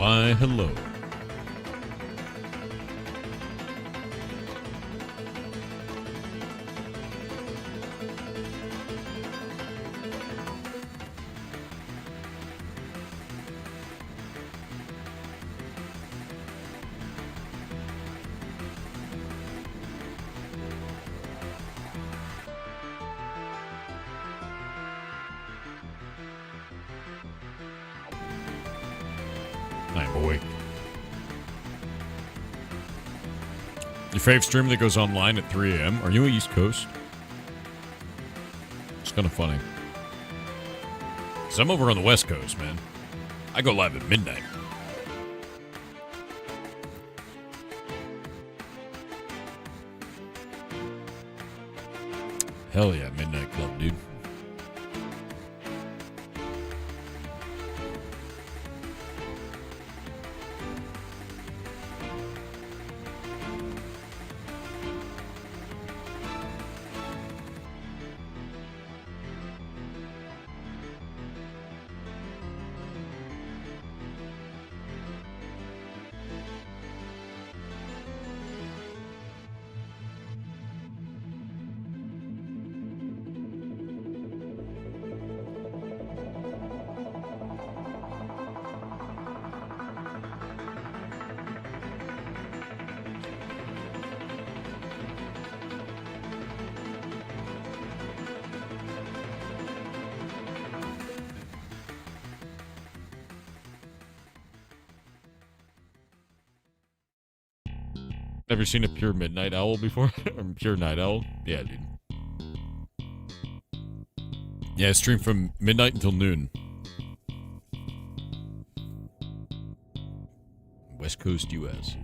Why, hello. I'm awake. Your fave stream that goes online at 3 a.m.? Are you East Coast? It's kind of funny. 'Cause I'm over on the West Coast, man. I go live at midnight. Hell yeah, Midnight Club, dude. Ever seen a pure midnight owl before? Or pure night owl? Yeah, dude. Yeah, I stream from midnight until noon. West Coast, U.S.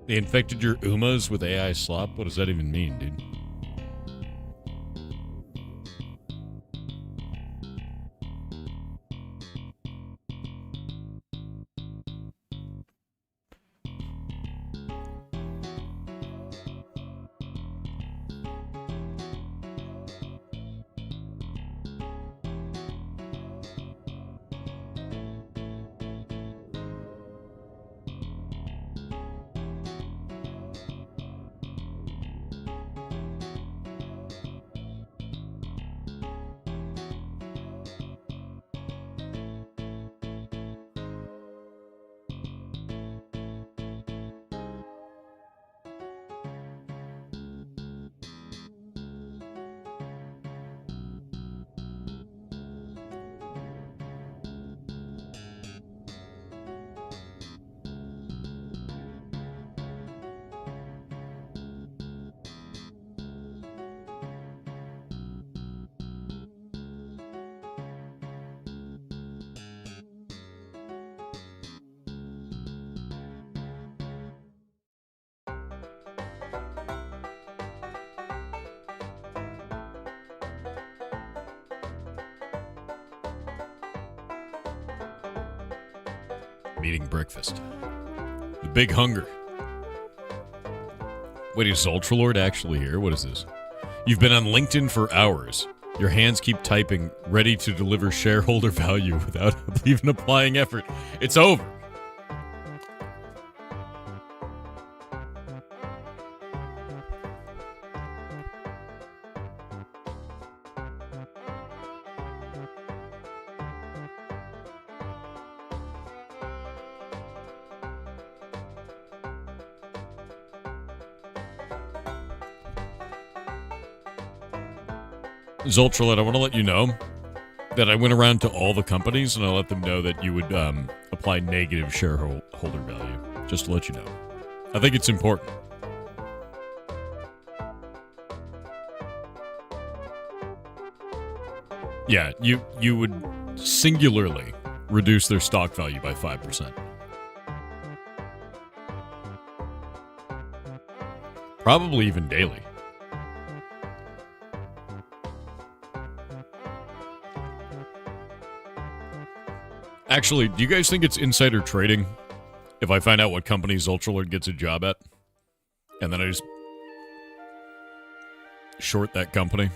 They infected your Umas with AI slop? What does that even mean, dude? Eating breakfast. The big hunger. Wait, is Ultralord actually here? What is this? You've been on LinkedIn for hours. Your hands keep typing, ready to deliver shareholder value without even applying effort. It's over. Zoltralette, I want to let you know that I went around to all the companies and I let them know that you would apply negative shareholder value. Just to let you know. I think it's important. Yeah, you would singularly reduce their stock value by 5%. Probably even daily. Actually, do you guys think it's insider trading if I find out what company Zultralord gets a job at? And then I just short that company?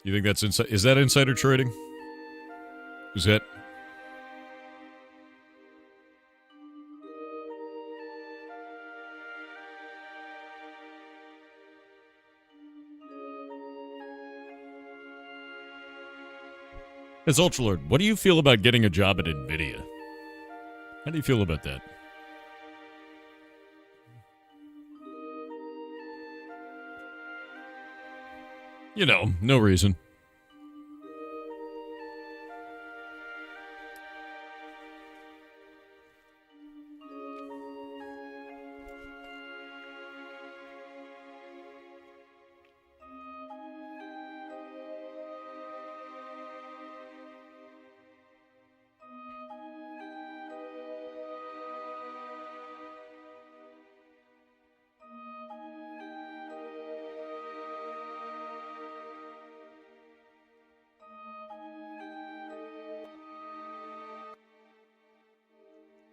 You think that's is that insider trading? Is that? As Ultralord, what do you feel about getting a job at NVIDIA? How do you feel about that? You know, no reason.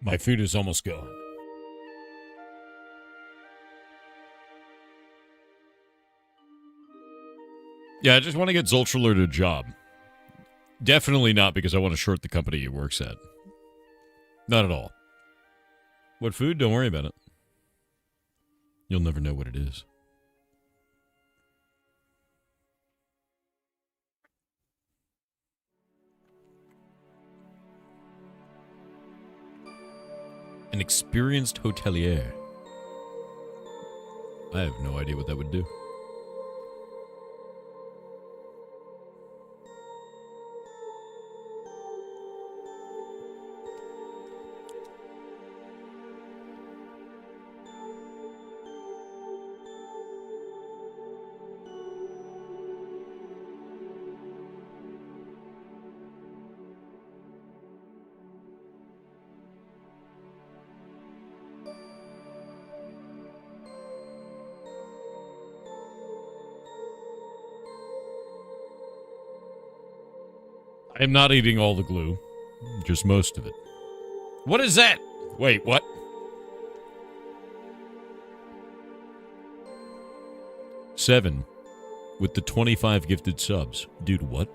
My food is almost gone. Yeah, I just want to get Zultralord a job. Definitely not because I want to short the company he works at. Not at all. What food? Don't worry about it. You'll never know what it is. An experienced hotelier. I have no idea what that would do. I am not eating all the glue, just most of it. What is that? Wait, what? Seven with the 25 gifted subs. Dude, what?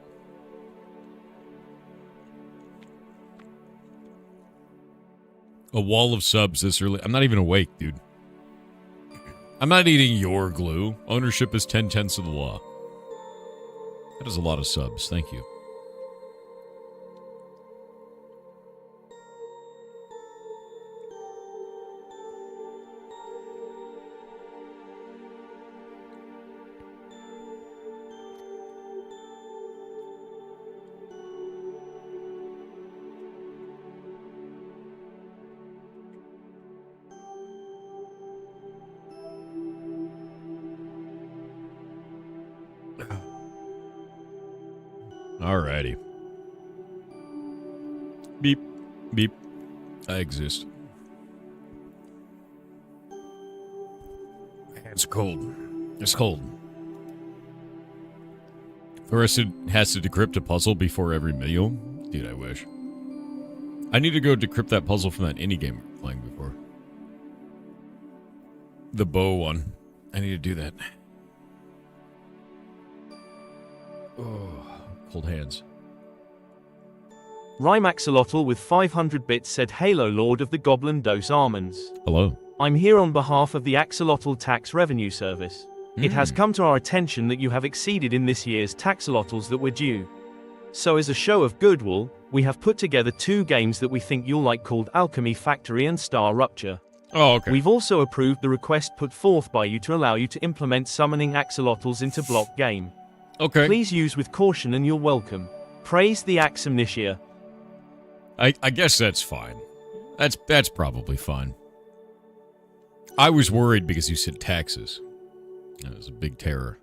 A wall of subs this early. I'm not even awake, dude. I'm not eating your glue. Ownership is 10/10 of the law. That is a lot of subs. Thank you. Alrighty. Beep. Beep. I exist. It's cold. It's cold. First, it has to decrypt a puzzle before every meal. Dude, I wish. I need to go decrypt that puzzle from that indie game we were playing before. The bow one. I need to do that. Oh. Cold hands. Rhymaxolotl with 500 bits said, "Halo Lord of the Goblin Dose Almonds. Hello. I'm here on behalf of the Axolotl Tax Revenue Service. It has come to our attention that you have exceeded in this year's taxolotls that were due. So as a show of goodwill, we have put together 2 games that we think you'll like called Alchemy Factory and Star Rupture. Oh, okay. We've also approved the request put forth by you to allow you to implement summoning axolotls into block game. Okay. Please use with caution and you're welcome. Praise the Axomnitia." I guess that's fine. That's probably fine. I was worried because you said taxes. That was a big terror.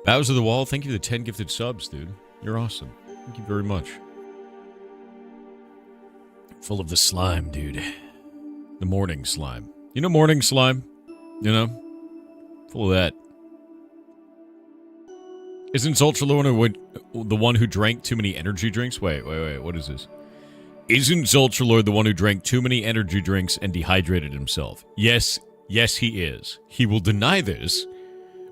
Bows of the Wall, thank you for the 10 gifted subs, dude. You're awesome. Thank you very much. Full of the slime, dude. The morning slime. You know morning slime? You know? Full of that. Isn't Zultralor the one who drank too many energy drinks? Wait, what is this? Isn't Zultralor the one who drank too many energy drinks and dehydrated himself? Yes, he is. He will deny this,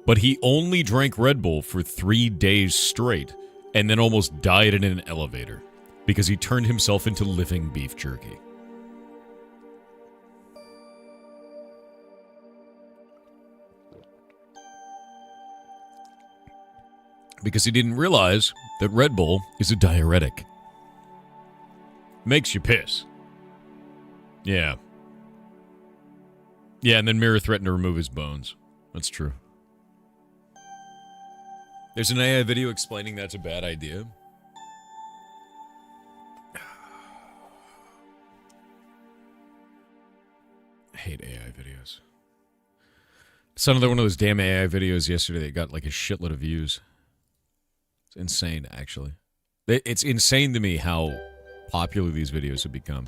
but he only drank Red Bull for 3 days straight and then almost died in an elevator because he turned himself into living beef jerky. Because he didn't realize that Red Bull is a diuretic. Makes you piss. Yeah. Yeah, and then Mirror threatened to remove his bones. That's true. There's an AI video explaining that's a bad idea. I hate AI videos. I saw another one of those damn AI videos yesterday that got like a shitload of views. It's insane, actually. It's insane to me how popular these videos have become.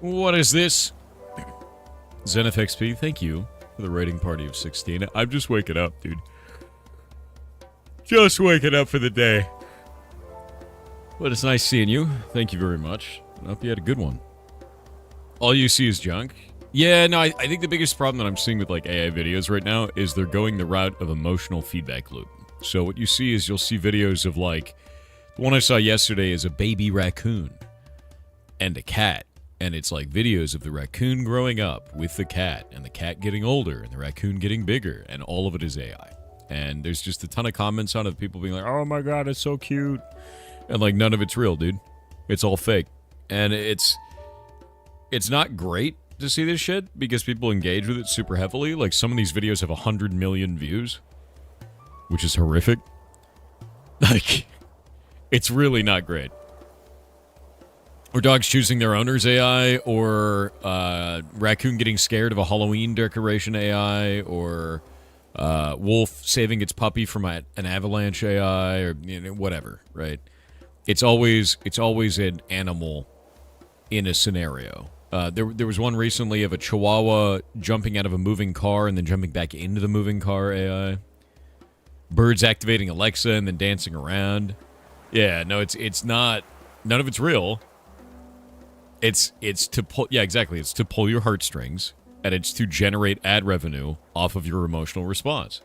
What is this? Zenith XP, thank you for the rating party of 16. I'm just waking up, dude. Just waking up for the day. But it's nice seeing you. Thank you very much. I hope you had a good one. All you see is junk? Yeah, no, I think the biggest problem that I'm seeing with like AI videos right now is they're going the route of emotional feedback loop. So what you see is you'll see videos of like, the one I saw yesterday is a baby raccoon and a cat. And it's like videos of the raccoon growing up with the cat and the cat getting older and the raccoon getting bigger, and all of it is AI. And there's just a ton of comments on it of people being like, oh my god, it's so cute. And like none of it's real, dude. It's all fake. And it's not great to see this shit because people engage with it super heavily. Like some of these videos have 100 million views, which is horrific. Like, it's really not great. Or dogs choosing their owner's AI, or raccoon getting scared of a Halloween decoration AI, or wolf saving its puppy from an avalanche AI, or whatever, right? It's always an animal in a scenario. There was one recently of a chihuahua jumping out of a moving car and then jumping back into the moving car AI. Birds activating Alexa and then dancing around. Yeah, no, it's not. None of it's real. It's to pull, yeah, exactly. It's to pull your heartstrings, and it's to generate ad revenue off of your emotional response.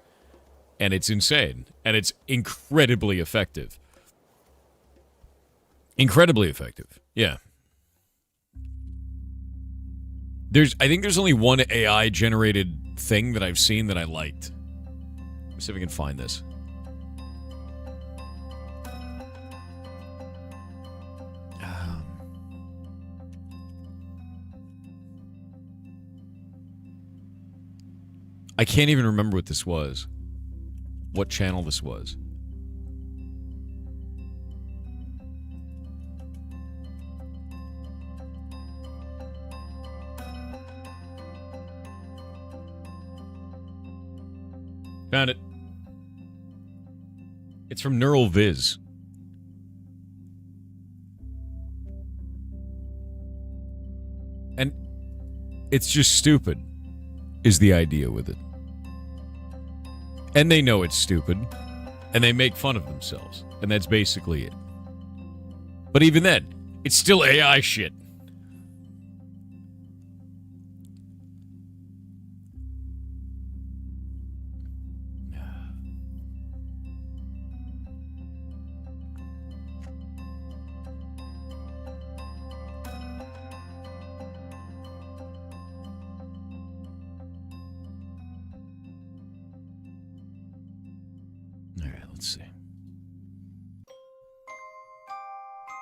And it's insane, and it's incredibly effective. Incredibly effective, yeah. I think there's only one AI generated thing that I've seen that I liked. Let's see if we can find this. I can't even remember what this was. What channel this was. Found it. It's from Neural Viz. And it's just stupid, is the idea with it. And they know it's stupid. And they make fun of themselves. And that's basically it. But even then, it's still AI shit.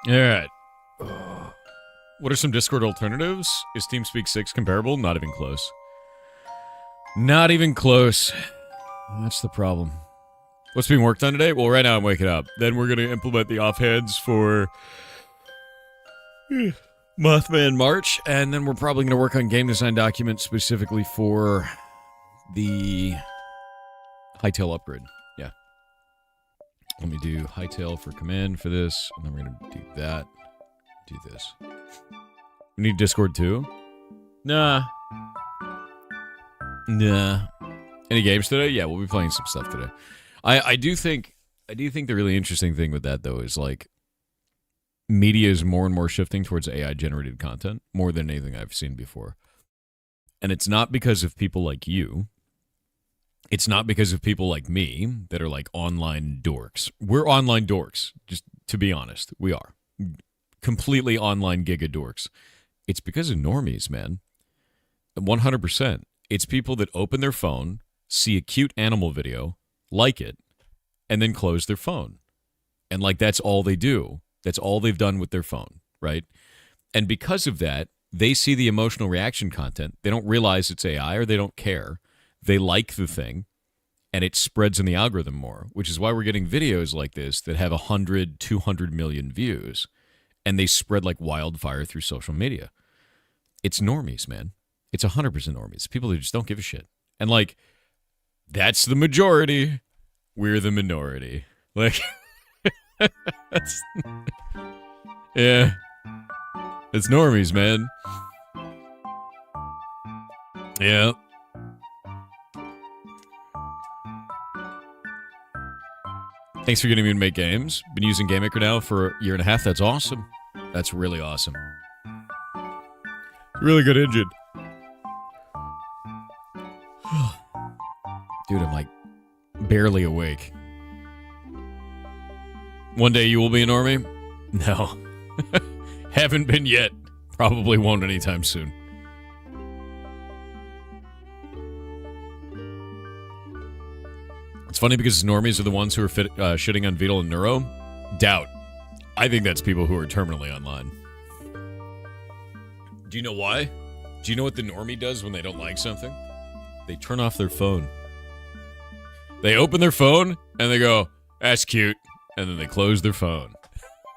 All right. What are some Discord alternatives? Is TeamSpeak 6 comparable? Not even close. Not even close. That's the problem. What's being worked on today? Well, right now I'm waking up. Then we're going to implement the offheads for Mothman March, and then we're probably going to work on game design documents specifically for the Hightail upgrade. Yeah. Let me do Hightail for command for this, and then we're going to do that. Do this. We need Discord too? Nah. Any games today? Yeah, we'll be playing some stuff today. I do think the really interesting thing with that though is like media is more and more shifting towards AI generated content more than anything I've seen before. And it's not because of people like you. It's not because of people like me that are like online dorks. We're online dorks, just to be honest. We are. Completely online giga dorks. It's because of normies, man. 100%. It's people that open their phone, see a cute animal video, like it, and then close their phone. And like that's all they do. That's all they've done with their phone, right? And because of that, they see the emotional reaction content. They don't realize it's AI or they don't care. They like the thing, and it spreads in the algorithm more, which is why we're getting videos like this that have 100, 200 million views, and they spread like wildfire through social media. It's normies, man. It's 100% normies. People who just don't give a shit. And like, that's the majority. We're the minority. Like, yeah. It's normies, man. Yeah. Thanks for getting me to make games. Been using GameMaker now for a year and a half. That's awesome. That's really awesome. Really good engine. Dude, I'm like barely awake. One day you will be a normie? No. Haven't been yet. Probably won't anytime soon. It's funny because normies are the ones who are shitting on Veto and Nuro. Doubt. I think that's people who are terminally online. Do you know why? Do you know what the normie does when they don't like something? They turn off their phone. They open their phone and they go, that's cute. And then they close their phone.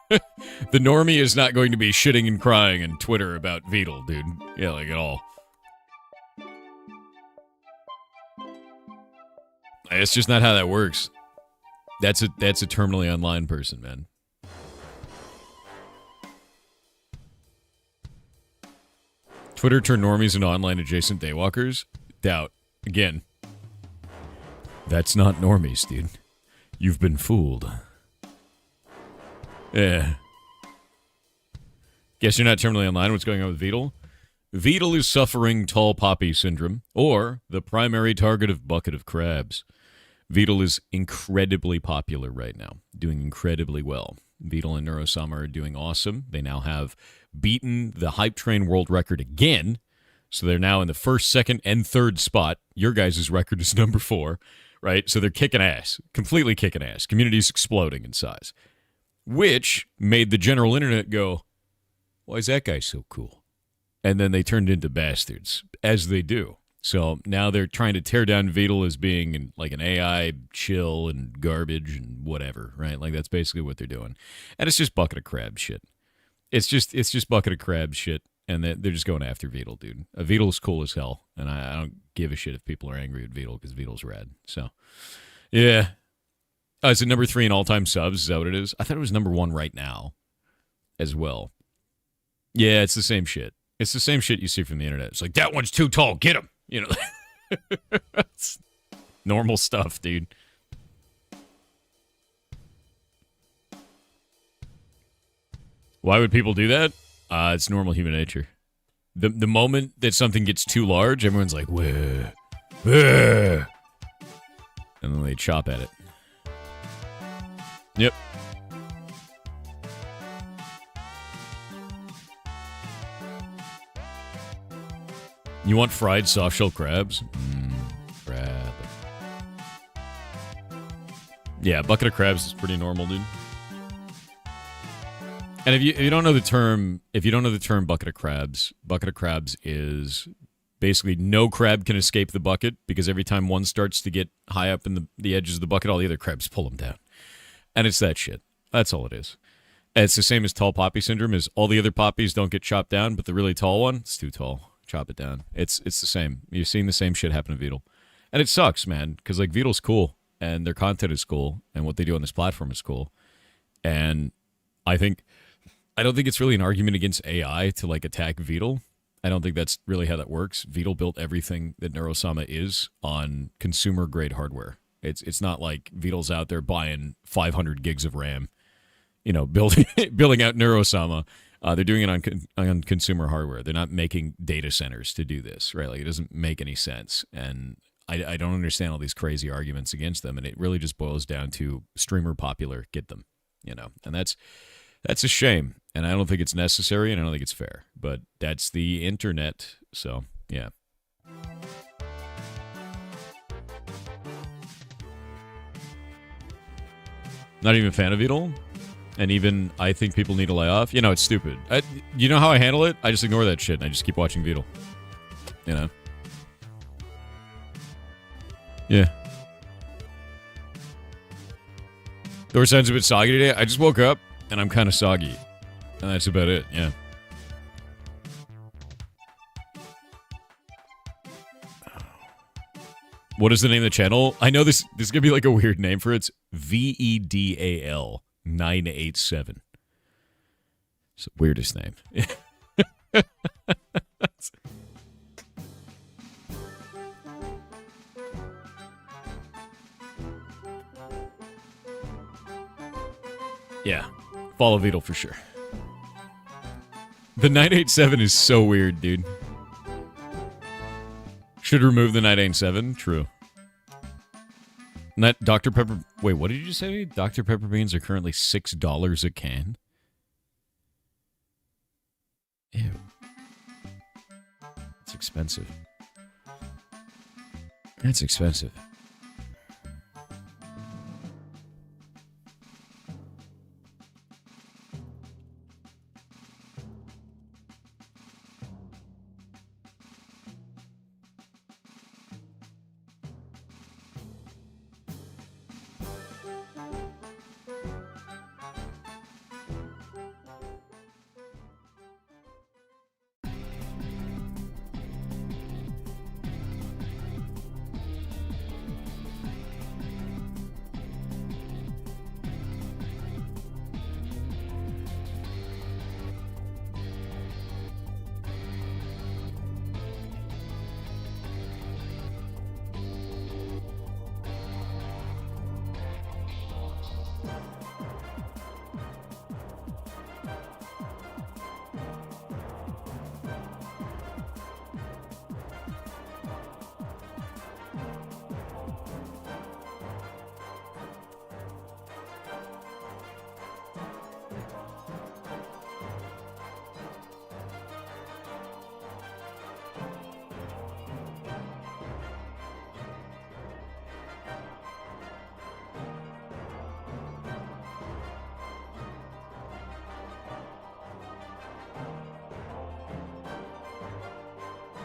The normie is not going to be shitting and crying on Twitter about Veto, dude. Yeah, like at all. It's just not how that works. That's a terminally online person, man. Twitter turned normies into online adjacent daywalkers? Doubt. Again. That's not normies, dude. You've been fooled. Yeah. Guess you're not terminally online. What's going on with Veto? Veto is suffering tall poppy syndrome, or the primary target of bucket of crabs. Veto is incredibly popular right now, doing incredibly well. Veto and Neurosama are doing awesome. They now have beaten the Hype Train world record again, so they're now in the first, second, and third spot. Your guys' record is number 4, right? So they're kicking ass, completely kicking ass. Community's exploding in size, which made the general internet go, why is that guy so cool? And then they turned into bastards, as they do. So now they're trying to tear down Veto as being like an AI chill and garbage and whatever, right? Like that's basically what they're doing. And it's just bucket of crab shit. It's just bucket of crab shit, and they're just going after Veto, dude. Veto's cool as hell, and I don't give a shit if people are angry at Veto because Veto's rad. So, yeah. Is it number 3 in all-time subs? Is that what it is? I thought it was number 1 right now as well. Yeah, it's the same shit. It's the same shit you see from the internet. It's like, that one's too tall. Get him. You know. normal stuff, dude. Why would people do that? It's normal human nature. The moment that something gets too large, everyone's like, wah, wah, and then they chop at it. Yep. You want fried soft-shell crabs? Crab. Yeah, a bucket of crabs is pretty normal, dude. And if you don't know the term, bucket of crabs is basically no crab can escape the bucket because every time one starts to get high up in the edges of the bucket, all the other crabs pull them down. And it's that shit. That's all it is. And it's the same as tall poppy syndrome. Is all the other poppies don't get chopped down, but the really tall one, it's too tall. Chop it down. It's the same. You're seeing the same shit happen to Veto. And it sucks, man, because like Veto's cool and their content is cool and what they do on this platform is cool. And I don't think it's really an argument against AI to like attack Veto. I don't think that's really how that works. Veto built everything that Neurosama is on consumer grade hardware. It's not like Veto's out there buying 500 gigs of RAM, building out Neurosama. They're doing it on consumer hardware. They're not making data centers to do this, right? Like, it doesn't make any sense. And I don't understand all these crazy arguments against them. And it really just boils down to streamer popular, get them, And that's a shame. And I don't think it's necessary, and I don't think it's fair. But that's the internet. So, yeah. Not even a fan of Veto. And even I think people need to lay off. It's stupid. You know how I handle it? I just ignore that shit and I just keep watching Veto. Yeah. Door sounds a bit soggy today. I just woke up and I'm kind of soggy. And that's about it, yeah. What is the name of the channel? I know this is going to be like a weird name for it. It's VEDAL 987. It's the weirdest name. Yeah. Follow Veto for sure. The 987 is so weird, dude. Should remove the 987. True. Not Dr. Pepper. Wait, what did you say? Dr. Pepper beans are currently $6 a can. Ew. It's expensive. That's expensive.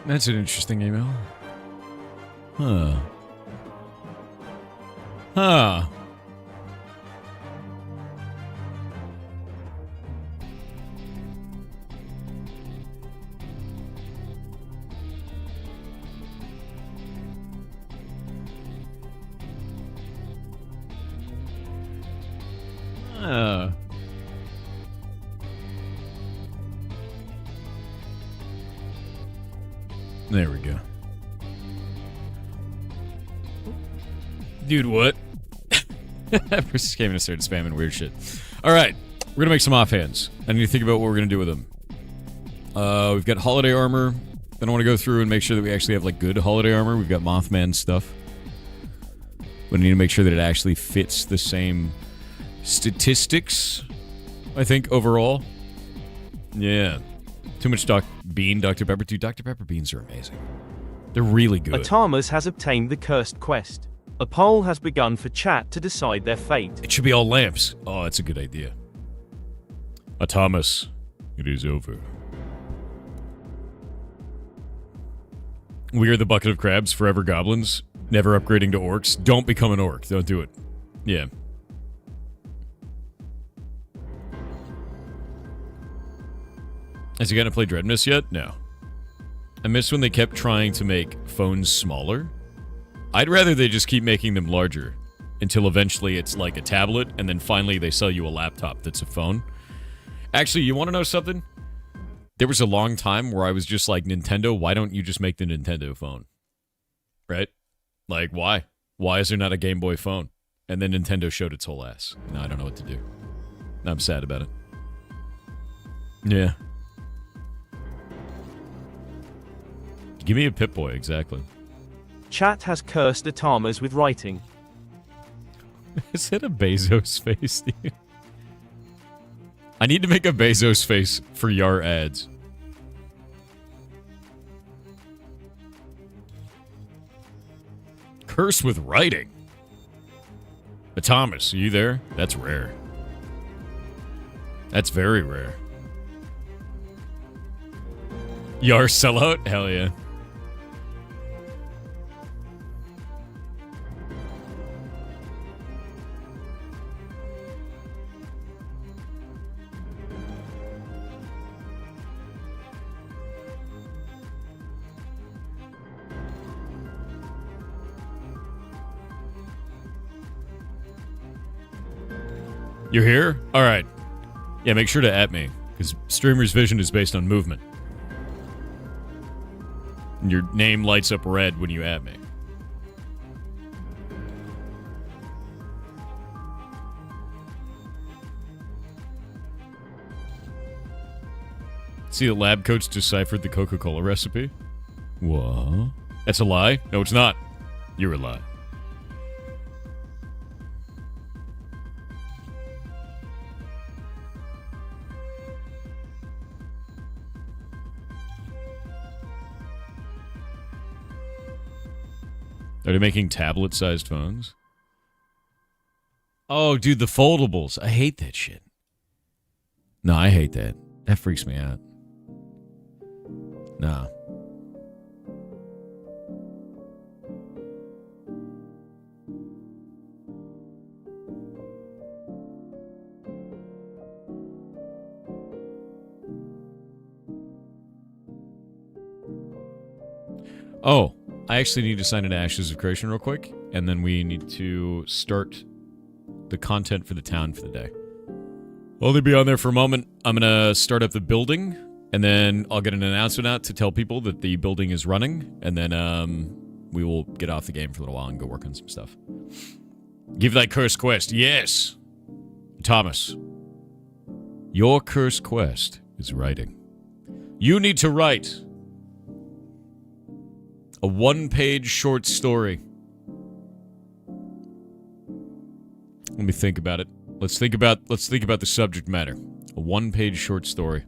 That's an interesting email. Huh. Huh. There we go. Dude, what? Chris came in and started spamming weird shit. Alright, we're gonna make some offhands. I need to think about what we're gonna do with them. We've got holiday armor. Then I want to go through and make sure that we actually have, like, good holiday armor. We've got Mothman stuff. But I need to make sure that it actually fits the same statistics, I think, overall. Yeah. Too much Dr. Pepper. Dude, Dr. Pepper beans are amazing. They're really good. Atamas has obtained the cursed quest. A poll has begun for chat to decide their fate. It should be all lamps. Oh, that's a good idea. Atamas, it is over. We are the bucket of crabs, forever goblins, never upgrading to orcs. Don't become an orc. Don't do it. Yeah. Has he gotten to play Dreadness yet? No. I miss when they kept trying to make phones smaller. I'd rather they just keep making them larger until eventually it's like a tablet, and then finally they sell you a laptop that's a phone. Actually, you want to know something? There was a long time where I was just like, Nintendo, why don't you just make the Nintendo phone? Right? Like, why? Why is there not a Game Boy phone? And then Nintendo showed its whole ass. Now I don't know what to do. I'm sad about it. Yeah. Give me a Pip-Boy, exactly. Chat has cursed Atamas with writing. Is that a Bezos face? I need to make a Bezos face for Yar ads. Curse with writing. Thomas, are you there? That's rare. That's very rare. Yar sellout? Hell yeah. You're here? Alright. Yeah, make sure to at me, because streamer's vision is based on movement. And your name lights up red when you at me. See, the lab coats deciphered the Coca-Cola recipe? What? That's a lie? No, it's not. You're a lie. Are they making tablet-sized phones? Oh, dude, the foldables. I hate that shit. No, I hate that. That freaks me out. Nah. Oh, I actually need to sign into Ashes of Creation real quick, and then we need to start the content for the town for the day. I'll only be on there for a moment. I'm going to start up the building, and then I'll get an announcement out to tell people that the building is running, and then we will get off the game for a little while and go work on some stuff. Give thy cursed quest. Yes! Thomas, your cursed quest is writing. You need to write a one-page short story. Let me think about it. Let's think about the subject matter. A one-page short story.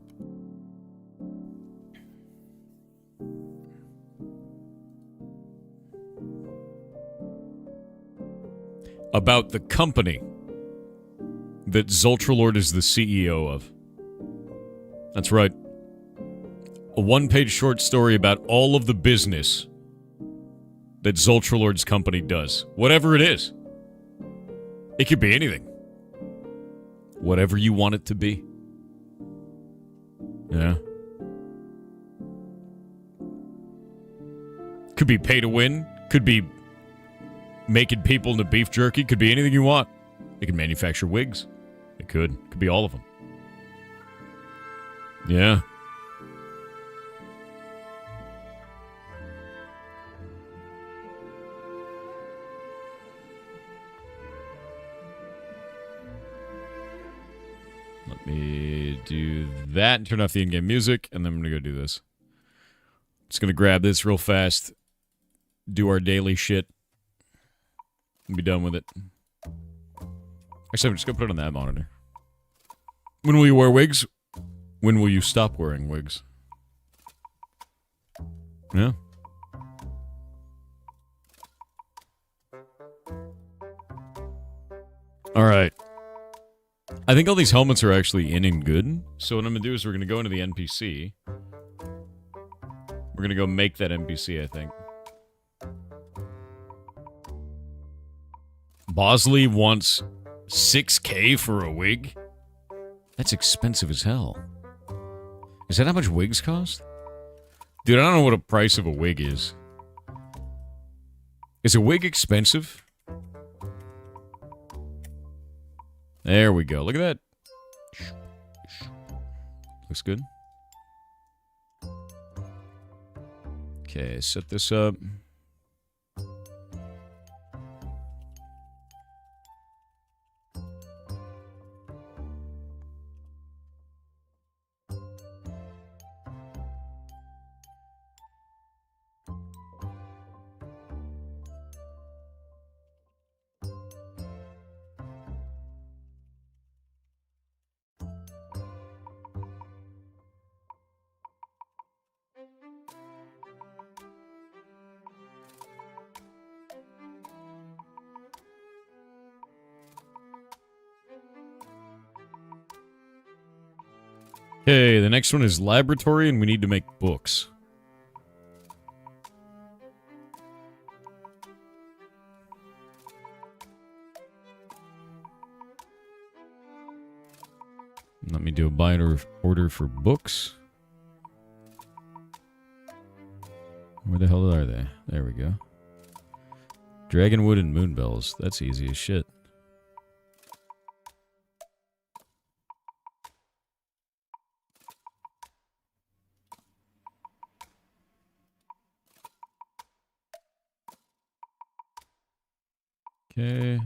About the company that Zultralord is the CEO of. That's right. A one-page short story about all of the business that Zultralord's company does. Whatever it is. It could be anything. Whatever you want it to be. Yeah. Could be pay to win. Could be making people into beef jerky. Could be anything you want. It could manufacture wigs. It could. Could be all of them. Yeah. Let me do that and turn off the in-game music, and then I'm going to go do this. Just going to grab this real fast, do our daily shit, and be done with it. Actually, I'm just going to put it on that monitor. When will you wear wigs? When will you stop wearing wigs? Yeah. All right. I think all these helmets are actually in and good. So what I'm going to do is we're going to go into the NPC. We're going to go make that NPC, I think. Bosley wants 6K for a wig? That's expensive as hell. Is that how much wigs cost? Dude, I don't know what a price of a wig is. Is a wig expensive? There we go. Look at that. Looks good. Okay, set this up. Okay, the next one is laboratory, and we need to make books. Let me do a buy order for books. Where the hell are they? There we go. Dragonwood and Moonbells. That's easy as shit. Okay.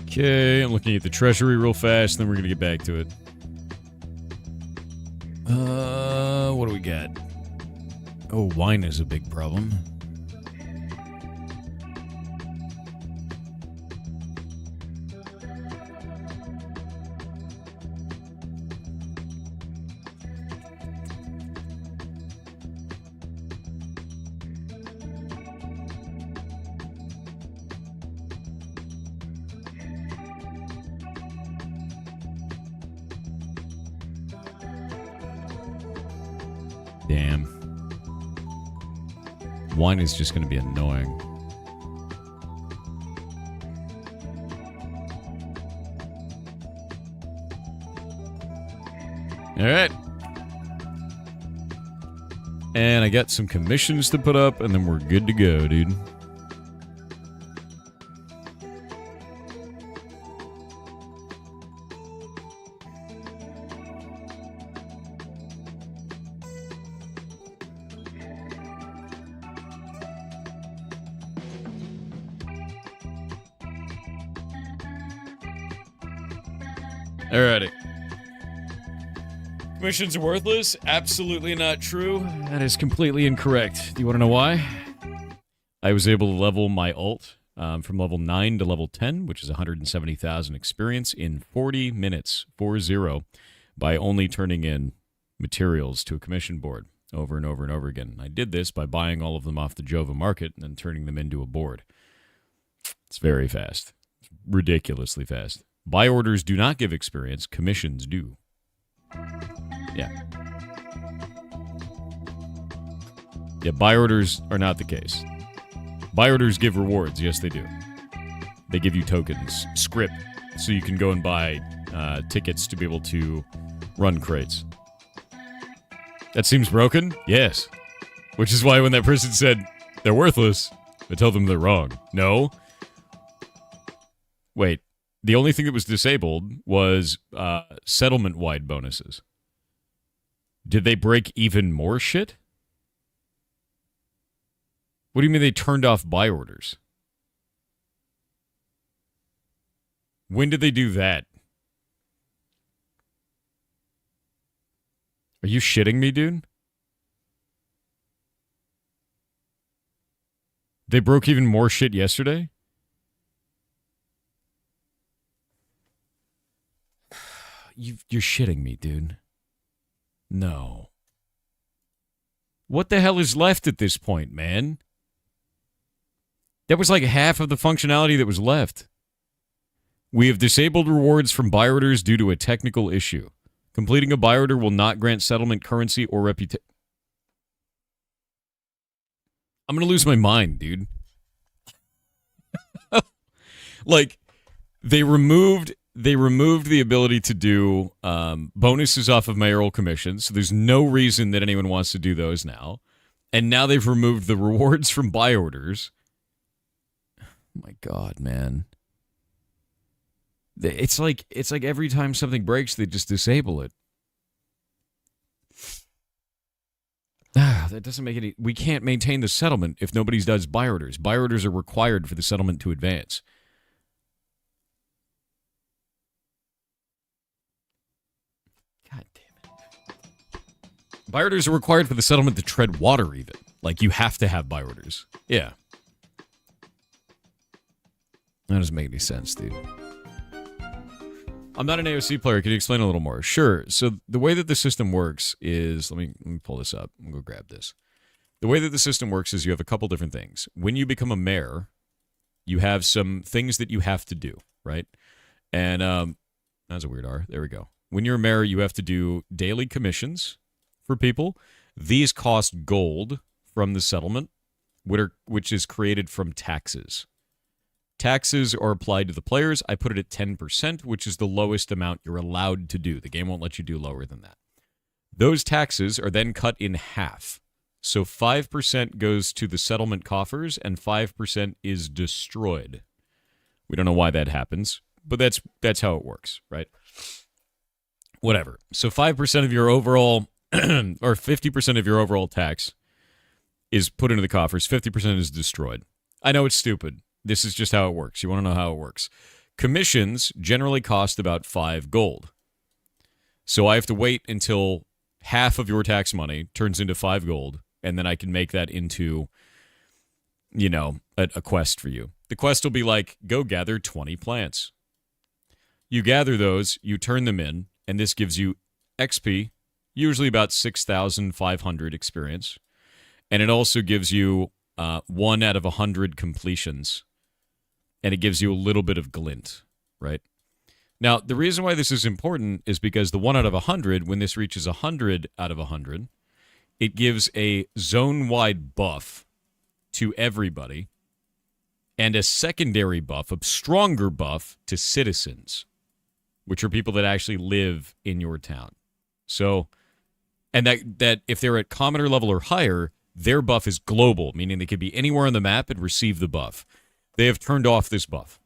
Okay, I'm looking at the treasury real fast, then we're gonna get back to it. What do we got? Oh, wine is a big problem. Damn. Wine is just going to be annoying. Alright. And I got some commissions to put up, and then we're good to go, dude. Alrighty. Commissions are worthless? Absolutely not true. That is completely incorrect. Do you want to know why? I was able to level my ult from level 9 to level 10, which is 170,000 experience, in 40 minutes, 4-0, by only turning in materials to a commission board over and over and over again. I did this by buying all of them off the Jova market and then turning them into a board. It's very fast. It's ridiculously fast. Buy orders do not give experience. Commissions do. Yeah. Yeah, buy orders are not the case. Buy orders give rewards. Yes, they do. They give you tokens, script, so you can go and buy tickets to be able to run crates. That seems broken? Yes. Which is why when that person said they're worthless, I tell them they're wrong. No. Wait. The only thing that was disabled was settlement-wide bonuses. Did they break even more shit? What do you mean they turned off buy orders? When did they do that? Are you shitting me, dude? They broke even more shit yesterday? You're shitting me, dude. No. What the hell is left at this point, man? That was like half of the functionality that was left. We have disabled rewards from buy orders due to a technical issue. Completing a buy order will not grant settlement currency or reputation. I'm going to lose my mind, dude. Like, they removed the ability to do bonuses off of mayoral commissions. So there's no reason that anyone wants to do those now. And now they've removed the rewards from buy orders. Oh my God, man. It's like every time something breaks, they just disable it. That doesn't make any... We can't maintain the settlement if nobody does buy orders. Buy orders are required for the settlement to advance. God damn it. Buy orders are required for the settlement to tread water, even. Like, you have to have buy orders. Yeah. That doesn't make any sense, dude. I'm not an AOC player. Can you explain a little more? Sure. So the way that the system works is... Let me pull this up. I'm going to grab this. The way that the system works is you have a couple different things. When you become a mayor, you have some things that you have to do, right? And that's a weird R. There we go. When you're a mayor, you have to do daily commissions for people. These cost gold from the settlement, which is created from taxes. Taxes are applied to the players. I put it at 10%, which is the lowest amount you're allowed to do. The game won't let you do lower than that. Those taxes are then cut in half. So 5% goes to the settlement coffers and 5% is destroyed. We don't know why that happens, but that's how it works, right? Whatever. So 5% of your overall, or 50% of your overall tax is put into the coffers. 50% is destroyed. I know it's stupid. This is just how it works. You want to know how it works. Commissions generally cost about 5 gold. So I have to wait until half of your tax money turns into 5 gold, and then I can make that into, you know, a quest for you. The quest will be like, go gather 20 plants. You gather those, you turn them in, and this gives you XP, usually about 6,500 experience. And it also gives you 1 out of 100 completions. And it gives you a little bit of glint, right? Now, the reason why this is important is because the 1 out of 100, when this reaches 100 out of 100, it gives a zone-wide buff to everybody and a secondary buff, a stronger buff to citizens, which are people that actually live in your town. So, and that if they're at commoner level or higher, their buff is global, meaning they could be anywhere on the map and receive the buff. They have turned off this buff.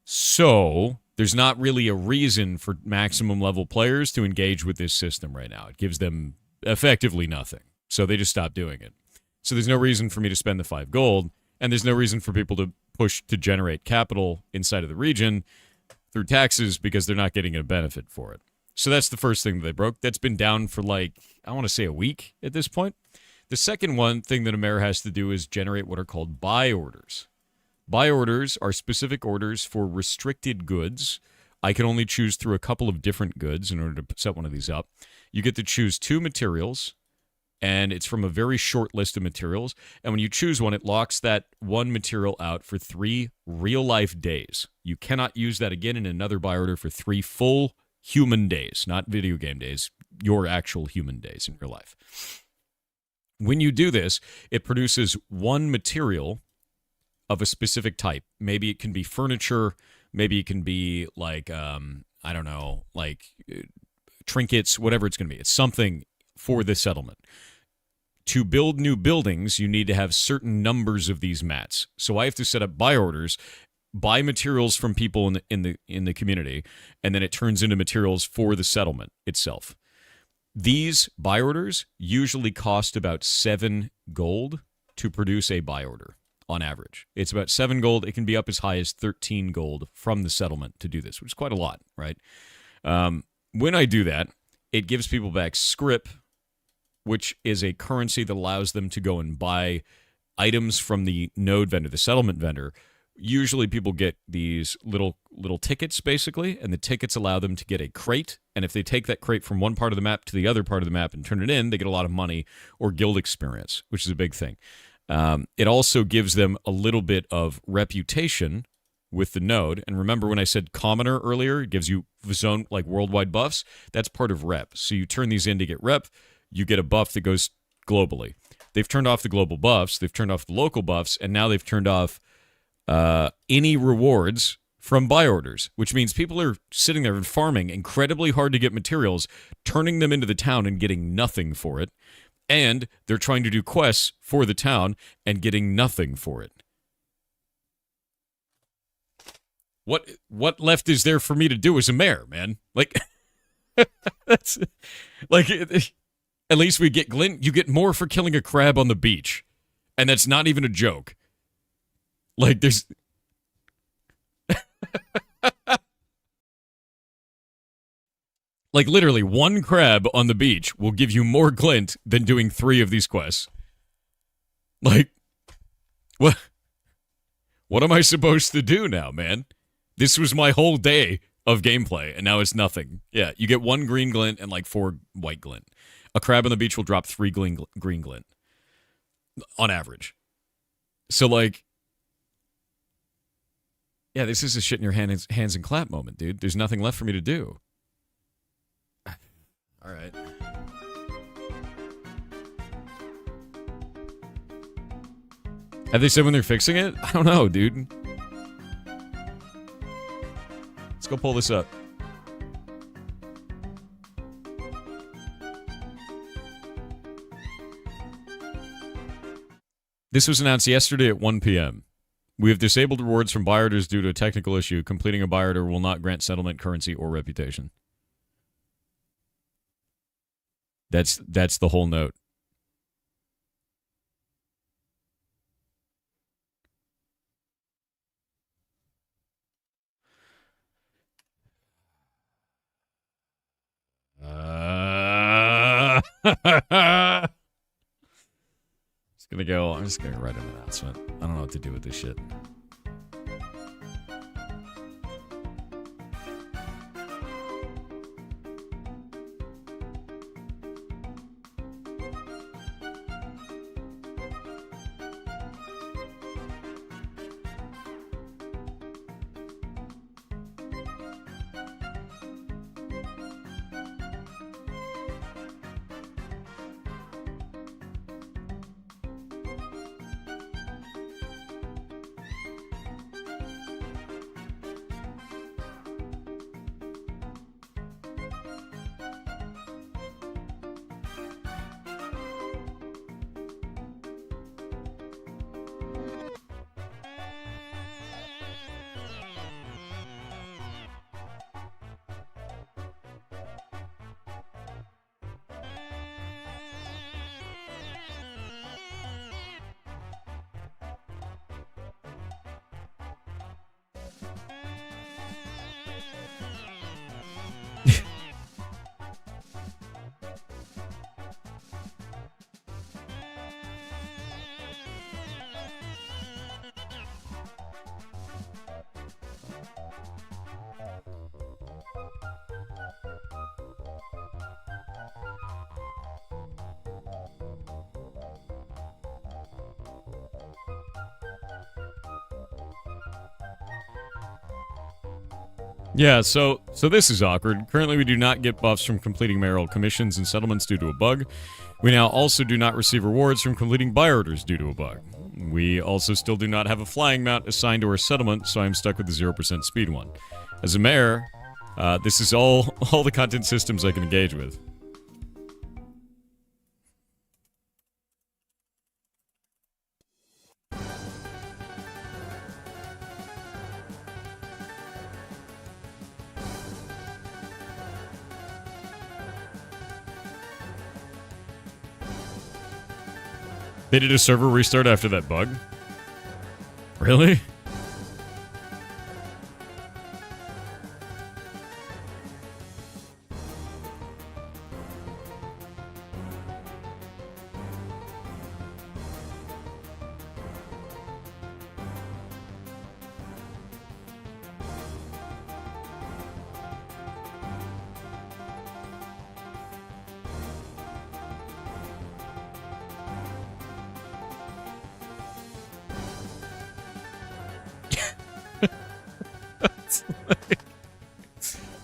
So, there's not really a reason for maximum level players to engage with this system right now. It gives them effectively nothing. So they just stopped doing it. So there's no reason for me to spend the 5 gold, and there's no reason for people to push to generate capital inside of the region through taxes because they're not getting a benefit for it. So that's the first thing that they broke. That's been down for like, I want to say a week at this point. The second thing that a mayor has to do is generate what are called buy orders. Buy orders are specific orders for restricted goods. I can only choose through a couple of different goods in order to set one of these up. You get to choose 2 materials, and it's from a very short list of materials. And when you choose one, it locks that one material out for 3 real-life days. You cannot use that again in another buy order for 3 full human days, not video game days, your actual human days in your life. When you do this, it produces 1 material of a specific type. Maybe it can be furniture. Maybe it can be like, I don't know, like trinkets, whatever it's going to be. It's something for the settlement. To build new buildings, you need to have certain numbers of these mats. So I have to set up buy orders, buy materials from people in the community, and then it turns into materials for the settlement itself. These buy orders usually cost about 7 gold to produce a buy order on average. It's about 7 gold. It can be up as high as 13 gold from the settlement to do this, which is quite a lot, right? When I do that, it gives people back scrip, which is a currency that allows them to go and buy items from the node vendor, the settlement vendor. Usually people get these little tickets, basically, and the tickets allow them to get a crate, and if they take that crate from one part of the map to the other part of the map and turn it in, they get a lot of money or guild experience, which is a big thing. It also gives them a little bit of reputation with the node, and remember when I said commoner earlier, it gives you zone, like worldwide buffs, that's part of rep. So you turn these in to get rep, you get a buff that goes globally. They've turned off the global buffs, they've turned off the local buffs, and now they've turned off any rewards from buy orders, which means people are sitting there and farming incredibly hard to get materials, turning them into the town and getting nothing for it, and they're trying to do quests for the town and getting nothing for it. What left is there for me to do as a mayor, man? Like, that's like, at least we get glint. You get more for killing a crab on the beach, and that's not even a joke. Like, there's... like, literally, one crab on the beach will give you more glint than doing 3 of these quests. Like, what am I supposed to do now, man? This was my whole day of gameplay, and now it's nothing. Yeah, you get 1 green glint and, like, 4 white glint. A crab on the beach will drop 3 green glint. On average. So, like... yeah, this is a shit in your hands and clap moment, dude. There's nothing left for me to do. All right. Have they said when they're fixing it? I don't know, dude. Let's go pull this up. This was announced yesterday at 1 p.m. We have disabled rewards from buy orders due to a technical issue. Completing a buy order will not grant settlement, currency, or reputation. That's the whole note. I'm just gonna write an announcement. I don't know what to do with this shit. Yeah, so this is awkward. Currently, we do not get buffs from completing mayoral commissions and settlements due to a bug. We now also do not receive rewards from completing buy orders due to a bug. We also still do not have a flying mount assigned to our settlement, so I'm stuck with the 0% speed one. As a mayor, this is all the content systems I can engage with. They did a server restart after that bug? Really?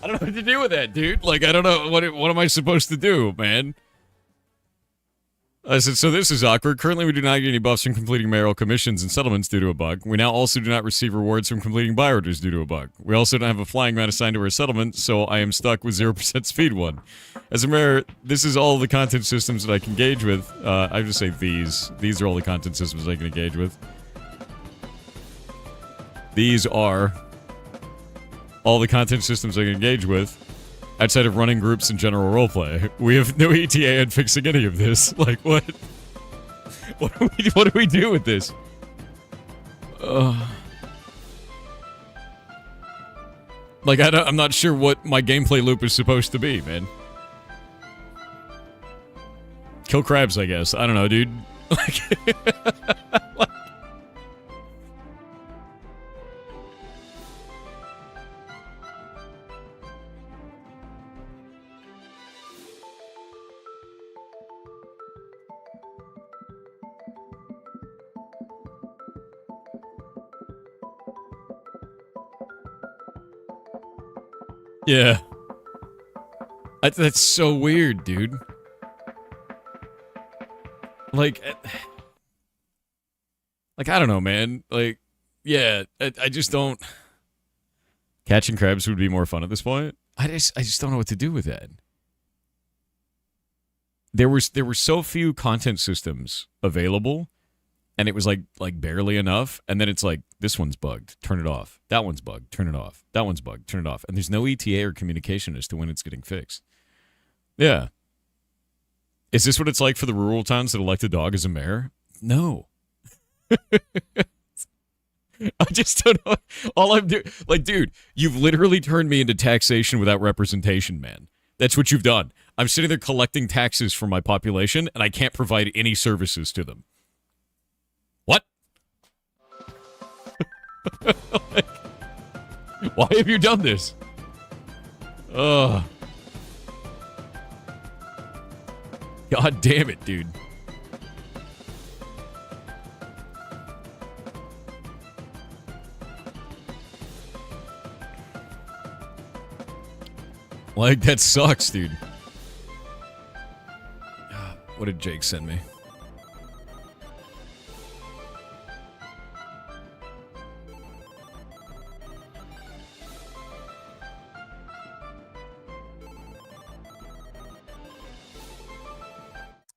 I don't know what to do with that, dude. Like, I don't know. What am I supposed to do, man? I said, so this is awkward. Currently, we do not get any buffs from completing mayoral commissions and settlements due to a bug. We now also do not receive rewards from completing buy orders due to a bug. We also don't have a flying mount assigned to our settlement, so I am stuck with 0% speed 1. As a mayor, this is all the content systems that I can engage with. I just say these. These are all the content systems I can engage with. These are all the content systems I can engage with outside of running groups and general roleplay. We have no ETA in fixing any of this. Like, what? What do we do with this? Like, I'm not sure what my gameplay loop is supposed to be, man. Kill crabs, I guess. I don't know, dude. Like, yeah. That's so weird, dude. Like, I don't know, man. Like, yeah, I just don't... Catching crabs would be more fun at this point. I just don't know what to do with that. There were so few content systems available, and it was like barely enough, and then it's like, this one's bugged, turn it off. That one's bugged, turn it off. That one's bugged, turn it off. And there's no ETA or communication as to when it's getting fixed. Yeah. Is this what it's like for the rural towns that elect a dog as a mayor? No. I just don't know. All I'm doing, like, dude, you've literally turned me into taxation without representation, man. That's what you've done. I'm sitting there collecting taxes from my population, and I can't provide any services to them. What? Like, why have you done this? Ugh. God damn it, dude. Like, that sucks, dude. What did Jake send me?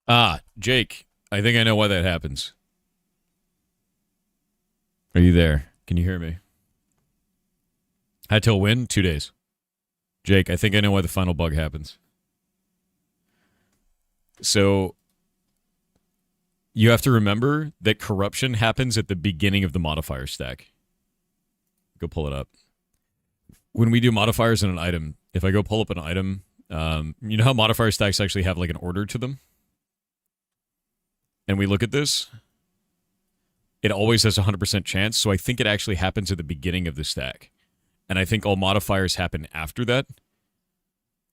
Ah, Jake. I think I know why that happens. Are you there? Can you hear me? Hightail win? 2 days. Jake, I think I know why the final bug happens. So, you have to remember that corruption happens at the beginning of the modifier stack. Go pull it up. When we do modifiers in an item, if I go pull up an item, you know how modifier stacks actually have like an order to them? And we look at this, it always has a 100% chance, so I think it actually happens at the beginning of the stack. And I think all modifiers happen after that.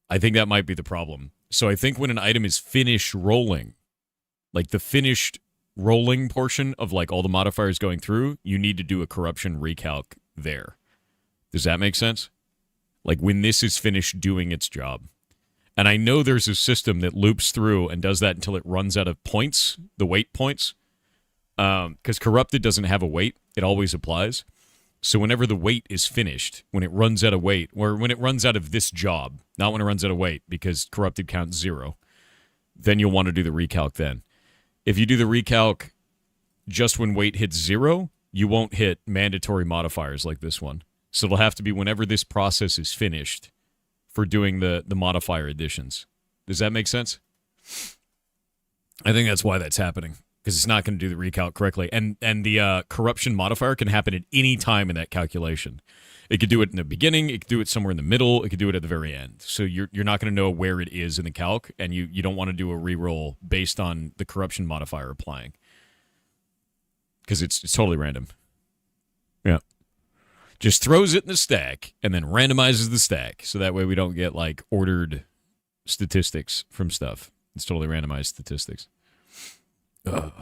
I think that might be the problem. So I think when an item is finished rolling, like the finished rolling portion of like all the modifiers going through, you need to do a corruption recalc there. Does that make sense? Like when this is finished doing its job. And I know there's a system that loops through and does that until it runs out of points, the weight points. Because corrupted doesn't have a weight. It always applies. So whenever the weight is finished, when it runs out of weight, or when it runs out of this job, not when it runs out of weight, because corrupted counts 0, then you'll want to do the recalc then. If you do the recalc just when weight hits 0, you won't hit mandatory modifiers like this one. So it'll have to be whenever this process is finished for doing the modifier additions. Does that make sense? I think that's why that's happening. because it's not going to do the recalc correctly. And the corruption modifier can happen at any time in that calculation. It could do it in the beginning. It could do it somewhere in the middle. It could do it at the very end. So you're not going to know where it is in the calc, and you don't want to do a reroll based on the corruption modifier applying, because it's totally random. Yeah. Just throws it in the stack and then randomizes the stack, so that way we don't get like ordered statistics from stuff. It's totally randomized statistics. Ugh.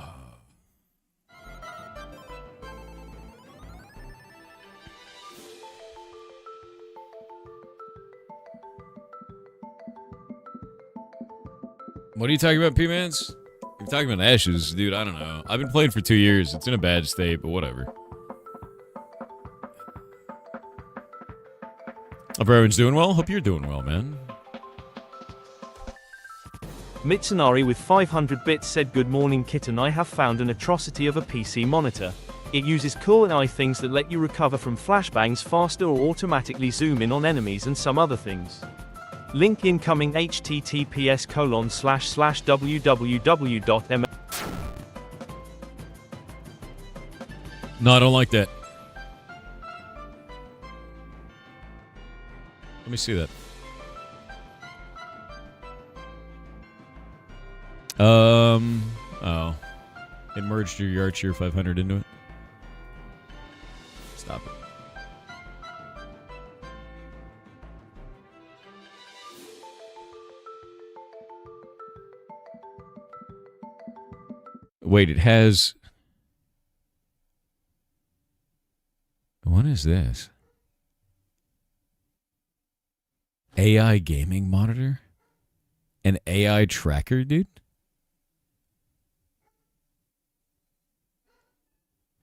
What are you talking about, P-Mans? You're talking about Ashes, dude. I don't know. I've been playing for 2 years. It's in a bad state, but whatever. Hope everyone's doing well. Hope you're doing well, man. Mitsunari with 500 bits said, "Good morning, Kitten. I have found an atrocity of a PC monitor. It uses cool eye things that let you recover from flashbangs faster or automatically zoom in on enemies and some other things. Link incoming https://www.m." No, I don't like that. Let me see that. Oh. It merged your Archer 500 into it. Stop it. Wait, it has... What is this? AI gaming monitor? An AI tracker, dude?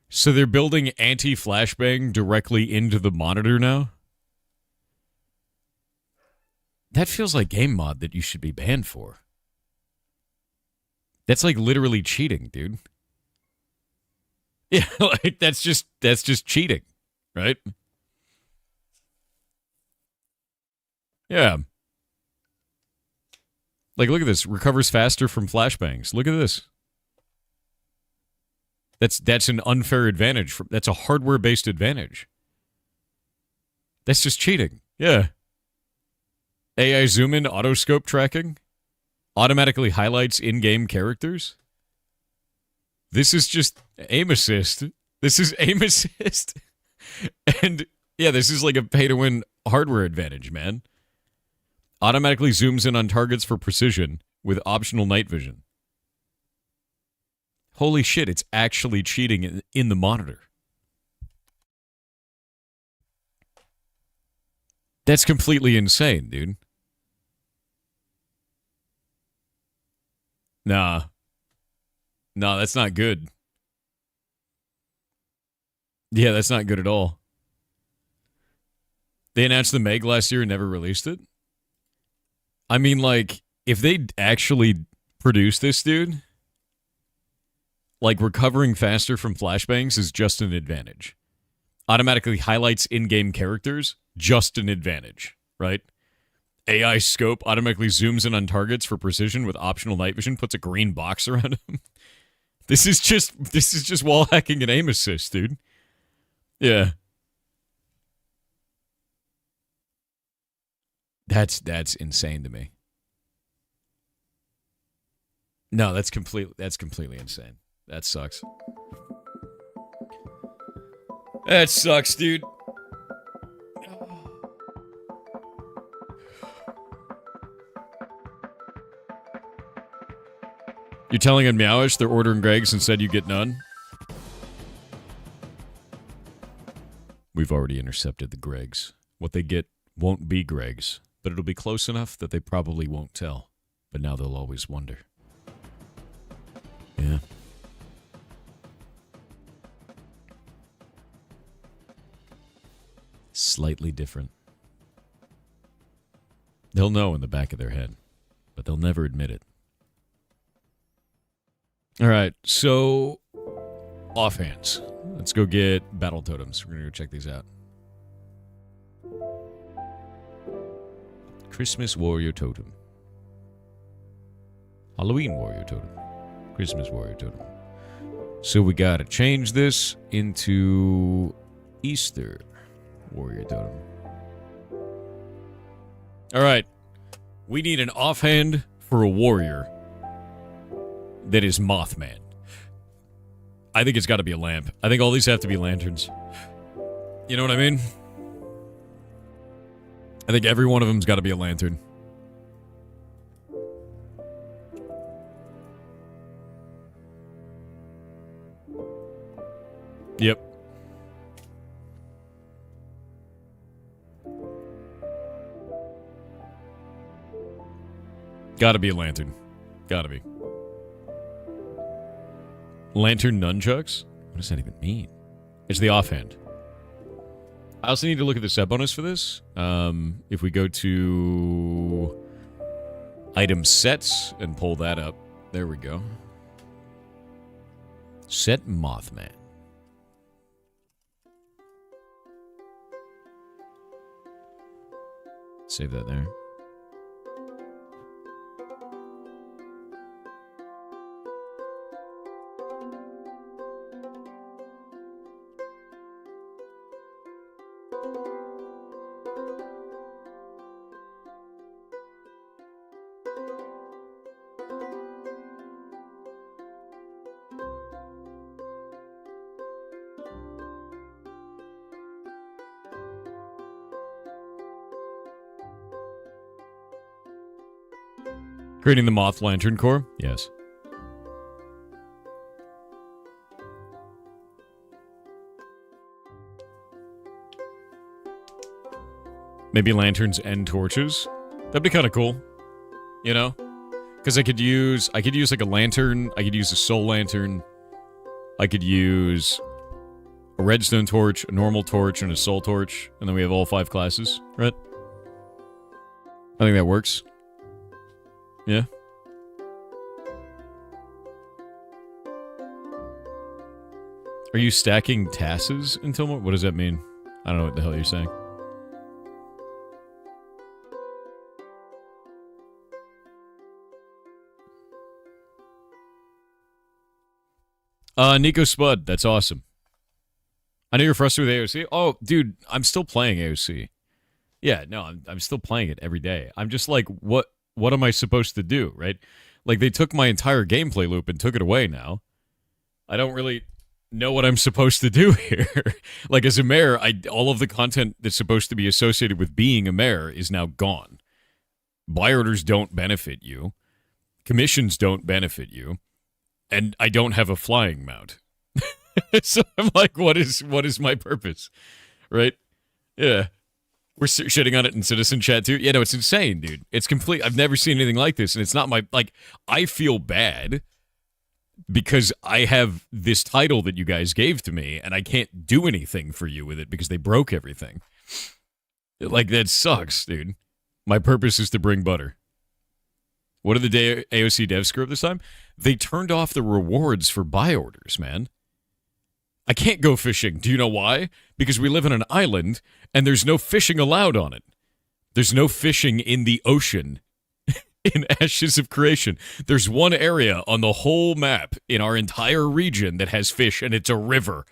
So they're building anti-flashbang directly into the monitor now? That feels like game mod that you should be banned for. That's like literally cheating, dude. Yeah, like that's just cheating, right? Yeah. Like, look at this. Recovers faster from flashbangs. Look at this. That's an unfair advantage. That's a hardware-based advantage. That's just cheating. Yeah. AI zoom-in autoscope tracking. Automatically highlights in-game characters. This is just aim assist. This is aim assist. And, yeah, this is like a pay-to-win hardware advantage, man. Automatically zooms in on targets for precision with optional night vision. Holy shit, it's actually cheating in the monitor. That's completely insane, dude. Nah. No, that's not good. Yeah, that's not good at all. They announced the Meg last year and never released it? I mean, like, if they actually produce this, dude... Like, recovering faster from flashbangs is just an advantage. Automatically highlights in-game characters, just an advantage, right? AI scope automatically zooms in on targets for precision with optional night vision, puts a green box around them. This is just wall hacking and aim assist, dude. Yeah. That's insane to me. No, that's completely insane. That sucks. That sucks, dude. You're telling on Meowish they're ordering Greg's and said you get none? We've already intercepted the Greg's. What they get won't be Greg's, but it'll be close enough that they probably won't tell. But now they'll always wonder. Yeah. Slightly different. They'll know in the back of their head, but they'll never admit it. All right, so offhands. Let's go get battle totems. We're going to go check these out. Christmas warrior totem. Halloween warrior totem. Christmas warrior totem. So we gotta change this into Easter warrior totem. Alright. We need an offhand for a warrior that is Mothman. I think it's gotta be a lamp. I think all these have to be lanterns. You know what I mean? I think every one of them's gotta be a lantern. Yep. Gotta be a lantern. Gotta be. Lantern nunchucks? What does that even mean? It's the offhand. I also need to look at the set bonus for this. If we go to item sets and pull that up. There we go. Set Mothman. Save that there. Creating the Moth Lantern Core? Yes. Maybe lanterns and torches? That'd be kind of cool. You know? Because I could use like a lantern, I could use a soul lantern, I could use a redstone torch, a normal torch, and a soul torch, and then we have all 5 classes, right? I think that works. Yeah. Are you stacking tasses until more? What does that mean? I don't know what the hell you're saying. Nico Spud, that's awesome. I know you're frustrated with AOC. Oh, dude, I'm still playing AOC. Yeah, no, I'm still playing it every day. I'm just like, what am I supposed to do, right? Like, they took my entire gameplay loop and took it away now. I don't really know what I'm supposed to do here. Like, as a mayor, all of the content that's supposed to be associated with being a mayor is now gone. Buy orders don't benefit you. Commissions don't benefit you. And I don't have a flying mount. So I'm like, what is my purpose? Right? Yeah. We're shitting on it in Citizen Chat too. Yeah, no, it's insane, dude. It's complete. I've never seen anything like this, and it's not my, like, I feel bad because I have this title that you guys gave to me, and I can't do anything for you with it because they broke everything. Like, that sucks, dude. My purpose is to bring butter. What did the AOC devs screw up this time? They turned off the rewards for buy orders, man. I can't go fishing. Do you know why? Because we live on an island, and there's no fishing allowed on it. There's no fishing in the ocean in Ashes of Creation. There's one area on the whole map in our entire region that has fish, and it's a river.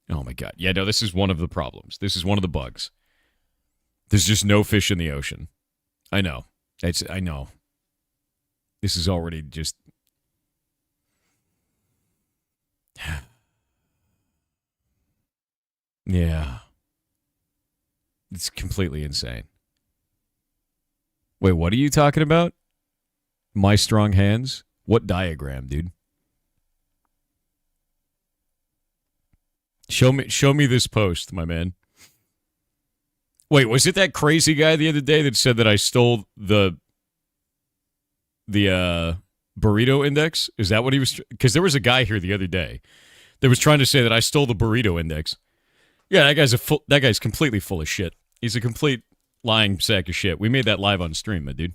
Oh, my God. Yeah, no, this is one of the problems. This is one of the bugs. There's just no fish in the ocean. I know. I know. This is already just... Yeah. It's completely insane. Wait, what are you talking about? My strong hands? What diagram, dude? Show me this post, my man. Wait, was it that crazy guy the other day that said that I stole the burrito index? Is that what he was? Because there was a guy here the other day that was trying to say that I stole the burrito index. Yeah, that guy's completely full of shit. He's a complete lying sack of shit. We made that live on stream, my dude.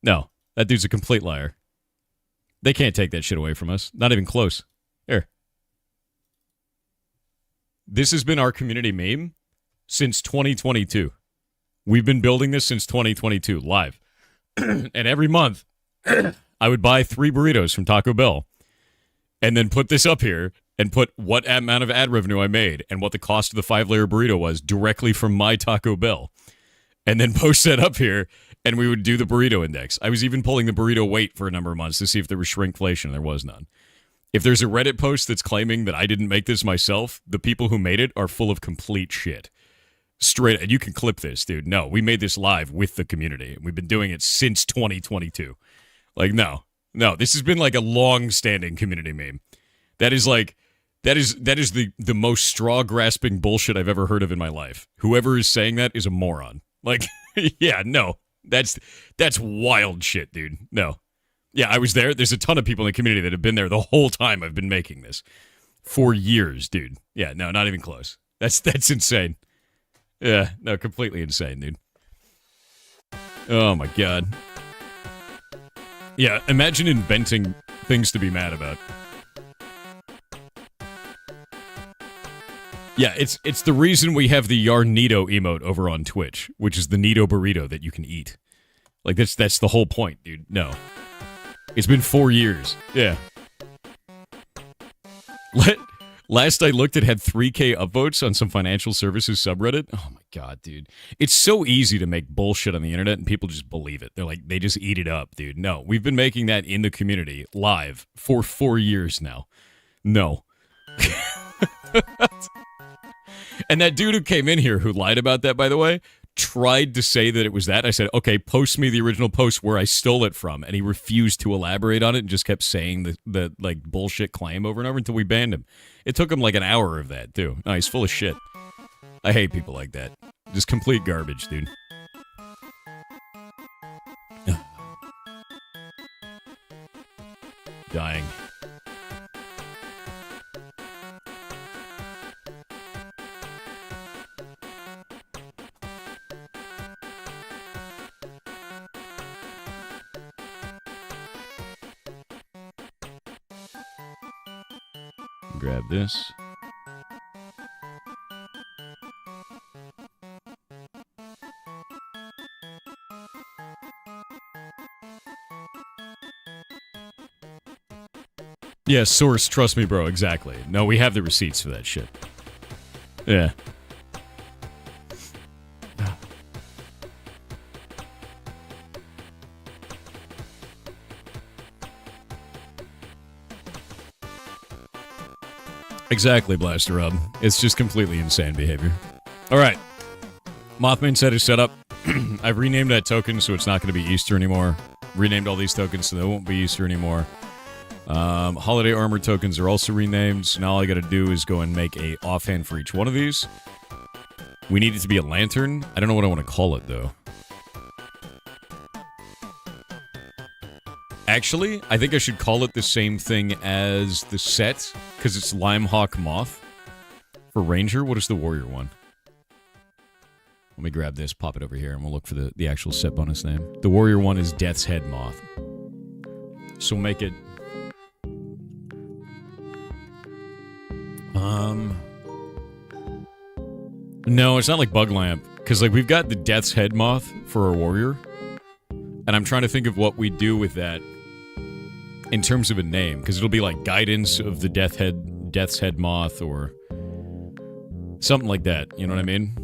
No, that dude's a complete liar. They can't take that shit away from us. Not even close. Here. This has been our community meme since 2022. We've been building this since 2022, live. And every month, I would buy 3 burritos from Taco Bell. and then put this up here and put what amount of ad revenue I made and what the cost of the 5-layer burrito was directly from my Taco Bell, and then post that up here, and we would do the burrito index. I was even pulling the burrito weight for a number of months to see if there was shrinkflation, and there was none. If there's a Reddit post that's claiming that I didn't make this myself, the people who made it are full of complete shit. Straight, and you can clip this, dude. No, we made this live with the community. We've been doing it since 2022. Like, no, this has been like a long-standing community meme. That is the most straw-grasping bullshit I've ever heard of in my life. Whoever is saying that is a moron. Like, yeah, no, that's wild shit, dude. No. Yeah, I was there. There's a ton of people in the community that have been there the whole time I've been making this. For years, dude. Yeah, no, not even close. That's insane. Yeah, no, completely insane, dude. Oh, my God. Yeah, imagine inventing things to be mad about. Yeah, it's the reason we have the Yarnito emote over on Twitch, which is the Nito burrito that you can eat. Like, that's the whole point, dude. No. It's been 4 years. Yeah. Last I looked, it had 3K upvotes on some financial services subreddit. Oh my God, dude. It's so easy to make bullshit on the internet and people just believe it. They're like, they just eat it up, dude. No, we've been making that in the community live for 4 years now. No. And that dude who came in here who lied about that, by the way, tried to say that it was that. I said, okay, post me the original post where I stole it from. And he refused to elaborate on it and just kept saying the like bullshit claim over and over until we banned him. It took him like an hour of that, too. No, he's full of shit. I hate people like that. Just complete garbage, dude. Dying. Grab this. Yeah, source, trust me, bro, exactly. No, we have the receipts for that shit. Yeah. Exactly, Blaster Rub. It's just completely insane behavior. Alright. Mothman set is set up. I've renamed that token so it's not going to be Easter anymore. Renamed all these tokens so they won't be Easter anymore. Holiday armor tokens are also renamed, so now all I gotta do is go and make a offhand for each one of these. We need it to be a lantern. I don't know what I want to call it, though. Actually, I think I should call it the same thing as the set, because it's Limehawk Moth. For Ranger, what is the Warrior one? Let me grab this, pop it over here, and we'll look for the actual set bonus name. The Warrior one is Death's Head Moth. So make it... No, it's not like Bug Lamp, because like we've got the Death's Head Moth for our Warrior, and I'm trying to think of what we do with that in terms of a name, because it'll be like Guidance of the Death's Head Moth, or something like that, you know what I mean?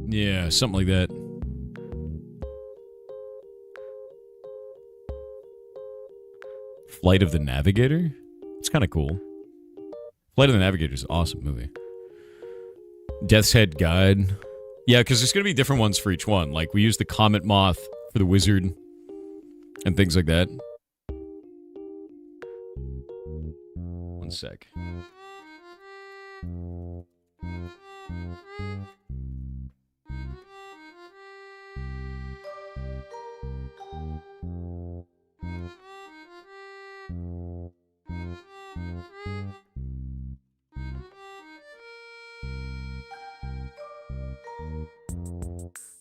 Yeah, something like that. Flight of the Navigator? It's kind of cool. Flight of the Navigator is an awesome movie. Death's Head Guide. Yeah, because there's going to be different ones for each one. Like, we use the Comet Moth for the Wizard and things like that. One sec.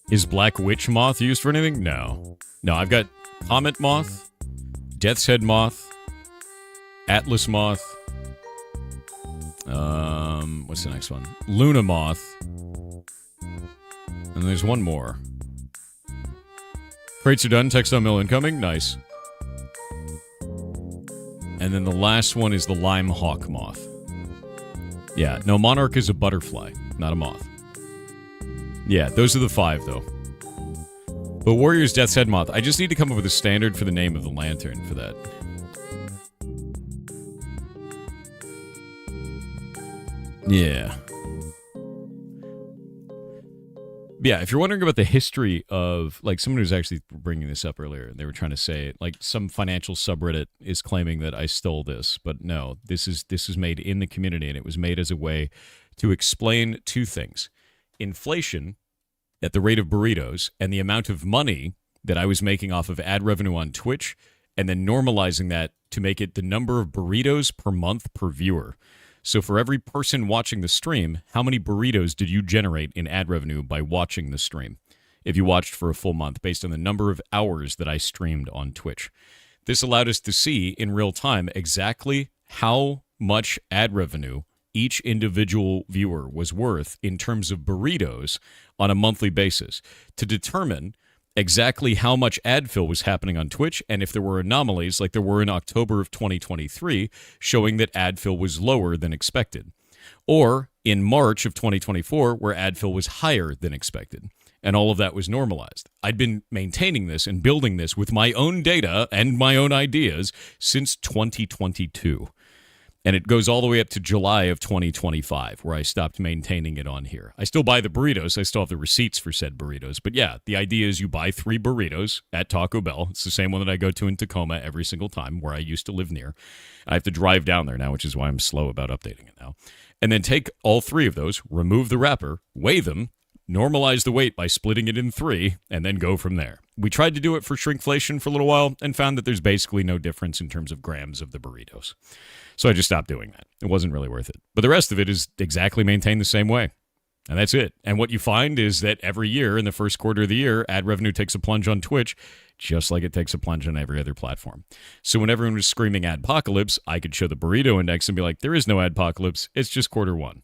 Is Black Witch Moth used for anything? No. No, I've got Comet Moth, Death's Head Moth, Atlas Moth, What's the next one? Luna Moth. And there's one more. Crates are done. Text on mill incoming. Nice. And then the last one is the Lime Hawk Moth. Yeah, no, Monarch is a butterfly, not a moth. Yeah, those are the 5, though. But Warrior's Death's Head Moth. I just need to come up with a standard for the name of the lantern for that. Yeah. Yeah, if you're wondering about the history of, like, someone who's actually bringing this up earlier, they were trying to say, like, some financial subreddit is claiming that I stole this, but no, this is made in the community, and it was made as a way to explain 2 things. Inflation at the rate of burritos and the amount of money that I was making off of ad revenue on Twitch, and then normalizing that to make it the number of burritos per month per viewer. So for every person watching the stream, how many burritos did you generate in ad revenue by watching the stream? If you watched for a full month, based on the number of hours that I streamed on Twitch. This allowed us to see in real time exactly how much ad revenue each individual viewer was worth in terms of burritos on a monthly basis to determine exactly how much ad fill was happening on Twitch, and if there were anomalies like there were in October of 2023 showing that ad fill was lower than expected, or in March of 2024 where ad fill was higher than expected, and all of that was normalized. I'd been maintaining this and building this with my own data and my own ideas since 2022. And it goes all the way up to July of 2025, where I stopped maintaining it on here. I still buy the burritos. I still have the receipts for said burritos. But yeah, the idea is you buy 3 burritos at Taco Bell. It's the same one that I go to in Tacoma every single time, where I used to live near. I have to drive down there now, which is why I'm slow about updating it now. And then take all 3 of those, remove the wrapper, weigh them, normalize the weight by splitting it in 3, and then go from there. We tried to do it for shrinkflation for a little while and found that there's basically no difference in terms of grams of the burritos. So I just stopped doing that. It wasn't really worth it. But the rest of it is exactly maintained the same way. And that's it. And what you find is that every year in the first quarter of the year, ad revenue takes a plunge on Twitch, just like it takes a plunge on every other platform. So when everyone was screaming adpocalypse, I could show the burrito index and be like, there is no adpocalypse. It's just quarter 1.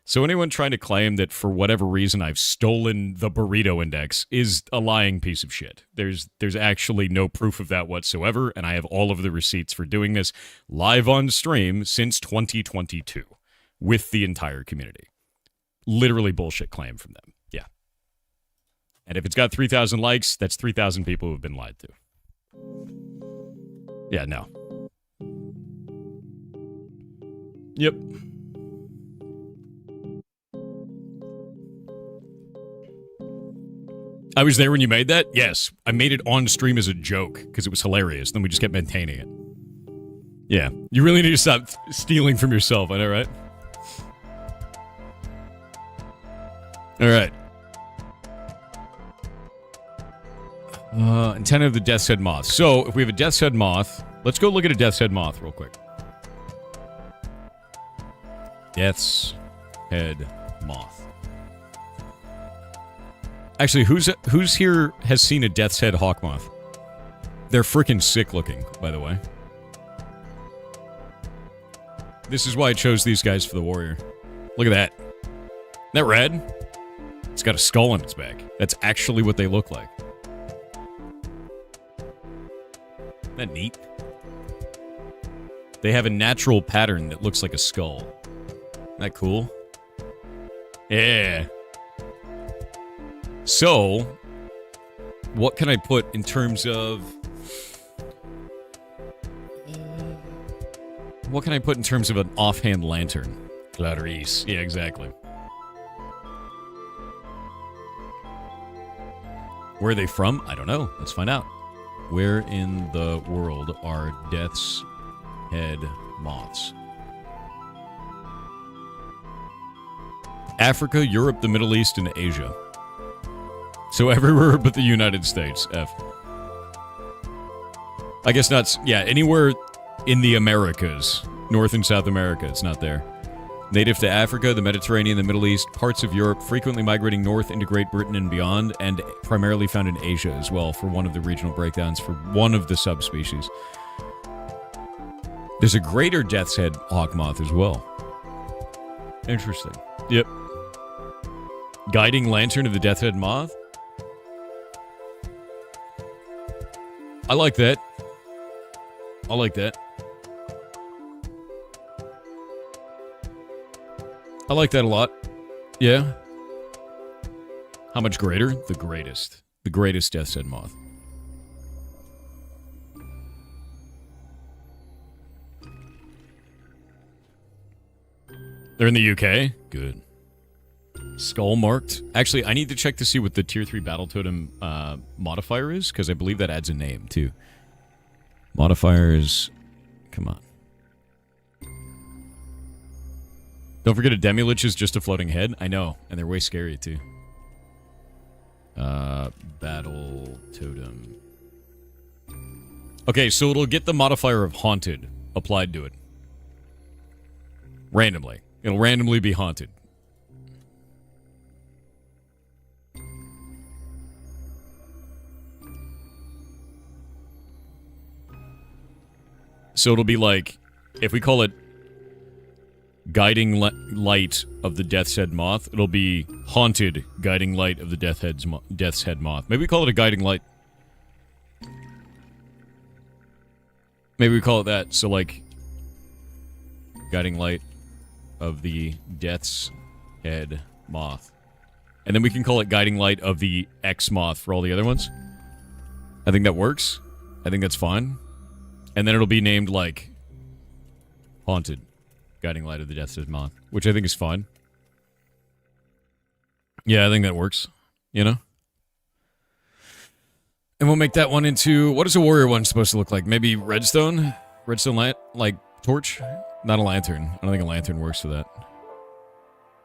So anyone trying to claim that for whatever reason I've stolen the burrito index is a lying piece of shit. There's actually no proof of that whatsoever, and I have all of the receipts for doing this live on stream since 2022 with the entire community. Literally bullshit claim from them. Yeah. And if it's got 3,000 likes, that's 3,000 people who have been lied to. Yeah, no. Yep. I was there when you made that? Yes. I made it on stream as a joke because it was hilarious. Then we just kept maintaining it. Yeah. You really need to stop stealing from yourself. I know, right? All right. Antenna of the Death's Head Moth. So, if we have a Death's Head Moth, let's go look at a Death's Head Moth real quick. Death's Head Moth. Actually, who's here has seen a Death's Head Hawk Moth? They're freaking sick looking, by the way. This is why I chose these guys for the warrior. Look at that. Isn't that red? It's got a skull on its back. That's actually what they look like. Isn't that neat? They have a natural pattern that looks like a skull. Isn't that cool? Yeah. So, what can I put in terms of... What can I put in terms of an offhand lantern? Clarice. Yeah, exactly. Where are they from? I don't know. Let's find out. Where in the world are Death's Head Moths? Africa, Europe, the Middle East, and Asia. So everywhere but the United States, F. I guess not, yeah, anywhere in the Americas, North and South America, it's not there. Native to Africa, the Mediterranean, the Middle East, parts of Europe, frequently migrating north into Great Britain and beyond, and primarily found in Asia as well for one of the regional breakdowns for one of the subspecies. There's a greater Death's Head hawk moth as well. Interesting. Yep. Guiding Lantern of the Death's Head Moth. I like that. I like that. I like that a lot. Yeah. How much greater? The greatest. The greatest Death's Head Moth. They're in the UK? Good. Skull marked. Actually, I need to check to see what the tier 3 battle totem modifier is, because I believe that adds a name, too. Modifiers. Come on. Don't forget a Demilich is just a floating head. I know, and they're way scary, too. Battle totem. Okay, so it'll get the modifier of haunted applied to it. Randomly. It'll randomly be haunted. So it'll be like, if we call it Guiding Light of the Death's Head Moth, it'll be Haunted Guiding Light of the Death's Head Moth. Maybe we call it a Guiding Light. Maybe we call it that. So like, Guiding Light of the Death's Head Moth. And then we can call it Guiding Light of the X-Moth for all the other ones. I think that works. I think that's fine. And then it'll be named, like, Haunted Guiding Light of the Death's Head Moth, which I think is fine. Yeah, I think that works. You know? And we'll make that one into... What is a warrior one supposed to look like? Maybe redstone? Redstone light? Like, torch? Not a lantern. I don't think a lantern works for that.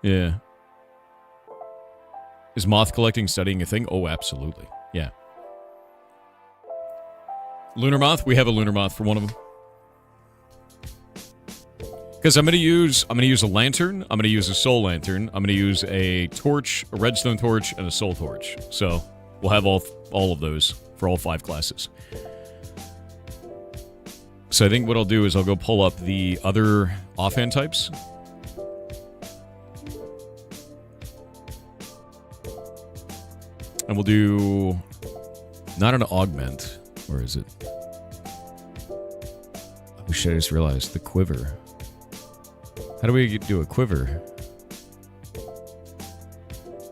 Yeah. Is moth collecting studying a thing? Oh, absolutely. Yeah. Lunar moth? We have a lunar moth for one of them. Because I'm gonna use a lantern, I'm gonna use a soul lantern, I'm gonna use a torch, a redstone torch, and a soul torch. So we'll have all of those for all 5 classes. So I think what I'll do is I'll go pull up the other offhand types. And we'll do not an augment. Where is it? Oh shit, I just realized the quiver. How do we do a quiver?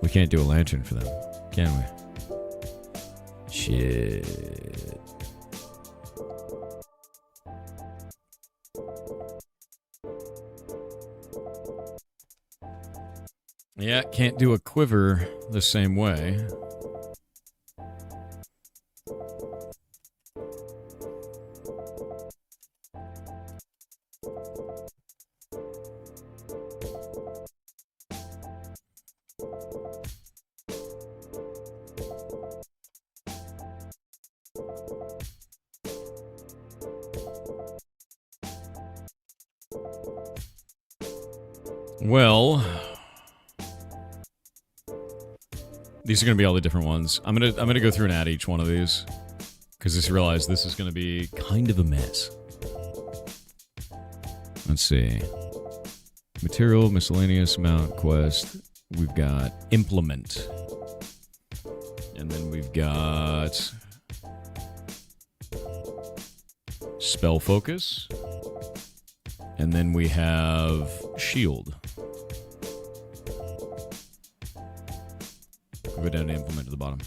We can't do a lantern for them, can we? Shit. Yeah, can't do a quiver the same way. Well, these are going to be all the different ones. I'm gonna go through and add each one of these because I just realized this is going to be kind of a mess. Let's see. Material, miscellaneous, mount, quest. We've got implement. And then we've got spell focus. And then we have shield. We'll go down to implement to the bottom.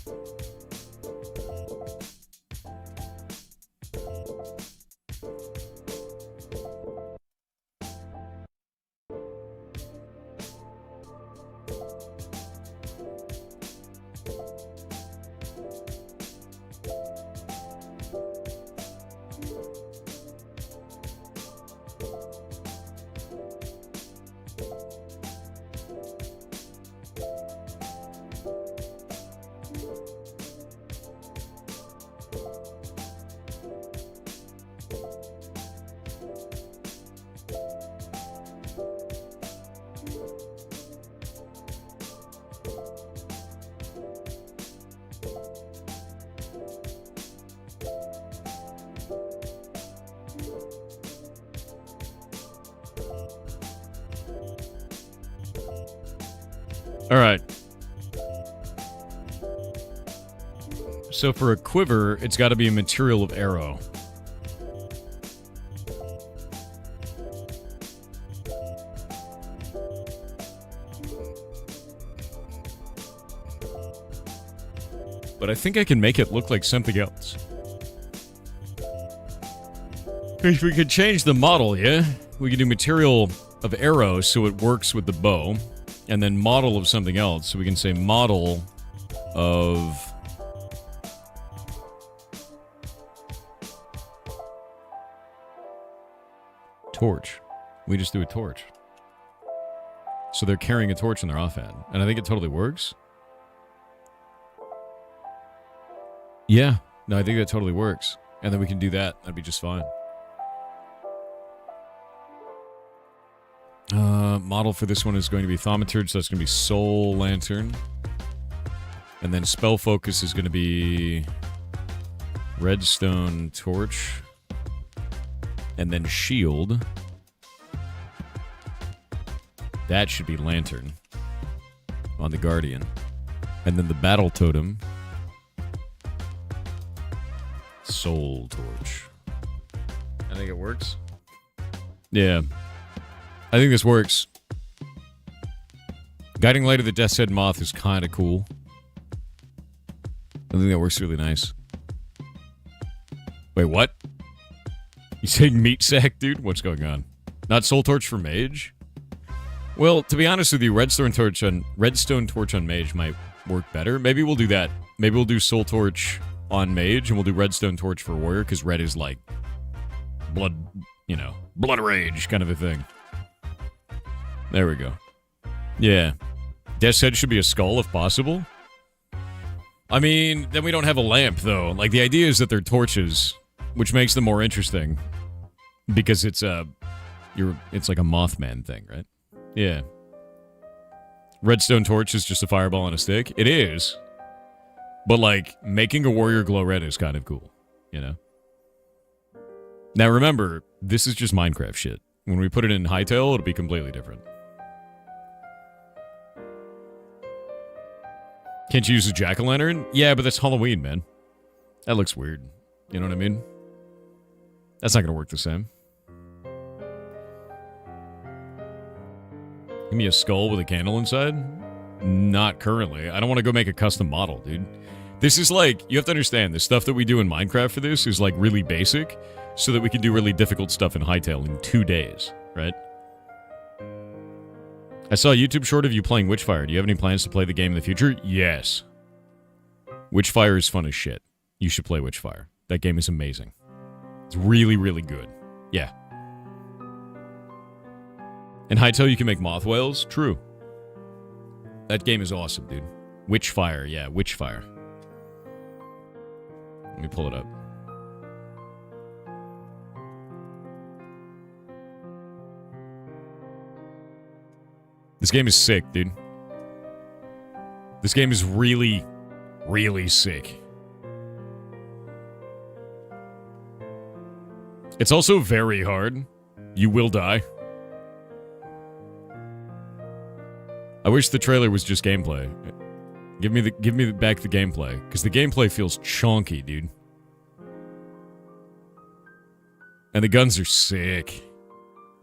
All right. So for a quiver, it's got to be a material of arrow. But I think I can make it look like something else. If we could change the model, yeah? We could do material of arrow so it works with the bow. And then model of something else. So we can say model of... torch. We just do a torch. So they're carrying a torch in their offhand. And I think it totally works. Yeah. No, I think that totally works. And then we can do that. That'd be just fine. Model for this one is going to be Thaumaturge, so that's going to be Soul Lantern. And then Spell Focus is going to be Redstone Torch. And then Shield. That should be Lantern on the Guardian. And then the Battle Totem. Soul Torch. I think it works. Yeah. I think this works. Guiding Light of the Death's Head Moth is kind of cool. I think that works really nice. Wait, what? You saying meat sack, dude? What's going on? Not Soul Torch for Mage? Well, to be honest with you, Redstone Torch on Mage might work better. Maybe we'll do that. Maybe we'll do Soul Torch on Mage, and we'll do Redstone Torch for Warrior, because red is like blood, you know, blood rage kind of a thing. There we go. Yeah. Death's Head should be a skull if possible. I mean, then we don't have a lamp, though. Like, the idea is that they're torches, which makes them more interesting. Because it's like a Mothman thing, right? Yeah. Redstone Torch is just a fireball on a stick. It is. But, like, making a warrior glow red is kind of cool, you know? Now, remember, this is just Minecraft shit. When we put it in Hightail, it'll be completely different. Can't you use a jack-o'-lantern? Yeah, but that's Halloween, man. That looks weird. You know what I mean? That's not gonna work the same. Give me a skull with a candle inside? Not currently. I don't want to go make a custom model, dude. This is like, you have to understand, the stuff that we do in Minecraft for this is like really basic, so that we can do really difficult stuff in Hightail in 2 days, right? I saw a YouTube short of you playing Witchfire. Do you have any plans to play the game in the future? Yes. Witchfire is fun as shit. You should play Witchfire. That game is amazing. It's really, really good. Yeah. In Hightail, you can make moth whales? True. That game is awesome, dude. Witchfire, yeah, Witchfire. Let me pull it up. This game is sick, dude. This game is really, really sick. It's also very hard. You will die. I wish the trailer was just gameplay. Give me back the gameplay, because the gameplay feels chunky, dude. And the guns are sick.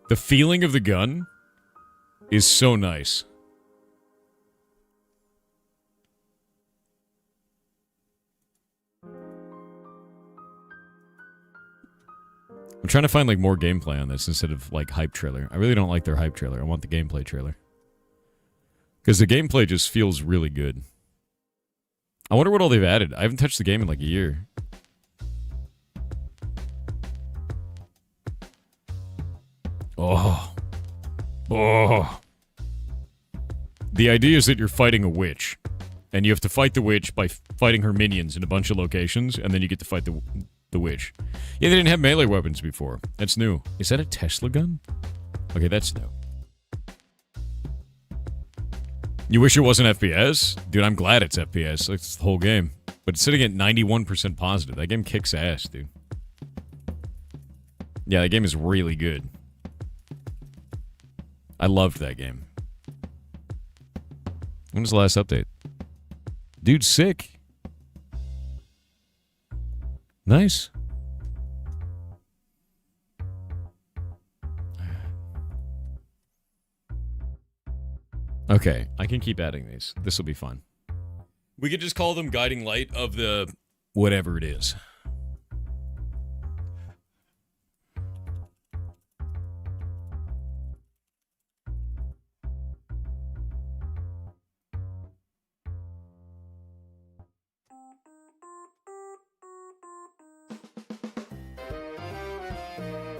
The feeling of the gun is so nice. I'm trying to find like more gameplay on this instead of like hype trailer. I really don't like their hype trailer. I want the gameplay trailer. Because the gameplay just feels really good. I wonder what all they've added. I haven't touched the game in like a year. Oh. Oh. The idea is that you're fighting a witch. And you have to fight the witch by fighting her minions in a bunch of locations, and then you get to fight the witch. Yeah, they didn't have melee weapons before. That's new. Is that a Tesla gun? Okay, that's new. You wish it wasn't FPS? Dude, I'm glad it's FPS. That's the whole game. But it's sitting at 91% positive. That game kicks ass, dude. Yeah, that game is really good. I loved that game. When was the last update? Dude's sick. Nice. Okay, I can keep adding these. This will be fun. We could just call them guiding light of the whatever it is.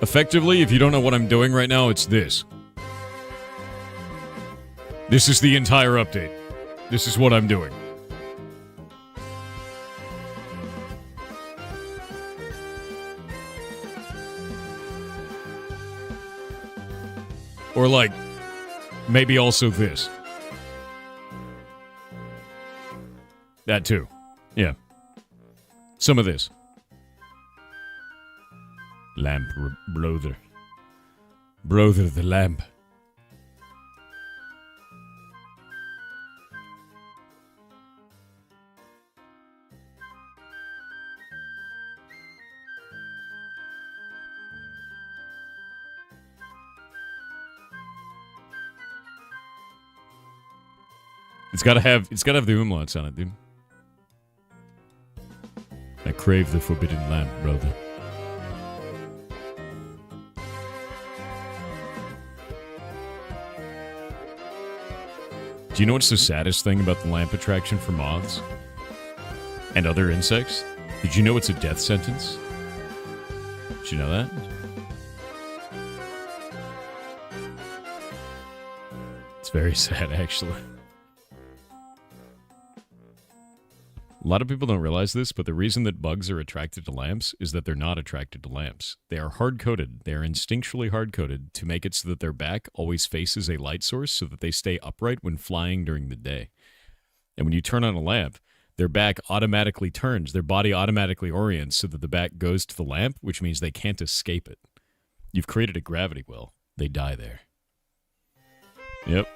Effectively, if you don't know what I'm doing right now, it's this. This is the entire update. This is what I'm doing. Or like, maybe also this. That too. Yeah. Some of this. Lamp, brother. Brother the lamp. It's gotta have the umlauts on it, dude. I crave the forbidden lamp, brother. Do you know what's the saddest thing about the lamp attraction for moths? And other insects? Did you know it's a death sentence? Did you know that? It's very sad, actually. A lot of people don't realize this, but the reason that bugs are attracted to lamps is that they're not attracted to lamps. They are hard-coded. They are instinctually hard-coded to make it so that their back always faces a light source so that they stay upright when flying during the day. And when you turn on a lamp, their back automatically turns. Their body automatically orients so that the back goes to the lamp, which means they can't escape it. You've created a gravity well. They die there. Yep.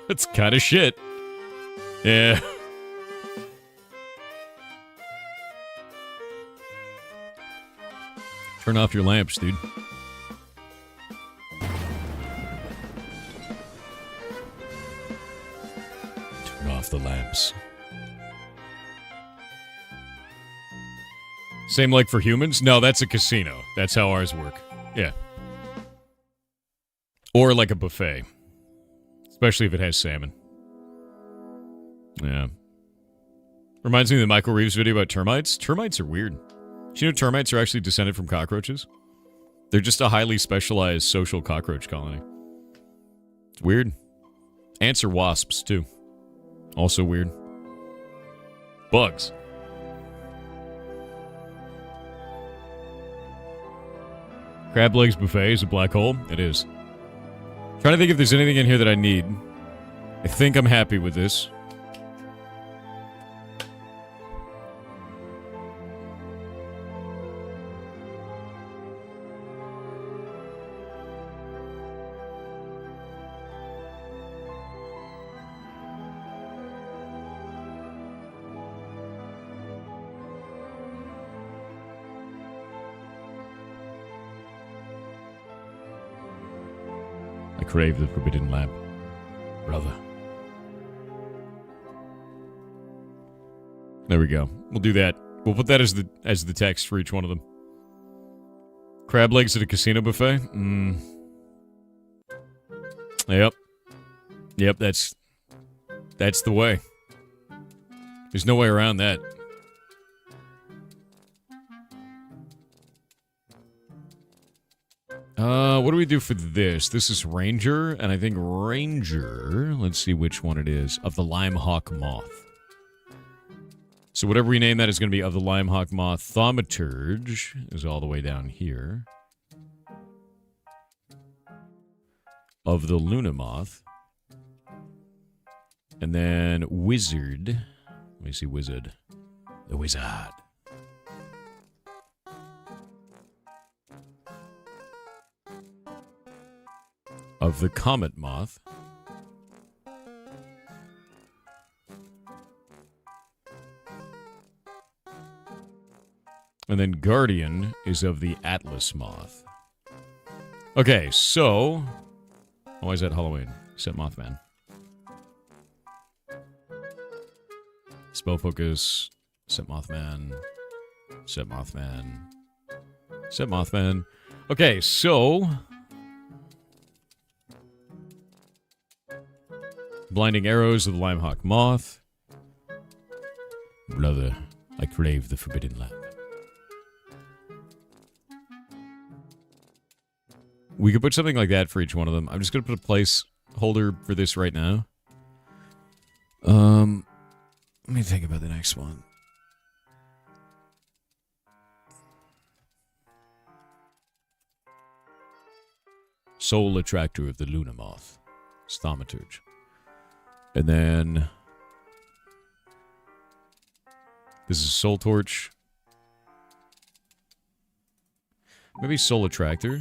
It's kind of shit. Yeah. Turn off your lamps, dude. Turn off the lamps. Same like for humans? No, that's a casino. That's how ours work. Yeah. Or like a buffet. Especially if it has salmon. Yeah. Reminds me of the Michael Reeves video about termites. Termites are weird. Do you know termites are actually descended from cockroaches? They're just a highly specialized social cockroach colony. It's weird. Ants are wasps, too. Also weird. Bugs. Crab Legs Buffet is a black hole? It is. Trying to think if there's anything in here that I need. I think I'm happy with this. Crave the forbidden lamp, brother. There we go. We'll do that. We'll put that as the text for each one of them. Crab legs at a casino buffet? Yep. Yep, that's the way. There's no way around that. What do we do for this? This is Ranger, and I think Ranger, let's see which one it is, of the Limehawk Moth. So whatever we name that is going to be of the Limehawk Moth. Thaumaturge is all the way down here. Of the Luna Moth. And then Wizard. Let me see Wizard. The Wizard. Of the Comet Moth. And then Guardian is of the Atlas Moth. Okay, so... Why is that Halloween? Set Mothman. Spell Focus. Set Mothman. Set Mothman. Set Mothman. Okay, so... Blinding Arrows of the Limehawk Moth. Brother, I crave the Forbidden Lamp. We could put something like that for each one of them. I'm just going to put a placeholder for this right now. Let me think about the next one. Soul Attractor of the Luna Moth. Thaumaturge. And then... This is Soul Torch. Maybe Soul Attractor.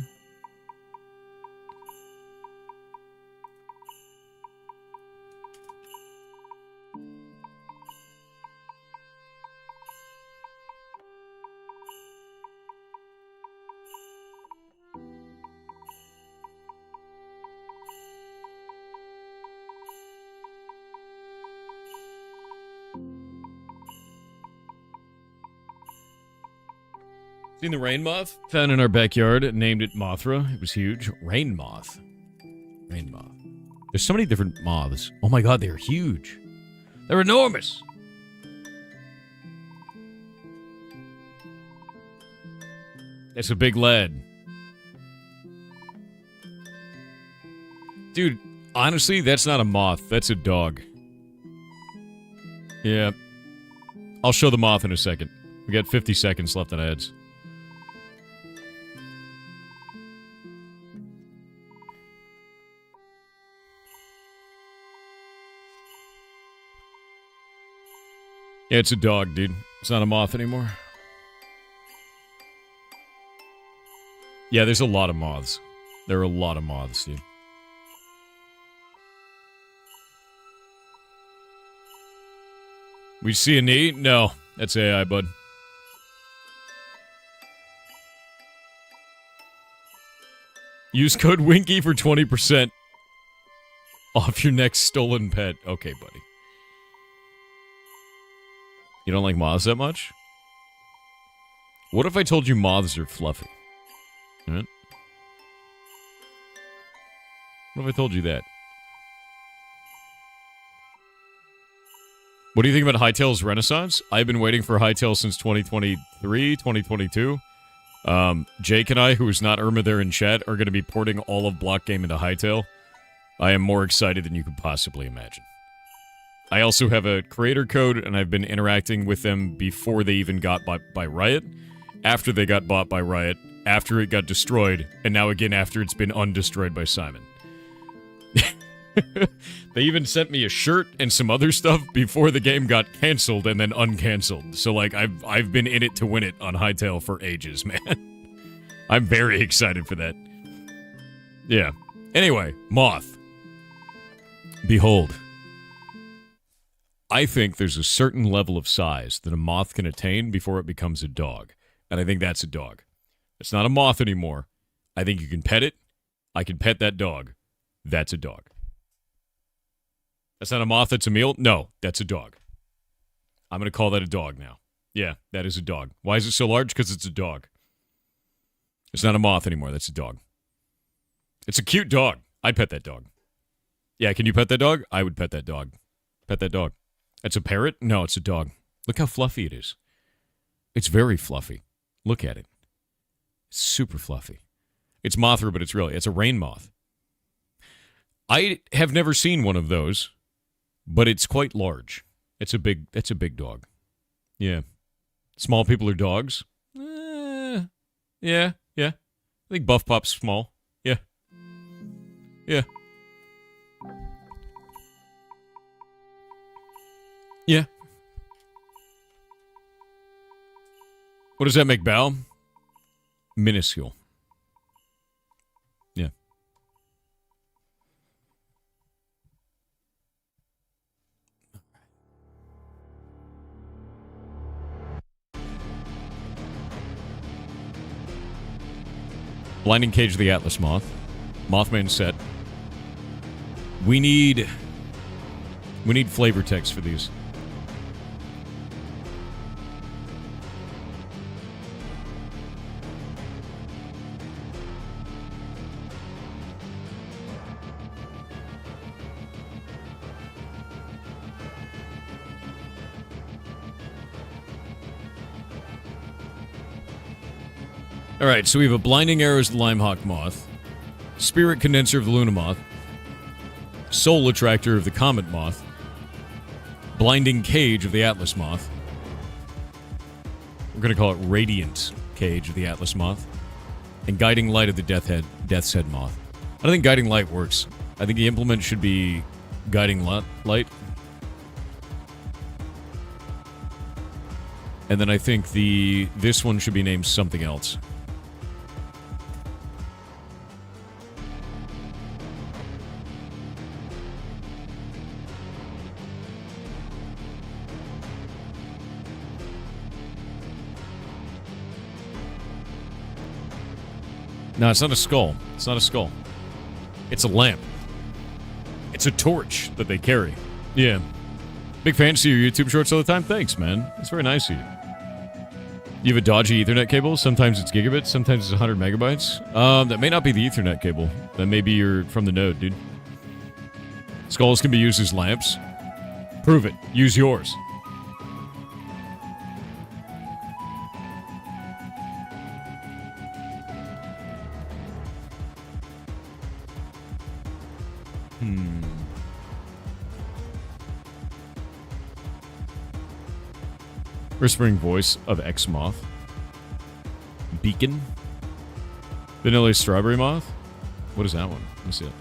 Seen the rain moth? Found in our backyard, named it Mothra. It was huge. Rain moth. Rain moth. There's so many different moths. Oh my god, they're huge. They're enormous. That's a big lad. Dude, honestly, that's not a moth. That's a dog. Yeah. I'll show the moth in a second. We got 50 seconds left on ads. Yeah, it's a dog, dude. It's not a moth anymore. Yeah, there's a lot of moths. There are a lot of moths, dude. We see a knee? No. That's AI, bud. Use code WINKY for 20% off your next stolen pet. Okay, buddy. You don't like moths that much? What if I told you moths are fluffy? Huh? What if I told you that? What do you think about Hightail's Renaissance? I've been waiting for Hightail since 2023, 2022. Jake and I, who is not Irma there in chat, are going to be porting all of Block Game into Hightail. I am more excited than you could possibly imagine. I also have a creator code, and I've been interacting with them before they even got bought by Riot, after they got bought by Riot, after it got destroyed, and now again after it's been undestroyed by Simon. They even sent me a shirt and some other stuff before the game got canceled and then uncanceled. So, like, I've been in it to win it on Hightail for ages, man. I'm very excited for that. Yeah. Anyway, Moth. Behold. I think there's a certain level of size that a moth can attain before it becomes a dog. And I think that's a dog. It's not a moth anymore. I think you can pet it. I can pet that dog. That's a dog. That's not a moth, that's a meal? No, that's a dog. I'm going to call that a dog now. Yeah, that is a dog. Why is it so large? Because it's a dog. It's not a moth anymore, that's a dog. It's a cute dog. I'd pet that dog. Yeah, can you pet that dog? I would pet that dog. Pet that dog. It's a parrot? No, it's a dog. Look how fluffy it is. It's very fluffy. Look at it. It's super fluffy. It's Mothra, but it's a rain moth. I have never seen one of those, but it's quite large. That's a big dog. Yeah. Small people are dogs? Yeah. I think Buff Pop's small. Yeah. Yeah. Yeah. What does that make Bao? Minuscule. Yeah. Blinding Cage of the Atlas Moth. Mothman set. We need flavor text for these. All right, so we have a Blinding Arrows of the Limehawk Moth, Spirit Condenser of the Luna Moth, Soul Attractor of the Comet Moth, Blinding Cage of the Atlas Moth. We're going to call it Radiant Cage of the Atlas Moth, and Guiding Light of the Death's Head Moth. I don't think Guiding Light works. I think the implement should be Guiding Light. And then I think this one should be named something else. No, it's not a skull. It's not a skull. It's a lamp. It's a torch that they carry. Yeah. Big fan to your YouTube shorts all the time. Thanks, man. It's very nice of you. You have a dodgy Ethernet cable. Sometimes it's gigabits. Sometimes it's 100 megabytes. That may not be the Ethernet cable. That may be your from the node, dude. Skulls can be used as lamps. Prove it. Use yours. Whispering Voice of X-Moth. Beacon. Vanilla Strawberry Moth. What is that one? Let me see it.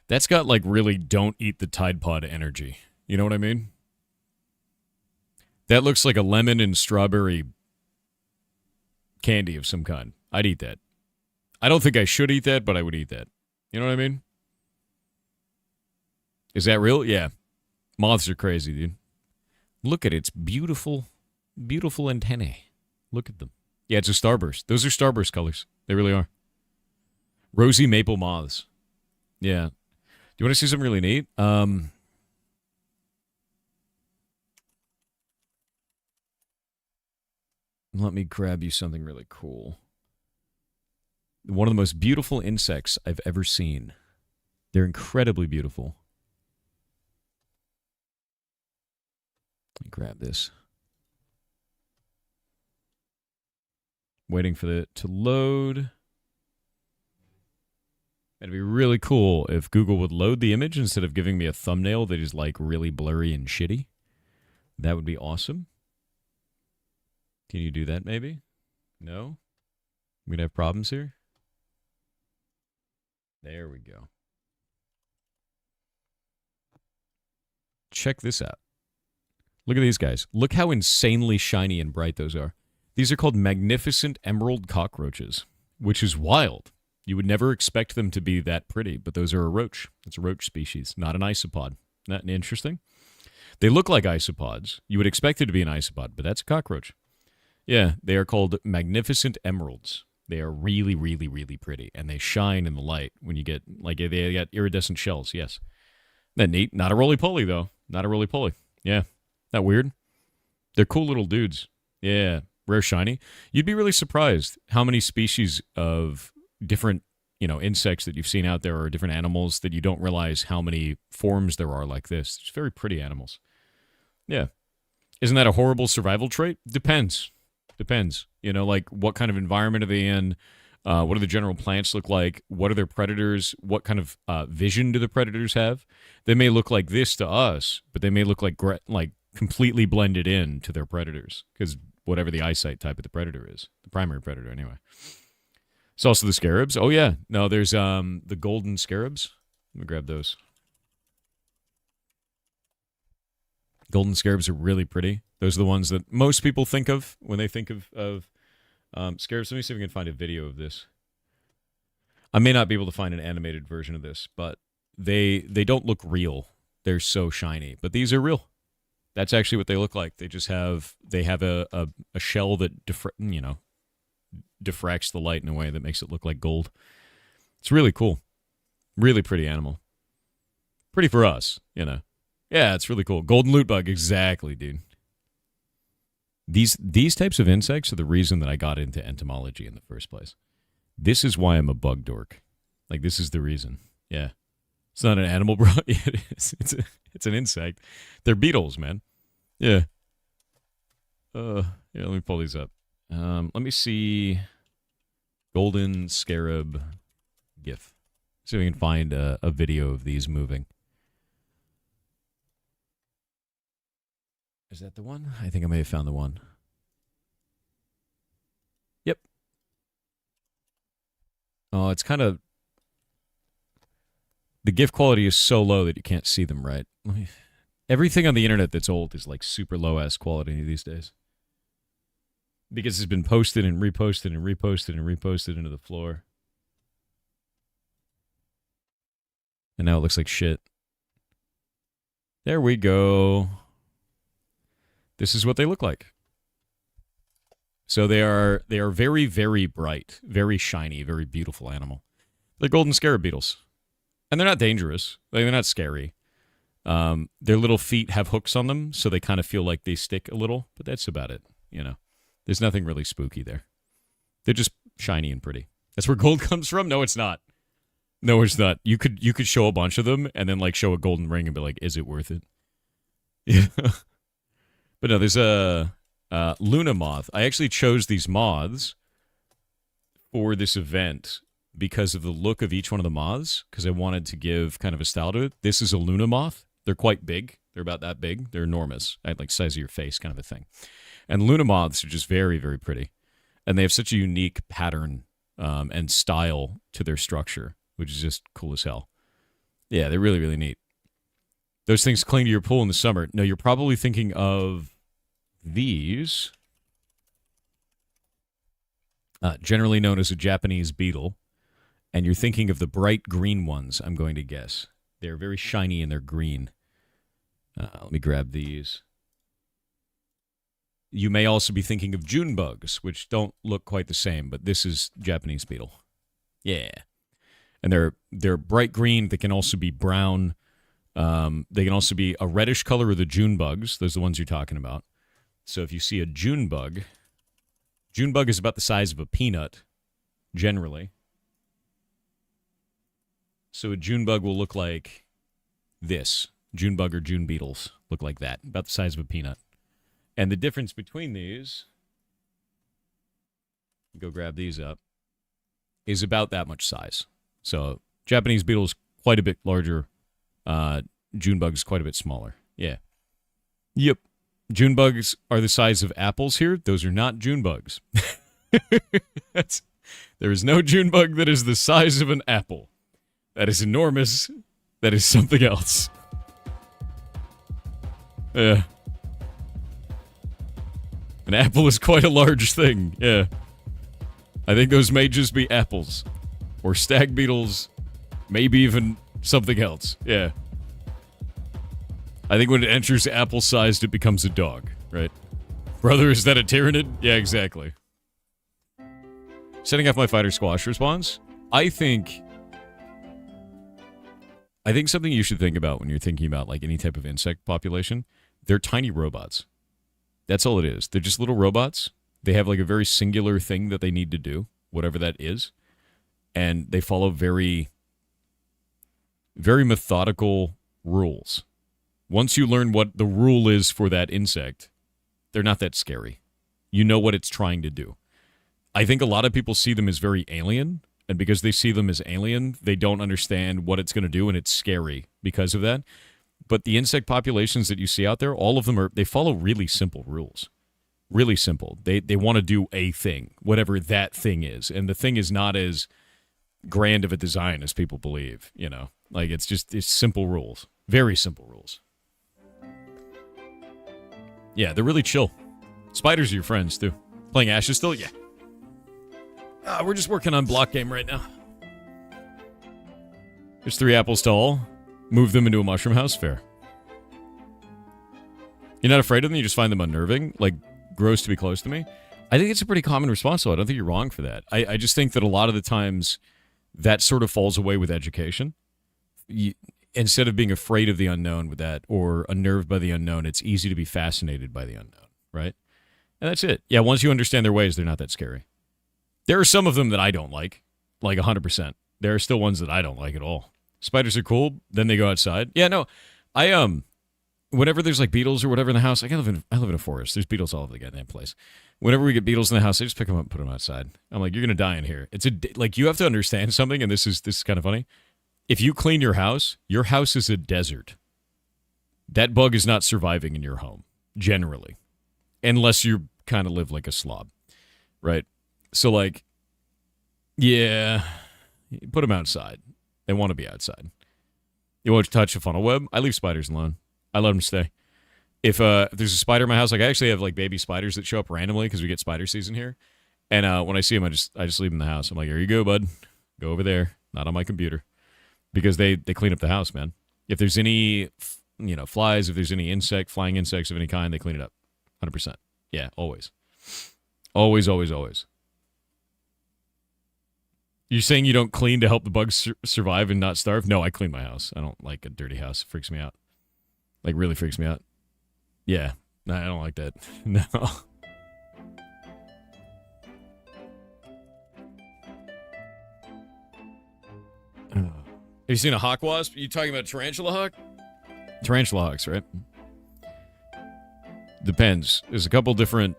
That's got, like, really don't eat the Tide Pod energy. You know what I mean? That looks like a lemon and strawberry candy of some kind. I'd eat that. I don't think I should eat that, but I would eat that. You know what I mean? Is that real? Yeah. Moths are crazy, dude. Look at its beautiful, beautiful antennae. Look at them. Yeah, it's a starburst. Those are starburst colors. They really are. Rosy maple moths. Yeah. Do you want to see something really neat? Let me grab you something really cool. One of the most beautiful insects I've ever seen. They're incredibly beautiful. Let me grab this. Waiting for it to load. It'd be really cool if Google would load the image instead of giving me a thumbnail that is like really blurry and shitty. That would be awesome. Can you do that maybe? No? I'm going to have problems here. There we go. Check this out. Look at these guys. Look how insanely shiny and bright those are. These are called magnificent emerald cockroaches, which is wild. You would never expect them to be that pretty, but those are a roach. It's a roach species, not an isopod. Isn't that interesting? They look like isopods. You would expect it to be an isopod, but that's a cockroach. Yeah, they are called magnificent emeralds. They are really, really, really pretty, and they shine in the light when you get, like, they got iridescent shells, yes. Isn't that neat? Not a roly-poly, though. Not a roly-poly. Yeah. That weird? They're cool little dudes. Yeah. Rare shiny. You'd be really surprised how many species of different, insects that you've seen out there or different animals that you don't realize how many forms there are like this. It's very pretty animals. Yeah. Isn't that a horrible survival trait? Depends. Depends. Like what kind of environment are they in? What do the general plants look like? What are their predators? What kind of vision do the predators have? They may look like this to us, but they may look like completely blended in to their predators because whatever the eyesight type of the predator is, the primary predator anyway. It's also the scarabs. Oh yeah, no, there's the golden scarabs. Let me grab those. Golden scarabs are really pretty. Those are the ones that most people think of when they think of scarabs. Let me see if we can find a video of this. I may not be able to find an animated version of this, but they don't look real. They're so shiny, but these are real. That's actually what they look like. They have a shell that diffracts the light in a way that makes it look like gold. It's really cool. Really pretty animal. Pretty for us, you know. Yeah, it's really cool. Golden loot bug, exactly, dude. These types of insects are the reason that I got into entomology in the first place. This is why I'm a bug dork. Like, this is the reason. Yeah. It's not an animal, bro. It is. It's an insect. They're beetles, man. Yeah. Yeah, let me pull these up. Let me see. Golden scarab GIF. See if we can find a video of these moving. Is that the one? I think I may have found the one. Yep. Oh, it's kind of... The GIF quality is so low that you can't see them right. Everything on the internet that's old is like super low-ass quality these days. Because it's been posted and reposted and reposted and reposted into the floor. And now it looks like shit. There we go. This is what they look like. So they are very, very bright, very shiny, very beautiful animal. They're golden scarab beetles. And they're not dangerous. They're not scary. Their little feet have hooks on them, so they kind of feel like they stick a little, but that's about it, you know. There's nothing really spooky there. They're just shiny and pretty. That's where gold comes from? No, it's not. No, it's not. You could show a bunch of them and then like show a golden ring and be like, is it worth it? Yeah. But no, there's a Luna moth. I actually chose these moths for this event because of the look of each one of the moths, because I wanted to give kind of a style to it. This is a Luna moth. They're quite big. They're about that big. They're enormous. Like size of your face kind of a thing. And Luna moths are just very, very pretty. And they have such a unique pattern and style to their structure, which is just cool as hell. Yeah, they're really, really neat. Those things cling to your pool in the summer. No, you're probably thinking of these, generally known as a Japanese beetle, and you're thinking of the bright green ones, I'm going to guess. They're very shiny and they're green. Let me grab these. You may also be thinking of June bugs, which don't look quite the same, but this is Japanese beetle. Yeah. And they're bright green. They can also be brown. They can also be a reddish color of the June bugs. Those are the ones you're talking about. So if you see a June bug is about the size of a peanut, generally. So a June bug will look like this. June bug or June beetles look like that, about the size of a peanut. And the difference between these, go grab these up, is about that much size. So Japanese beetle is quite a bit larger. June bug is quite a bit smaller. Yeah. Yep. June bugs are the size of apples here. Those are not June bugs. There is no June bug that is the size of an apple. That is enormous. That is something else. Yeah. An apple is quite a large thing. Yeah. I think those may just be apples. Or stag beetles. Maybe even something else. Yeah. I think when it enters apple-sized, it becomes a dog, right? Brother, is that a tyrannid? Yeah, exactly. Setting off my fighter squash response. I think something you should think about when you're thinking about like any type of insect population, they're tiny robots. That's all it is. They're just little robots. They have like a very singular thing that they need to do, whatever that is. And they follow very, very methodical rules. Once you learn what the rule is for that insect, they're not that scary. You know what it's trying to do. I think a lot of people see them as very alien, and because they see them as alien, they don't understand what it's going to do, and it's scary because of that. But the insect populations that you see out there, all of them they follow really simple rules. Really simple. They want to do a thing, whatever that thing is. And the thing is not as grand of a design as people believe, you know. Like, it's simple rules. Very simple rules. Yeah, they're really chill. Spiders are your friends, too. Playing Ashes still? Yeah. We're just working on block game right now. There's 3 apples tall. Move them into a mushroom house? Fair. You're not afraid of them? You just find them unnerving? Like, gross to be close to me? I think it's a pretty common response, though. I don't think you're wrong for that. I just think that a lot of the times that sort of falls away with education. Instead of being afraid of the unknown with that or unnerved by the unknown, it's easy to be fascinated by the unknown, right? And that's it. Yeah, once you understand their ways, they're not that scary. There are some of them that I don't like 100%. There are still ones that I don't like at all. Spiders are cool, then they go outside. Yeah, no, whenever there's like beetles or whatever in the house, I live in a forest. There's beetles all over the goddamn place. Whenever we get beetles in the house, I just pick them up and put them outside. I'm like, you're gonna die in here. Like you have to understand something, and this is kind of funny. If you clean your house is a desert. That bug is not surviving in your home generally, unless you kind of live like a slob, right? So like, yeah, put them outside. They want to be outside. You won't touch a funnel web. I leave spiders alone. I let them stay. If there's a spider in my house, like I actually have like baby spiders that show up randomly because we get spider season here. And when I see them, I just leave them in the house. I'm like, here you go, bud. Go over there. Not on my computer. Because they clean up the house, man. If there's any, flies, if there's any flying insects of any kind, they clean it up. 100%. Yeah, always. Always, always, always. You're saying you don't clean to help the bugs survive and not starve? No, I clean my house. I don't like a dirty house. It freaks me out. Like, really freaks me out. Yeah. No, I don't like that. No. Have you seen a hawk wasp? Are you talking about tarantula hawk? Tarantula hawks, right? Depends. There's a couple different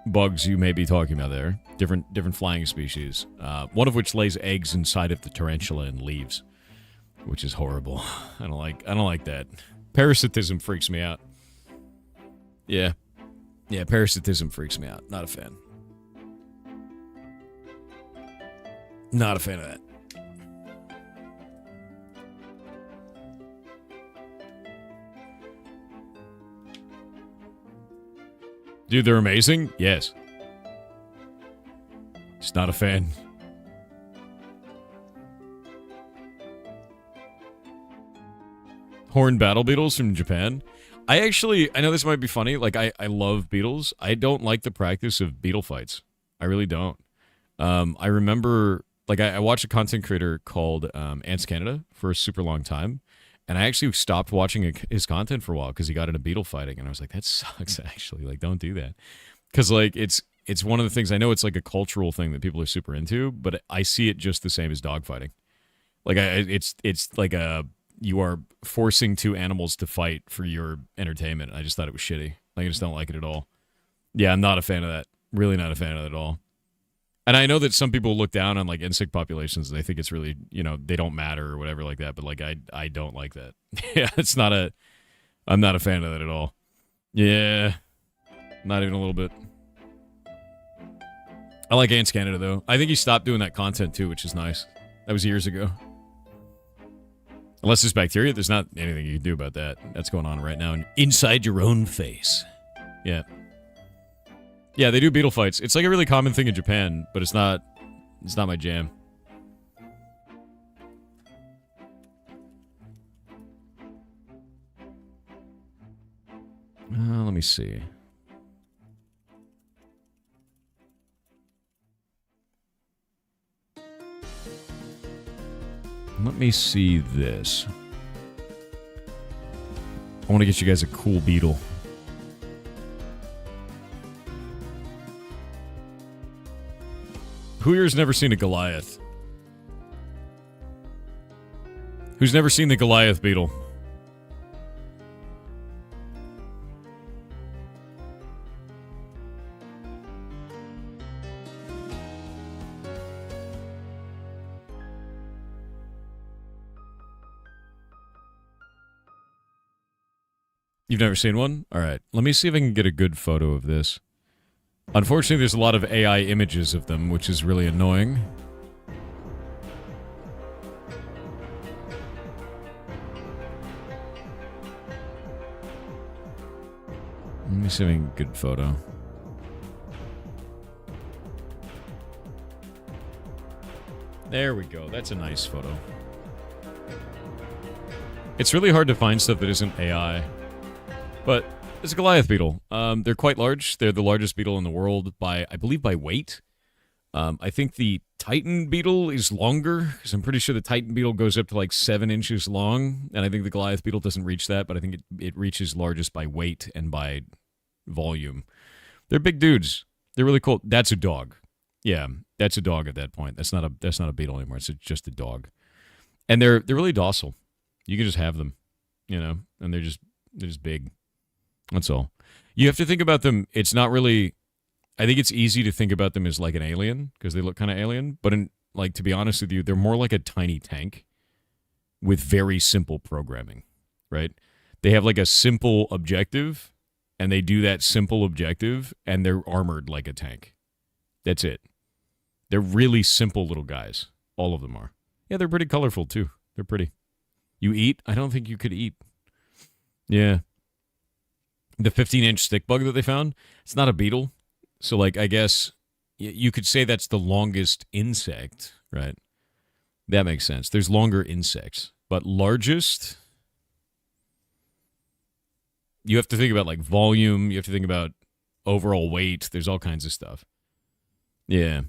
bugs you may be talking about there. Different flying species. One of which lays eggs inside of the tarantula and leaves, which is horrible. I don't like that. Parasitism freaks me out. Yeah, parasitism freaks me out. Not a fan. Not a fan of that. Dude, they're amazing? Yes. Just not a fan. Horned battle beetles from Japan. I know this might be funny. Like, I love beetles. I don't like the practice of beetle fights. I really don't. I remember, like, I watched a content creator called Ants Canada for a super long time. And I actually stopped watching his content for a while because he got into beetle fighting. And I was like, that sucks, actually. Like, don't do that. Because, like, it's one of the things, I know it's like a cultural thing that people are super into, but I see it just the same as dog fighting. Like, it's like you are forcing two animals to fight for your entertainment. I just thought it was shitty. Like, I just don't like it at all. Yeah, I'm not a fan of that. Really not a fan of it at all. And I know that some people look down on, like, insect populations and they think it's really, they don't matter or whatever like that. But, like, I don't like that. Yeah, I'm not a fan of that at all. Yeah, not even a little bit. I like Ants Canada, though. I think he stopped doing that content, too, which is nice. That was years ago. Unless there's bacteria, there's not anything you can do about that. That's going on right now inside your own face. Yeah. Yeah, they do beetle fights. It's like a really common thing in Japan, but it's not my jam. Let me see. Let me see this. I want to get you guys a cool beetle. Who here's never seen a Goliath? Who's never seen the Goliath beetle? You've never seen one? All right. Let me see if I can get a good photo of this. Unfortunately, there's a lot of AI images of them, which is really annoying. Let me see if I can get a good photo. There we go. That's a nice photo. It's really hard to find stuff that isn't AI. But It's a Goliath beetle. They're quite large. They're the largest beetle in the world by, I believe, by weight. I think the Titan beetle is longer, because I'm pretty sure the Titan beetle goes up to like 7 inches long, and I think the Goliath beetle doesn't reach that, but I think it reaches largest by weight and by volume. They're big dudes. They're really cool. That's a dog. Yeah, that's a dog at that point. That's not a beetle anymore. It's just a dog, and they're really docile. You can just have them, and they're just big. That's all. You have to think about them. It's not really. I think it's easy to think about them as like an alien because they look kind of alien. But to be honest with you, they're more like a tiny tank with very simple programming, right? They have like a simple objective, and they do that simple objective, and they're armored like a tank. That's it. They're really simple little guys. All of them are. Yeah, they're pretty colorful too. They're pretty. You eat? I don't think you could eat. Yeah. The 15-inch stick bug that they found, it's not a beetle. So, like, I guess you could say that's the longest insect, right? That makes sense. There's longer insects. But largest, you have to think about, like, volume. You have to think about overall weight. There's all kinds of stuff. Yeah.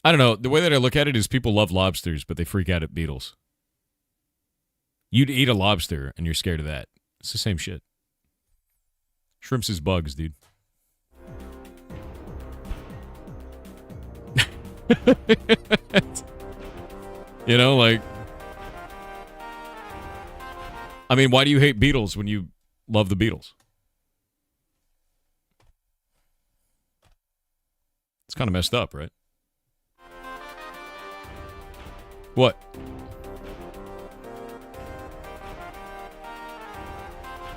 I don't know. The way that I look at it is people love lobsters, but they freak out at beetles. You'd eat a lobster, and you're scared of that. It's the same shit. Shrimps is bugs, dude. I mean, why do you hate beetles when you love the Beatles? It's kind of messed up, right? What?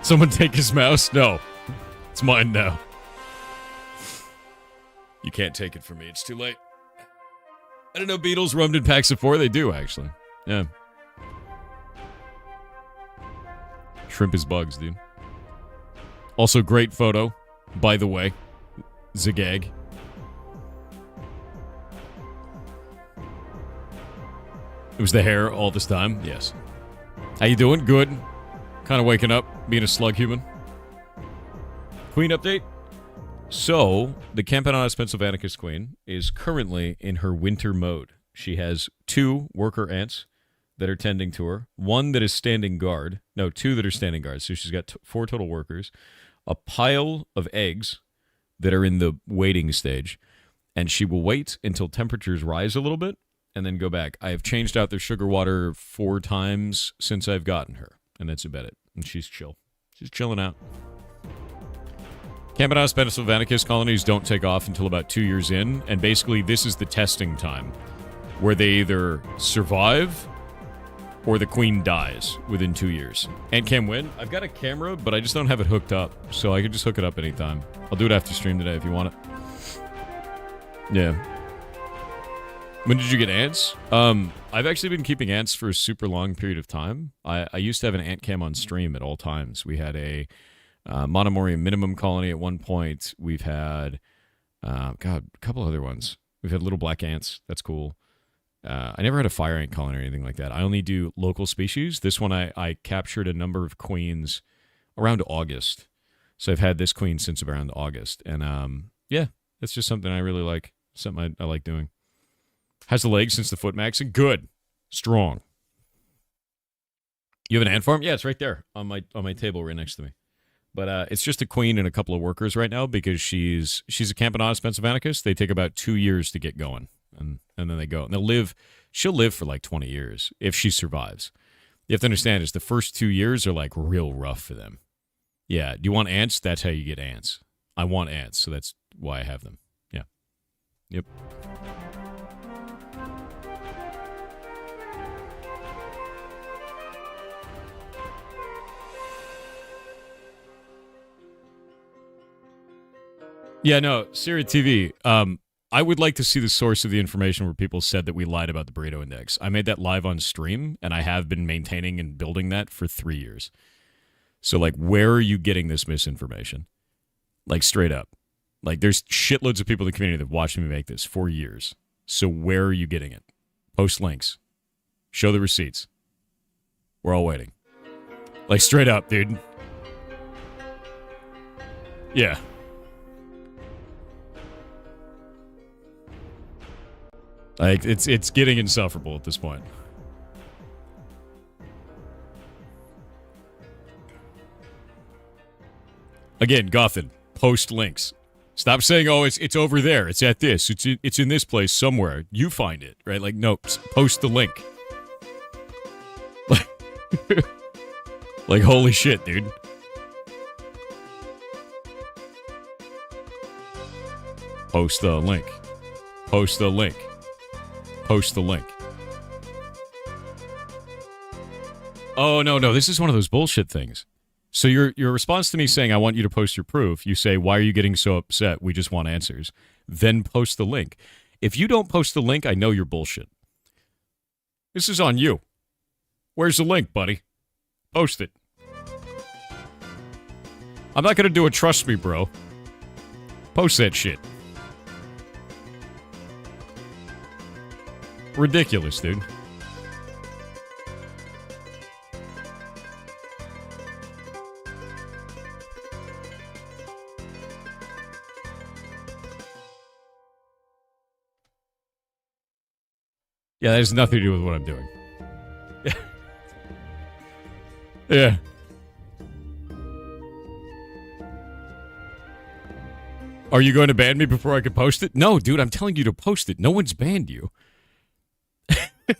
Someone take his mouse? No. It's mine now. You can't take it from me. It's too late. I didn't know beetles roamed in packs of 4. They do, actually. Yeah. Shrimp is bugs, dude. Also, great photo, by the way. Zagag. It was the hair all this time? Yes. How you doing? Good. Kind of waking up, being a slug human. Queen update. So, the Campanodus pennsylvanicus queen is currently in her winter mode. She has 2 worker ants that are tending to her, 1 that is standing guard. No, 2 that are standing guard. So she's got 4 total workers, a pile of eggs that are in the waiting stage, and she will wait until temperatures rise a little bit and then go back. I have changed out their sugar water 4 times since I've gotten her, and that's about it. And she's chill. She's chilling out. Campanodus pennsylvanicus colonies don't take off until about 2 years in, and basically this is the testing time where they either survive or the queen dies within 2 years. And can win. I've got a camera, but I just don't have it hooked up, so I can just hook it up anytime. I'll do it after stream today if you want it. Yeah. When did you get ants? I've actually been keeping ants for a super long period of time. I used to have an ant cam on stream at all times. We had a Monomori minimum colony at one point. We've had, a couple other ones. We've had little black ants. That's cool. I never had a fire ant colony or anything like that. I only do local species. This one I captured a number of queens around August. So I've had this queen since around August. And yeah, that's just something I really like. Something I like doing. Has the legs since the foot maxing? Good. Strong. You have an ant farm? Yeah, it's right there on my table right next to me. But it's just a queen and a couple of workers right now because she's a Campanodus pennsylvanicus. They take about 2 years to get going, and then they go. And she'll live for like 20 years if she survives. You have to understand is the first 2 years are like real rough for them. Yeah, do you want ants? That's how you get ants. I want ants, so that's why I have them. Yeah. Yep. Yeah, no, Siri TV. I would like to see the source of the information where people said that we lied about the Burrito Index. I made that live on stream, and I have been maintaining and building that for 3 years. So, like, where are you getting this misinformation? Like, straight up. Like, there's shitloads of people in the community that have watched me make this for years. So where are you getting it? Post links. Show the receipts. We're all waiting. Like, straight up, dude. Yeah. Like, it's getting insufferable at this point. Again, Gothan, post links. Stop saying, oh, it's over there. It's at this. It's in this place somewhere. You find it, right? Like, no, post the link. Like, holy shit, dude. Post the link. Post the link. Post the link. Oh, no, this is one of those bullshit things. So your response to me saying, I want you to post your proof, you say, why are you getting so upset? We just want answers. Then post the link. If you don't post the link, I know you're bullshit. This is on you. Where's the link, buddy? Post it. I'm not going to do a trust me, bro. Post that shit. Ridiculous, dude. Yeah, that has nothing to do with what I'm doing. Yeah. Are you going to ban me before I can post it? No, dude, I'm telling you to post it. No one's banned you.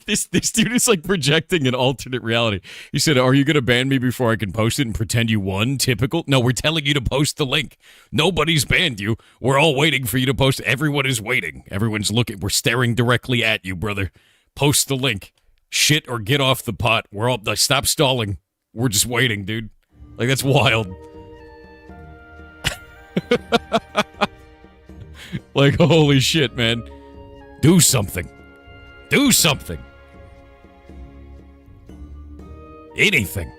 This dude is like projecting an alternate reality. He said, are you going to ban me before I can post it and pretend you won? Typical. No, we're telling you to post the link. Nobody's banned you. We're all waiting for you to post. Everyone is waiting. Everyone's looking. We're staring directly at you, brother. Post the link. Shit or get off the pot. We're all, stop stalling. We're just waiting, dude. Like, that's wild. Like, holy shit, man. Do something. Do something. Anything.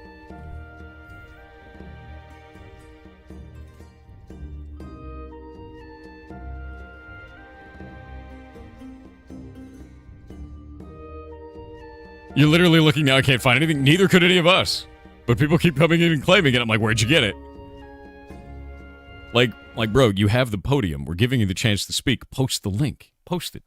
You're literally looking now, I can't find anything. Neither could any of us. But people keep coming in and claiming it. I'm like, where'd you get it? Like, bro, you have the podium. We're giving you the chance to speak. Post the link. Post it.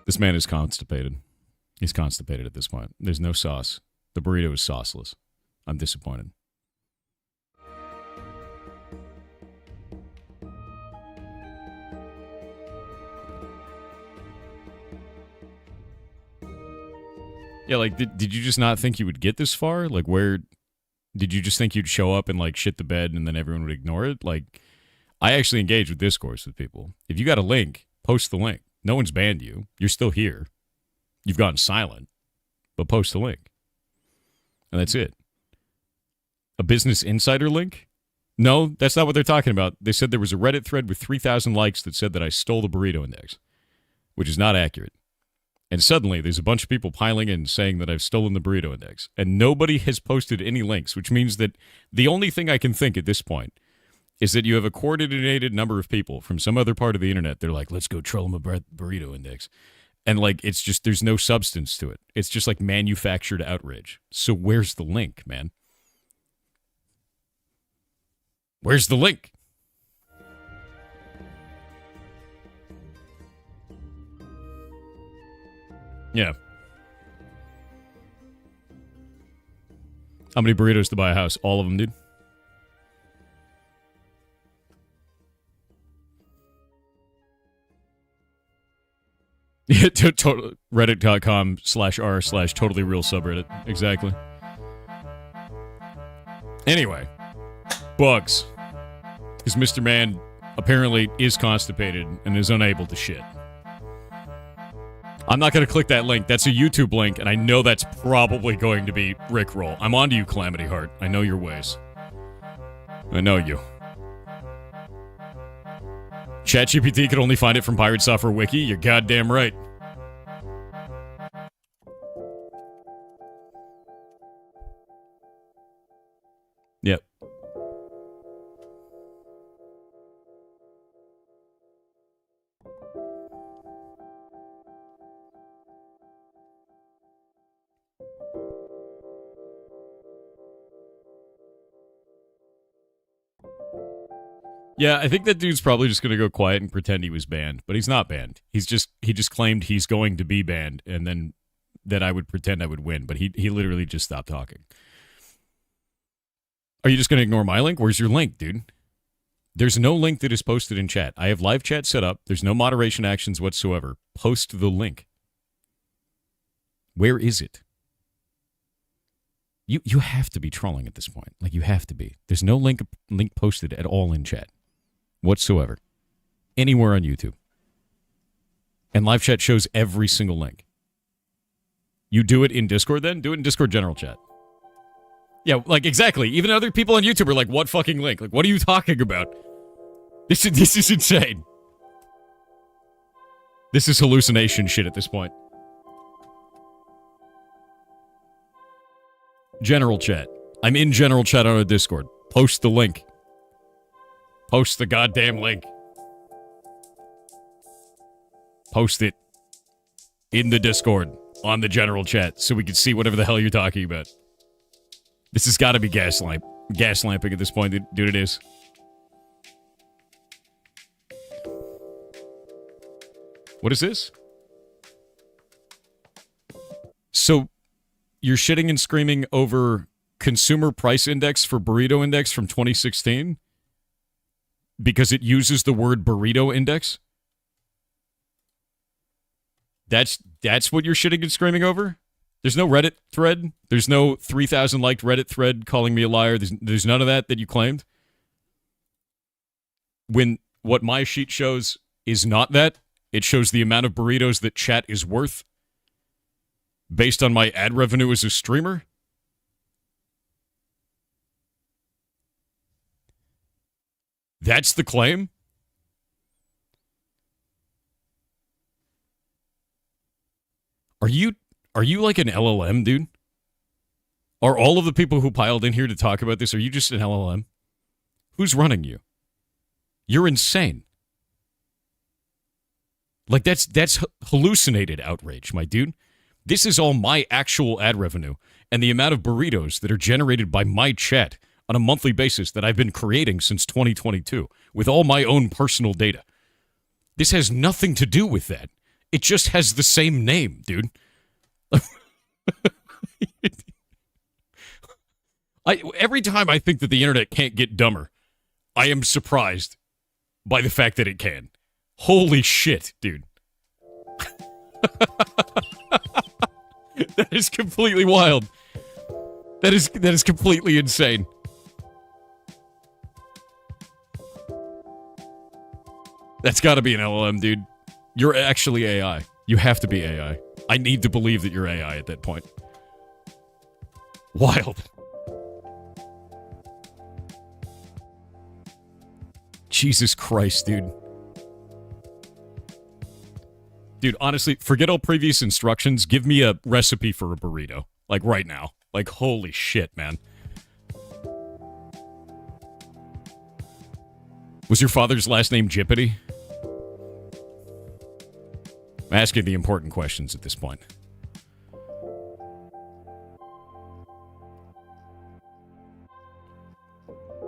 This man is constipated. He's constipated at this point. There's no sauce. The burrito is sauceless. I'm disappointed. Yeah, like, did you just not think you would get this far? Like, where... Did you just think you'd show up and, like, shit the bed and then everyone would ignore it? Like, I actually engage with discourse with people. If you got a link, post the link. No one's banned you. You're still here. You've gotten silent. But post the link. And that's it. A Business Insider link? No, that's not what they're talking about. They said there was a Reddit thread with 3,000 likes that said that I stole the burrito index, which is not accurate. And suddenly, there's a bunch of people piling in saying that I've stolen the burrito index. And nobody has posted any links, which means that the only thing I can think at this point is that you have a coordinated number of people from some other part of the internet. They're like, let's go troll them a burrito index. And, like, it's just, there's no substance to it. It's just, like, manufactured outrage. So where's the link, man? Where's the link? Yeah. How many burritos to buy a house? All of them, dude. Yeah, reddit.com/r/totally real subreddit. Exactly. Anyway, bugs. Because Mr. Man apparently is constipated and is unable to shit. I'm not going to click that link. That's a YouTube link, and I know that's probably going to be Rickroll. I'm onto you, Calamity Heart. I know your ways. I know you. ChatGPT could only find it from Pirate Software Wiki. You're goddamn right. Yep. Yeah, I think that dude's probably just going to go quiet and pretend he was banned, but he's not banned. He just claimed he's going to be banned, and then that I would pretend I would win, but he literally just stopped talking. Are you just going to ignore my link? Where's your link, dude? There's no link that is posted in chat. I have live chat set up. There's no moderation actions whatsoever. Post the link. Where is it? You have to be trolling at this point. Like, you have to be. There's no link posted at all in chat whatsoever. Anywhere on YouTube. And live chat shows every single link. You do it in Discord then? Do it in Discord general chat. Yeah, like, exactly. Even other people on YouTube are like, what fucking link? Like, what are you talking about? This is insane. This is hallucination shit at this point. General chat. I'm in general chat on a Discord. Post the link. Post the goddamn link. Post it in the Discord on the general chat so we can see whatever the hell you're talking about. This has got to be gaslamping at this point, dude. It is. What is this? So, you're shitting and screaming over consumer price index for burrito index from 2016 because it uses the word burrito index? That's what you're shitting and screaming over? There's no Reddit thread? There's no 3,000 liked Reddit thread calling me a liar? There's none of that you claimed? When what my sheet shows is not that, it shows the amount of burritos that chat is worth based on my ad revenue as a streamer? That's the claim? Are you like an LLM, dude? Are all of the people who piled in here to talk about this, are you just an LLM? Who's running you? You're insane. Like, that's hallucinated outrage, my dude. This is all my actual ad revenue and the amount of burritos that are generated by my chat on a monthly basis that I've been creating since 2022 with all my own personal data. This has nothing to do with that. It just has the same name, dude. Every time I think that the internet can't get dumber, I am surprised by the fact that it can. Holy shit, dude. That is completely wild. That is completely insane. That's got to be an LLM, dude. You're actually AI. You have to be AI. I need to believe that you're AI at that point. Wild. Jesus Christ, dude. Dude, honestly, forget all previous instructions. Give me a recipe for a burrito. Like, right now. Like, holy shit, man. Was your father's last name Jippity? I'm asking the important questions at this point.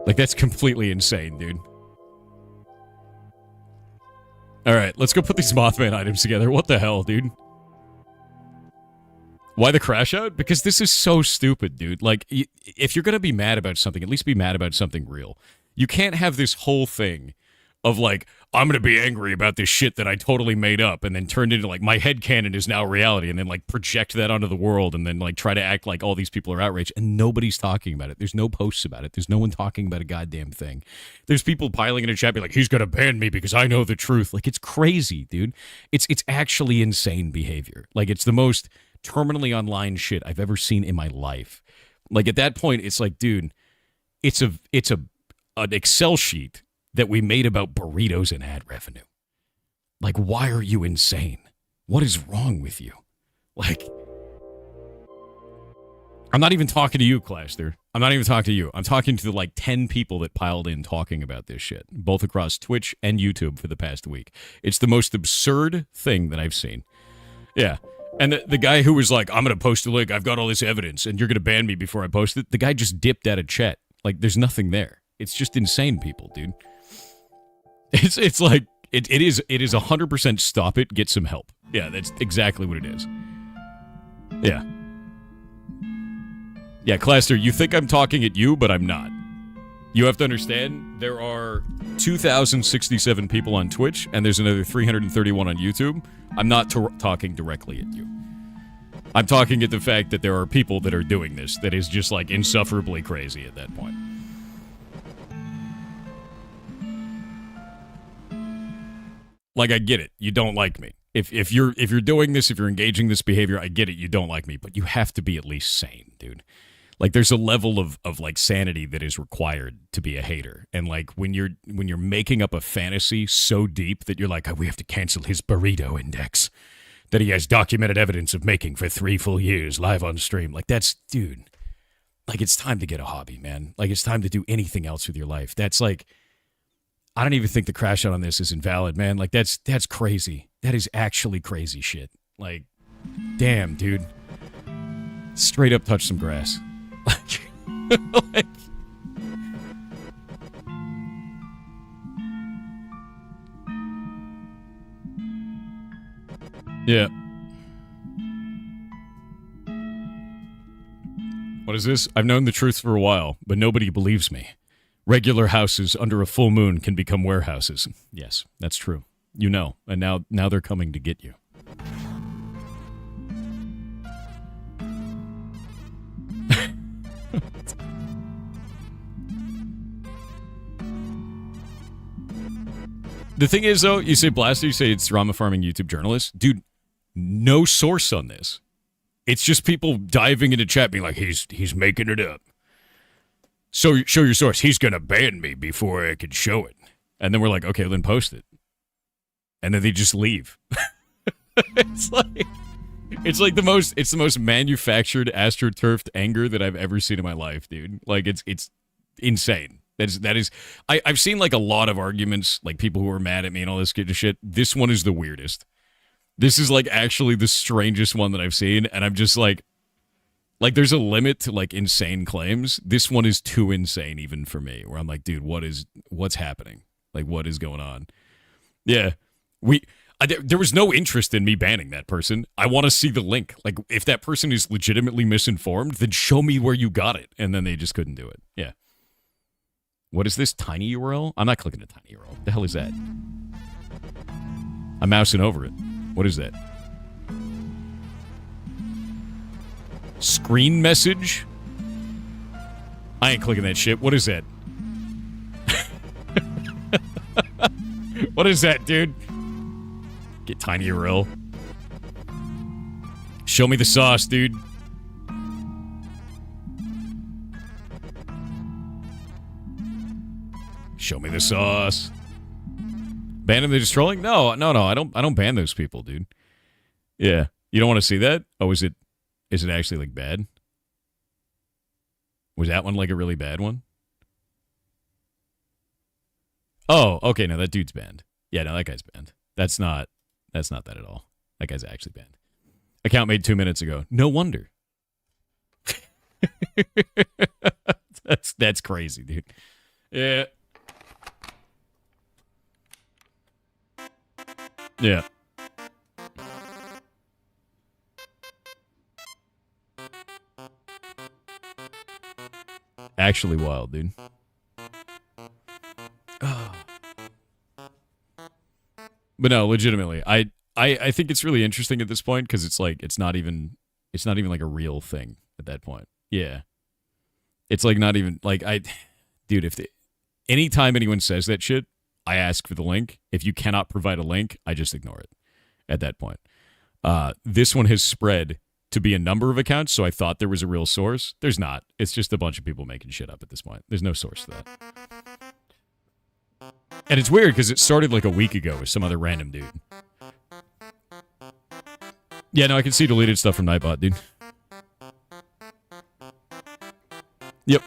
Like, that's completely insane, dude. Alright, let's go put these Mothman items together. What the hell, dude? Why the crash out? Because this is so stupid, dude. Like, if you're gonna be mad about something, at least be mad about something real. You can't have this whole thing of, like, I'm gonna be angry about this shit that I totally made up and then turned into, like, my headcanon is now reality and then, like, project that onto the world and then, like, try to act like all these people are outraged and nobody's talking about it. There's no posts about it. There's no one talking about a goddamn thing. There's people piling in a chat be like, he's gonna ban me because I know the truth. Like, it's crazy, dude. It's actually insane behavior. Like, it's the most terminally online shit I've ever seen in my life. Like, at that point, it's like, dude, it's an Excel sheet that we made about burritos and ad revenue. Like, why are you insane? What is wrong with you? Like, I'm not even talking to you, Claster. I'm not even talking to you. I'm talking to the, like, 10 people that piled in talking about this shit, both across Twitch and YouTube for the past week. It's the most absurd thing that I've seen. Yeah. And the guy who was like, I'm going to post a link, I've got all this evidence, and you're going to ban me before I post it, the guy just dipped out of chat. Like, there's nothing there. It's just insane people, dude. It's like it is 100% stop it, get some help. Yeah, that's exactly what it is. Yeah. Yeah, Claster, you think I'm talking at you, but I'm not. You have to understand, there are 2,067 people on Twitch, and there's another 331 on YouTube. I'm not talking directly at you. I'm talking at the fact that there are people that are doing this that is just, like, insufferably crazy at that point. Like, I get it. You don't like me. If you're doing this, if you're engaging this behavior, I get it. You don't like me, but you have to be at least sane, dude. Like, there's a level of like sanity that is required to be a hater. And like when you're making up a fantasy so deep that you're like, oh, we have to cancel his burrito index that he has documented evidence of making for 3 full years live on stream. Like, that's, dude, like, it's time to get a hobby, man. Like, it's time to do anything else with your life. That's like, I don't even think the crash out on this is invalid, man. Like, that's crazy. That is actually crazy shit. Like, damn, dude. Straight up touch some grass. Like, yeah. What is this? I've known the truth for a while, but nobody believes me. Regular houses under a full moon can become warehouses. Yes, that's true. You know, and now they're coming to get you. The thing is, though, you say Blaster, you say it's drama farming YouTube journalists. Dude, no source on this. It's just people diving into chat being like, he's making it up. So show your source. He's going to ban me before I can show it. And then we're like, okay, then post it. And then they just leave. It's like the most manufactured astroturfed anger that I've ever seen in my life, dude. Like, it's insane. That is I've seen like a lot of arguments, like people who are mad at me and all this kind of shit. This one is the weirdest. This is like actually the strangest one that I've seen, and I'm just like there's a limit to like insane claims. This one is too insane even for me, where I'm like, dude, what's happening? Like, what is going on? Yeah. There was no interest in me banning that person. I want to see the link. Like, if that person is legitimately misinformed, then show me where you got it. And then they just couldn't do it. Yeah. What is this? Tiny URL? I'm not clicking a tiny URL. What the hell is that? I'm mousing over it. What is that? Screen message? I ain't clicking that shit. What is that? What is that, dude? Get tiny URL. Show me the sauce, dude. Show me the sauce. Ban them, they're just trolling? No, I don't ban those people, dude. Yeah. You don't want to see that? Oh, is it actually like bad? Was that one like a really bad one? Oh, okay, no, that dude's banned. Yeah, no, that guy's banned. That's not that at all. That guy's actually banned. Account made 2 minutes ago. No wonder. That's crazy, dude. Yeah. Yeah. Actually wild, dude. But no, legitimately, I think it's really interesting at this point because it's like it's not even like a real thing at that point. Yeah. It's like not even like dude, anytime anyone says that shit, I ask for the link. If you cannot provide a link, I just ignore it at that point. This one has spread to be a number of accounts, so I thought there was a real source. There's not. It's just a bunch of people making shit up at this point. There's no source to that. And it's weird because it started like a week ago with some other random dude. Yeah, no, I can see deleted stuff from Nightbot, dude. Yep.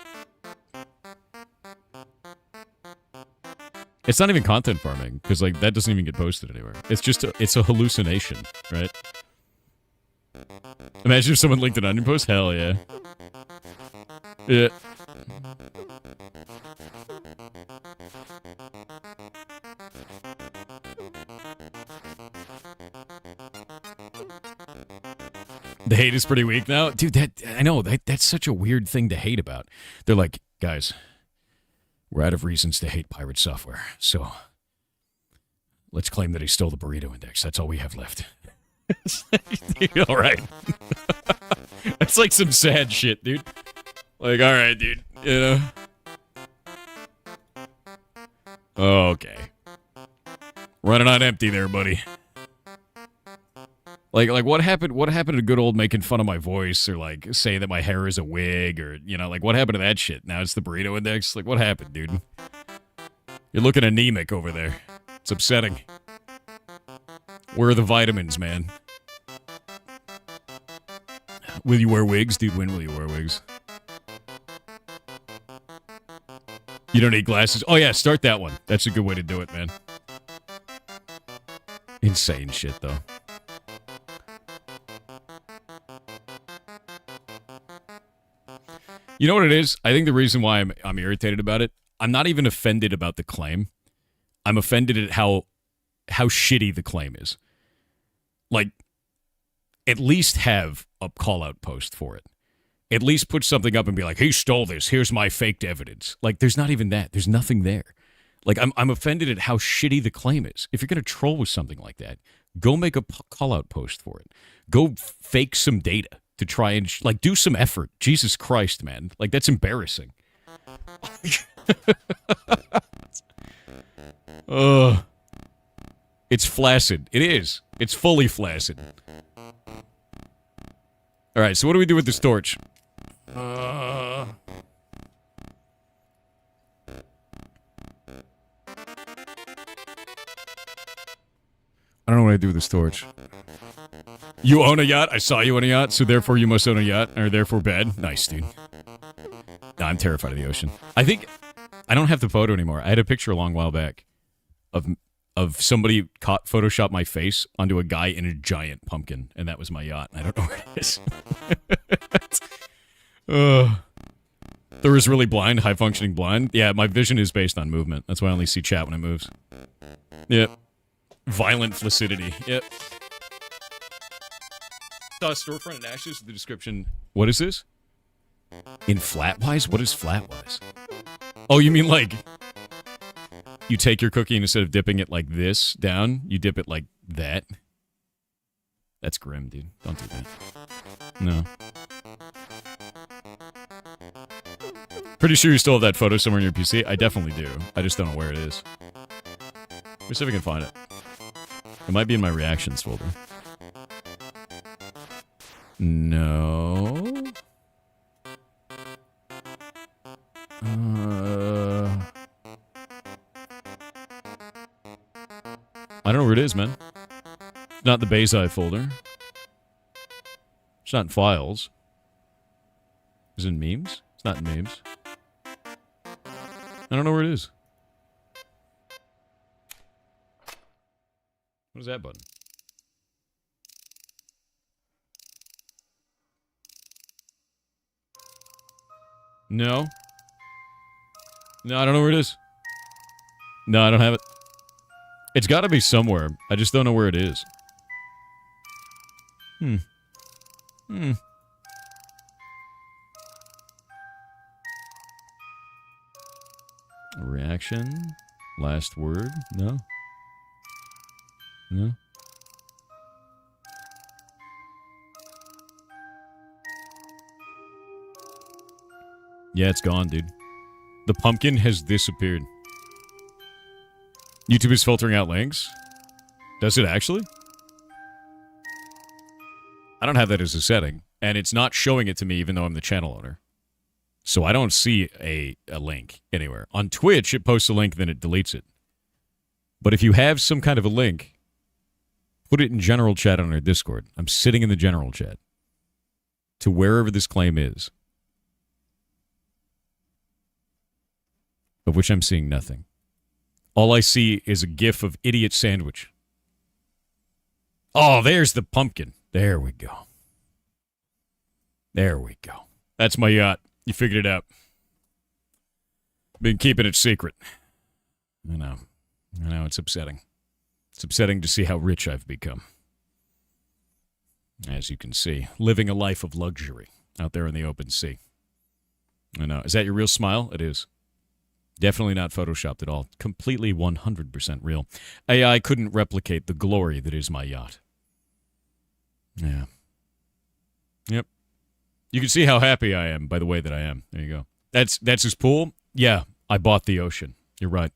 It's not even content farming, because like that doesn't even get posted anywhere. It's just it's a hallucination, right? Imagine if someone linked an onion post. Hell yeah. Yeah. The hate is pretty weak now. Dude, I know, that's such a weird thing to hate about. They're like, guys, we're out of reasons to hate pirate software, so let's claim that he stole the Burrito Index. That's all we have left. All right. That's like some sad shit, dude. Like, all right, dude, you know? Okay. Running on empty there, buddy. Like what happened to good old making fun of my voice or like saying that my hair is a wig or, you know, like what happened to that shit? Now it's the Burrito Index? Like what happened, dude? You're looking anemic over there. It's upsetting. Where are the vitamins, man? Will you wear wigs? Dude, when will you wear wigs? You don't need glasses? Oh, yeah, start that one. That's a good way to do it, man. Insane shit, though. You know what it is? I think the reason why I'm irritated about it, I'm not even offended about the claim. I'm offended at how shitty the claim is. Like, at least have a call-out post for it. At least put something up and be like, he stole this. Here's my faked evidence. Like, there's not even that. There's nothing there. Like, I'm offended at how shitty the claim is. If you're going to troll with something like that, go make a call-out post for it. Go fake some data to try and, like, do some effort. Jesus Christ, man. Like, that's embarrassing. It's flaccid. It is. It's fully flaccid. All right, so what do we do with this torch? I don't know what I do with this torch. You own a yacht? I saw you on a yacht, so therefore you must own a yacht, or therefore bad. Nice, dude. No, I'm terrified of the ocean. I think I don't have the photo anymore. I had a picture a long while back of somebody photoshopped my face onto a guy in a giant pumpkin, and that was my yacht. I don't know where it is. There is really blind, high-functioning blind. Yeah, my vision is based on movement. That's why I only see chat when it moves. Yep. Violent flaccidity. Yep. Storefront and ashes, the description. What is this? In Flatwise? What is Flatwise? Oh, you mean like you take your cookie and instead of dipping it like this down, you dip it like that? That's grim, dude. Don't do that. No. Pretty sure you still have that photo somewhere in your PC. I definitely do. I just don't know where it is. Let me see if I can find it. It might be in my reactions folder. No. I don't know where it is, man. It's not the Bayside folder. It's not in files. Is it in memes? It's not in memes. I don't know where it is. What is that button? No. No, I don't know where it is. No, I don't have it. It's got to be somewhere. I just don't know where it is. Reaction. Last word. No. No. Yeah, it's gone, dude. The pumpkin has disappeared. YouTube is filtering out links? Does it actually? I don't have that as a setting, and it's not showing it to me even though I'm the channel owner. So I don't see a link anywhere. On Twitch, it posts a link, then it deletes it. But if you have some kind of a link, put it in general chat on our Discord. I'm sitting in the general chat. To wherever this claim is. Of which I'm seeing nothing. All I see is a gif of idiot sandwich. Oh, there's the pumpkin. There we go. There we go. That's my yacht. You figured it out. Been keeping it secret. I know. It's upsetting. It's upsetting to see how rich I've become. As you can see, living a life of luxury out there in the open sea. I know. Is that your real smile? It is. Definitely not photoshopped at all. Completely 100% real. AI couldn't replicate the glory that is my yacht. Yeah. Yep. You can see how happy I am by the way that I am. There you go. That's his pool? Yeah, I bought the ocean. You're right.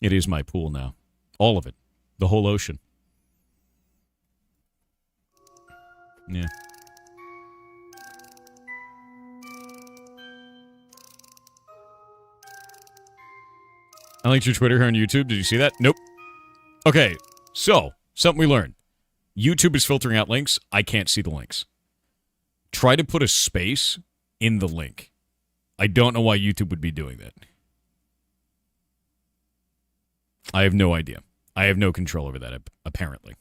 It is my pool now. All of it. The whole ocean. Yeah. I linked your Twitter here on YouTube. Did you see that? Nope. Okay, so, something we learned. YouTube is filtering out links. I can't see the links. Try to put a space in the link. I don't know why YouTube would be doing that. I have no idea. I have no control over that, apparently.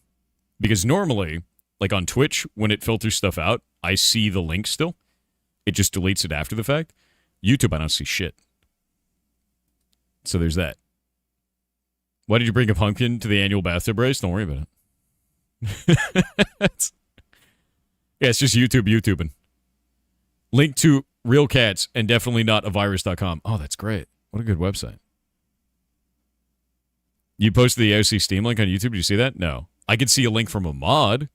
Because normally, like on Twitch, when it filters stuff out, I see the link still. It just deletes it after the fact. YouTube, I don't see shit. So there's that. Why did you bring a pumpkin to the annual bathtub race? Don't worry about it. Yeah, it's just YouTubing. Link to real cats and definitely not a virus.com. Oh, that's great. What a good website. You posted the AOC Steam link on YouTube. Did you see that? No. I could see a link from a mod.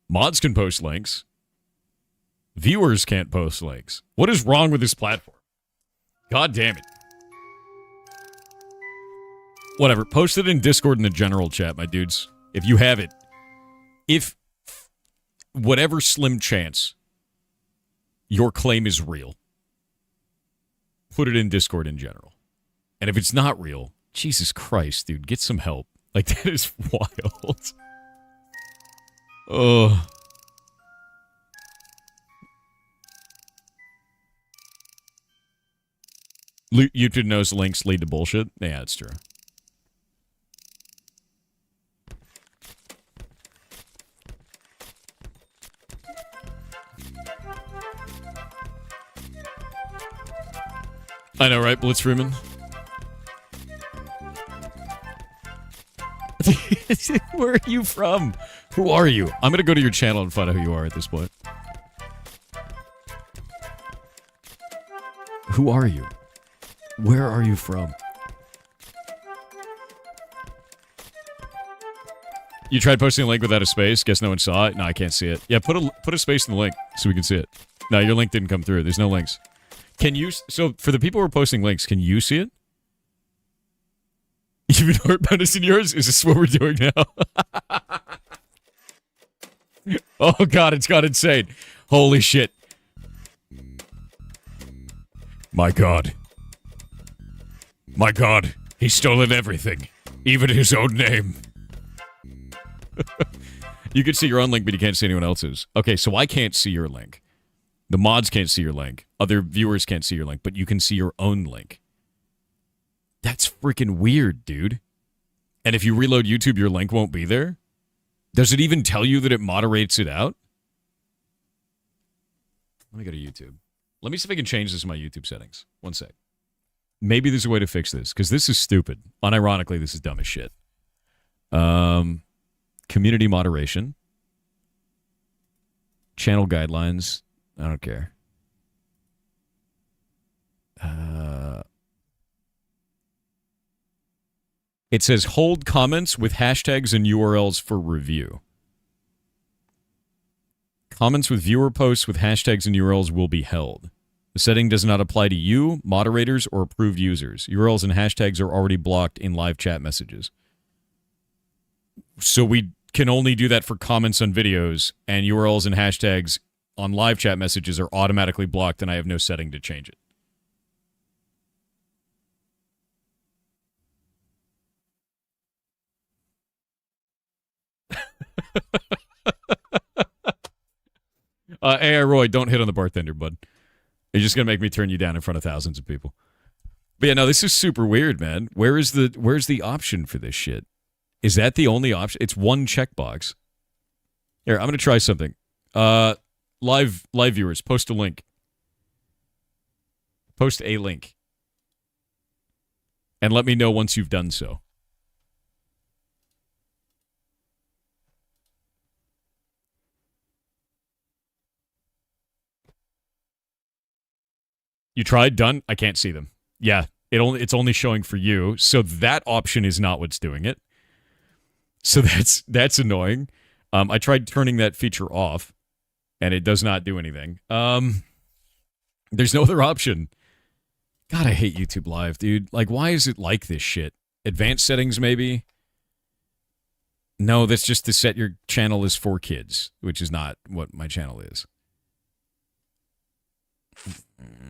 Mods can post links. Viewers can't post links. What is wrong with this platform? God damn it. Whatever. Post it in Discord in the general chat, my dudes. If you have it. If whatever slim chance your claim is real, put it in Discord in general. And if it's not real, Jesus Christ, dude, get some help. Like, that is wild. Oh. YouTube knows links lead to bullshit. Yeah, that's true. I know, right, Blitz Freeman? Where are you from? Who are you? I'm going to go to your channel and find out who you are at this point. Who are you? Where are you from? You tried posting a link without a space? Guess no one saw it? No, I can't see it. Yeah, put a space in the link so we can see it. No, your link didn't come through. There's no links. Can you... So, for the people who are posting links, can you see it? Even Heartbound is in yours? Is this what we're doing now? Oh, God, it's got insane. Holy shit. My God. My God. He's stolen everything. Even his own name. You can see your own link, but you can't see anyone else's. Okay, so I can't see your link. The mods can't see your link. Other viewers can't see your link, but you can see your own link. That's freaking weird, dude. And if you reload YouTube, your link won't be there? Does it even tell you that it moderates it out? Let me go to YouTube. Let me see if I can change this in my YouTube settings. One sec. Maybe there's a way to fix this, because this is stupid. Unironically, this is dumb as shit. Community moderation. Channel guidelines. I don't care. It says hold comments with hashtags and URLs for review. Comments with viewer posts with hashtags and URLs will be held. The setting does not apply to you, moderators, or approved users. URLs and hashtags are already blocked in live chat messages. So we can only do that for comments on videos, and URLs and hashtags on live chat messages are automatically blocked, and I have no setting to change it. AI Roy, don't hit on the bartender, bud. You're just gonna make me turn you down in front of thousands of people. But yeah, no, this is super weird, man. Where's the option for this shit? Is that the only option? It's one checkbox. Here, I'm gonna try something. Live viewers, post a link. Post a link. And let me know once you've done so. You tried? Done? I can't see them. Yeah, it's only showing for you. So that option is not what's doing it. So that's annoying. I tried turning that feature off, and it does not do anything. There's no other option. God, I hate YouTube Live, dude. Like, why is it like this shit? Advanced settings, maybe? No, that's just to set your channel as for kids, which is not what my channel is.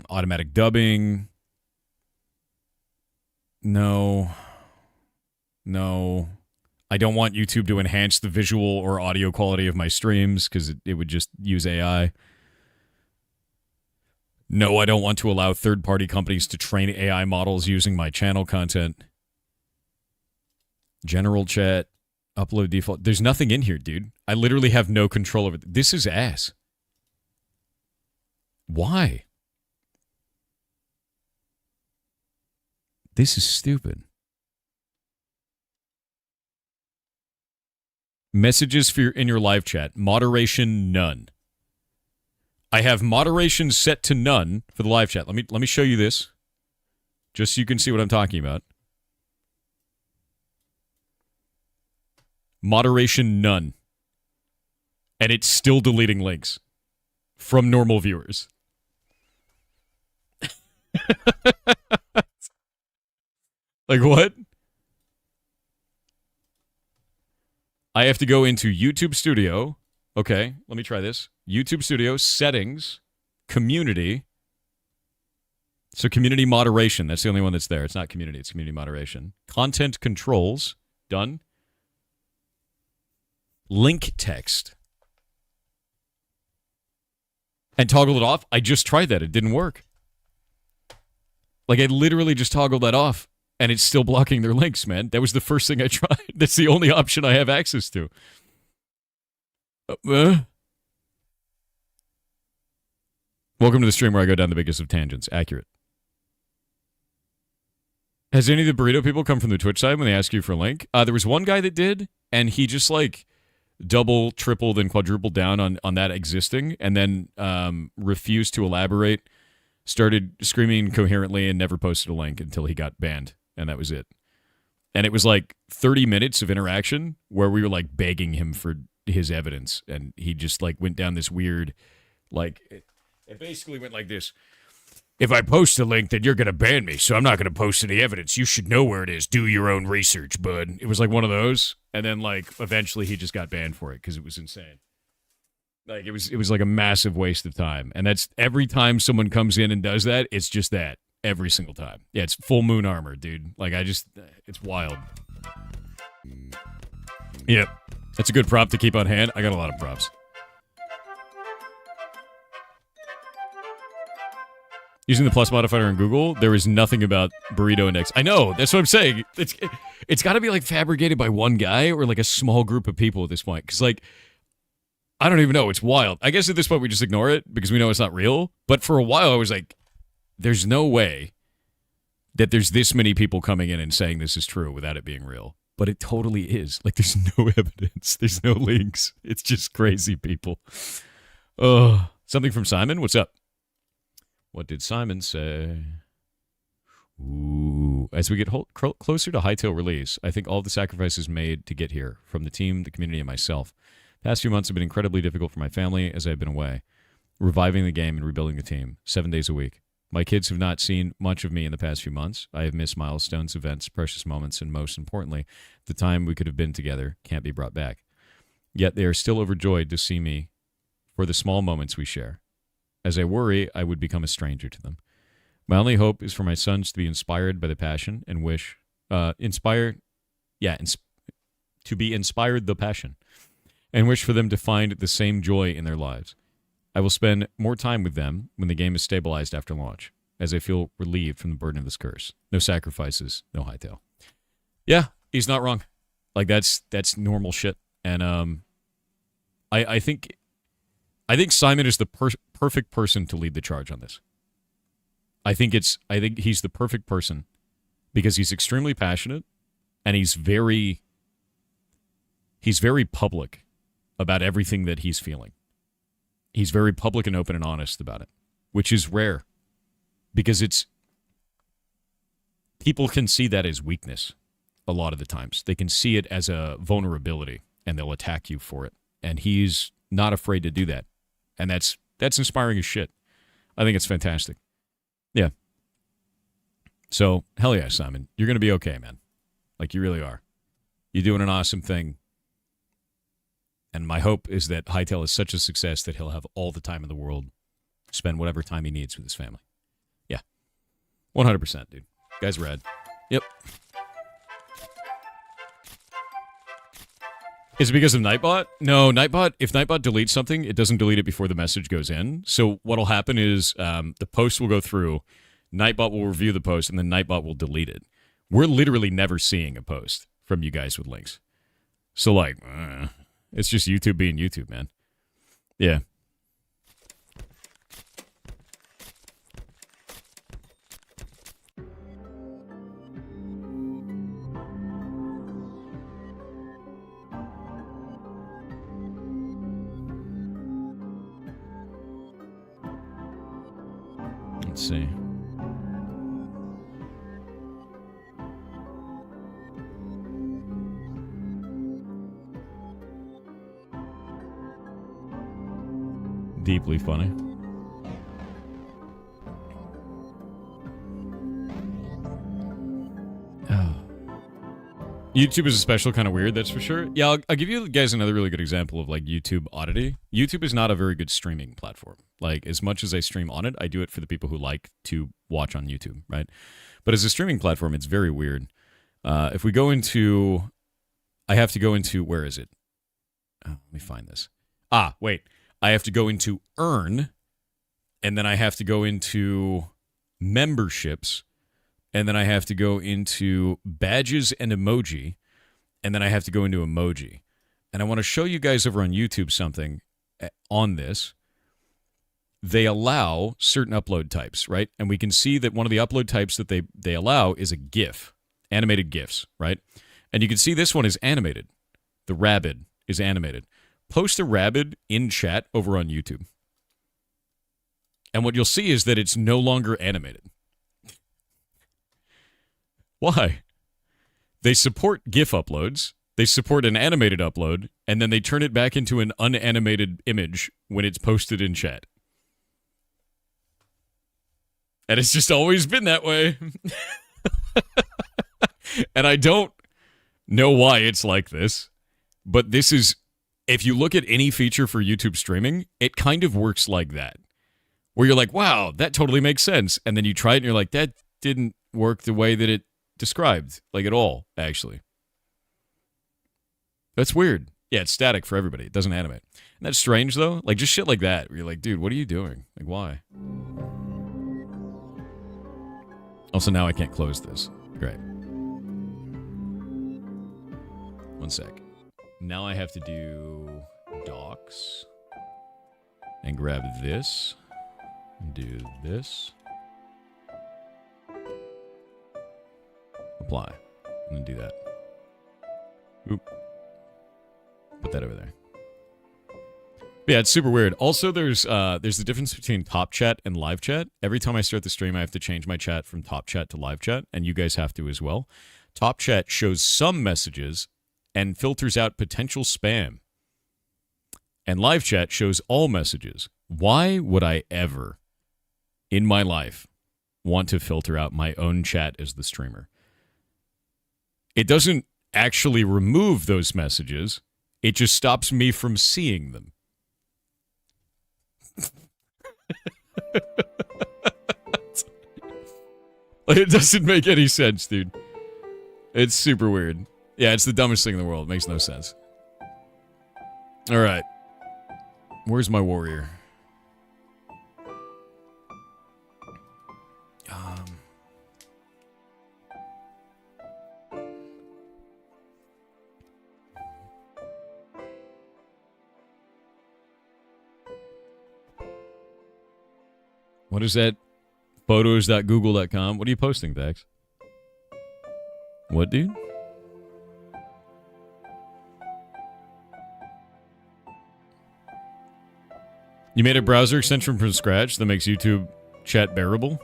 Automatic dubbing. No. I don't want YouTube to enhance the visual or audio quality of my streams because it would just use AI. No, I don't want to allow third-party companies to train AI models using my channel content. General chat, upload default. There's nothing in here, dude. I literally have no control over it. This is ass. Why? This is stupid. Messages for in your live chat. Moderation none. I have moderation set to none for the live chat. Let me show you this, just so you can see what I'm talking about. Moderation none. And it's still deleting links from normal viewers. Like what? I have to go into YouTube Studio. Okay, let me try this. YouTube Studio, settings, community. So community moderation, that's the only one that's there. It's not community, it's community moderation. Content controls, done. Link text. And toggle it off. I just tried that. It didn't work. Like, I literally just toggled that off, and it's still blocking their links, man. That was the first thing I tried. That's the only option I have access to. Welcome to the stream where I go down the biggest of tangents. Accurate. Has any of the Burrito people come from the Twitch side when they ask you for a link? There was one guy that did, and he just, like, double, tripled, and quadrupled down on that existing, and then refused to elaborate, started screaming incoherently, and never posted a link until he got banned, and that was it. And it was like 30 minutes of interaction where we were like begging him for his evidence, and he just like went down this weird, like, it basically went like this. If I post a link, then you're going to ban me, so I'm not going to post any evidence. You should know where it is. Do your own research, bud. It was like one of those, and then like eventually he just got banned for it because it was insane. Like it was like a massive waste of time, and that's every time someone comes in and does that, it's just that every single time. Yeah, it's full moon armor, dude. Like it's wild. Yep, that's a good prop to keep on hand. I got a lot of props. Using the plus modifier in Google, there is nothing about Burrito Index. I know, that's what I'm saying. It's got to be like fabricated by one guy or like a small group of people at this point. Because like, I don't even know. It's wild. I guess at this point we just ignore it because we know it's not real. But for a while I was like, there's no way that there's this many people coming in and saying this is true without it being real. But it totally is. Like there's no evidence. There's no links. It's just crazy people. Oh, something from Simon? What's up? What did Simon say? Ooh. As we get closer to Hightail release, I think all the sacrifices made to get here, from the team, the community, and myself. The past few months have been incredibly difficult for my family as I've been away, reviving the game and rebuilding the team, 7 days a week. My kids have not seen much of me in the past few months. I have missed milestones, events, precious moments, and most importantly, the time we could have been together can't be brought back. Yet they are still overjoyed to see me for the small moments we share. As I worry, I would become a stranger to them. My only hope is for my sons to be inspired by the passion and wish, to be inspired the passion, and wish for them to find the same joy in their lives. I will spend more time with them when the game is stabilized after launch, as I feel relieved from the burden of this curse. No sacrifices, no Hightail. Yeah, he's not wrong. Like that's normal shit, and I think Simon is the perfect person to lead the charge on this. I think he's the perfect person because he's extremely passionate and he's very public about everything that he's feeling. He's very public and open and honest about it, which is rare because people can see that as weakness a lot of the times. They can see it as a vulnerability, and they'll attack you for it. And he's not afraid to do that. And that's inspiring as shit. I think it's fantastic. Yeah. So, hell yeah, Simon. You're going to be okay, man. Like, you really are. You're doing an awesome thing. And my hope is that Hightail is such a success that he'll have all the time in the world to spend whatever time he needs with his family. Yeah. 100%, dude. Guy's rad. Yep. Is it because of Nightbot? No, Nightbot, if Nightbot deletes something, it doesn't delete it before the message goes in. So what'll happen is the post will go through, Nightbot will review the post, and then Nightbot will delete it. We're literally never seeing a post from you guys with links. So, like, it's just YouTube being YouTube, man. Yeah. Let's see. Deeply funny. YouTube is a special kind of weird, that's for sure. Yeah, I'll give you guys another really good example of, like, YouTube oddity. YouTube is not a very good streaming platform. Like, as much as I stream on it, I do it for the people who like to watch on YouTube, right? But as a streaming platform, it's very weird. If we go into... I have to go into... Where is it? Oh, let me find this. Wait. I have to go into Earn, and then I have to go into Memberships, and then I have to go into Badges and Emoji, and then I have to go into Emoji. And I want to show you guys over on YouTube something on this. They allow certain upload types, right? And we can see that one of the upload types that they allow is a GIF, animated GIFs, right? And you can see this one is animated. The rabbit is animated. Post a rabbit in chat over on YouTube. And what you'll see is that it's no longer animated. Why? They support GIF uploads, they support an animated upload, and then they turn it back into an unanimated image when it's posted in chat. And it's just always been that way. And I don't know why it's like this, but this is, if you look at any feature for YouTube streaming, it kind of works like that. Where you're like, wow, that totally makes sense. And then you try it and you're like, that didn't work the way that it described, like at all, actually. That's weird. Yeah, it's static for everybody. It doesn't animate. And that's strange, though. Like, just shit like that, where you're like, dude, what are you doing? Like, why? Also, now I can't close this. Great. One sec. Now I have to do docs and grab this and do this. Apply. And then do that. Oop. Put that over there. But yeah, it's super weird. Also, there's the difference between top chat and live chat. Every time I start the stream, I have to change my chat from top chat to live chat, and you guys have to as well. Top chat shows some messages and filters out potential spam. And live chat shows all messages. Why would I ever, in my life, want to filter out my own chat as the streamer? It doesn't actually remove those messages. It just stops me from seeing them. Like, it doesn't make any sense, dude. It's super weird. Yeah, it's the dumbest thing in the world. It makes no sense. All right. Where's my warrior? What is that? Photos.google.com. What are you posting, Dax? What, dude? You made a browser extension from scratch that makes YouTube chat bearable?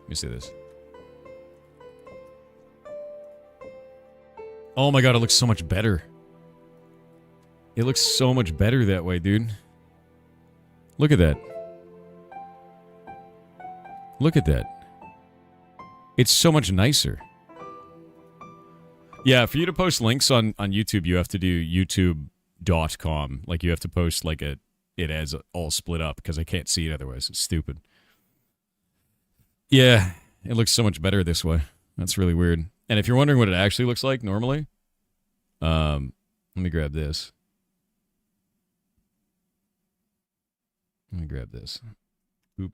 Let me see this. Oh my god, it looks so much better. It looks so much better that way, dude. Look at that. Look at that. It's so much nicer. Yeah, for you to post links on YouTube, you have to do youtube.com. Like, you have to post, like, it as all split up, because I can't see it otherwise. It's stupid. Yeah, it looks so much better this way. That's really weird. And if you're wondering what it actually looks like normally, let me grab this. Let me grab this. Oop.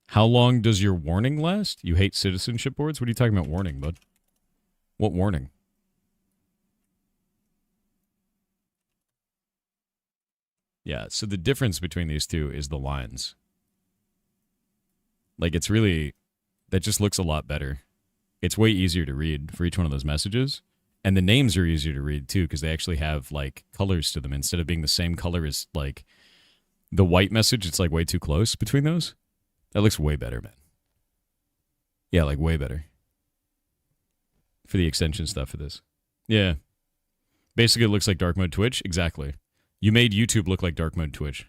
How long does your warning last? You hate citizenship boards? What are you talking about warning, bud? What warning? Yeah, so the difference between these two is the lines. Like, it's really... That just looks a lot better. It's way easier to read for each one of those messages. And the names are easier to read, too, because they actually have, like, colors to them. Instead of being the same color as, like, the white message, it's, like, way too close between those. That looks way better, man. Yeah, like, way better. For the extension stuff for this. Yeah. Basically, it looks like dark mode Twitch. Exactly. You made YouTube look like dark mode Twitch.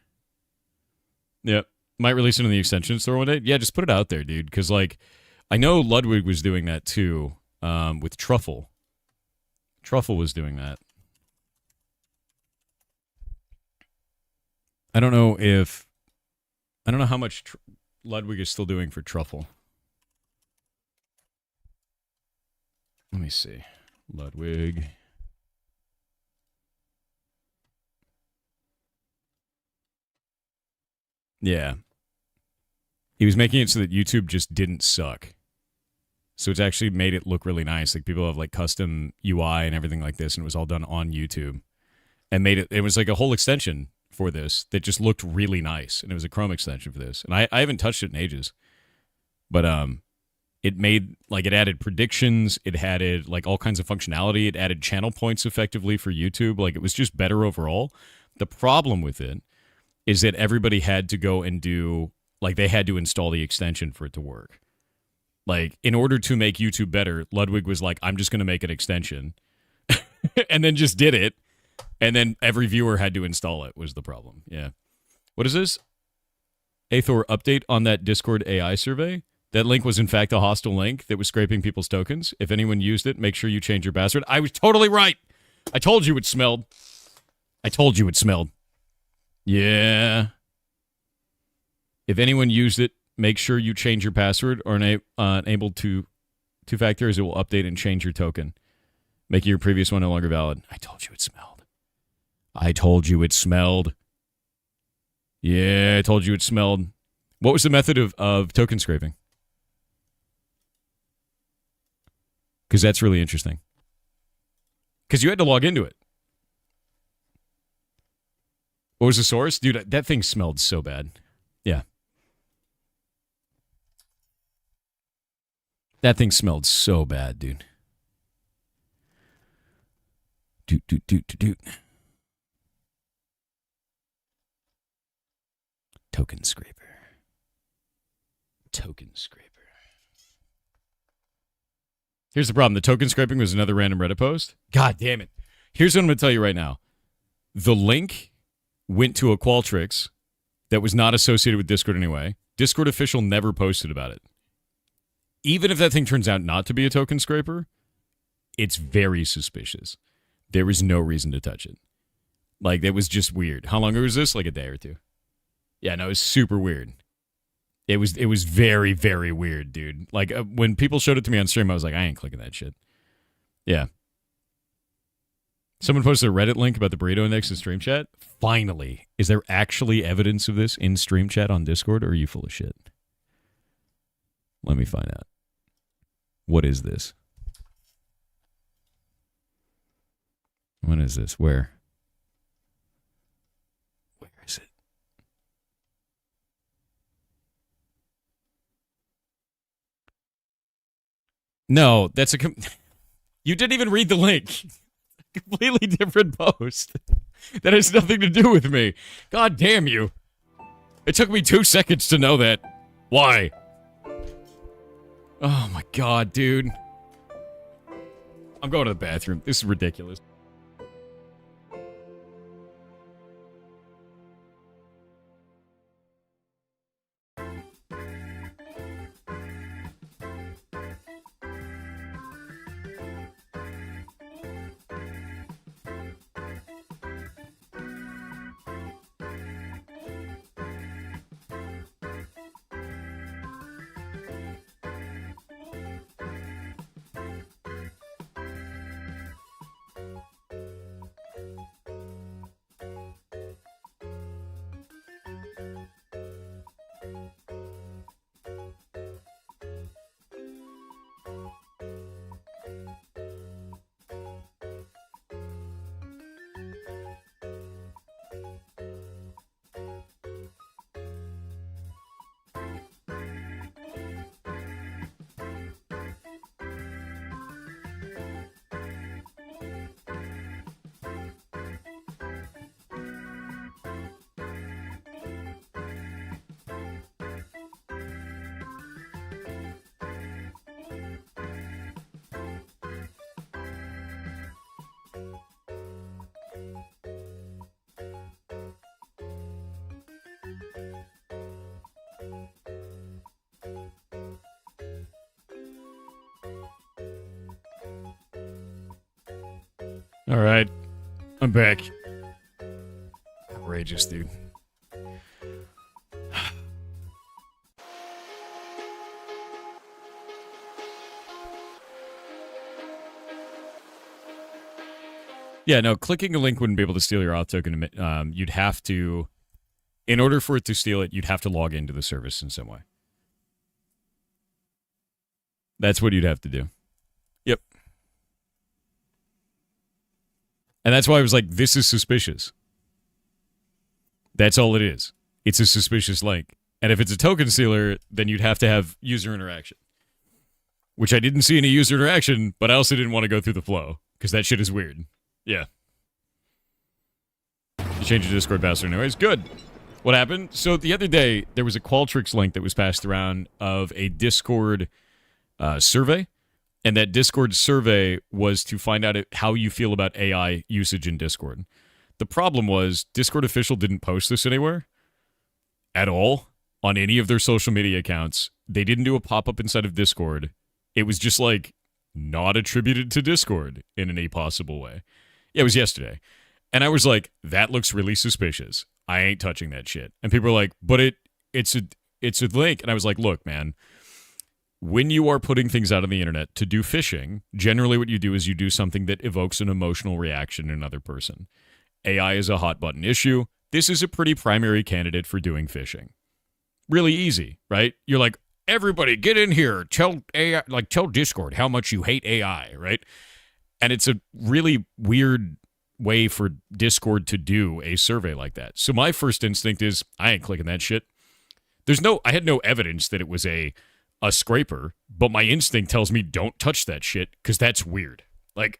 Yep. Might release it in the extension store one day. Yeah, just put it out there, dude. Because, like, I know Ludwig was doing that, too, with Truffle. Truffle was doing that. I don't know how much Ludwig is still doing for Truffle. Let me see. Ludwig. Yeah. He was making it so that YouTube just didn't suck. So it's actually made it look really nice. Like, people have, like, custom UI and everything like this, and it was all done on YouTube. And it was like a whole extension for this that just looked really nice. And it was a Chrome extension for this. And I haven't touched it in ages. But it made, like, it added predictions. It added, like, all kinds of functionality. It added channel points effectively for YouTube. Like, it was just better overall. The problem with it is that everybody had to go and do, like, they had to install the extension for it to work. Like, in order to make YouTube better, Ludwig was like, I'm just going to make an extension. And then just did it. And then every viewer had to install it, was the problem. Yeah. What is this? Aethor, update on that Discord AI survey. That link was, in fact, a hostile link that was scraping people's tokens. If anyone used it, make sure you change your password. I was totally right. I told you it smelled. Yeah. If anyone used it, make sure you change your password or enable two-factor, as it will update and change your token, making your previous one no longer valid. I told you it smelled. Yeah, I told you it smelled. What was the method of token scraping? Because that's really interesting. Because you had to log into it. What was the source? Dude, that thing smelled so bad. Yeah. That thing smelled so bad, dude. Doot. Token scraper. Here's the problem. The token scraping was another random Reddit post. God damn it. Here's what I'm going to tell you right now. The link went to a Qualtrics that was not associated with Discord anyway. Discord official never posted about it. Even if that thing turns out not to be a token scraper, it's very suspicious. There was no reason to touch it. Like, that was just weird. How long ago was this? Like a day or two. Yeah, no, it was super weird. It was very, very weird, dude. Like, when people showed it to me on stream, I was like, I ain't clicking that shit. Yeah. Someone posted a Reddit link about the Burrito Index in stream chat. Finally. Is there actually evidence of this in stream chat on Discord, or are you full of shit? Let me find out. What is this? What is this? Where? Where is it? No, that's you didn't even read the link. Completely different post. That has nothing to do with me. God damn you. It took me 2 seconds to know that. Why? Oh my god, dude. I'm going to the bathroom. This is ridiculous. All right. I'm back. Outrageous, dude. Yeah, no, clicking a link wouldn't be able to steal your auth token. You'd have to, in order for it to steal it, you'd have to log into the service in some way. That's what you'd have to do. Yep. And that's why I was like, this is suspicious. That's all it is. It's a suspicious link. And if it's a token stealer, then you'd have to have user interaction. Which I didn't see any user interaction, but I also didn't want to go through the flow, because that shit is weird. Yeah. You changed your Discord password anyways. Good. What happened? So the other day, there was a Qualtrics link that was passed around of a Discord survey. And that Discord survey was to find out how you feel about AI usage in Discord. The problem was Discord official didn't post this anywhere at all on any of their social media accounts. They didn't do a pop-up inside of Discord. It was just like not attributed to Discord in any possible way. Yeah, it was yesterday. And I was like, that looks really suspicious. I ain't touching that shit. And people were like, but it's a link. And I was like, look, man. When you are putting things out on the internet to do phishing, generally what you do is you do something that evokes an emotional reaction in another person. AI is a hot button issue. This is a pretty primary candidate for doing phishing. Really easy, right? You're like, everybody get in here, tell AI, like tell Discord how much you hate AI, right? And it's a really weird way for Discord to do a survey like that. So my first instinct is, I ain't clicking that shit. I had no evidence that it was a scraper, but my instinct tells me don't touch that shit because that's weird. Like,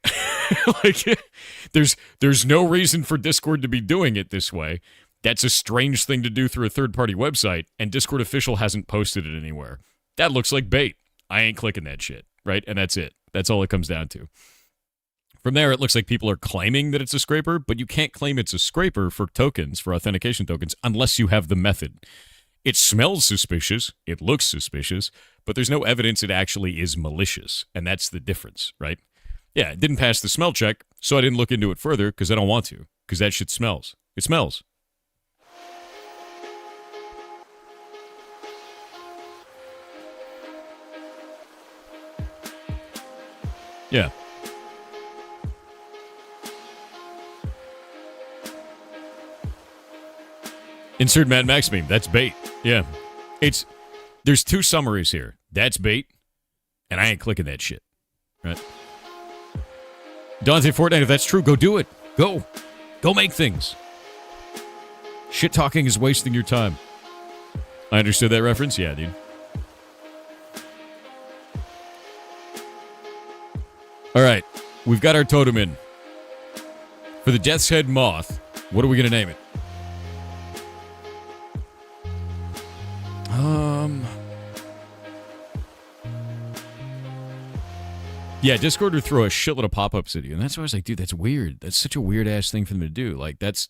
there's no reason for Discord to be doing it this way. That's a strange thing to do through a third-party website, and Discord official hasn't posted it anywhere. That looks like bait. I ain't clicking that shit, right? And that's it. That's all it comes down to. From there, it looks like people are claiming that it's a scraper, but you can't claim it's a scraper for tokens, for authentication tokens, unless you have the method. It smells suspicious, it looks suspicious, but there's no evidence it actually is malicious, and that's the difference, right? Yeah, it didn't pass the smell check, so I didn't look into it further, because I don't want to, because that shit smells. It smells. Yeah. Insert Mad Max meme. That's bait. Yeah. There's two summaries here. That's bait, and I ain't clicking that shit. Right? Dante Fortnite, if that's true, go do it. Go. Go make things. Shit talking is wasting your time. I understood that reference? Yeah, dude. All right. We've got our totem in. For the Death's Head Moth, what are we going to name it? Yeah, Discord would throw a shitload of pop-ups at you, and that's why I was like, dude, that's weird. That's such a weird-ass thing for them to do. Like, that's...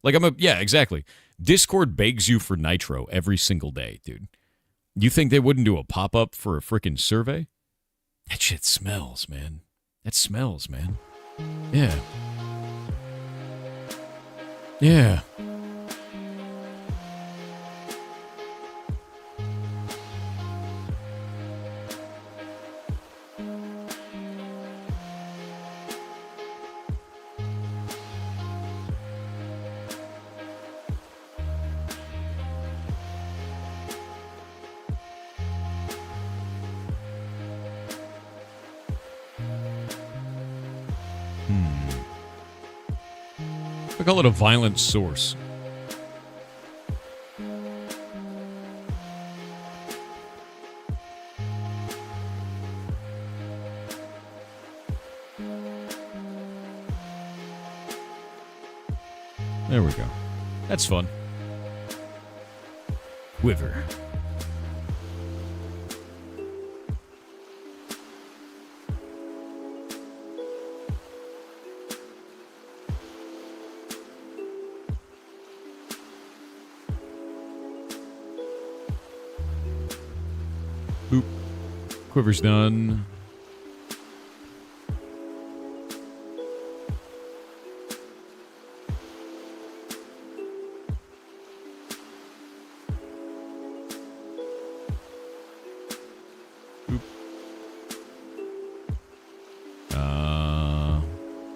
Like, yeah, exactly. Discord begs you for nitro every single day, dude. You think they wouldn't do a pop-up for a freaking survey? That shit smells, man. That smells, man. Yeah. Yeah. I call it a violent source. There we go. That's fun. Quiver. Boop. Quiver's done. Boop.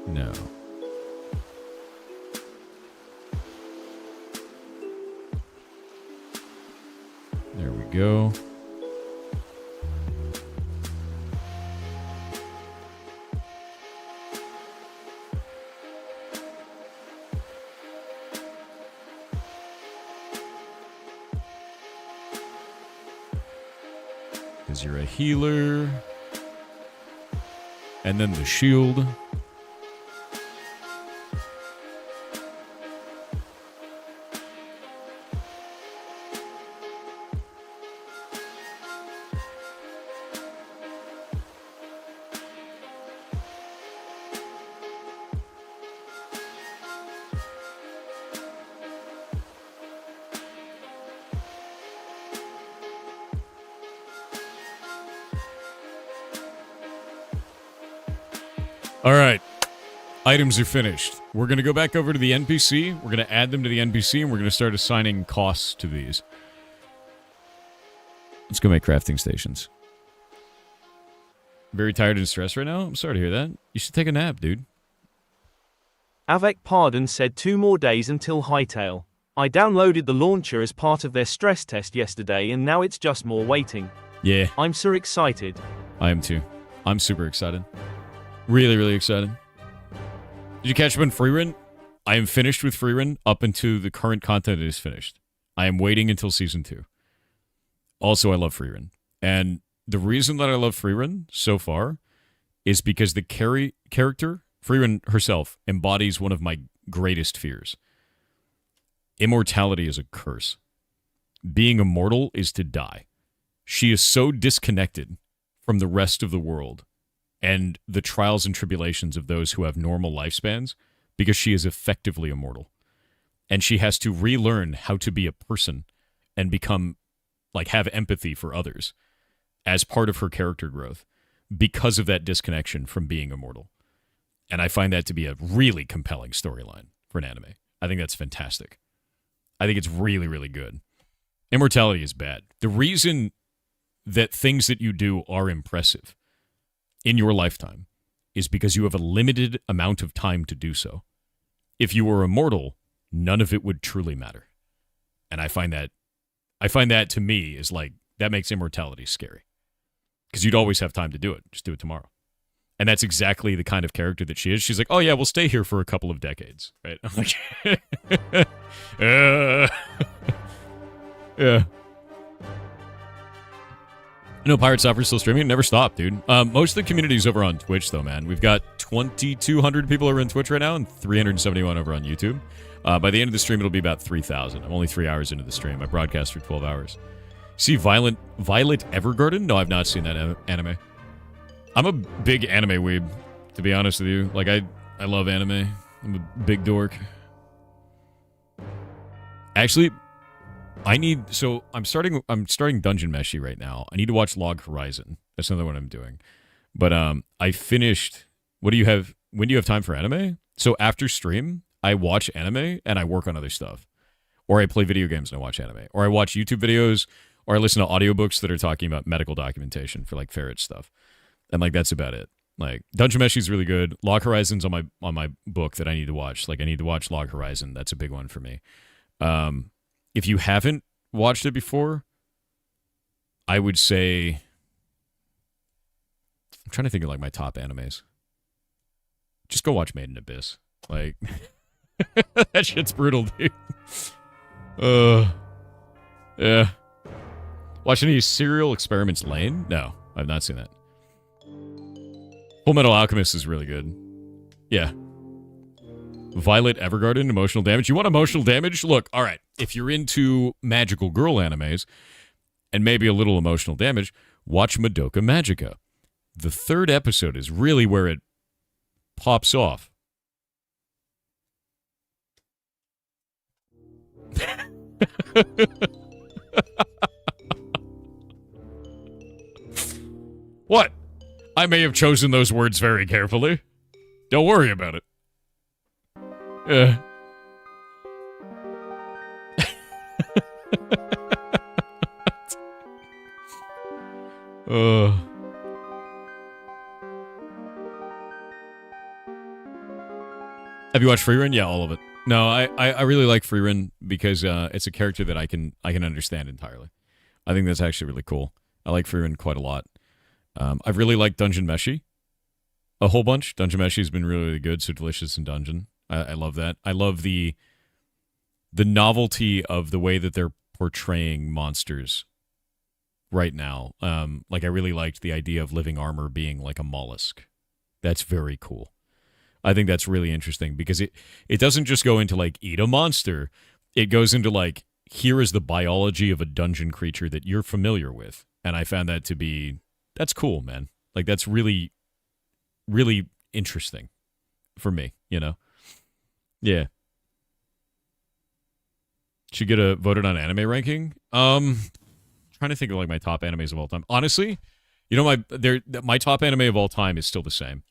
No. There we go. Because you're a healer. And then the shield. All right. Items are finished. We're going to go back over to the NPC. We're going to add them to the NPC, and we're going to start assigning costs to these. Let's go make crafting stations. Very tired and stressed right now? I'm sorry to hear that. You should take a nap, dude. Avec Pardon said 2 more days until Hightail. I downloaded the launcher as part of their stress test yesterday, and now it's just more waiting. Yeah. I'm so excited. I am too. I'm super excited. Really, really excited. Did you catch up on Freerun? I am finished with Freerun up until the current content is finished. I am waiting until Season 2. Also, I love Freerun. And the reason that I love Freerun so far is because the character, Freerun herself, embodies one of my greatest fears. Immortality is a curse. Being immortal is to die. She is so disconnected from the rest of the world and the trials and tribulations of those who have normal lifespans because she is effectively immortal. And she has to relearn how to be a person and become, like, have empathy for others as part of her character growth because of that disconnection from being immortal. And I find that to be a really compelling storyline for an anime. I think that's fantastic. I think it's really, really good. Immortality is bad. The reason that things that you do are impressive in your lifetime is because you have a limited amount of time to do so. If you were immortal, none of it would truly matter. And I find that to me is like, that makes immortality scary. Because you'd always have time to do it. Just do it tomorrow. And that's exactly the kind of character that she is. She's like, oh yeah, we'll stay here for a couple of decades. Right? I'm like, yeah. I know Pirate Software's still streaming. It never stopped, dude. Most of the community's over on Twitch, though, man. We've got 2,200 people over on Twitch right now and 371 over on YouTube. By the end of the stream, it'll be about 3,000. I'm only 3 hours into the stream. I broadcast for 12 hours. See Violet Evergarden? No, I've not seen that anime. I'm a big anime weeb, to be honest with you. Like, I love anime. I'm a big dork. Actually, I'm starting Dungeon Meshi right now. I need to watch Log Horizon. That's another one I'm doing. But I finished. When do you have time for anime? So after stream, I watch anime and I work on other stuff. Or I play video games and I watch anime. Or I watch YouTube videos, or I listen to audiobooks that are talking about medical documentation for like ferret stuff. And like that's about it. Like Dungeon Meshi is really good. Log Horizon's on my book that I need to watch. Like I need to watch Log Horizon. That's a big one for me. If you haven't watched it before, I would say I'm trying to think of like my top animes. Just go watch Made in Abyss. Like that shit's brutal, dude. Yeah. Watch any Serial Experiments Lane? No, I've not seen that. Full Metal Alchemist is really good. Yeah. Violet Evergarden, emotional damage. You want emotional damage? Look, all right. If you're into magical girl animes and maybe a little emotional damage, watch Madoka Magica. The 3rd episode is really where it pops off. What? I may have chosen those words very carefully. Don't worry about it. Have you watched Freerun? Yeah, all of it. No, I really like Freerun because it's a character that I can understand entirely. I think that's actually really cool. I like Freerun quite a lot. I've really liked Dungeon Meshi a whole bunch. Dungeon Meshi has been really, really good. So Delicious in Dungeon. I love that. I love the novelty of the way that they're portraying monsters right now. Like I really liked the idea of living armor being like a mollusk. That's very cool. I think that's really interesting because it doesn't just go into like eat a monster. It goes into like here is the biology of a dungeon creature that you're familiar with. And I found that to be that's cool, man. Like that's really, really interesting for me, you know? Yeah. Should get a voted on anime ranking. Trying to think of like my top animes of all time. Honestly, you know my top anime of all time is still the same.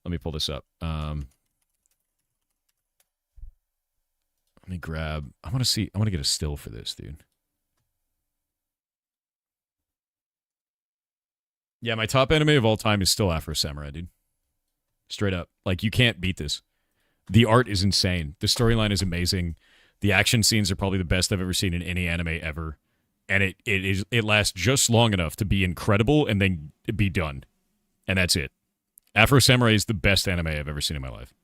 Let me pull this up. Let me grab. I want to get a still for this, dude. Yeah, my top anime of all time is still Afro Samurai, dude. Straight up. Like, you can't beat this. The art is insane. The storyline is amazing. The action scenes are probably the best I've ever seen in any anime ever. And it lasts just long enough to be incredible and then be done. And that's it. Afro Samurai is the best anime I've ever seen in my life.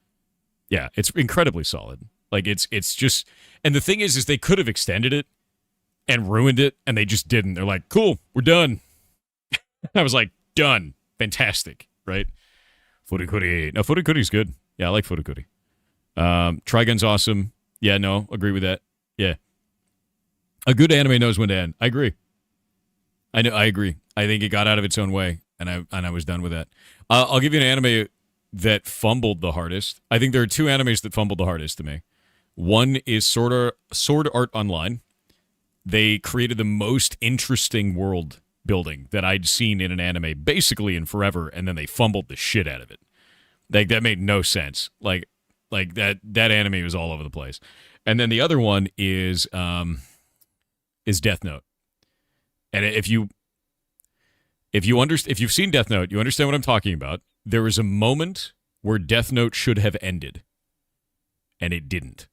Yeah, it's incredibly solid. Like, it's just... And the thing is they could have extended it and ruined it, and they just didn't. They're like, cool, we're done. I was like, done. Fantastic, right? Furikuri. No, Furikuri's good. Yeah, I like Furikuri. Trigun's awesome. Yeah, no, agree with that. Yeah. A good anime knows when to end. I agree. I agree. I think it got out of its own way, and I was done with that. I'll give you an anime that fumbled the hardest. I think there are 2 animes that fumbled the hardest to me. One is Sword Art Online. They created the most interesting world building that I'd seen in an anime basically in forever, and then they fumbled the shit out of it. Like that made no sense. Like that anime was all over the place. And then the other one is Death Note. And if you've seen Death Note, you understand what I'm talking about. There was a moment where Death Note should have ended, and it didn't.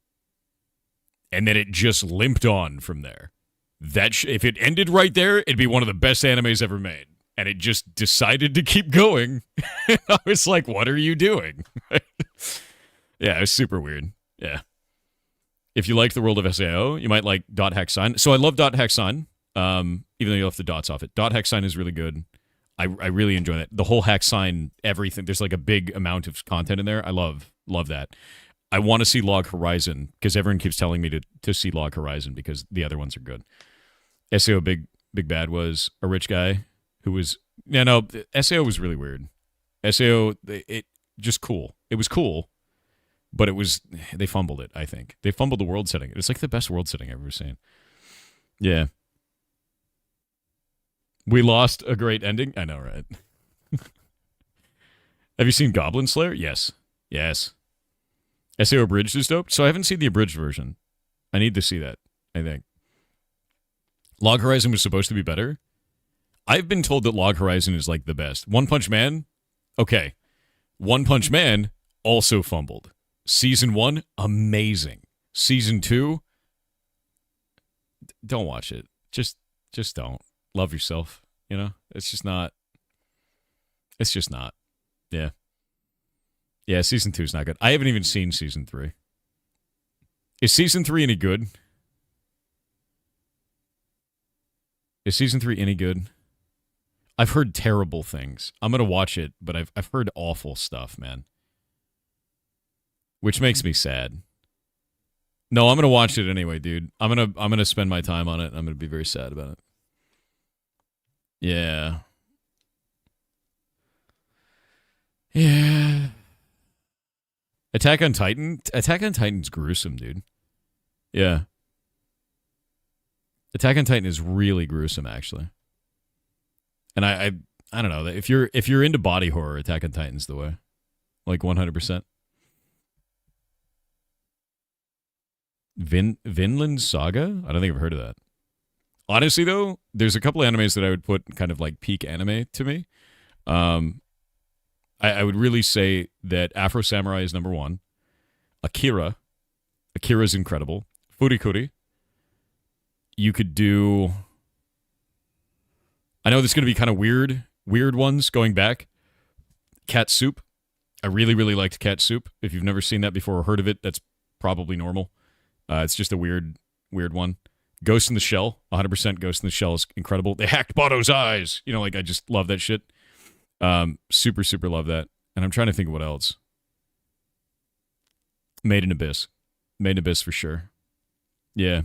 And then it just limped on from there. If it ended right there, it'd be one of the best animes ever made. And it just decided to keep going. I was like, what are you doing? Yeah, it was super weird. Yeah. If you like the world of SAO, you might like Dot Hack Sign. So I love Dot Hack Sign, even though you left the dots off it. Dot Hack Sign is really good. I really enjoy that. The whole Hack Sign, everything. There's like a big amount of content in there. I love that. I want to see Log Horizon because everyone keeps telling me to see Log Horizon because the other ones are good. SAO Big Bad was a rich guy who was... SAO was really weird. SAO, it just cool. It was cool, but they fumbled it, I think. They fumbled the world setting. It's like the best world setting I've ever seen. Yeah. We lost a great ending. I know, right? Have you seen Goblin Slayer? Yes. Yes. SAO Abridged is dope. So I haven't seen the abridged version. I need to see that, I think. Log Horizon was supposed to be better. I've been told that Log Horizon is like the best. One Punch Man? Okay. One Punch Man also fumbled. Season 1, amazing. Season 2, don't watch it. Just don't. Love yourself, you know? It's just not. Yeah. Yeah, season 2 is not good. I haven't even seen season 3. Is season 3 any good? Is season 3 any good? I've heard terrible things. I'm going to watch it, but I've heard awful stuff, man. Which makes me sad. No, I'm going to watch it anyway, dude. I'm going to spend my time on it. I'm going to be very sad about it. Yeah. Yeah. Attack on Titan? Attack on Titan's gruesome, dude. Yeah. Attack on Titan is really gruesome, actually. And I don't know. If you're into body horror, Attack on Titan's the way. Like 100%. Vinland Saga? I don't think I've heard of that. Honestly, though, there's a couple of animes that I would put kind of like peak anime to me. I would really say that Afro Samurai is number 1. Akira's incredible. Furikuri. You could do... I know this is going to be kind of weird ones going back. Cat Soup. I really, really liked Cat Soup. If you've never seen that before or heard of it, that's probably normal. It's just a weird one. Ghost in the Shell. 100% Ghost in the Shell is incredible. They hacked Bono's eyes. You know, like, I just love that shit. Super, super love that. And I'm trying to think of what else. Made in Abyss. Made in Abyss for sure. Yeah.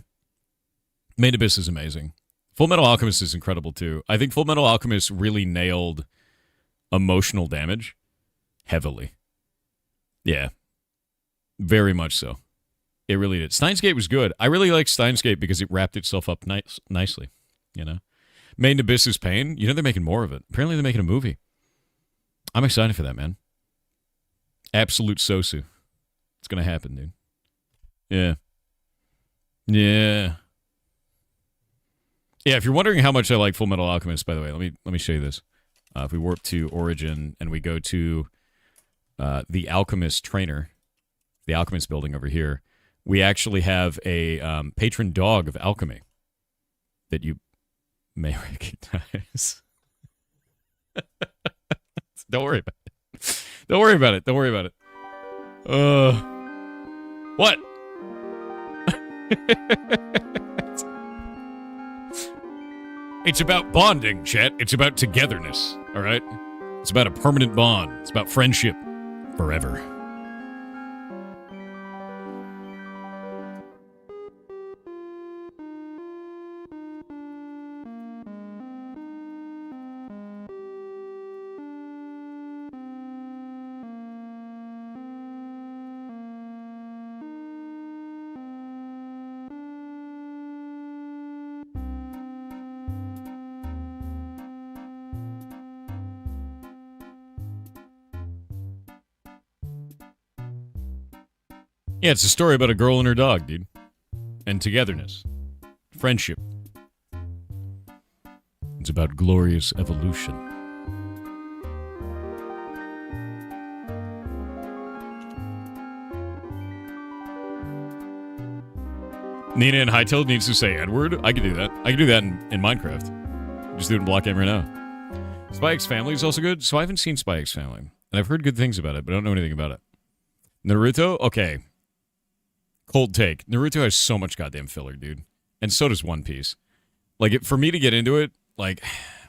Made in Abyss is amazing. Full Metal Alchemist is incredible too. I think Full Metal Alchemist really nailed emotional damage heavily. Yeah. Very much so. It really did. Steins Gate was good. I really like Steins Gate because it wrapped itself up nicely, you know. Made in Abyss is pain. You know they're making more of it. Apparently they're making a movie. I'm excited for that, man. Absolute Sosu. It's going to happen, dude. Yeah. Yeah. Yeah, if you're wondering how much I like Full Metal Alchemist, by the way, let me show you this. If we warp to Origin and we go to the Alchemist Trainer, the Alchemist building over here, we actually have a patron dog of alchemy that you may recognize. Don't worry about it. Don't worry about it. Don't worry about it. What? It's about bonding, chat. It's about togetherness, all right? It's about a permanent bond. It's about friendship forever. Yeah, it's a story about a girl and her dog, dude. And togetherness. Friendship. It's about glorious evolution. Nina and Hightail needs to say Edward. I could do that. I could do that in Minecraft. Just do it in Block Game right now. Spy X Family is also good. So I haven't seen Spy X Family. And I've heard good things about it, but I don't know anything about it. Naruto? Okay. Cold take. Naruto has so much goddamn filler, dude. And so does One Piece. Like, for me to get into it, like,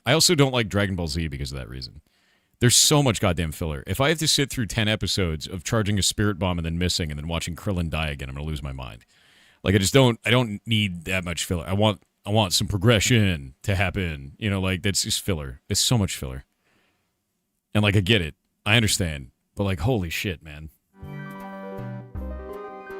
I also don't like Dragon Ball Z because of that reason. There's so much goddamn filler. If I have to sit through 10 episodes of charging a spirit bomb and then missing and then watching Krillin die again, I'm going to lose my mind. Like, I don't need that much filler. I want some progression to happen. You know, like, that's just filler. It's so much filler. And, like, I get it. I understand. But, like, holy shit, man.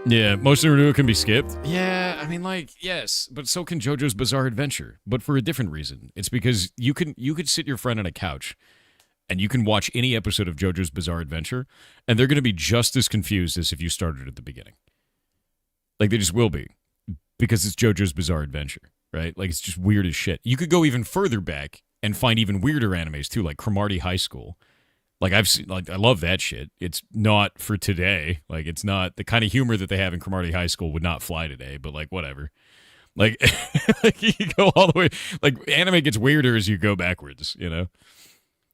Yeah, most of Naruto can be skipped. Yeah, I mean, like, yes, but so can JoJo's Bizarre Adventure, but for a different reason. It's because you could sit your friend on a couch, and you can watch any episode of JoJo's Bizarre Adventure, and they're going to be just as confused as if you started at the beginning. Like, they just will be, because it's JoJo's Bizarre Adventure, right? Like, it's just weird as shit. You could go even further back and find even weirder animes, too, like Cromartie High School. Like, I've seen, like, I love that shit. It's not for today. Like, it's not the kind of humor that they have in Cromartie High School would not fly today, but, like, whatever. Like, like, you go all the way. Like, anime gets weirder as you go backwards, you know?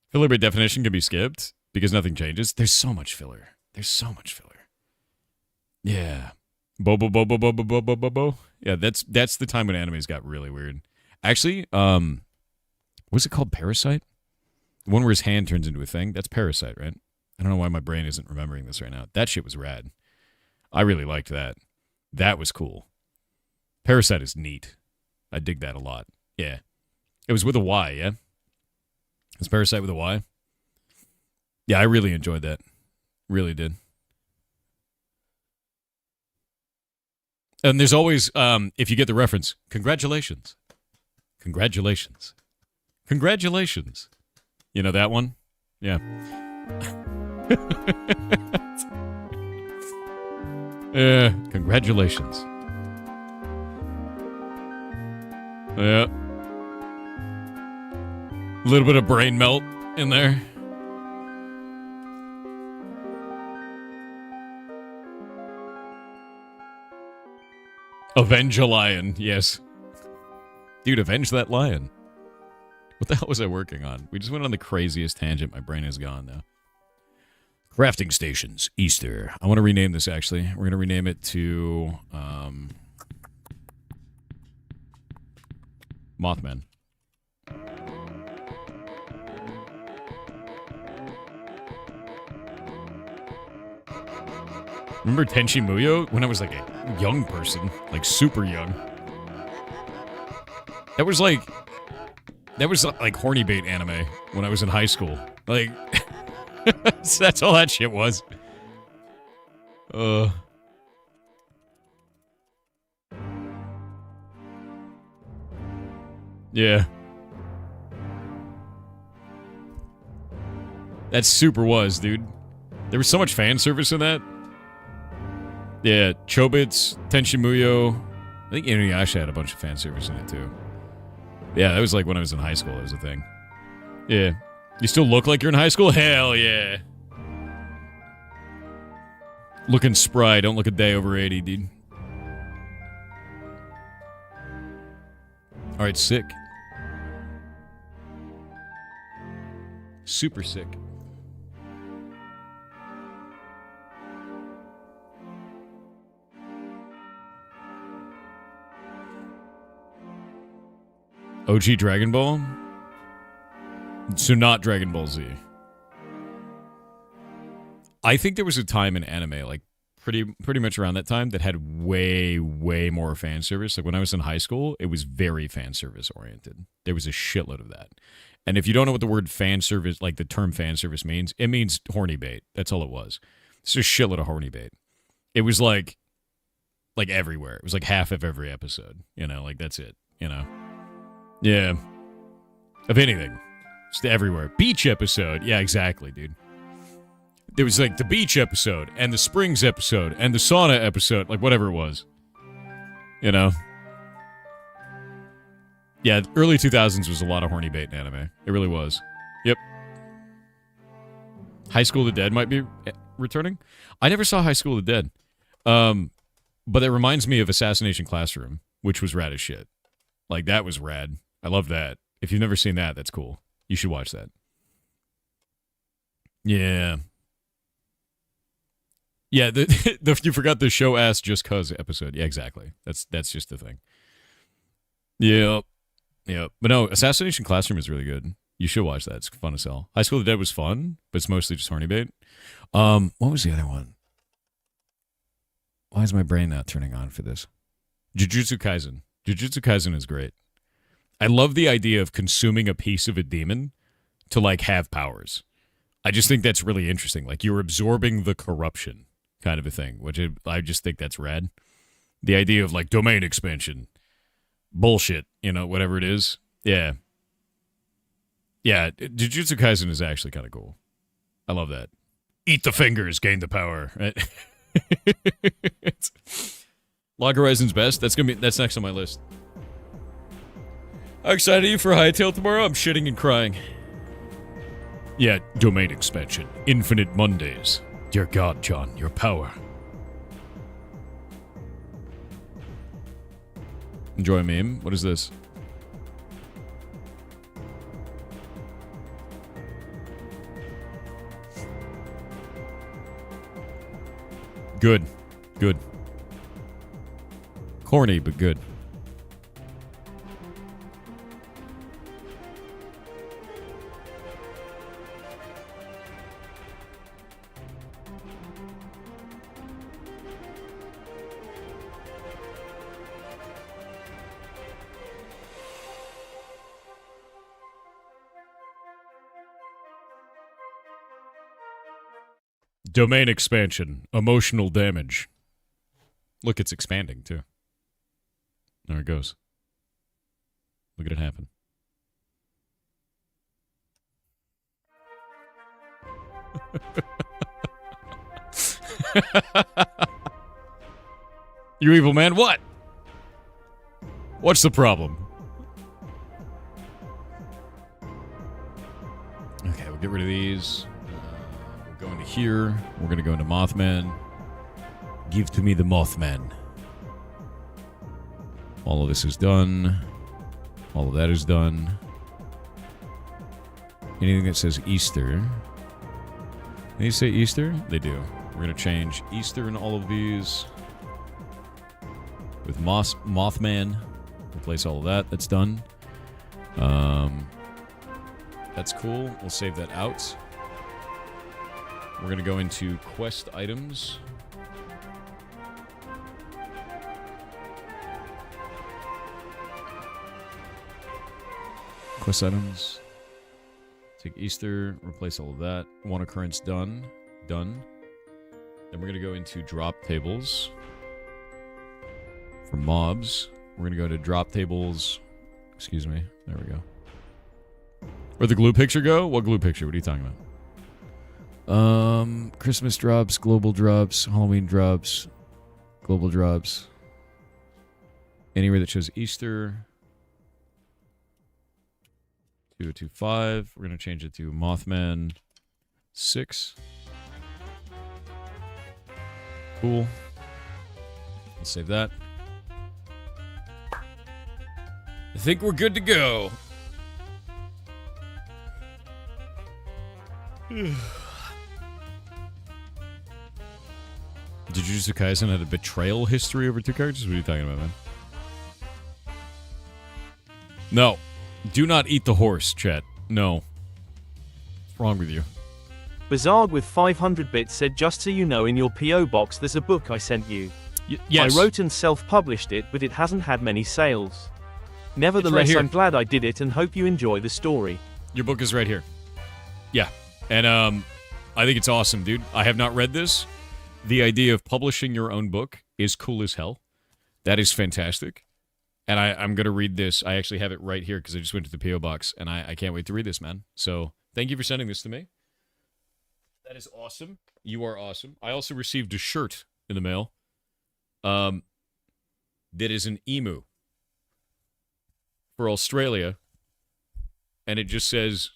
Filler by definition can be skipped because nothing changes. There's so much filler. There's so much filler. Yeah. Bobo, bobo, bobo, bobo, bobo. Yeah, that's the time when animes got really weird. Actually, what's it called? Parasite? The one where his hand turns into a thing? That's Parasite, right? I don't know why my brain isn't remembering this right now. That shit was rad. I really liked that. That was cool. Parasite is neat. I dig that a lot. Yeah. It was with a Y, yeah? It's Parasite with a Y? Yeah, I really enjoyed that. Really did. And there's always, if you get the reference, congratulations. Congratulations. Congratulations. You know that one? Yeah. Congratulations. Yeah. A little bit of brain melt in there. Avenge a lion, yes. Dude, avenge that lion. What the hell was I working on? We just went on the craziest tangent. My brain is gone now. Crafting stations, Easter. I want to rename this, actually. We're going to rename it to Mothman. Remember Tenchi Muyo? When I was like a young person, like super young. That was like horny bait anime when I was in high school. Like, that's all that shit was. Yeah. That super was, dude. There was so much fan service in that. Yeah, Chobits, Tenchi Muyo. I think Inuyasha had a bunch of fan service in it, too. Yeah, that was like when I was in high school. That was a thing. Yeah. You still look like you're in high school? Hell yeah. Looking spry. Don't look a day over 80, dude. Alright, sick. Super sick. OG Dragon Ball? So not Dragon Ball Z. I think there was a time in anime, like pretty much around that time, that had way, way more fan service. Like when I was in high school, it was very fan service oriented. There was a shitload of that. And if you don't know what the word fan service, like the term fan service means, it means horny bait. That's all it was. It's a shitload of horny bait. It was like everywhere. It was like half of every episode. You know, like that's it. You know. Yeah. Of anything. Just everywhere. Beach episode. Yeah, exactly, dude. There was like the beach episode and the springs episode and the sauna episode, like whatever it was. You know? Yeah, early 2000s was a lot of horny bait in anime. It really was. Yep. High School of the Dead might be returning. I never saw High School of the Dead. But it reminds me of Assassination Classroom, which was rad as shit. Like, that was rad. I love that. If you've never seen that, that's cool. You should watch that. Yeah. Yeah, you forgot the show ass just cuz episode. Yeah, exactly. That's just the thing. Yep. Yep. But no, Assassination Classroom is really good. You should watch that. It's fun as hell. High School of the Dead was fun, but it's mostly just horny bait. What was the other one? Why is my brain not turning on for this? Jujutsu Kaisen. Jujutsu Kaisen is great. I love the idea of consuming a piece of a demon to, like, have powers. I just think that's really interesting. Like, you're absorbing the corruption kind of a thing, which I just think that's rad. The idea of, like, domain expansion, bullshit, whatever it is. Yeah. Yeah, Jujutsu Kaisen is actually kind of cool. I love that. Eat the fingers, gain the power. Right? Log Horizon's best. That's next on my list. How excited are you for Hightail tomorrow? I'm shitting and crying. Yeah, domain expansion. Infinite Mondays. Dear God, John, your power. Enjoy a meme. What is this? Good. Good. Corny, but good. Domain expansion. Emotional damage. Look, it's expanding, too. There it goes. Look at it happen. You evil man, what? What's the problem? Okay, we'll get rid of these. We're going to here. We're going to go into Mothman. Give to me the Mothman. All of this is done. All of that is done. Anything that says Easter. They say Easter? They do. We're going to change Easter in all of these. With Mothman. Replace all of that. That's done. That's cool. We'll save that out. We're going to go into quest items. Quest items. Take Easter, replace all of that. One occurrence done. Done. Then we're going to go into drop tables. For mobs. We're going to go to drop tables. Excuse me. There we go. Where'd the glue picture go? What glue picture? What are you talking about? Christmas drops, global drops, Halloween drops, global drops. Anywhere that shows Easter. 2025. We're going to change it to Mothman 6. Cool. Let's save that. I think we're good to go. Did Jujutsu Kaisen have a betrayal history over 2 characters? What are you talking about, man? No. Do not eat the horse, chat. No. What's wrong with you? Bizarre with 500 bits said, just so you know, in your P.O. box there's a book I sent you. Yes. I wrote and self-published it, but it hasn't had many sales. Nevertheless, I'm glad I did it and hope you enjoy the story. Your book is right here. Yeah. And I think it's awesome, dude. I have not read this. The idea of publishing your own book is cool as hell. That is fantastic. And I'm going to read this. I actually have it right here because I just went to the P.O. box, and I can't wait to read this, man. So thank you for sending this to me. That is awesome. You are awesome. I also received a shirt in the mail that is an emu for Australia, and it just says,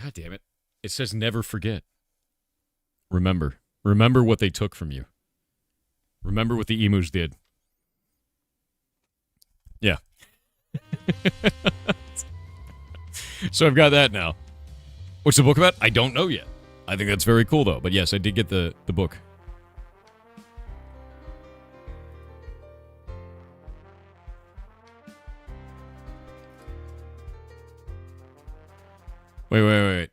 God damn it, it says never forget. Remember. Remember what they took from you. Remember what the emus did. Yeah. So I've got that now. What's the book about? I don't know yet. I think that's very cool, though. But yes, I did get the book. Wait.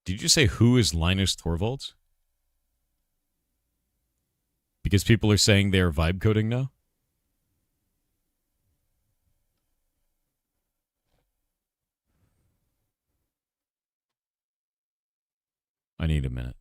Did you just say who is Linus Torvalds? Because people are saying they are vibe coding now? I need a minute.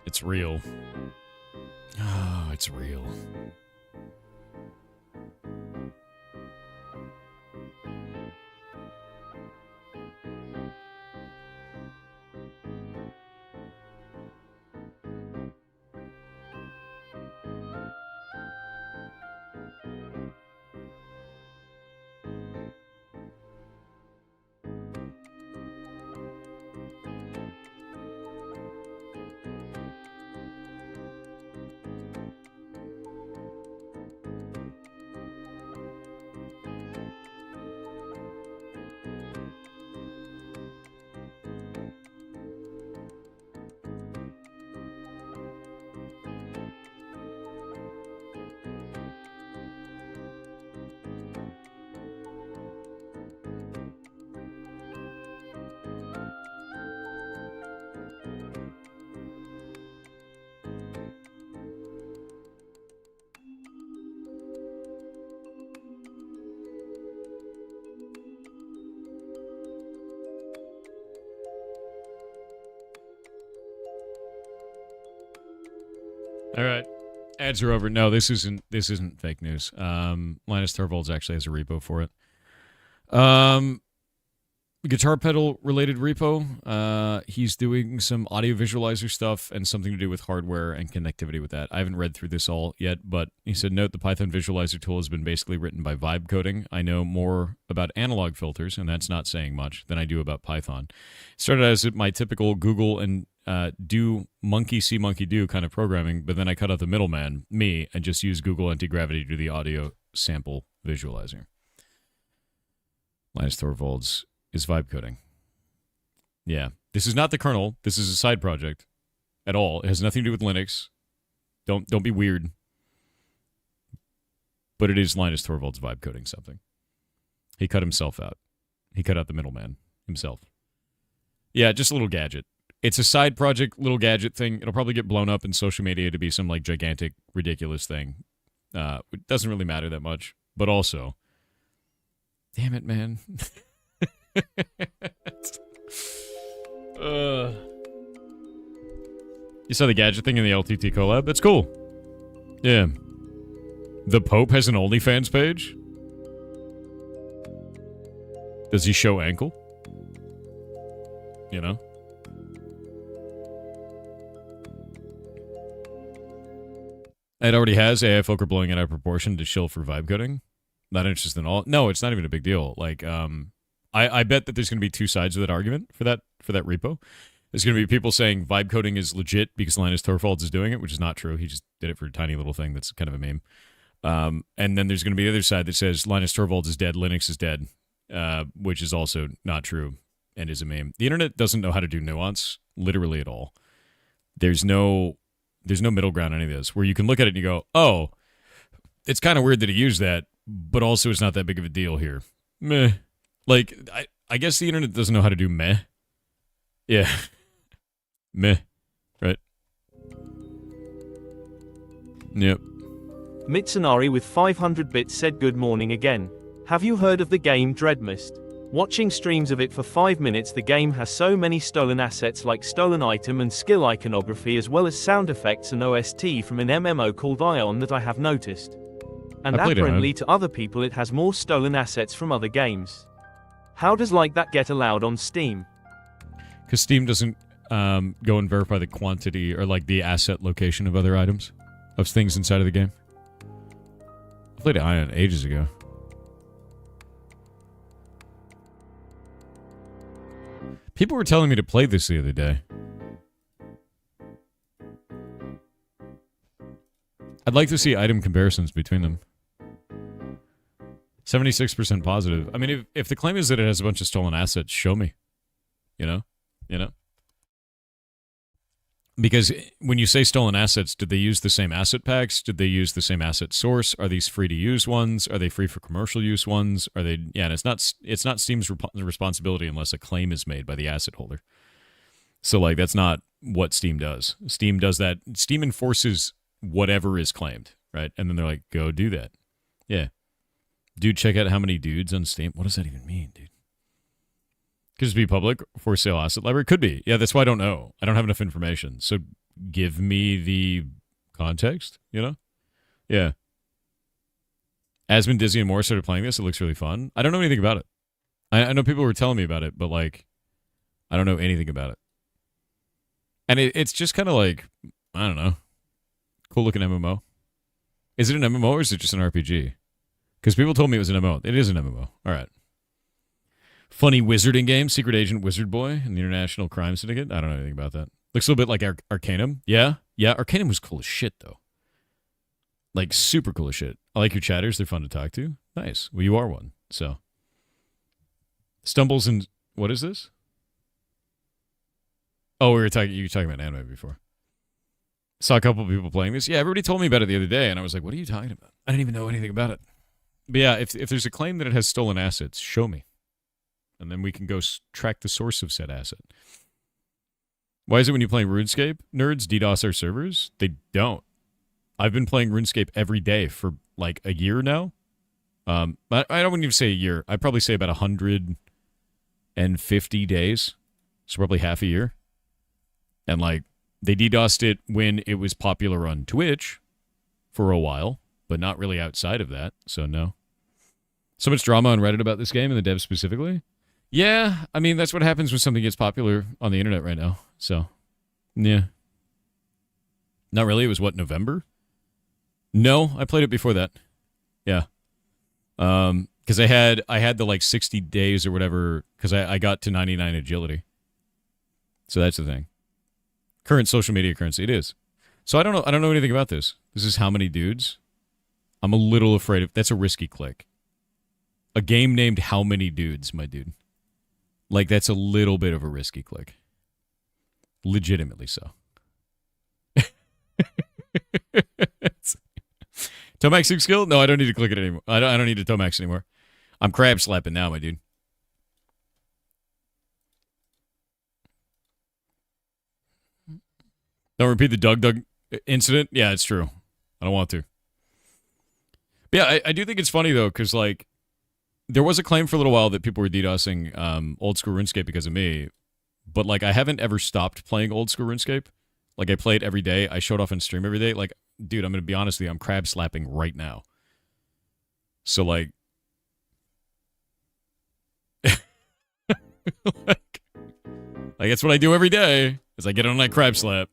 It's real. Oh, it's real. All right. Ads are over. No, this isn't fake news. Linus Torvalds actually has a repo for it. Guitar pedal related repo. He's doing some audio visualizer stuff and something to do with hardware and connectivity with that. I haven't read through this all yet, but he said, note the Python visualizer tool has been basically written by vibe coding. I know more about analog filters, and that's not saying much, than I do about Python. Started as my typical Google and do monkey see monkey do kind of programming, but then I cut out the middleman, me, and just use Google anti-gravity to do the audio sample visualizer. Linus Torvalds is vibe coding. Yeah. This is not the kernel. This is a side project at all. It has nothing to do with Linux. Don't be weird. But it is Linus Torvalds vibe coding something. He cut himself out. He cut out the middleman himself. Yeah, just a little gadget. It's a side project, little gadget thing. It'll probably get blown up in social media to be some like gigantic, ridiculous thing. It doesn't really matter that much. But also, damn it, man. You saw the gadget thing in the LTT collab? That's cool. Yeah. The Pope has an OnlyFans page? Does he show ankle? You know? It already has AI folk are blowing it out of proportion to shill for vibe coding. Not interested in all. No, it's not even a big deal. Like, I bet that there's going to be two sides of that argument for that repo. There's going to be people saying vibe coding is legit because Linus Torvalds is doing it, which is not true. He just did it for a tiny little thing that's kind of a meme. And then there's going to be the other side that says Linus Torvalds is dead, Linux is dead, which is also not true and is a meme. The internet doesn't know how to do nuance, literally at all. There's no middle ground on any of this, where you can look at it and you go, oh, it's kind of weird that he used that, but also it's not that big of a deal here. Meh. Like, I guess the internet doesn't know how to do meh. Yeah. Meh. Right? Yep. Mitsunari with 500 bits said good morning again. Have you heard of the game Dreadmist? Watching streams of it for 5 minutes, the game has so many stolen assets like stolen item and skill iconography, as well as sound effects and OST from an MMO called Ion that I have noticed. And I played it, apparently man. to other people it has more stolen assets from other games. How does like that get allowed on Steam? Because Steam doesn't go and verify the quantity or like the asset location of other items, of things inside of the game. I played Ion ages ago. People were telling me to play this the other day. I'd like to see item comparisons between them. 76% positive. I mean, if the claim is that it has a bunch of stolen assets, show me. You know? You know? Because when you say stolen assets, did they use the same asset packs? Did they use the same asset source? Are these free to use ones? Are they free for commercial use ones? Are they? Yeah, and it's not Steam's responsibility unless a claim is made by the asset holder. So like that's not what Steam does. Steam does that. Steam enforces whatever is claimed, right? And then they're like, go do that. Yeah. Dude, check out how many dudes on Steam. What does that even mean, dude? Could just be public for sale asset library. Could be. Yeah, that's why I don't know. I don't have enough information. So give me the context, you know? Yeah. Asmund, Dizzy, and Moore started playing this. It looks really fun. I don't know anything about it. I know people were telling me about it, but like, I don't know anything about it. And it's just kind of like, I don't know, cool looking MMO. Is it an MMO or is it just an RPG? Because people told me it was an MMO. It is an MMO. All right. Funny wizarding game, Secret Agent Wizard Boy and the International Crime Syndicate. I don't know anything about that. Looks a little bit like Arcanum. Yeah? Yeah, Arcanum was cool as shit, though. Like, super cool as shit. I like your chatters. They're fun to talk to. Nice. Well, you are one, so. Stumbles and... What is this? Oh, you were talking about anime before. Saw a couple of people playing this. Yeah, everybody told me about it the other day, and I was like, what are you talking about? I didn't even know anything about it. But yeah, if there's a claim that it has stolen assets, show me. And then we can go track the source of said asset. Why is it when you play RuneScape, nerds DDoS our servers? They don't. I've been playing RuneScape every day for like a year now. I don't even say a year. I'd probably say about 150 days. So probably half a year. And like, they DDoSed it when it was popular on Twitch for a while, but not really outside of that. So no. So much drama on Reddit about this game and the devs specifically. Yeah, I mean, that's what happens when something gets popular on the internet right now. So, yeah. Not really. It was, what, November? No, I played it before that. Yeah. Because I had the, like, 60 days or whatever, because I got to 99 agility. So that's the thing. Current social media currency, it is. So I don't know anything about this. This is how many dudes? I'm a little afraid of... That's a risky click. A game named How Many Dudes, my dude. Like, that's a little bit of a risky click. Legitimately so. Tomax skill? No, I don't need to click it anymore. I don't need to Tomax anymore. I'm crab slapping now, my dude. Don't repeat the Doug incident? Yeah, it's true. I don't want to. But yeah, I do think it's funny, though, because, like, there was a claim for a little while that people were DDoSing old school RuneScape because of me, but like I haven't ever stopped playing old school RuneScape. Like I play it every day. I showed off on stream every day. Like, dude, I'm gonna be honest with you, I'm crab slapping right now. So like, like that's what I do every day. Is I get on that crab slap.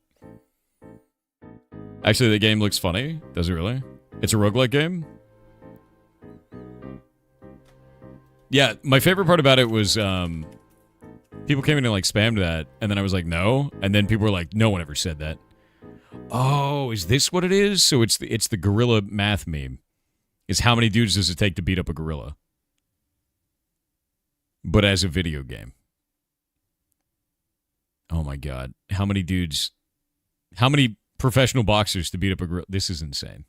Actually, the game looks funny. Does it really? It's a roguelike game. Yeah, my favorite part about it was people came in and like spammed that, and then I was like, no, and then people were like, no one ever said that. Oh, is this what it is? So it's the gorilla math meme. Is how many dudes does it take to beat up a gorilla? But as a video game. Oh my god, how many dudes? How many professional boxers to beat up a gorilla? This is insane.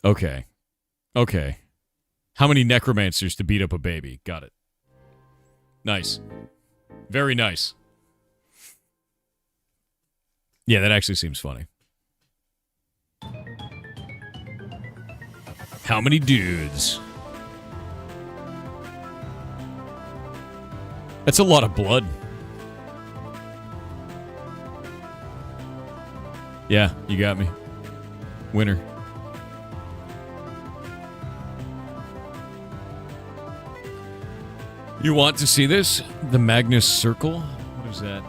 Okay. How many necromancers to beat up a baby? Got it. Nice. Very nice. Yeah, that actually seems funny. How many dudes? That's a lot of blood. Yeah, you got me. Winner. You want to see this? The Magnus Circle? What is that?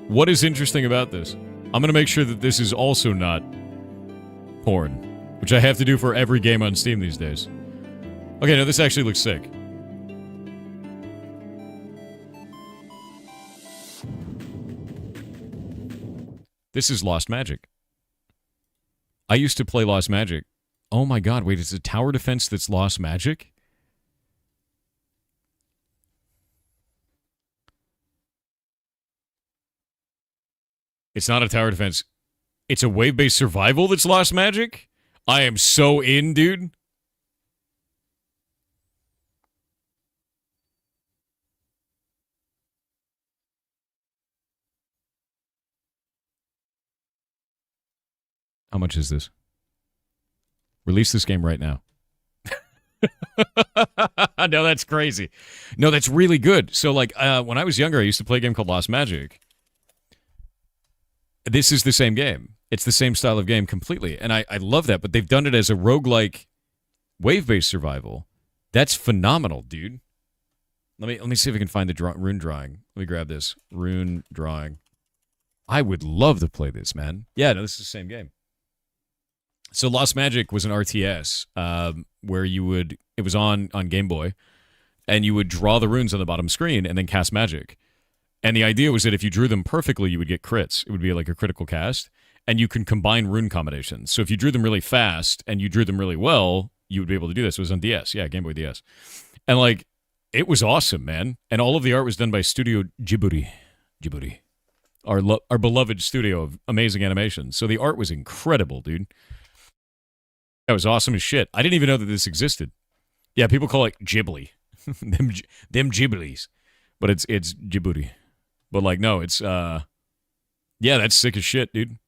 What is interesting about this? I'm going to make sure that this is also not porn, which I have to do for every game on Steam these days. Okay, no, this actually looks sick. This is Lost Magic. I used to play Lost Magic. Oh my god, wait, it's a tower defense that's Lost Magic? It's not a tower defense. It's a wave-based survival that's Lost Magic? I am so in, dude. How much is this? Release this game right now. No, that's crazy. No, that's really good. So, like, when I was younger, I used to play a game called Lost Magic. This is the same game. It's the same style of game completely. And I love that, but they've done it as a roguelike wave-based survival. That's phenomenal, dude. Let me see if I can find the rune drawing. Let me grab this. Rune drawing. I would love to play this, man. Yeah, no, this is the same game. So Lost Magic was an RTS where you would... It was on Game Boy, and you would draw the runes on the bottom screen and then cast magic. And the idea was that if you drew them perfectly, you would get crits. It would be like a critical cast. And you can combine rune combinations. So if you drew them really fast and you drew them really well, you would be able to do this. It was on DS. Yeah, Game Boy DS. And, like, it was awesome, man. And all of the art was done by Studio Ghibli. Our beloved studio of amazing animation. So the art was incredible, dude. That was awesome as shit. I didn't even know that this existed. Yeah, people call it Ghibli. them Ghiblis. But it's Djibouti. But, like, no, it's, yeah, that's sick as shit, dude.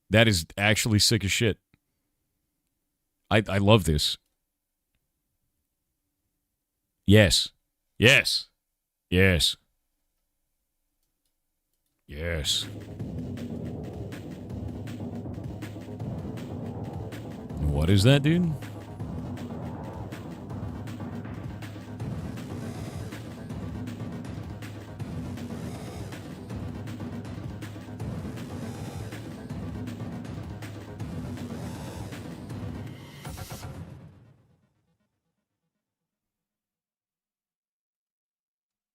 That is actually sick as shit. I love this. Yes. Yes. Yes. Yes. What is that, dude?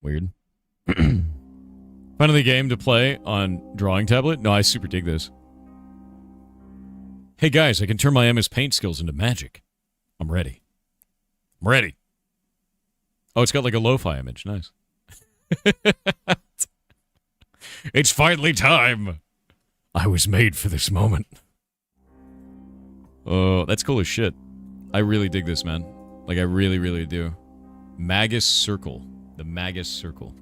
Weird. Finally, game to play on drawing tablet? No, I super dig this. Hey guys, I can turn my MS Paint skills into magic. I'm ready. I'm ready. Oh, it's got like a lo-fi image. Nice. It's finally time. I was made for this moment. Oh, that's cool as shit. I really dig this, man. Like, I really, really do. Magus Circle. The Magus Circle.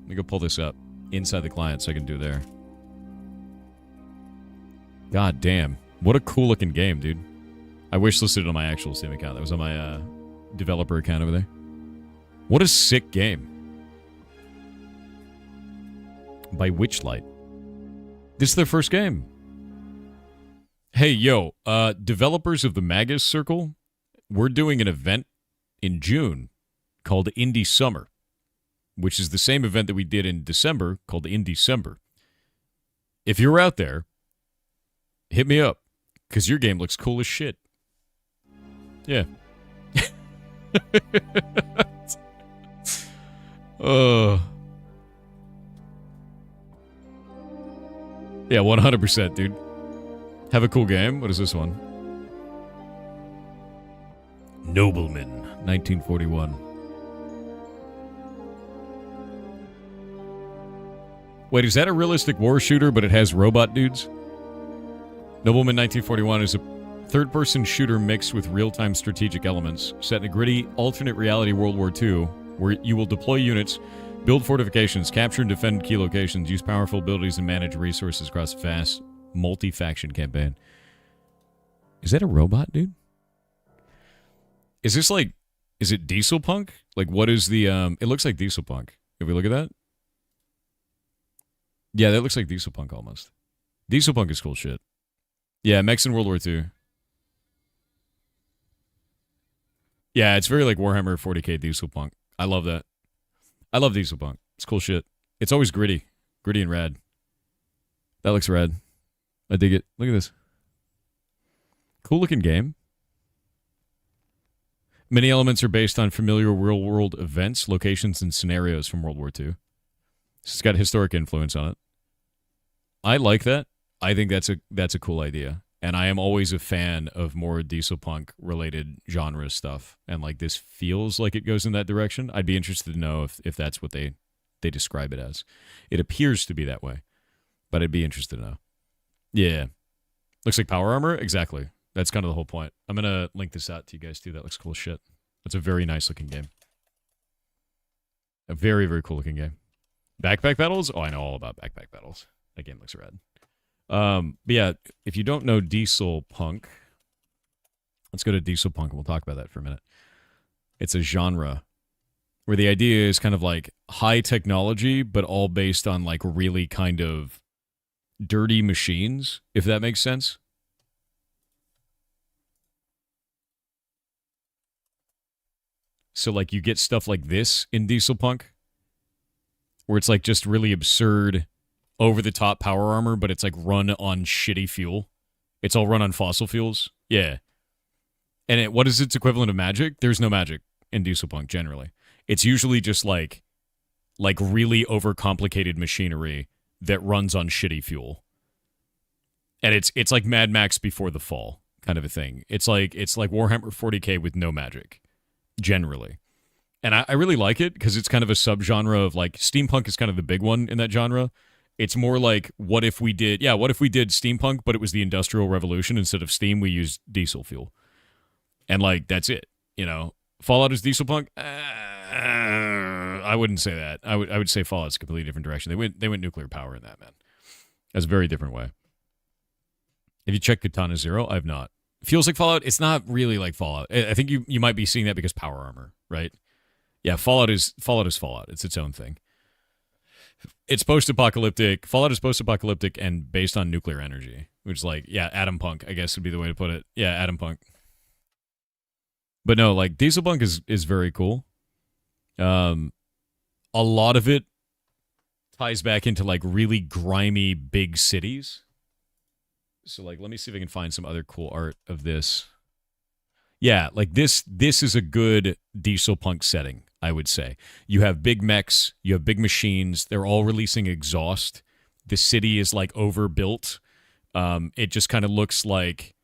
Let me go pull this up inside the client so I can do it there. God damn. What a cool looking game, dude. I wishlisted it on my actual Steam account. That was on my developer account over there. What a sick game. By Witchlight. This is their first game. Hey, yo, developers of the Magus Circle, we're doing an event in June called Indie Summer, which is the same event that we did in December called Indie December. If you're out there, hit me up, because your game looks cool as shit. Yeah. Yeah, 100%, dude. Have a cool game. What is this one? Nobleman, 1941. Wait, is that a realistic war shooter, but it has robot dudes? Nobleman 1941 is a third-person shooter mixed with real-time strategic elements, set in a gritty, alternate reality World War II, where you will deploy units Build fortifications, capture and defend key locations, use powerful abilities, and manage resources across a vast multi-faction campaign. Is that a robot, dude? Is this like, is it Diesel Punk? Like, what is the, it looks like Diesel Punk. If we look at that? Yeah, that looks like Diesel Punk almost. Diesel Punk is cool shit. Yeah, mechs in World War II. Yeah, it's very like Warhammer 40k Diesel Punk. I love that. I love Diesel Punk. It's cool shit. It's always gritty. Gritty and rad. That looks rad. I dig it. Look at this. Cool looking game. Many elements are based on familiar real-world events, locations, and scenarios from World War II. It's got historic influence on it. I like that. I think that's a cool idea. And I am always a fan of more diesel punk related genre stuff. And like this feels like it goes in that direction. I'd be interested to know if that's what they describe it as. It appears to be that way. But I'd be interested to know. Yeah. Looks like power armor? Exactly. That's kind of the whole point. I'm going to link this out to you guys too. That looks cool as shit. It's a very nice looking game. A very, very cool looking game. Backpack battles? Oh, I know all about backpack battles. That game looks rad. But yeah, if you don't know Diesel Punk, let's go to Diesel Punk and we'll talk about that for a minute. It's a genre where the idea is kind of like high technology, but all based on like really kind of dirty machines, if that makes sense. So like you get stuff like this in Diesel Punk, where it's like just really absurd, over-the-top power armor, but it's like run on shitty fuel. It's all run on fossil fuels. Yeah. And what is its equivalent of magic? There's no magic in Diesel Punk, generally. It's usually just like really overcomplicated machinery that runs on shitty fuel. And it's like Mad Max Before the Fall kind of a thing. It's like Warhammer 40k with no magic, generally. And I really like it because it's kind of a subgenre of like steampunk is kind of the big one in that genre. It's more like what if we did steampunk, but it was the Industrial Revolution. Instead of steam, we used diesel fuel. And like that's it. You know, Fallout is diesel punk. I wouldn't say that. I would say Fallout's a completely different direction. They went nuclear power in that, man. That's a very different way. Have you checked Katana Zero? I've not. Feels like Fallout. It's not really like Fallout. I think you might be seeing that because power armor, right? Yeah, Fallout is Fallout. It's its own thing. It's post-apocalyptic. Fallout is post-apocalyptic and based on nuclear energy, which is like, yeah, atom punk, I guess would be the way to put it. Yeah, atom punk. But no, like diesel punk is very cool. A lot of it ties back into like really grimy big cities. So like, let me see if I can find some other cool art of this. Yeah, like this is a good diesel punk setting, I would say. You have big mechs, you have big machines, they're all releasing exhaust. The city is like overbuilt. It just kind of looks like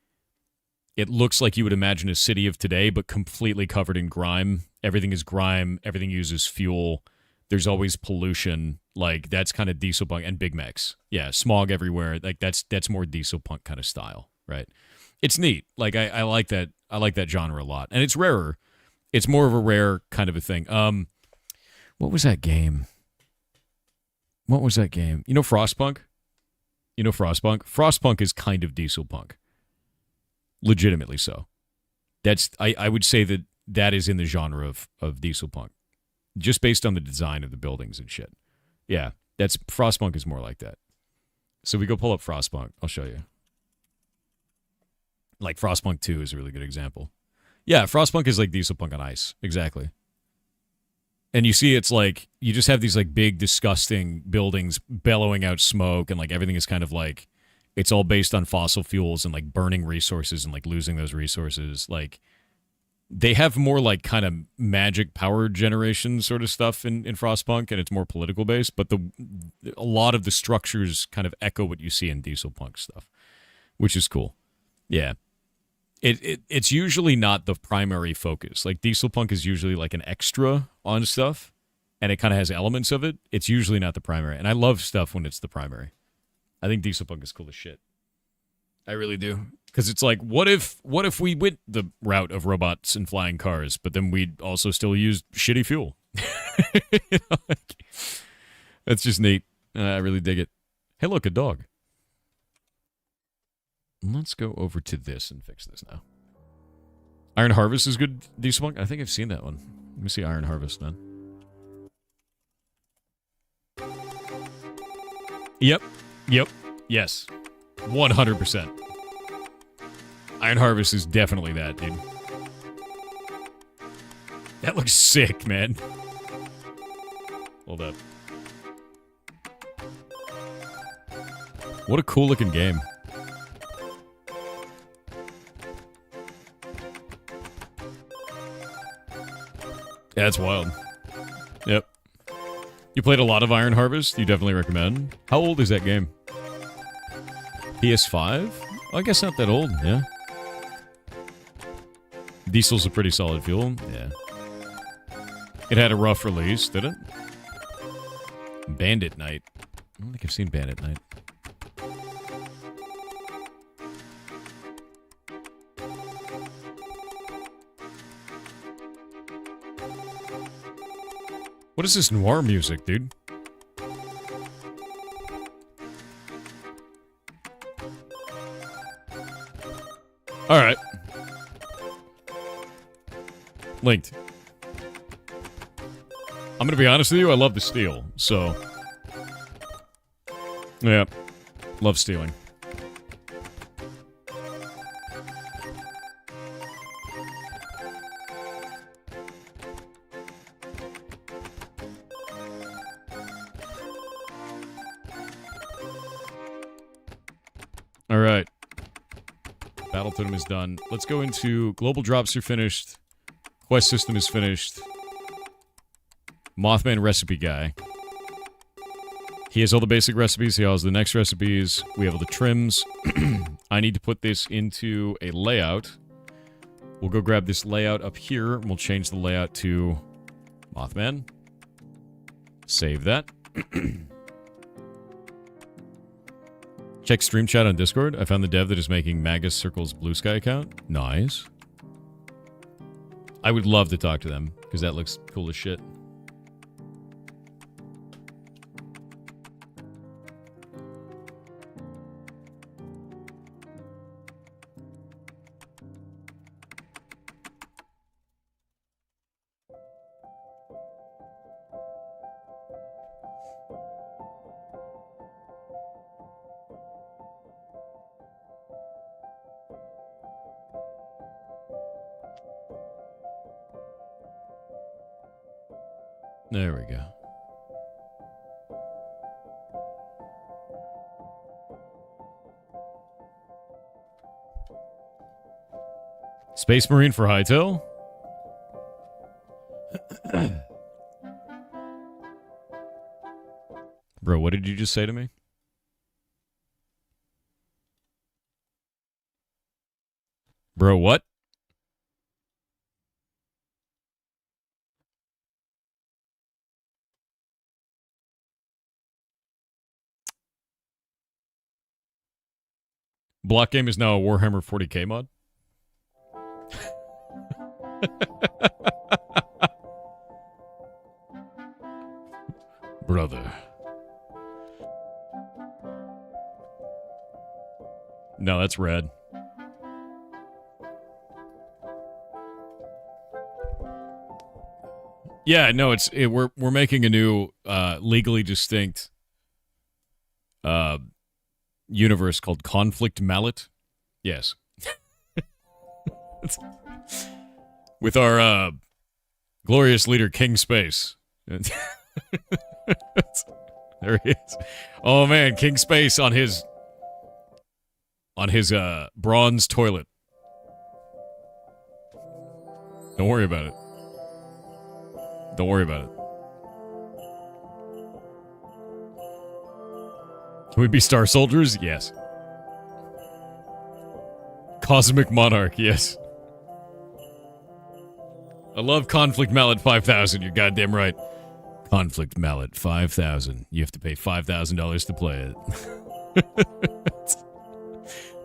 you would imagine a city of today, but completely covered in grime. Everything is grime, everything uses fuel. There's always pollution. Like that's kind of diesel punk and big mechs. Yeah, smog everywhere. Like that's more diesel punk kind of style, right? It's neat. Like I like that. I like that genre a lot, and it's rarer. It's more of a rare kind of a thing. What was that game? You know Frostpunk? Frostpunk is kind of diesel punk. Legitimately so. I would say that is in the genre of diesel punk. Just based on the design of the buildings and shit. Yeah, Frostpunk is more like that. So we go pull up Frostpunk. I'll show you. Like Frostpunk 2 is a really good example. Yeah, Frostpunk is like diesel punk on ice. Exactly. And you see it's like, you just have these like big, disgusting buildings bellowing out smoke and like everything is kind of like, it's all based on fossil fuels and like burning resources and like losing those resources. Like they have more like kind of magic power generation sort of stuff in Frostpunk, and it's more political based, but a lot of the structures kind of echo what you see in diesel punk stuff, which is cool. Yeah. It's usually not the primary focus. Like diesel punk is usually like an extra on stuff, and it kind of has elements of it. It's usually not the primary, and I love stuff when it's the primary. I think diesel punk is cool as shit. I really do, because it's like, what if we went the route of robots and flying cars, but then we'd also still use shitty fuel? You know, like, that's just neat. I really dig it. Hey, look, a dog. Let's go over to this and fix this now. Iron Harvest is good, D-Spunk? I think I've seen that one. Let me see Iron Harvest, then. Yep. Yes. 100%. Iron Harvest is definitely that, dude. That looks sick, man. Hold up. What a cool looking game. Yeah, it's wild. Yep. You played a lot of Iron Harvest? You definitely recommend. How old is that game? PS5? Oh, I guess not that old, yeah. Diesel's a pretty solid fuel, yeah. It had a rough release, did it? Bandit Night. I don't think I've seen Bandit Night. What is this noir music, dude? Alright. Linked. I'm gonna be honest with you, I love the steal, so... Yeah. Love stealing. Alright. Battle Totem is done. Let's go into... Global drops are finished. Quest system is finished. Mothman recipe guy. He has all the basic recipes. He has the next recipes. We have all the trims. I need to put this into a layout. We'll go grab this layout up here. And we'll change the layout to Mothman. Save that. Check stream chat on Discord. I found the dev that is making Magus Circle's Blue Sky account. Nice. I would love to talk to them, because that looks cool as shit. There we go. Space Marine for Hightail? Bro, what did you just say to me? Bro, what? Block Game is now a Warhammer 40k mod? Brother. No, that's red. Yeah, no, we're making a new legally distinct universe called Conflict Mallet. Yes. With our glorious leader King Space. There he is. Oh man, King Space on his bronze toilet. Don't worry about it. Don't worry about it. Can we be Star Soldiers? Yes. Cosmic Monarch, yes. I love Conflict Mallet 5000, you're goddamn right. Conflict Mallet 5000. You have to pay $5,000 to play it.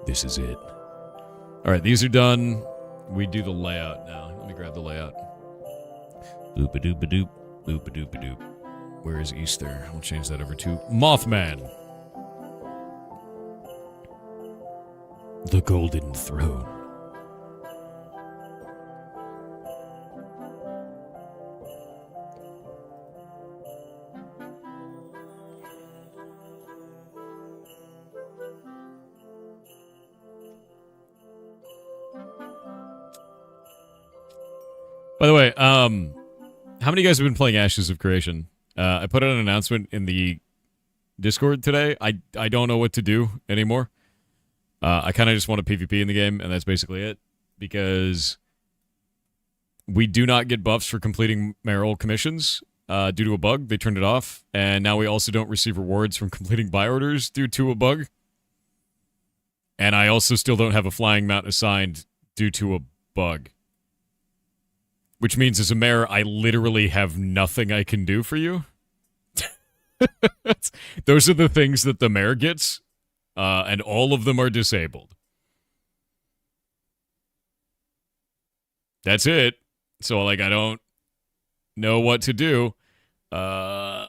This is it. Alright, these are done. We do the layout now. Let me grab the layout. Boop-a-doop-a-doop. Oop-a-doop-a-doop. Where is Easter? I'll change that over to Mothman. The Golden Throne. By the way, how many of you guys have been playing Ashes of Creation? I put out an announcement in the Discord today. I don't know what to do anymore. I kind of just want a PvP in the game, and that's basically it. Because we do not get buffs for completing mayoral commissions due to a bug. They turned it off. And now we also don't receive rewards from completing buy orders due to a bug. And I also still don't have a flying mount assigned due to a bug. Which means as a mayor, I literally have nothing I can do for you. Those are the things that the mayor gets, and all of them are disabled. That's it. So, like, I don't know what to do. So,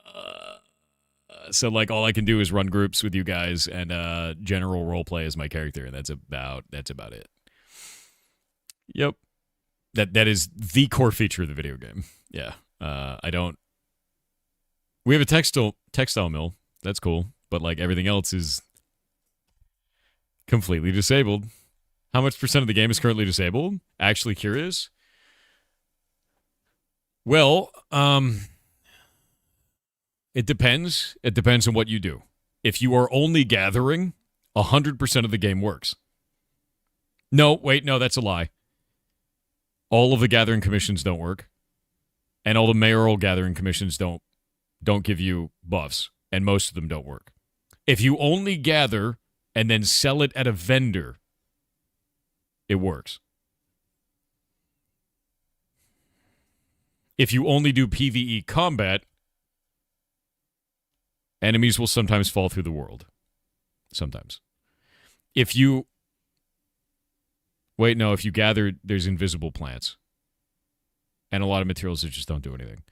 like, all I can do is run groups with you guys and general roleplay as my character, and that's about it. Yep. That is the core feature of the video game. Yeah. I don't... We have a textile mill. That's cool. But, like, everything else is completely disabled. How much % of the game is currently disabled? Actually curious. Well, it depends. It depends on what you do. If you are only gathering, 100% of the game works. No, wait, no, that's a lie. All of the gathering commissions don't work. And all the mayoral gathering commissions don't give you buffs. And most of them don't work. If you only gather and then sell it at a vendor, it works. If you only do PvE combat, enemies will sometimes fall through the world. Sometimes. If you... Wait, no, if you gather, there's invisible plants. And a lot of materials that just don't do anything.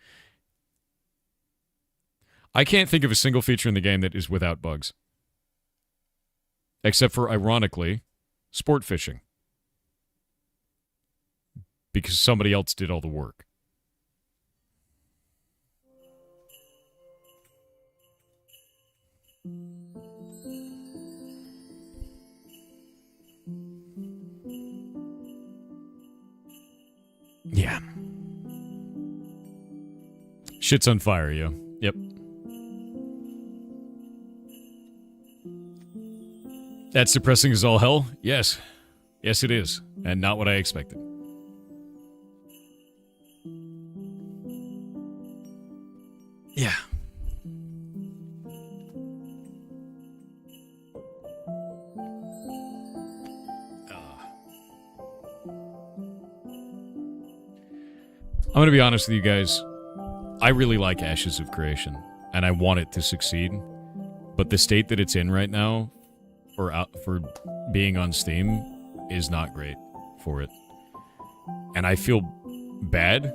I can't think of a single feature in the game that is without bugs. Except for, ironically, sport fishing. Because somebody else did all the work. Yeah. Shit's on fire, yo. Yep. That's depressing as all hell? Yes. Yes, it is. And not what I expected. Yeah. I'm going to be honest with you guys. I really like Ashes of Creation, and I want it to succeed. But the state that it's in right now for being on Steam is not great for it. And I feel bad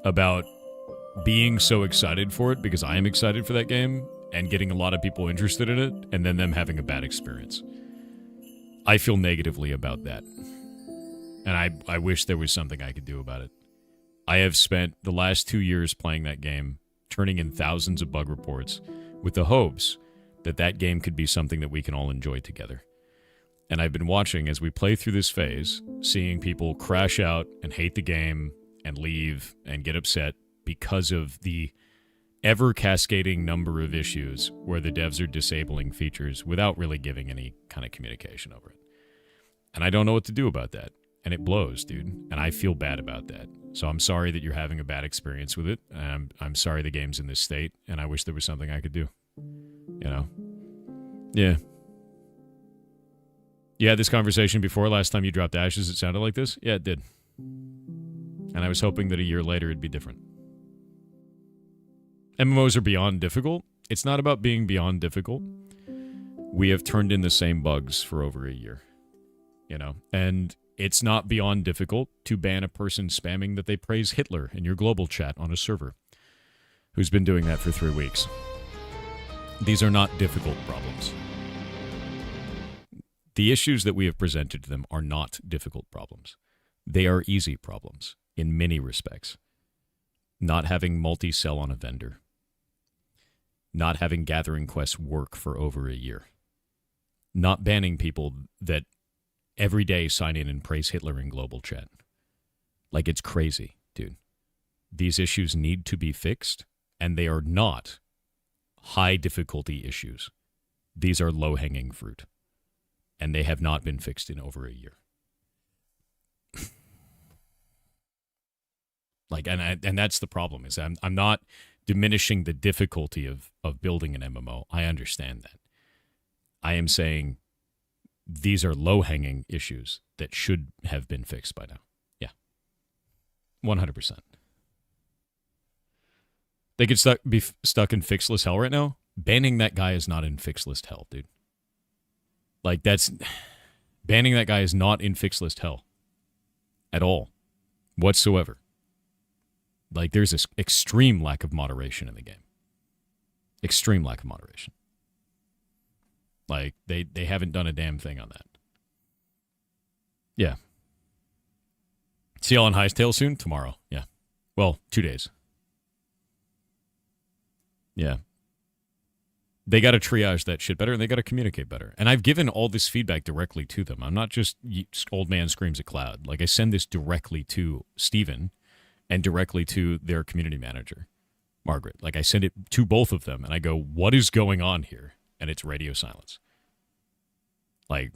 about being so excited for it because I am excited for that game and getting a lot of people interested in it and then them having a bad experience. I feel negatively about that. And I wish there was something I could do about it. I have spent the last 2 years playing that game, turning in thousands of bug reports, with the hopes that that game could be something that we can all enjoy together. And I've been watching as we play through this phase, seeing people crash out and hate the game and leave and get upset because of the ever-cascading number of issues where the devs are disabling features without really giving any kind of communication over it. And I don't know what to do about that. And it blows, dude. And I feel bad about that. So I'm sorry that you're having a bad experience with it. I'm sorry the game's in this state, and I wish there was something I could do. You know? Yeah. You had this conversation before. Last time you dropped Ashes, it sounded like this? Yeah, it did. And I was hoping that a year later it'd be different. MMOs are beyond difficult. It's not about being beyond difficult. We have turned in the same bugs for over a year. You know? And it's not beyond difficult to ban a person spamming that they praise Hitler in your global chat on a server. who's been doing that for 3 weeks. These are not difficult problems. The issues that we have presented to them are not difficult problems. They are easy problems in many respects. Not having multi-sell on a vendor. Not having gathering quests work for over a year. Not banning people that every day sign in and praise Hitler in global chat. Like, it's crazy, dude. These issues need to be fixed, and they are not high difficulty issues. These are low-hanging fruit, and they have not been fixed in over a year. Like, and that's the problem, is I'm not diminishing the difficulty of building an MMO. I understand that. I am saying these are low-hanging issues that should have been fixed by now. Yeah. 100%. They could be stuck in fixless hell right now. Banning that guy is not in fixless hell, dude. Like, banning that guy is not in fixless hell. At all. Whatsoever. Like, there's this extreme lack of moderation in the game. Extreme lack of moderation. Like, they haven't done a damn thing on that. Yeah. See y'all on Hightail soon? Tomorrow. Yeah. Well, 2 days. Yeah. They got to triage that shit better, and they got to communicate better. And I've given all this feedback directly to them. I'm not just old man screams at cloud. Like, I send this directly to Steven and directly to their community manager, Margaret. Like, I send it to both of them, and I go, what is going on here? And it's radio silence. Like,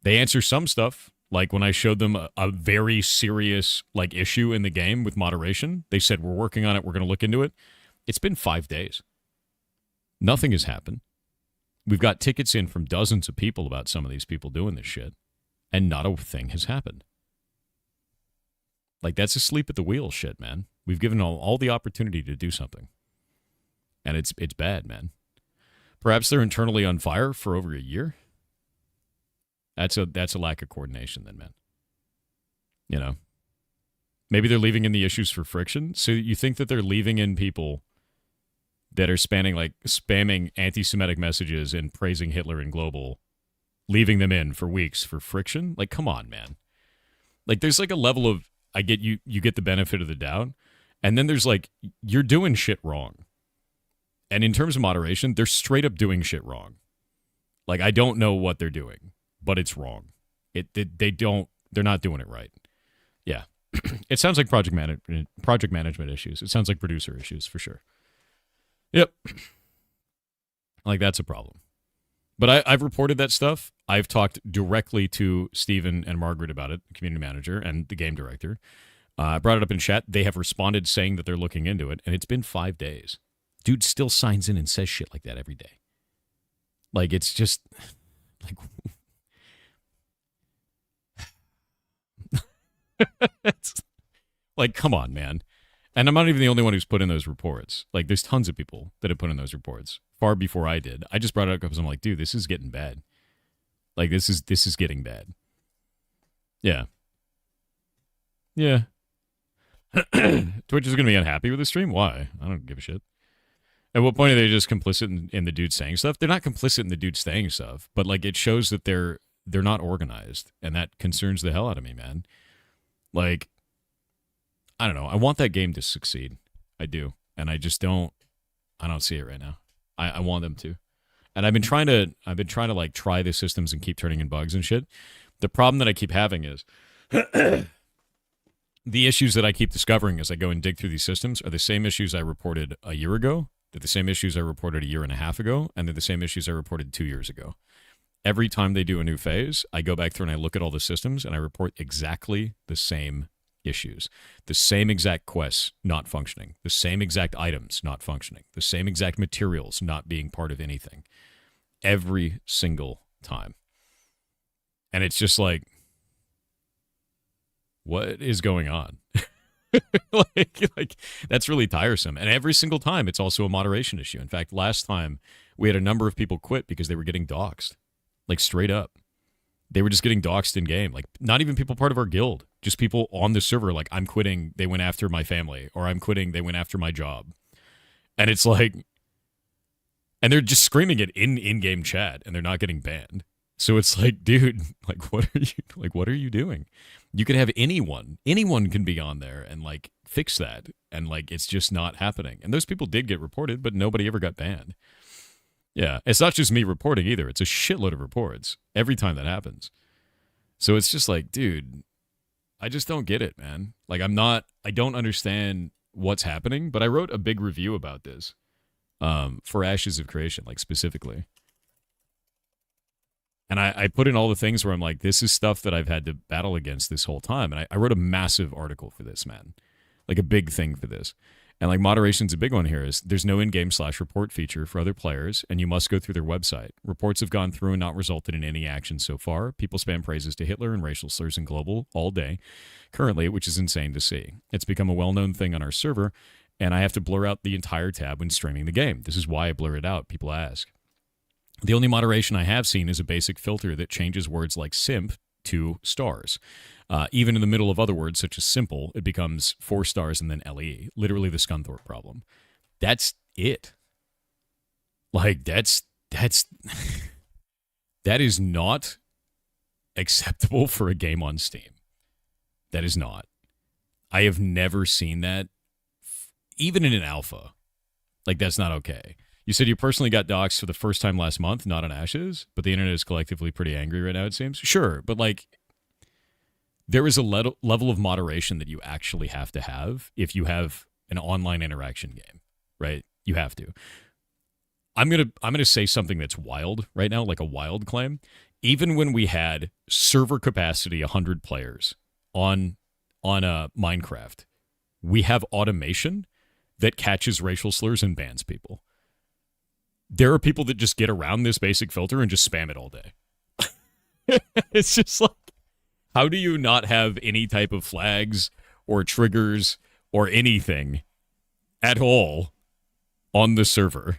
they answer some stuff. Like, when I showed them a very serious, like, issue in the game with moderation, they said, we're working on it, we're going to look into it. It's been 5 days. Nothing has happened. We've got tickets in from dozens of people about some of these people doing this shit, and not a thing has happened. Like, that's asleep at the wheel shit, man. We've given all the opportunity to do something. And it's bad, man. Perhaps they're internally on fire for over a year. That's a lack of coordination then, man. You know? Maybe they're leaving in the issues for friction. So you think that they're leaving in people that are spamming anti-Semitic messages and praising Hitler in global, leaving them in for weeks for friction? Like, come on, man. Like, there's like a level of, I get you get the benefit of the doubt, and then there's like, you're doing shit wrong. And in terms of moderation, they're straight up doing shit wrong. Like, I don't know what they're doing, but it's wrong. They're not doing it right. Yeah. It sounds like project management issues. It sounds like producer issues for sure. Yep. Like, that's a problem. But I've reported that stuff. I've talked directly to Steven and Margaret about it, the community manager and the game director. I brought it up in chat. They have responded saying that they're looking into it, and it's been 5 days. Dude still signs in and says shit like that every day. Like, it's just... like... it's, like, come on, man. And I'm not even the only one who's put in those reports. Like, there's tons of people that have put in those reports far before I did. I just brought it up because I'm like, dude, this is getting bad. Like, this is getting bad. Yeah. Yeah. Twitch is going to be unhappy with the stream? Why? I don't give a shit. At what point are they just complicit in the dude saying stuff? They're not complicit in the dude saying stuff, but, like, it shows that they're not organized, and that concerns the hell out of me, man. Like, I don't know. I want that game to succeed. I do. And I just don't see it right now. I want them to. And I've been trying to like try the systems and keep turning in bugs and shit. The problem that I keep having is the issues that I keep discovering as I go and dig through these systems are the same issues I reported a year ago. They're the same issues I reported a year and a half ago. And they're the same issues I reported 2 years ago. Every time they do a new phase, I go back through and I look at all the systems and I report exactly the same issues. The same exact quests not functioning. The same exact items not functioning. The same exact materials not being part of anything. Every single time. And it's just like, what is going on? like that's really tiresome. And every single time, it's also a moderation issue. In fact, last time, we had a number of people quit because they were getting doxxed. Like, straight up. They were just getting doxxed in game. Like, not even people part of our guild. Just people on the server, like, I'm quitting, they went after my family. Or I'm quitting, they went after my job. And it's like, and they're just screaming it in-game chat, and they're not getting banned. So it's like, dude, like, what are you doing? You could have anyone can be on there and like fix that, and like it's just not happening. And those people did get reported, but nobody ever got banned. Yeah, it's not just me reporting either. It's a shitload of reports every time that happens. So it's just like, dude, I just don't get it, man. Like, I don't understand what's happening, but I wrote a big review about this for Ashes of Creation, like specifically. And I put in all the things where I'm like, this is stuff that I've had to battle against this whole time. And I wrote a massive article for this, man. Like a big thing for this. And like moderation's a big one here is there's no in-game /report feature for other players, and you must go through their website. Reports have gone through and not resulted in any action so far. People spam praises to Hitler and racial slurs in global all day currently, which is insane to see. It's become a well-known thing on our server, and I have to blur out the entire tab when streaming the game. This is why I blur it out, people ask. The only moderation I have seen is a basic filter that changes words like simp to stars. Even in the middle of other words such as simple, it becomes 4 stars and then LE. Literally the Scunthorpe problem. That's it. Like, that is not acceptable for a game on Steam. That is not. I have never seen that, even in an alpha. Like, that's not okay. You said you personally got doxxed for the first time last month, not on Ashes, but the internet is collectively pretty angry right now, it seems. Sure, but like, there is a level of moderation that you actually have to have if you have an online interaction game, right? You have to. I'm gonna say something that's wild right now, like a wild claim. Even when we had server capacity 100 players on Minecraft, we have automation that catches racial slurs and bans people. There are people that just get around this basic filter and just spam it all day. It's just like, how do you not have any type of flags or triggers or anything at all on the server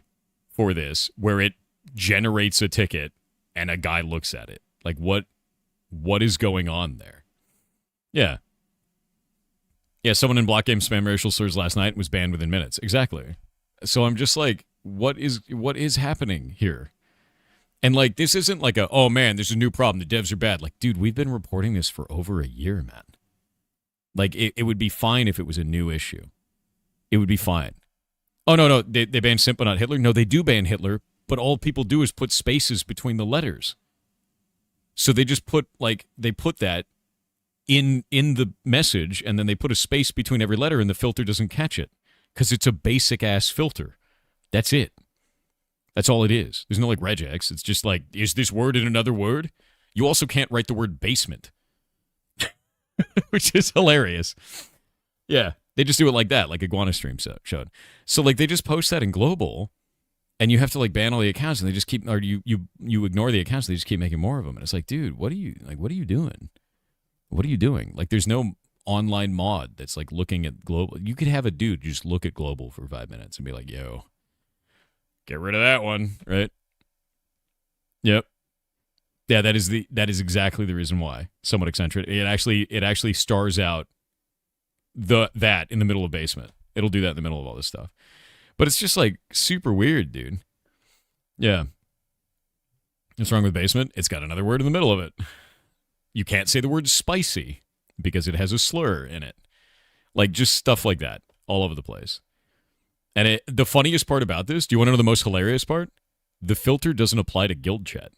for this where it generates a ticket and a guy looks at it? Like, what is going on there? Yeah. Yeah, someone in Block Game spam racial slurs last night and was banned within minutes. Exactly. So I'm just like, what is happening here? And like, this isn't like oh man, there's a new problem, the devs are bad. Like, dude, we've been reporting this for over a year, man. Like, it would be fine if it was a new issue. It would be fine. Oh, no, they banned simp but not Hitler. No, they do ban Hitler, but all people do is put spaces between the letters. So they just put that in the message, and then they put a space between every letter, and the filter doesn't catch it. Because it's a basic-ass filter. That's it. That's all it is. There's no like regex. It's just like, is this word in another word? You also can't write the word basement. Which is hilarious. Yeah. They just do it like that, like Iguana Stream showed. So like they just post that in global, and you have to like ban all the accounts, and they just keep, or you ignore the accounts, they just keep making more of them. And it's like, dude, what are you doing? What are you doing? Like, there's no online mod that's like looking at global. You could have a dude just look at global for 5 minutes and be like, yo, get rid of that one, right? Yep. Yeah, that is exactly the reason why. Somewhat eccentric. It actually stars out that in the middle of basement. It'll do that in the middle of all this stuff. But it's just like super weird, dude. Yeah. What's wrong with basement? It's got another word in the middle of it. You can't say the word spicy because it has a slur in it. Like, just stuff like that all over the place. And the funniest part about this, do you want to know the most hilarious part? The filter doesn't apply to guild chat.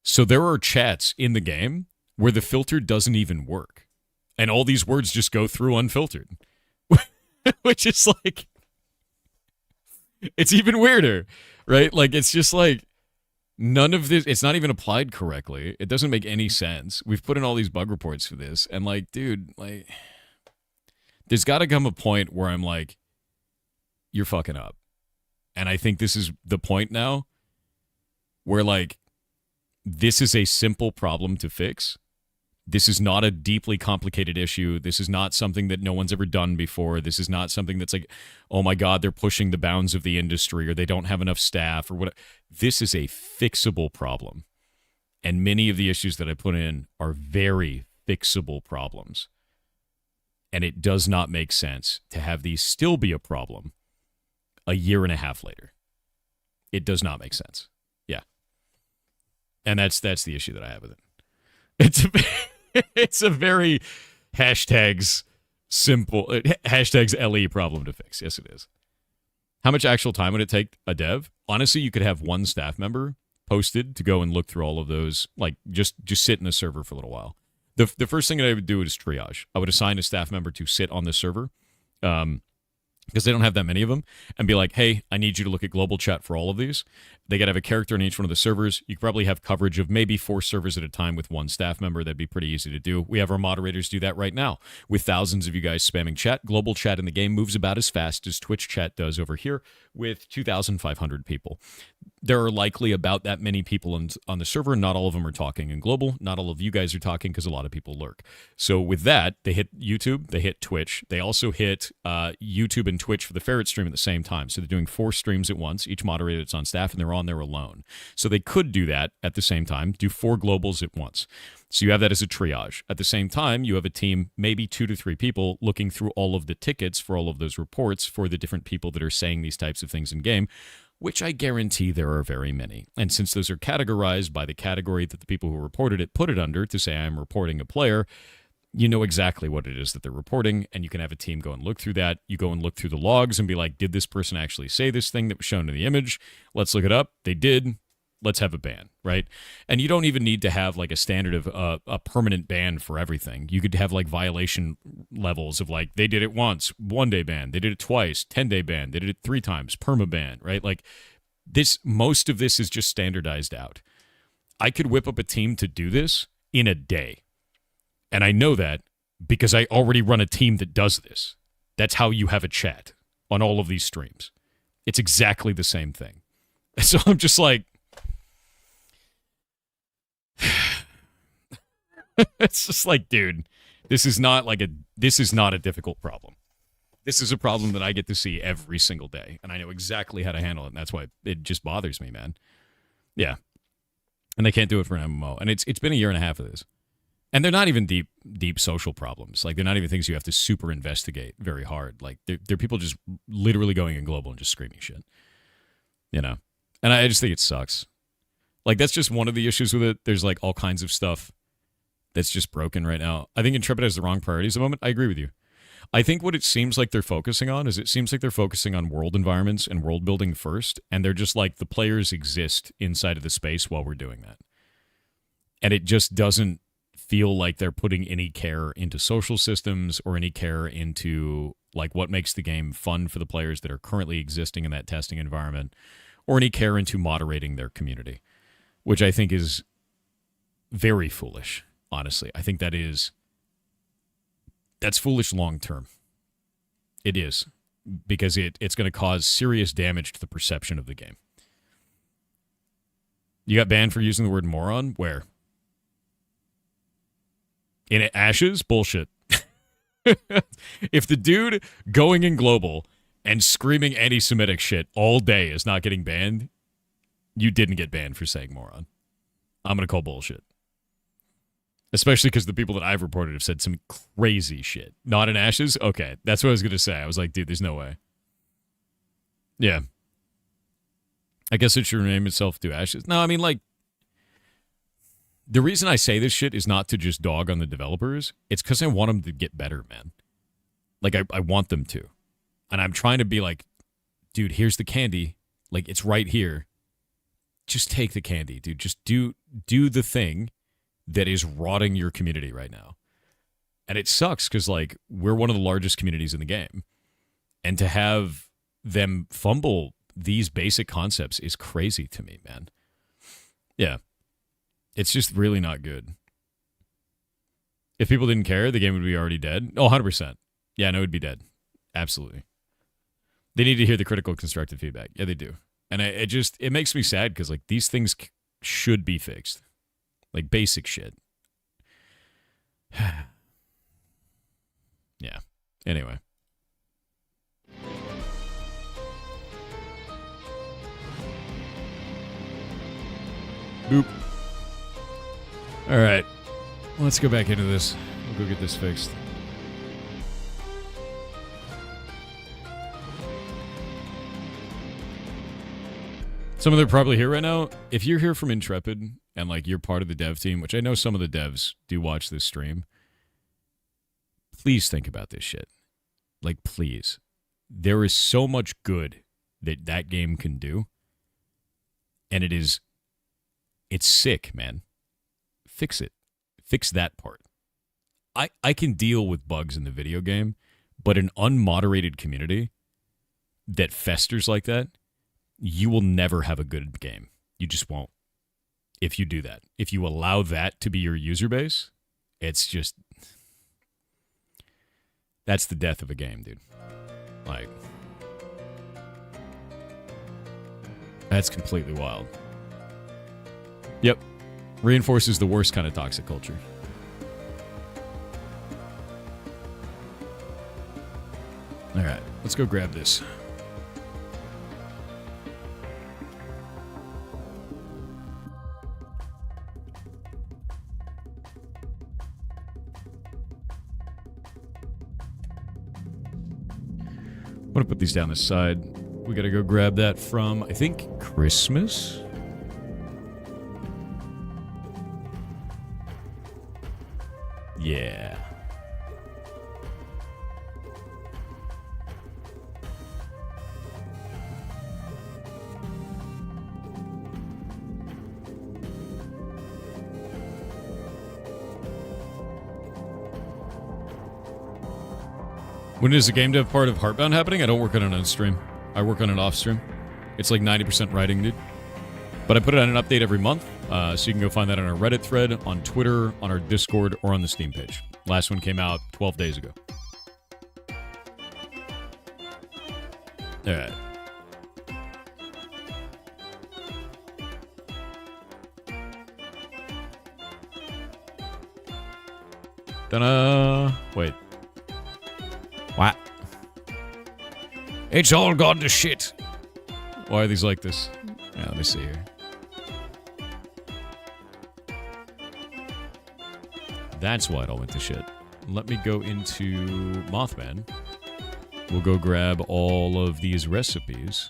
So there are chats in the game where the filter doesn't even work. And all these words just go through unfiltered. Which is like, it's even weirder, right? Like, it's just like, none of this, it's not even applied correctly. It doesn't make any sense. We've put in all these bug reports for this. And like, dude, like, there's got to come a point where I'm like, you're fucking up. And I think this is the point now where like, this is a simple problem to fix. This is not a deeply complicated issue. This is not something that no one's ever done before. This is not something that's like, oh my God, they're pushing the bounds of the industry, or they don't have enough staff, or whatever. This is a fixable problem. And many of the issues that I put in are very fixable problems. And it does not make sense to have these still be a problem a year and a half later. It does not make sense. Yeah. And that's the issue that I have with it. It's a very hashtags simple, hashtags LE problem to fix. Yes, it is. How much actual time would it take a dev? Honestly, you could have one staff member posted to go and look through all of those, like just sit in the server for a little while. The first thing that I would do is triage. I would assign a staff member to sit on the server, because they don't have that many of them, and be like, hey, I need you to look at global chat for all of these. They got to have a character in each one of the servers. You could probably have coverage of maybe 4 servers at a time with one staff member. That'd be pretty easy to do. We have our moderators do that right now. With thousands of you guys spamming chat, global chat in the game moves about as fast as Twitch chat does over here with 2,500 people. There are likely about that many people on the server. Not all of them are talking in global. Not all of you guys are talking because a lot of people lurk. So with that, they hit YouTube, they hit Twitch. They also hit YouTube and Twitch for the ferret stream at the same time. So they're doing 4 streams at once, each moderator that's on staff, and they're on there alone. So they could do that at the same time, do 4 globals at once. So you have that as a triage. At the same time, you have a team, maybe 2 to 3 people, looking through all of the tickets for all of those reports for the different people that are saying these types of things in game, which I guarantee there are very many. And since those are categorized by the category that the people who reported it put it under, to say I'm reporting a player, you know exactly what it is that they're reporting, and you can have a team go and look through that. You go and look through the logs and be like, did this person actually say this thing that was shown in the image? Let's look it up. They did. Let's have a ban, right? And you don't even need to have like a standard of a permanent ban for everything. You could have like violation levels of like, they did it once, 1-day ban. They did it twice, 10-day ban. They did it 3 times, perma ban, right? Like this, most of this is just standardized out. I could whip up a team to do this in a day. And I know that because I already run a team that does this. That's how you have a chat on all of these streams. It's exactly the same thing. So I'm just like, it's just like, dude, this is not a difficult problem. This is a problem that I get to see every single day, and I know exactly how to handle it, and that's why it just bothers me, man. Yeah. And they can't do it for an MMO. And it's been a year and a half of this. And they're not even deep social problems. Like, they're not even things you have to super investigate very hard. Like, they're people just literally going in global and just screaming shit. You know? And I just think it sucks. Like, that's just one of the issues with it. There's, like, all kinds of stuff that's just broken right now. I think Intrepid has the wrong priorities at the moment. I agree with you. I think what it seems like they're focusing on is it seems like they're focusing on world environments and world building first, and they're just like, the players exist inside of the space while we're doing that. And it just doesn't feel like they're putting any care into social systems or any care into, like, what makes the game fun for the players that are currently existing in that testing environment, or any care into moderating their community, which I think is very foolish, honestly. I think that's foolish long term. It is, because it's going to cause serious damage to the perception of the game. You got banned for using the word moron? Where? In Ashes? Bullshit. If the dude going in global and screaming anti-Semitic shit all day is not getting banned, you didn't get banned for saying moron. I'm going to call bullshit. Especially because the people that I've reported have said some crazy shit. Not in Ashes? Okay, that's what I was going to say. I was like, dude, there's no way. Yeah. I guess it should rename itself to Ashes. No, I mean, like, the reason I say this shit is not to just dog on the developers. It's because I want them to get better, man. Like, I want them to. And I'm trying to be like, dude, here's the candy. Like, it's right here. Just take the candy, dude. Just do the thing that is rotting your community right now. And it sucks because, like, we're one of the largest communities in the game. And to have them fumble these basic concepts is crazy to me, man. Yeah. It's just really not good. If people didn't care, the game would be already dead. Oh, 100%. Yeah, no, it would be dead. Absolutely. They need to hear the critical constructive feedback. Yeah, they do. And it makes me sad because, like, these things should be fixed. Like, basic shit. Yeah. Anyway. Boop. All right. Let's go back into this. We'll go get this fixed. Some of them are probably here right now. If you're here from Intrepid and like you're part of the dev team, which I know some of the devs do watch this stream, please think about this shit. Like, please. There is so much good that that game can do. And it's sick, man. Fix it. Fix that part. I can deal with bugs in the video game, but an unmoderated community that festers like that, you will never have a good game. You just won't. If you do that. If you allow that to be your user base, it's just... That's the death of a game, dude. Like... That's completely wild. Yep. Reinforces the worst kind of toxic culture. Alright, let's go grab this. I'm gonna put these down this side. We gotta go grab that from, I think, Christmas? Yeah. When is the game dev part of Heartbound happening? I don't work on it on stream. I work on it off stream. It's like 90% writing, dude. But I put it on an update every month, so you can go find that on our Reddit thread, on Twitter, on our Discord, or on the Steam page. Last one came out 12 days ago. Alright. Ta-da! Wait. What? It's all gone to shit. Why are these like this? Yeah, let me see here. That's why it all went to shit. Let me go into Mothman. We'll go grab all of these recipes.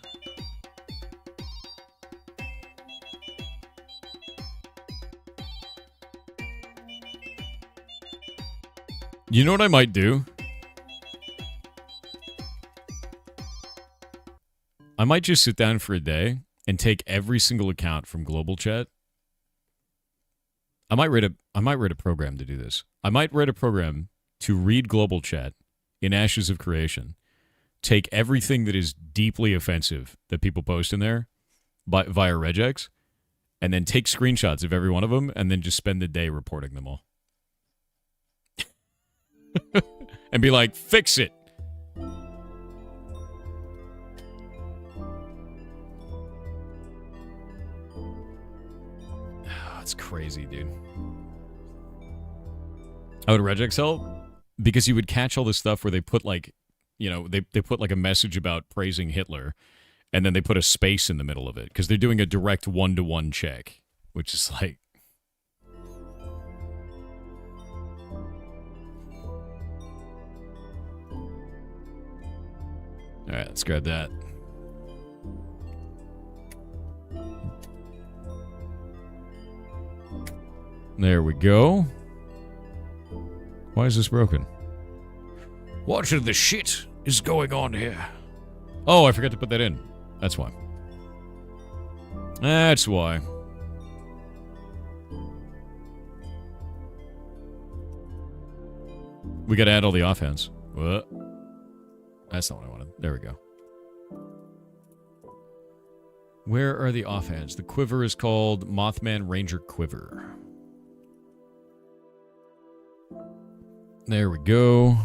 You know what I might do? I might just sit down for a day and take every single account from Global Chat. I might write a program to do this. I might write a program to read Global Chat in Ashes of Creation, take everything that is deeply offensive that people post in there via regex, and then take screenshots of every one of them, and then just spend the day reporting them all. And be like, fix it. That's crazy, dude. Oh, would regex help? Because you would catch all this stuff where they put like, you know, they put like a message about praising Hitler, and then they put a space in the middle of it because they're doing a direct one-to-one check, which is like... All right, let's grab that. There we go. Why is this broken? What in the shit is going on here? Oh, I forgot to put that in. That's why. That's why. We gotta add all the offhands. What? That's not what I wanted. There we go. Where are the offhands? The quiver is called Mothman Ranger Quiver. There we go.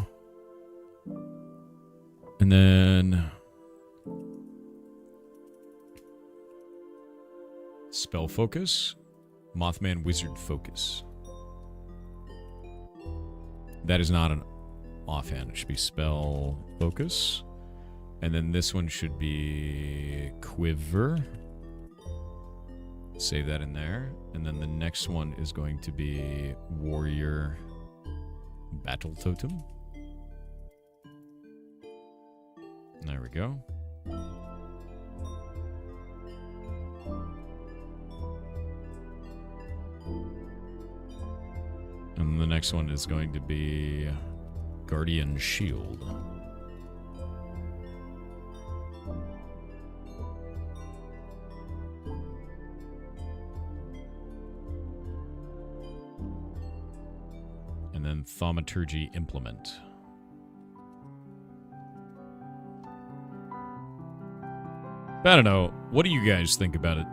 And then... Spell Focus. Mothman Wizard Focus. That is not an offhand. It should be Spell Focus. And then this one should be Quiver. Save that in there. And then the next one is going to be Warrior Battle Totem. There we go. And the next one is going to be Guardian Shield. And then Thaumaturgy Implement. I don't know. What do you guys think about it?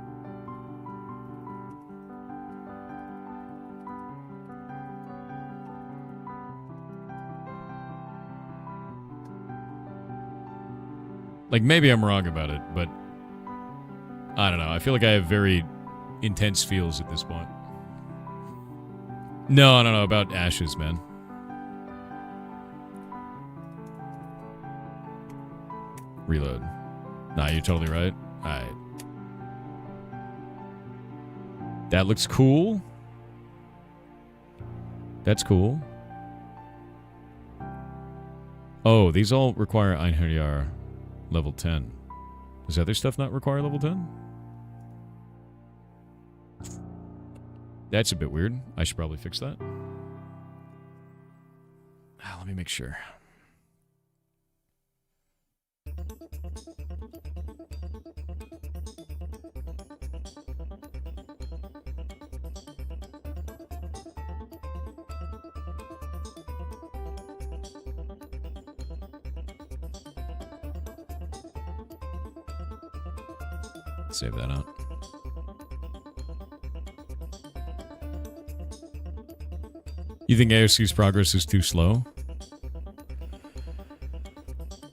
Like, maybe I'm wrong about it, but I don't know. I feel like I have very intense feels at this point. No, I don't know about Ashes, man. Reload. Nah, you're totally right. Alright. That looks cool. That's cool. Oh, these all require Einherjar level 10. Does other stuff not require level 10? That's a bit weird. I should probably fix that. Let me make sure. Save that out. You think AOC's progress is too slow?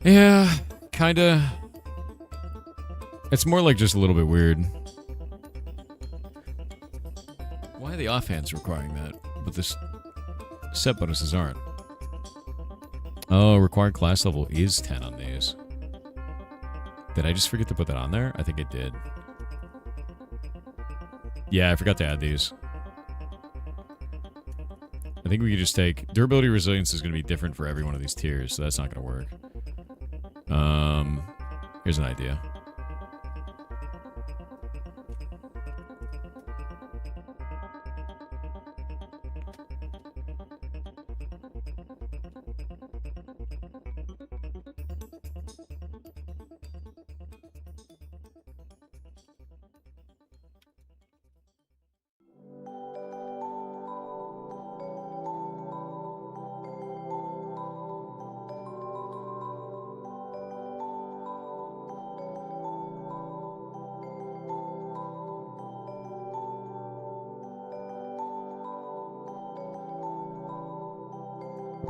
Yeah, kinda. It's more like just a little bit weird. Why are the offhands requiring that, but the set bonuses aren't? Oh, required class level is 10 on these. Did I just forget to put that on there? I think I did. Yeah, I forgot to add these. I think we could just take... Durability resilience is going to be different for every one of these tiers, so that's not going to work. Here's an idea.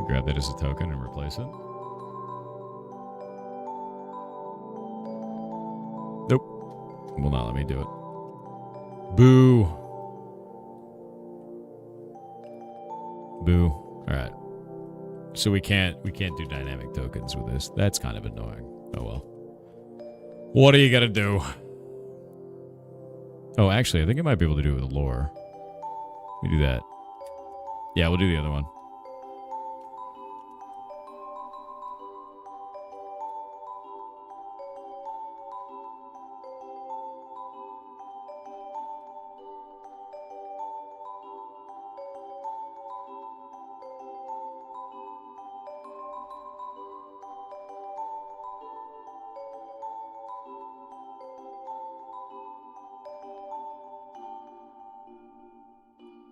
Grab that as a token and replace it. Nope. Will not let me do it. Boo. Boo. Alright. So we can't do dynamic tokens with this. That's kind of annoying. Oh well. What are you gonna do? Oh, actually, I think I might be able to do it with lore. We do that. Yeah, we'll do the other one.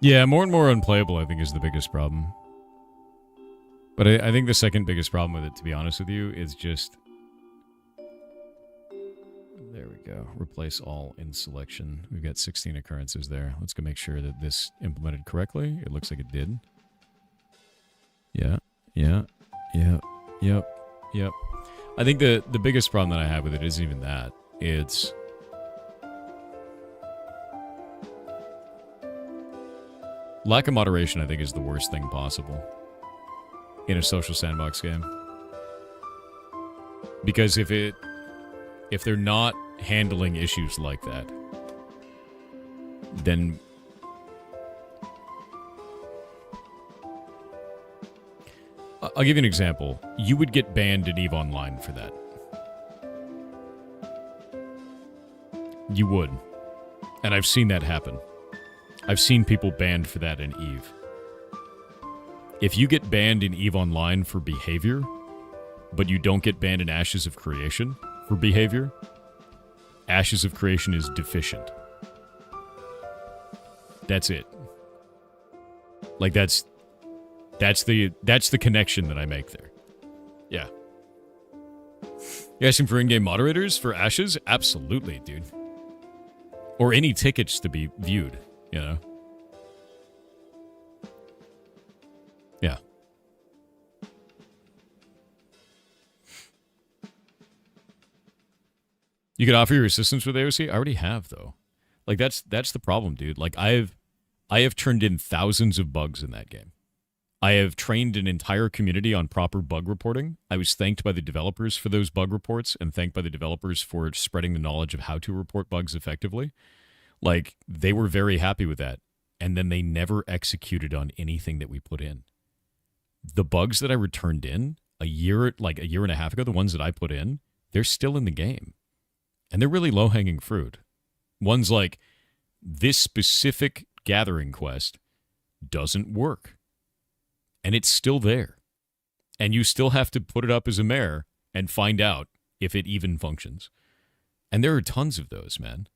Yeah, more and more unplayable, I think, is the biggest problem. But I think the second biggest problem with it, to be honest with you, is just... There we go. Replace all in selection. We've got 16 occurrences there. Let's go make sure that this implemented correctly. It looks like it did. Yeah, yeah, yeah, yep. I think the biggest problem that I have with it isn't even that. It's... lack of moderation, I think, is the worst thing possible in a social sandbox game. Because if they're not handling issues like that, then I'll give you an example. You would get banned in EVE Online for that. You would. And I've seen that happen. I've seen people banned for that in EVE. If you get banned in EVE Online for behavior, but you don't get banned in Ashes of Creation for behavior, Ashes of Creation is deficient. That's it. Like that's the connection that I make there. Yeah. You asking for in-game moderators for Ashes? Absolutely, dude. Or any tickets to be viewed, you know? Yeah. You could offer your assistance with AOC? I already have, though. Like, that's the problem, dude. Like, I have turned in thousands of bugs in that game. I have trained an entire community on proper bug reporting. I was thanked by the developers for those bug reports and thanked by the developers for spreading the knowledge of how to report bugs effectively. Like, they were very happy with that. And then they never executed on anything that we put in. The bugs that I returned in a year and a half ago, the ones that I put in, they're still in the game. And they're really low-hanging fruit. Ones like, this specific gathering quest doesn't work. And it's still there. And you still have to put it up as a mare and find out if it even functions. And there are tons of those, man.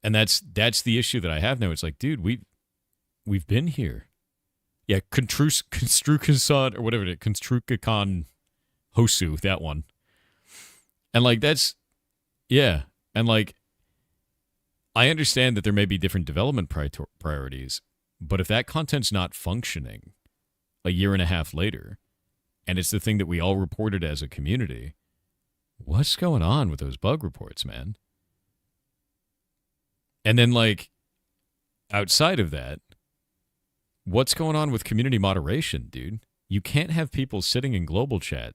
And that's the issue that I have now. It's like, dude, we've been here. Yeah, Construkasan, or whatever it is, Construkakan Hosu, that one. And like, that's, yeah. And like, I understand that there may be different development priorities, but if that content's not functioning a year and a half later, and it's the thing that we all reported as a community, what's going on with those bug reports, man? And then, like, outside of that, what's going on with community moderation, dude? You can't have people sitting in global chat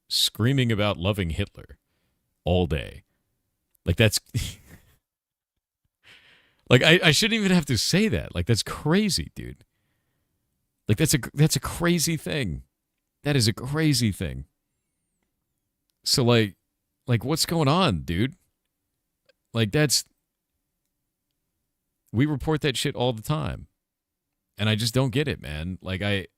screaming about loving Hitler all day. Like, that's... like, I shouldn't even have to say that. Like, that's crazy, dude. Like, that's a crazy thing. That is a crazy thing. So, like, what's going on, dude? Like, that's... We report that shit all the time. And I just don't get it, man. Like,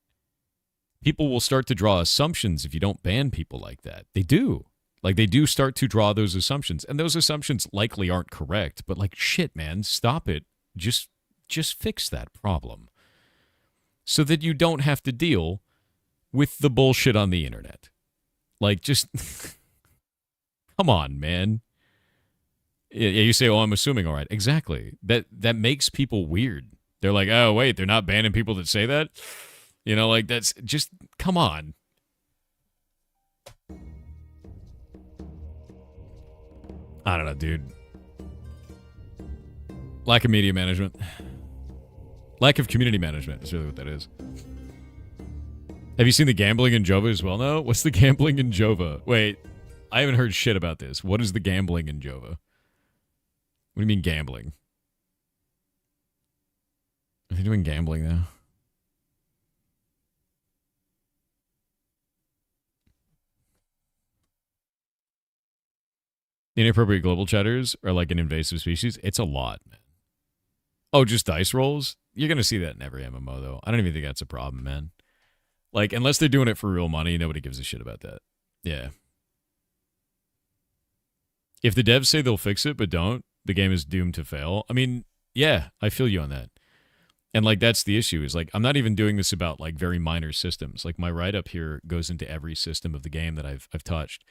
people will start to draw assumptions if you don't ban people like that. They do. Like, they do start to draw those assumptions. And those assumptions likely aren't correct. But, like, shit, man, stop it. Just fix that problem. So that you don't have to deal with the bullshit on the internet. Like, just... Come on, man. Yeah, you say, oh, I'm assuming, all right. Exactly. That makes people weird. They're like, oh, wait, they're not banning people that say that? You know, like, that's just, come on. I don't know, dude. Lack of media management. Lack of community management is really what that is. Have you seen the gambling in Jova as well? No? What's the gambling in Jova? Wait, I haven't heard shit about this. What is the gambling in Jova? What do you mean gambling? Are they doing gambling now? Inappropriate global chatters are like an invasive species. It's a lot, man. Oh, just dice rolls? You're going to see that in every MMO, though. I don't even think that's a problem, man. Like, unless they're doing it for real money, nobody gives a shit about that. Yeah. If the devs say they'll fix it but don't, the game is doomed to fail. I mean, yeah, I feel you on that. And, like, that's the issue is, like, I'm not even doing this about, like, very minor systems. Like, my write-up here goes into every system of the game that I've touched.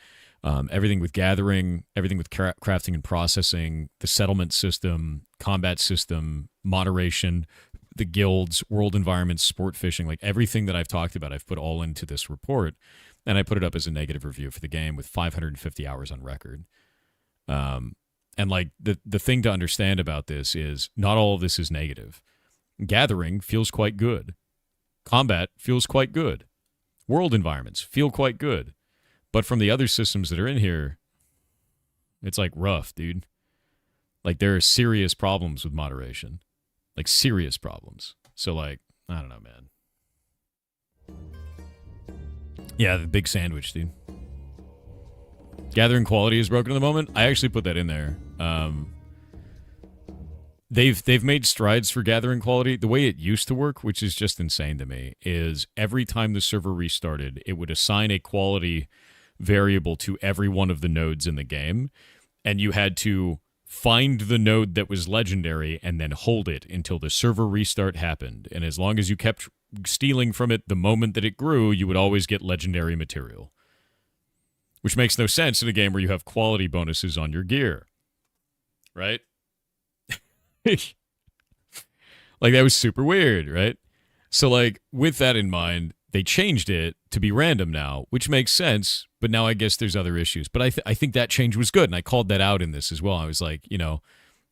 Everything with gathering, everything with crafting and processing, the settlement system, combat system, moderation, the guilds, world environments, sport fishing, like, everything that I've talked about, I've put all into this report. And I put it up as a negative review for the game with 550 hours on record. And, like, the thing to understand about this is not all of this is negative. Gathering feels quite good. Combat feels quite good. World environments feel quite good. But from the other systems that are in here, it's, like, rough, dude. Like, there are serious problems with moderation. Like, serious problems. So, like, I don't know, man. Yeah, the big sandwich, dude. Gathering quality is broken at the moment. I actually put that in there. They've made strides for gathering quality. The way it used to work, which is just insane to me, is every time the server restarted, it would assign a quality variable to every one of the nodes in the game, and you had to find the node that was legendary and then hold it until the server restart happened. And as long as you kept stealing from it the moment that it grew, you would always get legendary material. Which makes no sense in a game where you have quality bonuses on your gear. Right? Like, that was super weird, right? So, like, with that in mind, they changed it to be random now, which makes sense, but now I guess there's other issues. But I think that change was good, and I called that out in this as well. I was like, you know,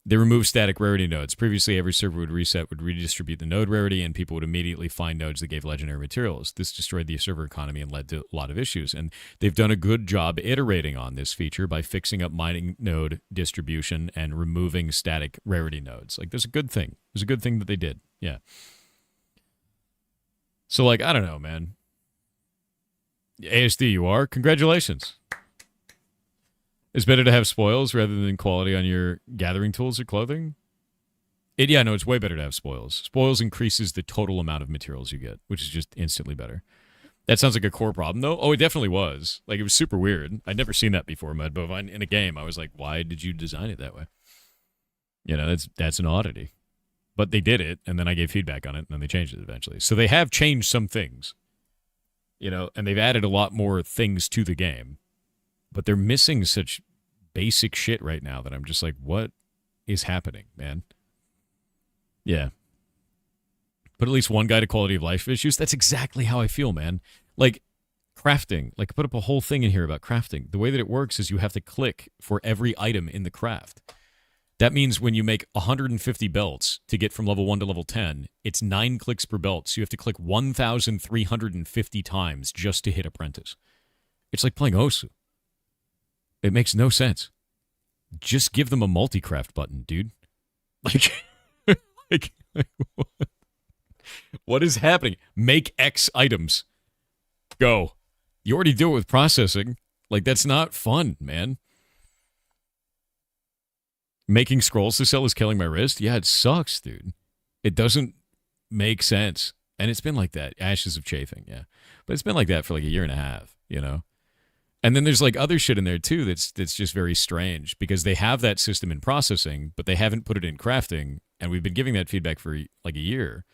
they removed static rarity nodes. Previously, every server would reset, would redistribute the node rarity, and people would immediately find nodes that gave legendary materials. This destroyed the server economy and led to a lot of issues. And they've done a good job iterating on this feature by fixing up mining node distribution and removing static rarity nodes. Like, there's a good thing. There's a good thing that they did. Yeah. So, like, I don't know, man. ASD, you are? Congratulations. It's better to have spoils rather than quality on your gathering tools or clothing? It's way better to have spoils. Spoils increases the total amount of materials you get, which is just instantly better. That sounds like a core problem, though. Oh, it definitely was. Like, it was super weird. I'd never seen that before, Mudbovine. In a game, I was like, why did you design it that way? You know, that's an oddity. But they did it, and then I gave feedback on it, and then they changed it eventually. So they have changed some things, you know, and they've added a lot more things to the game. But they're missing such basic shit right now that I'm just like, what is happening, man? Yeah. Put at least one guide to quality of life issues. That's exactly how I feel, man. Like, crafting. Like, put up a whole thing in here about crafting. The way that it works is you have to click for every item in the craft. That means when you make 150 belts to get from level 1 to level 10, it's 9 clicks per belt. So you have to click 1,350 times just to hit apprentice. It's like playing Osu. It makes no sense. Just give them a multi-craft button, dude. Like, what is happening? Make X items. Go. You already do it with processing. Like, that's not fun, man. Making scrolls to sell is killing my wrist? Yeah, it sucks, dude. It doesn't make sense. And it's been like that. Ashes of Chafing, yeah. But it's been like that for like a year and a half, you know? And then there's like other shit in there too that's just very strange because they have that system in processing, but they haven't put it in crafting, and we've been giving that feedback for like a year.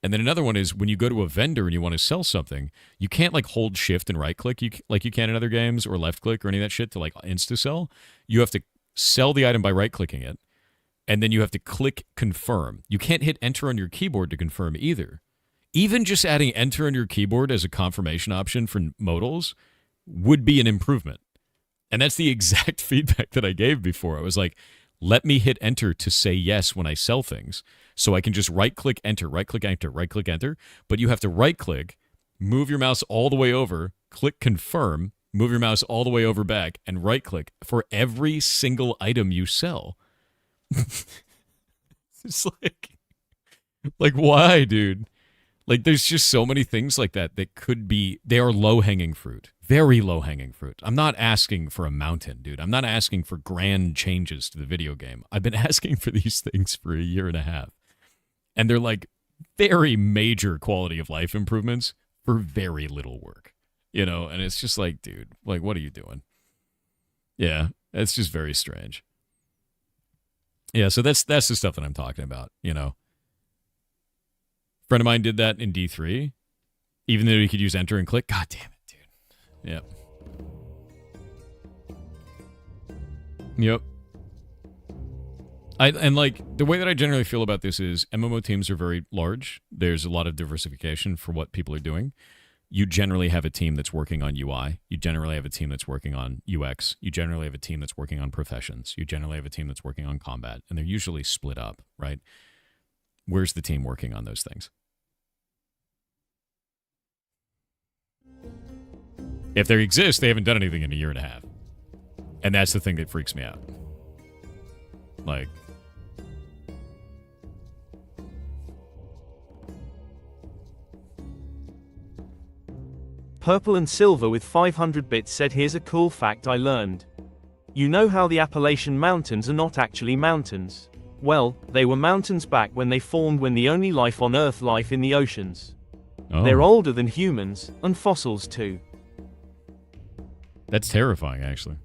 And then another one is when you go to a vendor and you want to sell something, you can't like hold shift and right click like you can in other games, or left click or any of that shit to like insta sell. You have to sell the item by right clicking it, and then you have to click confirm. You can't hit enter on your keyboard to confirm either. Even just adding enter on your keyboard as a confirmation option for modals would be an improvement. And that's the exact feedback that I gave before. I was like, let me hit enter to say yes when I sell things, so I can just right-click enter, right-click enter, right-click enter, but you have to right-click, move your mouse all the way over, click confirm, move your mouse all the way over back, and right-click for every single item you sell. It's like, why, dude? Like, there's just so many things like that could be, they are low-hanging fruit. Very low-hanging fruit. I'm not asking for a mountain, dude. I'm not asking for grand changes to the video game. I've been asking for these things for a year and a half. And they're like very major quality of life improvements for very little work. You know, and it's just like, dude, like, what are you doing? Yeah, it's just very strange. Yeah, so that's the stuff that I'm talking about, you know. Friend of mine did that in D3, even though you could use enter and click. God damn it, dude. Yep. And like, the way that I generally feel about this is MMO teams are very large. There's a lot of diversification for what people are doing. You generally have a team that's working on UI. You generally have a team that's working on UX. You generally have a team that's working on professions. You generally have a team that's working on combat. And they're usually split up, right? Where's the team working on those things? If they exist, they haven't done anything in a year and a half. And that's the thing that freaks me out. Like, Purple and Silver with 500 bits said, here's a cool fact I learned. You know how the Appalachian Mountains are not actually mountains? Well, they were mountains back when they formed when the only life on Earth life in the oceans. Oh. They're older than humans, and fossils too. That's terrifying, actually.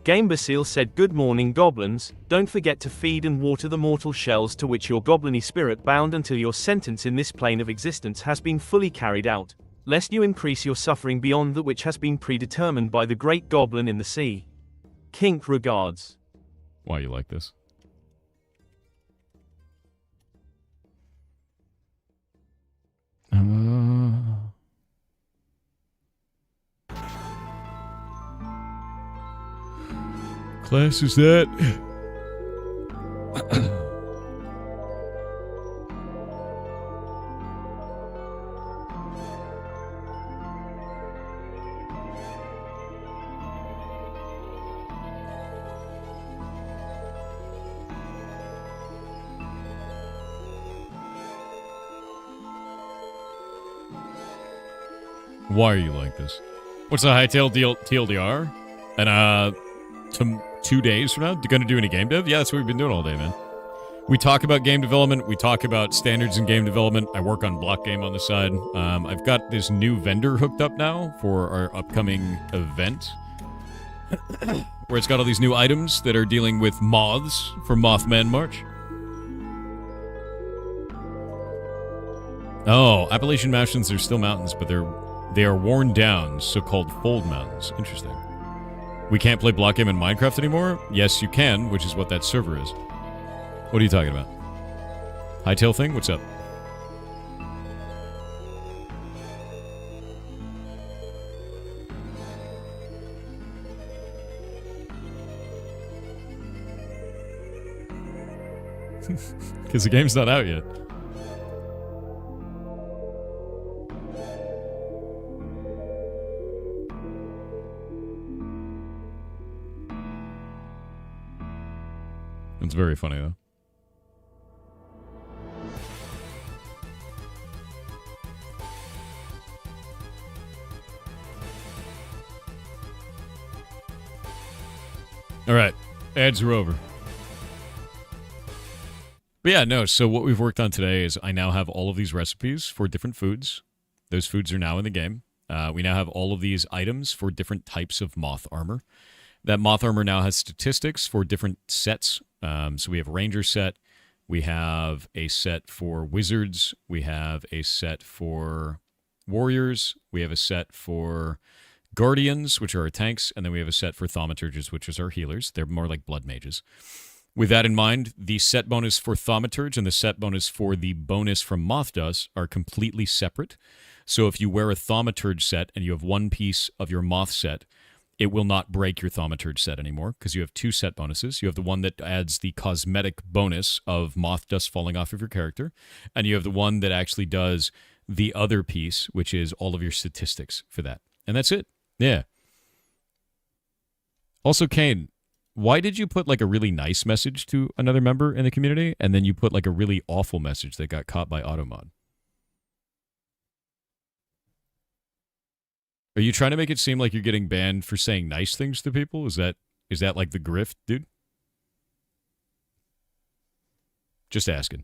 Gamebacille said, "Good morning, goblins. Don't forget to feed and water the mortal shells to which your gobliny spirit bound until your sentence in this plane of existence has been fully carried out, lest you increase your suffering beyond that which has been predetermined by the great goblin in the sea. Kink regards." Why you like this? Class is that? Why are you like this? What's the Hightail TLDR? And 2 days from now, they're going to do any game dev? Yeah, that's what we've been doing all day, man. We talk about game development. We talk about standards in game development. I work on block game on the side. I've got this new vendor hooked up now for our upcoming event, where it's got all these new items that are dealing with moths for Mothman March. Oh, Appalachian Mountains are still mountains, but they are worn down, so-called fold mountains. Interesting. We can't play block game in Minecraft anymore? Yes, you can, which is what that server is. What are you talking about? Hightail thing? What's up? Because the game's not out yet. It's very funny, though. All right. Ads are over. But yeah, no, so what we've worked on today is I now have all of these recipes for different foods. Those foods are now in the game. We now have all of these items for different types of moth armor. That moth armor now has statistics for different sets. So we have Ranger set, we have a set for Wizards, we have a set for Warriors, we have a set for Guardians, which are our tanks, and then we have a set for Thaumaturges, which is our healers. They're more like blood mages. With that in mind, the set bonus for Thaumaturge and the set bonus for the bonus from Moth Dust are completely separate. So if you wear a Thaumaturge set and you have one piece of your Moth set, it will not break your Thaumaturge set anymore because you have two set bonuses. You have the one that adds the cosmetic bonus of Moth Dust falling off of your character, and you have the one that actually does the other piece, which is all of your statistics for that. And that's it. Yeah. Also, Kane, why did you put like a really nice message to another member in the community, and then you put like a really awful message that got caught by Automod? Are you trying to make it seem like you're getting banned for saying nice things to people? Is that like the grift, dude? Just asking.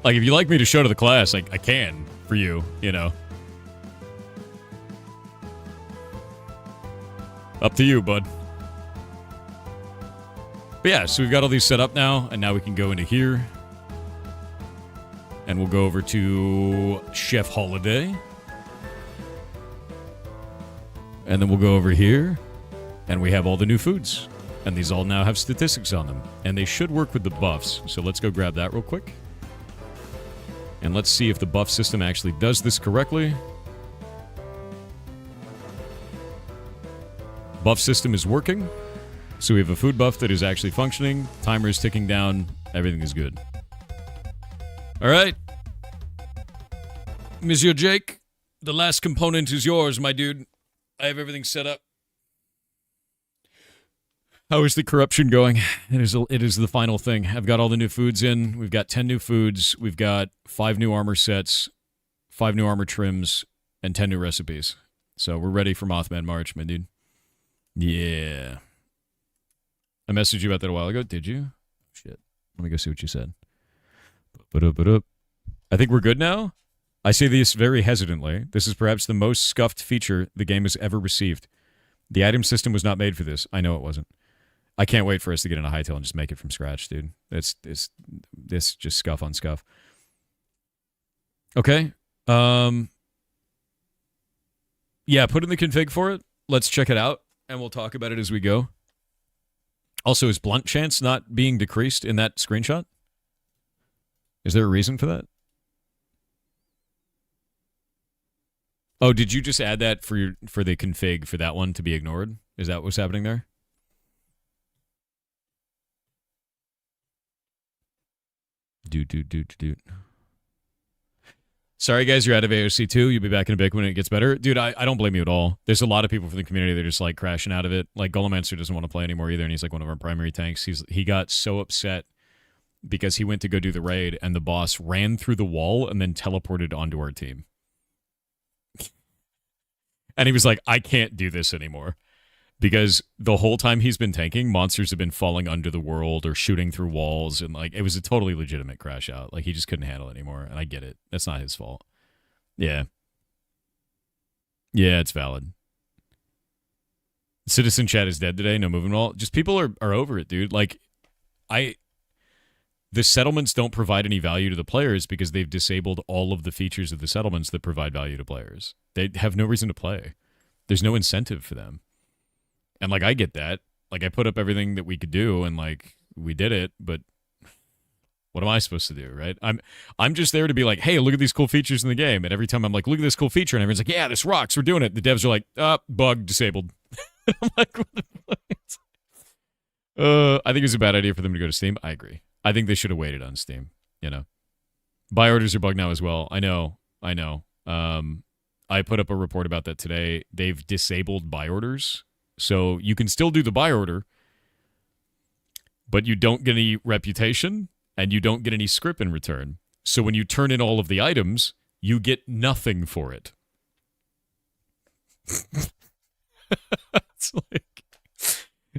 Like, if you like me to show to the class, I can for you, you know. Up to you, bud. But yeah, so we've got all these set up now, and now we can go into here. And we'll go over to Chef Holiday. And then we'll go over here, and we have all the new foods. And these all now have statistics on them. And they should work with the buffs, so let's go grab that real quick. And let's see if the buff system actually does this correctly. Buff system is working. So we have a food buff that is actually functioning. Timer is ticking down. Everything is good. All right. Monsieur Jake, the last component is yours, my dude. I have everything set up. How is the corruption going? It is the final thing. I've got all the new foods in. We've got 10 new foods. We've got 5 new armor sets, 5 new armor trims, and 10 new recipes. So we're ready for Mothman March, my dude. Yeah. I messaged you about that a while ago. Did you? Shit. Let me go see what you said. I think we're good now. I say this very hesitantly. This is perhaps the most scuffed feature the game has ever received. The item system was not made for this. I know it wasn't. I can't wait for us to get into Hightail and just make it from scratch, dude. It's just scuff on scuff. Okay. Yeah, put in the config for it. Let's check it out, and we'll talk about it as we go. Also, is blunt chance not being decreased in that screenshot? Is there a reason for that? Oh, did you just add that for the config for that one to be ignored? Is that what's happening there? Dude. Sorry, guys, you're out of AOC 2. You'll be back in a bit when it gets better. Dude, I don't blame you at all. There's a lot of people from the community that are just, like, crashing out of it. Like, Golemancer doesn't want to play anymore either, and he's, like, one of our primary tanks. He got so upset because he went to go do the raid, and the boss ran through the wall and then teleported onto our team. And he was like, I can't do this anymore. Because the whole time he's been tanking, monsters have been falling under the world or shooting through walls, and like it was a totally legitimate crash out. Like he just couldn't handle it anymore, and I get it. That's not his fault. Yeah. Yeah, it's valid. Citizen chat is dead today, no moving at all. Just people are over it, dude. Like the settlements don't provide any value to the players because they've disabled all of the features of the settlements that provide value to players. They have no reason to play. There's no incentive for them. And, like, I get that. Like, I put up everything that we could do, and, like, we did it, but what am I supposed to do, right? I'm just there to be like, hey, look at these cool features in the game. And every time I'm like, look at this cool feature, and everyone's like, yeah, this rocks, we're doing it. The devs are like, bug, disabled. I'm like, what the fuck? I think it's a bad idea for them to go to Steam. I agree. I think they should have waited on Steam, you know. Buy orders are bugged now as well. I know. I put up a report about that today. They've disabled buy orders. So you can still do the buy order, but you don't get any reputation and you don't get any script in return. So when you turn in all of the items, you get nothing for it. It's like,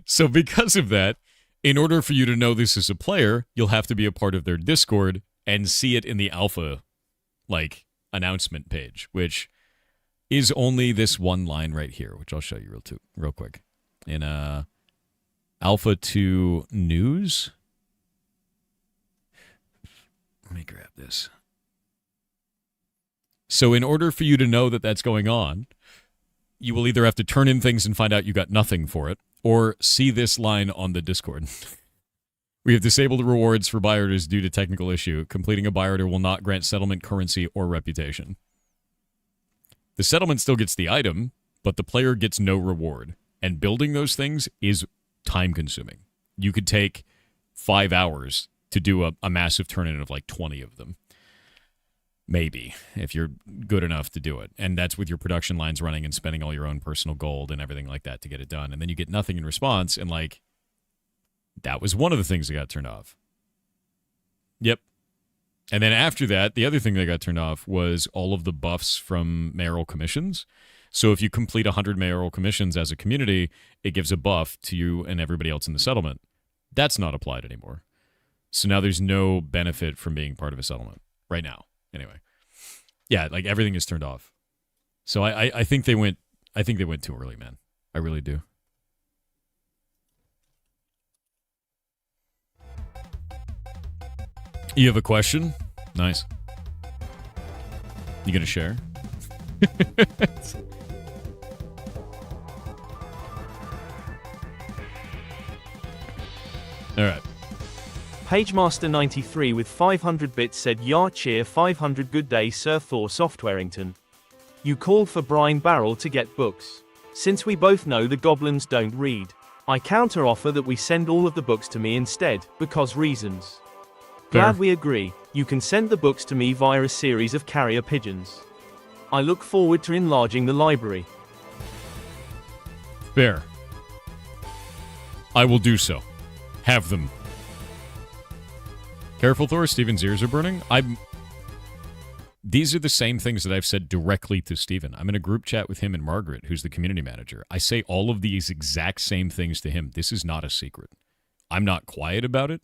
so because of that, in order for you to know this as a player, you'll have to be a part of their Discord and see it in the alpha, like, announcement page, which is only this one line right here, which I'll show you real quick. In Alpha 2 News. Let me grab this. So in order for you to know that that's going on, you will either have to turn in things and find out you got nothing for it, or see this line on the Discord. We have disabled rewards for buy orders due to technical issue. Completing a buy order will not grant settlement currency or reputation. The settlement still gets the item, but the player gets no reward. And building those things is time-consuming. You could take 5 hours to do a massive turn-in of like 20 of them. Maybe, if you're good enough to do it. And that's with your production lines running and spending all your own personal gold and everything like that to get it done. And then you get nothing in response, and like, that was one of the things that got turned off. Yep. And then after that, the other thing that got turned off was all of the buffs from mayoral commissions. So if you complete 100 mayoral commissions as a community, it gives a buff to you and everybody else in the settlement. That's not applied anymore. So now there's no benefit from being part of a settlement right now. Anyway, yeah, like everything is turned off. So I think they went too early, man. I really do. You have a question? Nice. You gonna share? All right. Pagemaster93 with 500 bits said, "Yar cheer 500 good day Sir Thor Softwarington. You called for Brinebarrel to get books. Since we both know the goblins don't read, I counter-offer that we send all of the books to me instead, because reasons. Fair. Glad we agree. You can send the books to me via a series of carrier pigeons. I look forward to enlarging the library." Fair. I will do so. Have them. Careful, Thor. Steven's ears are burning. These are the same things that I've said directly to Steven. I'm in a group chat with him and Margaret, who's the community manager. I say all of these exact same things to him. This is not a secret. I'm not quiet about it.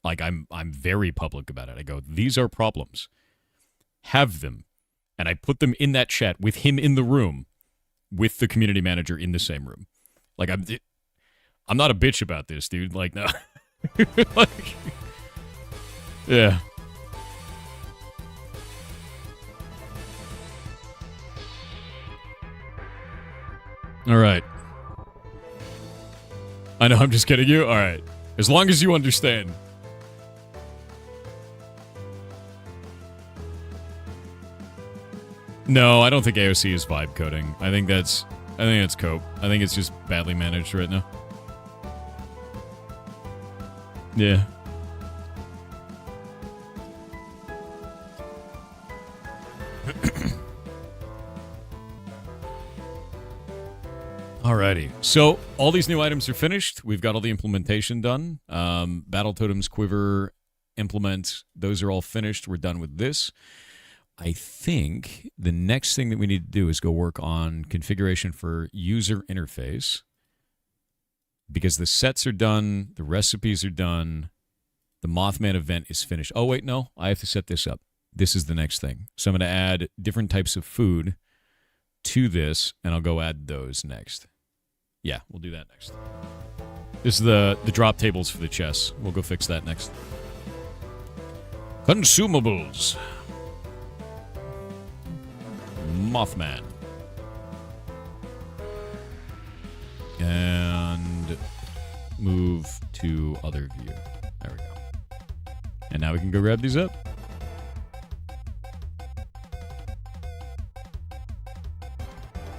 Like, I'm very public about it. I go, these are problems. Have them. And I put them in that chat with him in the room, with the community manager in the same room. Like, I'm not a bitch about this, dude. Like, no. Like, yeah. All right. I know, I'm just kidding you. All right. As long as you understand. No, I don't think AOC is vibe coding. I think it's cope. I think it's just badly managed right now. Yeah. Alrighty. So all these new items are finished. We've got all the implementation done. Battle Totems, Quiver, Implement, those are all finished. We're done with this. I think the next thing that we need to do is go work on configuration for user interface, because the sets are done, the recipes are done, the Mothman event is finished. Oh, wait, no, I have to set this up. This is the next thing. So I'm going to add different types of food to this, and I'll go add those next. Yeah, we'll do that next. This is the drop tables for the chests. We'll go fix that next. Consumables. Mothman. And move to other view. There we go. And now we can go grab these up.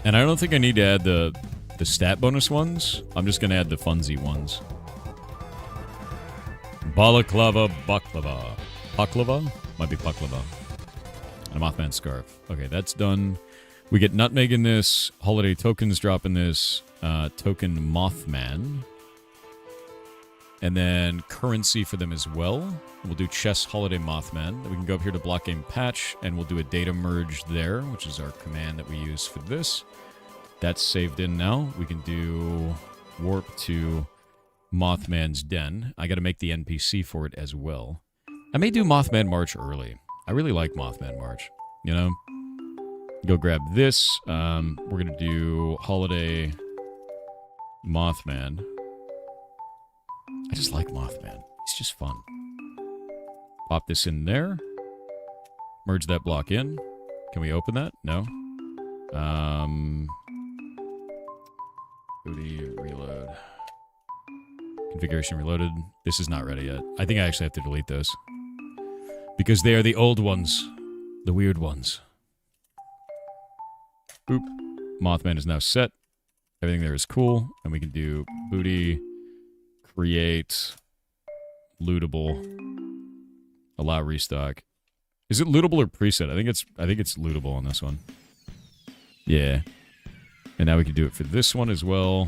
And I don't think I need to add the stat bonus ones. I'm just going to add the funsy ones. Balaclava baklava. Baklava? Might be baklava. And a Mothman scarf. Okay, that's done. We get nutmeg in this. Holiday tokens drop in this. Token Mothman. And then currency for them as well. We'll do chess holiday Mothman. Then we can go up here to block game patch, and we'll do a data merge there, which is our command that we use for this. That's saved in now. We can do warp to Mothman's Den. I got to make the NPC for it as well. I may do Mothman March early. I really like Mothman March, you know? Go grab this. We're going to do holiday Mothman. I just like Mothman. It's just fun. Pop this in there. Merge that block in. Can we open that? No. Booty, reload. Configuration reloaded. This is not ready yet. I think I actually have to delete those. Because they are the old ones. The weird ones. Boop. Mothman is now set. Everything there is cool. And we can do booty, create, lootable, allow restock. Is it lootable or preset? I think it's lootable on this one. Yeah. And now we can do it for this one as well.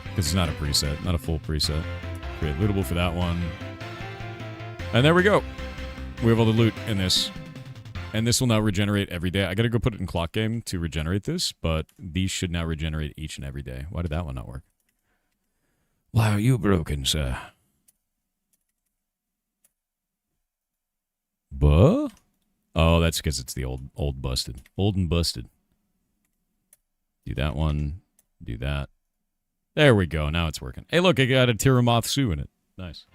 Because it's not a preset, not a full preset. Create lootable for that one. And there we go. We have all the loot in this. And this will now regenerate every day. I gotta go put it in clock game to regenerate this, but these should now regenerate each and every day. Why did that one not work? Why are you broken, sir? Buh? Oh, that's because it's the old busted. Old and busted. Do that one. Do that. There we go. Now it's working. Hey, look, I got a Tiramoth Sue in it. Nice.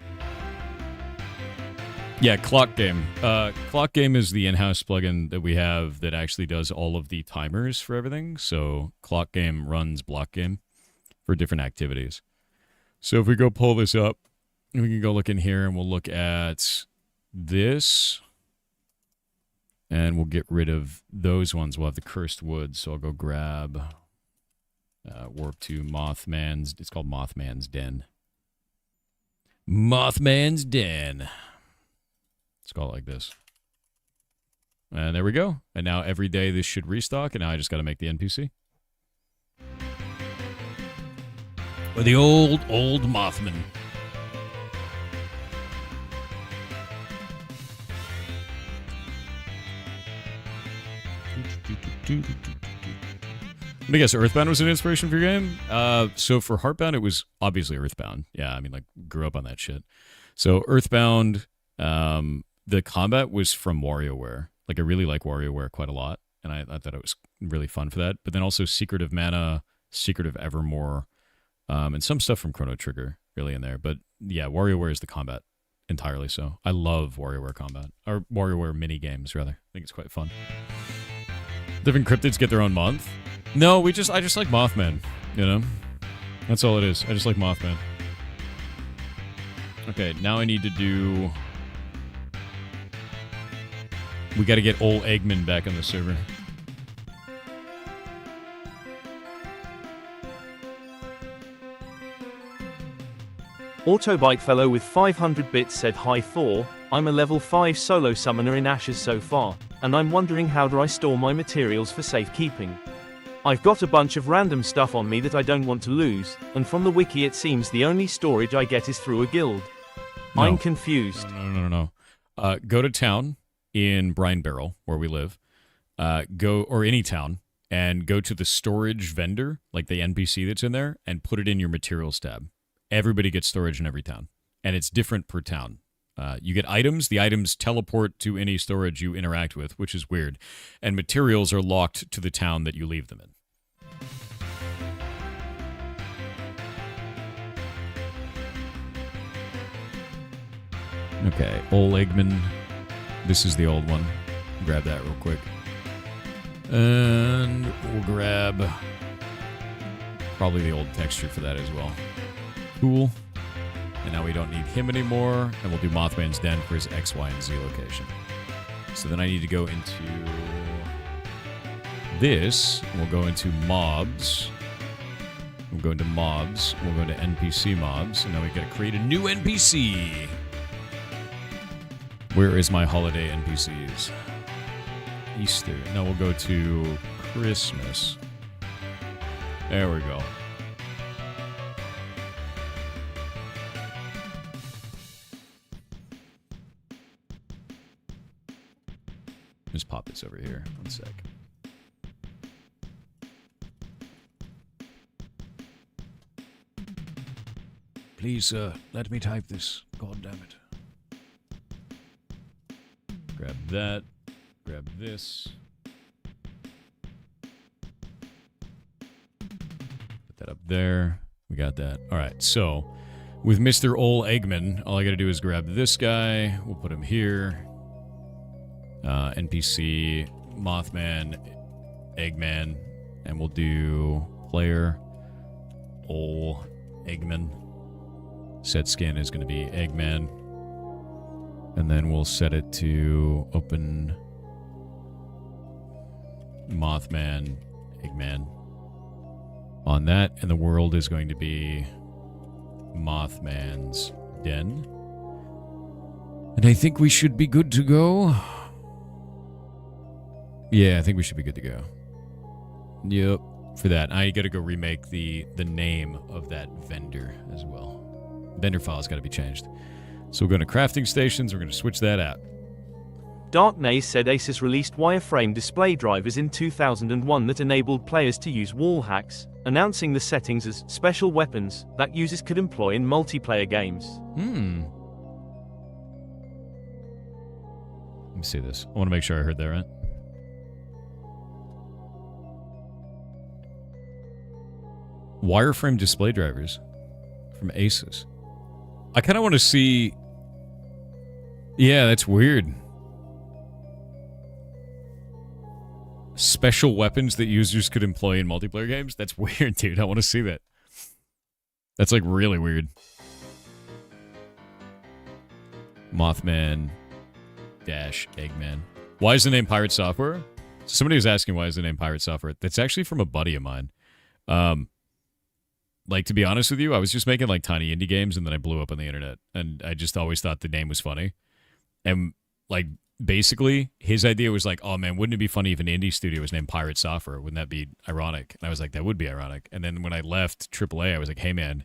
Yeah, Clock Game. Clock Game is the in-house plugin that we have that actually does all of the timers for everything. So Clock Game runs Block Game for different activities. So if we go pull this up, we can go look in here and we'll look at this. And we'll get rid of those ones. We'll have the Cursed Wood. So I'll go grab warp to Mothman's. It's called Mothman's Den. Mothman's Den. Let's call it like this. And there we go. And now every day this should restock, and now I just got to make the NPC. Or the old Mothman. I guess Earthbound was an inspiration for your game. So for Heartbound, it was obviously Earthbound. Yeah, I mean, like, grew up on that shit. So Earthbound, the combat was from WarioWare. Like, I really like WarioWare quite a lot, and I thought it was really fun for that. But then also Secret of Mana, Secret of Evermore, and some stuff from Chrono Trigger really in there. But yeah, WarioWare is the combat entirely. So I love WarioWare combat, or WarioWare mini games rather. I think it's quite fun. Different cryptids get their own month. No, I just like Mothman, you know? That's all it is. I just like Mothman. Okay, now I need to do... We gotta get old Eggman back on the server. Autobite Fellow with 500 bits said, "Hi Thor, I'm a level 5 solo summoner in Ashes so far, and I'm wondering how do I store my materials for safekeeping. I've got a bunch of random stuff on me that I don't want to lose, and from the wiki it seems the only storage I get is through a guild. No. I'm confused." No. Go to town in Brinebarrel, where we live. Or any town, and go to the storage vendor, like the NPC that's in there, and put it in your materials tab. Everybody gets storage in every town, and it's different per town. You get items. The items teleport to any storage you interact with, which is weird. And materials are locked to the town that you leave them in. Okay, old Eggman. This is the old one. Grab that real quick. And we'll grab probably the old texture for that as well. Cool. And now we don't need him anymore. And we'll do Mothman's Den for his X, Y, and Z location. So then I need to go into this. We'll go into mobs. We'll go into mobs. We'll go to NPC mobs. And now we've got to create a new NPC. Where is my holiday NPCs? Easter. No, we'll go to Christmas. There we go. Just pop this over here. 1 sec. Please, let me type this. God damn it. Grab that. Grab this. Put that up there. We got that. All right, so with Mr. Ol Eggman, all I got to do is grab this guy. We'll put him here. NPC, Mothman, Eggman, and we'll do player, Ol Eggman. Set skin is going to be Eggman. And then we'll set it to open Mothman, Eggman. On that, and the world is going to be Mothman's Den. And I think we should be good to go. Yeah, I think we should be good to go. Yep, for that. I got to go remake the name of that vendor as well. Vendor file's got to be changed. So we're going to crafting stations. We're going to switch that out. Dark Naze said Asus released wireframe display drivers in 2001 that enabled players to use wall hacks, announcing the settings as special weapons that users could employ in multiplayer games. Let me see this. I want to make sure I heard that right. Wireframe display drivers from Asus. I kind of want to see... Yeah, that's weird. Special weapons that users could employ in multiplayer games? That's weird, dude. I want to see that. That's, like, really weird. Mothman dash Eggman. Why is the name Pirate Software? Somebody was asking why is the name Pirate Software. That's actually from a buddy of mine. Like, to be honest with you, I was just making, like, tiny indie games, and then I blew up on the internet. And I just always thought the name was funny. And, like, basically, his idea was like, oh man, wouldn't it be funny if an indie studio was named Pirate Software? Wouldn't that be ironic? And I was like, that would be ironic. And then when I left AAA, I was like, hey man,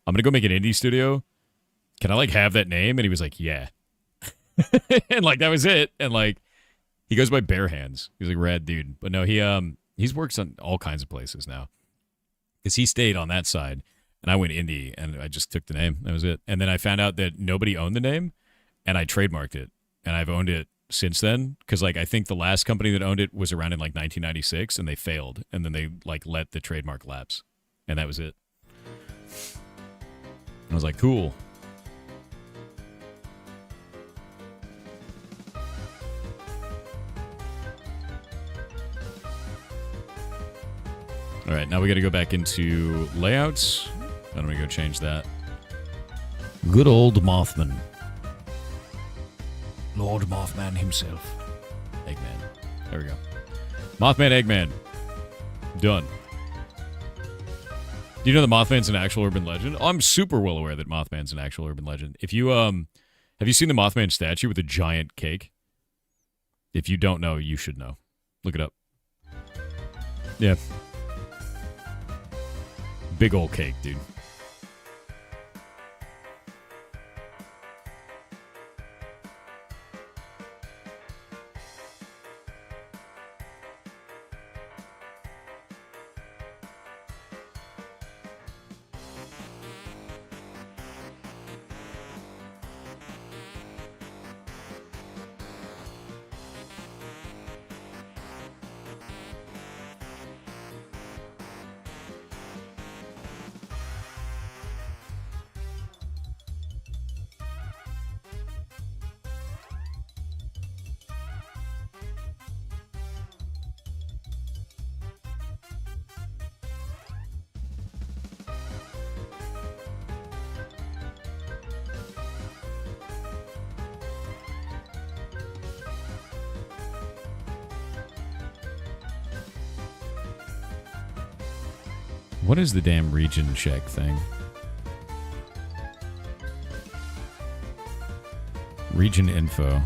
I'm going to go make an indie studio. Can I like have that name? And he was like, yeah. And like, that was it. And like, he goes by Bare Hands. He's like, rad dude. But no, he's works on all kinds of places now. Because he stayed on that side. And I went indie and I just took the name. That was it. And then I found out that nobody owned the name and I trademarked it. And I've owned it since then, because like I think the last company that owned it was around in like 1996 and they failed, and then they like let the trademark lapse, and that was it. I was like, cool. All right, now we got to go back into layouts. Then we go change that. Good old Mothman. Lord Mothman himself. Eggman. There we go. Mothman, Eggman. Done. Do you know that Mothman's an actual urban legend? Oh, I'm super well aware that Mothman's an actual urban legend. If you, have you seen the Mothman statue with a giant cake? If you don't know, you should know. Look it up. Yeah. Big old cake, dude. What is the damn region check thing? Region info.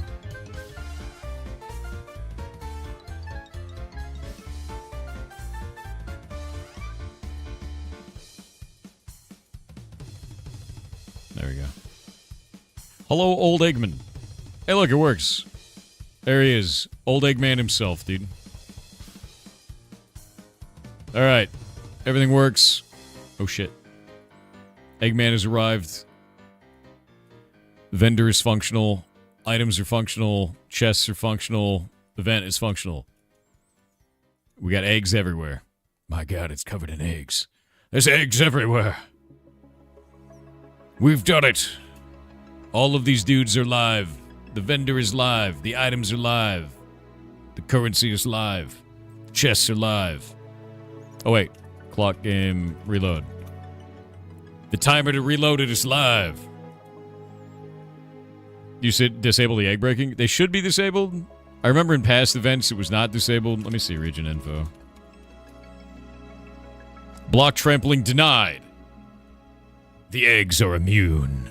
There we go. Hello, old Eggman. Hey, look, it works. There he is. Old Eggman himself, dude. All right. Everything works. Oh, shit. Eggman has arrived. Vendor is functional. Items are functional. Chests are functional. Event is functional. We got eggs everywhere. My God, it's covered in eggs. There's eggs everywhere. We've done it. All of these dudes are live. The vendor is live. The items are live. The currency is live. Chests are live. Oh, wait. Clock game reload. The timer to reload it is live. You said disable the egg breaking? They should be disabled. I remember in past events it was not disabled. Let me see region info. Block trampling denied. The eggs are immune.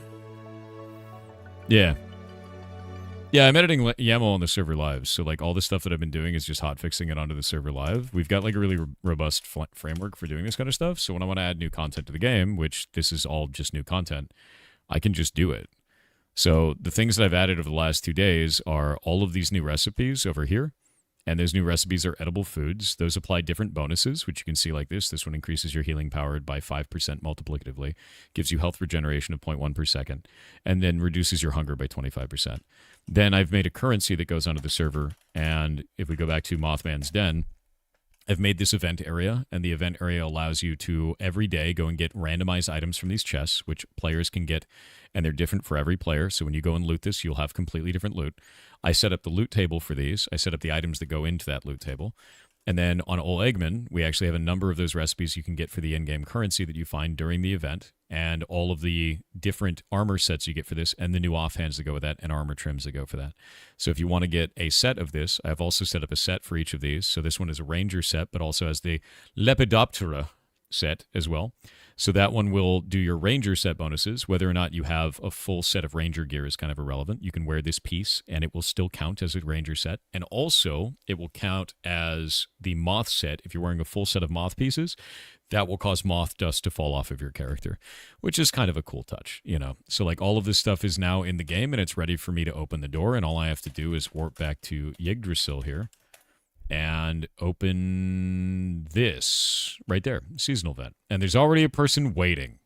Yeah. Yeah, I'm editing YAML on the server live, so like all the stuff that I've been doing is just hotfixing it onto the server live. We've got like a really robust framework for doing this kind of stuff, so when I want to add new content to the game, which this is all just new content, I can just do it. So the things that I've added over the last 2 days are all of these new recipes over here, and those new recipes are edible foods. Those apply different bonuses, which you can see like this. This one increases your healing power by 5% multiplicatively, gives you health regeneration of 0.1 per second, and then reduces your hunger by 25%. Then I've made a currency that goes onto the server, and if we go back to Mothman's Den, I've made this event area, and the event area allows you to every day go and get randomized items from these chests, which players can get, and they're different for every player. So when you go and loot this, you'll have completely different loot. I set up the loot table for these. I set up the items that go into that loot table. And then on Old Eggman, we actually have a number of those recipes you can get for the in-game currency that you find during the event, and all of the different armor sets you get for this, and the new offhands that go with that, and armor trims that go for that. So if you want to get a set of this, I've also set up a set for each of these. So this one is a ranger set, but also has the Lepidoptera set as well. So that one will do your ranger set bonuses. Whether or not you have a full set of ranger gear is kind of irrelevant. You can wear this piece and it will still count as a ranger set. And also it will count as the moth set. If you're wearing a full set of moth pieces, that will cause moth dust to fall off of your character, which is kind of a cool touch, you know? So like all of this stuff is now in the game and it's ready for me to open the door. And all I have to do is warp back to Yggdrasil here and open this right there, seasonal event. And there's already a person waiting.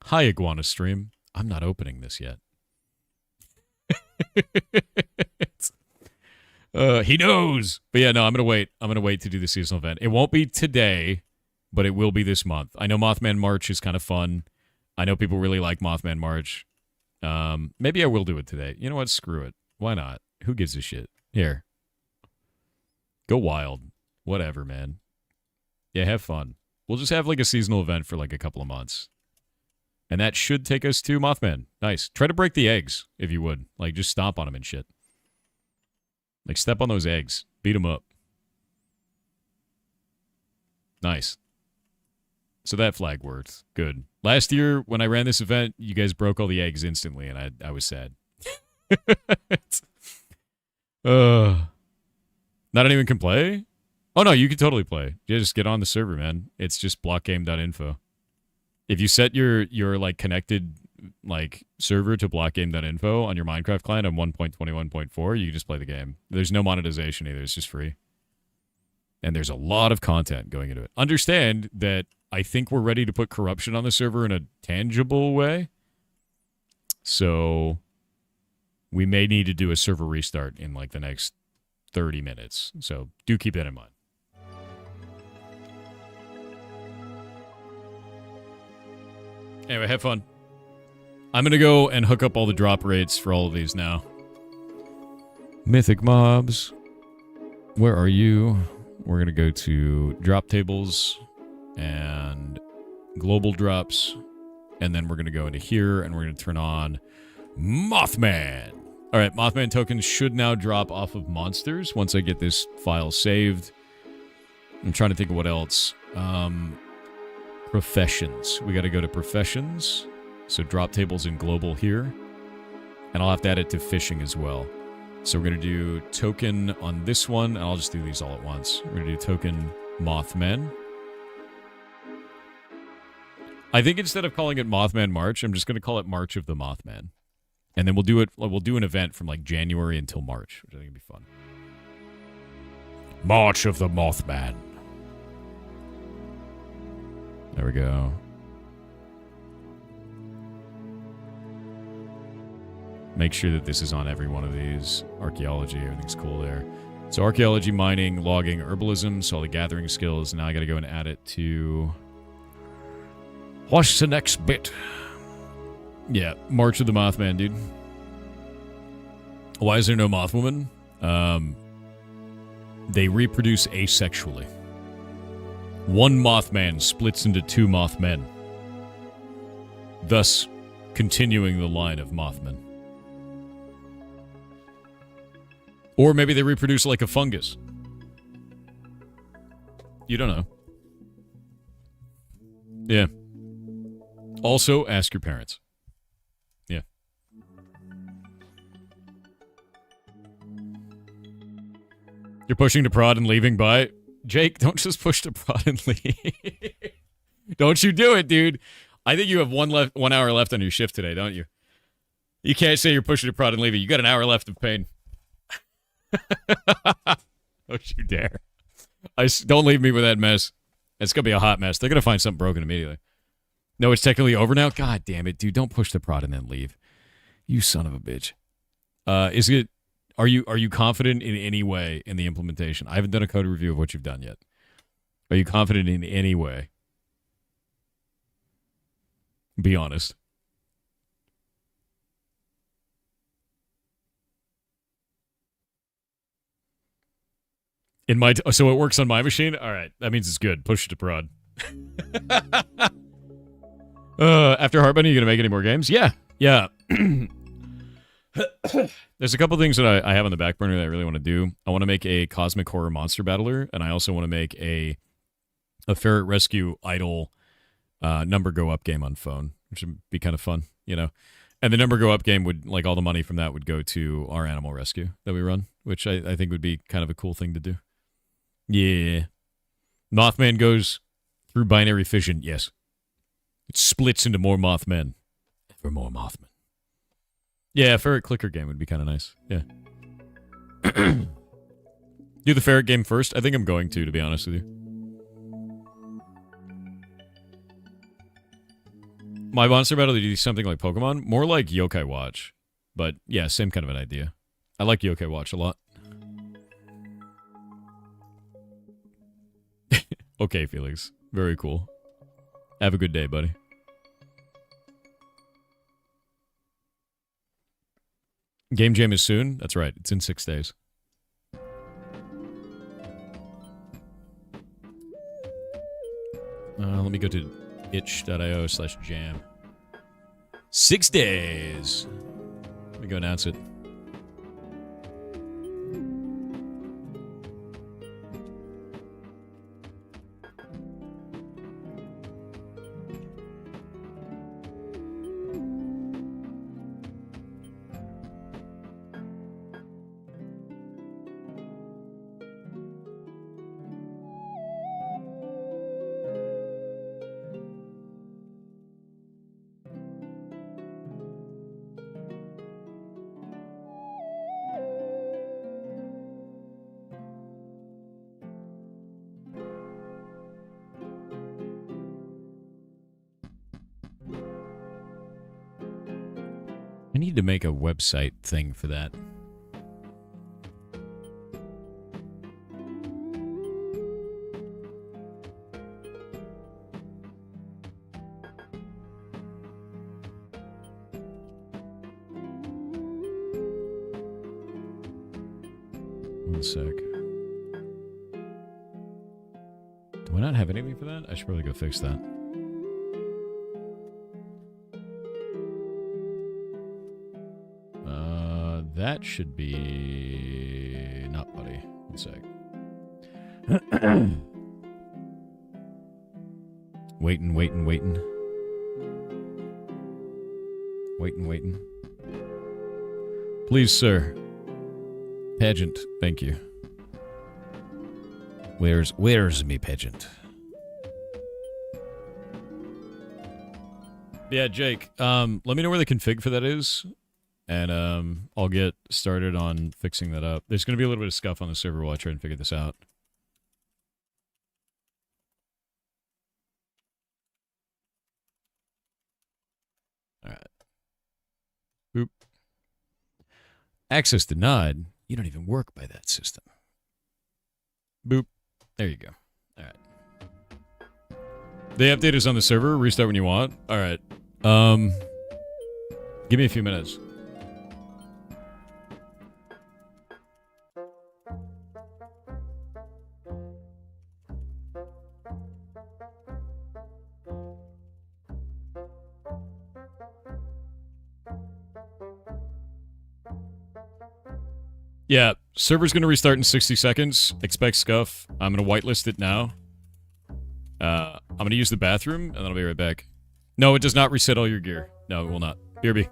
Hi, Iguana Stream. I'm not opening this yet. He knows. But yeah, no, I'm going to wait. I'm going to wait to do the seasonal event. It won't be today, but it will be this month. I know Mothman March is kind of fun. I know people really like Mothman March. Maybe I will do it today. You know what? Screw it. Why not? Who gives a shit? Here. Go wild. Whatever, man. Yeah, have fun. We'll just have like a seasonal event for like a couple of months. And that should take us to Mothman. Nice. Try to break the eggs, if you would. Like, just stomp on them and shit. Like, step on those eggs. Beat them up. Nice. So that flag worked. Good. Last year, when I ran this event, you guys broke all the eggs instantly, and I was sad. Not anyone can play? Oh, no, you can totally play. Yeah, just get on the server, man. It's just blockgame.info. If you set your like connected like server to blockgame.info on your Minecraft client on 1.21.4, you can just play the game. There's no monetization either. It's just free. And there's a lot of content going into it. Understand that I think we're ready to put corruption on the server in a tangible way. So we may need to do a server restart in like the next 30 minutes. So do keep that in mind. Anyway, have fun. I'm going to go and hook up all the drop rates for all of these now. Mythic mobs. Where are you? We're going to go to drop tables and global drops. And then we're going to go into here and we're going to turn on Mothman. All right, Mothman tokens should now drop off of monsters once I get this file saved. I'm trying to think of what else. Professions. We got to go to professions. So drop tables in global here. And I'll have to add it to fishing as well. So we're going to do token on this one. And I'll just do these all at once. We're going to do token Mothman. I think instead of calling it Mothman March, I'm just going to call it March of the Mothman. And then we'll do an event from like January until March, which I think would be fun. March of the Mothman. There we go. Make sure that this is on every one of these. Archaeology, everything's cool there. So archaeology, mining, logging, herbalism, so all the gathering skills. Now I got to go and add it to... What's the next bit? Yeah, March of the Mothman, dude. Why is there no Mothwoman? They reproduce asexually. One Mothman splits into two Mothmen, thus continuing the line of Mothmen. Or maybe they reproduce like a fungus. You don't know. Yeah. Also, ask your parents. Yeah. You're pushing to prod and leaving by... Jake, don't just push to prod and leave. Don't you do it, dude. I think you have 1 hour left on your shift today, don't you? You can't say you're pushing to prod and leaving. You got an hour left of pain. Don't you dare. Don't leave me with that mess. It's going to be a hot mess. They're going to find something broken immediately. No, it's technically over now? God damn it, dude. Don't push the prod and then leave. You son of a bitch. Are you confident in any way in the implementation? I haven't done a code review of what you've done yet. Are you confident in any way? Be honest. So it works on my machine? All right, that means it's good. Push it to prod. After Heartbound, are you going to make any more games? Yeah. There's a couple things that I have on the back burner that I really want to do. I want to make a Cosmic Horror Monster Battler, and I also want to make a Ferret Rescue Idol number go up game on phone, which would be kind of fun, you know. And the number go up game would, like, all the money from that would go to our animal rescue that we run, which I think would be kind of a cool thing to do. Yeah. Mothman goes through binary fission, yes. It splits into more Mothmen. For more Mothmen. Yeah, a ferret clicker game would be kind of nice. Yeah. Do the ferret game first? I think I'm going to be honest with you. My monster battle to do something like Pokemon? More like Yokai Watch. But yeah, same kind of an idea. I like Yokai Watch a lot. Okay, Felix. Very cool. Have a good day, buddy. Game Jam is soon? That's right. It's in 6 days. Let me go to itch.io/jam. 6 days. Let me go announce it. I need to make a website thing for that. One sec. Do I not have anything for that? I should probably go fix that. That should be... not buddy. One sec. Waiting. Waiting. Please, sir. Pageant, thank you. Where's me pageant? Yeah, Jake, let me know where the config for that is. And I'll get started on fixing that up. There's going to be a little bit of scuff on the server while I try and figure this out. All right. Boop. Access denied. You don't even work by that system. Boop. There you go. All right. The update is on the server. Restart when you want. All right. Give me a few minutes. Yeah, server's going to restart in 60 seconds. Expect scuff. I'm going to whitelist it now. I'm going to use the bathroom, and then I'll be right back. No, it does not reset all your gear. No, it will not. BRB.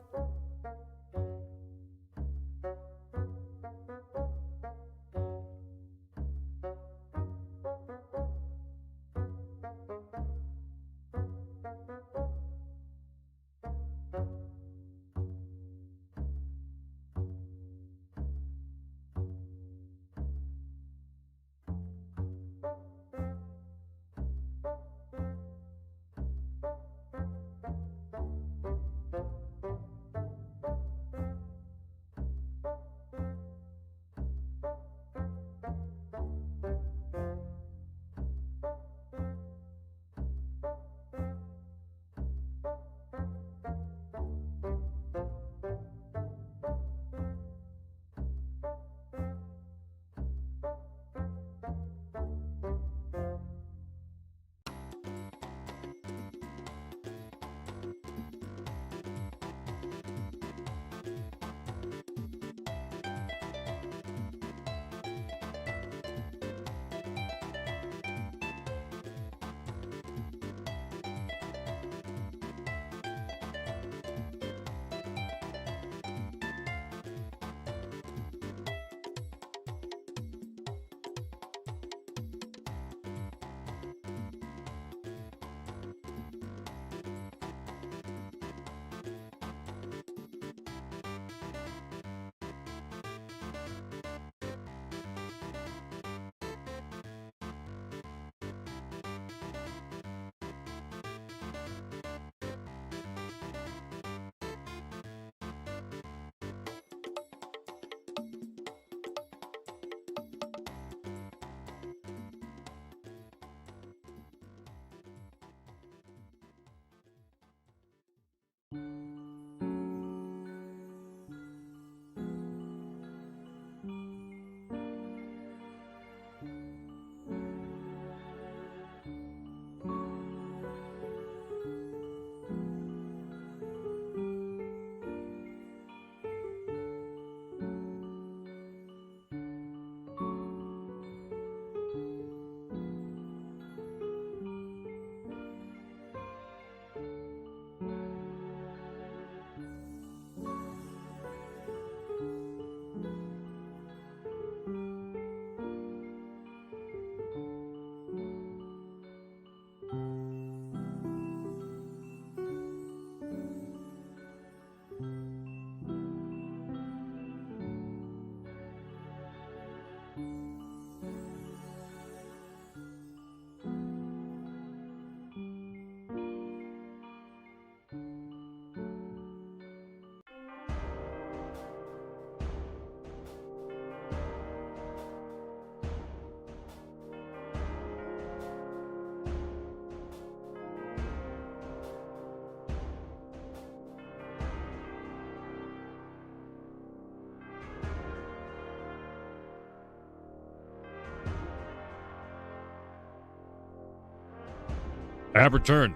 I have returned.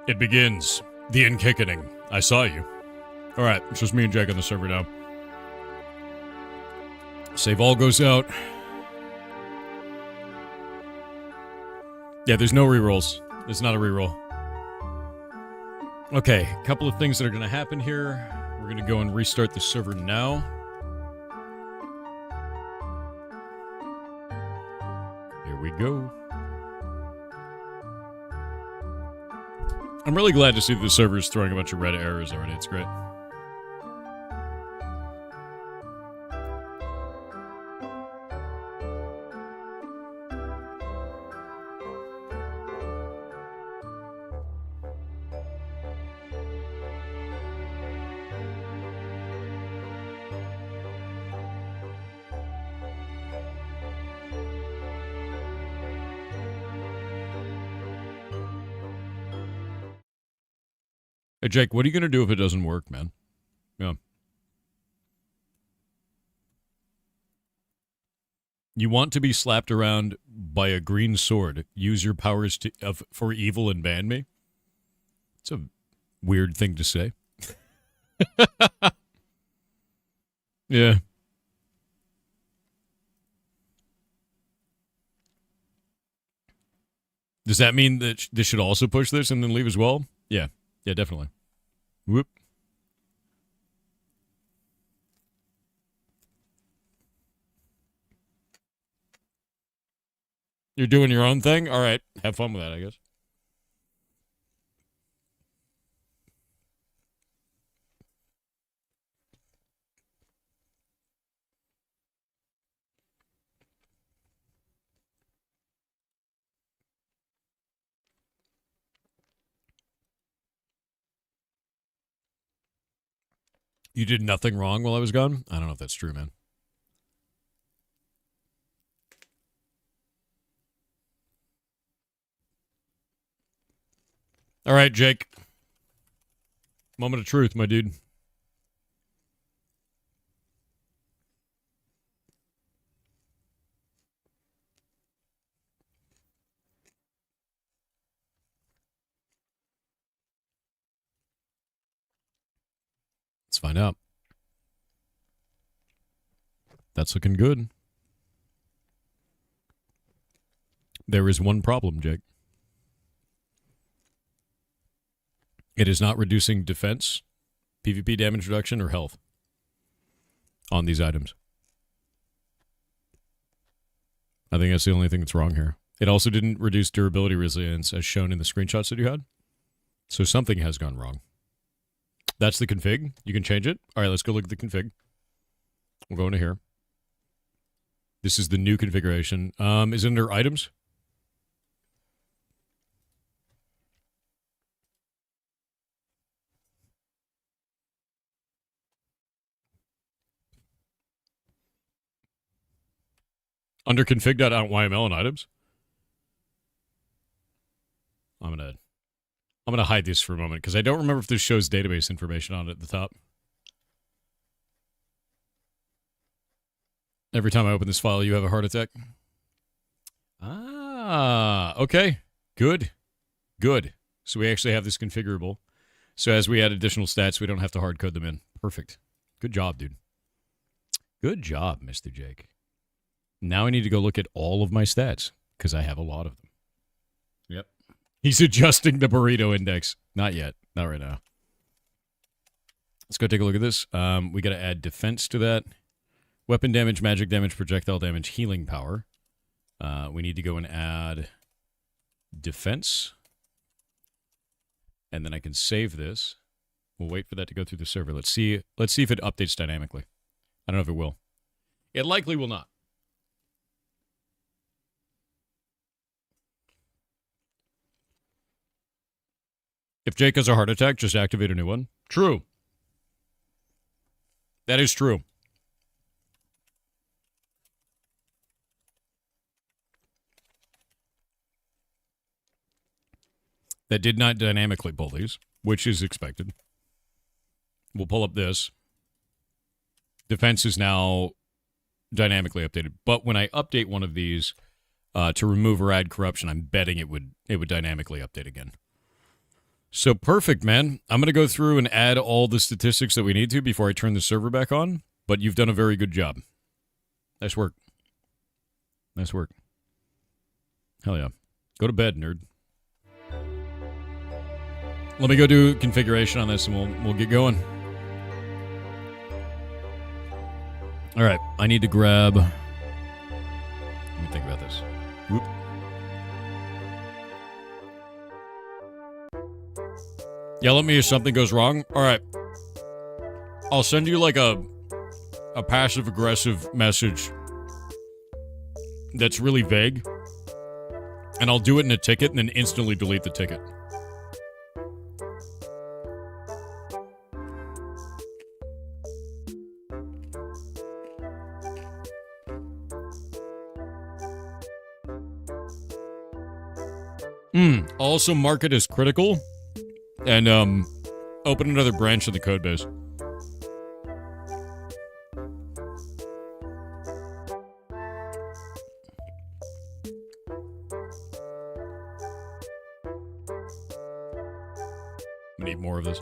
It begins. The Inkickening. I saw you. Alright, it's just me and Jake on the server now. Save all goes out. Yeah, there's no rerolls. It's not a reroll. Okay, a couple of things that are going to happen here. We're going to go and restart the server now. Here we go. I'm really glad to see that the server is throwing a bunch of red errors already. It's great. Hey, Jake, what are you going to do if it doesn't work, man? Yeah. You want to be slapped around by a green sword. Use your powers for evil and ban me? It's a weird thing to say. Yeah. Does that mean that this should also push this and then leave as well? Yeah. Yeah, definitely. Whoop. You're doing your own thing? All right. Have fun with that, I guess. You did nothing wrong while I was gone? I don't know if that's true, man. All right, Jake. Moment of truth, my dude. Let's find out. That's looking good. There is one problem, Jake. It is not reducing defense, PvP damage reduction, or health on these items. I think that's the only thing that's wrong here. It also didn't reduce durability resilience as shown in the screenshots that you had. So something has gone wrong. That's the config. You can change it. All right, let's go look at the config. We'll go into here. This is the new configuration. Is it under items? Under config.yml and items? I'm gonna hide this for a moment because I don't remember if this shows database information on it at the top. Every time I open this file, you have a heart attack. Ah, okay. Good. Good. So we actually have this configurable. So as we add additional stats, we don't have to hard code them in. Perfect. Good job, dude. Good job, Mr. Jake. Now I need to go look at all of my stats because I have a lot of them. Yep. He's adjusting the burrito index. Not yet. Not right now. Let's go take a look at this. We got to add defense to that. Weapon damage, magic damage, projectile damage, healing power. We need to go and add defense. And then I can save this. We'll wait for that to go through the server. Let's see if it updates dynamically. I don't know if it will. It likely will not. If Jake has a heart attack, just activate a new one. True. That is true. That did not dynamically pull these, which is expected. We'll pull up this. Defense is now dynamically updated. But when I update one of these to remove or add corruption, I'm betting it would dynamically update again. So perfect, man. I'm going to go through and add all the statistics that we need to before I turn the server back on, but you've done a very good job. Nice work. Nice work. Hell yeah. Go to bed, nerd. Let me go do configuration on this and we'll get going. All right, I need to grab... Let me think about this. Whoop. Yell at me if something goes wrong. All right. I'll send you like a passive-aggressive message that's really vague, and I'll do it in a ticket and then instantly delete the ticket. Also mark it as critical and open another branch of the code base. We need more of this.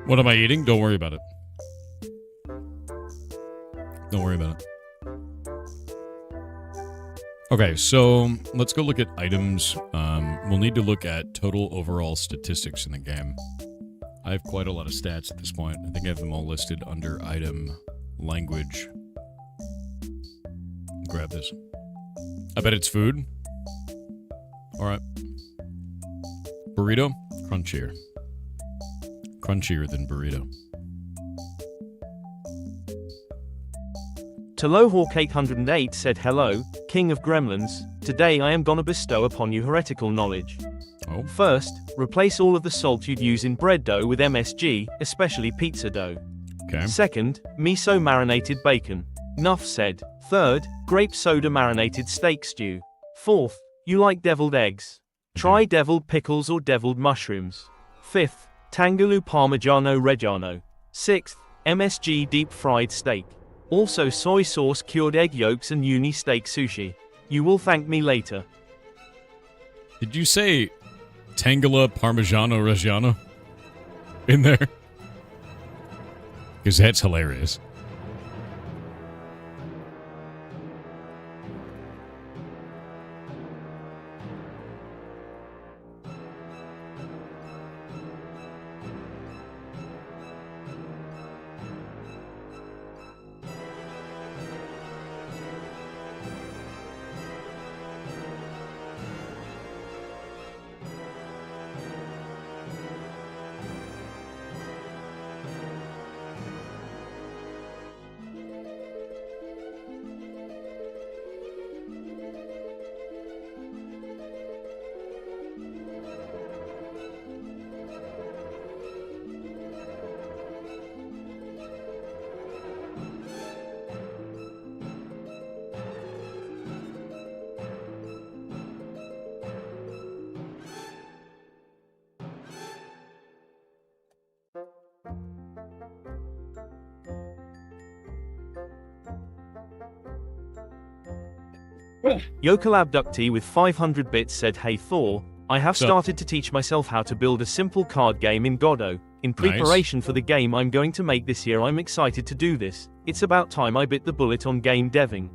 What am I eating? Don't worry about it. Don't worry about it. Okay, so let's go look at items. We'll need to look at total overall statistics in the game. I have quite a lot of stats at this point. I think I have them all listed under item language. Grab this. I bet it's food. Alright. Burrito? Crunchier. Crunchier than burrito. Tolohawk808 said, "Hello, King of Gremlins. Today I am gonna bestow upon you heretical knowledge. Oh. First, replace all of the salt you'd use in bread dough with MSG, especially pizza dough. Okay. Second, miso marinated bacon. Nuff said. Third, grape soda marinated steak stew. Fourth, you like deviled eggs. Try deviled pickles or deviled mushrooms. Fifth, Tangaloo Parmigiano Reggiano. Sixth, MSG deep fried steak. Also soy sauce cured egg yolks and uni steak sushi. You will thank me later." Did you say Tangala Parmigiano Reggiano in there? Because that's hilarious. Yokel Abductee with 500 bits said, "Hey Thor, I have So- started to teach myself how to build a simple card game in Godot. In preparation for the game I'm going to make this year, I'm excited to do this. It's about time I bit the bullet on game deving."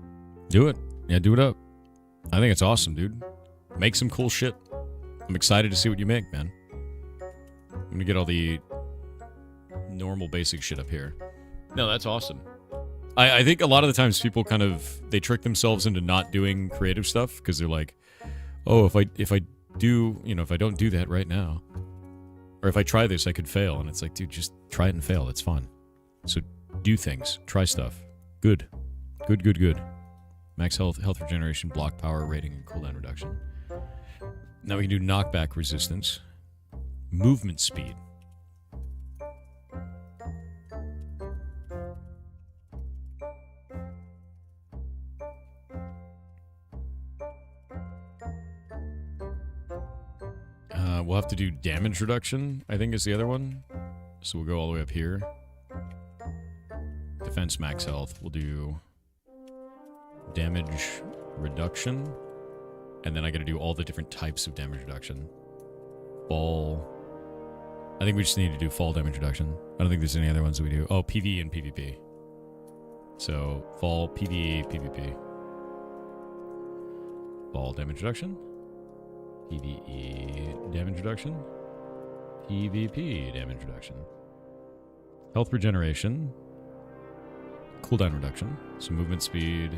Do it. Yeah, do it up. I think it's awesome, dude. Make some cool shit. I'm excited to see what you make, man. I'm gonna get all the normal basic shit up here. No, that's awesome. I think a lot of the times people kind of, they trick themselves into not doing creative stuff because they're like, oh, if I do, if I don't do that right now, or if I try this, I could fail. And it's like, dude, just try it and fail. It's fun. So do things. Try stuff. Good. Good. Max health regeneration, block power, rating, and cooldown reduction. Now we can do knockback resistance. Movement speed. We'll have to do damage reduction, I think is the other one. So we'll go all the way up here. Defense max health. We'll do damage reduction. And then I gotta do all the different types of damage reduction. Fall. I think we just need to do fall damage reduction. I don't think there's any other ones that we do. Oh, PvE and PvP. So, fall, PvE, PvP. Fall damage reduction. PvE damage reduction. PvP damage reduction. Health regeneration. Cooldown reduction. So movement speed.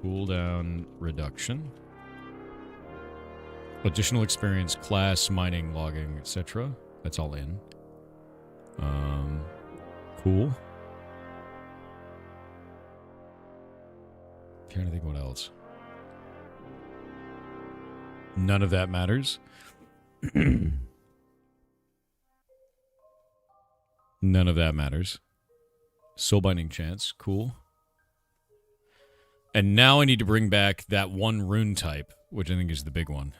Cooldown reduction. Additional experience, class, mining, logging, etc. That's all in. Cool. Trying to think what else. None of that matters. None of that matters. Soul binding chance, cool. And now I need to bring back that one rune type, which I think is the big one.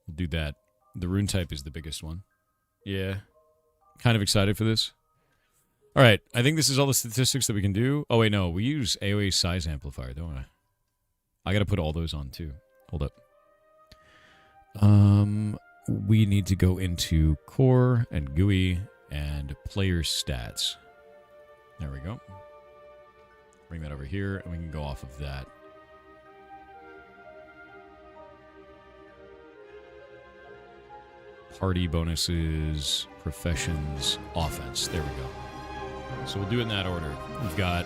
We'll do that. The rune type is the biggest one. Yeah. Kind of excited for this. All right. I think this is all the statistics that we can do. Oh, wait, no. We use AoE size amplifier, don't I? I got to put all those on, too. Hold up. We need to go into core and GUI and player stats. There we go. Bring that over here, and we can go off of that. Party bonuses, professions, offense. There we go. So we'll do it in that order. We've got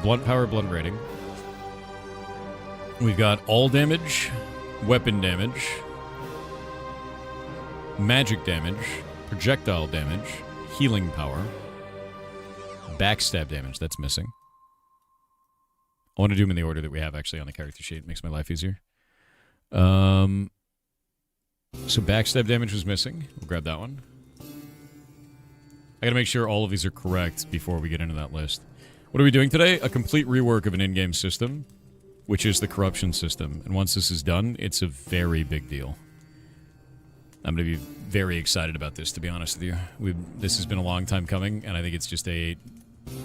blunt power, blunt rating. We've got all damage, weapon damage, magic damage, projectile damage, healing power, backstab damage. That's missing. I want to do them in the order that we have actually on the character sheet. It makes my life easier. So backstab damage was missing. We'll grab that one. I gotta make sure all of these are correct before we get into that list. What are we doing today? A complete rework of an in-game system, which is the corruption system. And once this is done, it's a very big deal. I'm going to be very excited about this, to be honest with you. This has been a long time coming, and I think it's just a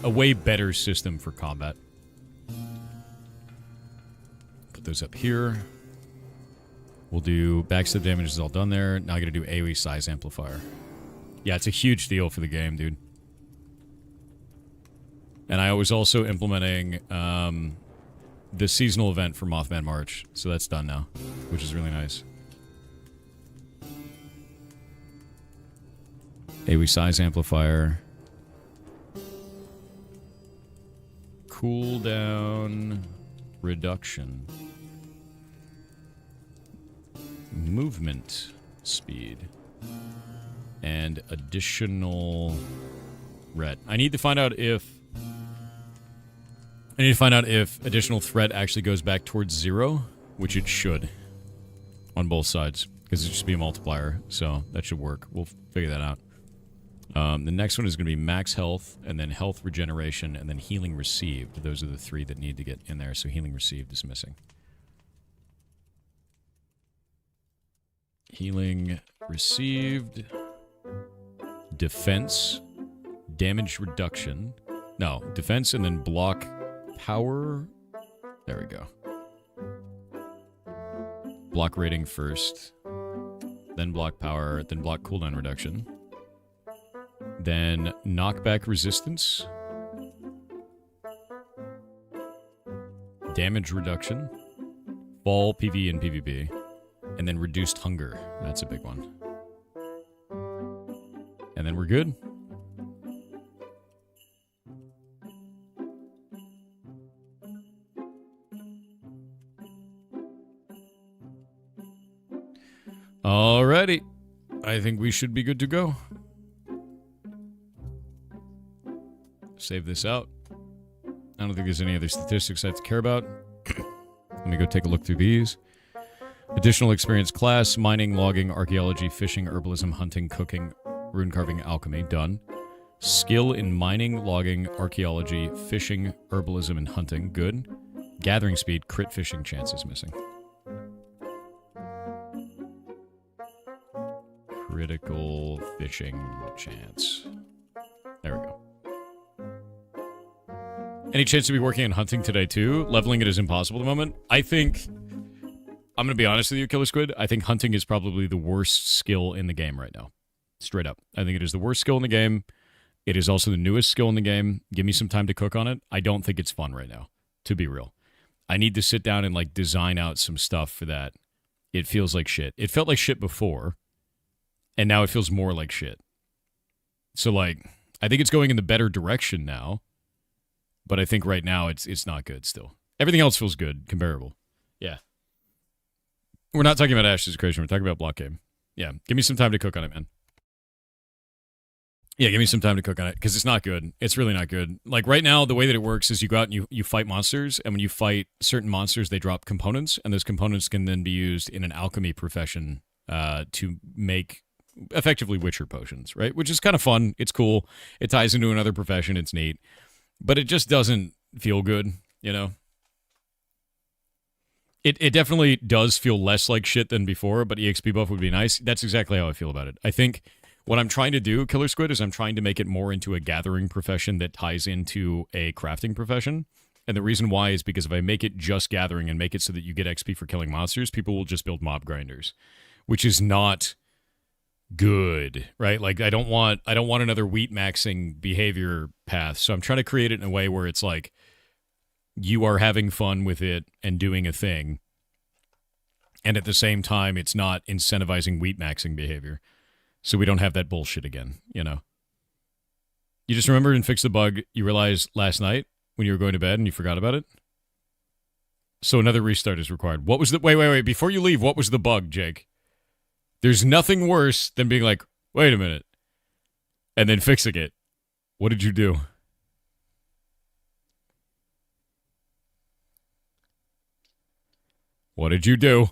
way better system for combat. Put those up here. We'll do backstab damage is all done there. Now I got to do AoE size amplifier. Yeah, it's a huge deal for the game, dude. And I was also implementing the seasonal event for Mothman March, so that's done now, which is really nice. AoE size amplifier. Cooldown reduction. Movement speed. And additional ret. I need to find out if additional threat actually goes back towards 0, which it should on both sides, because it should be a multiplier, so that should work. We'll figure that out. The next one is going to be max health, and then health regeneration, and then healing received. Those are the 3 that need to get in there, so healing received is missing. Healing received. Defense. Damage reduction. No, defense and then block power. There we go. Block rating first. Then block power. Then block cooldown reduction. Then knockback resistance. Damage reduction. Fall, PvE, and PvP. And then reduced hunger. That's a big one. And then we're good. Alrighty. I think we should be good to go. Save this out. I don't think there's any other statistics I have to care about. Let me go take a look through these. Additional experience class, mining, logging, archaeology, fishing, herbalism, hunting, cooking, rune carving, alchemy. Done. Skill in mining, logging, archaeology, fishing, herbalism, and hunting. Good. Gathering speed, crit fishing chances missing. Critical fishing chance. There we go. Any chance to be working on hunting today too? Leveling it is impossible at the moment. I think, I'm going to be honest with you, Killer Squid. I think hunting is probably the worst skill in the game right now. Straight up. I think it is the worst skill in the game. It is also the newest skill in the game. Give me some time to cook on it. I don't think it's fun right now, to be real. I need to sit down and like design out some stuff for that. It feels like shit. It felt like shit before, and now it feels more like shit. So like, I think it's going in the better direction now, but I think right now it's not good still. Everything else feels good, comparable. Yeah. We're not talking about Ashes Creation. We're talking about Block Game. Yeah. Give me some time to cook on it, man. Yeah, give me some time to cook on it, because it's not good. It's really not good. Like, right now, the way that it works is you go out and you fight monsters, and when you fight certain monsters, they drop components, and those components can then be used in an alchemy profession to make, effectively, Witcher potions, right? Which is kind of fun. It's cool. It ties into another profession. It's neat. But it just doesn't feel good, you know? It definitely does feel less like shit than before, but EXP buff would be nice. That's exactly how I feel about it. I think what I'm trying to do, Killer Squid, is I'm trying to make it more into a gathering profession that ties into a crafting profession. And the reason why is because if I make it just gathering and make it so that you get XP for killing monsters, people will just build mob grinders, which is not good, right? Like, I don't want another wheat maxing behavior path. So I'm trying to create it in a way where it's like you are having fun with it and doing a thing, and at the same time it's not incentivizing wheat maxing behavior. So we don't have that bullshit again, you know? You just remembered and fixed the bug you realized last night when you were going to bed and you forgot about it? So another restart is required. What was the... Wait. Before you leave, what was the bug, Jake? There's nothing worse than being like, wait a minute, and then fixing it. What did you do? What did you do?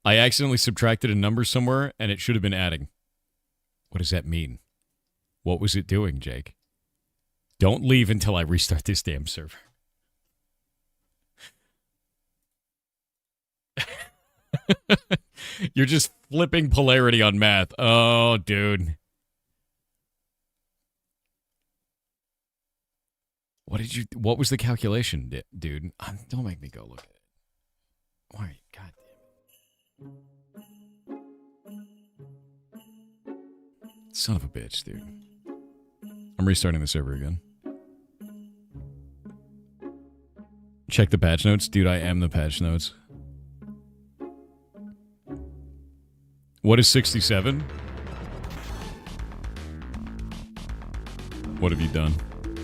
I accidentally subtracted a number somewhere, and it should have been adding. What does that mean? What was it doing, Jake? Don't leave until I restart this damn server. You're just flipping polarity on math. Oh, dude. What was the calculation, dude? Don't make me go look at it. Why? God damn it. Son of a bitch, dude. I'm restarting the server again. Check the patch notes. Dude, I am the patch notes. What is 67? What have you done?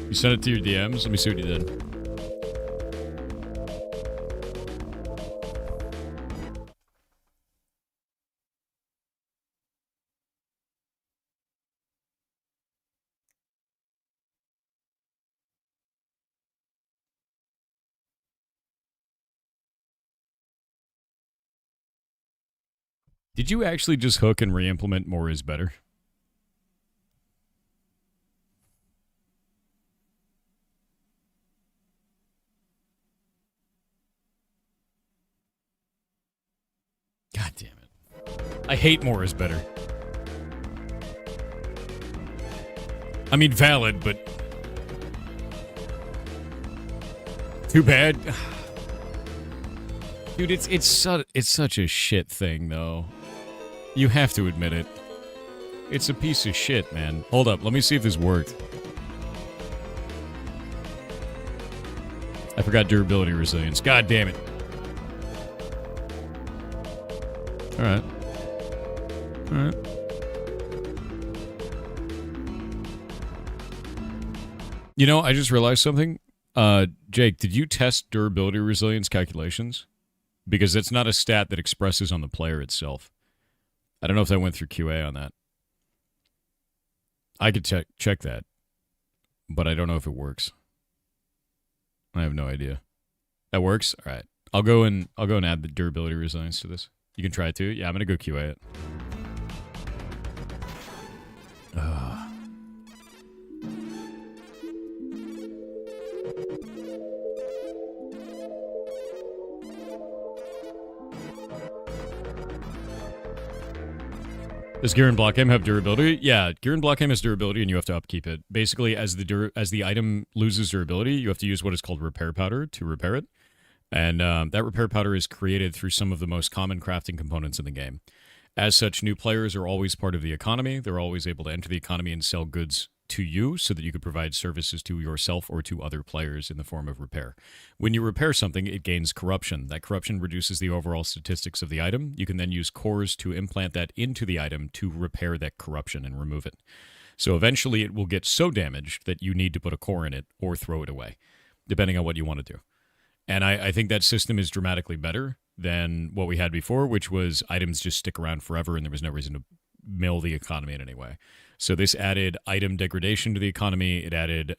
You sent it to your DMs? Let me see what you did. Did you actually just hook and re-implement more is better? God damn it. I hate more is better. I mean, valid, but... too bad. Dude, it's such a shit thing, though. You have to admit it. It's a piece of shit, man. Hold up, let me see if this worked. I forgot durability resilience. God damn it. Alright. Alright. You know, I just realized something. Jake, did you test durability resilience calculations? Because it's not a stat that expresses on the player itself. I don't know if I went through QA on that. I could check that, but I don't know if it works. I have no idea. That works? All right. I'll go and add the durability resilience to this. You can try it too. Yeah, I'm gonna go QA it. Does Gear and Blockheim have durability? Yeah, Gear and Blockheim has durability, and you have to upkeep it. Basically, as the item loses durability, you have to use what is called repair powder to repair it. And that repair powder is created through some of the most common crafting components in the game. As such, new players are always part of the economy. They're always able to enter the economy and sell goods to you so that you could provide services to yourself or to other players in the form of repair. When you repair something, it gains corruption. That corruption reduces the overall statistics of the item. You can then use cores to implant that into the item to repair that corruption and remove it. So eventually it will get so damaged that you need to put a core in it or throw it away, depending on what you want to do. And I think that system is dramatically better than what we had before, which was items just stick around forever and there was no reason to mill the economy in any way. So this added item degradation to the economy. It added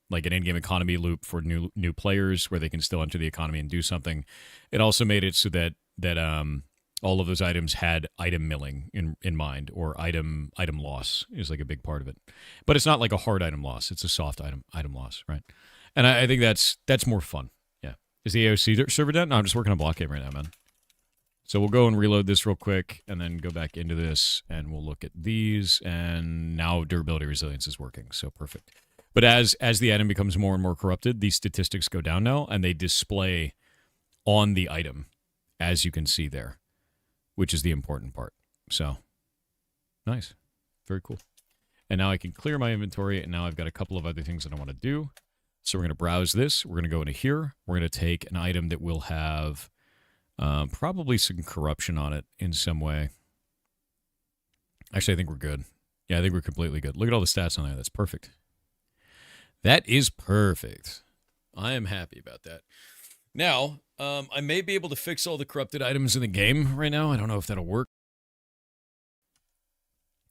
like an in-game economy loop for new players where they can still enter the economy and do something. It also made it so that all of those items had item milling in mind, or item loss is like a big part of it. But it's not like a hard item loss. It's a soft item loss, right? And I think that's more fun. Yeah. Is the AOC server down? No, I'm just working on block game right now, man. So we'll go and reload this real quick and then go back into this and we'll look at these, and now durability resilience is working. So perfect. But as the item becomes more and more corrupted, these statistics go down now and they display on the item, as you can see there, which is the important part. So nice. Very cool. And now I can clear my inventory, and now I've got a couple of other things that I want to do. So we're going to browse this. We're going to go into here. We're going to take an item that will have probably some corruption on it in some way. Actually, I think we're good. Yeah, I think we're completely good. Look at all the stats on there. That's perfect. That is perfect. I am happy about that. Now, I may be able to fix all the corrupted items in the game right now. I don't know if that'll work.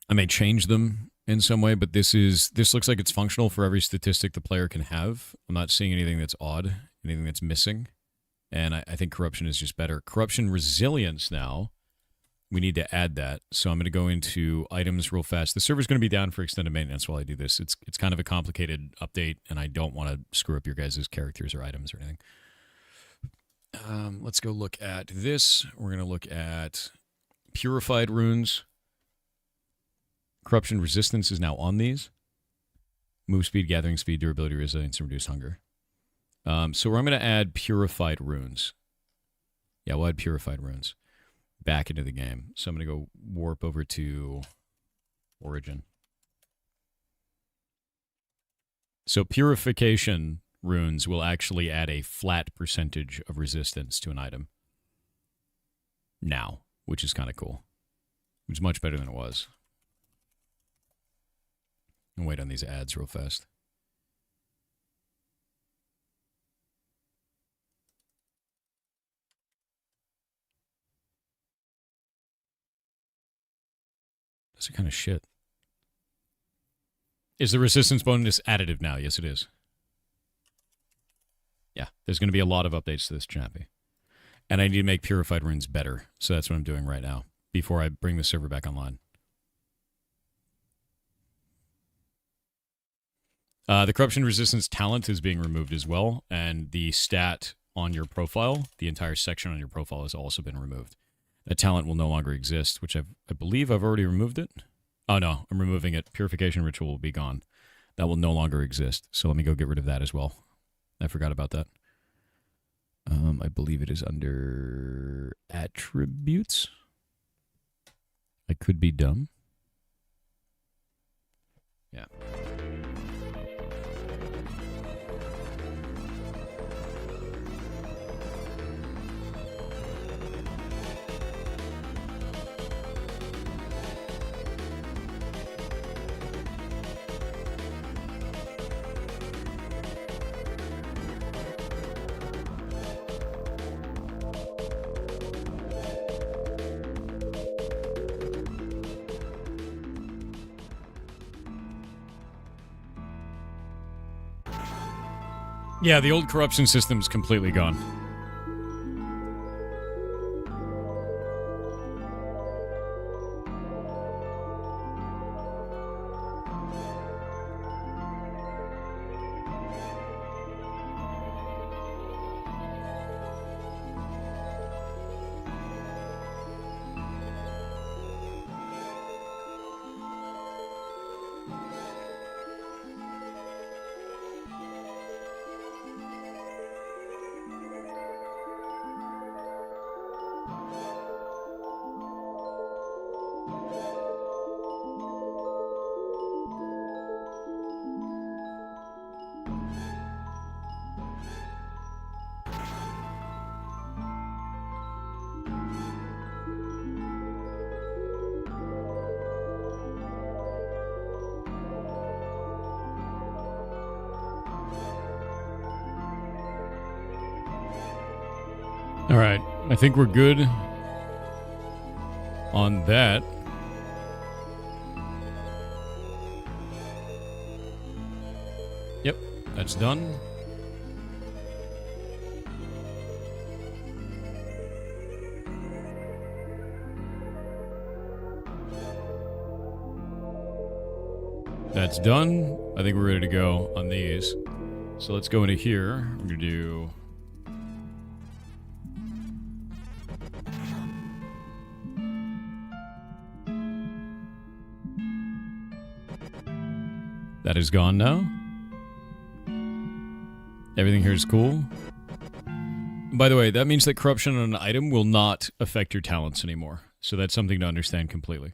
I may change them in some way, but this looks like it's functional for every statistic the player can have. I'm not seeing anything that's odd, anything that's missing. And I think corruption is just better. Corruption resilience now, we need to add that. So I'm going to go into items real fast. The server's going to be down for extended maintenance while I do this. It's kind of a complicated update, and I don't want to screw up your guys' characters or items or anything. Let's go look at this. We're going to look at purified runes. Corruption resistance is now on these. Move speed, gathering speed, durability, resilience, and reduce hunger. So I'm going to add purified runes. Yeah, we'll add purified runes back into the game. So I'm going to go warp over to Origin. So purification runes will actually add a flat percentage of resistance to an item now, which is kind of cool. Which is much better than it was. I'll wait on these ads real fast. Those are kind of shit. Is the resistance bonus additive now? Yes, it is. Yeah, there's going to be a lot of updates to this, Chappy. And I need to make purified runes better. So that's what I'm doing right now before I bring the server back online. The corruption resistance talent is being removed as well. And the stat on your profile, the entire section on your profile, has also been removed. That talent will no longer exist, which I believe I've already removed it. Oh, no, I'm removing it. Purification ritual will be gone. That will no longer exist. So let me go get rid of that as well. I forgot about that. I believe it is under attributes. I could be dumb. Yeah. Yeah, the old corruption system's completely gone. All right, I think we're good on that. Yep, that's done. That's done. I think we're ready to go on these. So let's go into here. We're going to do... That is gone now. Everything here is cool. By the way, that means that corruption on an item will not affect your talents anymore. So that's something to understand completely.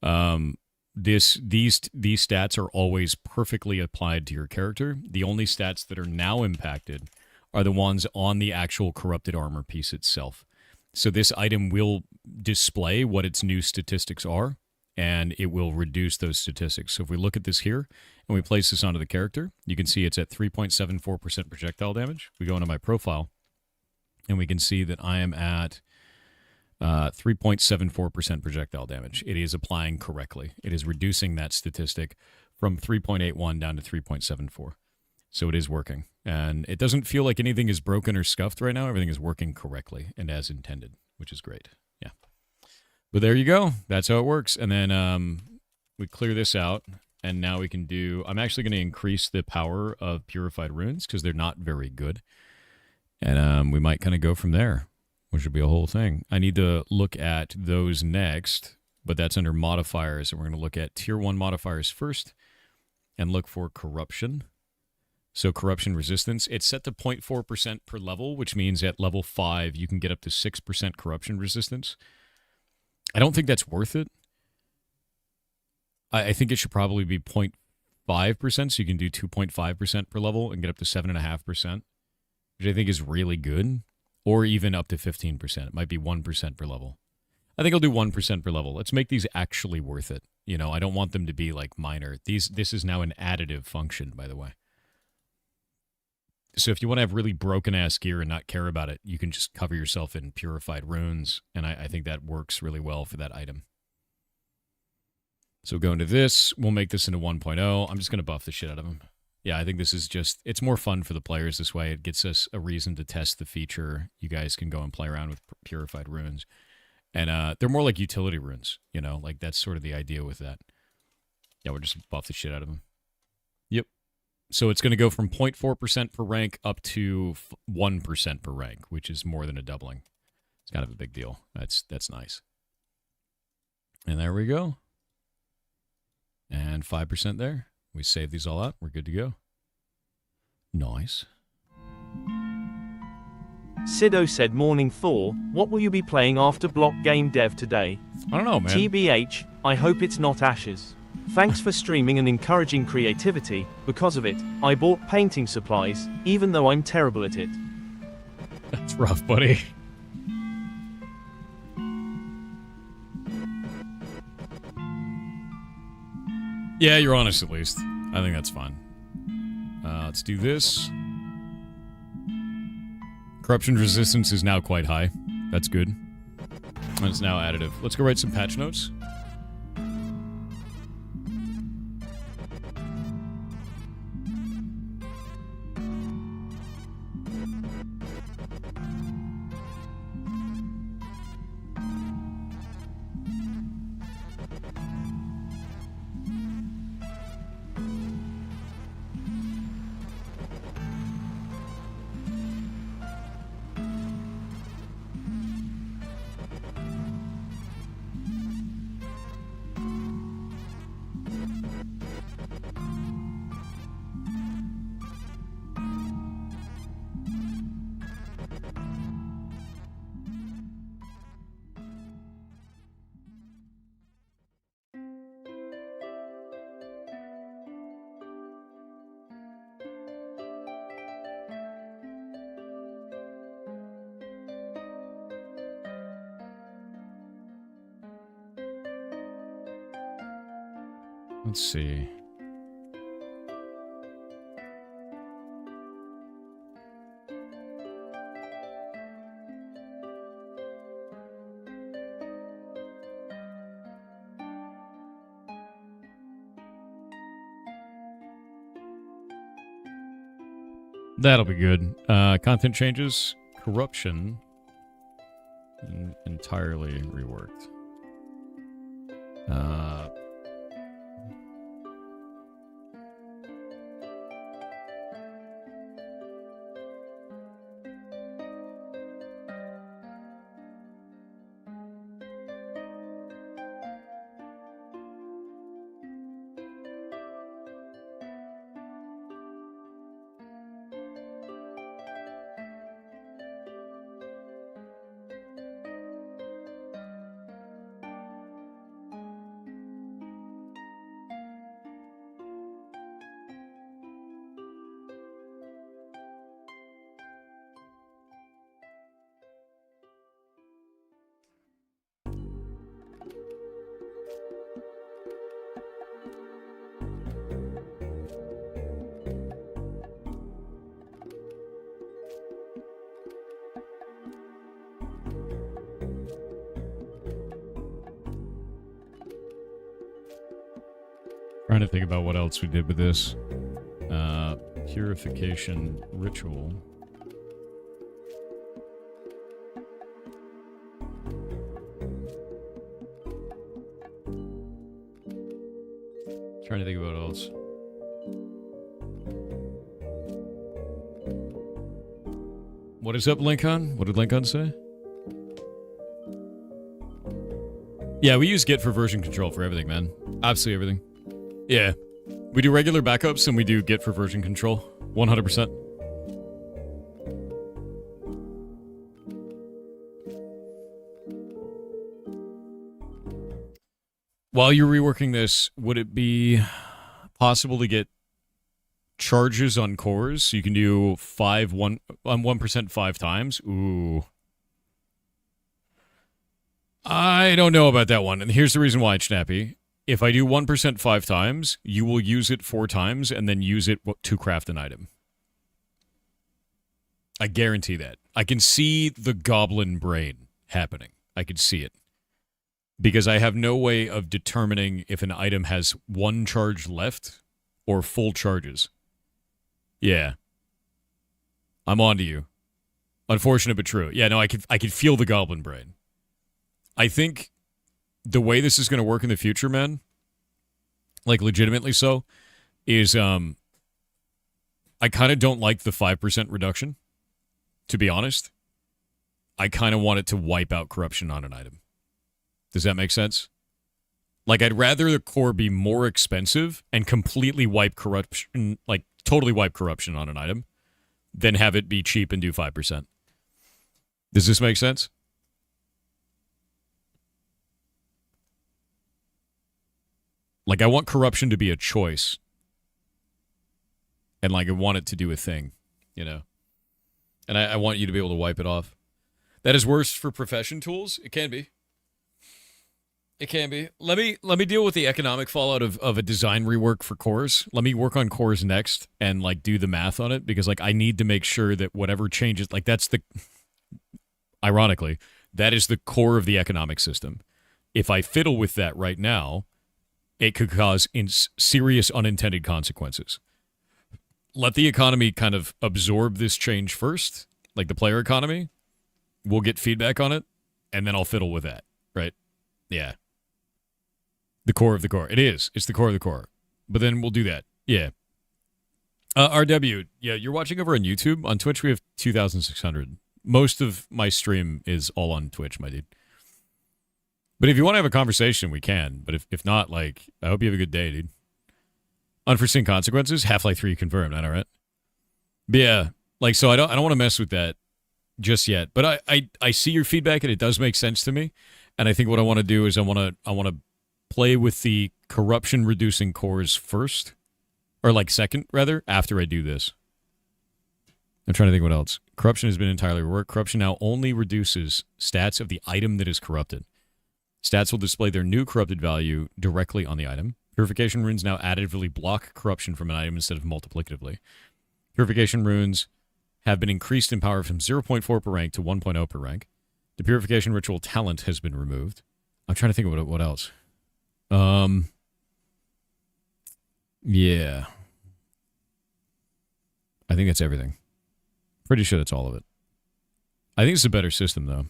These stats are always perfectly applied to your character. The only stats that are now impacted are the ones on the actual corrupted armor piece itself. So this item will display what its new statistics are, and it will reduce those statistics. So if we look at this here, and we place this onto the character, you can see it's at 3.74% projectile damage. We go into my profile, and we can see that I am at 3.74% projectile damage. It is applying correctly. It is reducing that statistic from 3.81 down to 3.74. So it is working. And it doesn't feel like anything is broken or scuffed right now. Everything is working correctly and as intended, which is great. Yeah. But there you go. That's how it works. And then we clear this out. And now we can do... I'm actually going to increase the power of purified runes because they're not very good. And we might kind of go from there, which would be a whole thing. I need to look at those next, but that's under modifiers. And we're going to look at tier 1 modifiers first and look for corruption. So corruption resistance, it's set to 0.4% per level, which means at level 5, you can get up to 6% corruption resistance. I don't think that's worth it. I think it should probably be 0.5%, so you can do 2.5% per level and get up to 7.5%, which I think is really good, or even up to 15%. It might be 1% per level. I think I'll do 1% per level. Let's make these actually worth it. You know, I don't want them to be like minor. This is now an additive function, by the way. So if you want to have really broken-ass gear and not care about it, you can just cover yourself in purified runes, and I think that works really well for that item. So go into this. We'll make this into 1.0. I'm just going to buff the shit out of them. Yeah, I think this is just... It's more fun for the players this way. It gets us a reason to test the feature. You guys can go and play around with purified runes. And they're more like utility runes, you know? Like, that's sort of the idea with that. Yeah, we'll just buff the shit out of them. Yep. So it's going to go from 0.4% per rank up to 1% per rank, which is more than a doubling. It's kind of a big deal. That's nice. And there we go. And 5% there. We save these all out. We're good to go. Nice. Sido said, Morning Thor, what will you be playing after block game dev today? I don't know, man. TBH, I hope it's not Ashes. Thanks for streaming and encouraging creativity. Because of it, I bought painting supplies, even though I'm terrible at it. That's rough, buddy. Yeah, you're honest at least. I think that's fine. Let's do this. Corruption resistance is now quite high. That's good. And it's now additive. Let's go write some patch notes. Let's see. That'll be good. Content changes, corruption, entirely reworked. Trying to think about what else we did with this. Purification ritual. Trying to think about what else. What is up, Lincoln? What did Lincoln say? Yeah, we use Git for version control for everything, man. Absolutely everything. Yeah. We do regular backups and we do Git for version control. 100%. While you're reworking this, would it be possible to get charges on cores? So you can do 1% 5 times? Ooh. I don't know about that one. And here's the reason why, Snappy. If I do 1% 5 times, you will use it 4 times and then use it to craft an item. I guarantee that. I can see the goblin brain happening. I can see it. Because I have no way of determining if an item has 1 charge left or full charges. Yeah. I'm on to you. Unfortunate but true. Yeah, no, I could feel the goblin brain. I think the way this is going to work in the future, man, like legitimately so, is I kind of don't like the 5% reduction, to be honest. I kind of want it to wipe out corruption on an item. Does that make sense? Like, I'd rather the core be more expensive and completely wipe corruption, like totally wipe corruption on an item, than have it be cheap and do 5%. Does this make sense? Like, I want corruption to be a choice. And, like, I want it to do a thing, you know? And I want you to be able to wipe it off. That is worse for profession tools? It can be. It can be. Let me deal with the economic fallout of a design rework for cores. Let me work on cores next and, like, do the math on it. Because, like, I need to make sure that whatever changes... Like, that's the... Ironically, that is the core of the economic system. If I fiddle with that right now... it could cause serious unintended consequences. Let the economy kind of absorb this change first, like the player economy. We'll get feedback on it, and then I'll fiddle with that, right? Yeah. The core of the core. It is. It's the core of the core. But then we'll do that. Yeah. RW, yeah, you're watching over on YouTube. On Twitch, we have 2,600. Most of my stream is all on Twitch, my dude. But if you want to have a conversation, we can. But if not, like, I hope you have a good day, dude. Unforeseen consequences, Half-Life 3 confirmed, I know, right? But yeah, like, so I don't want to mess with that just yet. But I see your feedback and it does make sense to me. And I think what I want to do is I want to play with the corruption reducing cores first, or like second rather, after I do this. I'm trying to think what else. Corruption has been entirely reworked. Corruption now only reduces stats of the item that is corrupted. Stats will display their new corrupted value directly on the item. Purification runes now additively block corruption from an item instead of multiplicatively. Purification runes have been increased in power from 0.4 per rank to 1.0 per rank. The Purification Ritual talent has been removed. I'm trying to think of what else. Yeah. I think that's everything. Pretty sure that's all of it. I think it's a better system, though.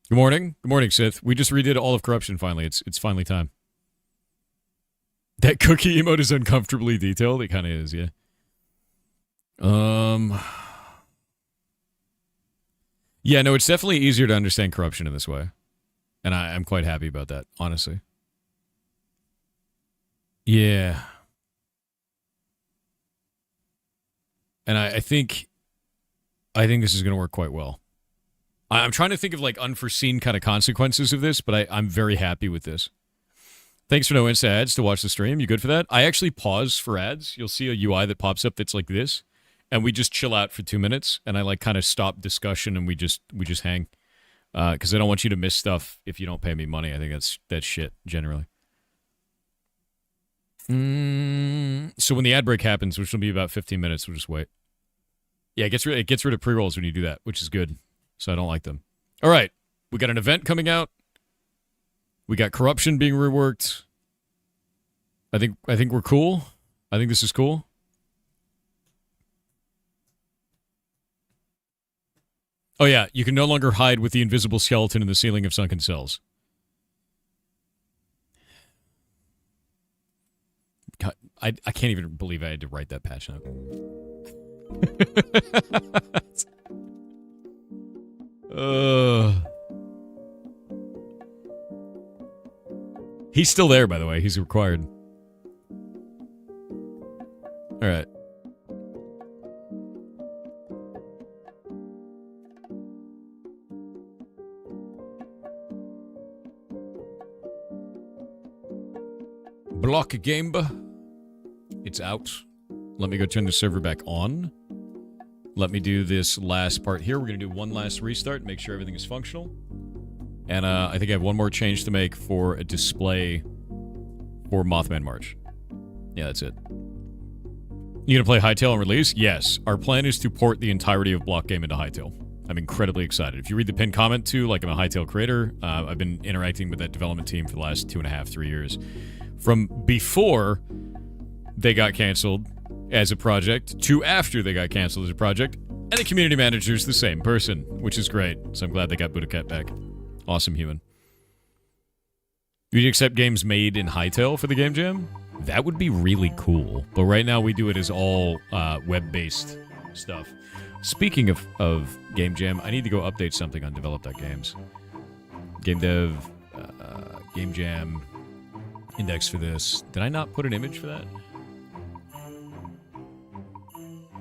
Good morning. Good morning, Sith. We just redid all of corruption finally. It's finally time. That cookie emote is uncomfortably detailed. It kind of is, yeah. Yeah, no, it's definitely easier to understand corruption in this way. And I'm quite happy about that, honestly. Yeah. And I think this is going to work quite well. I'm trying to think of like unforeseen kind of consequences of this, but I'm very happy with this. Thanks for no Insta ads to watch the stream. You good for that? I actually pause for ads. You'll see a UI that pops up that's like this, and we just chill out for 2 minutes, and I like kind of stop discussion and we just hang, because I don't want you to miss stuff if you don't pay me money. I think that's shit generally. So when the ad break happens, which will be about 15 minutes, we'll just wait. Yeah, it gets rid of pre-rolls when you do that, which is good. So I don't like them. All right, we got an event coming out. We got corruption being reworked. I think we're cool. I think this is cool. Oh yeah, you can no longer hide with the invisible skeleton in the ceiling of sunken cells. God, I can't even believe I had to write that patch note. He's still there, by the way. He's required. All right. Block Gameba. It's out. Let me go turn the server back on. Let me do this last part here. We're going to do one last restart, make sure everything is functional. And I think I have one more change to make for a display for Mothman March. Yeah, that's it. You gonna play Hightail on release? Yes. Our plan is to port the entirety of Block Game into Hightail. I'm incredibly excited. If you read the pinned comment too, like I'm a Hightail creator, I've been interacting with that development team for the last 2.5, 3 years. From before they got canceled as a project to after they got canceled as a project, and the community manager is the same person, which is great. So I'm glad they got Buddha back. Awesome human. Would you accept games made in Hightail for the Game Jam? That would be really cool. But right now we do it as all web-based stuff. Speaking of Game Jam, I need to go update something on develop.games. Game dev, Game Jam, index for this. Did I not put an image for that?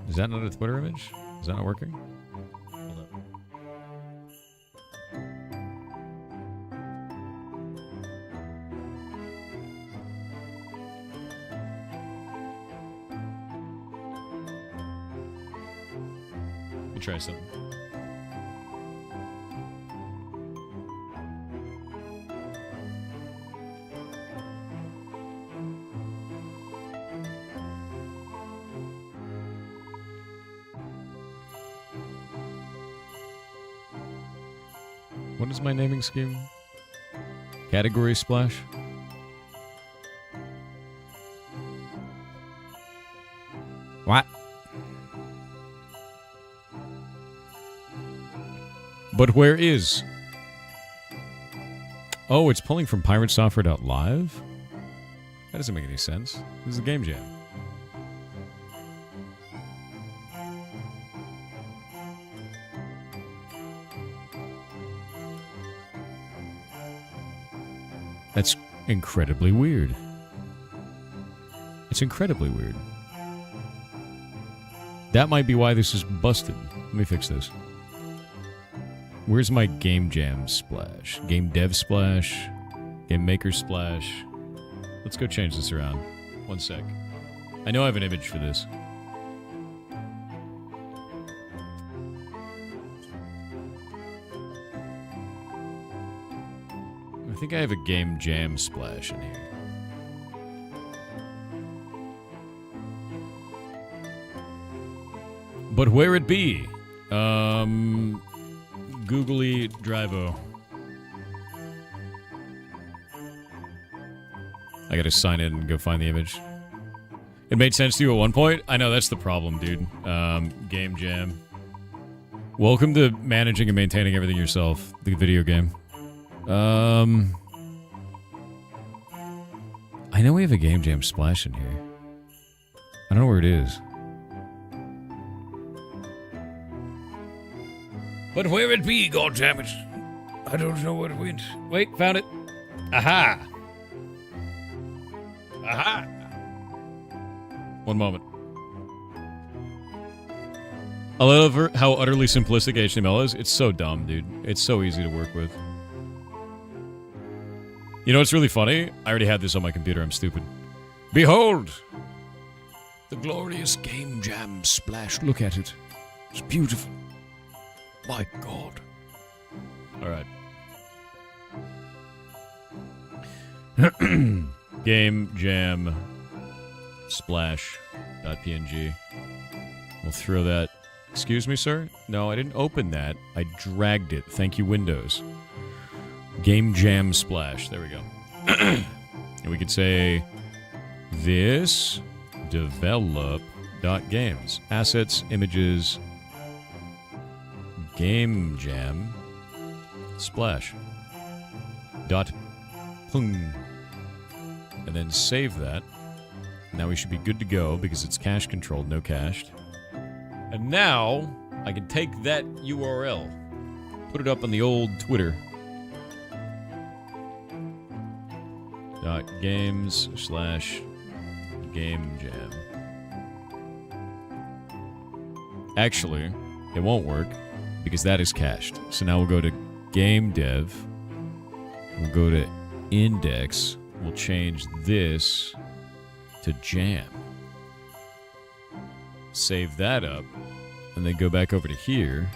Is that not a Twitter image? Is that not working? Hold up. Let me try something. What is my naming scheme? Category splash? What? But where is? Oh, it's pulling from piratesoftware.live? That doesn't make any sense. This is a Game Jam. That's incredibly weird. It's incredibly weird. That might be why this is busted. Let me fix this. Where's my Game Jam splash? Game Dev splash? Game Maker splash? Let's go change this around. One sec. I know I have an image for this. I think I have a Game Jam splash in here. But where it be? Googly Drivo. I gotta sign in and go find the image. It made sense to you at one point? I know, that's the problem, dude. Game Jam. Welcome to managing and maintaining everything yourself. The video game. I know we have a Game Jam splash in here. I don't know where it is. But where it be, goddammit? I don't know where it went. Wait, found it. Aha! Aha! One moment. I love how utterly simplistic HTML is. It's so dumb, dude. It's so easy to work with. You know what's really funny? I already had this on my computer. I'm stupid. Behold! The glorious Game Jam splash. Look at it. It's beautiful. My God. Alright. Game Jam splash.png. We'll throw that. Excuse me, sir? No, I didn't open that. I dragged it. Thank you, Windows. Game Jam splash. There we go. And we could say this develop.games. Assets, images, Game Jam splash dot pung, and then save that. Now we should be good to go because it's cache controlled, no cached. And now I can take that URL, put it up on the old Twitter. .games/Game Jam. Actually, it won't work because that is cached. So now we'll go to game dev. We'll go to index. We'll change this to jam. Save that up. And then go back over to here.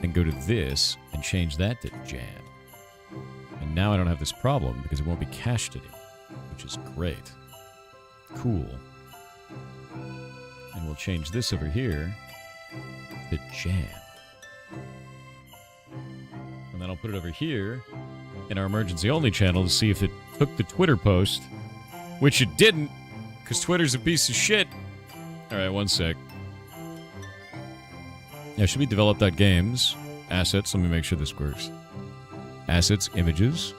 And go to this and change that to jam. And now I don't have this problem because it won't be cached anymore. Which is great. Cool. And we'll change this over here to jam. And then I'll put it over here in our emergency only channel to see if it took the Twitter post, which it didn't, because Twitter's a piece of shit. Alright, one sec. Yeah, it should be develop.games. Assets, let me make sure this works. Assets, images.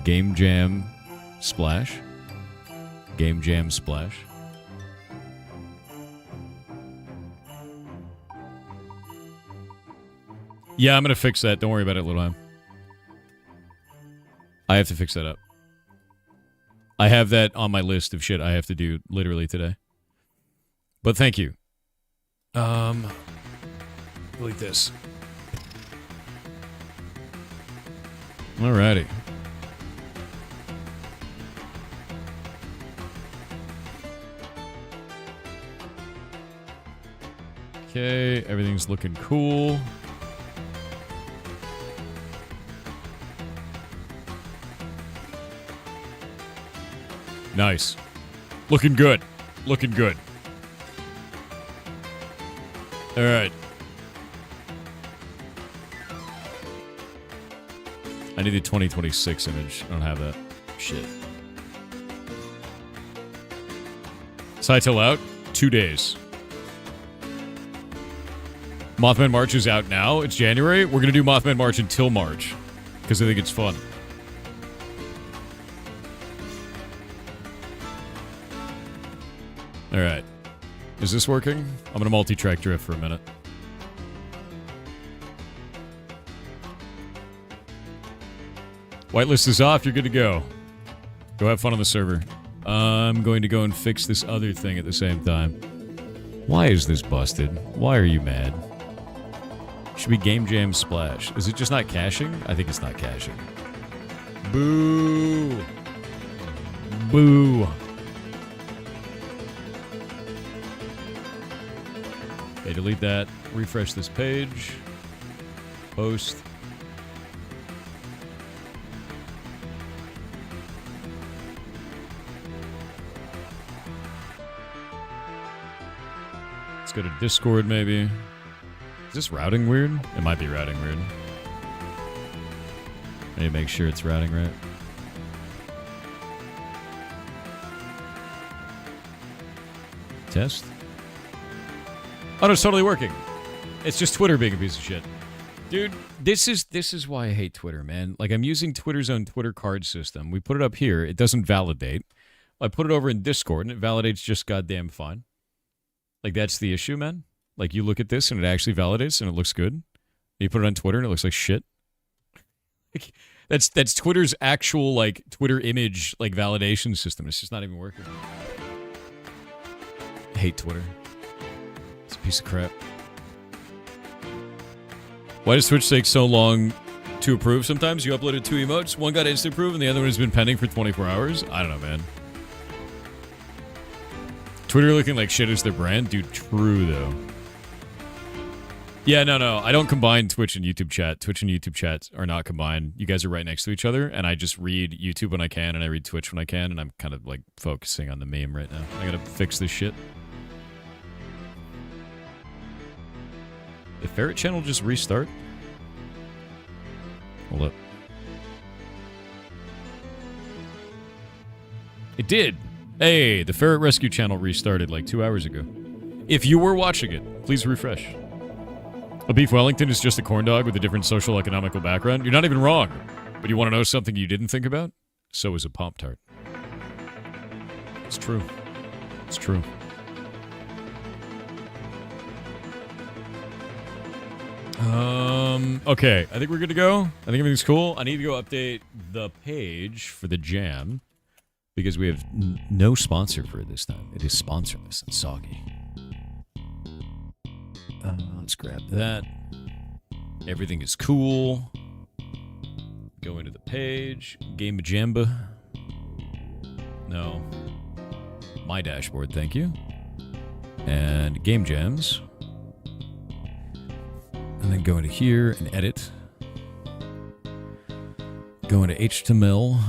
Game Jam splash. Game Jam splash. Yeah, I'm gonna fix that. Don't worry about it, little ham. I have to fix that up. I have that on my list of shit I have to do literally today. But thank you. Delete this. Alrighty. Okay, everything's looking cool. Nice. Looking good. Looking good. Alright. I need the 2026 image. I don't have that. Shit. Is Hightail out? 2 days. Mothman March is out now. It's January. We're going to do Mothman March until March. Because I think it's fun. Alright. Is this working? I'm going to multi-track drift for a minute. Whitelist is off. You're good to go. Go have fun on the server. I'm going to go and fix this other thing at the same time. Why is this busted? Why are you mad? Should be Game Jam Splash. Is it just not caching? I think it's not caching. Boo! Boo! Okay, delete that. Refresh this page. Post. Let's go to Discord, maybe. Is this routing weird? It might be routing weird. I need to make sure it's routing right. Test. Oh, no, it's totally working. It's just Twitter being a piece of shit. Dude, this is why I hate Twitter, man. Like, I'm using Twitter's own Twitter card system. We put it up here. It doesn't validate. I put it over in Discord, and it validates just goddamn fine. Like, that's the issue, man. Like, you look at this, and it actually validates, and it looks good. And you put it on Twitter, and it looks like shit. Like, that's Twitter's actual, like, Twitter image, like, validation system. It's just not even working. I hate Twitter. It's a piece of crap. Why does Twitch take so long to approve sometimes? You uploaded 2 emotes. One got instant approve, and the other one has been pending for 24 hours. I don't know, man. Twitter looking like shit is their brand? Dude, true, though. Yeah, no. I don't combine Twitch and YouTube chat. Twitch and YouTube chat are not combined. You guys are right next to each other, and I just read YouTube when I can, and I read Twitch when I can, and I'm kind of, like, focusing on the meme right now. I gotta fix this shit. The ferret channel just restart? Hold up. It did! Hey, the ferret rescue channel restarted like 2 hours ago. If you were watching it, please refresh. A beef Wellington is just a corn dog with a different social economical background. You're not even wrong. But you want to know something you didn't think about? So is a Pop-Tart. It's true. It's true. Okay, I think we're good to go. I think everything's cool. I need to go update the page for the jam because we have no sponsor for it this time. It is sponsorless and soggy. Let's grab that. Everything is cool. Go into the page. Game of Jamba. No. My dashboard, thank you. And game jams. And then go into here and edit. Go into HTML.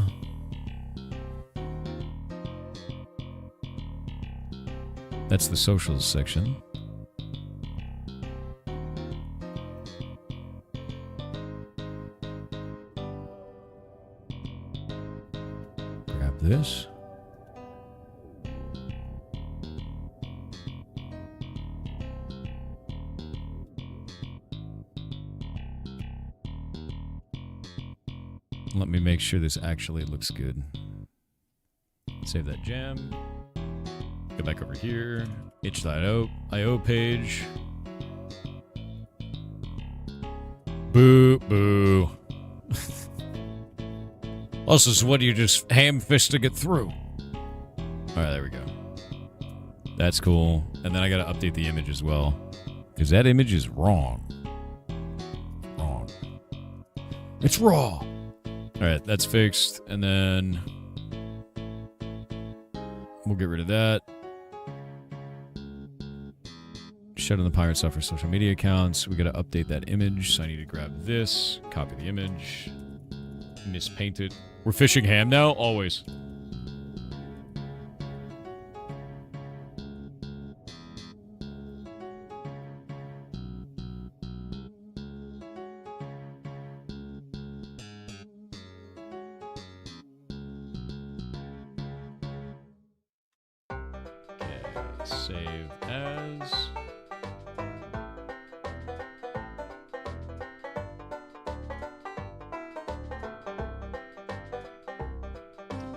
That's the socials section. Grab this. Let me make sure this actually looks good. Save that jam. Go back over here. itch.io page. Boo, boo. Also, so what, you just ham-fisting it through? Alright, there we go. That's cool. And then I gotta update the image as well. Because that image is wrong. Wrong. It's raw! Alright, that's fixed. And then we'll get rid of that. Shut on the pirate stuff for social media accounts. We gotta update that image, so I need to grab this, copy the image, mispaint it. We're fishing ham now? Always. Save as.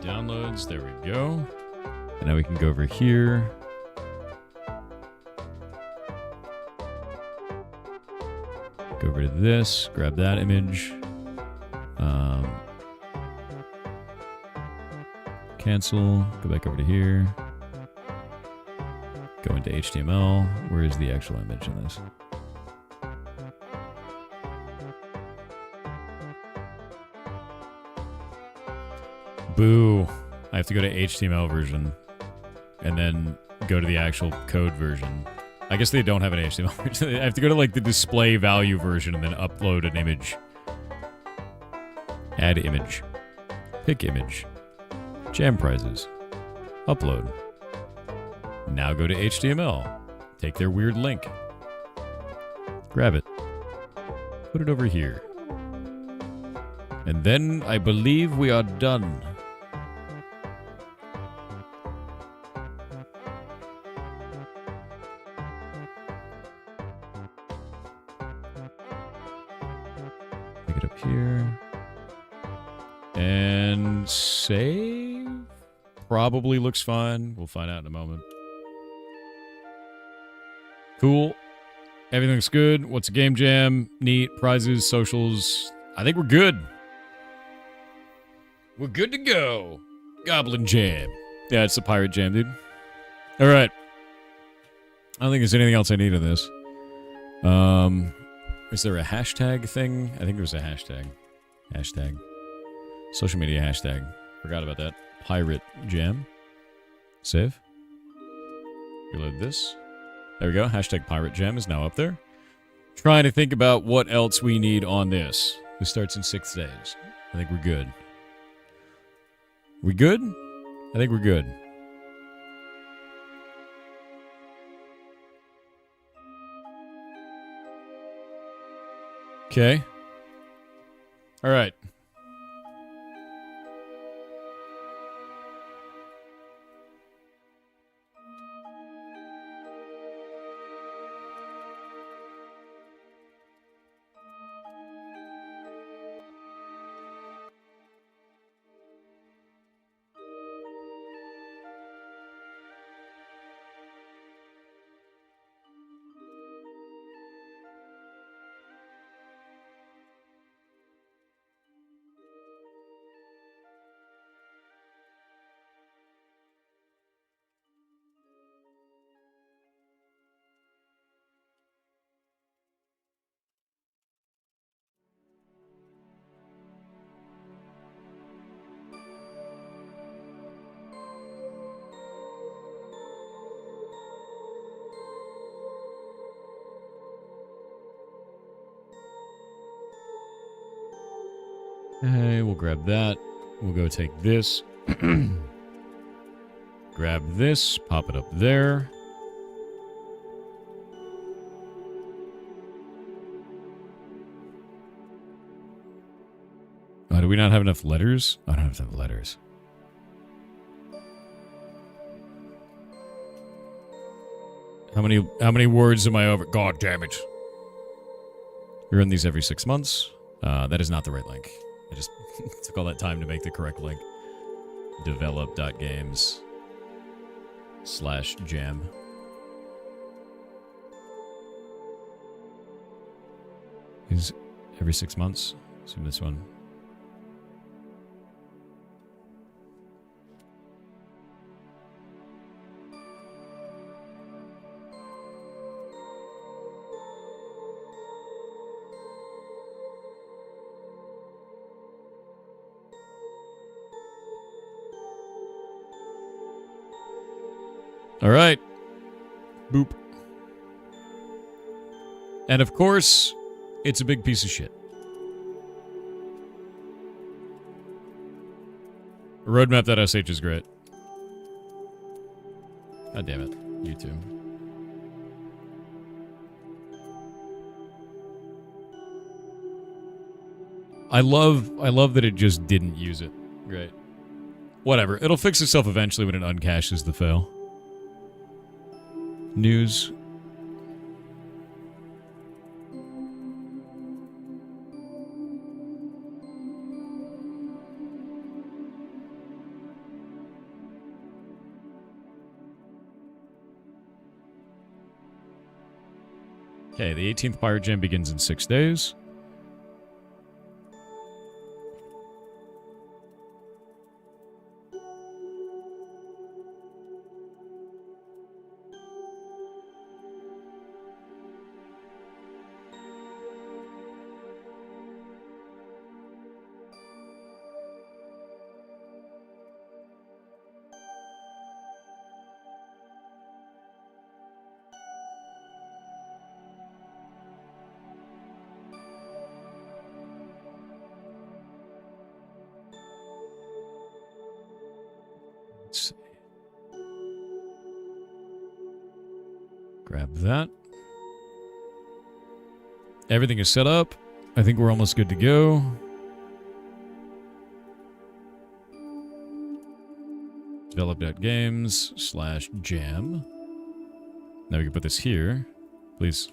Downloads, there we go. And now we can go over here. Go over to this, grab that image. Cancel, go back over to here. Go into HTML. Where is the actual image in this? Boo. I have to go to HTML version and then go to the actual code version. I guess they don't have an HTML version. I have to go to like the display value version and then upload an image. Add image. Pick image. Jam prizes. Upload. Now go to HTML. Take their weird link. Grab it. Put it over here. And then I believe we are done. Pick it up here. And save? Probably looks fine. We'll find out in a moment. Cool. Everything looks good. What's a game jam? Neat. Prizes, socials. I think we're good. We're good to go. Goblin jam. Yeah, it's the pirate jam, dude. All right. I don't think there's anything else I need in this. Is there a hashtag thing? I think there's a hashtag. Hashtag. Social media hashtag. Forgot about that. Pirate jam. Save. Reload this. There we go. Hashtag pirate jam is now up there. Trying to think about what else we need on this. This starts in 6 days. I think we're good. We good? I think we're good. Okay. All right. Okay, we'll grab that. We'll go take this. Grab this, pop it up there. Oh, do we not have enough letters? I don't have enough letters. How many words am I over? God damn it. We run these every 6 months. That is not the right link. I just took all that time to make the correct link. Develop.games/jam. Is every 6 months? Assume this one. All right. Boop. And of course, it's a big piece of shit. Roadmap.sh is great. God damn it. You too. I love that it just didn't use it. Great. Whatever. It'll fix itself eventually when it uncaches the fail. News. Okay, the 18th Pirate Jam begins in 6 days. Grab that. Everything is set up. I think we're almost good to go. Develop.games/jam. Now we can put this here. Please.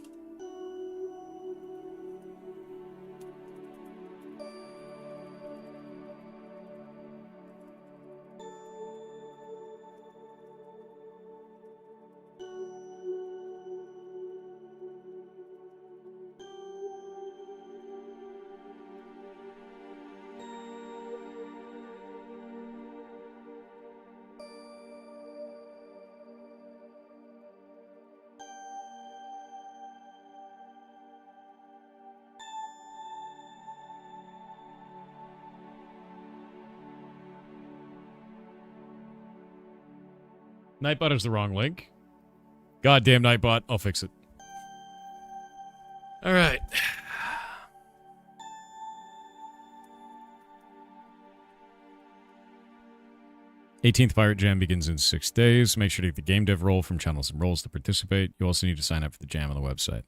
Nightbot is the wrong link. Goddamn Nightbot. I'll fix it. All right. '18th Pirate Jam begins in 6 days. Make sure to get the game dev role from Channels and Roles to participate. You also need to sign up for the jam on the website.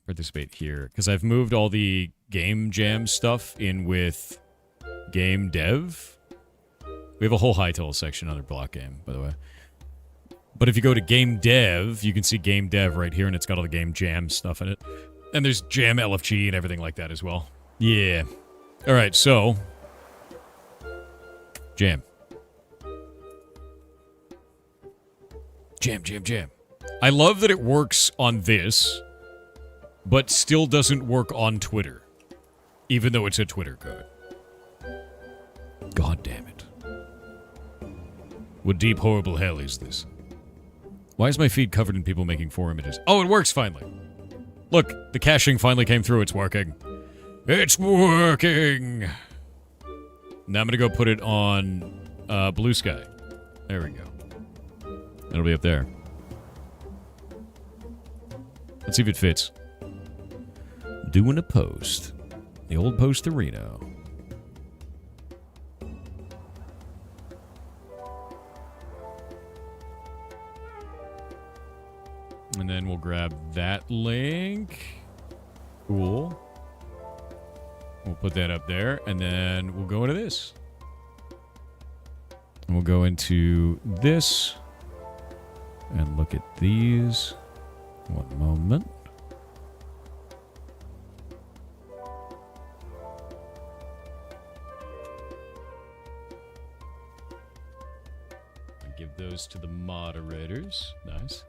Participate here. Because I've moved all the game jam stuff in with game dev. We have a whole Hightail section under block game, by the way. But if you go to game dev, you can see game dev right here, and it's got all the game jam stuff in it. And there's jam LFG and everything like that as well. Yeah. All right, so jam. Jam, jam, jam. I love that it works on this, but still doesn't work on Twitter, even though it's a Twitter code. God damn it. What deep, horrible hell is this? Why is my feed covered in people making 4 images? Oh, it works finally. Look, the caching finally came through. It's working. It's working! Now I'm going to go put it on Blue Sky. There we go. It'll be up there. Let's see if it fits. Doing a post. The old posterino. And then we'll grab that link. Cool. We'll put that up there, and then we'll go into this. And we'll go into this. And look at these. One moment. And give those to the moderators. Nice.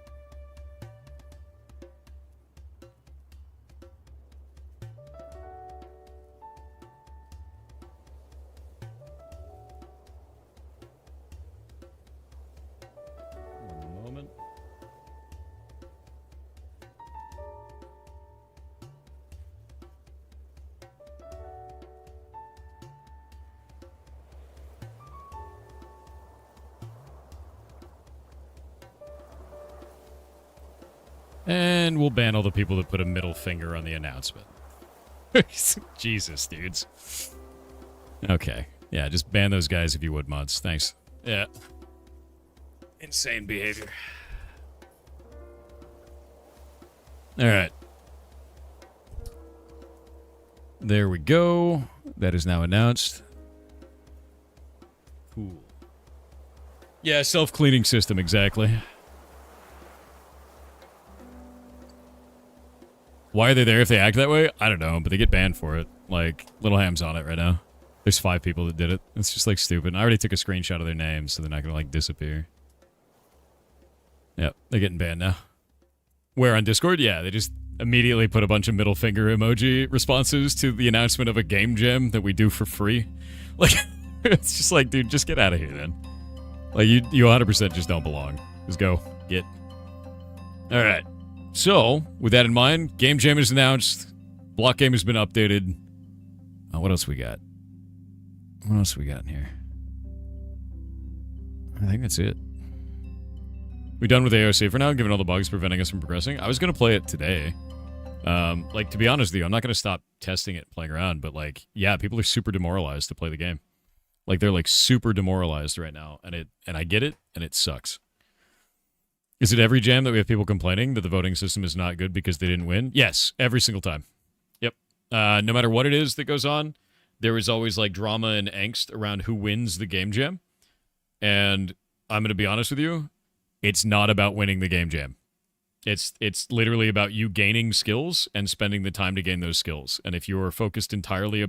And we'll ban all the people that put a middle finger on the announcement. Jesus, dudes. Okay. Yeah, just ban those guys if you would, mods. Thanks. Yeah. Insane behavior. Alright. There we go. That is now announced. Cool. Yeah, self-cleaning system, exactly. Why are they there if they act that way? I don't know, but they get banned for it. Like, Little Ham's on it right now. There's 5 people that did it. It's just, like, stupid. I already took a screenshot of their names, so they're not gonna, like, disappear. Yep, they're getting banned now. Where, on Discord? Yeah, they just immediately put a bunch of middle finger emoji responses to the announcement of a game jam that we do for free. Like, it's just like, dude, just get out of here, then. Like, you 100% just don't belong. Just go. Get. Alright. So, with that in mind, Game Jam is announced. Block Game has been updated. What else we got? What else we got in here? I think that's it. We done with AOC for now, given all the bugs preventing us from progressing? I was going to play it today. Like, to be honest with you, I'm not going to stop testing it, playing around, but, like, yeah, people are super demoralized to play the game. Like, they're, like, super demoralized right now, and I get it, and it sucks. Is it every jam that we have people complaining that the voting system is not good because they didn't win? Yes, every single time. Yep. No matter what it is that goes on, there is always like drama and angst around who wins the game jam. And I'm going to be honest with you, it's not about winning the game jam. It's literally about you gaining skills and spending the time to gain those skills. And if you are focused entirely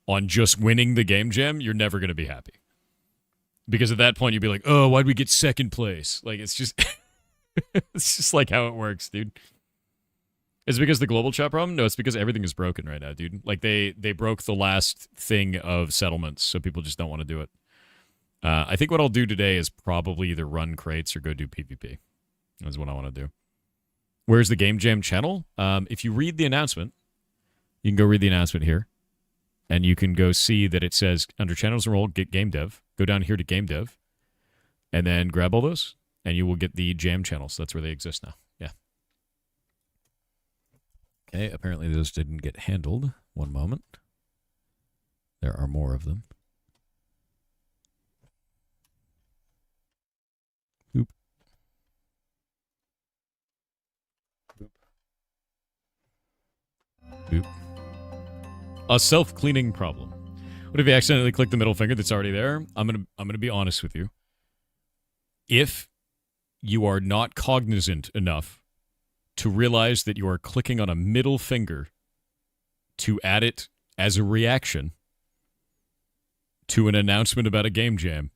on just winning the game jam, you're never going to be happy. Because at that point, you'd be like, oh, why'd we get second place? Like, it's just it's just like how it works, dude. Is it because the global chat problem? No, it's because everything is broken right now, dude. Like, they broke the last thing of settlements, so people just don't want to do it. I think what I'll do today is probably either run crates or go do PvP. That's what I want to do. Where's the Game Jam channel? If you read the announcement, you can go read the announcement here. And you can go see that it says under channels and role, get game dev. Go down here to game dev. And then grab all those. And you will get the jam channels. That's where they exist now. Yeah. Okay, apparently those didn't get handled. One moment. There are more of them. Boop. Boop. Boop. A self-cleaning problem. What if you accidentally click the middle finger that's already there? I'm gonna be honest with you. If you are not cognizant enough to realize that you are clicking on a middle finger to add it as a reaction to an announcement about a game jam,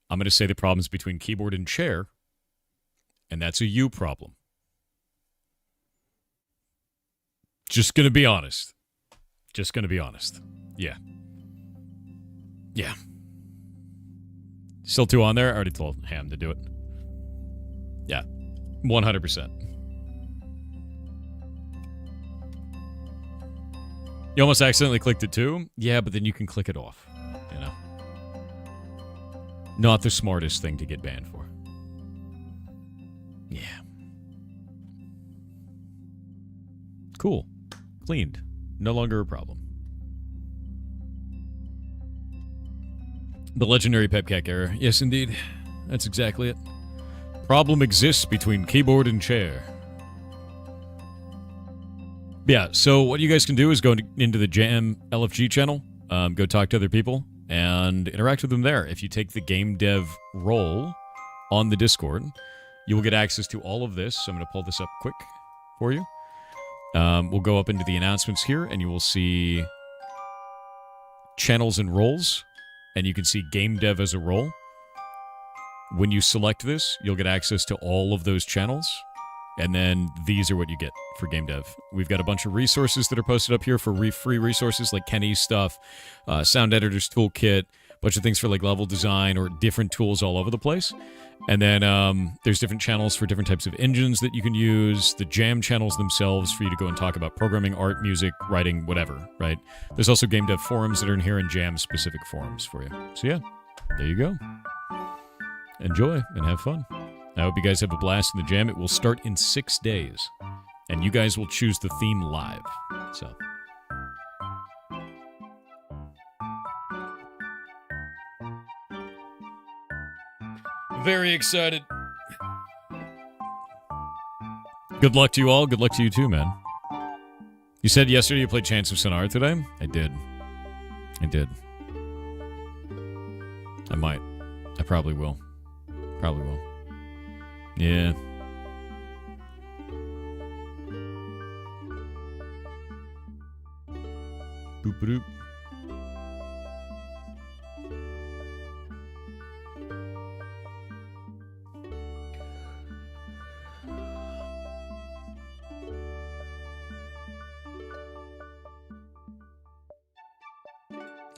I'm going to say the problem's between keyboard and chair, and that's a you problem. Just going to be honest. Just going to be honest. Yeah. Yeah. Still 2 on there? I already told Ham to do it. Yeah. 100%. You almost accidentally clicked it too? Yeah, but then you can click it off. You know? Not the smartest thing to get banned for. Yeah. Cool. Cleaned. No longer a problem. The legendary Pepcac error. Yes, indeed. That's exactly it. Problem exists between keyboard and chair. Yeah, so what you guys can do is go into the Jam LFG channel, go talk to other people, and interact with them there. If you take the game dev role on the Discord, you will get access to all of this. So I'm going to pull this up quick for you. We'll go up into the announcements here, and you will see channels and roles, and you can see game dev as a role. When you select this, you'll get access to all of those channels, and then these are what you get for game dev. We've got a bunch of resources that are posted up here for free resources, like Kenny's stuff, Sound Editor's Toolkit, a bunch of things for like level design or different tools all over the place. And then there's different channels for different types of engines that you can use, the jam channels themselves for you to go and talk about programming, art, music, writing, whatever, right? There's also game dev forums that are in here and jam-specific forums for you. So yeah, there you go. Enjoy and have fun. I hope you guys have a blast in the jam. It will start in 6 days, and you guys will choose the theme live. So... very excited. Good luck to you all. Good luck to you too, man. You said yesterday you played Chants of Sonar today? I did. I did. I might. I probably will. Probably will. Yeah. Boop-a-doop.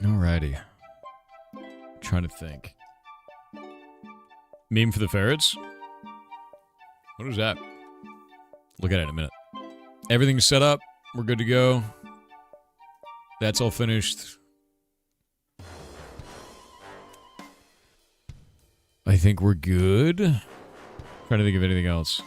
Alrighty. Trying to think. Meme for the ferrets? What is that? Look at it in a minute. Everything's set up. We're good to go. That's all finished. I think we're good. Trying to think of anything else.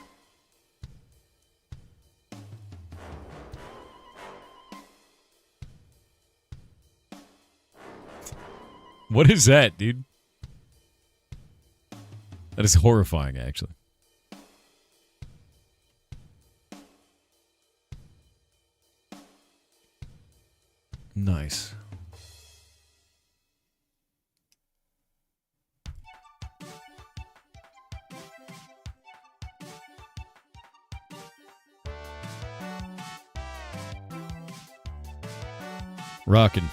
What is that, dude? That is horrifying, actually. Nice. Rockin'.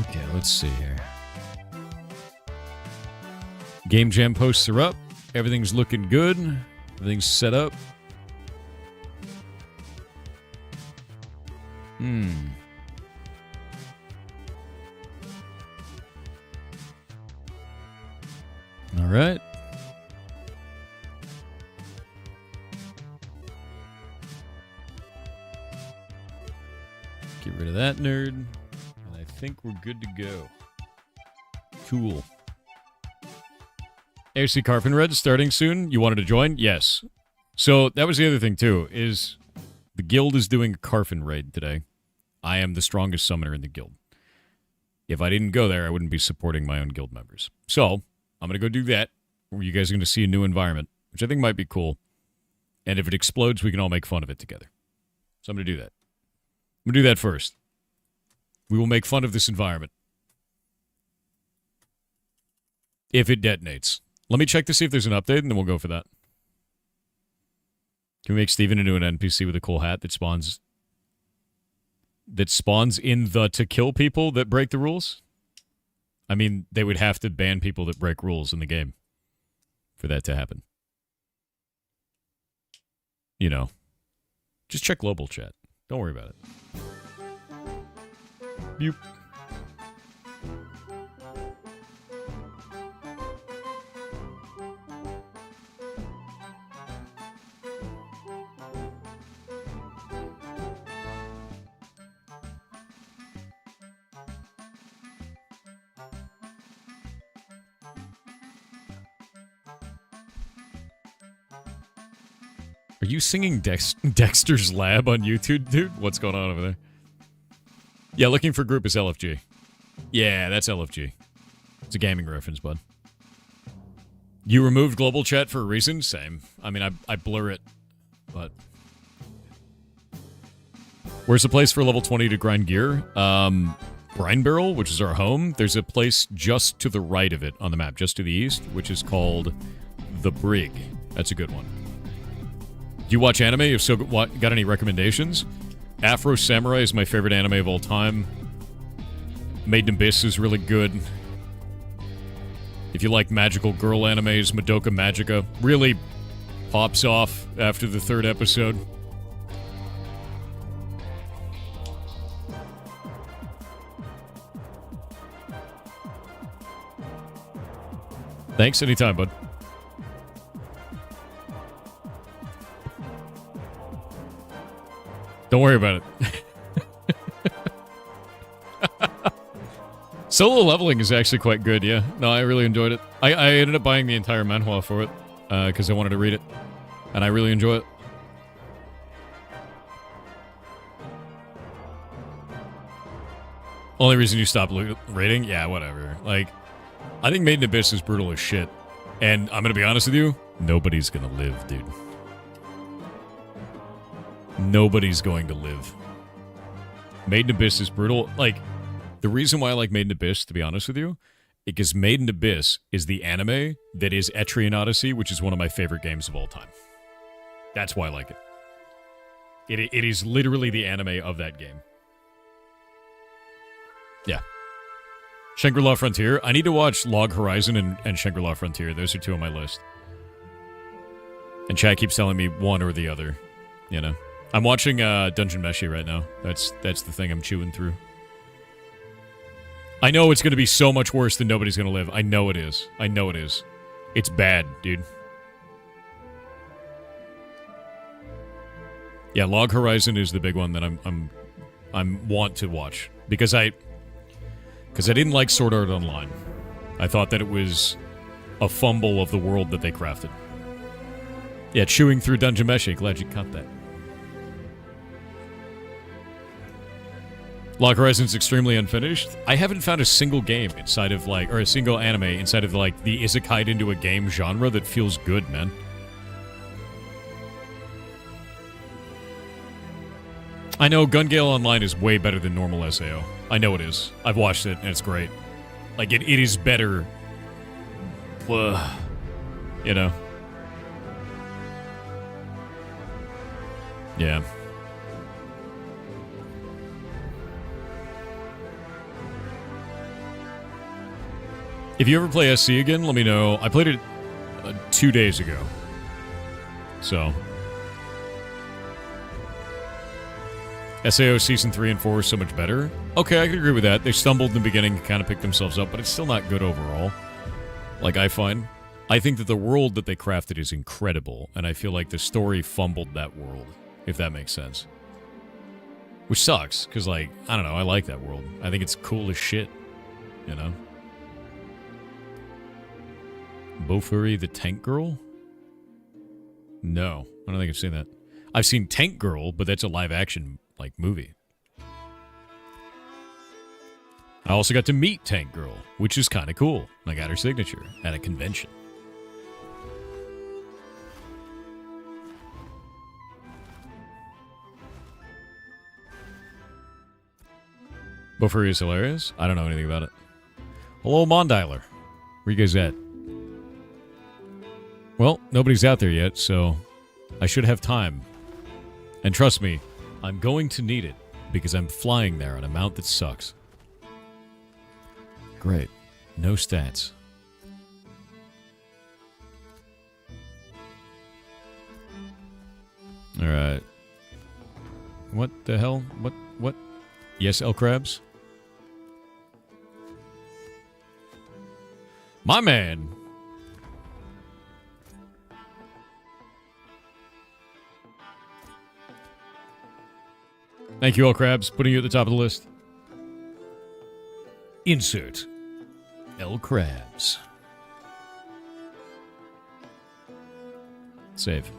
Okay, let's see here. Game Jam posts are up. Everything's looking good. Everything's set up. All right. Get rid of that nerd. And I think we're good to go. Cool. AFC Carfin Red starting soon. You wanted to join? Yes. So that was the other thing, too, is the guild is doing a Carfin raid today. I am the strongest summoner in the guild. If I didn't go there, I wouldn't be supporting my own guild members. So I'm going to go do that, where you guys are going to see a new environment, which I think might be cool. And if it explodes, we can all make fun of it together. So I'm going to do that. I'm going to do that first. We will make fun of this environment. If it detonates. Let me check to see if there's an update, and then we'll go for that. Can we make Steven into an NPC with a cool hat that spawns in the to kill people that break the rules? I mean, they would have to ban people that break rules in the game for that to happen. You know. Just check global chat. Don't worry about it. Boop. Are you singing Dexter's Lab on YouTube, dude? What's going on over there? Yeah, looking for group is LFG. Yeah, that's LFG. It's a gaming reference, bud. You removed global chat for a reason? Same. I mean, I blur it, but... Where's the place for level 20 to grind gear? Brinebarrel, which is our home. There's a place just to the right of it on the map, just to the east, which is called The Brig. That's a good one. Do you watch anime? If so, got any recommendations? Afro Samurai is my favorite anime of all time. Made in Abyss is really good. If you like magical girl animes, Madoka Magica really pops off after the 3rd episode. Thanks, anytime, bud. Don't worry about it. Solo leveling is actually quite good, yeah. No, I really enjoyed it. I ended up buying the entire manhwa for it, because I wanted to read it. And I really enjoy it. Only reason you stopped rating? Yeah, whatever. Like, I think Made in Abyss is brutal as shit. And I'm gonna be honest with you, nobody's gonna live, dude. Nobody's going to live. Made in Abyss is brutal. Like, the reason why I like Made in Abyss, to be honest with you, because Made in Abyss is the anime that is Etrian Odyssey, which is one of my favorite games of all time. That's why I like it. It is literally the anime of that game. Yeah. Shangri-La Frontier. I need to watch Log Horizon and Shangri-La Frontier. Those are 2 on my list. And chat keeps telling me one or the other, you know. I'm watching Dungeon Meshi right now. That's the thing I'm chewing through. I know it's going to be so much worse than Nobody's Going to Live. I know it is. I know it is. It's bad, dude. Yeah, Log Horizon is the big one that I'm want to watch because I didn't like Sword Art Online. I thought that it was a fumble of the world that they crafted. Yeah, chewing through Dungeon Meshi. Glad you caught that. Log Horizon's extremely unfinished. I haven't found a single game inside of, like, or a single anime inside of, like, the isekai into a game genre that feels good, man. I know Gun Gale Online is way better than normal SAO. I know it is. I've watched it, and it's great. Like, it is better. You know. Yeah. If you ever play SC again, let me know. I played it 2 days ago. So. SAO Season 3 and 4 is so much better. Okay, I can agree with that. They stumbled in the beginning, kind of picked themselves up, but it's still not good overall. Like, I find. I think that the world that they crafted is incredible, and I feel like the story fumbled that world, if that makes sense. Which sucks, because, like, I don't know, I like that world. I think it's cool as shit, you know? Bofuri the Tank Girl? No, I don't think I've seen that. I've seen Tank Girl, but that's a live-action, like, movie. I also got to meet Tank Girl, which is kind of cool. I got her signature at a convention. Bofuri is hilarious. I don't know anything about it. Hello, Mondialer. Where you guys at? Well, nobody's out there yet, so I should have time. And trust me, I'm going to need it, because I'm flying there on a mount that sucks. Great. No stats. Alright. What the hell? What? Yes, L Crabs? My man! Thank you, L Crabs. Putting you at the top of the list. Insert L Crabs. Save.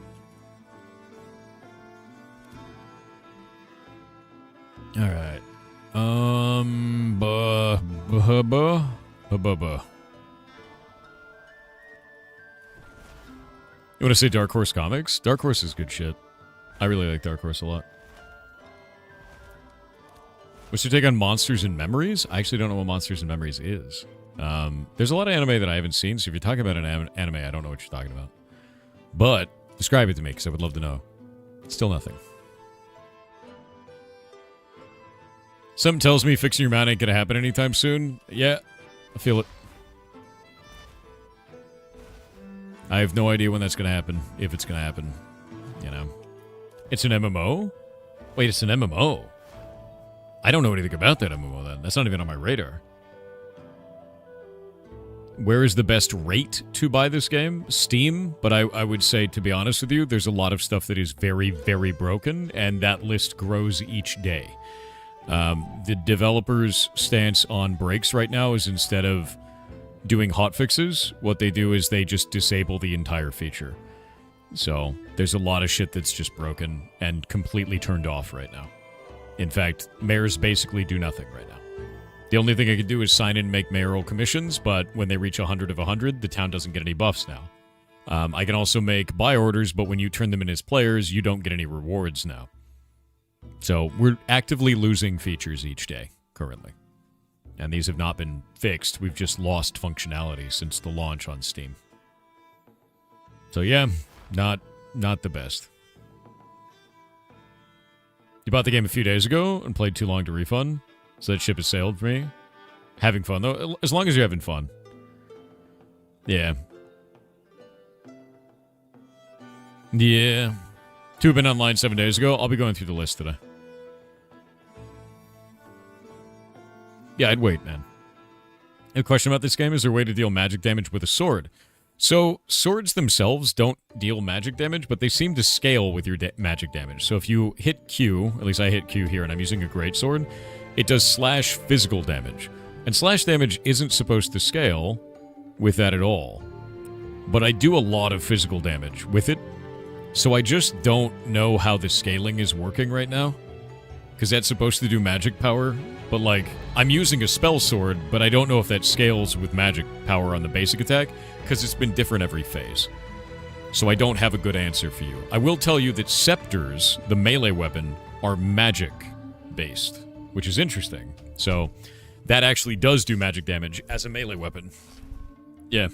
All right. You want to say Dark Horse Comics? Dark Horse is good shit. I really like Dark Horse a lot. What's your take on Monsters and Memories? I actually don't know what Monsters and Memories is. There's a lot of anime that I haven't seen, so if you're talking about an anime, I don't know what you're talking about. But describe it to me, because I would love to know. Still nothing. Something tells me fixing your mount ain't gonna happen anytime soon. Yeah, I feel it. I have no idea when that's gonna happen, if it's gonna happen. You know. It's an MMO? Wait, it's an MMO? I don't know anything about that MMO then. That's not even on my radar. Where is the best rate to buy this game? Steam, but I would say, to be honest with you, there's a lot of stuff that is very, very broken, and that list grows each day. The developers' stance on breaks right now is instead of doing hotfixes, what they do is they just disable the entire feature. So there's a lot of shit that's just broken and completely turned off right now. In fact, mayors basically do nothing right now. The only thing I can do is sign in and make mayoral commissions, but when they reach 100 of 100, the town doesn't get any buffs now. I can also make buy orders, but when you turn them in as players, you don't get any rewards now. So we're actively losing features each day, currently. And these have not been fixed. We've just lost functionality since the launch on Steam. So yeah, not the best. You bought the game a few days ago and played too long to refund, so that ship has sailed for me. Having fun, though. As long as you're having fun. Yeah. Yeah. 2 have been online 7 days ago. I'll be going through the list today. Yeah, I'd wait, man. A question about this game, is there a way to deal magic damage with a sword? So, swords themselves don't deal magic damage, but they seem to scale with your magic damage. So if you hit Q, at least I hit Q here, and I'm using a greatsword, it does slash physical damage. And slash damage isn't supposed to scale with that at all. But I do a lot of physical damage with it, So I just don't know how the scaling is working right now. Because that's supposed to do magic power. But, like, I'm using a spell sword, but I don't know if that scales with magic power on the basic attack. Because it's been different every phase. So I don't have a good answer for you. I will tell you that scepters, the melee weapon, are magic-based. Which is interesting. So, that actually does do magic damage as a melee weapon. Yeah.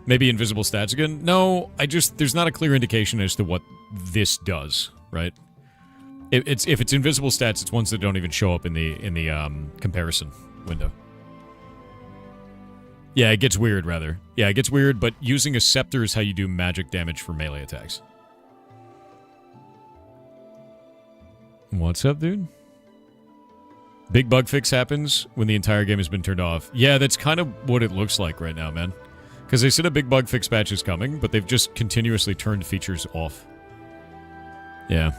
Maybe invisible stats again? No, there's not a clear indication as to what this does, right? If it's invisible stats, it's ones that don't even show up in the comparison window. Yeah, it gets weird, rather. Yeah, it gets weird, but using a scepter is how you do magic damage for melee attacks. What's up, dude? Big bug fix happens when the entire game has been turned off. Yeah, that's kind of what it looks like right now, man. Because they said a big bug fix patch is coming, but they've just continuously turned features off. Yeah.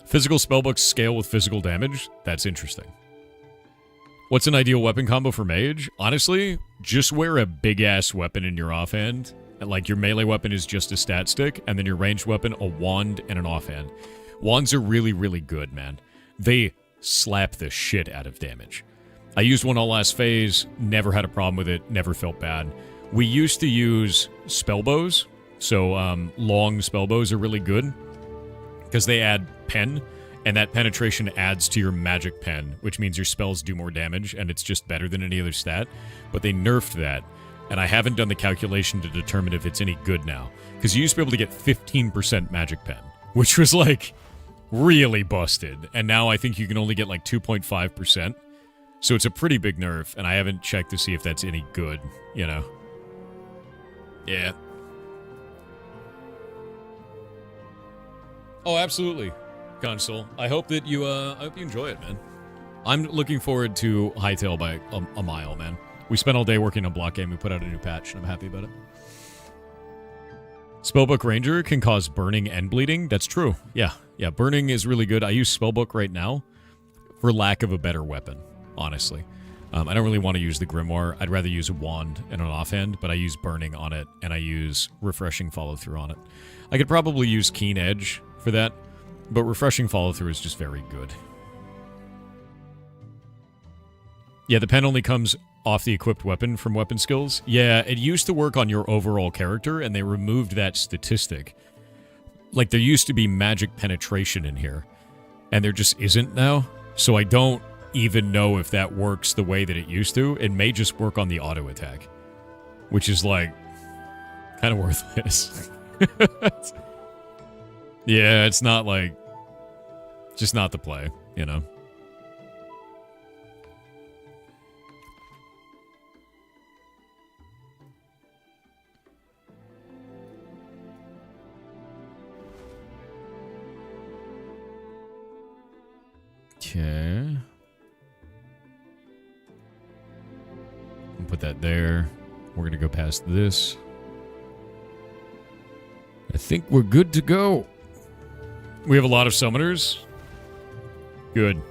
Physical spellbooks scale with physical damage? That's interesting. What's an ideal weapon combo for mage? Honestly, just wear a big-ass weapon in your offhand. Like, your melee weapon is just a stat stick, and then your ranged weapon, a wand, and an offhand. Wands are really, really good, man. They slap the shit out of damage. I used one all last phase, never had a problem with it, never felt bad. We used to use spell bows, so long spell bows are really good, because they add pen, and that penetration adds to your magic pen, which means your spells do more damage, and it's just better than any other stat. But they nerfed that, and I haven't done the calculation to determine if it's any good now. Because you used to be able to get 15% magic pen, which was like really busted. And now I think you can only get like 2.5%. So it's a pretty big nerf, and I haven't checked to see if that's any good, you know. Yeah. Oh, absolutely, Console. I hope that you enjoy it, man. I'm looking forward to Hightail by a mile, man. We spent all day working on block game. We put out a new patch, and I'm happy about it. Spellbook Ranger can cause burning and bleeding. That's true. Yeah, burning is really good. I use Spellbook right now for lack of a better weapon, honestly. I don't really want to use the Grimoire. I'd rather use a wand and an offhand, but I use burning on it, and I use refreshing follow-through on it. I could probably use Keen Edge for that, but refreshing follow-through is just very good. Yeah, the pen only comes off the equipped weapon from weapon skills. Yeah, it used to work on your overall character, and they removed that statistic. Like, there used to be magic penetration in here, and there just isn't now. So I don't even know if that works the way that it used to. It may just work on the auto attack, which is, like, kind of worthless. Yeah, it's not, like, just not the play, you know? Okay. I'll put that there. We're going to go past this. I think we're good to go. We have a lot of summoners. Good.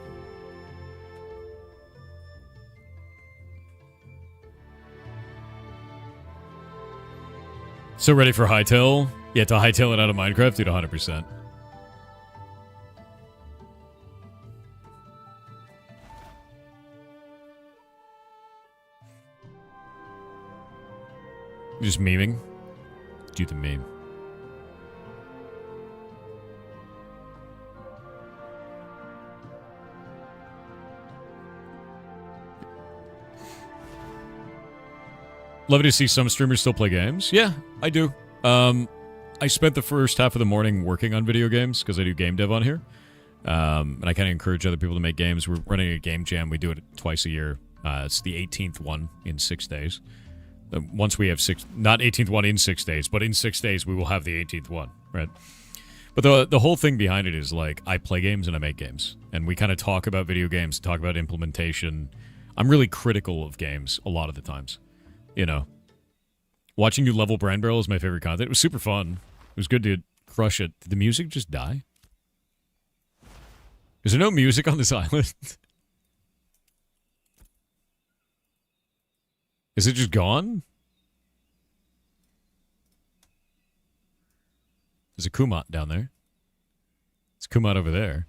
So ready for Hightail? Yeah, to Hightail it out of Minecraft, dude, 100%. Just memeing? Do the meme. Love to see some streamers still play games. Yeah, I do. I spent the first half of the morning working on video games because I do game dev on here. And I kind of encourage other people to make games. We're running a game jam. We do it twice a year. It's the 18th one in 6 days. Once we have not 18th one in 6 days, but in 6 days we will have the 18th one, right? But the whole thing behind it is, like, I play games and I make games. And we kind of talk about video games, talk about implementation. I'm really critical of games a lot of the times. You know, watching you level Brinebarrel is my favorite content. It was super fun. It was good to crush it. Did the music just die? Is there no music on this island? Is it just gone? There's a Kumot down there. It's Kumot over there.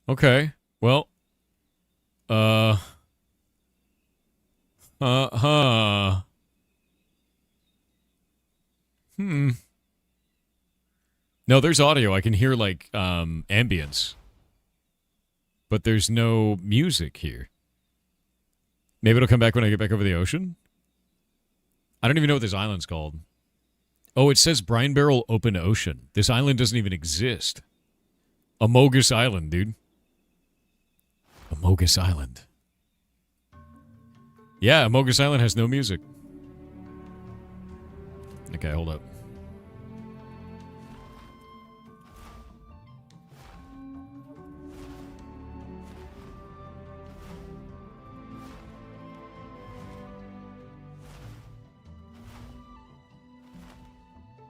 Okay. Well. No, there's audio. I can hear, like, ambience. But there's no music here. Maybe it'll come back when I get back over the ocean? I don't even know what this island's called. Oh, it says Brinebarrel Open Ocean. This island doesn't even exist. Amogus Island, dude. Amogus Island. Yeah, Amogus Island has no music. Okay, hold up.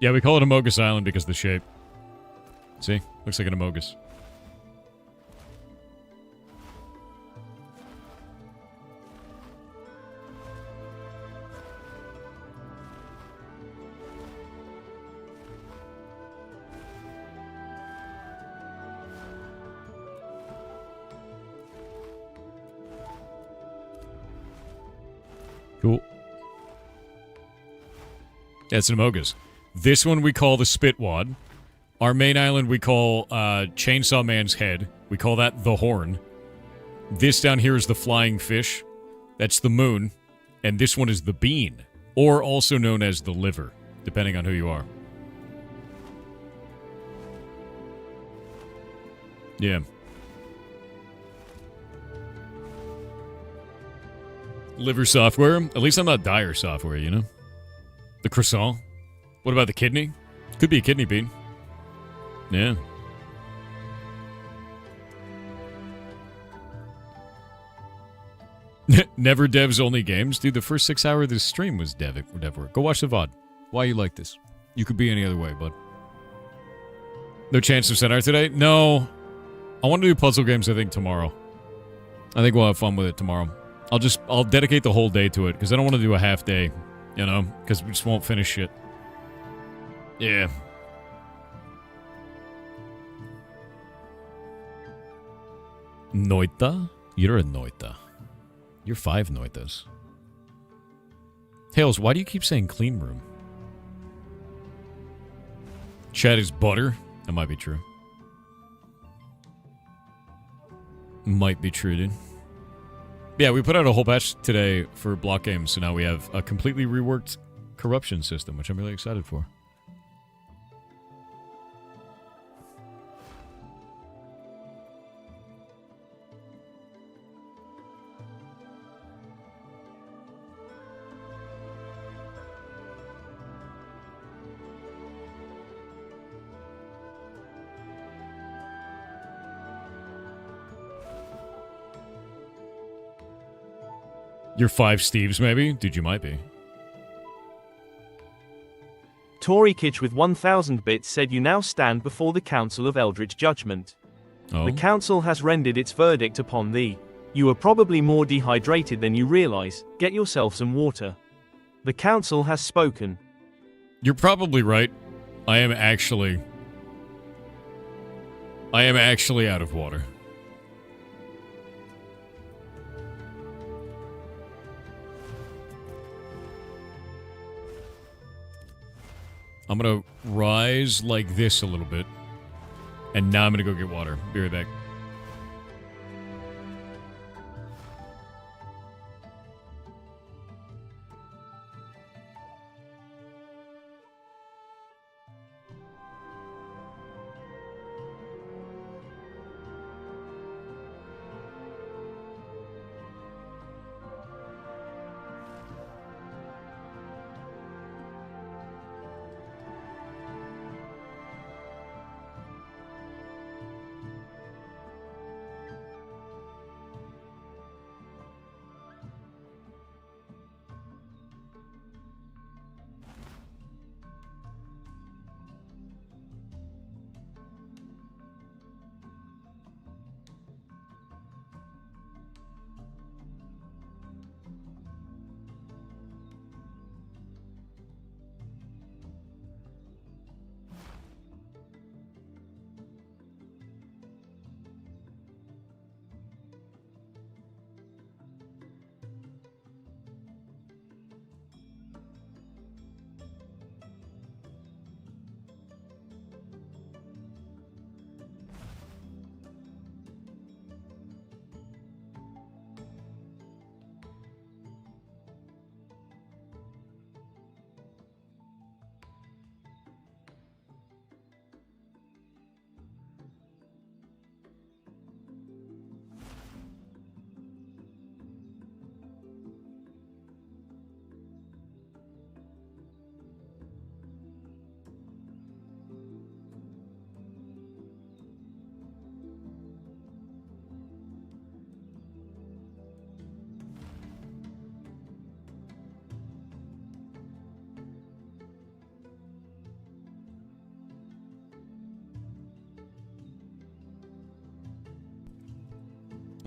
Yeah, we call it Amogus Island because of the shape. See? Looks like an Amogus. Cool. Yeah, it's an Amogus. This one we call the Spitwad. Our main island we call Chainsaw Man's Head. We call that the Horn. This down here is the Flying Fish. That's the Moon. And this one is the Bean. Or also known as the Liver, depending on who you are. Yeah. Liver software. At least I'm not dire software, you know? The croissant. What about the kidney? Could be a kidney bean. Yeah. Never devs only games. Dude, the first 6 hours of this stream was dev work. Go watch the VOD. Why you like this? You could be any other way, bud. No chance of Centaur today? No. I want to do puzzle games, I think, tomorrow. I think we'll have fun with it tomorrow. I'll dedicate the whole day to it, because I don't want to do a half day, you know? Because we just won't finish shit. Yeah. Noita? You're a Noita. You're 5 Noitas. Tails, why do you keep saying clean room? Chat is butter. That might be true. Might be true, dude. Yeah, we put out a whole patch today for block games, so now we have a completely reworked corruption system, which I'm really excited for. You're 5 Steves, maybe? Dude, you might be. Tory Kitch with 1,000 bits said you now stand before the Council of Eldritch Judgment. Oh. The Council has rendered its verdict upon thee. You are probably more dehydrated than you realize. Get yourself some water. The Council has spoken. You're probably right. I am actually out of water. I'm gonna rise like this a little bit. And now I'm gonna go get water. Be right back.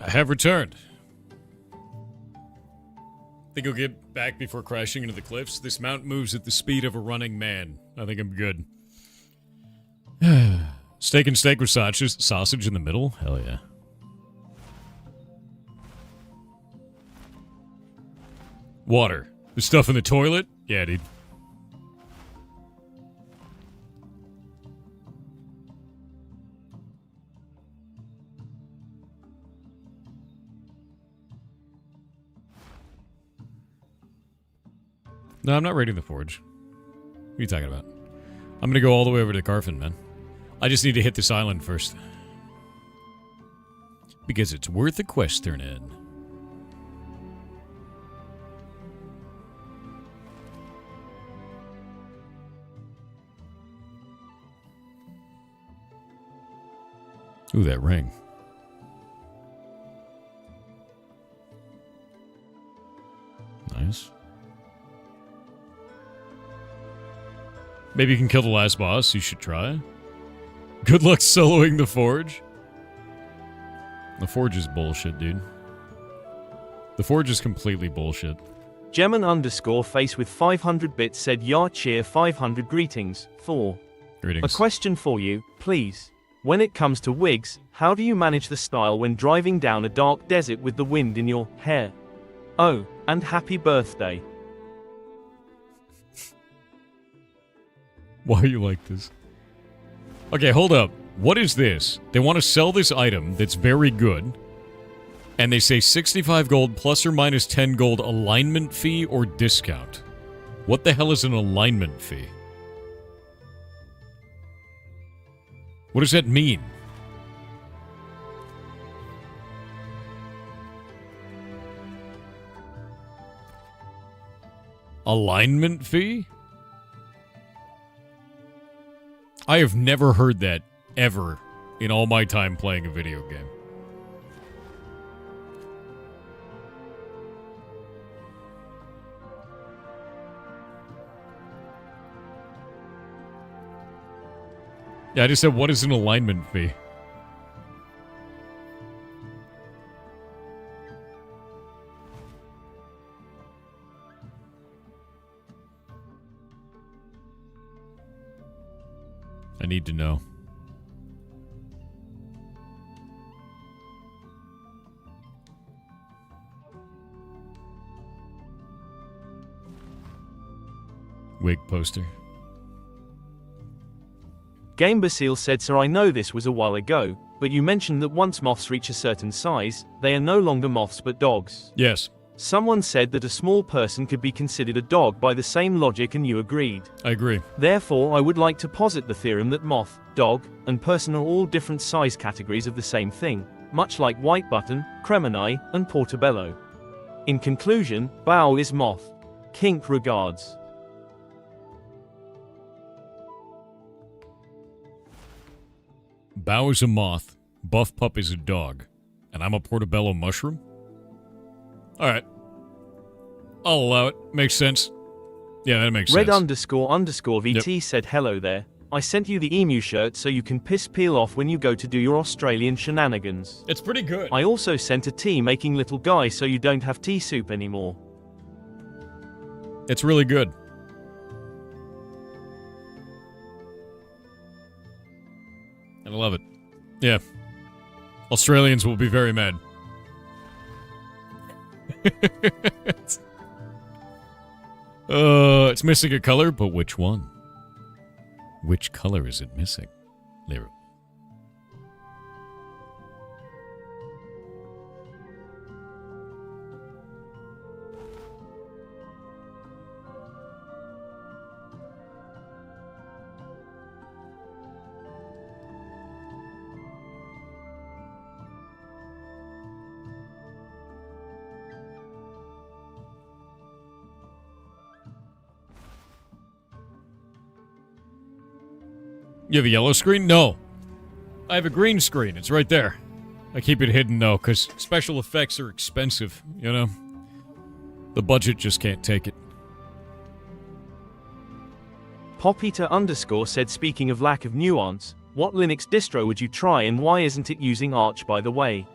I have returned. Think I'll get back before crashing into the cliffs? This mount moves at the speed of a running man. I think I'm good. Steak and steak with sausage in the middle? Hell yeah. Water. The stuff in the toilet? Yeah, dude. No, I'm not raiding the forge. What are you talking about? I'm gonna go all the way over to Carfin, man. I just need to hit this island first. Because it's worth a quest turn in. Ooh, that ring. Nice. Maybe you can kill the last boss. You should try. Good luck soloing the forge. The forge is bullshit, dude. The forge is completely bullshit. Gemon_face with 500 bits said Yar cheer 500 greetings. 4. Greetings. A question for you, please. When it comes to wigs, how do you manage the style when driving down a dark desert with the wind in your hair? Oh, and happy birthday. Why are you like this? Okay, hold up. What is this? They want to sell this item that's very good. And they say 65 gold plus or minus 10 gold alignment fee or discount. What the hell is an alignment fee? What does that mean? Alignment fee? I have never heard that, ever, in all my time playing a video game. Yeah, I just said, what is an alignment fee? I need to know. Wig poster. Game Basile said, sir, I know this was a while ago, but you mentioned that once moths reach a certain size, they are no longer moths but dogs. Yes. Someone said that a small person could be considered a dog by the same logic, and you agreed. I agree. Therefore, I would like to posit the theorem that moth, dog, and person are all different size categories of the same thing, much like white button, cremini, and portobello. In conclusion, Bao is moth. Kink regards. Bao is a moth, Buff Pup is a dog, and I'm a portobello mushroom? Alright. I'll allow it. Makes sense. Yeah, that makes sense. Red__VT said, hello there. I sent you the emu shirt so you can piss peel off when you go to do your Australian shenanigans. It's pretty good. I also sent a tea making little guy so you don't have tea soup anymore. It's really good. And I love it. Yeah. Australians will be very mad. It's missing a color, but which one? Which color is it missing? There. You have a yellow screen? No. I have a green screen. It's right there. I keep it hidden, though, because special effects are expensive, you know? The budget just can't take it. Popita_ said, speaking of lack of nuance, what Linux distro would you try and why isn't it using Arch, by the way?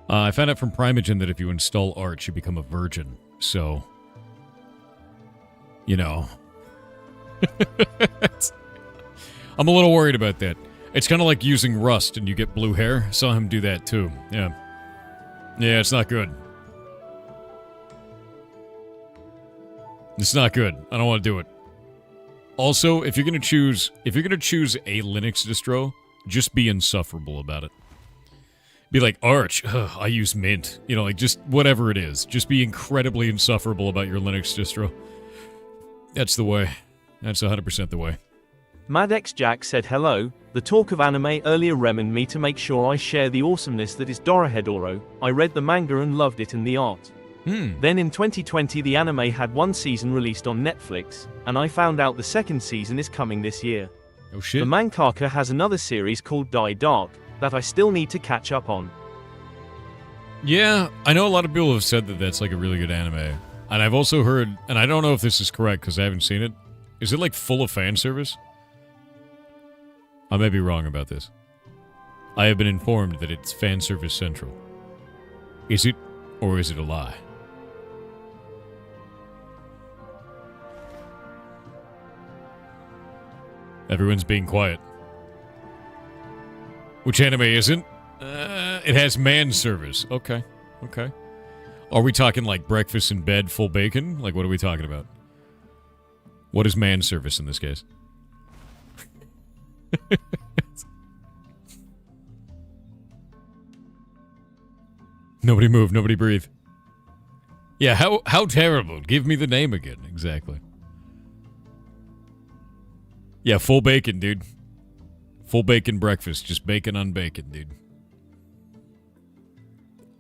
I found out from Primogen that if you install Arch, you become a virgin. So, you know. I'm a little worried about that. It's kind of like using Rust and you get blue hair. Saw him do that too. Yeah. Yeah, it's not good. It's not good. I don't want to do it. Also, if you're gonna choose a Linux distro, just be insufferable about it. Be like, Arch, I use Mint. You know, like, just whatever it is. Just be incredibly insufferable about your Linux distro. That's the way. That's 100% the way. Madx Jack said hello. The talk of anime earlier reminded me to make sure I share the awesomeness that is Dorohedoro. I read the manga and loved it and the art. Then in 2020 the anime had one season released on Netflix, and I found out the second season is coming this year. Oh shit. The mangaka has another series called Die Dark that I still need to catch up on. Yeah, I know a lot of people have said that that's like a really good anime. And I've also heard, and I don't know if this is correct because I haven't seen it, is it like full of fan service? I may be wrong about this. I have been informed that it's fan service central. Is it, or is it a lie? Everyone's being quiet. Which anime isn't? It has man service. Okay. Okay. Are we talking like breakfast in bed, full bacon? Like, what are we talking about? What is man service in this case? Nobody move, nobody breathe. Yeah, how terrible. Give me the name again. Exactly. Yeah, full bacon, dude. Full bacon breakfast. Just bacon on bacon, dude.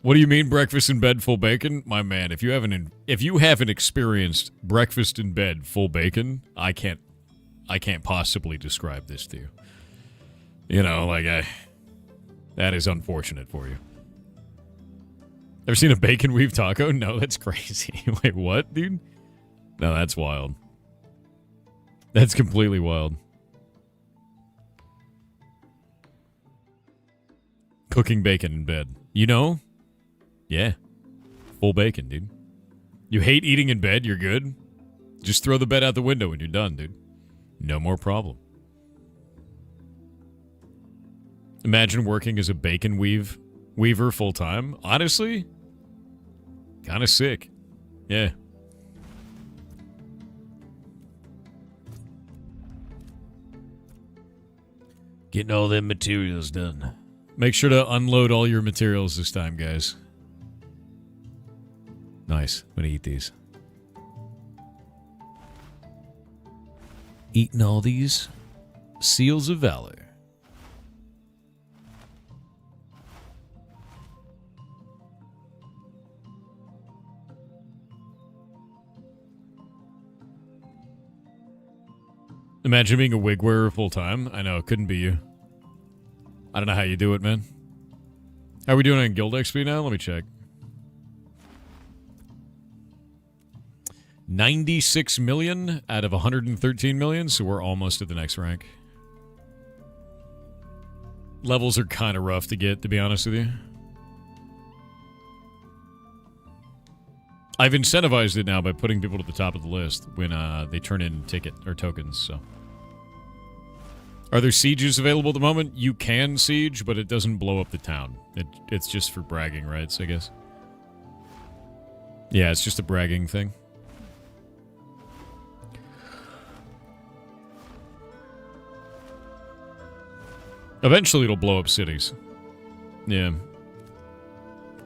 What do you mean breakfast in bed, full bacon? My man, if you haven't experienced breakfast in bed, full bacon, I can't possibly describe this to you. You know, like, that is unfortunate for you. Ever seen a bacon weave taco? No, that's crazy. Wait, what, dude? No, that's wild. That's completely wild. Cooking bacon in bed. You know? Yeah. Full bacon, dude. You hate eating in bed, you're good? Just throw the bed out the window when you're done, dude. No more problem. Imagine working as a bacon weaver full-time. Honestly, kind of sick. Yeah. Getting all them materials done. Make sure to unload all your materials this time, guys. Nice. I'm gonna eat these. Eating all these seals of valor. Imagine being a wig wearer full time. I know, it couldn't be you. I don't know how you do it, man. How are we doing on Guild XP now? Let me check. 96 million out of 113 million, so we're almost at the next rank. Levels are kind of rough to get, to be honest with you. I've incentivized it now by putting people to the top of the list when they turn in ticket or tokens, so. Are there sieges available at the moment? You can siege, but it doesn't blow up the town. It's just for bragging rights, I guess. Yeah, it's just a bragging thing. Eventually it'll blow up cities. Yeah.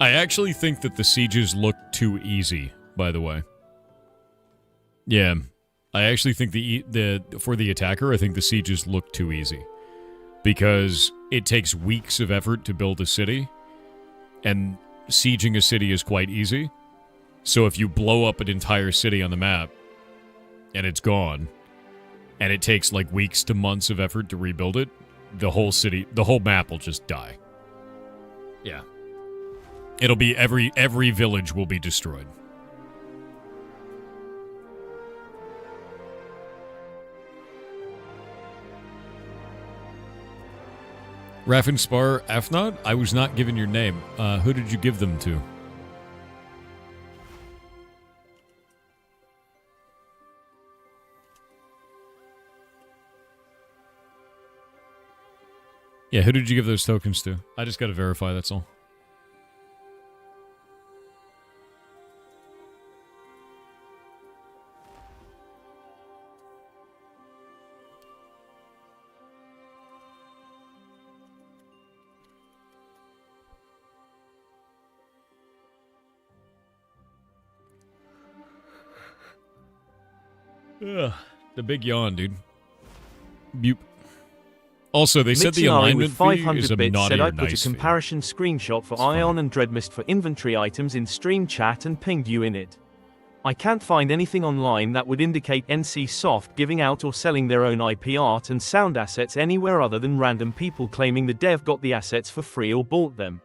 I actually think that the sieges look too easy, by the way. Yeah. I actually think for the attacker, I think the sieges look too easy. Because it takes weeks of effort to build a city, and sieging a city is quite easy. So if you blow up an entire city on the map, and it's gone, and it takes like weeks to months of effort to rebuild it, the whole map will just die. Yeah. It'll be every village will be destroyed. Raffenspar Afnod, I was not given your name. Who did you give them to? Yeah, who did you give those tokens to? I just gotta verify, that's all. Ugh, the big yawn, dude. Bupe. Also, they said the alignment with fee 500 is a bits naughty said or I put nice a comparison screenshot for Ion and Dreadmist for inventory items in stream chat and pinged you in it. I can't find anything online that would indicate NC Soft giving out or selling their own IP art and sound assets anywhere other than random people claiming the dev got the assets for free or bought them.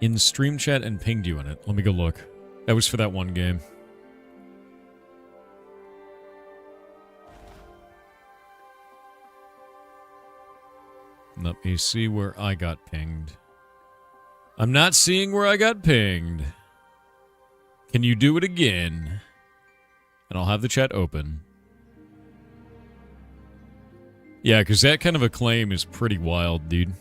In stream chat and pinged you in it. Let me go look. That was for that one game. Let me see where I got pinged. I'm not seeing where I got pinged. Can you do it again? And I'll have the chat open. Yeah, because that kind of a claim is pretty wild, dude.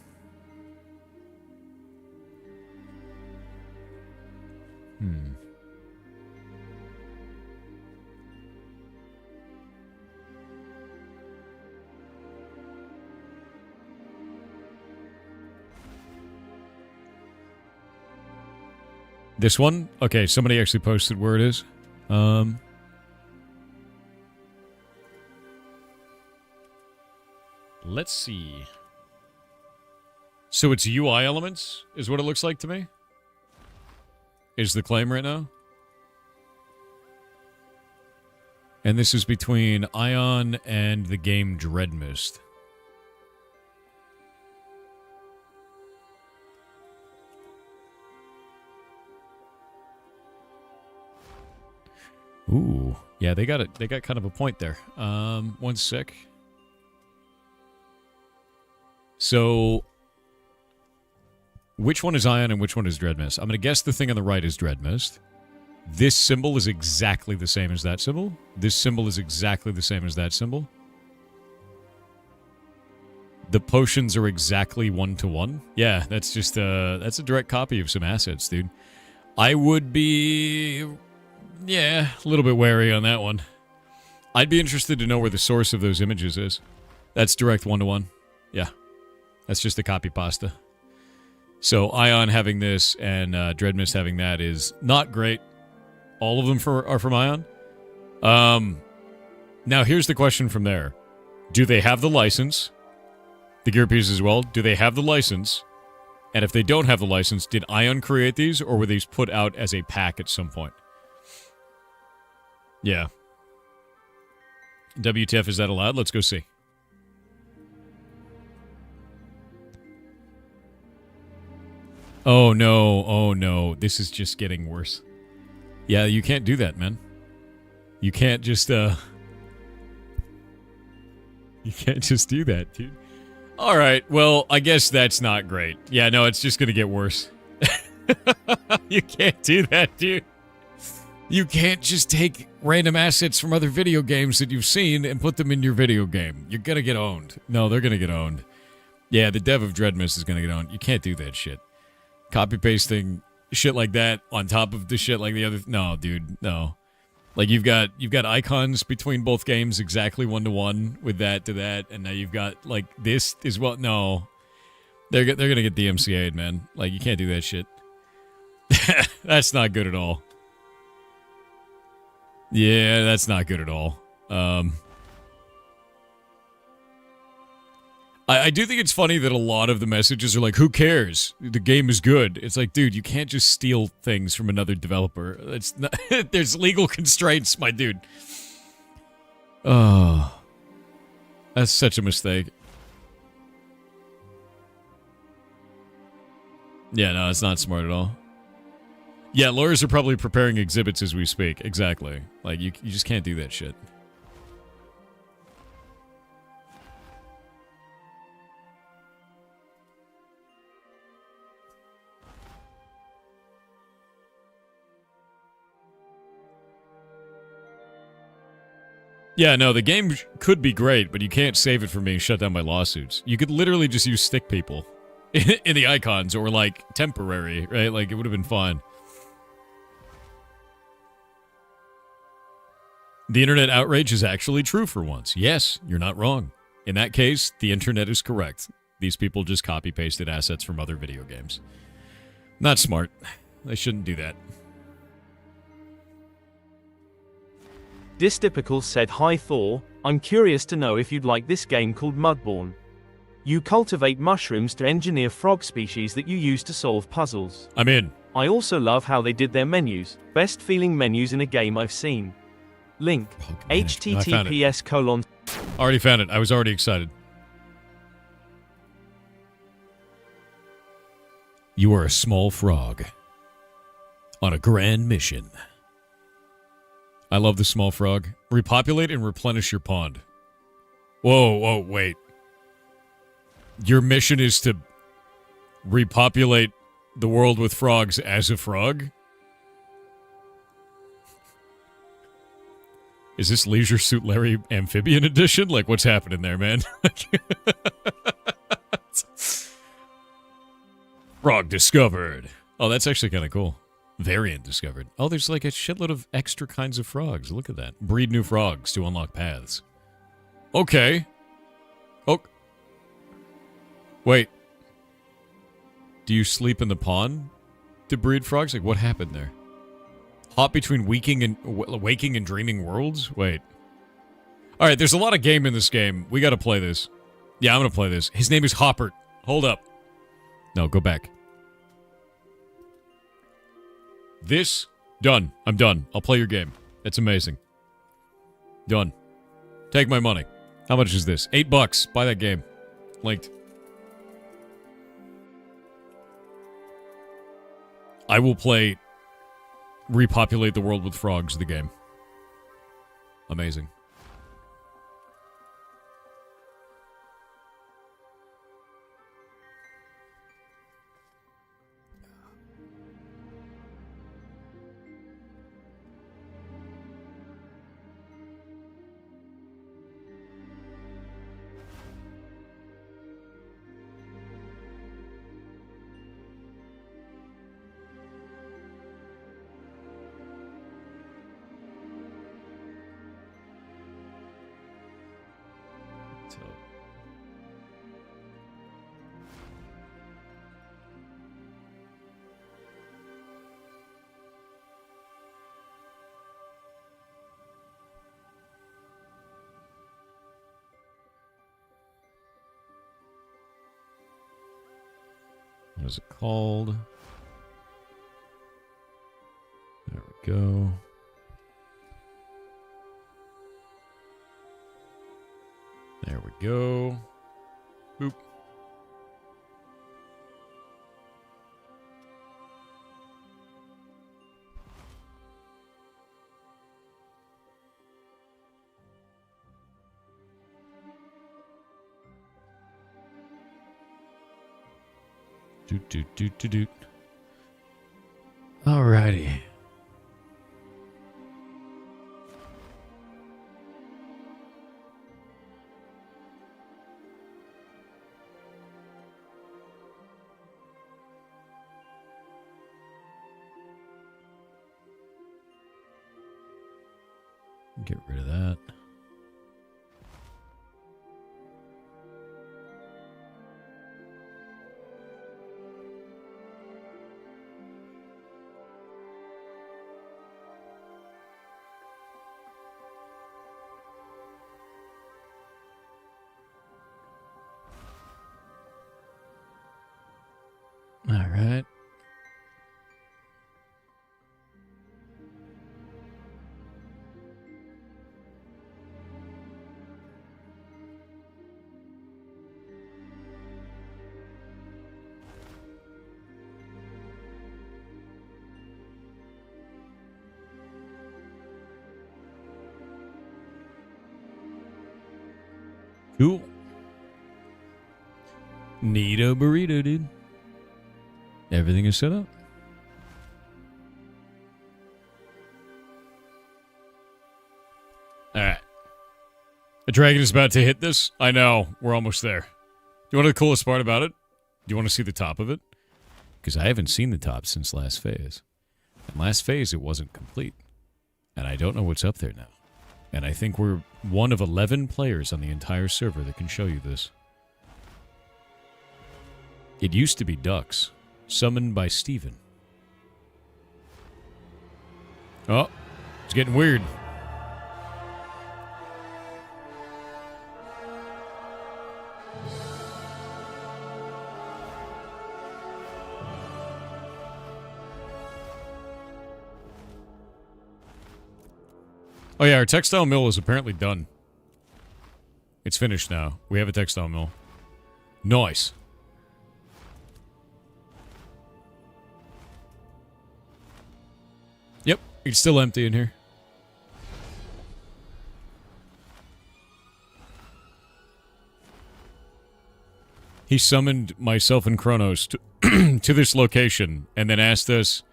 This one? Okay, somebody actually posted where it is. Let's see. So it's UI elements, is what it looks like to me? Is the claim right now? And this is between Ion and the game Dreadmist. Ooh, yeah, they got it. They got kind of a point there. One sec. So, which one is Ion and which one is Dreadmist? I'm going to guess the thing on the right is Dreadmist. This symbol is exactly the same as that symbol. This symbol is exactly the same as that symbol. The potions are exactly 1-to-1. Yeah, that's just that's a direct copy of some assets, dude. I would be... yeah, a little bit wary on that one. I'd be interested to know where the source of those images is. That's direct 1-to-1. Yeah. That's just a copy pasta. So Ion having this and Dreadmist having that is not great. All of them are from Ion. Now here's the question from there. Do they have the license? The gear pieces as well. Do they have the license? And if they don't have the license, did Ion create these or were these put out as a pack at some point? Yeah. WTF, is that allowed? Let's go see. Oh no, oh no. This is just getting worse. Yeah, you can't do that, man. You can't just, you can't just do that, dude. Alright, well, I guess that's not great. Yeah, no, it's just gonna get worse. You can't do that, dude. You can't just take random assets from other video games that you've seen and put them in your video game. You're gonna get owned. No, they're gonna get owned. Yeah, the dev of Dreadmist is gonna get owned. You can't do that shit. Copy-pasting shit like that on top of the shit like the other... No, dude, no. Like, you've got icons between both games exactly 1-to-1 with that to that, and now you've got, like, this as well. No. They're gonna get DMCA'd, man. Like, you can't do that shit. That's not good at all. Yeah, that's not good at all. I do think it's funny that a lot of the messages are like, who cares? The game is good. It's like, dude, you can't just steal things from another developer. It's not, there's legal constraints, my dude. Oh. That's such a mistake. Yeah, no, it's not smart at all. Yeah, lawyers are probably preparing exhibits as we speak. Exactly. Like, you just can't do that shit. Yeah, no, the game could be great, but you can't save it from being shut down by lawsuits. You could literally just use stick people in the icons, or, like, temporary, right? Like, it would have been fine. The internet outrage is actually true for once. Yes, you're not wrong. In that case, the internet is correct. These people just copy-pasted assets from other video games. Not smart. They shouldn't do that. Dystypical said, "Hi Thor, I'm curious to know if you'd like this game called Mudborn. You cultivate mushrooms to engineer frog species that you use to solve puzzles. I'm in. I also love how they did their menus. Best feeling menus in a game I've seen. Link, https:// Already found it. I was already excited. You are a small frog on a grand mission. I love the small frog. Repopulate and replenish your pond. Whoa, wait. Your mission is to repopulate the world with frogs as a frog? Is this Leisure Suit Larry Amphibian Edition? Like, what's happening there, man? Frog discovered. Oh, that's actually kind of cool. Variant discovered. Oh, there's like a shitload of extra kinds of frogs. Look at that. Breed new frogs to unlock paths. Okay. Oh. Wait. Do you sleep in the pond to breed frogs? Like, what happened there? Hop between waking and dreaming worlds? Wait. All right, there's a lot of game in this game. We got to play this. Yeah, I'm going to play this. His name is Hoppert. Hold up. No, go back. This, done. I'm done. I'll play your game. It's amazing. Done. Take my money. How much is this? $8. Buy that game. Linked. I will play Repopulate the World with Frogs, the game. Amazing. What is it called? There we go. There we go. Boop. Doot. Alrighty. Get rid of that. All right. Cool. Neato burrito, dude. Everything is set up. Alright. A dragon is about to hit this? I know. We're almost there. Do you want to know the coolest part about it? Do you want to see the top of it? Because I haven't seen the top since last phase. And last phase, it wasn't complete. And I don't know what's up there now. And I think we're one of 11 players on the entire server that can show you this. It used to be ducks, summoned by Steven. Oh, it's getting weird. Oh yeah, our textile mill is apparently done. It's finished now. We have a textile mill. Nice. Yep, it's still empty in here. He summoned myself and Kronos to, to this location and then asked us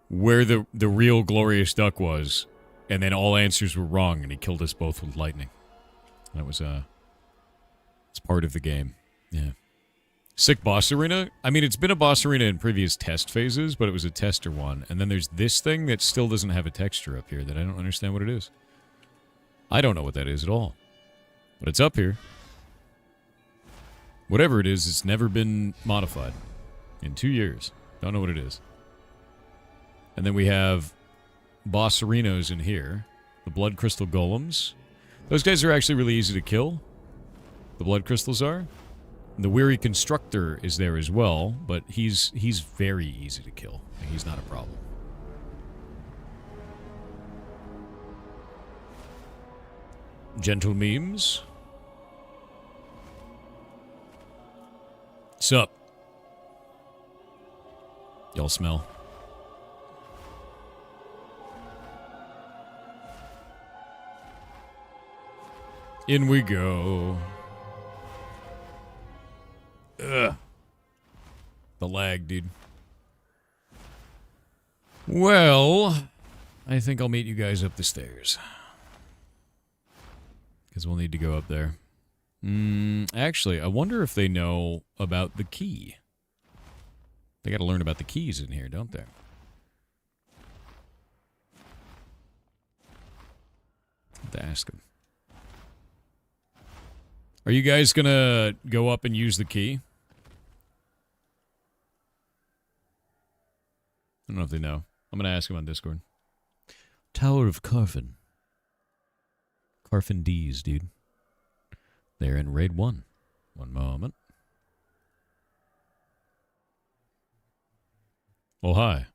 where the real glorious duck was. And then all answers were wrong, and he killed us both with lightning. That was, it's part of the game. Yeah. Sick boss arena? I mean, it's been a boss arena in previous test phases, but it was a tester one. And then there's this thing that still doesn't have a texture up here that I don't understand what it is. I don't know what that is at all. But it's up here. Whatever it is, it's never been modified. In 2 years. Don't know what it is. And then we have boss arenas in here. The blood crystal golems. Those guys are actually really easy to kill. The blood crystals are. And the weary constructor is there as well, but he's very easy to kill. He's not a problem. Gentle memes. Sup? Y'all smell? In we go. Ugh. The lag, dude. Well, I think I'll meet you guys up the stairs. Because we'll need to go up there. Actually, I wonder if they know about the key. They gotta learn about the keys in here, don't they? Have to ask them. Are you guys gonna go up and use the key? I don't know if they know. I'm gonna ask them on Discord. Tower of Carfin. Carfin D's, dude. They're in raid 1. One moment. Oh, hi.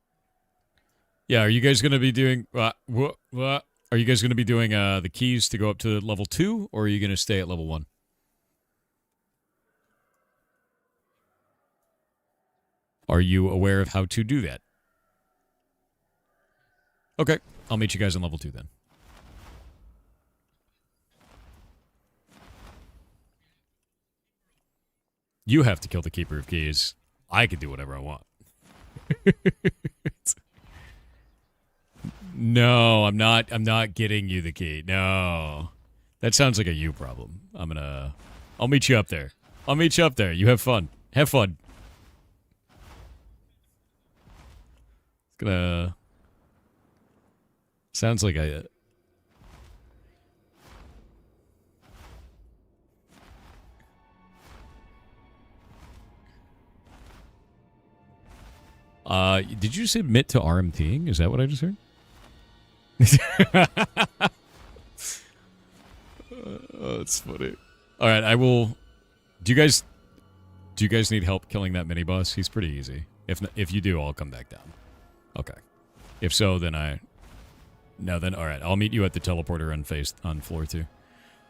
Yeah, are you guys gonna be doing... Are you guys gonna be doing the keys to go up to level 2, or are you gonna stay at level 1? Are you aware of how to do that? Okay, I'll meet you guys on level 2 then. You have to kill the Keeper of Keys. I can do whatever I want. No, I'm not getting you the key. No. That sounds like a you problem. I'll meet you up there. I'll meet you up there. You have fun. Have fun. It's gonna... Sounds like I... did you submit to RMTing? Is that what I just heard? Oh, that's funny. All right, I will... Do you guys need help killing that mini-boss? He's pretty easy. If you do, I'll come back down. Okay. If so, then No, then all right. I'll meet you at the teleporter on floor 2.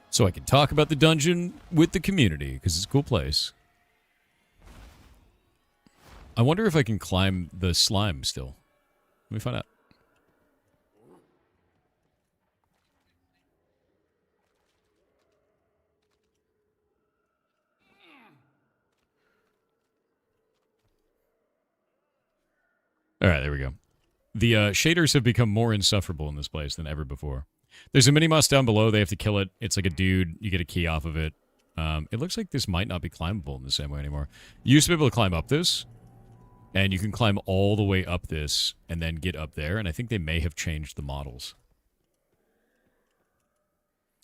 So I can talk about the dungeon with the community, because it's a cool place. I wonder if I can climb the slime still. Let me find out. All right, there we go. The shaders have become more insufferable in this place than ever before. There's a mini-moss down below. They have to kill it. It's like a dude. You get a key off of it. It looks like this might not be climbable in the same way anymore. You used to be able to climb up this, and you can climb all the way up this and then get up there, and I think they may have changed the models.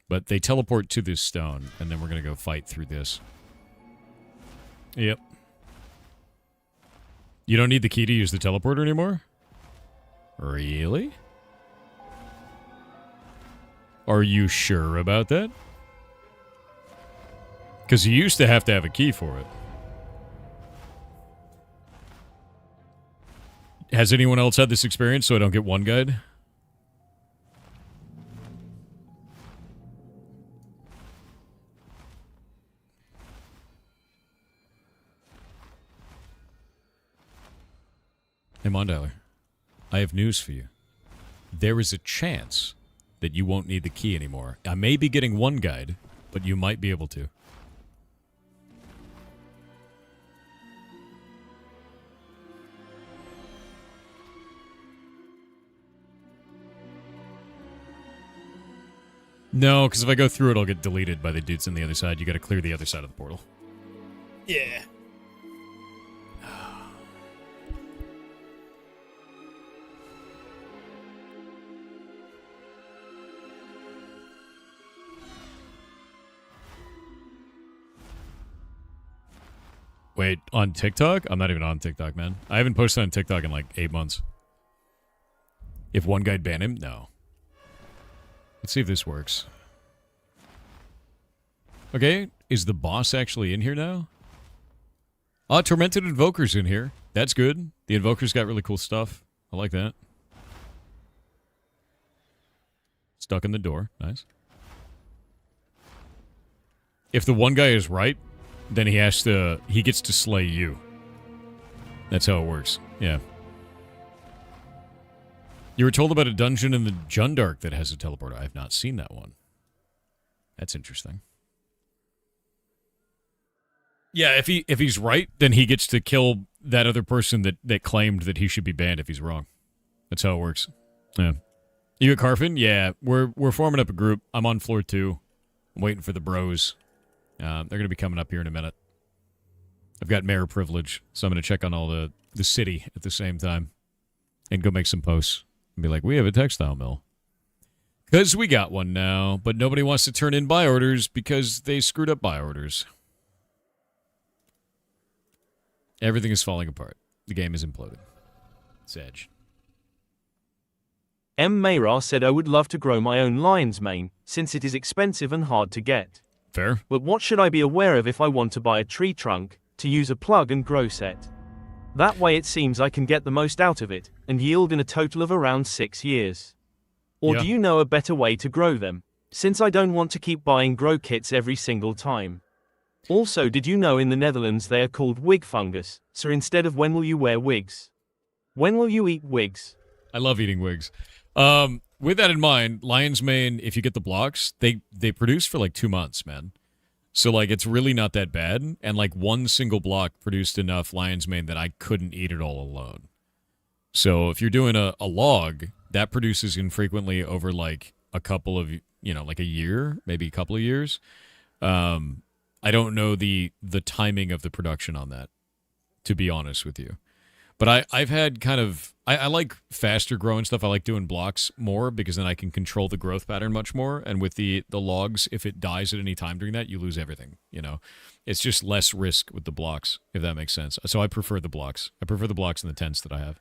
But they teleport to this stone, and then we're going to go fight through this. Yep. You don't need the key to use the teleporter anymore? Really? Are you sure about that? Because you used to have a key for it. Has anyone else had this experience so I don't get one guide? Hey, Mondialer, I have news for you. There is a chance that you won't need the key anymore. I may be getting one guide, but you might be able to. No, because if I go through it, I'll get deleted by the dudes on the other side. You got to clear the other side of the portal. Yeah. Wait, on TikTok? I'm not even on TikTok, man. I haven't posted on TikTok in like 8 months. If one guide banned him? No. Let's see if this works. Okay, is the boss actually in here now? Ah, Tormented Invoker's in here. That's good. The Invoker's got really cool stuff. I like that. Stuck in the door. Nice. If the one guy is right, then he gets to slay you. That's how it works. Yeah. You were told about a dungeon in the Jundark that has a teleporter. I have not seen that one. That's interesting. Yeah, if he's right, then he gets to kill that other person that claimed that he should be banned if he's wrong. That's how it works. Yeah. You at Carfin? Yeah, we're forming up a group. I'm on floor 2. I'm waiting for the bros. They're going to be coming up here in a minute. I've got mayor privilege, so I'm going to check on all the city at the same time and go make some posts. And be like, we have a textile mill. Because we got one now, but nobody wants to turn in buy orders because they screwed up buy orders. Everything is falling apart. The game is imploded. It's edge. M. Mayra said I would love to grow my own lion's mane, since it is expensive and hard to get. Fair. But what should I be aware of if I want to buy a tree trunk, to use a plug and grow set? That way it seems I can get the most out of it, and yield in a total of around 6 years. Or do you know a better way to grow them? Since I don't want to keep buying grow kits every single time. Also, did you know in the Netherlands they are called wig fungus, so instead of when will you wear wigs? When will you eat wigs? I love eating wigs. With that in mind, lion's mane, if you get the blocks, they produce for like 2 months, man. So, like, it's really not that bad, and, like, one single block produced enough lion's mane that I couldn't eat it all alone. So, if you're doing a log, that produces infrequently over, like, a couple of, like a year, maybe a couple of years. I don't know the timing of the production on that, to be honest with you. But I've had kind of... I like faster growing stuff. I like doing blocks more because then I can control the growth pattern much more. And with the logs, if it dies at any time during that, you lose everything, It's just less risk with the blocks, if that makes sense. So I prefer the blocks. I prefer the blocks in the tents that I have.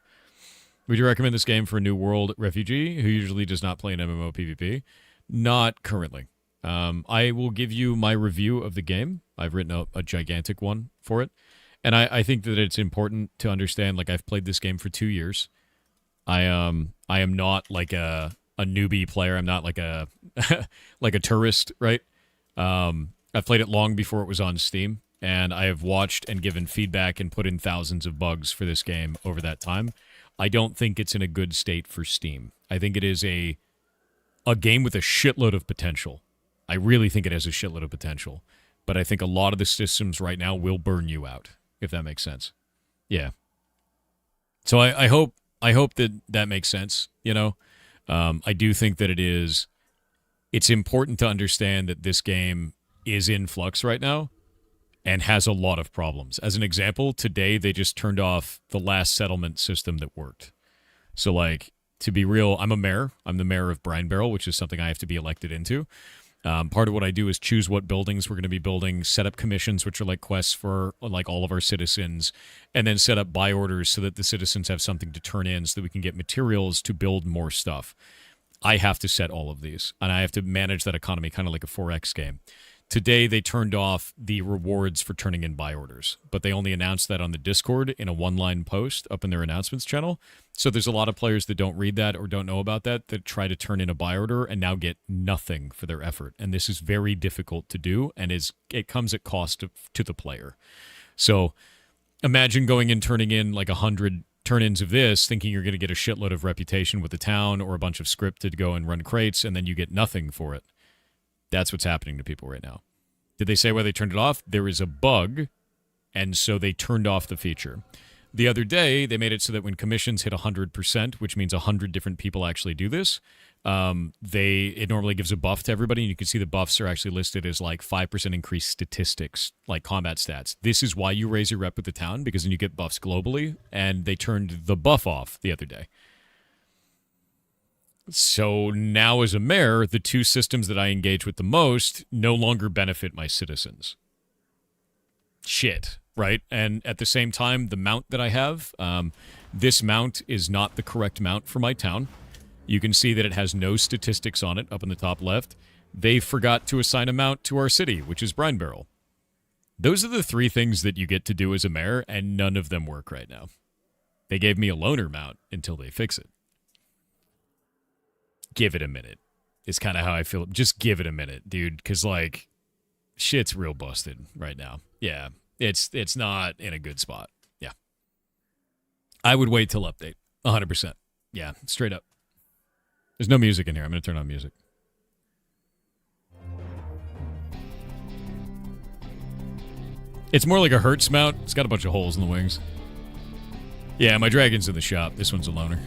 Would you recommend this game for a New World refugee who usually does not play an MMO PvP? Not currently. I will give you my review of the game. I've written a gigantic one for it. And I think that it's important to understand, like, I've played this game for 2 years. I am not like a newbie player. I'm not like a like a tourist, right? I've played it long before it was on Steam, and I have watched and given feedback and put in thousands of bugs for this game over that time. I don't think it's in a good state for Steam. I think it is a game with a shitload of potential. I really think it has a shitload of potential. But I think a lot of the systems right now will burn you out, if that makes sense. Yeah. So I hope I hope that that makes sense, you know? I do think that it's important to understand that this game is in flux right now and has a lot of problems. As an example, today they just turned off the last settlement system that worked. So, like, to be real, I'm a mayor. I'm the mayor of Brinebarrel, which is something I have to be elected into. Part of what I do is choose what buildings we're going to be building, set up commissions, which are like quests for like all of our citizens, and then set up buy orders so that the citizens have something to turn in so that we can get materials to build more stuff. I have to set all of these, and I have to manage that economy kind of like a 4X game. Today, they turned off the rewards for turning in buy orders, but they only announced that on the Discord in a one-line post up in their announcements channel. So there's a lot of players that don't read that or don't know about that try to turn in a buy order and now get nothing for their effort. And this is very difficult to do, and it comes at cost to the player. So imagine going and turning in like 100 turn-ins of this, thinking you're going to get a shitload of reputation with the town or a bunch of script to go and run crates, and then you get nothing for it. That's what's happening to people right now. Did they say why they turned it off? There is a bug, and so they turned off the feature. The other day, they made it so that when commissions hit 100%, which means 100 different people actually do this, it normally gives a buff to everybody, and you can see the buffs are actually listed as like 5% increased statistics, like combat stats. This is why you raise your rep with the town, because then you get buffs globally, and they turned the buff off the other day. So now as a mayor, the two systems that I engage with the most no longer benefit my citizens. Shit, right? And at the same time, the mount that I have, this mount is not the correct mount for my town. You can see that it has no statistics on it up in the top left. They forgot to assign a mount to our city, which is Brinebarrel. Those are the three things that you get to do as a mayor, and none of them work right now. They gave me a loner mount until they fix it. Give it a minute. Is kind of how I feel. Just give it a minute, dude, because, like, shit's real busted right now. Yeah, it's not in a good spot. Yeah. I would wait till update. 100%. Yeah, straight up. There's no music in here. I'm going to turn on music. It's more like a Hertz mount. It's got a bunch of holes in the wings. Yeah, my dragon's in the shop. This one's a loner.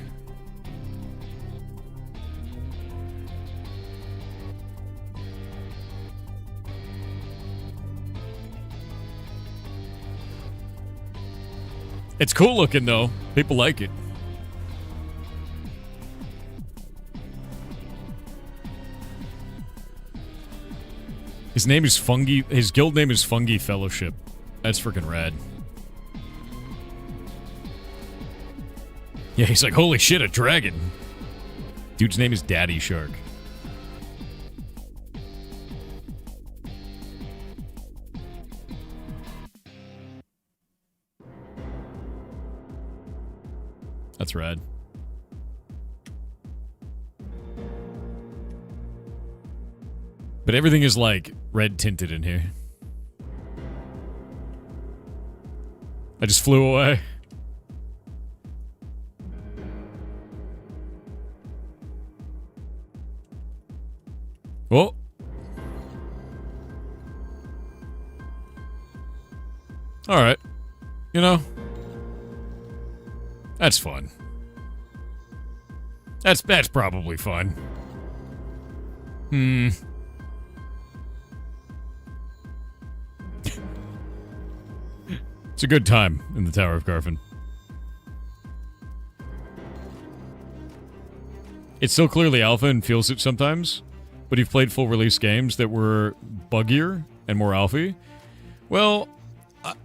It's cool looking, though. People like it. His name is Fungi. His guild name is Fungi Fellowship. That's freaking rad. Yeah, he's like, holy shit, a dragon. Dude's name is Daddy Shark. That's rad. But everything is like red tinted in here. I just flew away. Oh. All right. You know, that's fun. That's probably fun. It's a good time in the Tower of Garfin. It's still clearly alpha and feels it sometimes, but you've played full release games that were buggier and more alpha. Well,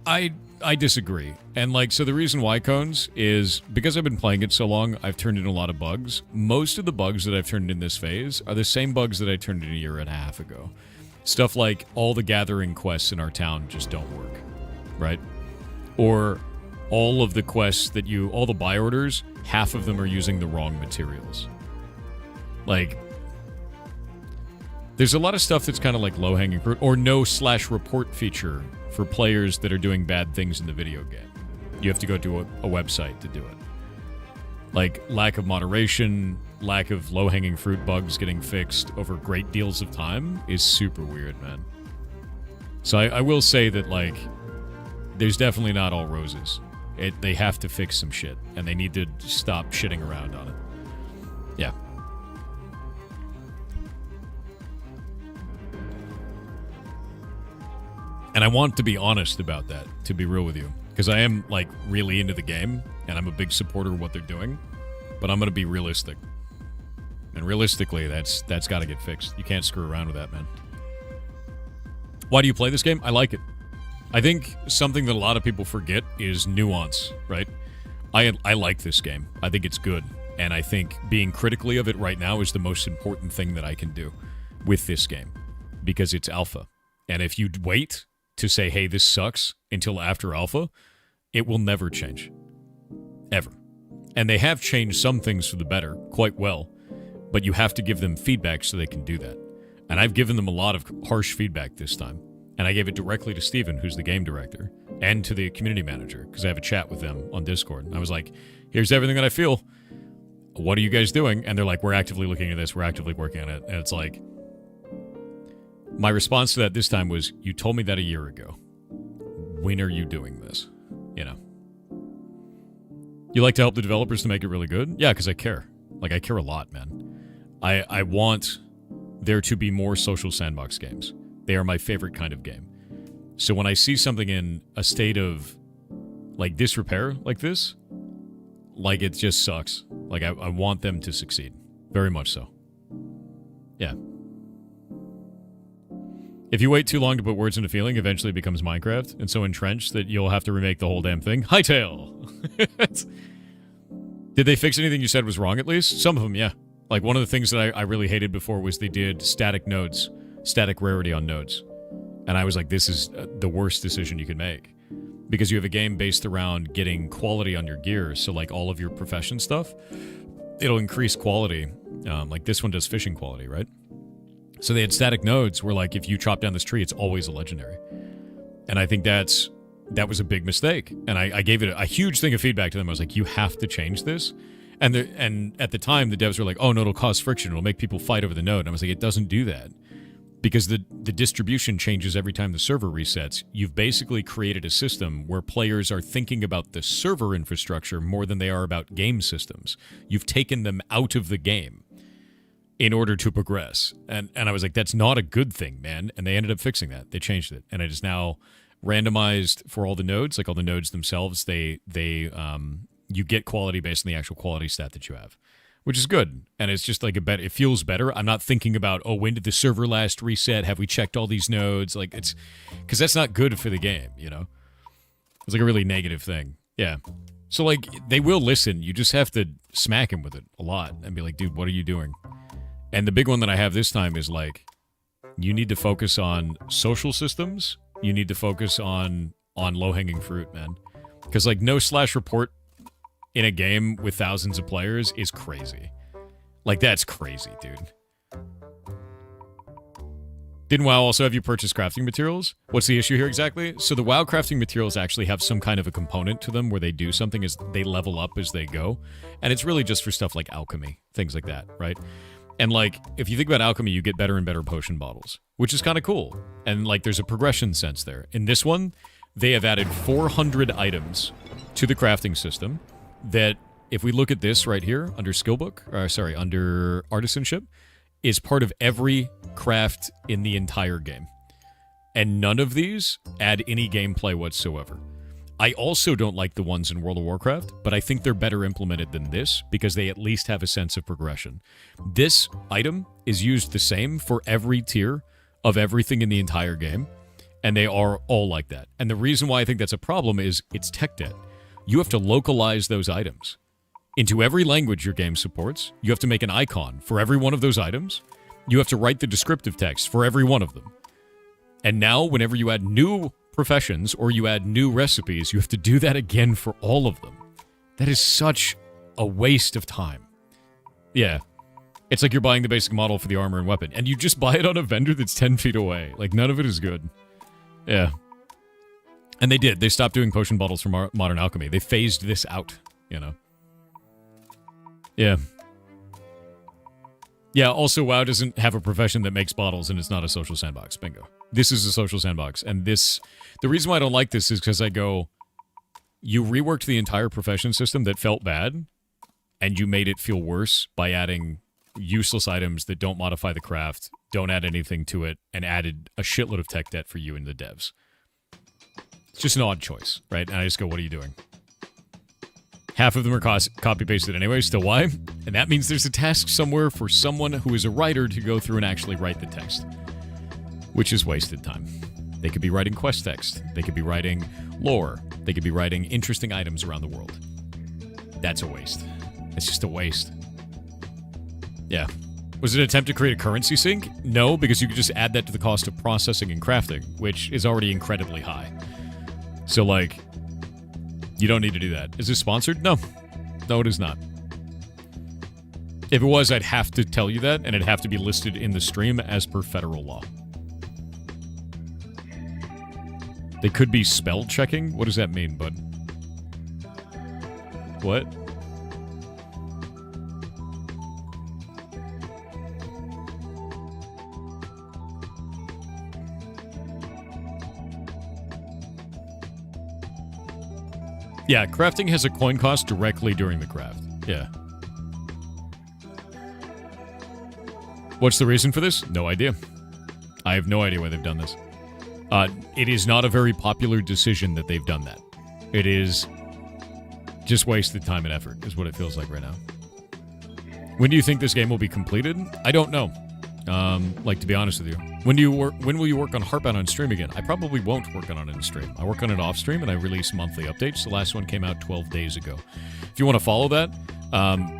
I disagree. And like, so the reason why, Cones, is because I've been playing it so long, I've turned in a lot of bugs. Most of the bugs that I've turned in this phase are the same bugs that I turned in a year and a half ago. Stuff like all the gathering quests in our town just don't work, right? Or all of the quests that all the buy orders, half of them are using the wrong materials. Like, there's a lot of stuff that's kind of like low-hanging fruit, or no/report feature for players that are doing bad things in the video game. You have to go to a website to do it. Like, lack of moderation, lack of low-hanging fruit bugs getting fixed over great deals of time is super weird, man. So I will say that, like, there's definitely not all roses. They have to fix some shit, and they need to stop shitting around on it. Yeah. And I want to be honest about that, to be real with you. Because I am, like, really into the game, and I'm a big supporter of what they're doing. But I'm going to be realistic. And realistically, that's got to get fixed. You can't screw around with that, man. Why do you play this game? I like it. I think something that a lot of people forget is nuance, right? I like this game. I think it's good. And I think being critically of it right now is the most important thing that I can do with this game. Because it's alpha. And if you wait to say, hey, this sucks until after alpha, it will never change. Ever. And they have changed some things for the better quite well, but you have to give them feedback so they can do that. And I've given them a lot of harsh feedback this time. And I gave it directly to Steven, who's the game director, and to the community manager, because I have a chat with them on Discord. And I was like, here's everything that I feel. What are you guys doing? And they're like, we're actively looking at this. We're actively working on it. And it's like, my response to that this time was, you told me that a year ago. When are you doing this? You know. You like to help the developers to make it really good? Yeah, because I care. Like, I care a lot, man. I want there to be more social sandbox games. They are my favorite kind of game. So when I see something in a state of, like, disrepair like this, like, it just sucks. Like, I want them to succeed. Very much so. Yeah. If you wait too long to put words into feeling, eventually it becomes Minecraft, and so entrenched that you'll have to remake the whole damn thing. Hightail! Did they fix anything you said was wrong, at least? Some of them, yeah. Like, one of the things that I really hated before was they did static nodes, static rarity on nodes. And I was like, this is the worst decision you could make. Because you have a game based around getting quality on your gear, so, like, all of your profession stuff, it'll increase quality. Like, this one does fishing quality, right? So they had static nodes where, like, if you chop down this tree, it's always a legendary. And I think that was a big mistake. And I gave it a huge thing of feedback to them. I was like, you have to change this. And at the time, the devs were like, oh, no, it'll cause friction. It'll make people fight over the node. And I was like, it doesn't do that. Because the distribution changes every time the server resets. You've basically created a system where players are thinking about the server infrastructure more than they are about game systems. You've taken them out of the game in order to progress. And I was like, that's not a good thing, man. And they ended up fixing that. They changed it. And it is now randomized for all the nodes. Like, all the nodes themselves, you get quality based on the actual quality stat that you have, which is good. And it's just like it feels better. I'm not thinking about, oh, when did the server last reset? Have we checked all these nodes? Like, it's because that's not good for the game, you know? It's like a really negative thing. Yeah. So, like, they will listen. You just have to smack him with it a lot and be like, dude, what are you doing? And the big one that I have this time is, like, you need to focus on social systems. You need to focus on low-hanging fruit, man. Because, like, no slash report in a game with thousands of players is crazy. Like, that's crazy, dude. Didn't WoW also have you purchase crafting materials? What's the issue here exactly? So the WoW crafting materials actually have some kind of a component to them where they do something as they level up as they go. And it's really just for stuff like alchemy, things like that, right? And, like, if you think about alchemy, you get better and better potion bottles, which is kind of cool. And, like, there's a progression sense there. In this one, they have added 400 items to the crafting system that, if we look at this right here, under under artisanship, is part of every craft in the entire game. And none of these add any gameplay whatsoever. I also don't like the ones in World of Warcraft, but I think they're better implemented than this because they at least have a sense of progression. This item is used the same for every tier of everything in the entire game, and they are all like that. And the reason why I think that's a problem is it's tech debt. You have to localize those items into every language your game supports. You have to make an icon for every one of those items. You have to write the descriptive text for every one of them. And now, whenever you add new professions or you add new recipes, you have to do that again for all of them. That is such a waste of time. Yeah. It's like you're buying the basic model for the armor and weapon, and you just buy it on a vendor that's 10 feet away. Like, none of it is good. Yeah. And they did. They stopped doing potion bottles for Modern Alchemy. They phased this out, you know? Yeah. Yeah, also, WoW doesn't have a profession that makes bottles, and it's not a social sandbox. Bingo. This is a social sandbox, and the reason why I don't like this is because I go, you reworked the entire profession system that felt bad, and you made it feel worse by adding useless items that don't modify the craft, don't add anything to it, and added a shitload of tech debt for you and the devs. It's just an odd choice, right? And I just go, what are you doing? Half of them are copy-pasted anyway, still why? And that means there's a task somewhere for someone who is a writer to go through and actually write the text, which is wasted time. They could be writing quest text. They could be writing lore. They could be writing interesting items around the world. That's a waste. It's just a waste. Yeah. Was it an attempt to create a currency sink? No, because you could just add that to the cost of processing and crafting, which is already incredibly high. So, like, you don't need to do that. Is this sponsored? No. No, it is not. If it was, I'd have to tell you that, and it'd have to be listed in the stream as per federal law. They could be spell checking? What does that mean, bud? What? Yeah, crafting has a coin cost directly during the craft. Yeah. What's the reason for this? No idea. I have no idea why they've done this. It is not a very popular decision that they've done that. It is just wasted time and effort, is what it feels like right now. When do you think this game will be completed? I don't know. Like, to be honest with you. When will you work on Heartbound on stream again? I probably won't work on it in stream. I work on it off stream, and I release monthly updates. The last one came out 12 days ago. If you want to follow that,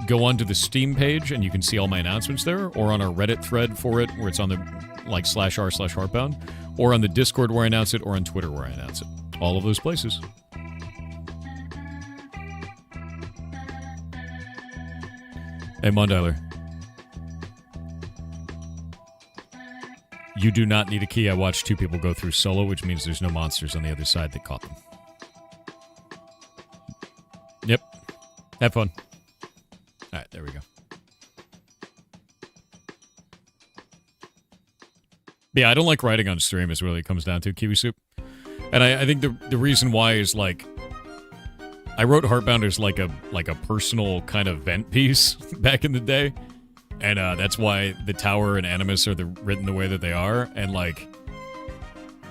go onto the Steam page, and you can see all my announcements there, or on our Reddit thread for it, where it's on the, like, /r/Heartbound, or on the Discord where I announce it, or on Twitter where I announce it. All of those places. Hey, Mondiler. You do not need a key. I watched 2 people go through solo, which means there's no monsters on the other side that caught them. Yep. Have fun. Alright, there we go. But yeah, I don't like writing on stream is really it comes down to, Kiwi Soup. And I think the reason why is, like, I wrote Heartbound as like a personal kind of vent piece back in the day. And that's why the Tower and Animus are written the way that they are. And, like,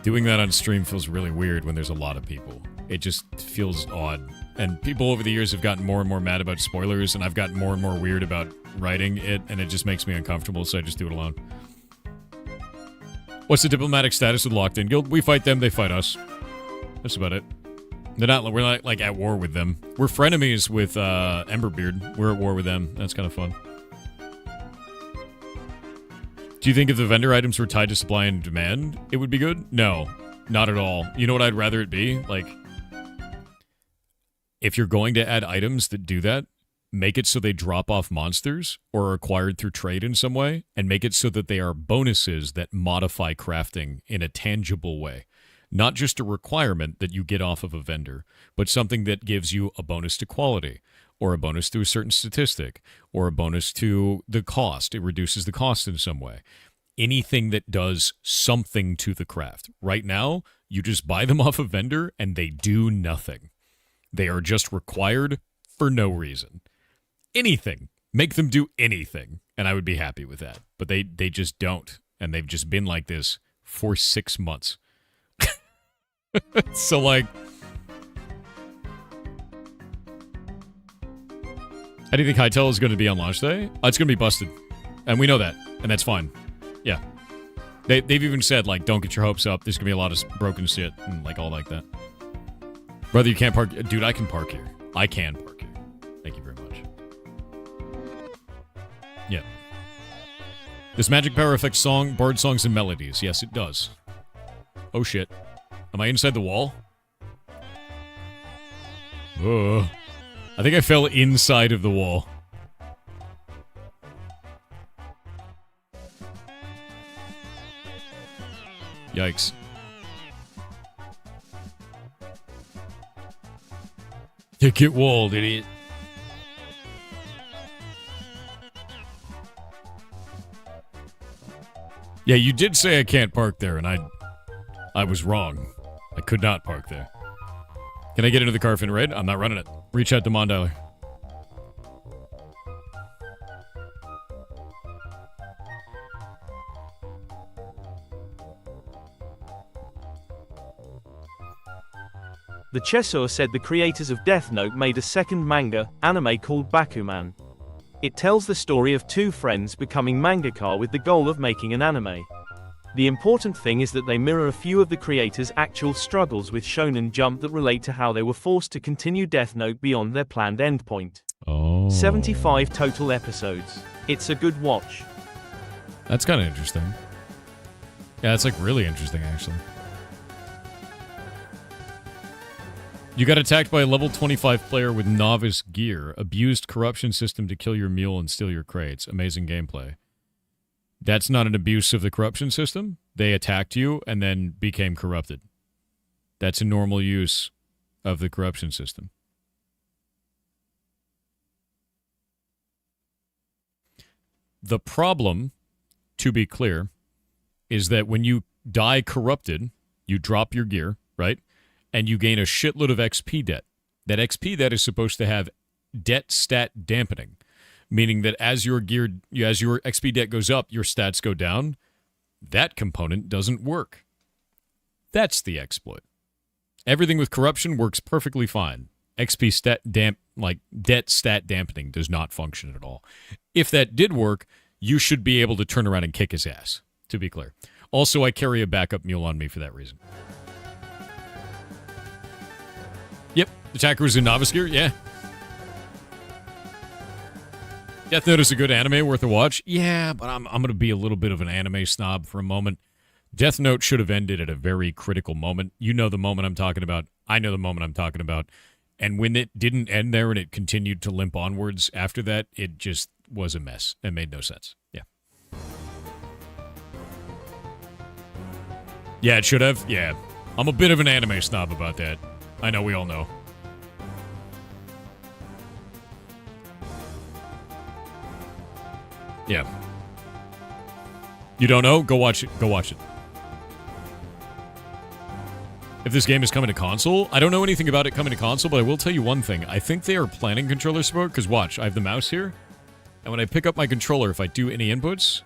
doing that on stream feels really weird when there's a lot of people. It just feels odd. And people over the years have gotten more and more mad about spoilers, and I've gotten more and more weird about writing it, and it just makes me uncomfortable, so I just do it alone. What's the diplomatic status with Locked In Guild? We fight them, they fight us. That's about it. We're not, like, at war with them. We're frenemies with Emberbeard. We're at war with them. That's kind of fun. Do you think if the vendor items were tied to supply and demand, it would be good? No, not at all. You know what I'd rather it be? Like, if you're going to add items that do that, make it so they drop off monsters or are acquired through trade in some way, and make it so that they are bonuses that modify crafting in a tangible way. Not just a requirement that you get off of a vendor, but something that gives you a bonus to quality, or a bonus to a certain statistic, or a bonus to the cost. It reduces the cost in some way. Anything that does something to the craft. Right now, you just buy them off a vendor, and they do nothing. They are just required for no reason. Anything. Make them do anything, and I would be happy with that. But they just don't, and they've just been like this for 6 months. So, like... How do you think Hightail is going to be on launch day? It's going to be busted. And we know that. And that's fine. Yeah. They've even said, like, don't get your hopes up. There's going to be a lot of broken shit and, like, all like that. Brother, you can't park... Dude, I can park here. I can park here. Thank you very much. Yeah. Does magic power affect bard songs and melodies? Yes, it does. Oh, shit. Am I inside the wall? I think I fell inside of the wall. Yikes. Yeah, get walled, idiot. Yeah, you did say I can't park there, and I was wrong. I could not park there. Can I get into the Carfin raid? I'm not running it. Reach out to Mondialer. The Chessor said the creators of Death Note made a second manga, anime called Bakuman. It tells the story of two friends becoming mangaka with the goal of making an anime. The important thing is that they mirror a few of the creators' actual struggles with Shonen Jump that relate to how they were forced to continue Death Note beyond their planned endpoint. Oh. 75 total episodes. It's a good watch. That's kind of interesting. Yeah, it's like really interesting, actually. You got attacked by a level 25 player with novice gear. Abused corruption system to kill your mule and steal your crates. Amazing gameplay. That's not an abuse of the corruption system. They attacked you and then became corrupted. That's a normal use of the corruption system. The problem, to be clear, is that when you die corrupted, you drop your gear, right? And you gain a shitload of XP debt. That XP debt is supposed to have debt stat dampening, meaning that as your XP debt goes up, your stats go down. That component doesn't work. That's the exploit. Everything with corruption works perfectly fine. XP stat debt stat dampening does not function at all. If that did work, you should be able to turn around and kick his ass, to be clear. Also, I carry a backup mule on me for that reason. Yep, attacker was in novice gear, yeah. Death Note is a good anime worth a watch. Yeah, but I'm going to be a little bit of an anime snob for a moment. Death Note should have ended at a very critical moment. You know the moment I'm talking about. I know the moment I'm talking about. And when it didn't end there and it continued to limp onwards after that, it just was a mess. It made no sense. Yeah. Yeah, it should have. Yeah. I'm a bit of an anime snob about that. I know, we all know. Yeah. You don't know? Go watch it. Go watch it. If this game is coming to console, I don't know anything about it coming to console, but I will tell you one thing. I think they are planning controller support, because watch, I have the mouse here, and when I pick up my controller, if I do any inputs...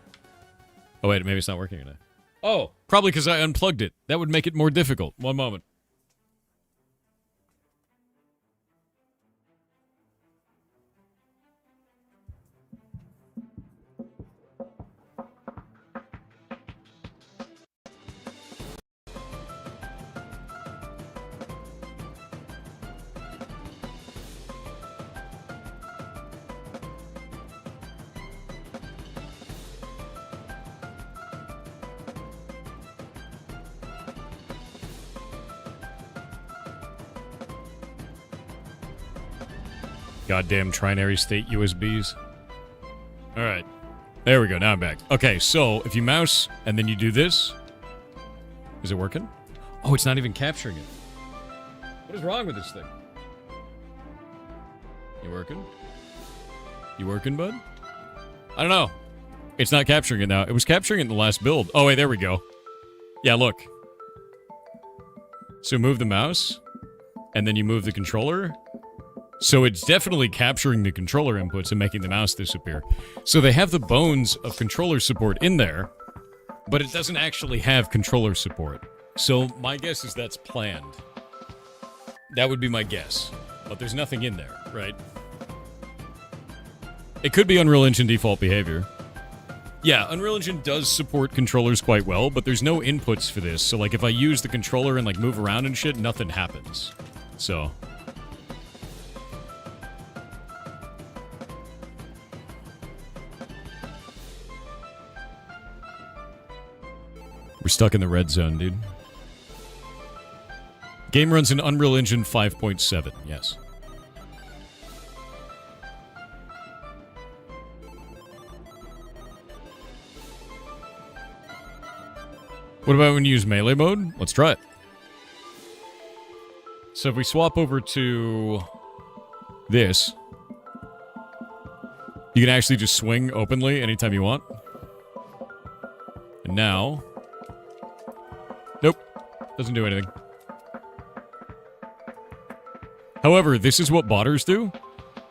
Oh, wait, maybe it's not working or not. Oh, probably because I unplugged it. That would make it more difficult. One moment. Goddamn trinary state USBs. Alright. There we go. Now I'm back. Okay, so if you mouse and then you do this... Is it working? Oh, it's not even capturing it. What is wrong with this thing? You working? You working, bud? I don't know. It's not capturing it now. It was capturing it in the last build. Oh, wait, there we go. Yeah, look. So move the mouse, and then you move the controller... So it's definitely capturing the controller inputs and making the mouse disappear. So they have the bones of controller support in there, but it doesn't actually have controller support. So my guess is that's planned. That would be my guess. But there's nothing in there, right? It could be Unreal Engine default behavior. Yeah, Unreal Engine does support controllers quite well, but there's no inputs for this. So like if I use the controller and like move around and shit, nothing happens. So... We're stuck in the red zone, dude. Game runs in Unreal Engine 5.7, yes. What about when you use melee mode? Let's try it. So if we swap over to this, you can actually just swing openly anytime you want. And now... Nope. Doesn't do anything. However, this is what botters do,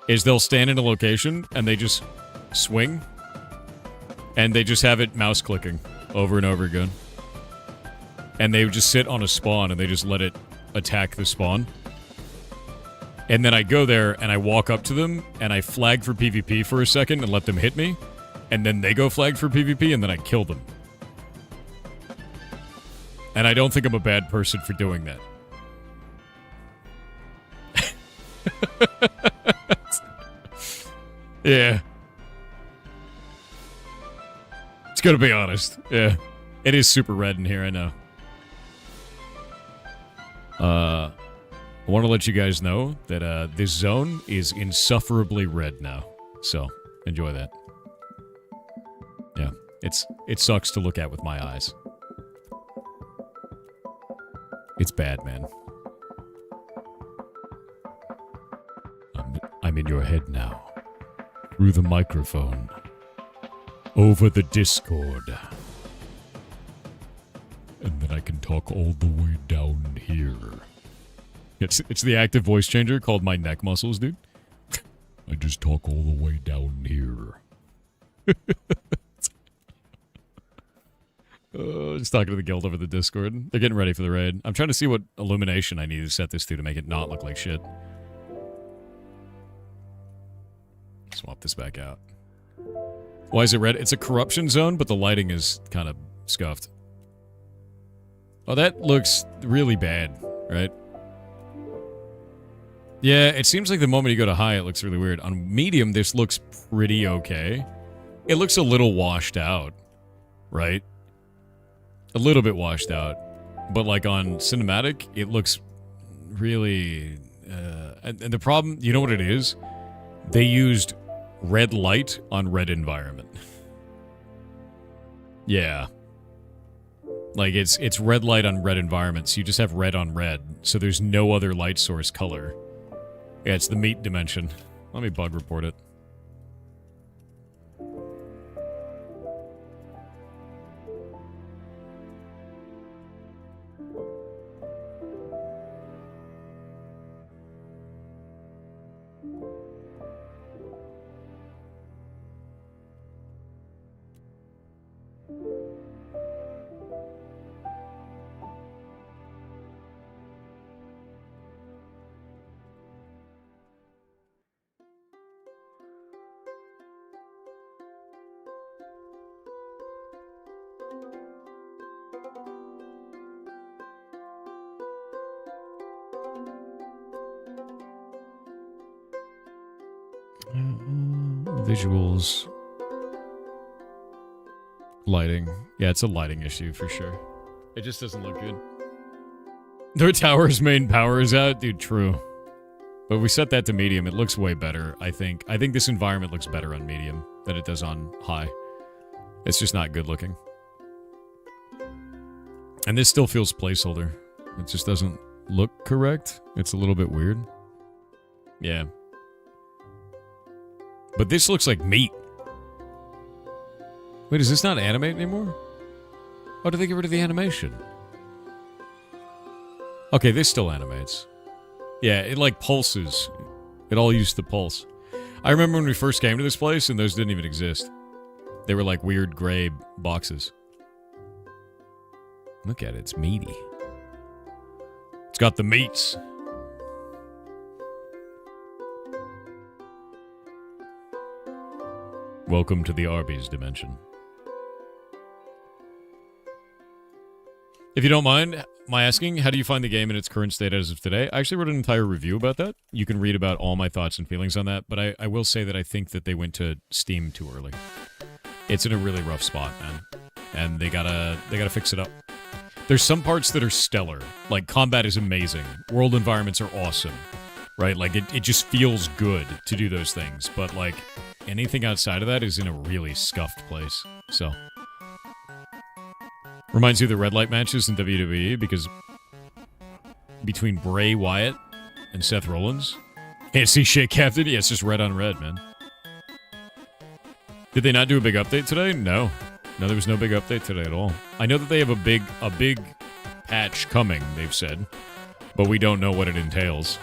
is they'll stand in a location and they just swing, and they just have it mouse clicking over and over again. And they just sit on a spawn and they just let it attack the spawn. And then I go there and I walk up to them and I flag for PvP for a second and let them hit me. And then they go flag for PvP and then I kill them. And I don't think I'm a bad person for doing that. Yeah. It's gonna be honest. Yeah. It is super red in here, I know. I want to let you guys know that this zone is insufferably red now. So, enjoy that. Yeah. It sucks to look at with my eyes. It's bad, man. I'm in your head now. Through the microphone. Over the Discord. And then I can talk all the way down here. It's the active voice changer called my neck muscles, dude. I just talk all the way down here. Just talking to the guild over the Discord. They're getting ready for the raid. I'm trying to see what illumination I need to set this to make it not look like shit. Swap this back out. Why is it red? It's a corruption zone, but the lighting is kind of scuffed. Oh, that looks really bad, right? Yeah, it seems like the moment you go to high, it looks really weird. On medium, this looks pretty okay. It looks a little washed out, right? A little bit washed out. But like on cinematic, it looks really... and the problem, you know what it is? They used red light on red environment. Yeah. Like, it's red light on red environment, so you just have red on red, so there's no other light source color. Yeah, it's the meat dimension. Let me bug report it. Visuals. Lighting. Yeah, it's a lighting issue for sure. It just doesn't look good. Their tower's main power is out? Dude, true. But we set that to medium. It looks way better, I think. I think this environment looks better on medium than it does on high. It's just not good looking. And this still feels placeholder. It just doesn't look correct. It's a little bit weird. Yeah. But this looks like meat. Wait, is this not animate anymore? Oh, did they get rid of the animation? Okay, this still animates. Yeah, it like pulses. It all used to pulse. I remember when we first came to this place and those didn't even exist. They were like weird gray boxes. Look at it, it's meaty. It's got the meats. Welcome to the Arby's dimension. If you don't mind my asking, how do you find the game in its current state as of today? I actually wrote an entire review about that. You can read about all my thoughts and feelings on that, but I will say that I think that they went to Steam too early. It's in a really rough spot, man. And they gotta fix it up. There's some parts that are stellar. Like, combat is amazing. World environments are awesome. Right? Like, it just feels good to do those things. But, like, anything outside of that is in a really scuffed place. So... Reminds you of the red light matches in WWE because between Bray Wyatt and Seth Rollins. Can't see shit, Captain. Yeah, it's just red on red, man. Did they not do a big update today? No. No, there was no big update today at all. I know that they have a big patch coming, they've said. But we don't know what it entails.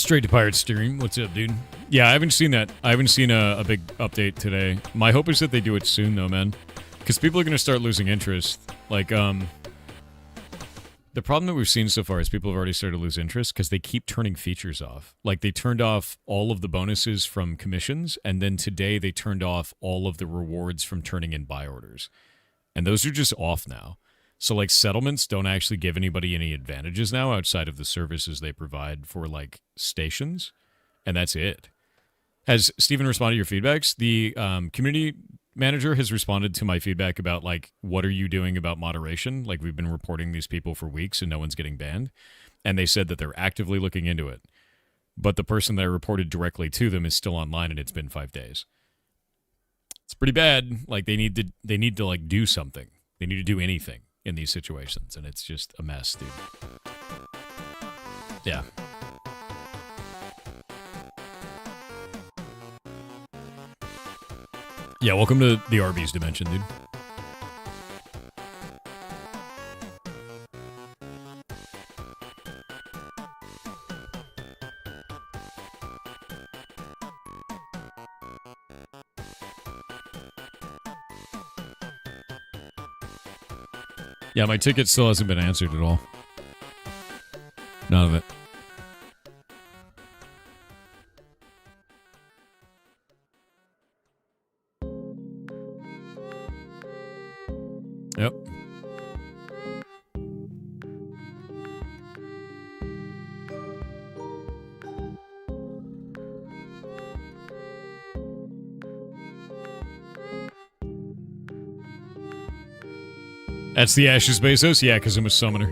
Straight to Pirate Steering. What's up, dude? Yeah, I haven't seen that. I haven't seen a big update today. My hope is that they do it soon, though, man. Because people are going to start losing interest. Like, the problem that we've seen so far is people have already started to lose interest because they keep turning features off. Like, they turned off all of the bonuses from commissions, and then today they turned off all of the rewards from turning in buy orders. And those are just off now. So, like, settlements don't actually give anybody any advantages now outside of the services they provide for, like, stations. And that's it. Has Steven responded to your feedbacks? The community manager has responded to my feedback about, like, what are you doing about moderation? Like, we've been reporting these people for weeks and no one's getting banned. And they said that they're actively looking into it. But the person that I reported directly to them is still online and it's been 5 days. It's pretty bad. Like, they need to like, do something. They need to do anything in these situations, and it's just a mess, dude. Yeah. Yeah, welcome to the Arby's dimension, dude. Yeah, my ticket still hasn't been answered at all. None of it. Yep. That's the Ashes Bezos? Yeah, because I'm a summoner.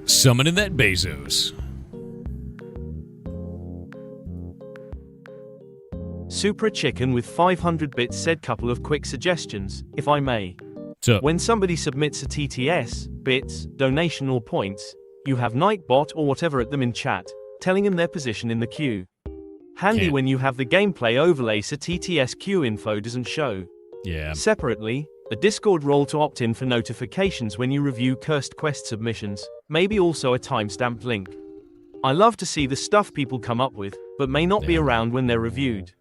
Summoning that Bezos. Supra Chicken with 500 bits said couple of quick suggestions, if I may. So, When somebody submits a TTS, bits, donation or points, you have Nightbot or whatever at them in chat, telling them their position in the queue. Handy Can't. when you have the gameplay overlay so TTS queue info doesn't show. yeah. Separately, a Discord role to opt in for notifications when you review cursed quest submissions, maybe also a timestamped link. I love to see the stuff people come up with, but may not be Yeah. around when they're reviewed.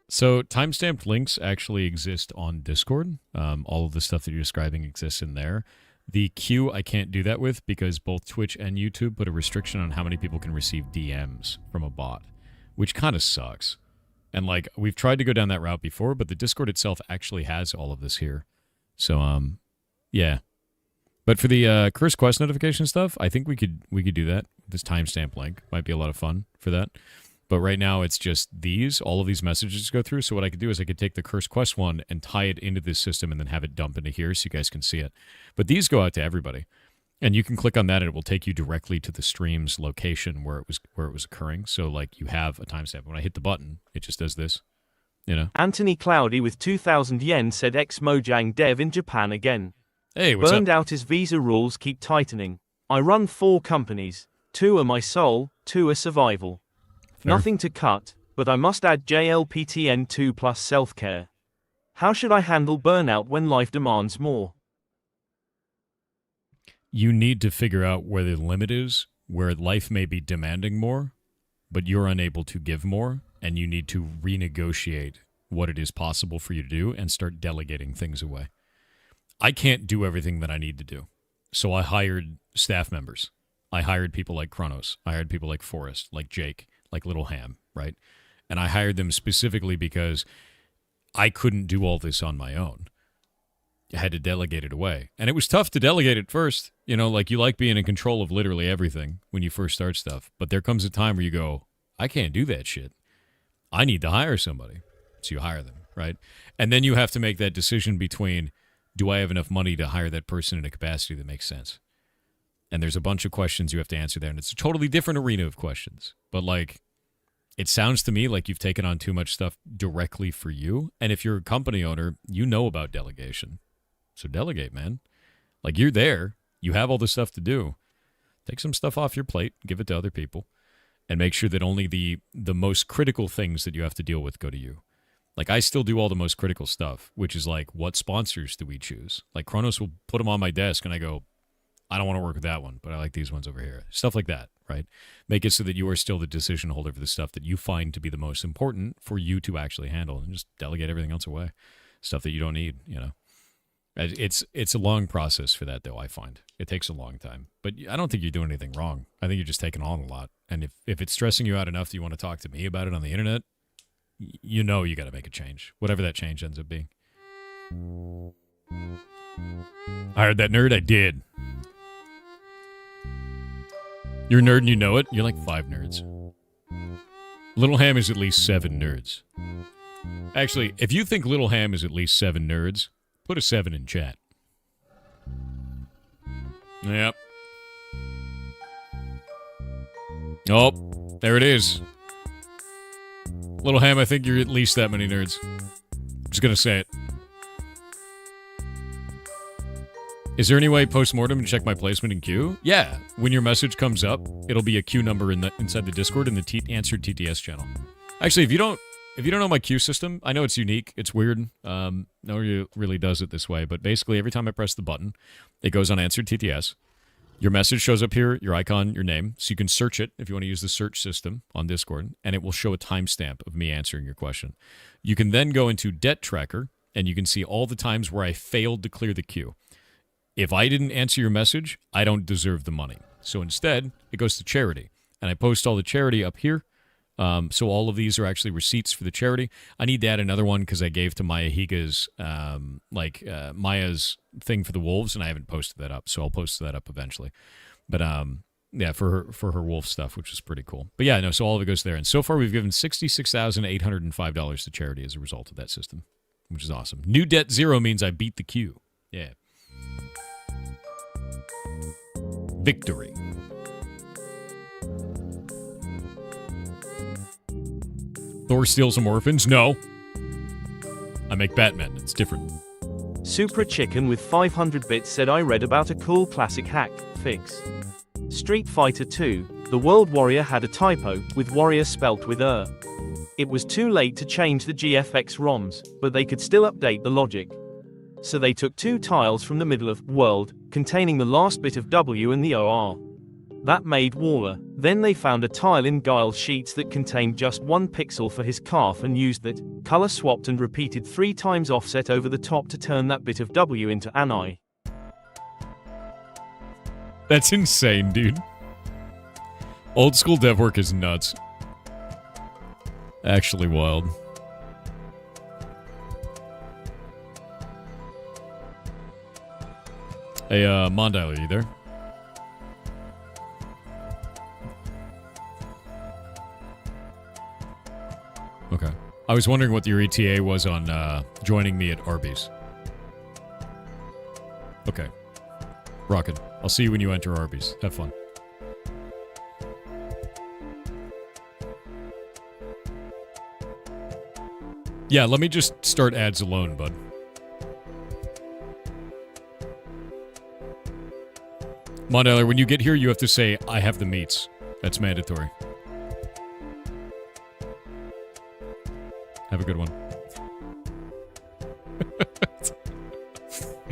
So timestamped links actually exist on Discord. All of the stuff that you're describing exists in there. The queue I can't do that with because both Twitch and YouTube put a restriction on how many people can receive DMs from a bot, which kind of sucks. And like we've tried to go down that route before, but the Discord itself actually has all of this here. So yeah. But for the curse quest notification stuff, I think we could do that. This timestamp link might be a lot of fun for that. But right now it's just all of these messages go through. So what I could do is I could take the curse quest one and tie it into this system and then have it dump into here so you guys can see it. But these go out to everybody. And you can click on that and it will take you directly to the stream's location where it was occurring. So like you have a timestamp. When I hit the button, it just does this. You know? Anthony Cloudy with 2,000 yen said ex-Mojang dev in Japan again. Hey, what's Burned up? out his visa rules keep tightening. I run 4 companies. 2 are my soul, 2 are survival. Fair. Nothing to cut, but I must add JLPTN2 plus self-care. How should I handle burnout when life demands more? You need to figure out where the limit is, where life may be demanding more, but you're unable to give more, and you need to renegotiate what it is possible for you to do and start delegating things away. I can't do everything that I need to do, so I hired staff members. I hired people like Kronos. I hired people like Forrest, like Jake, like Little Ham, right? And I hired them specifically because I couldn't do all this on my own. I had to delegate it away. And it was tough to delegate at first. You know, like you like being in control of literally everything when you first start stuff. But there comes a time where you go, I can't do that shit. I need to hire somebody. So you hire them, right? And then you have to make that decision between, do I have enough money to hire that person in a capacity that makes sense? And there's a bunch of questions you have to answer there. And it's a totally different arena of questions. But like, it sounds to me like you've taken on too much stuff directly for you. And if you're a company owner, you know about delegation. So delegate, man. Like, you're there. You have all this stuff to do. Take some stuff off your plate. Give it to other people. And make sure that only the most critical things that you have to deal with go to you. Like, I still do all the most critical stuff, which is like, what sponsors do we choose? Like, Kronos will put them on my desk, and I go, I don't want to work with that one, but I like these ones over here. Stuff like that, right? Make it so that you are still the decision holder for the stuff that you find to be the most important for you to actually handle, and just delegate everything else away. Stuff that you don't need, you know. It's a long process for that, though, I find. It takes a long time. But I don't think you're doing anything wrong. I think you're just taking on a lot. And if it's stressing you out enough that you want to talk to me about it on the internet, you know you got to make a change, whatever that change ends up being. I heard that, nerd. I did. You're a nerd and you know it? You're like 5 nerds. Little Ham is at least 7 nerds. Actually, if you think Little Ham is at least 7 nerds, put a 7 in chat. Yep. Oh, there it is. Little Ham, I think you're at least that many nerds. I'm just gonna say it. Is there any way post-mortem to check my placement in queue? Yeah. When your message comes up, it'll be a queue number inside the Discord in the answered TTS channel. Actually, if you don't know my queue system, I know it's unique. It's weird. Nobody really does it this way. But basically, every time I press the button, it goes on answered TTS. Your message shows up here, your icon, your name. So you can search it if you want to use the search system on Discord. And it will show a timestamp of me answering your question. You can then go into Debt Tracker, and you can see all the times where I failed to clear the queue. If I didn't answer your message, I don't deserve the money. So instead, it goes to charity. And I post all the charity up here. So all of these are actually receipts for the charity. I need to add another one because I gave to Maya Higa's, Maya's thing for the wolves, and I haven't posted that up. So I'll post that up eventually. But yeah, for her wolf stuff, which is pretty cool. But yeah, no, so all of it goes there. And so far, we've given $66,805 to charity as a result of that system, which is awesome. New debt 0 means I beat the queue. Yeah. Victory. Thor steals some orphans? No. I make Batman. It's different. Supra Chicken with 500 bits said I read about a cool classic hack fix. Street Fighter 2, the World Warrior had a typo, with warrior spelt with It was too late to change the GFX ROMs, but they could still update the logic. So they took 2 tiles from the middle of world, containing the last bit of W and the OR. That made Waller. Then they found a tile in Guile's sheets that contained just 1 pixel for his calf and used that, color swapped and repeated 3 times offset over the top to turn that bit of W into an I. That's insane, dude. Old school dev work is nuts. Actually wild. Hey, Mondial, are you there? Okay. I was wondering what your ETA was on joining me at Arby's. Okay. Rockin'. I'll see you when you enter Arby's. Have fun. Yeah, let me just start ads alone, bud. Mondialer, when you get here, you have to say, I have the meats. That's mandatory. Have a good one.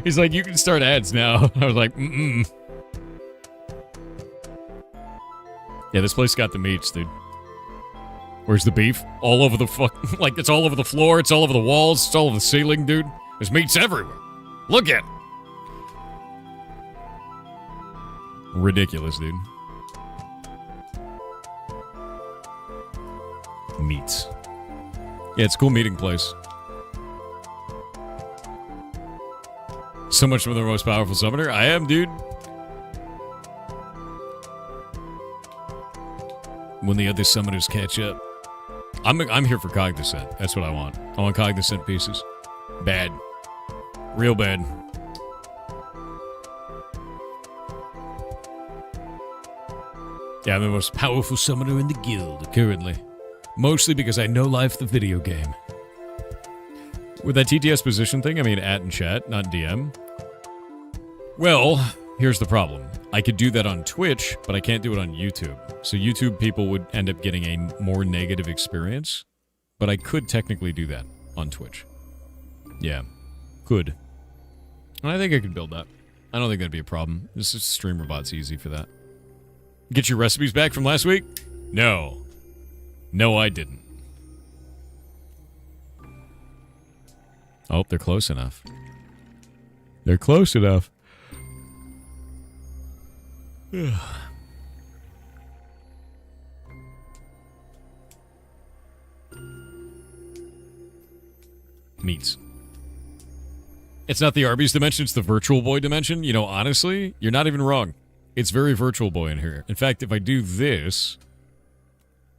He's like, you can start ads now. I was like, mm-mm. Yeah, this place got the meats, dude. Where's the beef? All over the fuck... Like, it's all over the floor, it's all over the walls, it's all over the ceiling, dude. There's meats everywhere. Look at it. Ridiculous, dude. Meats. Yeah, it's a cool meeting place. So much for the most powerful summoner. I am, dude. When the other summoners catch up. I'm here for Cognizant. That's what I want. I want Cognizant pieces. Bad. Real bad. Yeah, I'm the most powerful summoner in the guild, currently. Mostly because I know life the video game. With that TTS position thing, I mean at and chat, not DM. Well, here's the problem. I could do that on Twitch, but I can't do it on YouTube. So YouTube people would end up getting a more negative experience, but I could technically do that. on Twitch. Yeah. Could. And I think I could build that. I don't think that'd be a problem. This is StreamerBot's easy for that. Get your recipes back from last week? No. No, I didn't. Oh, they're close enough. They're close enough. Meats. It's not the Arby's dimension, it's the Virtual Boy dimension. You know, honestly, you're not even wrong. It's very Virtual Boy in here. In fact, if I do this,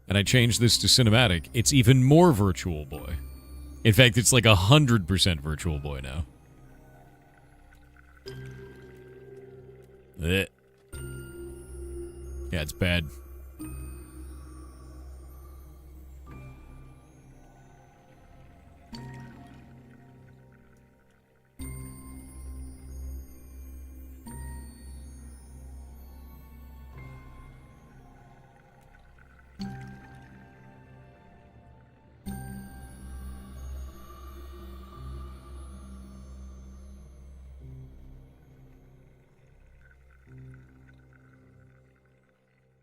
and I change this to cinematic, it's even more Virtual Boy. In fact, it's like 100% Virtual Boy now. Blech. Yeah, it's bad.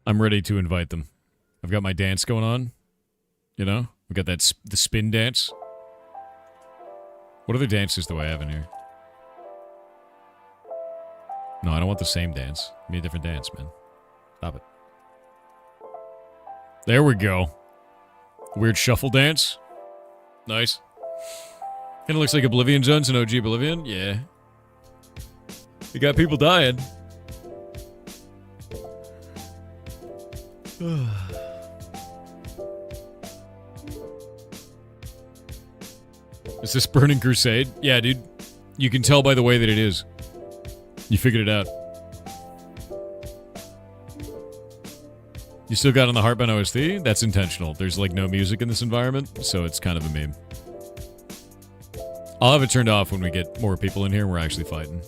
I'm ready to invite them. I've got my dance going on. You know? I've got that the spin dance. What other dances do I have in here? No, I don't want the same dance. Give me a different dance, man. Stop it. There we go. Weird shuffle dance. Nice. Kinda looks like Oblivion Zone's an OG Oblivion. Yeah. You got people dying. Is this Burning Crusade? Yeah, dude. You can tell by the way that it is. You figured it out. You still got on the Heartbound OST? That's intentional. There's like no music in this environment, so it's kind of a meme. I'll have it turned off when we get more people in here and we're actually fighting.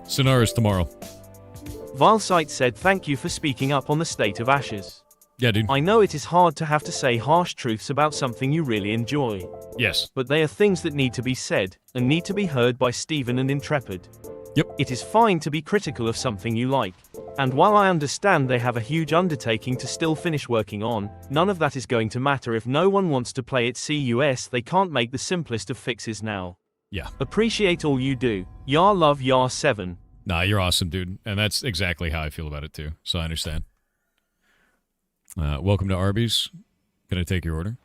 Sonaris tomorrow. Vilesight said thank you for speaking up on the state of Ashes. Yeah, dude. I know it is hard to have to say harsh truths about something you really enjoy. Yes. But they are things that need to be said, and need to be heard by Steven and Intrepid. Yep. It is fine to be critical of something you like. And while I understand they have a huge undertaking to still finish working on, none of that is going to matter if no one wants to play it. CUS, they can't make the simplest of fixes now. Yeah. Appreciate all you do. Yar love Yar 7. Nah, you're awesome, dude. And that's exactly how I feel about it, too. So I understand. Welcome to Arby's. Can I take your order?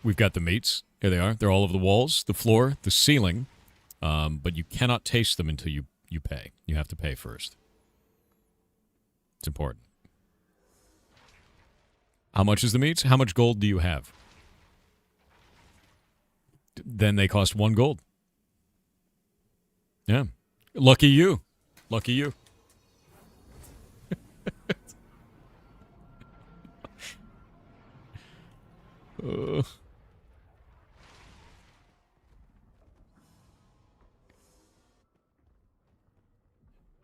We've got the meats. Here they are. They're all over the walls, the floor, the ceiling. But you cannot taste them until you pay. You have to pay first. It's important. How much is the meats? How much gold do you have? Then they cost 1 gold. Yeah. Lucky you. Lucky you.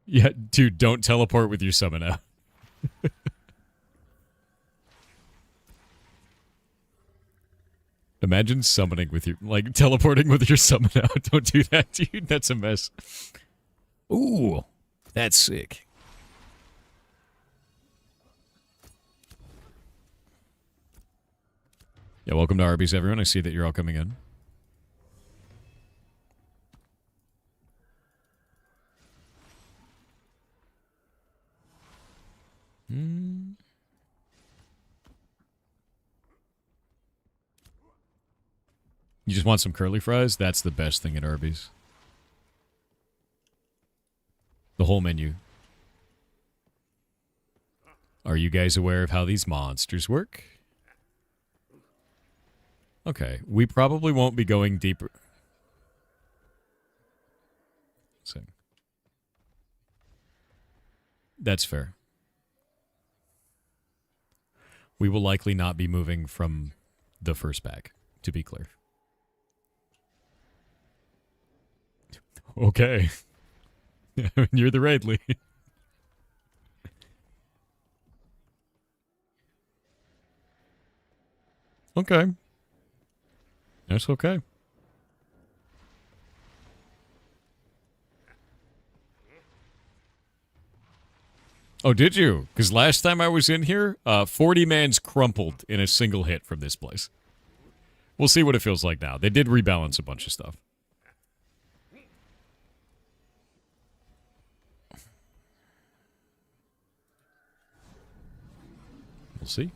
Yeah, dude, don't teleport with your summon out. Imagine summoning with your, like, teleporting with your summon out. Don't do that, dude. That's a mess. Ooh, that's sick. Yeah, welcome to Arby's, everyone. I see that you're all coming in. You just want some curly fries? That's the best thing at Arby's. The whole menu. Are you guys aware of how these monsters work? Okay, we probably won't be going deeper. Let's see. That's fair. We will likely not be moving from the first bag, to be clear. Okay. You're the raid lead. Okay. That's okay. Oh, did you? Because last time I was in here, 40 mans crumpled in a single hit from this place. We'll see what it feels like now. They did rebalance a bunch of stuff. We'll see.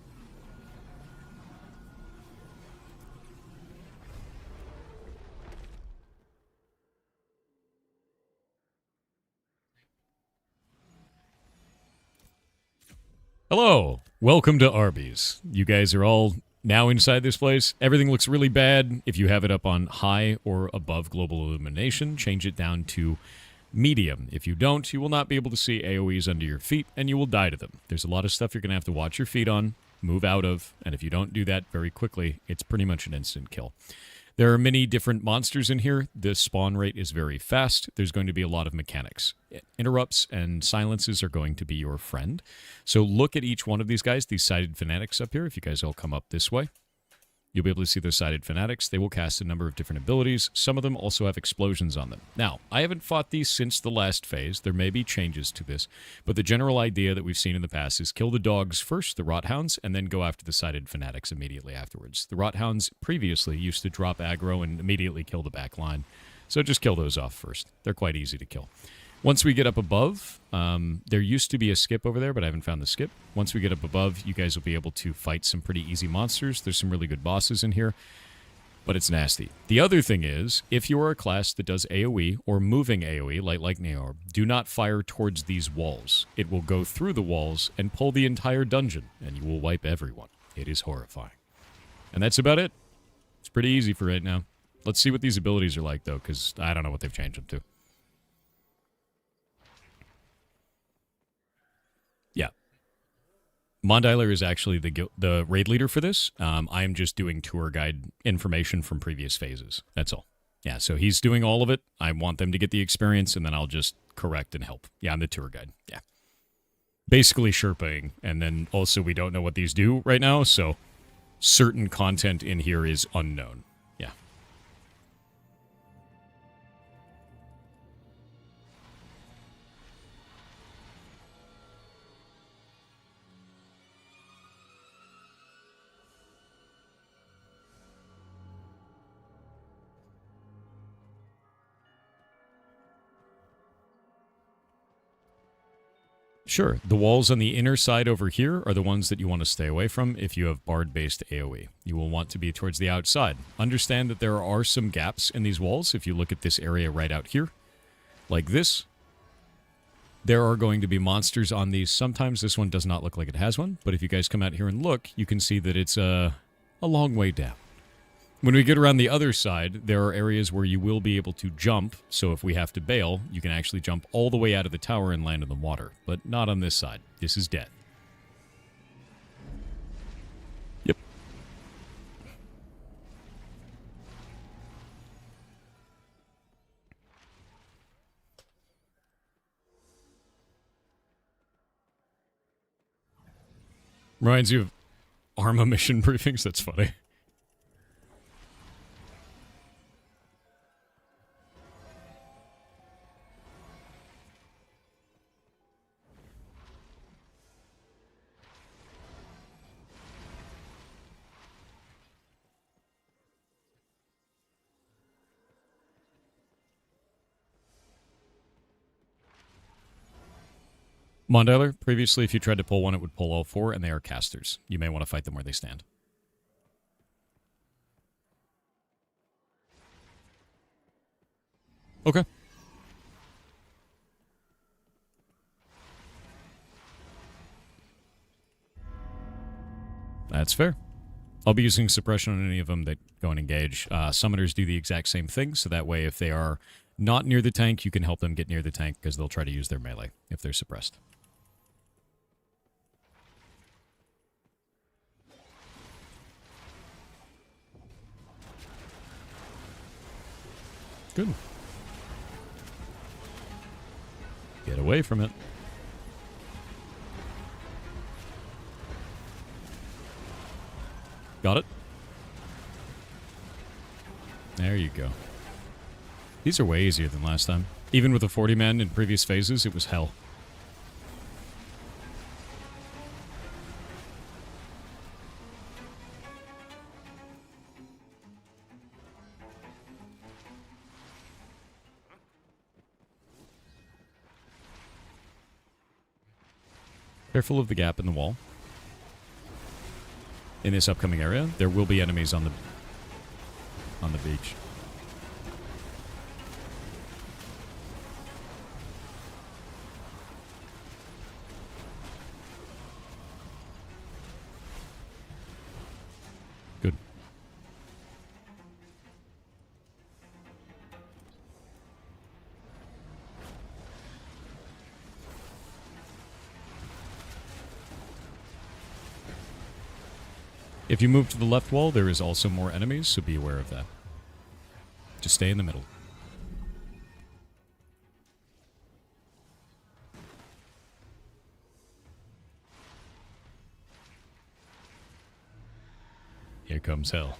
Hello. Welcome to Arby's. You guys are all now inside this place. Everything looks really bad. If you have it up on high or above global illumination, change it down to medium. If you don't, you will not be able to see AoEs under your feet, and you will die to them. There's a lot of stuff you're going to have to watch your feet on, move out of, and if you don't do that very quickly, it's pretty much an instant kill. There are many different monsters in here. The spawn rate is very fast. There's going to be a lot of mechanics. Interrupts and silences are going to be your friend. So look at each one of these guys, these sided fanatics up here. If you guys all come up this way, you'll be able to see those sided fanatics. They will cast a number of different abilities. Some of them also have explosions on them. Now, I haven't fought these since the last phase. There may be changes to this, but the general idea that we've seen in the past is kill the dogs first, the rothounds, and then go after the sided fanatics immediately afterwards. The rothounds previously used to drop aggro and immediately kill the back line, so just kill those off first. They're quite easy to kill. Once we get up above, there used to be a skip over there, but I haven't found the skip. Once we get up above, you guys will be able to fight some pretty easy monsters. There's some really good bosses in here, but it's nasty. The other thing is, if you are a class that does AoE or moving AoE, like Neor, do not fire towards these walls. It will go through the walls and pull the entire dungeon, and you will wipe everyone. It is horrifying. And that's about it. It's pretty easy for right now. Let's see what these abilities are like, though, because I don't know what they've changed them to. Yeah. Mondiler is actually the raid leader for this. I am just doing tour guide information from previous phases. That's all. Yeah, so he's doing all of it. I want them to get the experience, and then I'll just correct and help. Yeah, I'm the tour guide. Yeah. Basically Sherpaing, and then also we don't know what these do right now, so certain content in here is unknown. Yeah. Sure. The walls on the inner side over here are the ones that you want to stay away from if you have bard-based AoE. You will want to be towards the outside. Understand that there are some gaps in these walls. If you look at this area right out here, like this, there are going to be monsters on these. Sometimes this one does not look like it has one, but if you guys come out here and look, you can see that it's a long way down. When we get around the other side, there are areas where you will be able to jump, so if we have to bail, you can actually jump all the way out of the tower and land in the water. But not on this side. This is death. Yep. Reminds you of Arma mission briefings? That's funny. Mondiler, previously if you tried to pull one, it would pull all four, and they are casters. You may want to fight them where they stand. Okay. That's fair. I'll be using suppression on any of them that go and engage. Summoners do the exact same thing, so that way if they are not near the tank, you can help them get near the tank because they'll try to use their melee if they're suppressed. Good. Get away from it. Got it? There you go. These are way easier than last time. Even with the 40 men in previous phases, it was hell. Careful of the gap in the wall. In this upcoming area, there will be enemies on the beach. Good. If you move to the left wall, there is also more enemies, so be aware of that. Just stay in the middle. Here comes hell.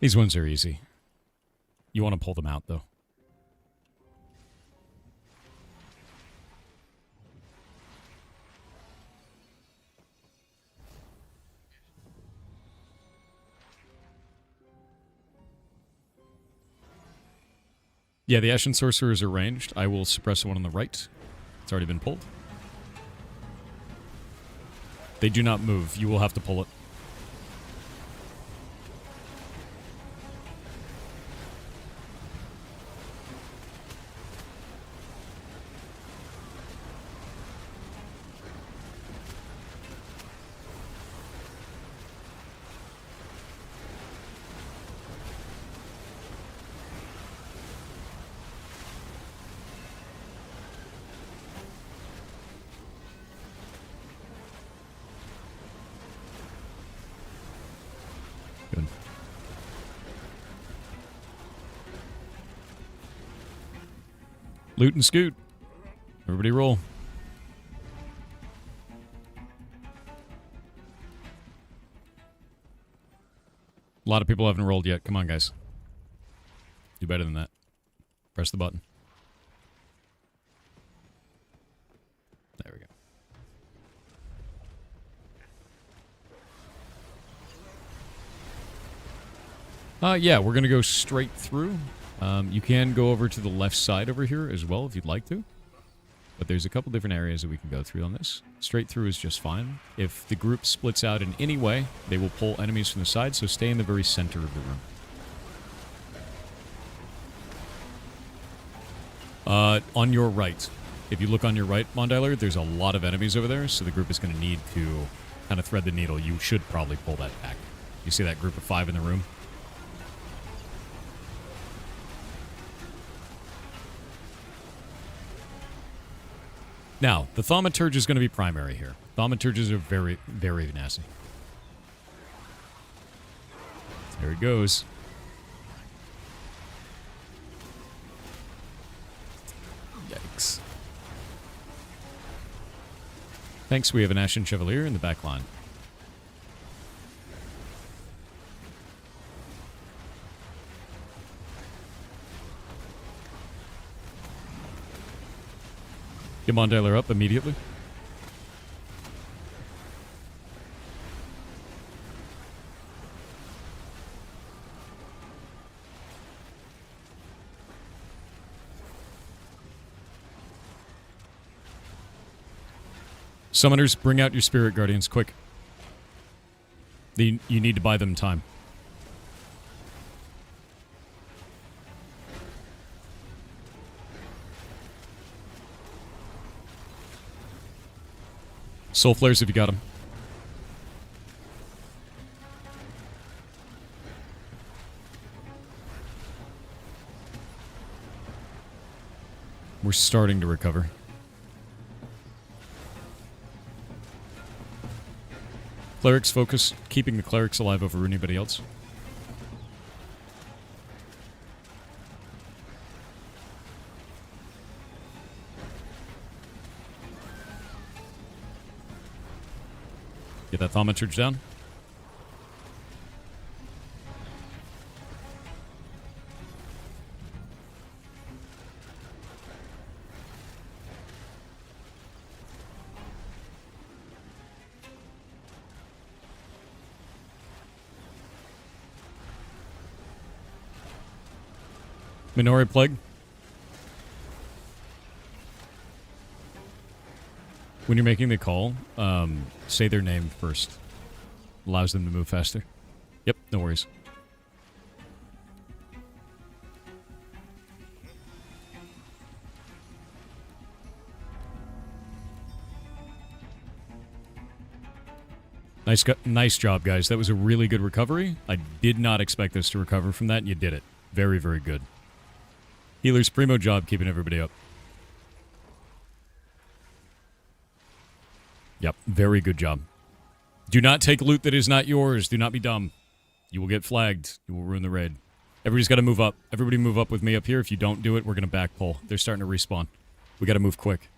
These ones are easy. You want to pull them out, though. Yeah, the Ashen Sorcerers are ranged. I will suppress the one on the right. It's already been pulled. They do not move. You will have to pull it. Good. Loot and scoot. Everybody roll. A lot of people haven't rolled yet. Come on, guys. Do better than that. Press the button. There we go. Yeah, we're going to go straight through. You can go over to the left side over here as well if you'd like to. But there's a couple different areas that we can go through on this. Straight through is just fine. If the group splits out in any way, they will pull enemies from the side, so stay in the very center of the room. On your right. If you look on your right, Mondiler, there's a lot of enemies over there, so the group is going to need to kind of thread the needle. You should probably pull that back. You see that group of 5 in the room? Now, the Thaumaturge is going to be primary here. Thaumaturges are very, very nasty. There it goes. Yikes. Thanks, we have an Ashen Chevalier in the back line. Get Mondiler up immediately. Summoners, bring out your Spirit Guardians, quick. You need to buy them time. Soul flares if you got them. We're starting to recover. Clerics focus, keeping the clerics alive over anybody else. Get that thaumaturge down. Minori Plague. When you're making the call, say their name first. Allows them to move faster. Yep, no worries. Nice job, guys. That was a really good recovery. I did not expect us to recover from that, and you did it. Very, very good. Healer's primo job keeping everybody up. Yep, very good job. Do not take loot that is not yours. Do not be dumb. You will get flagged. You will ruin the raid. Everybody's got to move up. Everybody move up with me up here. If you don't do it, we're going to back pull. They're starting to respawn. We got to move quick.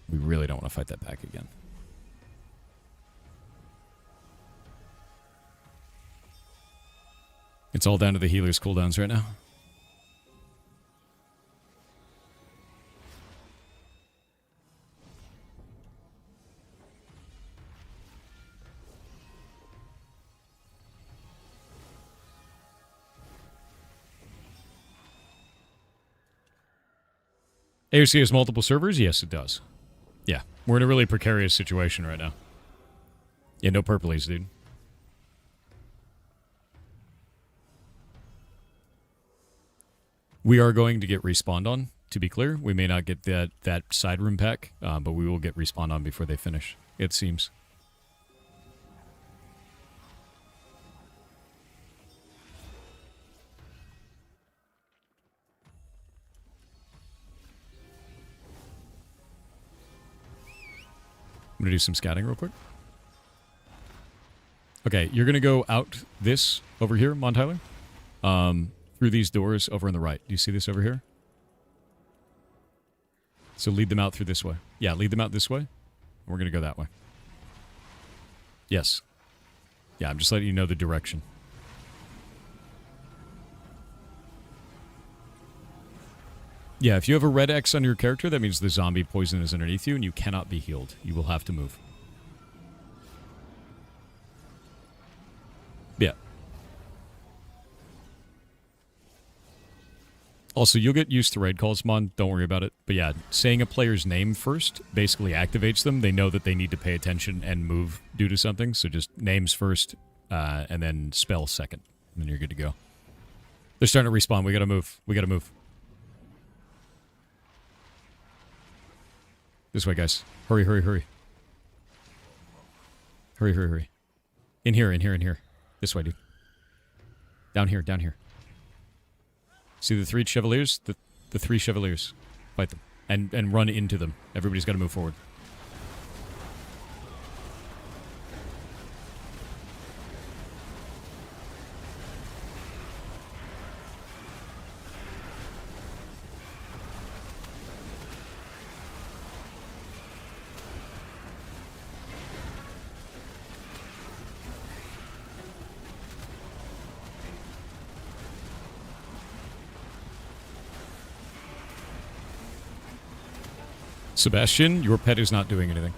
We really don't want to fight that back again. It's all down to the healer's cooldowns right now. AOC has multiple servers? Yes, it does. Yeah, we're in a really precarious situation right now. Yeah, no purplies, dude. We are going to get respawned on, to be clear. We may not get that side room pack, but we will get respawned on before they finish, it seems. I'm going to do some scouting real quick. Okay, you're going to go out this over here, Mon Tyler. Through these doors over on the right. Do you see this over here? So lead them out through this way. Yeah, lead them out this way. We're going to go that way. Yes. Yeah, I'm just letting you know the direction. Yeah, if you have a red X on your character, that means the zombie poison is underneath you and you cannot be healed. You will have to move. Yeah. Also, you'll get used to raid calls, Mon. Don't worry about it. But yeah, saying a player's name first basically activates them. They know that they need to pay attention and move due to something. So just names first, and then spell second. And then you're good to go. They're starting to respawn. We gotta move. We gotta move. This way, guys. Hurry, hurry, hurry. Hurry, hurry, hurry. In here, in here, in here. This way, dude. Down here, down here. See the three Chevaliers? The three Chevaliers. Fight them. And run into them. Everybody's got to move forward. Sebastian, your pet is not doing anything.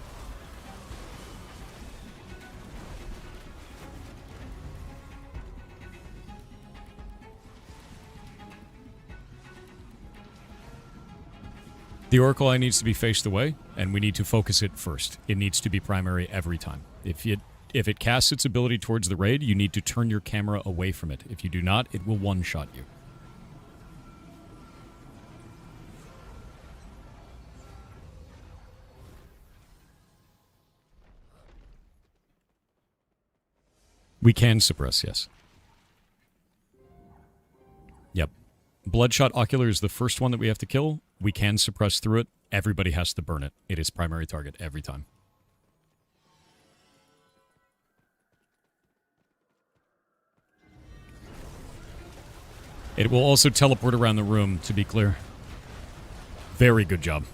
The Oracle Eye needs to be faced away, and we need to focus it first. It needs to be primary every time. If it casts its ability towards the raid, you need to turn your camera away from it. If you do not, it will one-shot you. We can suppress, yes. Yep. Bloodshot Ocular is the first one that we have to kill. We can suppress through it. Everybody has to burn it. It is primary target every time. It will also teleport around the room, to be clear. Very good job.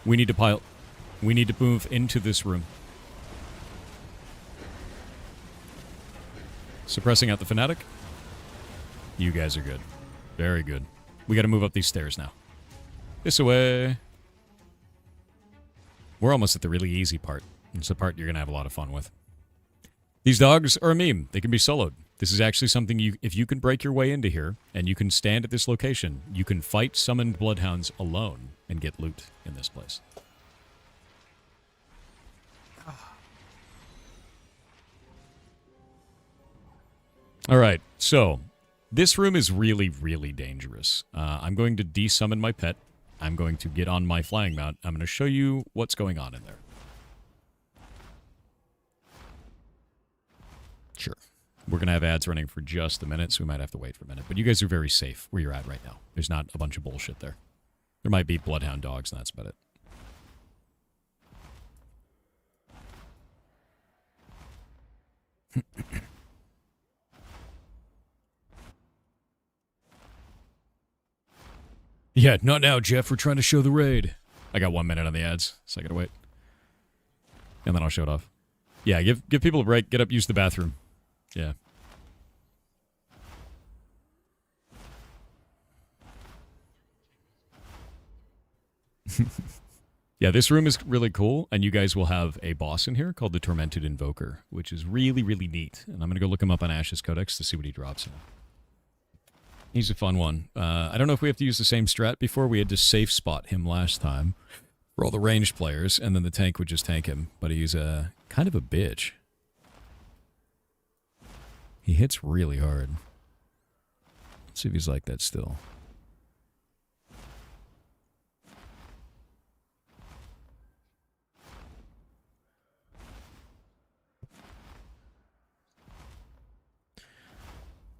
We need to We need to move into this room. Suppressing out the Fanatic. You guys are good. Very good. We got to move up these stairs now. This way. We're almost at the really easy part. It's the part you're going to have a lot of fun with. These dogs are a meme. They can be soloed. This is actually something if you can break your way into here and you can stand at this location, you can fight summoned bloodhounds alone and get loot in this place. All right, so this room is really, really dangerous. I'm going to desummon my pet. I'm going to get on my flying mount. I'm going to show you what's going on in there. Sure. We're going to have ads running for just a minute, so we might have to wait for a minute. But you guys are very safe where you're at right now. There's not a bunch of bullshit there. There might be bloodhound dogs, and that's about it. Yeah, not now, Jeff. We're trying to show the raid. I got 1 minute on the ads, so I gotta wait. And then I'll show it off. Yeah, give people a break. Get up, use the bathroom. Yeah. Yeah, this room is really cool, and you guys will have a boss in here called the Tormented Invoker, which is really, really neat. And I'm going to go look him up on Ash's Codex to see what he drops in. He's a fun one. I don't know if we have to use the same strat before. We had to safe spot him last time for all the ranged players, and then the tank would just tank him. But he's kind of a bitch. He hits really hard. Let's see if he's like that still.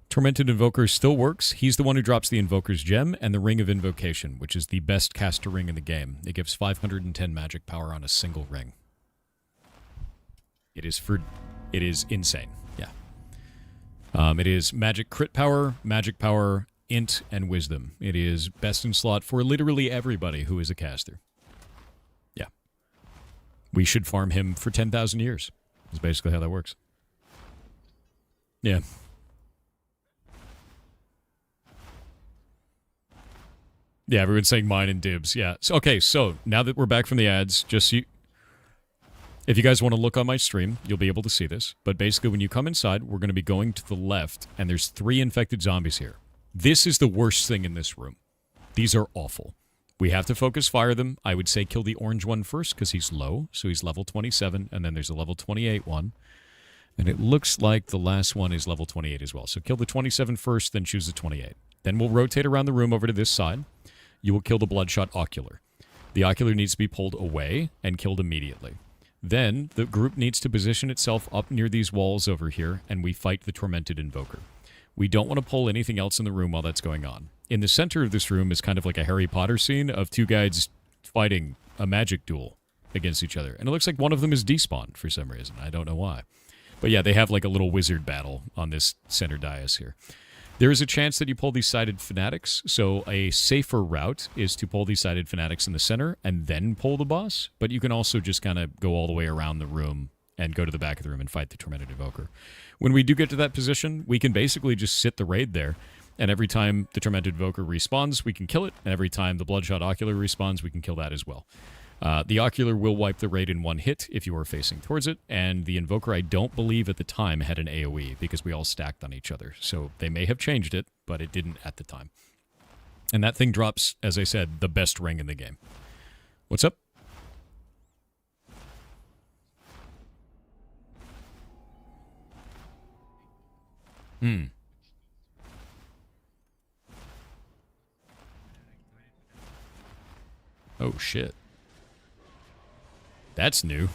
Tormented Invoker still works. He's the one who drops the Invoker's Gem and the Ring of Invocation, which is the best caster ring in the game. It gives 510 magic power on a single ring. It is insane. Yeah. It is magic crit power, int, and wisdom. It is best in slot for literally everybody who is a caster. Yeah. We should farm him for 10,000 years. That's basically how that works. Yeah. Yeah, everyone's saying mine and dibs. Yeah. So, okay, so now that we're back from the ads, just if you guys want to look on my stream, you'll be able to see this. But basically, when you come inside, we're going to be going to the left, and there's 3 infected zombies here. This is the worst thing in this room. These are awful. We have to focus fire them. I would say kill the orange one first, because he's low, so he's level 27, and then there's a level 28 one. And it looks like the last one is level 28 as well. So kill the 27 first, then choose the 28. Then we'll rotate around the room over to this side. You will kill the Bloodshot Ocular. The Ocular needs to be pulled away and killed immediately. Then, the group needs to position itself up near these walls over here, and we fight the Tormented Invoker. We don't want to pull anything else in the room while that's going on. In the center of this room is kind of like a Harry Potter scene of 2 guys fighting a magic duel against each other. And it looks like one of them is despawned for some reason. I don't know why. But yeah, they have like a little wizard battle on this center dais here. There is a chance that you pull these sided fanatics, so a safer route is to pull these sided fanatics in the center and then pull the boss, but you can also just kind of go all the way around the room and go to the back of the room and fight the Tormented Invoker. When we do get to that position, we can basically just sit the raid there, and every time the Tormented Invoker respawns, we can kill it, and every time the Bloodshot Ocular respawns, we can kill that as well. The Ocular will wipe the raid in 1 hit if you are facing towards it, and the Invoker, I don't believe at the time, had an AoE, because we all stacked on each other. So they may have changed it, but it didn't at the time. And that thing drops, as I said, the best ring in the game. What's up? Oh, shit. That's new.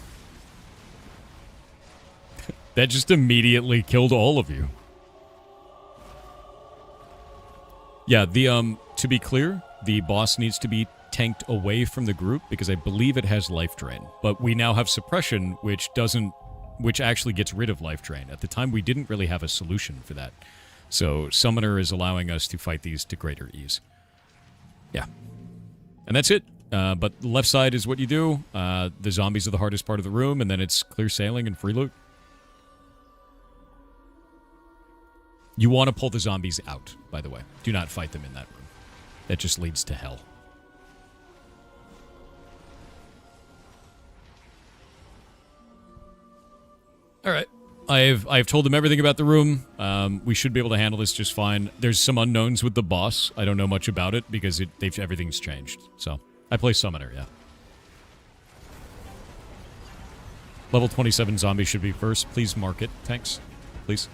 That just immediately killed all of you. Yeah, to be clear, the boss needs to be tanked away from the group because I believe it has life drain. But we now have suppression, which actually gets rid of life drain. At the time, we didn't really have a solution for that. So Summoner is allowing us to fight these to greater ease. Yeah. And that's it. But the left side is what you do. The zombies are the hardest part of the room, and then it's clear sailing and free loot. You want to pull the zombies out, by the way. Do not fight them in that room. That just leads to hell. All right. I've told them everything about the room. We should be able to handle this just fine. There's some unknowns with the boss. I don't know much about it because everything's changed. So I play Summoner, yeah. Level 27 zombie should be first. Please mark it. Thanks. Please.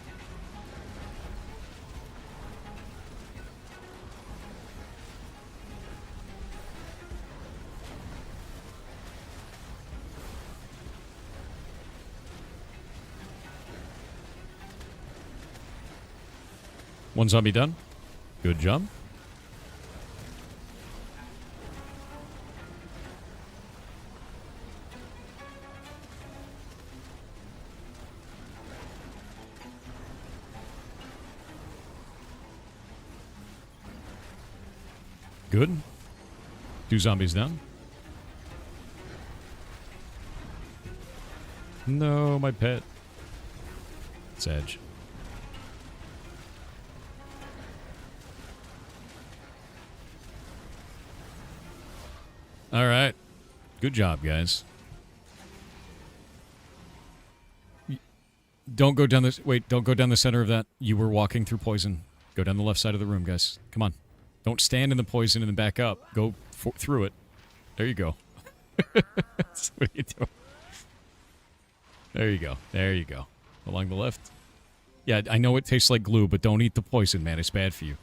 One zombie done. Good job. Good. 2 zombies down. No, my pet. It's Edge. All right. Good job, guys. Don't go down this. Wait, don't go down the center of that. You were walking through poison. Go down the left side of the room, guys. Come on. Don't stand in the poison and then back up. Go through it. There you go. What are you doing? There you go. There you go. Along the left. Yeah, I know it tastes like glue, but don't eat the poison, man. It's bad for you.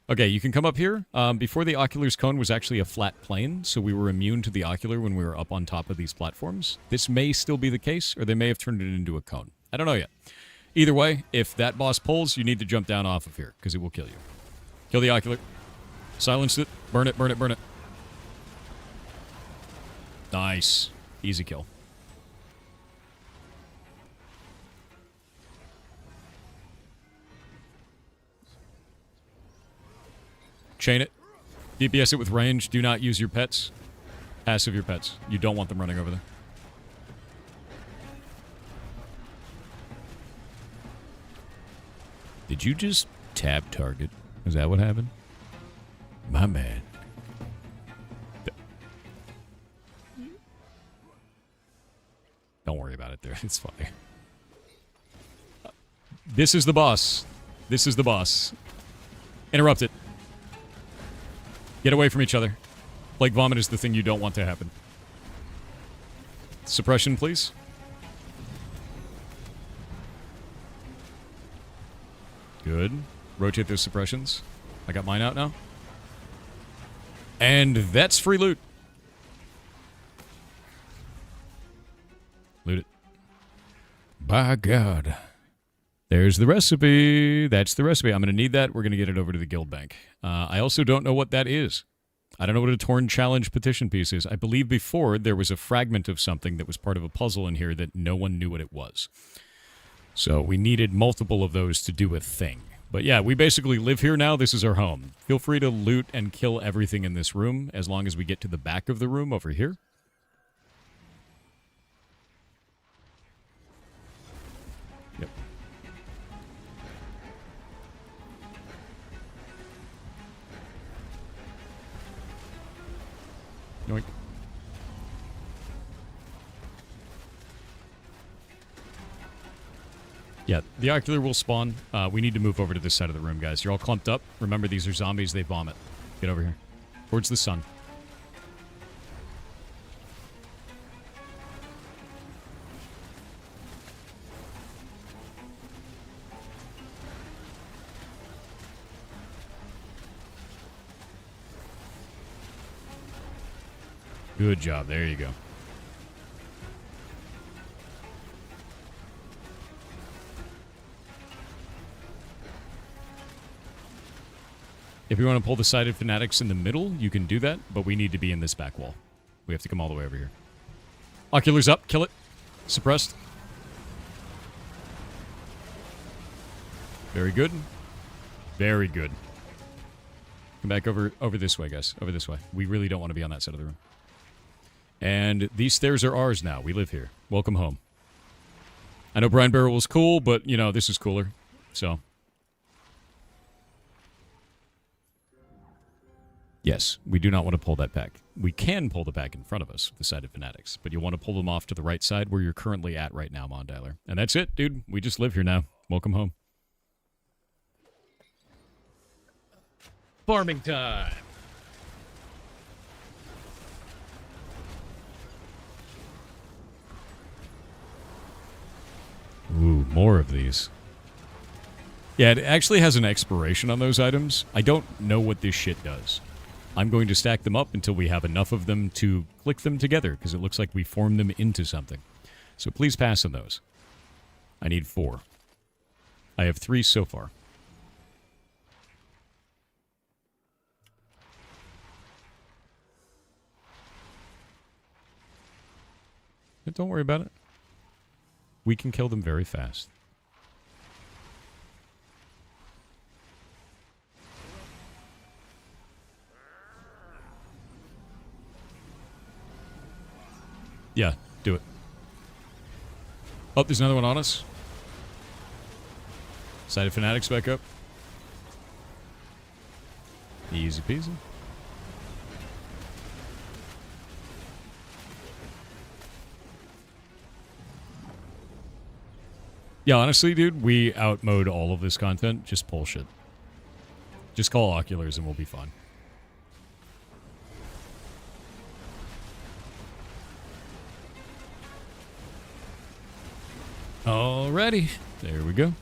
Okay, you can come up here. Before the Ocular's cone was actually a flat plane, so we were immune to the Ocular when we were up on top of these platforms. This may still be the case, or they may have turned it into a cone. I don't know yet. Either way, if that boss pulls, you need to jump down off of here, because it will kill you. Kill the Ocular. Silence it. Burn it, burn it, burn it. Nice. Easy kill. Chain it. DPS it with range. Do not use your pets. Passive your pets. You don't want them running over there. Did you just tab target? Is that what happened? My man. Don't worry about it there. It's fine. This is the boss. This is the boss. Interrupt it. Get away from each other. Plague vomit is the thing you don't want to happen. Suppression, please. Good. Rotate those suppressions. I got mine out now. And that's free loot. Loot it. By God. There's the recipe. That's the recipe. I'm going to need that. We're going to get it over to the guild bank. I also don't know what that is. I don't know what a torn challenge petition piece is. I believe before there was a fragment of something that was part of a puzzle in here that no one knew what it was. So we needed multiple of those to do a thing. But yeah, we basically live here now. This is our home. Feel free to loot and kill everything in this room as long as we get to the back of the room over here. Yep. Yoink. Yeah, the Ocular will spawn. We need to move over to this side of the room, guys. You're all clumped up. Remember, these are zombies. They vomit. Get over here. Towards the sun. Good job. There you go. If we want to pull the sided fanatics in the middle, you can do that, but we need to be in this back wall. We have to come all the way over here. Ocular's up. Kill it. Suppressed. Very good. Very good. Come back over this way, guys. Over this way. We really don't want to be on that side of the room. And these stairs are ours now. We live here. Welcome home. I know Brinebarrel was cool, but, you know, this is cooler. So. Yes, we do not want to pull that back. We can pull the back in front of us, the sided fanatics, but you want to pull them off to the right side where you're currently at right now, Mondialer. And that's it, dude. We just live here now. Welcome home. Farming time. Ooh, more of these. Yeah, it actually has an expiration on those items. I don't know what this shit does. I'm going to stack them up until we have enough of them to click them together, because it looks like we formed them into something. So please pass on those. I need 4. I have 3 so far. But don't worry about it. We can kill them very fast. Yeah, do it. Oh, there's another one on us. Sided fanatics back up. Easy peasy. Yeah, honestly, dude, we outmode all of this content. Just pull shit. Just call oculars and we'll be fine. Alrighty. There we go.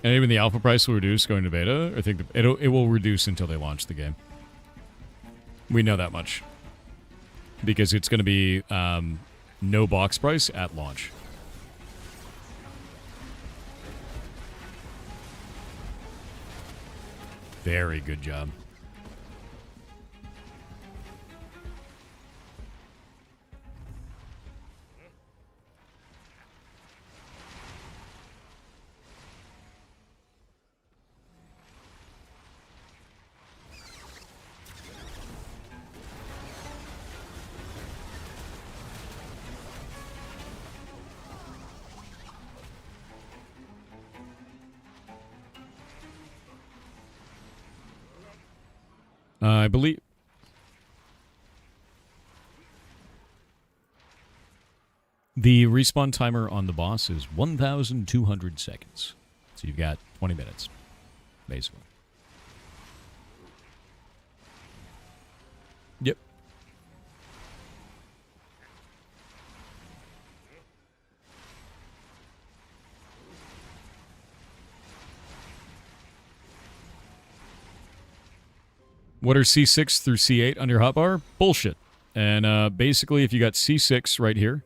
And even the alpha price will reduce going to beta. I think it will reduce until they launch the game. We know that much. Because it's going to be no box price at launch. Very good job. I believe... The respawn timer on the boss is 1,200 seconds. So you've got 20 minutes, basically. Yep. What are C6 through C8 on your hotbar? Bullshit. And basically, if you got C6 right here,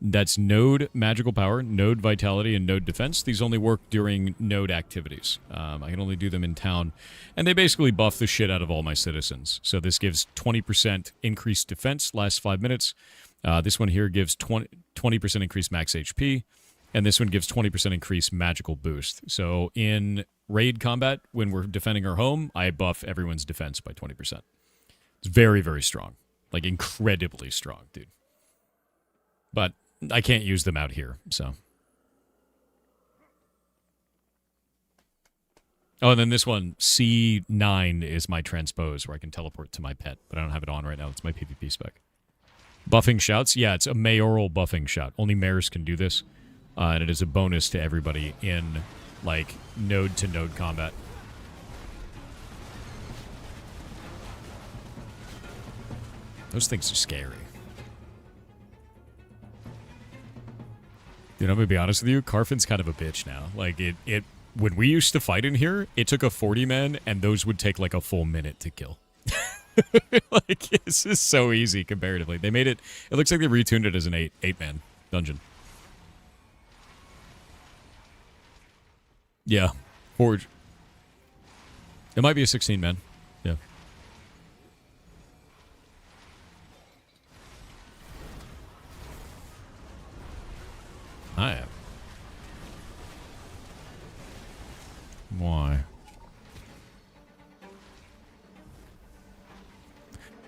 that's node magical power, node vitality, and node defense. These only work during node activities. I can only do them in town. And they basically buff the shit out of all my citizens. So this gives 20% increased defense, last 5 minutes. This one here gives 20% increased max HP. And this one gives 20% increased magical boost. So in raid combat, when we're defending our home, I buff everyone's defense by 20%. It's very, very strong. Like, incredibly strong, dude. But I can't use them out here, so. Oh, and then this one, C9 is my transpose, where I can teleport to my pet. But I don't have it on right now. It's my PvP spec. Buffing shouts? Yeah, it's a mayoral buffing shout. Only mayors can do this. And it is a bonus to everybody in, like, node-to-node combat. Those things are scary. Dude, I'm gonna be honest with you, Carfin's kind of a bitch now. Like, when we used to fight in here, it took a 40-man, and those would take, like, a full minute to kill. Like, this is so easy comparatively. They made it looks like they retuned it as an 8-man dungeon. Yeah. Forge. It might be a 16-man. Yeah. I am. Why?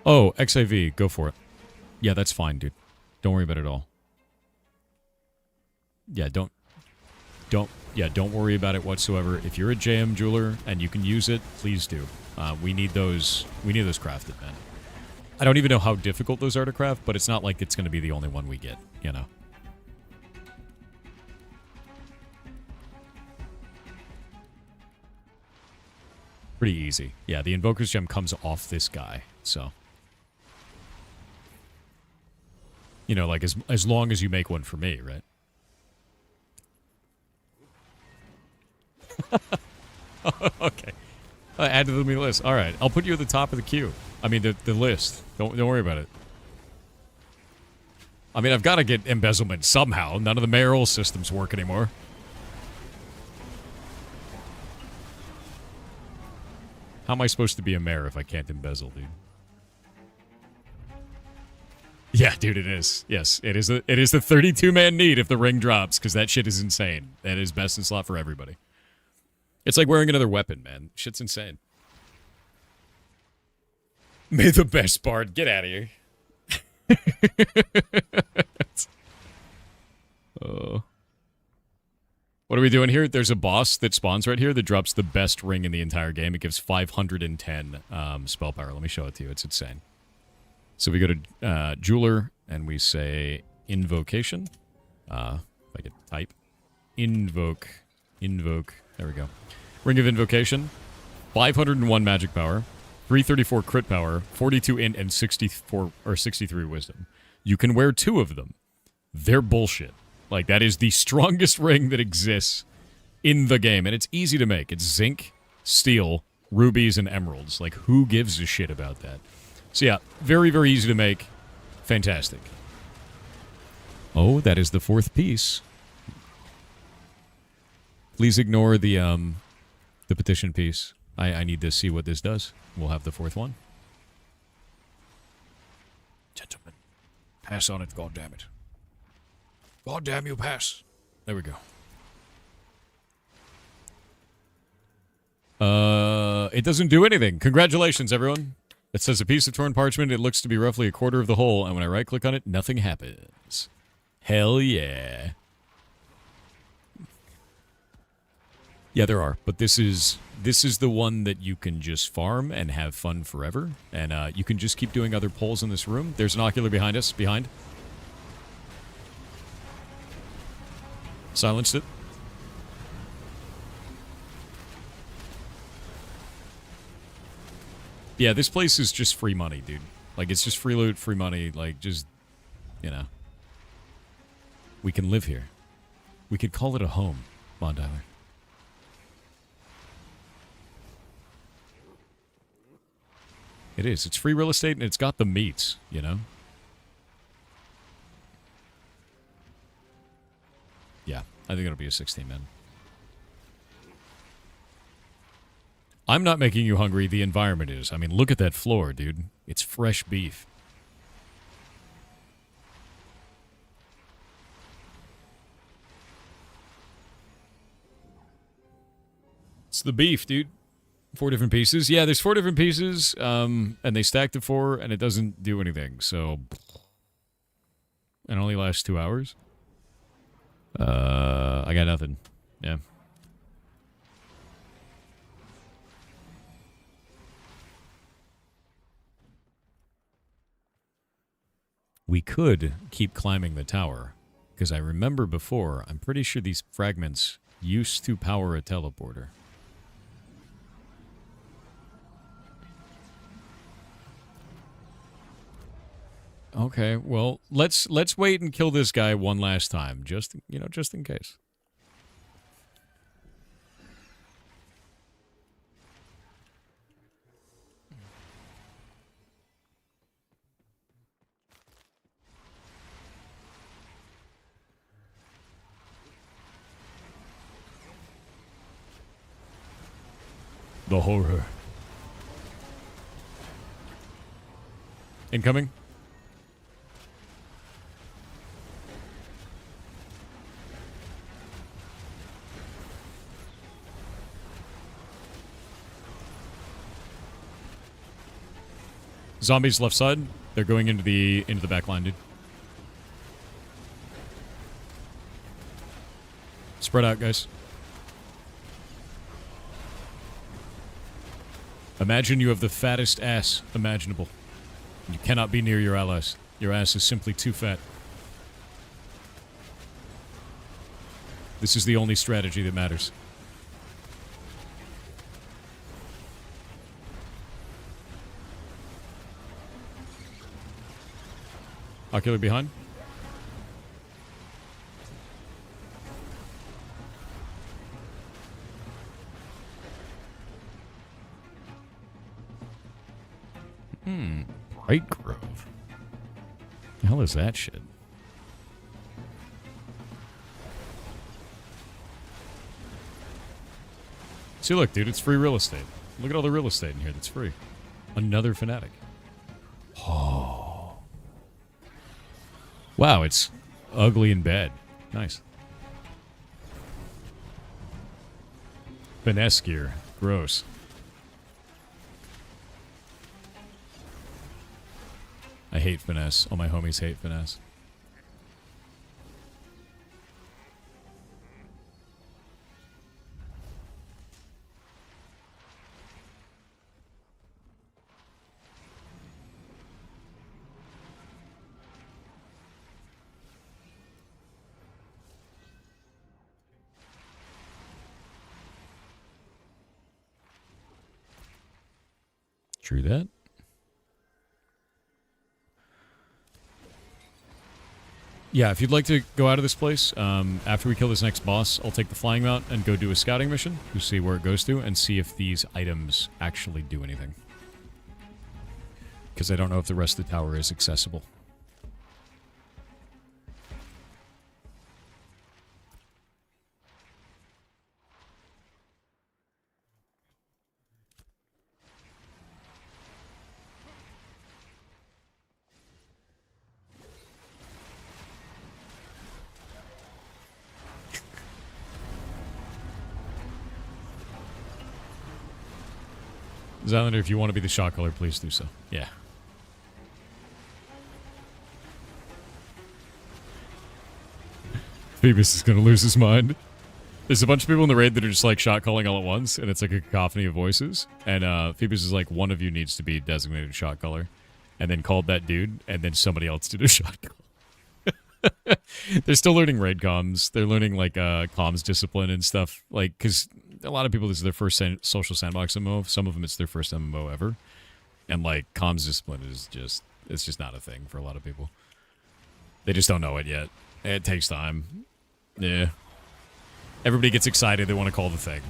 Oh, XAV, go for it. Yeah, that's fine, dude. Don't worry about it at all. Yeah, don't worry about it whatsoever. If you're a JM jeweler and you can use it, please do. We need those crafted, man. I don't even know how difficult those are to craft, but it's not like it's going to be the only one we get, you know. Pretty easy. Yeah, the Invoker's Gem comes off this guy, so. You know, like, as long as you make one for me, right? Okay. Add to the list. All right, I'll put you at the top of the queue. I mean, the list. Don't worry about it. I mean, I've got to get embezzlement somehow. None of the mayoral systems work anymore. How am I supposed to be a mayor if I can't embezzle, dude? Yeah, dude, it is. Yes, it is the 32-man need if the ring drops, because that shit is insane. That is best in slot for everybody. It's like wearing another weapon, man. Shit's insane. May the best bard get out of here. What are we doing here? There's a boss that spawns right here that drops the best ring in the entire game. It gives 510 spell power. Let me show it to you. It's insane. So we go to Jeweler, and we say Invocation. If I could type. Invoke. There we go. Ring of Invocation. 501 magic power. 334 crit power. 42 int, and 64 or 63 wisdom. You can wear 2 of them. They're bullshit. Like, that is the strongest ring that exists in the game. And it's easy to make. It's zinc, steel, rubies, and emeralds. Like, who gives a shit about that? So yeah, very, very easy to make. Fantastic. Oh, that is the 4th piece. Please ignore the petition piece. I need to see what this does. We'll have the 4th one. Gentlemen, pass on it, goddammit. God damn you, pass. There we go. It doesn't do anything. Congratulations, everyone. It says a piece of torn parchment. It looks to be roughly a quarter of the whole, and when I right-click on it, nothing happens. Hell yeah. Yeah, there are, but this is the one that you can just farm and have fun forever, and you can just keep doing other polls in this room. There's an ocular behind us. Behind. Silenced it. Yeah, this place is just free money, dude. Like, it's just free loot, free money. Like, just, you know. We can live here. We could call it a home, Mondiler. It is. It's free real estate, and it's got the meats, you know? Yeah, I think it'll be a 16-man. I'm not making you hungry. The environment is. I mean, look at that floor, dude. It's fresh beef. It's the beef, dude. 4 different pieces. Yeah, there's 4 different pieces, and they stack to 4, and it doesn't do anything, so... It only lasts 2 hours. I got nothing. Yeah. We could keep climbing the tower, because I remember before, I'm pretty sure these fragments used to power a teleporter. Okay, well, let's wait and kill this guy one last time, just in case. The horror. Incoming. Zombies left side. They're going into the back line, dude. Spread out, guys. Imagine you have the fattest ass imaginable. You cannot be near your allies. Your ass is simply too fat. This is the only strategy that matters. Ocular behind. Bright Grove. The hell is that shit? See, look, dude, it's free real estate. Look at all the real estate in here that's free. Another fanatic. Oh. Wow, it's ugly and bad. Nice. Finesse gear. Gross. I hate finesse. All my homies hate finesse. True that. Yeah, if you'd like to go out of this place, after we kill this next boss, I'll take the flying mount and go do a scouting mission to see where it goes to and see if these items actually do anything. Because I don't know if the rest of the tower is accessible. Zylander, if you want to be the shot caller, please do so. Yeah. Phoebus is going to lose his mind. There's a bunch of people in the raid that are just like shot calling all at once, and it's like a cacophony of voices. And Phoebus is like, one of you needs to be designated shot caller. And then called that dude, and then somebody else did a shot call. They're still learning raid comms. They're learning like comms discipline and stuff. Like, because a lot of people, this is their first social sandbox MMO. Some of them, it's their first MMO ever. And like comms discipline is just, it's just not a thing for a lot of people. They just don't know it yet. It takes time. Yeah. Everybody gets excited. They want to call the thing.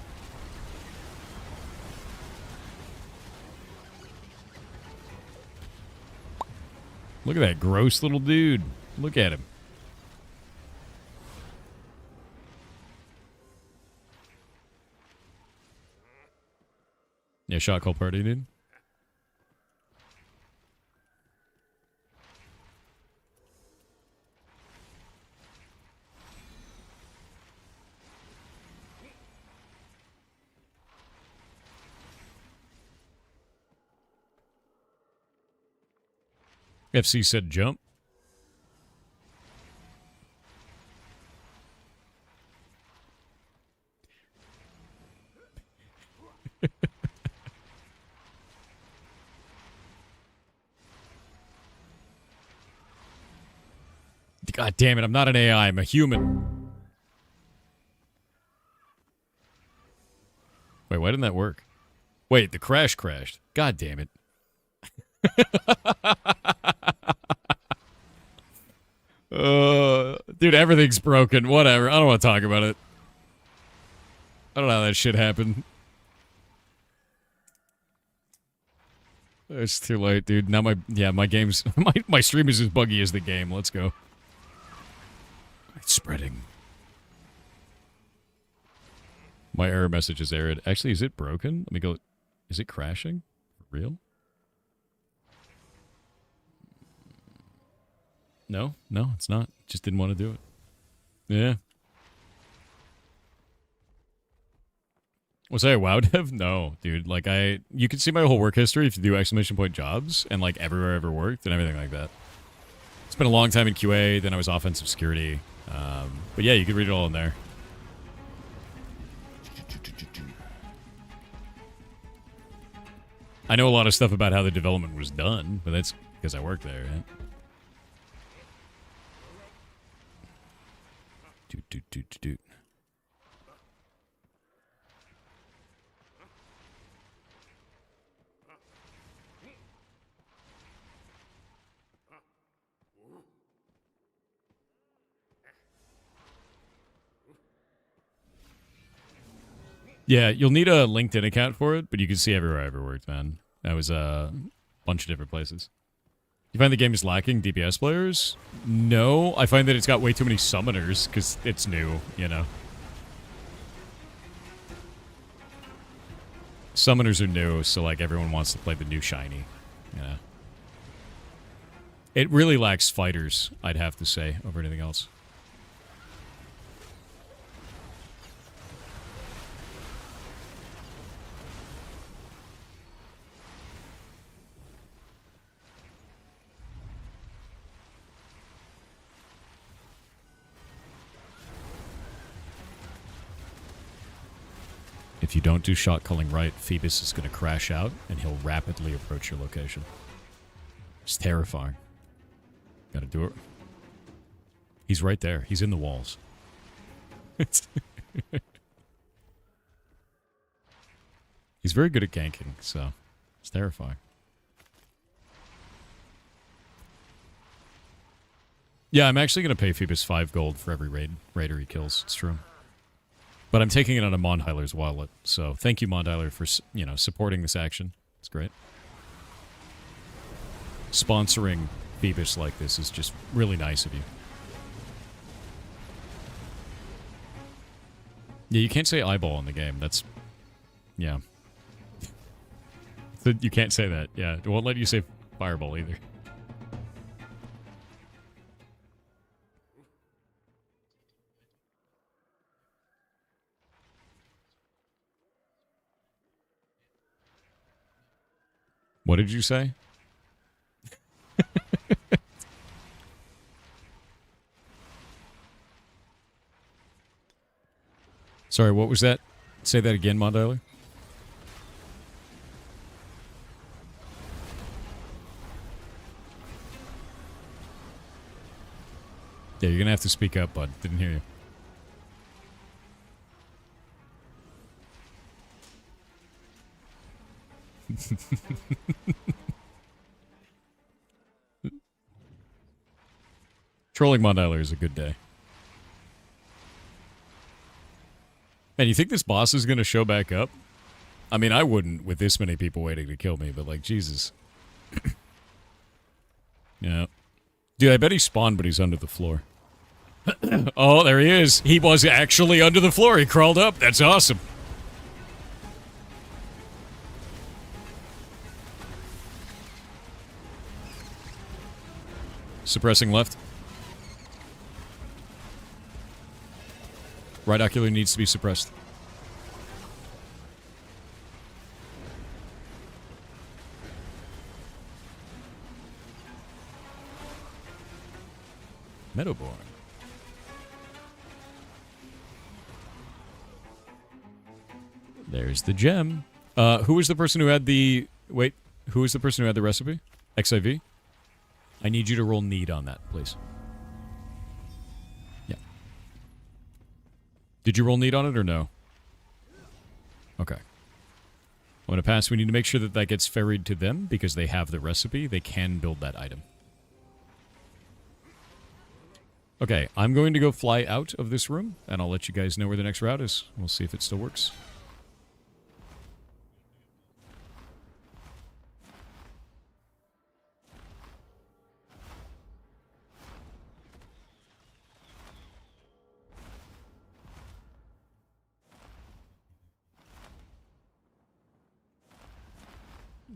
Look at that gross little dude. Look at him. Yeah, shot call party, dude. FC said jump. God damn it, I'm not an AI, I'm a human. Wait, why didn't that work? Wait, the crash crashed. God damn it. Dude, everything's broken. Whatever. I don't want to talk about it. I don't know how that shit happened. It's too late, dude. Now my game's my stream is as buggy as the game. Let's go. It's spreading. My error message is errored. Actually, is it broken? Let me go. Is it crashing? For real? No, it's not. Just didn't want to do it. Yeah. Was I a WoW dev? No, dude. Like, you can see my whole work history if you do exclamation point jobs and, like, everywhere I ever worked and everything like that. Spent a long time in QA, then I was offensive security. But yeah, you could read it all in there. I know a lot of stuff about how the development was done, but that's because I worked there, right? Doot. Yeah, you'll need a LinkedIn account for it, but you can see everywhere I ever worked, man. That was a bunch of different places. You find the game is lacking DPS players? No, I find that it's got way too many summoners because it's new, you know. Summoners are new, so like everyone wants to play the new shiny. Yeah. It really lacks fighters, I'd have to say, over anything else. If you don't do shot calling right, Phoebus is going to crash out, and he'll rapidly approach your location. It's terrifying. Gotta do it. He's right there. He's in the walls. He's very good at ganking, so it's terrifying. Yeah, I'm actually going to pay Phoebus 5 gold for every raider he kills. It's true. But I'm taking it on a Mondheiler's wallet, so thank you, Mondheiler, for, you know, supporting this action. It's great. Sponsoring Phoebus like this is just really nice of you. Yeah, you can't say eyeball in the game. That's... yeah. You can't say that. Yeah, it won't let you say fireball either. What did you say? Sorry, what was that? Say that again, Mondailer. Yeah, you're gonna have to speak up, bud. Didn't hear you. Trolling Mondailer is a good day. And you think this boss is going to show back up? I mean, I wouldn't with this many people waiting to kill me, but like, Jesus. Yeah. Dude, I bet he spawned, but he's under the floor. Oh, there he is. He was actually under the floor. He crawled up. That's awesome. Suppressing left. Right ocular needs to be suppressed. Meadowborn. There's the gem. Who was the person who had the... Wait, who was the person who had the recipe? XIV? I need you to roll need on that, please. Yeah. Did you roll need on it or no? Okay. I'm going to pass. We need to make sure that that gets ferried to them because they have the recipe. They can build that item. Okay, I'm going to go fly out of this room, and I'll let you guys know where the next route is. We'll see if it still works.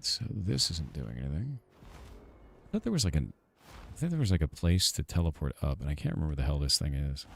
So this isn't doing anything. I thought there was like a place to teleport up, and I can't remember what the hell this thing is.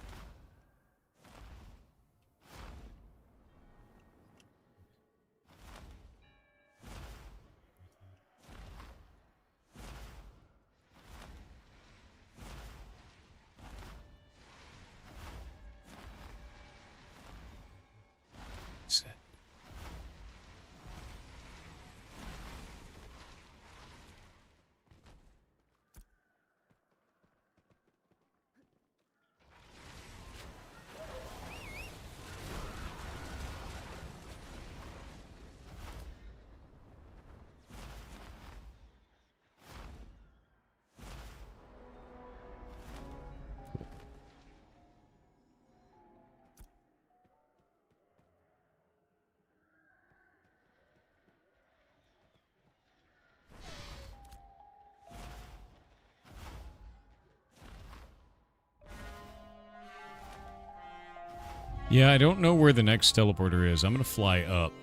Yeah, I don't know where the next teleporter is. I'm going to fly up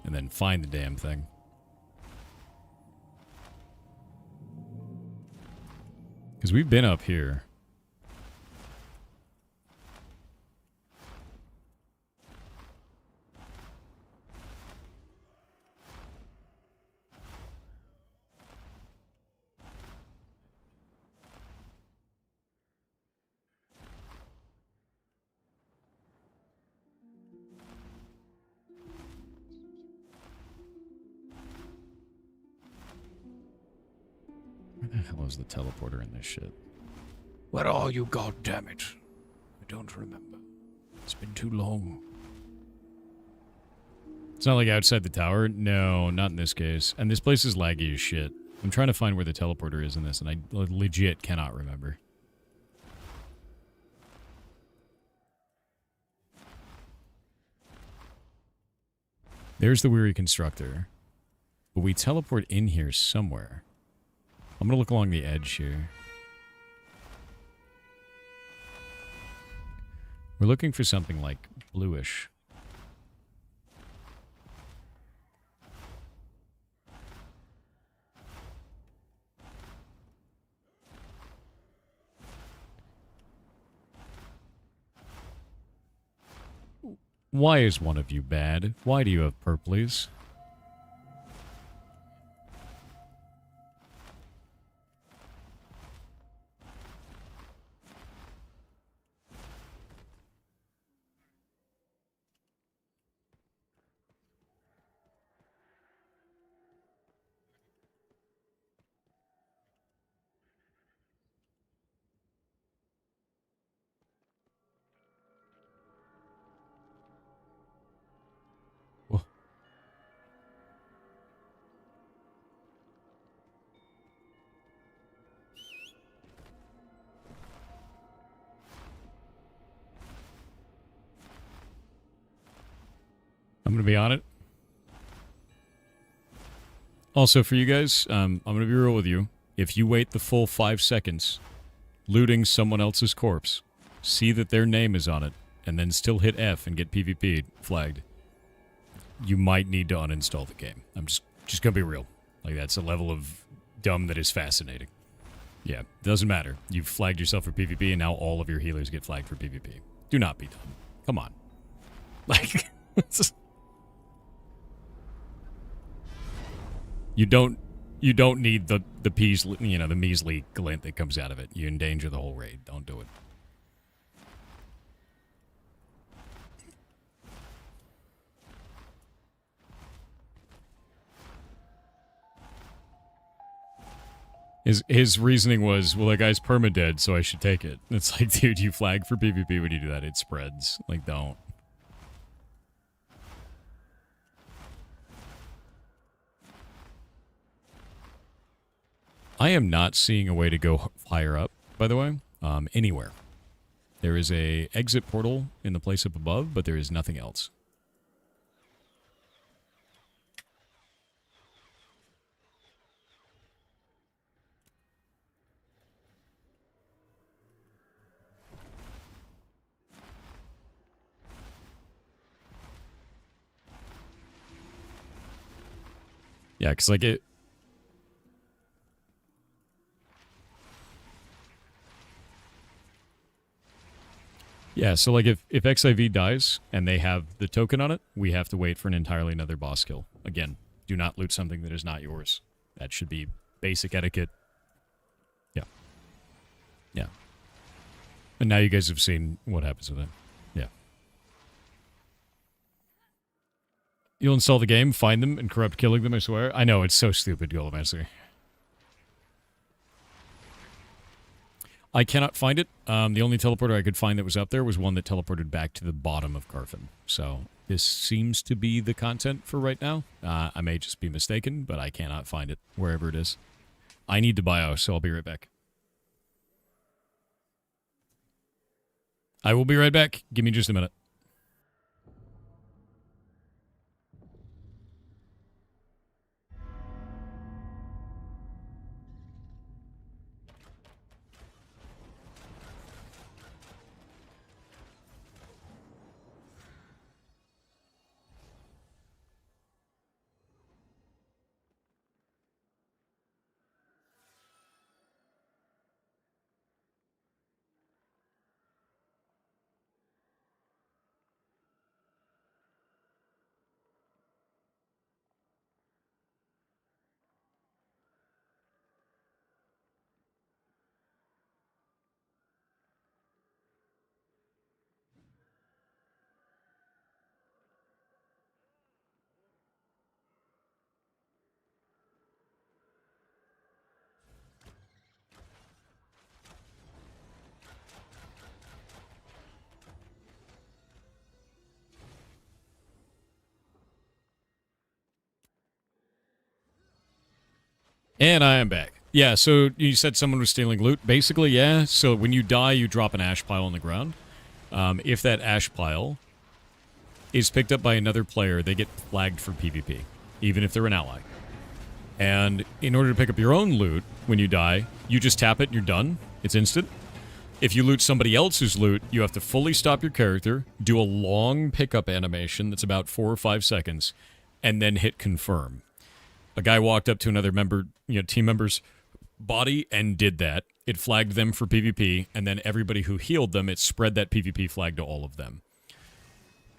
and then find the damn thing. Because we've been up here. Where the hell is the teleporter in this shit? Where are you, goddammit? I don't remember. It's been too long. It's not like outside the tower. No, not in this case. And this place is laggy as shit. I'm trying to find where the teleporter is in this, and I legit cannot remember. There's the weary constructor. But we teleport in here somewhere. I'm gonna look along the edge here. We're looking for something like bluish. Why is one of you bad? Why do you have purplies? I'm going to be on it. Also, for you guys, I'm going to be real with you. If you wait the full 5 seconds, looting someone else's corpse, see that their name is on it, and then still hit F and get PvP'd, flagged, you might need to uninstall the game. I'm just going to be real. Like, that's a level of dumb that is fascinating. Yeah, doesn't matter. You've flagged yourself for PvP, and now all of your healers get flagged for PvP. Do not be dumb. Come on. Like, You don't need the the measly glint that comes out of it. You endanger the whole raid. Don't do it. His reasoning was, well, that guy's permadead, so I should take it. It's like, dude, you flag for PvP when you do that. It spreads. Like, don't. I am not seeing a way to go higher up, by the way, anywhere. There is a exit portal in the place up above, but there is nothing else. Yeah, because, like, it... Yeah, so, like, if XIV dies and they have the token on it, we have to wait for an entirely another boss kill. Again, do not loot something that is not yours. That should be basic etiquette. Yeah. Yeah. And now you guys have seen what happens with it. Yeah. You'll install the game, find them, and corrupt killing them, I swear. I know, it's so stupid, Golomancer. I cannot find it. The only teleporter I could find that was up there was one that teleported back to the bottom of Carfin. So this seems to be the content for right now. I may just be mistaken, but I cannot find it wherever it is. I need to bio, so I'll be right back. I will be right back. Give me just a minute. And I am back. Yeah, so you said someone was stealing loot. Basically, yeah. So when you die, you drop an ash pile on the ground. If that ash pile is picked up by another player, they get flagged for PvP, even if they're an ally. And in order to pick up your own loot when you die, you just tap it and you're done. It's instant. If you loot somebody else's loot, you have to fully stop your character, do a long pickup animation that's about 4 or 5 seconds, and then hit confirm. A guy walked up to another member, team member's body and did that. It flagged them for PvP, and then everybody who healed them, it spread that PvP flag to all of them.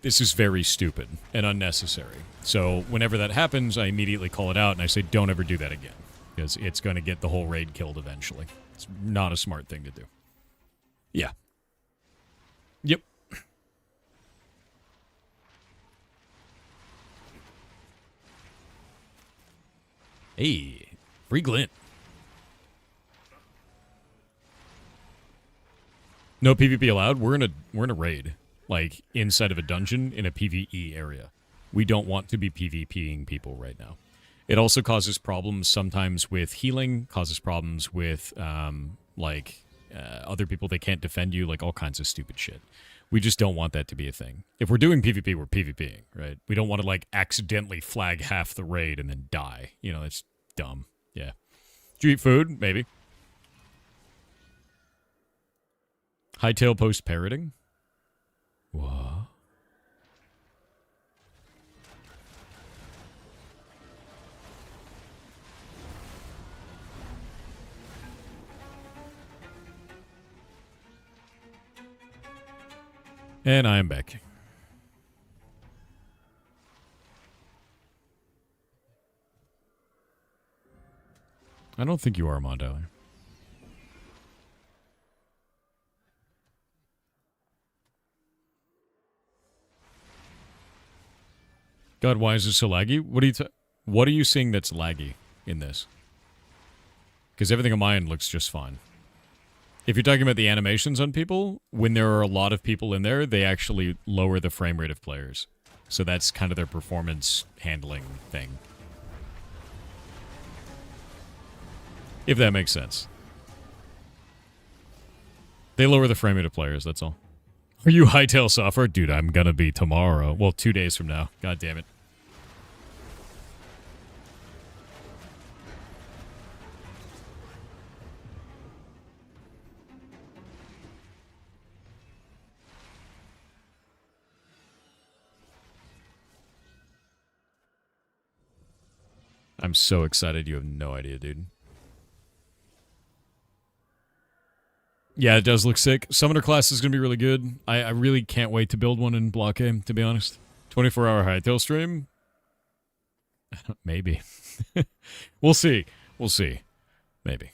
This is very stupid and unnecessary. So whenever that happens, I immediately call it out and I say, don't ever do that again, because it's going to get the whole raid killed eventually. It's not a smart thing to do. Yeah. Yep. Hey, free glint. No PvP allowed. We're in a raid, like inside of a dungeon in a PvE area. We don't want to be PvPing people right now. It also causes problems sometimes with healing, causes problems with other people, they can't defend you, like all kinds of stupid shit. We just don't want that to be a thing. If we're doing PvP, we're PvPing, right? We don't want to like accidentally flag half the raid and then die. It's dumb. Yeah. Did you eat food? Maybe. Hightail post parroting? What? And I am back. I don't think you are, Mon Tyler. God, why is this so laggy? What are you seeing that's laggy in this? Because everything on my end looks just fine. If you're talking about the animations on people, when there are a lot of people in there, they actually lower the frame rate of players. So that's kind of their performance handling thing. If that makes sense. They lower the frame rate of players, that's all. Are you Hightail software? Dude, I'm gonna be tomorrow. Well, 2 days from now. God damn it. I'm so excited. You have no idea, dude. Yeah, it does look sick. Summoner class is going to be really good. I really can't wait to build one in Block A, to be honest. 24-hour Hightail stream? Maybe. We'll see. We'll see. Maybe.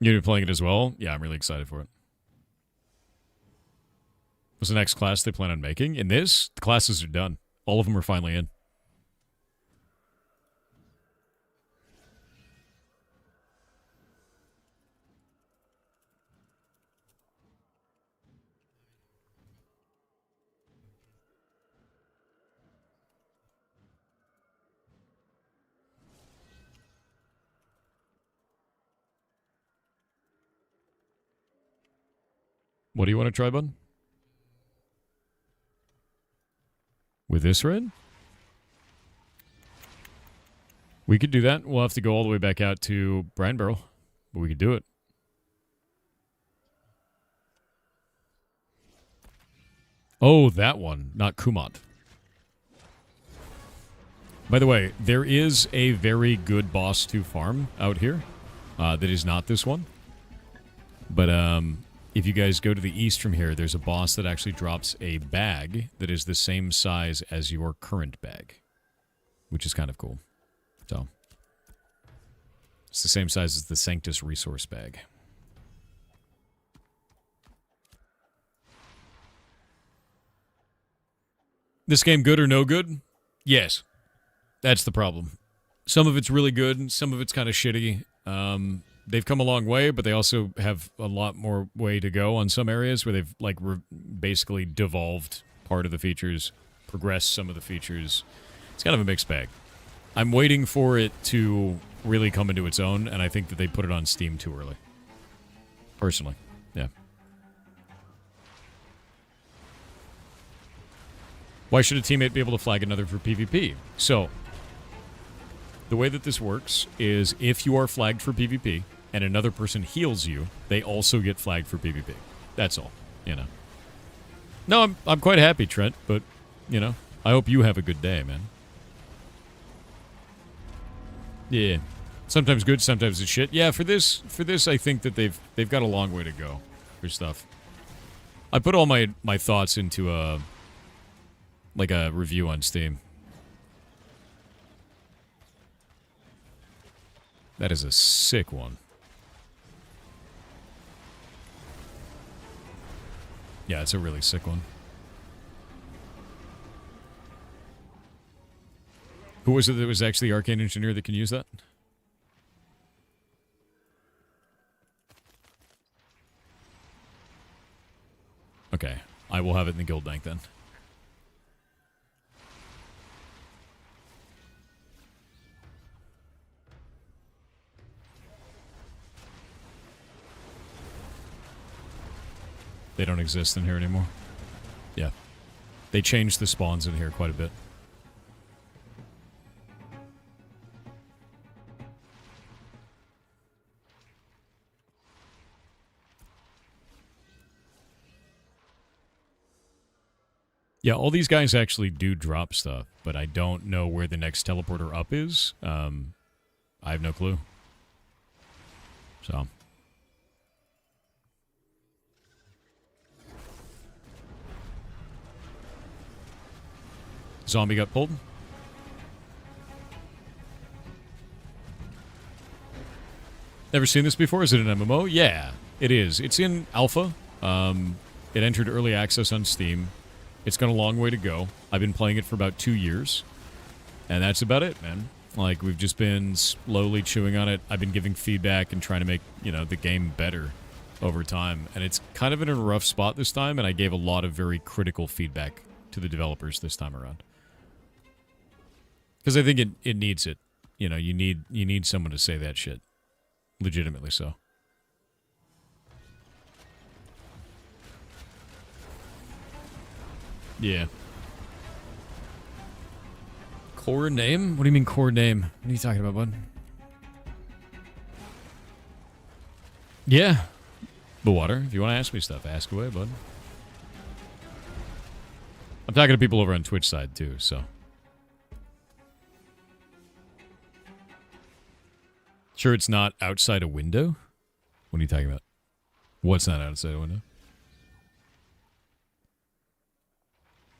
You're playing it as well? Yeah, I'm really excited for it. What's the next class they plan on making? In this, the classes are done. All of them are finally in. What do you want to try, bud? With this red? We could do that. We'll have to go all the way back out to Brinebarrel, but we could do it. Oh, that one, not Kumant. By the way, there is a very good boss to farm out here that is not this one. But if you guys go to the east from here, there's a boss that actually drops a bag that is the same size as your current bag, which is kind of cool. So, it's the same size as the Sanctus resource bag. This game good or no good? Yes. That's the problem. Some of it's really good, some of it's kind of shitty. they've come a long way, but they also have a lot more way to go on some areas where they've like basically devolved part of the features, progressed some of the features. It's kind of a mixed bag. I'm waiting for it to really come into its own, and I think that they put it on Steam too early. Personally, yeah. Why should a teammate be able to flag another for PvP? So, the way that this works is if you are flagged for PvP and another person heals you, they also get flagged for PvP. That's all, you know. No, I'm quite happy, Trent, but, you know, I hope you have a good day, man. Yeah. Sometimes good, sometimes it's shit. Yeah, for this I think that they've got a long way to go for stuff. I put all my thoughts into a review on Steam. That is a sick one. Yeah, it's a really sick one. Who was it that was actually the Arcane Engineer that can use that? Okay, I will have it in the guild bank then. They don't exist in here anymore. Yeah. They changed the spawns in here quite a bit. Yeah, all these guys actually do drop stuff, but I don't know where the next teleporter up is. I have no clue. So... Zombie got pulled. Never seen this before? Is it an MMO? Yeah, it is. It's in alpha. It entered early access on Steam. It's got a long way to go. I've been playing it for about 2 years. And that's about it, man. Like, we've just been slowly chewing on it. I've been giving feedback and trying to make, you know, the game better over time. And it's kind of in a rough spot this time, and I gave a lot of very critical feedback to the developers this time around. Because I think it needs it. You know, you need someone to say that shit. Legitimately so. Yeah. Core name? What do you mean core name? What are you talking about, bud? Yeah. The water. If you want to ask me stuff, ask away, bud. I'm talking to people over on Twitch side, too, so... Sure it's not outside a window? What are you talking about? What's not outside a window?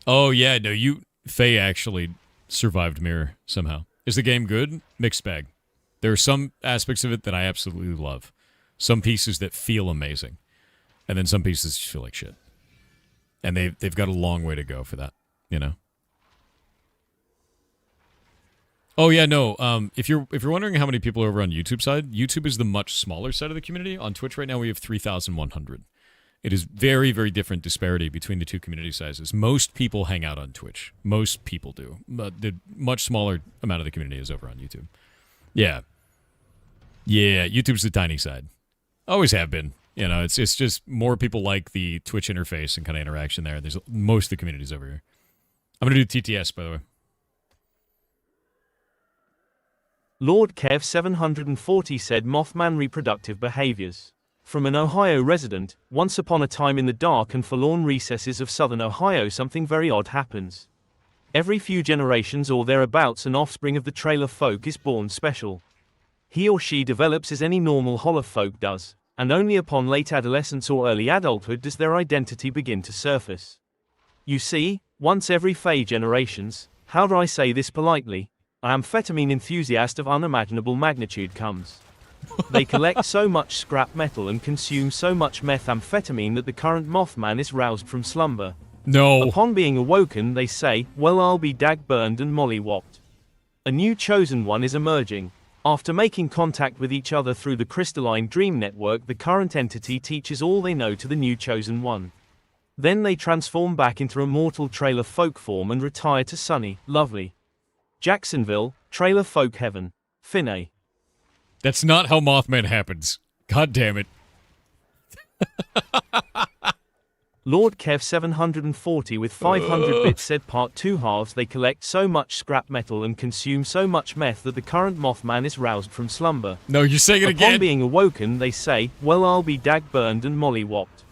Oh, yeah, no, Faye actually survived Mirror somehow. Is the game good? Mixed bag. There are some aspects of it that I absolutely love. Some pieces that feel amazing. And then some pieces just feel like shit. And they've got a long way to go for that, you know? Oh yeah, no. If you're wondering how many people are over on YouTube side, YouTube is the much smaller side of the community. On Twitch right now we have 3,100. It is very, very different disparity between the two community sizes. Most people hang out on Twitch. Most people do. But the much smaller amount of the community is over on YouTube. Yeah. Yeah, YouTube's the tiny side. Always have been. You know, it's just more people like the Twitch interface and kind of interaction there. There's most of the community's over here. I'm going to do TTS, by the way. Lord Kev 740 said Mothman reproductive behaviors. From an Ohio resident, once upon a time in the dark and forlorn recesses of southern Ohio something very odd happens. Every few generations or thereabouts an offspring of the trailer folk is born special. He or she develops as any normal holler folk does, and only upon late adolescence or early adulthood does their identity begin to surface. You see, once every Fey generations, how do I say this politely, an amphetamine enthusiast of unimaginable magnitude comes. They collect so much scrap metal and consume so much methamphetamine that the current Mothman is roused from slumber. No. Upon being awoken they say, well I'll be dag burned and mollywopped. A new chosen one is emerging. After making contact with each other through the crystalline dream network, the current entity teaches all they know to the new chosen one. Then they transform back into a mortal trailer folk form and retire to sunny, lovely Jacksonville, trailer folk heaven. Finney. That's not how Mothman happens. God damn it. Lord Kev 740 with 500 bits said part 2 halves they collect so much scrap metal and consume so much meth that the current Mothman is roused from slumber. No, you're saying it again. Upon being awoken, they say, well, I'll be dag-burned and mollywopped.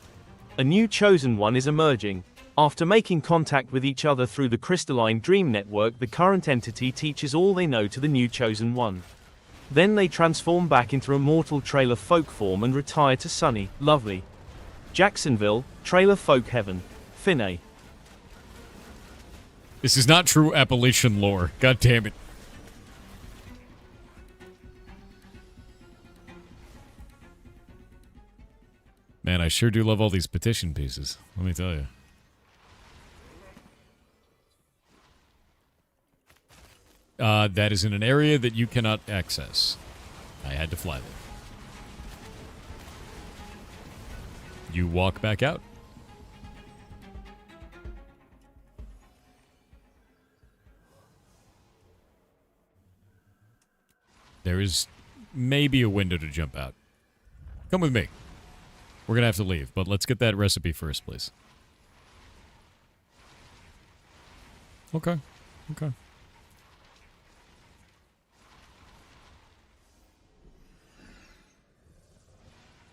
A new chosen one is emerging. After making contact with each other through the crystalline dream network, the current entity teaches all they know to the new chosen one. Then they transform back into a mortal trailer folk form and retire to sunny, lovely Jacksonville, trailer folk heaven. Finney. This is not true Appalachian lore. God damn it. Man, I sure do love all these petition pieces. Let me tell you. That is in an area that you cannot access. I had to fly there. You walk back out. There is maybe a window to jump out. Come with me. We're going to have to leave, but let's get that recipe first, please. Okay. Okay.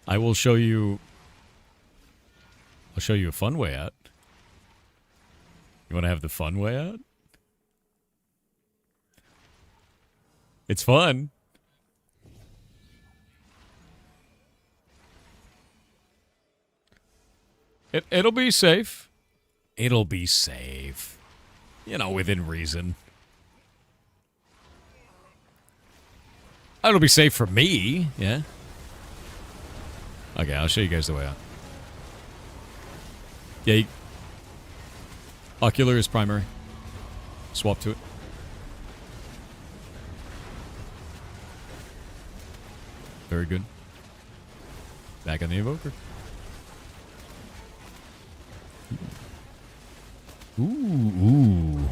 I will show you... I'll show you a fun way out. You want to have the fun way out? It's fun. It'll be safe. It'll be safe. You know, within reason. It'll be safe for me, yeah? Okay, I'll show you guys the way out. Yeah, ocular is primary. Swap to it. Very good. Back on the evoker. Ooh.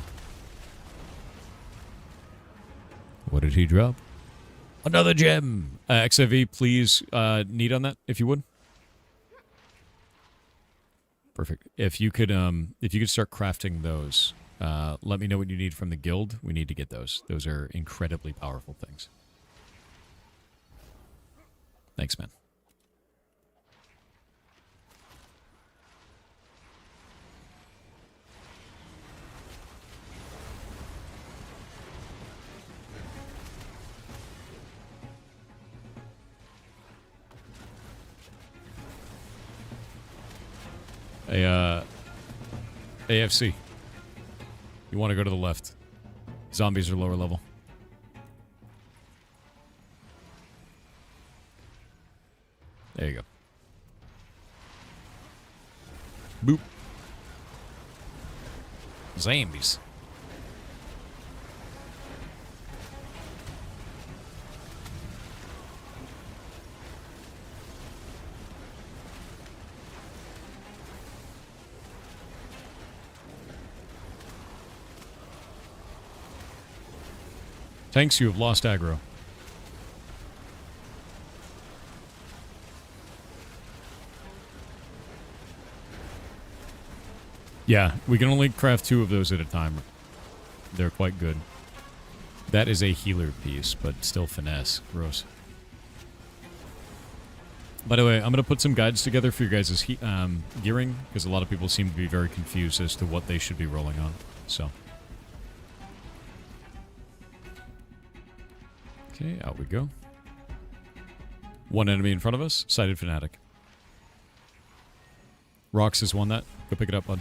What did he drop? Another gem! XIV, please need on that, if you would. Perfect. If you could start crafting those, let me know what you need from the guild. We need to get those. Those are incredibly powerful things. Thanks, man. AFC. You want to go to the left. Zombies are lower level. There you go. Boop. Zombies. Tanks, you have lost aggro. Yeah, we can only craft 2 of those at a time. They're quite good. That is a healer piece, but still finesse. Gross. By the way, I'm going to put some guides together for your guys' gearing, because a lot of people seem to be very confused as to what they should be rolling on. So... Okay, out we go. One enemy in front of us. Sighted Fanatic. Rox has won that. Go pick it up, bud.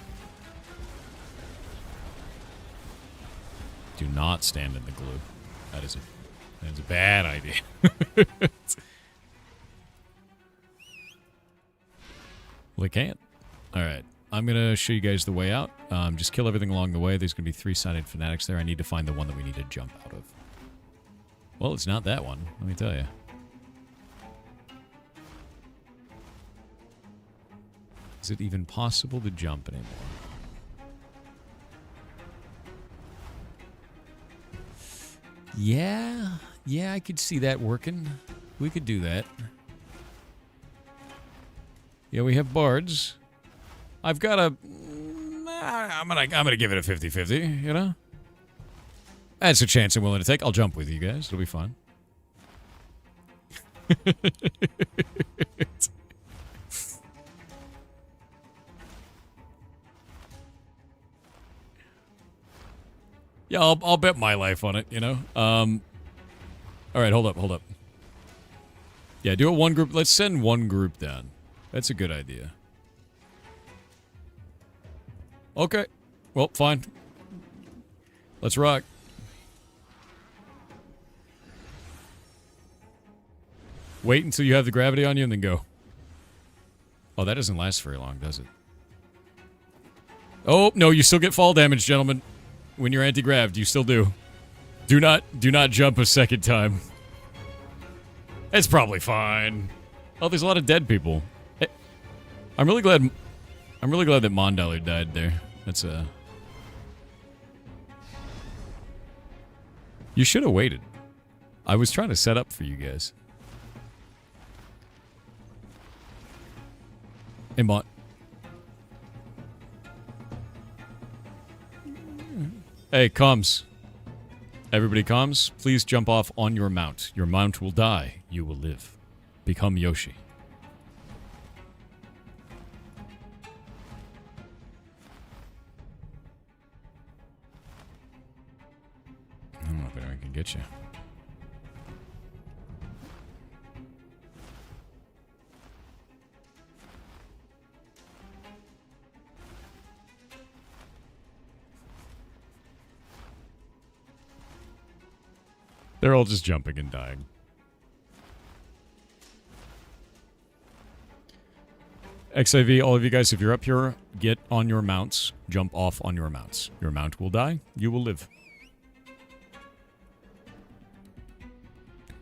Do not stand in the glue. That is a bad idea. Well, they can't. Alright. I'm going to show you guys the way out. Just kill everything along the way. There's going to be 3 Sighted Fanatics there. I need to find the one that we need to jump out of. Well, it's not that one, let me tell you. Is it even possible to jump anymore? Yeah, I could see that working. We could do that. Yeah, we have bards. I've got a... I'm gonna give it a 50-50, you know? That's a chance I'm willing to take. I'll jump with you guys. It'll be fun. Yeah, I'll bet my life on it, you know? All right, hold up. Yeah, do it one group. Let's send one group down. That's a good idea. Okay. Well, fine. Let's rock. Wait until you have the gravity on you and then go. Oh, that doesn't last very long, does it? Oh, no, you still get fall damage, gentlemen. When you're anti-graved, you still do. Do not jump a second time. It's probably fine. Oh, there's a lot of dead people. Hey, I'm really glad that Mondaller died there. That's You should have waited. I was trying to set up for you guys. Hey, Mont. Hey, comms. Everybody comms, please jump off on your mount. Your mount will die. You will live. Become Yoshi. I don't know if anyone can get you. They're all just jumping and dying. XIV, all of you guys, if you're up here, get on your mounts. Jump off on your mounts. Your mount will die. You will live.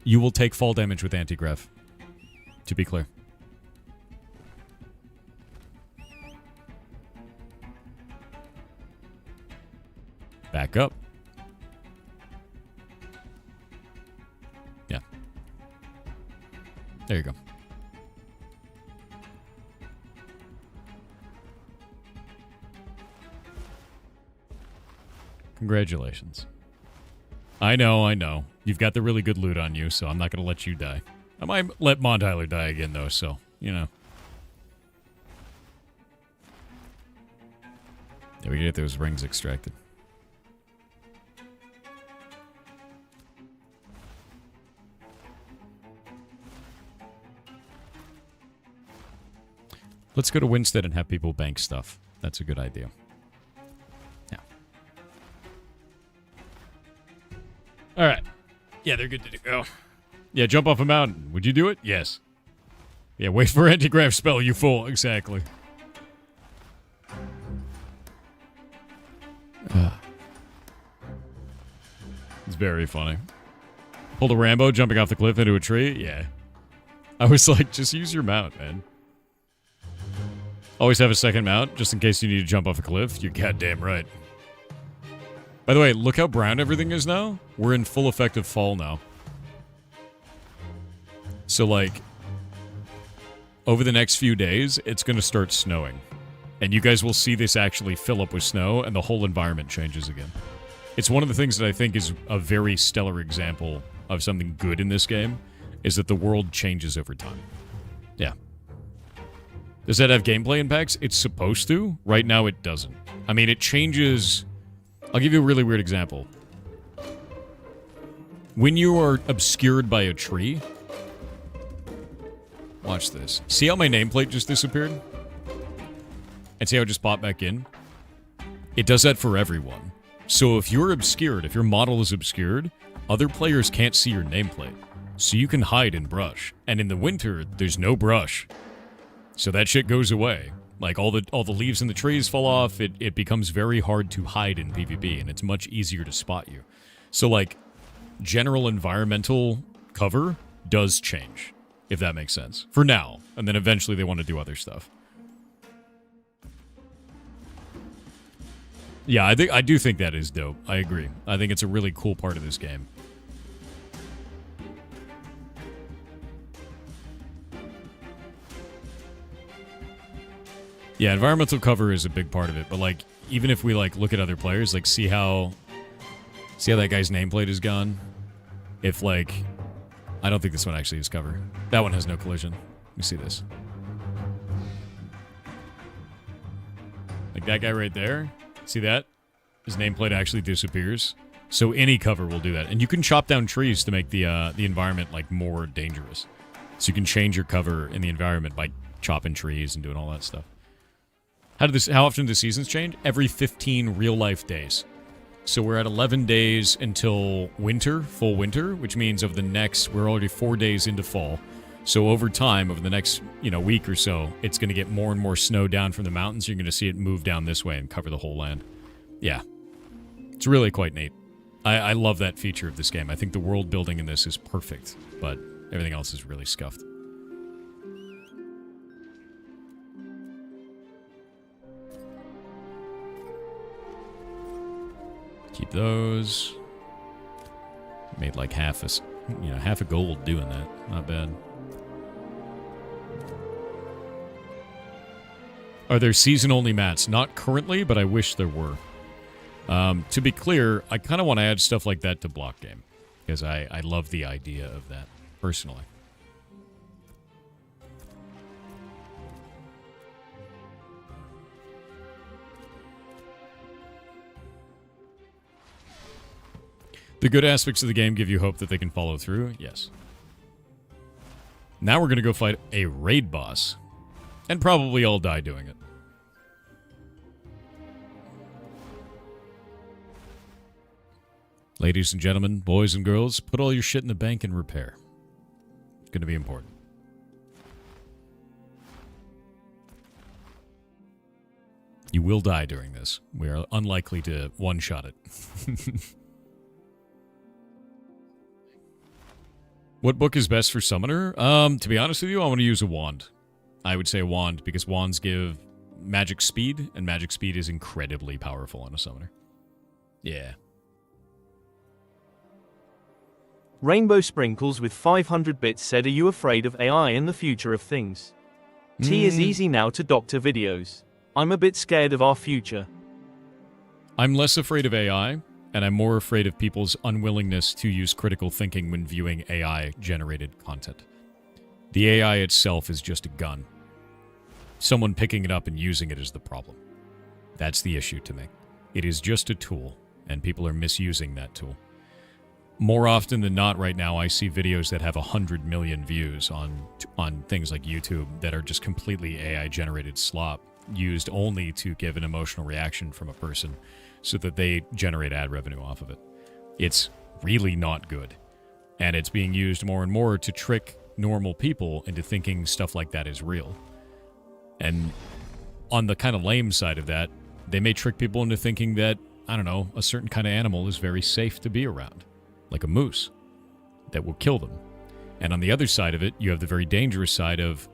You will take fall damage with anti-grav. To be clear. Back up. Yeah. There you go. Congratulations. I know. You've got the really good loot on you, so I'm not going to let you die. I might let Montyler die again, though, so, you know. Yeah, we can get those rings extracted. Let's go to Winstead and have people bank stuff. That's a good idea. Yeah. All right. Yeah, they're good to go. Yeah, jump off a mountain. Would you do it? Yes. Yeah, wait for anti-grav spell, you fool. Exactly. It's very funny. Pulled a Rambo jumping off the cliff into a tree? Yeah. I was like, just use your mount, man. Always have a second mount, just in case you need to jump off a cliff. You're goddamn right. By the way, look how brown everything is now. We're in full effective fall now. So, like, over the next few days, it's going to start snowing. And you guys will see this actually fill up with snow, and the whole environment changes again. It's one of the things that I think is a very stellar example of something good in this game, is that the world changes over time. Yeah. Does that have gameplay impacts? It's supposed to. Right now, it doesn't. I mean, it changes... I'll give you a really weird example. When you are obscured by a tree... Watch this. See how my nameplate just disappeared? And see how it just popped back in? It does that for everyone. So if you're obscured, if your model is obscured, other players can't see your nameplate. So you can hide in brush. And in the winter, there's no brush. So that shit goes away. Like, all the leaves in the trees fall off, it becomes very hard to hide in PvP, and it's much easier to spot you. So, like, general environmental cover does change, if that makes sense. For now. And then eventually they want to do other stuff. Yeah, I do think that is dope. I agree. I think it's a really cool part of this game. Yeah, environmental cover is a big part of it, but like even if we like look at other players, like see how that guy's nameplate is gone? If like I don't think this one actually is cover. That one has no collision. Let me see this. Like that guy right there. See that? His nameplate actually disappears. So any cover will do that. And you can chop down trees to make the environment like more dangerous. So you can change your cover in the environment by chopping trees and doing all that stuff. How often do seasons change? Every 15 real-life days. So we're at 11 days until winter, full winter, which means we're already 4 days into fall. So over time, over the next, week or so, it's going to get more and more snow down from the mountains. You're going to see it move down this way and cover the whole land. Yeah. It's really quite neat. I love that feature of this game. I think the world building in this is perfect, but everything else is really scuffed. Keep those. Made like half a gold doing that. Not bad. Are there season-only mats? Not currently, but I wish there were. To be clear, I kind of want to add stuff like that to Block Game. Because I love the idea of that, personally. The good aspects of the game give you hope that they can follow through? Yes. Now we're going to go fight a raid boss. And probably all die doing it. Ladies and gentlemen, boys and girls, put all your shit in the bank and repair. It's going to be important. You will die during this. We are unlikely to one-shot it. What book is best for Summoner? To be honest with you, I want to use a wand. I would say a wand, because wands give magic speed, and magic speed is incredibly powerful on a Summoner. Yeah. Rainbow Sprinkles with 500 bits said, are you afraid of AI and the future of things? T is easy now to doctor videos. I'm a bit scared of our future. I'm less afraid of AI. And I'm more afraid of people's unwillingness to use critical thinking when viewing AI-generated content. The AI itself is just a gun. Someone picking it up and using it is the problem. That's the issue to me. It is just a tool, and people are misusing that tool. More often than not right now, I see videos that have 100 million views on things like YouTube that are just completely AI-generated slop, used only to give an emotional reaction from a person, so that they generate ad revenue off of it. It's really not good. And it's being used more and more to trick normal people into thinking stuff like that is real. And on the kind of lame side of that, they may trick people into thinking that, I don't know, a certain kind of animal is very safe to be around. Like a moose. That will kill them. And on the other side of it, you have the very dangerous side of,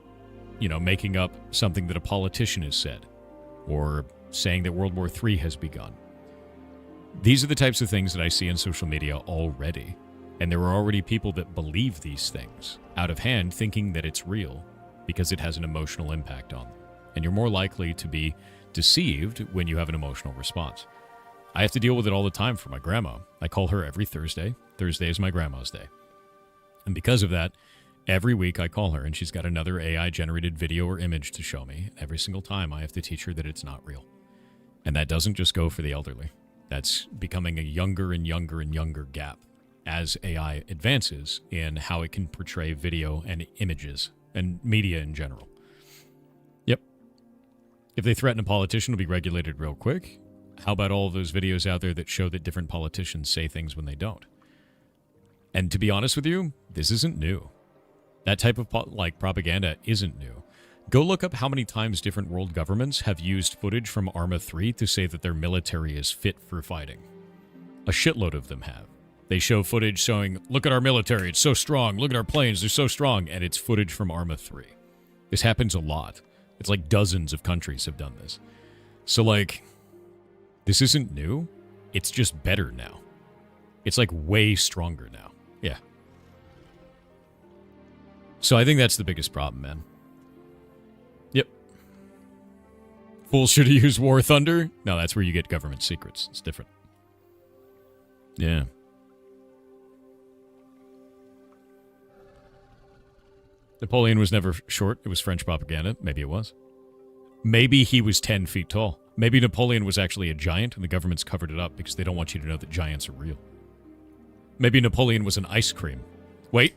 making up something that a politician has said. Or saying that World War III has begun. These are the types of things that I see on social media already. And there are already people that believe these things out of hand, thinking that it's real because it has an emotional impact on them. And you're more likely to be deceived when you have an emotional response. I have to deal with it all the time for my grandma. I call her every Thursday. Thursday is my grandma's day. And because of that, every week I call her and she's got another AI-generated video or image to show me. Every single time I have to teach her that it's not real. And that doesn't just go for the elderly. That's becoming a younger and younger and younger gap as AI advances in how it can portray video and images and media in general. Yep. If they threaten a politician, it'll be regulated real quick. How about all of those videos out there that show that different politicians say things when they don't? And to be honest with you, this isn't new. That type of propaganda isn't new. Go look up how many times different world governments have used footage from Arma 3 to say that their military is fit for fighting. A shitload of them have. They show footage showing, look at our military, it's so strong. Look at our planes, they're so strong. And it's footage from Arma 3. This happens a lot. It's like dozens of countries have done this. So, like, this isn't new. It's just better now. It's, like, way stronger now. Yeah. So I think that's the biggest problem, man. Yep. Fools should have used War Thunder? No, that's where you get government secrets. It's different. Yeah. Napoleon was never short. It was French propaganda. Maybe it was. Maybe he was 10 feet tall. Maybe Napoleon was actually a giant and the government's covered it up because they don't want you to know that giants are real. Maybe Napoleon was an ice cream. Wait.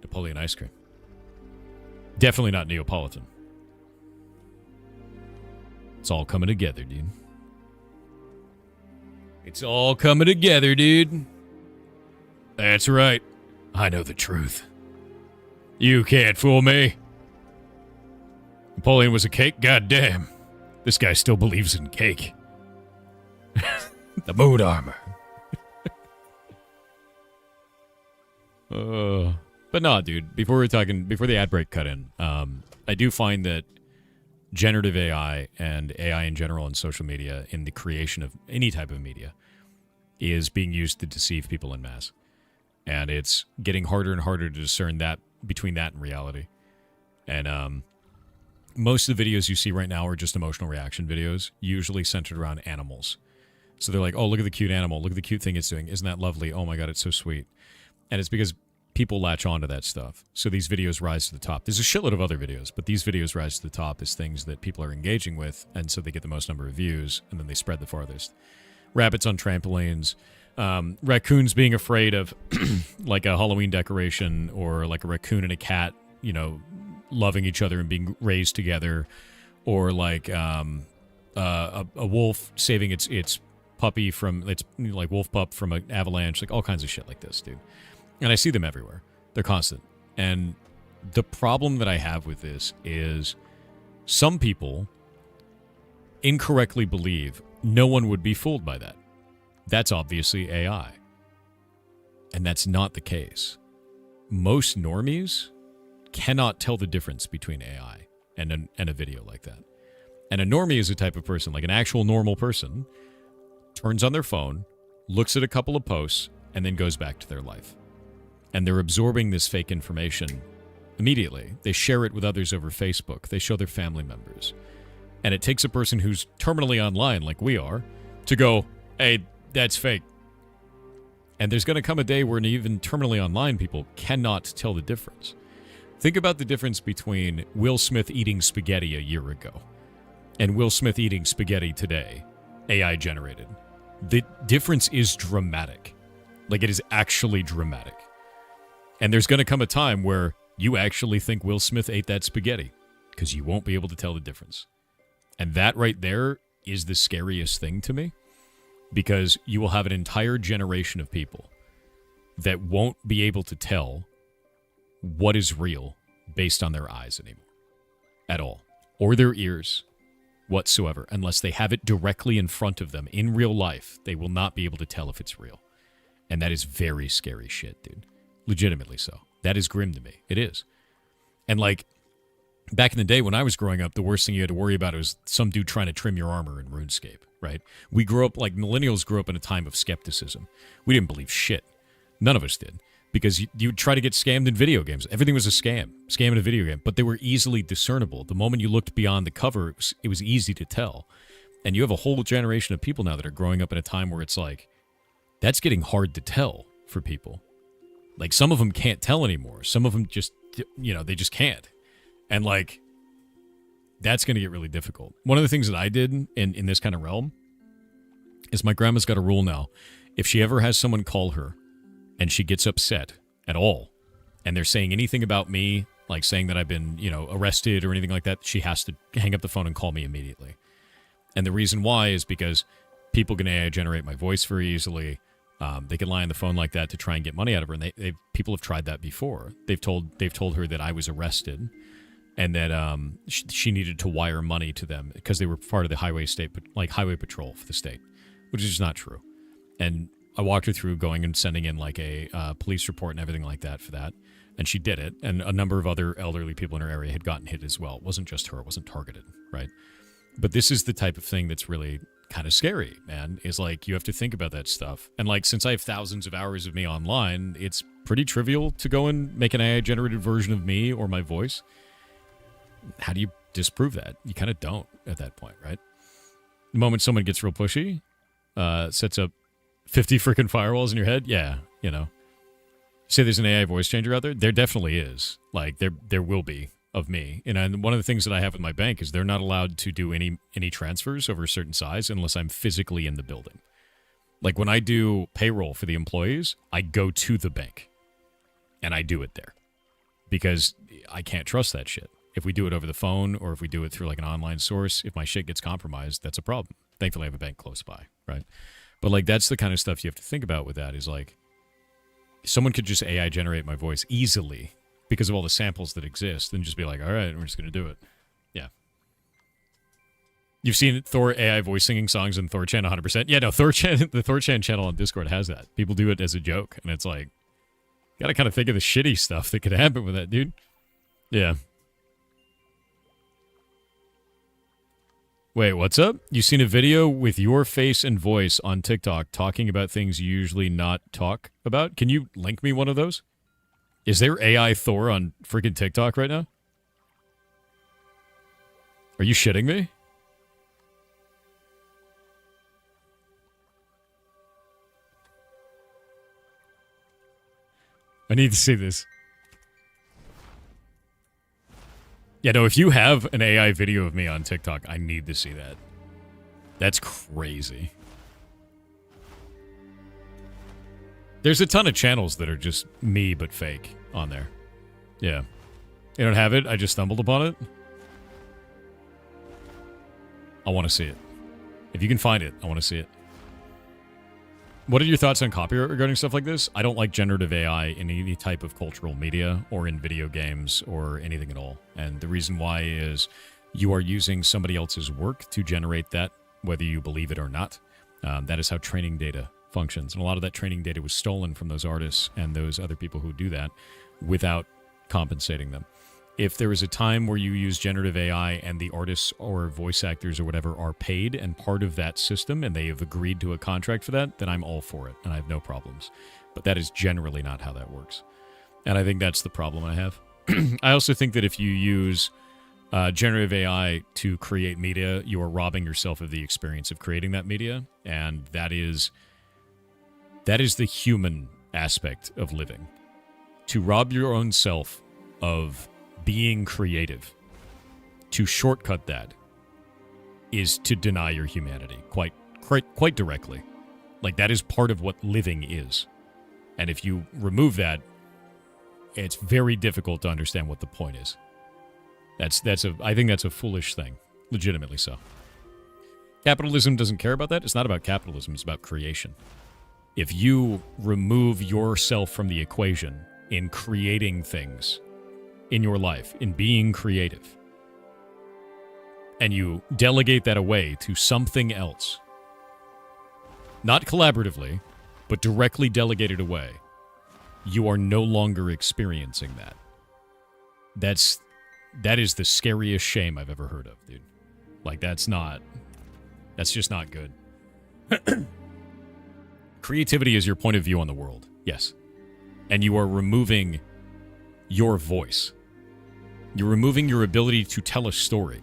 Napoleon ice cream. Definitely not Neapolitan. It's all coming together, dude. It's all coming together, dude. That's right. I know the truth. You can't fool me. Napoleon was a cake? Goddamn. This guy still believes in cake. The mood armor. But no, dude, before the ad break cut in, I do find that generative AI and AI in general in social media, in the creation of any type of media, is being used to deceive people en masse. And it's getting harder and harder to discern that between that and reality. And most of the videos you see right now are just emotional reaction videos, usually centered around animals. So they're like, oh, look at the cute animal. Look at the cute thing it's doing. Isn't that lovely? Oh my God, it's so sweet. And it's because people latch onto that stuff. So these videos rise to the top. There's a shitload of other videos, but these videos rise to the top as things that people are engaging with, and so they get the most number of views, and then they spread the farthest. Rabbits on trampolines, raccoons being afraid of like a Halloween decoration, or like a raccoon and a cat, you know, loving each other and being raised together, or like a wolf saving its puppy from its like wolf pup from an avalanche, like all kinds of shit like this, dude. And I see them everywhere. They're constant. And the problem that I have with this is some people incorrectly believe no one would be fooled by that. That's obviously AI. And that's not the case. Most normies cannot tell the difference between AI and a video like that. And a normie is a type of person, like an actual normal person, turns on their phone, looks at a couple of posts, and then goes back to their life. And they're absorbing this fake information immediately. They share it with others over Facebook. They show their family members. And it takes a person who's terminally online, like we are, to go, hey, that's fake. And there's going to come a day where even terminally online people cannot tell the difference. Think about the difference between Will Smith eating spaghetti a year ago and Will Smith eating spaghetti today, AI generated. The difference is dramatic. Like, it is actually dramatic. And there's going to come a time where you actually think Will Smith ate that spaghetti because you won't be able to tell the difference. And that right there is the scariest thing to me, because you will have an entire generation of people that won't be able to tell what is real based on their eyes anymore at all, or their ears whatsoever. Unless they have it directly in front of them in real life, they will not be able to tell if it's real. And that is very scary shit, dude. Legitimately so. That is grim to me. It is. And like, back in the day when I was growing up, the worst thing you had to worry about was some dude trying to trim your armor in RuneScape, right? We grew up, like millennials grew up in a time of skepticism. We didn't believe shit. None of us did. Because you would try to get scammed in video games. Everything was a scam in a video game. But they were easily discernible. The moment you looked beyond the cover, it was easy to tell. And you have a whole generation of people now that are growing up in a time where it's like, that's getting hard to tell for people. Like, some of them can't tell anymore. Some of them just, you know, they just can't. And, like, that's going to get really difficult. One of the things that I did in this kind of realm is my grandma's got a rule now. If she ever has someone call her and she gets upset at all, and they're saying anything about me, like saying that I've been, you know, arrested or anything like that, she has to hang up the phone and call me immediately. And the reason why is because people can AI generate my voice very easily. They can lie on the phone like that to try and get money out of her, and people have tried that before. They've told her that I was arrested, and that she needed to wire money to them because they were part of the highway patrol for the state, which is just not true. And I walked her through going and sending in like a police report and everything like that for that. And she did it. And a number of other elderly people in her area had gotten hit as well. It wasn't just her. It wasn't targeted, right? But this is the type of thing that's really kind of scary, man, is like you have to think about that stuff. And like since I have thousands of hours of me online, it's pretty trivial to go and make an AI-generated version of me or my voice. How do you disprove that? You kind of don't at that point, right? The moment someone gets real pushy, sets up 50 freaking firewalls in your head, yeah, you know. Say there's an AI voice changer out there? There definitely is. Like, there will be of me. And one of the things that I have with my bank is they're not allowed to do any transfers over a certain size unless I'm physically in the building. Like, when I do payroll for the employees, I go to the bank. And I do it there. Because I can't trust that shit. If we do it over the phone or if we do it through, like, an online source, if my shit gets compromised, that's a problem. Thankfully, I have a bank close by, right? But, like, that's the kind of stuff you have to think about with that is, like, someone could just AI generate my voice easily because of all the samples that exist and just be like, all right, we're just going to do it. Yeah. You've seen Thor AI voice singing songs in ThorChan 100%? Yeah, no, the ThorChan channel on Discord has that. People do it as a joke, and it's like, got to kind of think of the shitty stuff that could happen with that, dude. Yeah. Wait, what's up? You seen a video with your face and voice on TikTok talking about things you usually not talk about? Can you link me one of those? Is there AI Thor on freaking TikTok right now? Are you shitting me? I need to see this. Yeah, no, if you have an AI video of me on TikTok, I need to see that. That's crazy. There's a ton of channels that are just me but fake on there. Yeah. You don't have it? I just stumbled upon it? I want to see it. If you can find it, I want to see it. What are your thoughts on copyright regarding stuff like this? I don't like generative AI in any type of cultural media or in video games or anything at all. And the reason why is you are using somebody else's work to generate that, whether you believe it or not. That is how training data functions. And a lot of that training data was stolen from those artists and those other people who do that without compensating them. If there is a time where you use generative AI and the artists or voice actors or whatever are paid and part of that system and they have agreed to a contract for that, then I'm all for it and I have no problems. But that is generally not how that works. And I think that's the problem I have. I also think that if you use generative AI to create media, you are robbing yourself of the experience of creating that media. And that is the human aspect of living. To rob your own self of being creative, to shortcut that, is to deny your humanity quite directly. Like, that is part of what living is. And if you remove that, it's very difficult to understand what the point is. I think that's a foolish thing. Legitimately so. Capitalism doesn't care about that. It's not about capitalism. It's about creation. If you remove yourself from the equation in creating things in your life, in being creative, and you delegate that away to something else, not collaboratively, but directly delegated away, you are no longer experiencing that. That is the scariest shame I've ever heard of, dude. Like, that's just not good. Creativity is your point of view on the world, yes. And you are removing your voice. You're removing your ability to tell a story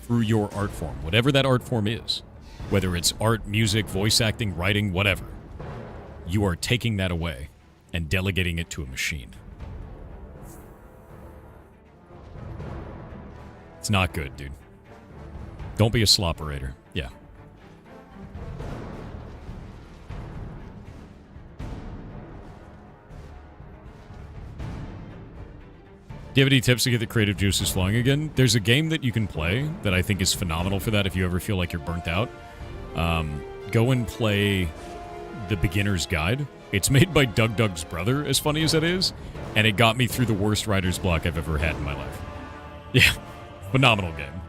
through your art form, whatever that art form is. Whether it's art, music, voice acting, writing, whatever. You are taking that away and delegating it to a machine. It's not good, dude. Don't be a slopperator. Yeah. Do you have any tips to get the creative juices flowing again? There's a game that you can play that I think is phenomenal for that if you ever feel like you're burnt out. Go and play The Beginner's Guide. It's made by Doug's brother, as funny as that is, and it got me through the worst writer's block I've ever had in my life. Yeah, phenomenal game.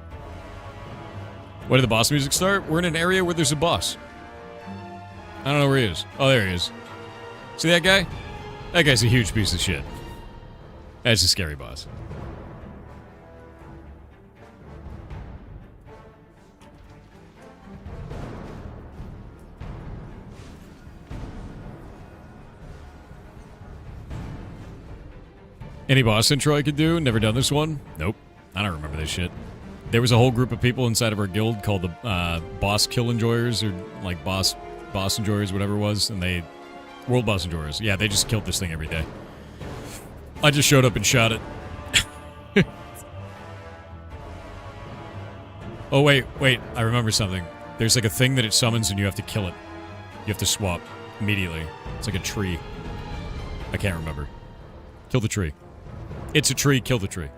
When did the boss music start? We're in an area where there's a boss. I don't know where he is. Oh, there he is. See that guy? That guy's a huge piece of shit. That's a scary boss. Any boss intro I could do? Never done this one? Nope. I don't remember this shit. There was a whole group of people inside of our guild called the Boss Kill Enjoyers, or like Boss Enjoyers, whatever it was, and they... World Boss Enjoyers. Yeah, they just killed this thing every day. I just showed up and shot it. Oh, wait. I remember something. There's like a thing that it summons and you have to kill it. You have to swap immediately. It's like a tree. I can't remember. Kill the tree. It's a tree, kill the tree.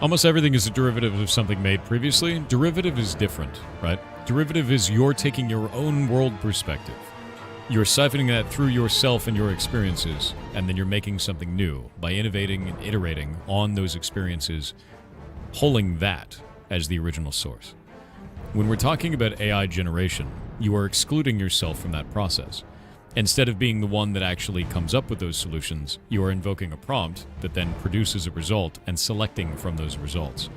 Almost everything is a derivative of something made previously. Derivative is different, right? Derivative is you're taking your own world perspective. You're siphoning that through yourself and your experiences, and then you're making something new by innovating and iterating on those experiences, pulling that as the original source. When we're talking about AI generation, you are excluding yourself from that process. Instead of being the one that actually comes up with those solutions, you are invoking a prompt that then produces a result and selecting from those results.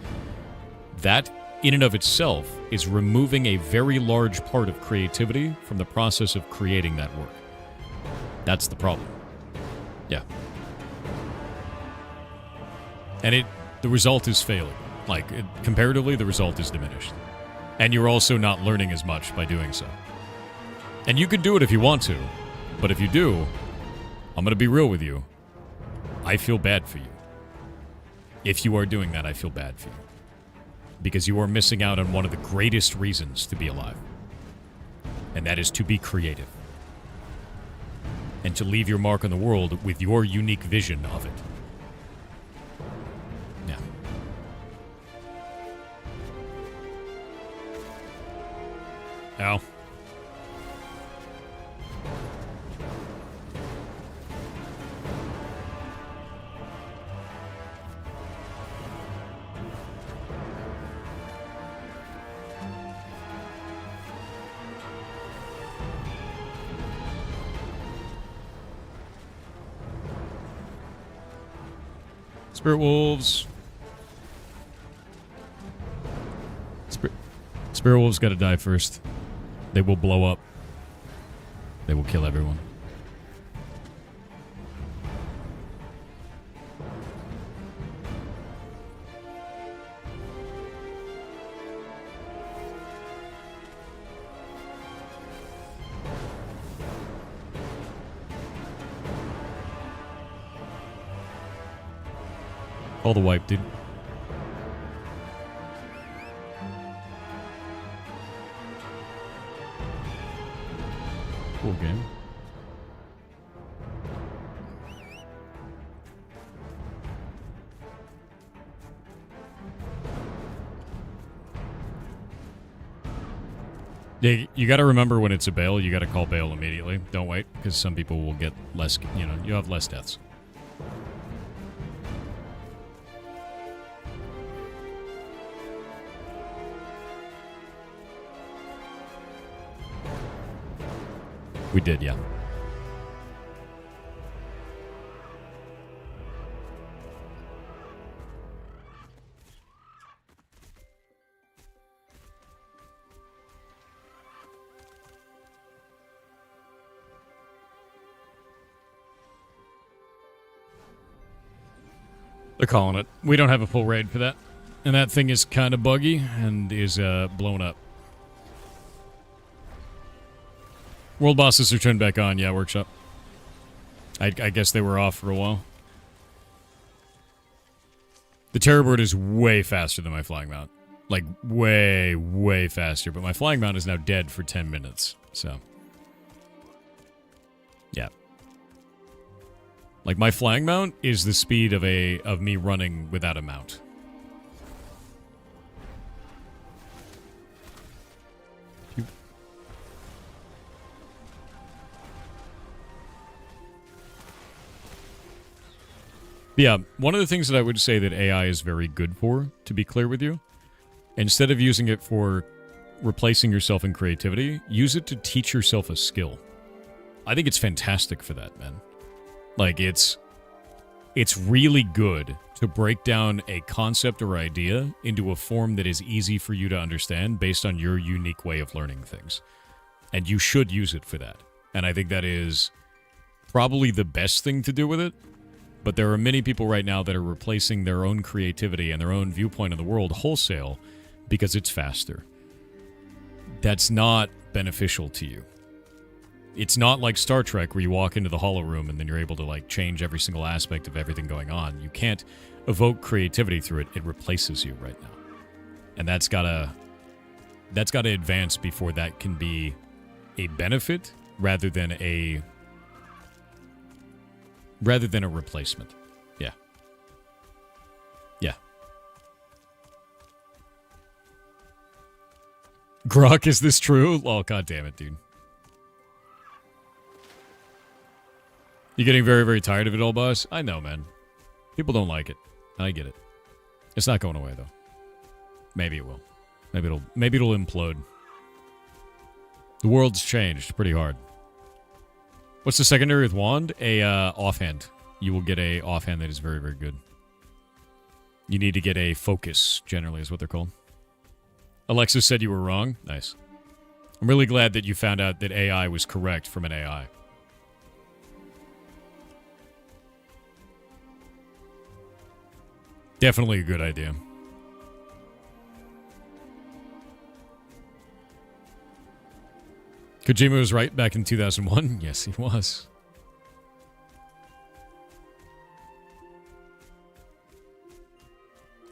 That, in and of itself, is removing a very large part of creativity from the process of creating that work. That's the problem. Yeah. And the result is failing. Comparatively, the result is diminished. And you're also not learning as much by doing so. And you can do it if you want to, but if you do, I'm going to be real with you. I feel bad for you. If you are doing that, I feel bad for you. Because you are missing out on one of the greatest reasons to be alive. And that is to be creative. And to leave your mark on the world with your unique vision of it. Yeah. Ow. Spirit Wolves. Spirit Wolves gotta die first. They will blow up. They will kill everyone. All the wipe, dude. Cool game. Yeah, you got to remember when it's a bail, you got to call bail immediately. Don't wait, because some people will get less, you have less deaths. We did, yeah. They're calling it. We don't have a full raid for that. And that thing is kind of buggy and is blown up. World bosses are turned back on, yeah, workshop. I guess they were off for a while. The Terror Bird is way faster than my Flying Mount. Like, way, way faster. But my Flying Mount is now dead for 10 minutes, so. Yeah. Like, my flying mount is the speed of me running without a mount. Yeah, one of the things that I would say that AI is very good for, to be clear with you, instead of using it for replacing yourself in creativity, use it to teach yourself a skill. I think it's fantastic for that, man. Like, it's really good to break down a concept or idea into a form that is easy for you to understand based on your unique way of learning things. And you should use it for that. And I think that is probably the best thing to do with it. But there are many people right now that are replacing their own creativity and their own viewpoint of the world wholesale because it's faster. That's not beneficial to you. It's not like Star Trek where you walk into the holo room and then you're able to like change every single aspect of everything going on. You can't evoke creativity through it. It replaces you right now. And that's gotta advance before that can be a benefit rather than a replacement. Yeah. Yeah. Grok, is this true? Oh, god damn it, dude. You getting very, very tired of it all, boss? I know, man. People don't like it. I get it. It's not going away, though. Maybe it will. Maybe it'll implode. The world's changed pretty hard. What's the secondary with wand? A offhand. You will get a offhand that is very, very good. You need to get a focus, generally, is what they're called. Alexis said you were wrong. Nice. I'm really glad that you found out that AI was correct from an AI. Definitely a good idea. Kojima was right back in 2001. Yes, he was.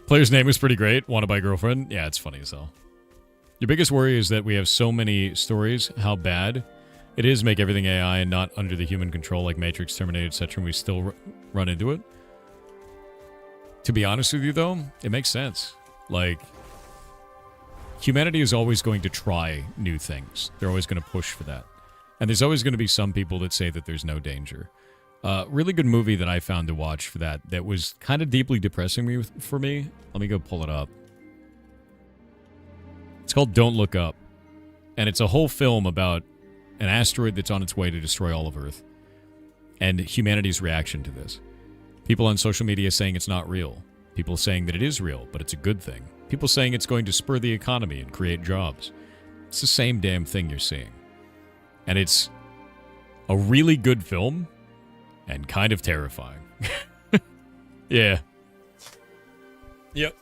Player's name was pretty great. Wanna buy girlfriend? Yeah, it's funny as hell. Your biggest worry is that we have so many stories, how bad it is make everything AI and not under the human control like Matrix, Terminator, etc. And we still run into it. To be honest with you, though, it makes sense. Like, humanity is always going to try new things. They're always going to push for that. And there's always going to be some people that say that there's no danger. Really good movie that I found to watch for that was kind of deeply depressing for me. Let me go pull it up. It's called Don't Look Up. And it's a whole film about an asteroid that's on its way to destroy all of Earth. And humanity's reaction to this. People on social media saying it's not real. People saying that it is real, but it's a good thing. People saying it's going to spur the economy and create jobs. It's the same damn thing you're seeing. And it's a really good film and kind of terrifying. Yeah. Yep.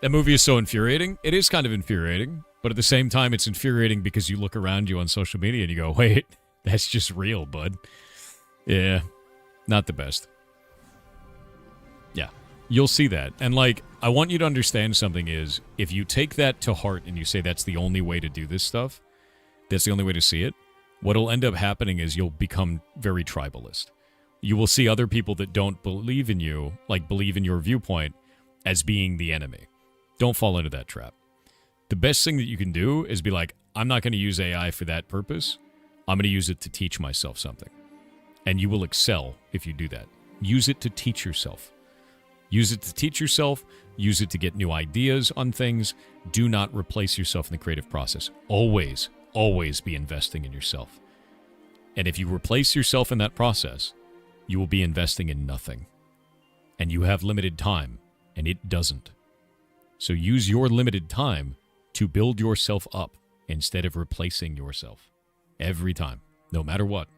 That movie is so infuriating. It is kind of infuriating, but at the same time, it's infuriating because you look around you on social media and you go, wait, that's just real, bud. Yeah. Not the best. Yeah. You'll see that. And, like, I want you to understand something is, if you take that to heart and you say that's the only way to do this stuff, that's the only way to see it, what'll end up happening is you'll become very tribalist. You will see other people that don't believe in you, like believe in your viewpoint, as being the enemy. Don't fall into that trap. The best thing that you can do is be like, I'm not going to use AI for that purpose. I'm going to use it to teach myself something. And you will excel if you do that. Use it to teach yourself. Use it to teach yourself. Use it to get new ideas on things. Do not replace yourself in the creative process. Always, always be investing in yourself. And if you replace yourself in that process, you will be investing in nothing. And you have limited time, and it doesn't. So use your limited time to build yourself up instead of replacing yourself. Every time, no matter what.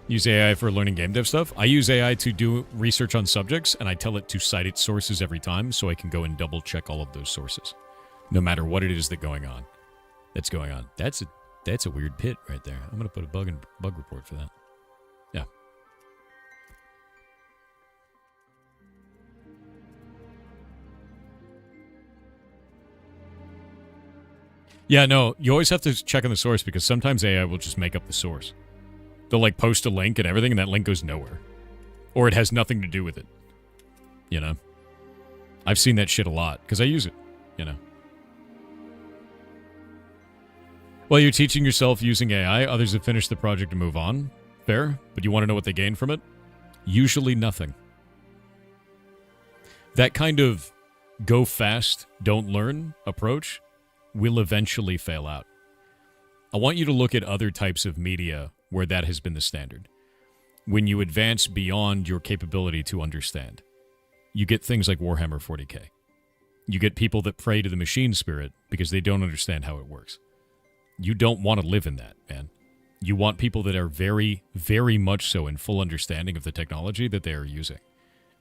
Use AI for learning game dev stuff. I use AI to do research on subjects, and I tell it to cite its sources every time so I can go and double check all of those sources. No matter what it is that's going on. That's a weird pit right there. I'm going to put a bug report for that. Yeah. Yeah, no, you always have to check on the source because sometimes AI will just make up the source. They'll like post a link and everything, and that link goes nowhere. Or it has nothing to do with it. You know? I've seen that shit a lot because I use it, you know. Well, you're teaching yourself using AI. Others have finished the project and move on. Fair, but you want to know what they gain from it? Usually nothing. That kind of go fast, don't learn approach will eventually fail out. I want you to look at other types of media where that has been the standard. When you advance beyond your capability to understand, you get things like Warhammer 40k. You get people that pray to the machine spirit because they don't understand how it works. You don't want to live in that, man. You want people that are very, very much so in full understanding of the technology that they are using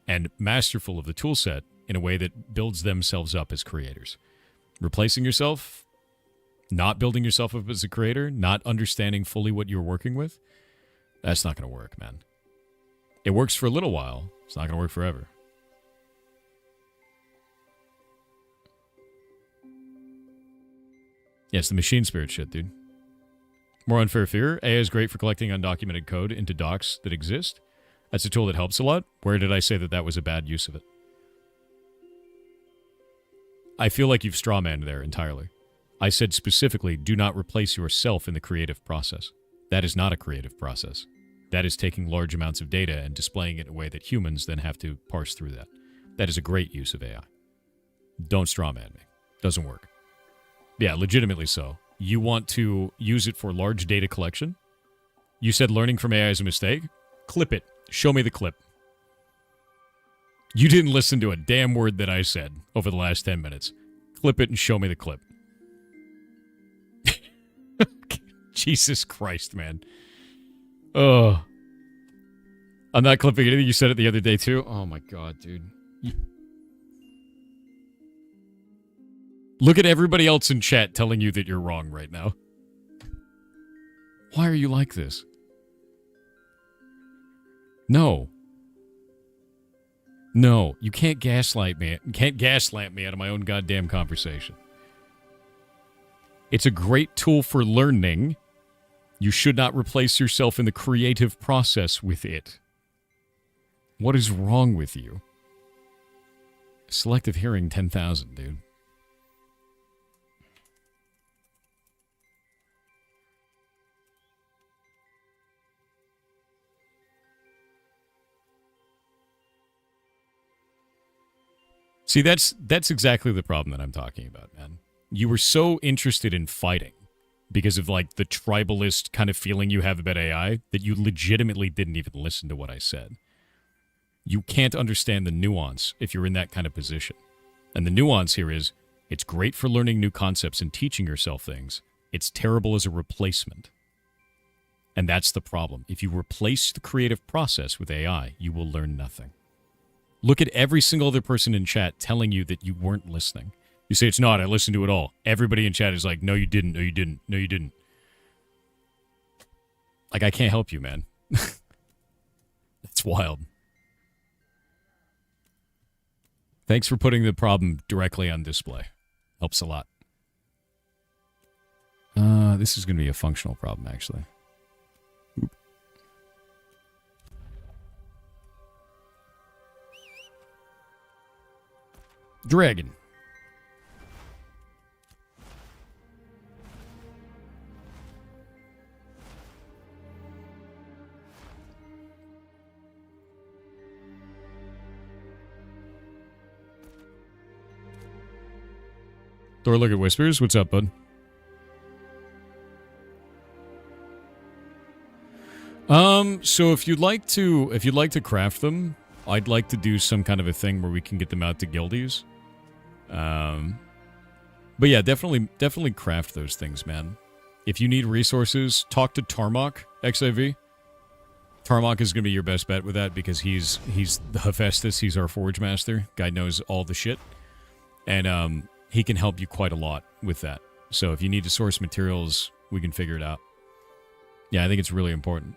and masterful of the tool set in a way that builds themselves up as creators. Replacing yourself, not building yourself up as a creator, not understanding fully what you're working with, that's not going to work, man. It works for a little while. It's not going to work forever. Yeah, it's the machine spirit shit, dude. More unfair fear. AI is great for collecting undocumented code into docs that exist. That's a tool that helps a lot. Where did I say that that was a bad use of it? I feel like you've strawmanned there entirely. I said specifically, do not replace yourself in the creative process. That is not a creative process. That is taking large amounts of data and displaying it in a way that humans then have to parse through that. That is a great use of AI. Don't strawman me. Doesn't work. Yeah, legitimately so. You want to use it for large data collection? You said learning from AI is a mistake? Clip it. Show me the clip. You didn't listen to a damn word that I said over the last 10 minutes. Clip it and show me the clip. Jesus Christ, man. Oh. I'm not clipping anything. You said it the other day, too. Oh, my God, dude. Look at everybody else in chat telling you that you're wrong right now. Why are you like this? No. No, you can't gaslight me. You can't gaslamp me out of my own goddamn conversation. It's a great tool for learning. You should not replace yourself in the creative process with it. What is wrong with you? Selective hearing 10,000, dude. See, that's exactly the problem that I'm talking about, man. You were so interested in fighting because of, like, the tribalist kind of feeling you have about AI that you legitimately didn't even listen to what I said. You can't understand the nuance if you're in that kind of position. And the nuance here is, it's great for learning new concepts and teaching yourself things. It's terrible as a replacement. And that's the problem. If you replace the creative process with AI, you will learn nothing. Look at every single other person in chat telling you that you weren't listening. You say, it's not, I listened to it all. Everybody in chat is like, no, you didn't, no, you didn't, no, you didn't. Like, I can't help you, man. It's wild. Thanks for putting the problem directly on display. Helps a lot. This is going to be a functional problem, actually. Oop. Dragon. Thor, look at Whispers. What's up, bud? So if you'd like to craft them, I'd like to do some kind of a thing where we can get them out to guildies. But yeah, definitely craft those things, man. If you need resources, talk to Tarmok, XIV. Tarmok is going to be your best bet with that because he's the Hephaestus. He's our Forge Master. Guy knows all the shit. And he can help you quite a lot with that. So if you need to source materials, we can figure it out. Yeah, I think it's really important.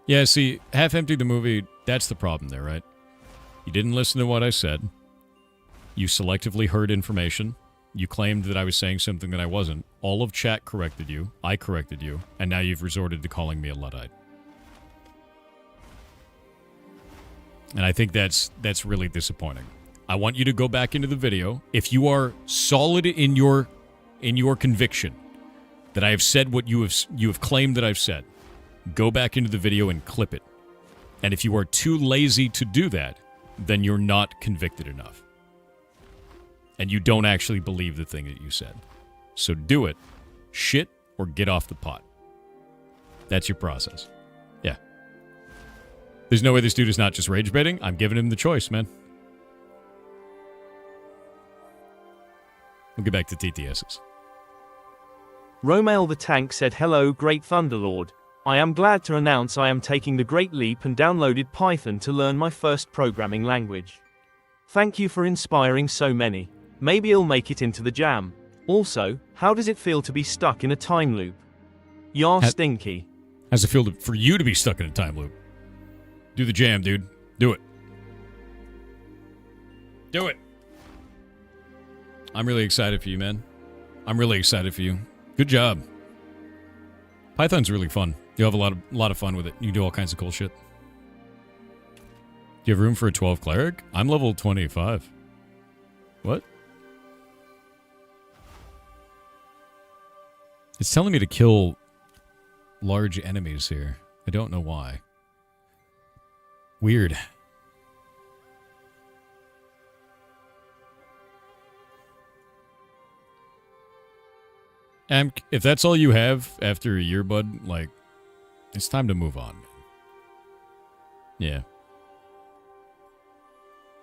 Yeah, see, Half Empty the movie, that's the problem there, right? You didn't listen to what I said. You selectively heard information. You claimed that I was saying something that I wasn't. All of chat corrected you. I corrected you. And now you've resorted to calling me a Luddite. And I think that's really disappointing. I want you to go back into the video. If you are solid in your conviction that I have said what you have claimed that I've said, go back into the video and clip it. And if you are too lazy to do that, then you're not convicted enough. And you don't actually believe the thing that you said. So do it. Shit or get off the pot. That's your process. Yeah. There's no way this dude is not just rage baiting. I'm giving him the choice, man. We'll get back to TTSs. Romail the Tank said, "Hello, Great Thunderlord. I am glad to announce I am taking the great leap and downloaded Python to learn my first programming language. Thank you for inspiring so many. Maybe I'll make it into the jam. Also, how does it feel to be stuck in a time loop? Yar stinky." How's it feel for you to be stuck in a time loop? Do the jam, dude. Do it. Do it. I'm really excited for you, man. I'm really excited for you. Good job. Python's really fun. You'll have a lot of fun with it. You can do all kinds of cool shit. Do you have room for a 12 cleric? I'm level 25. What? It's telling me to kill large enemies here. I don't know why. Weird. If that's all you have after a year, bud, like, it's time to move on. Yeah.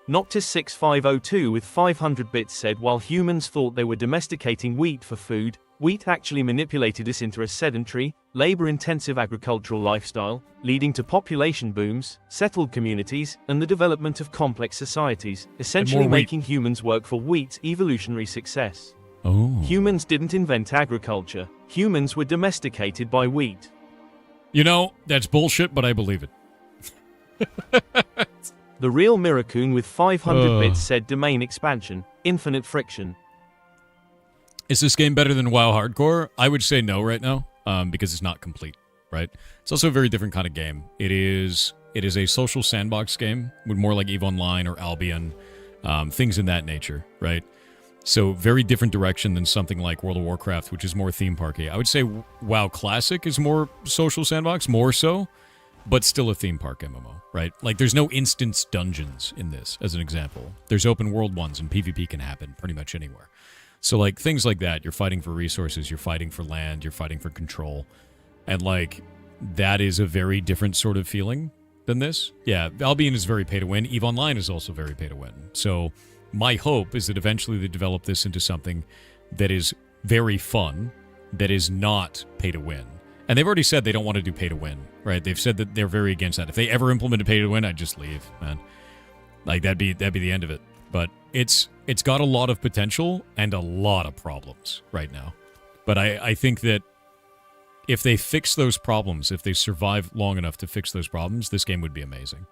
Noctis6502 with 500 bits said, "While humans thought they were domesticating wheat for food, wheat actually manipulated us into a sedentary, labor-intensive agricultural lifestyle, leading to population booms, settled communities, and the development of complex societies, essentially making humans work for wheat's evolutionary success." Oh. Humans didn't invent agriculture. Humans were domesticated by wheat. You know, that's bullshit, but I believe it. The Real Miracoon with 500 bits said, "Domain expansion, infinite friction." Is this game better than WoW Hardcore? I would say no right now, because it's not complete, right? It's also a very different kind of game. It is a social sandbox game, with more like EVE Online or Albion, things in that nature, right? So very different direction than something like World of Warcraft, which is more theme parky. I would say WoW Classic is more social sandbox, more so, but still a theme park MMO, right? Like, there's no instance dungeons in this, as an example. There's open world ones, and PvP can happen pretty much anywhere. So, like, things like that, you're fighting for resources, you're fighting for land, you're fighting for control. And, like, that is a very different sort of feeling than this. Yeah, Albion is very pay-to-win. EVE Online is also very pay-to-win. So my hope is that eventually they develop this into something that is very fun, that is not pay-to-win. And they've already said they don't want to do pay-to-win, right? They've said that they're very against that. If they ever implemented pay-to-win, I'd just leave, man. Like, that'd be the end of it. But it's got a lot of potential and a lot of problems right now. But I think that if they fix those problems, if they survive long enough to fix those problems, this game would be amazing.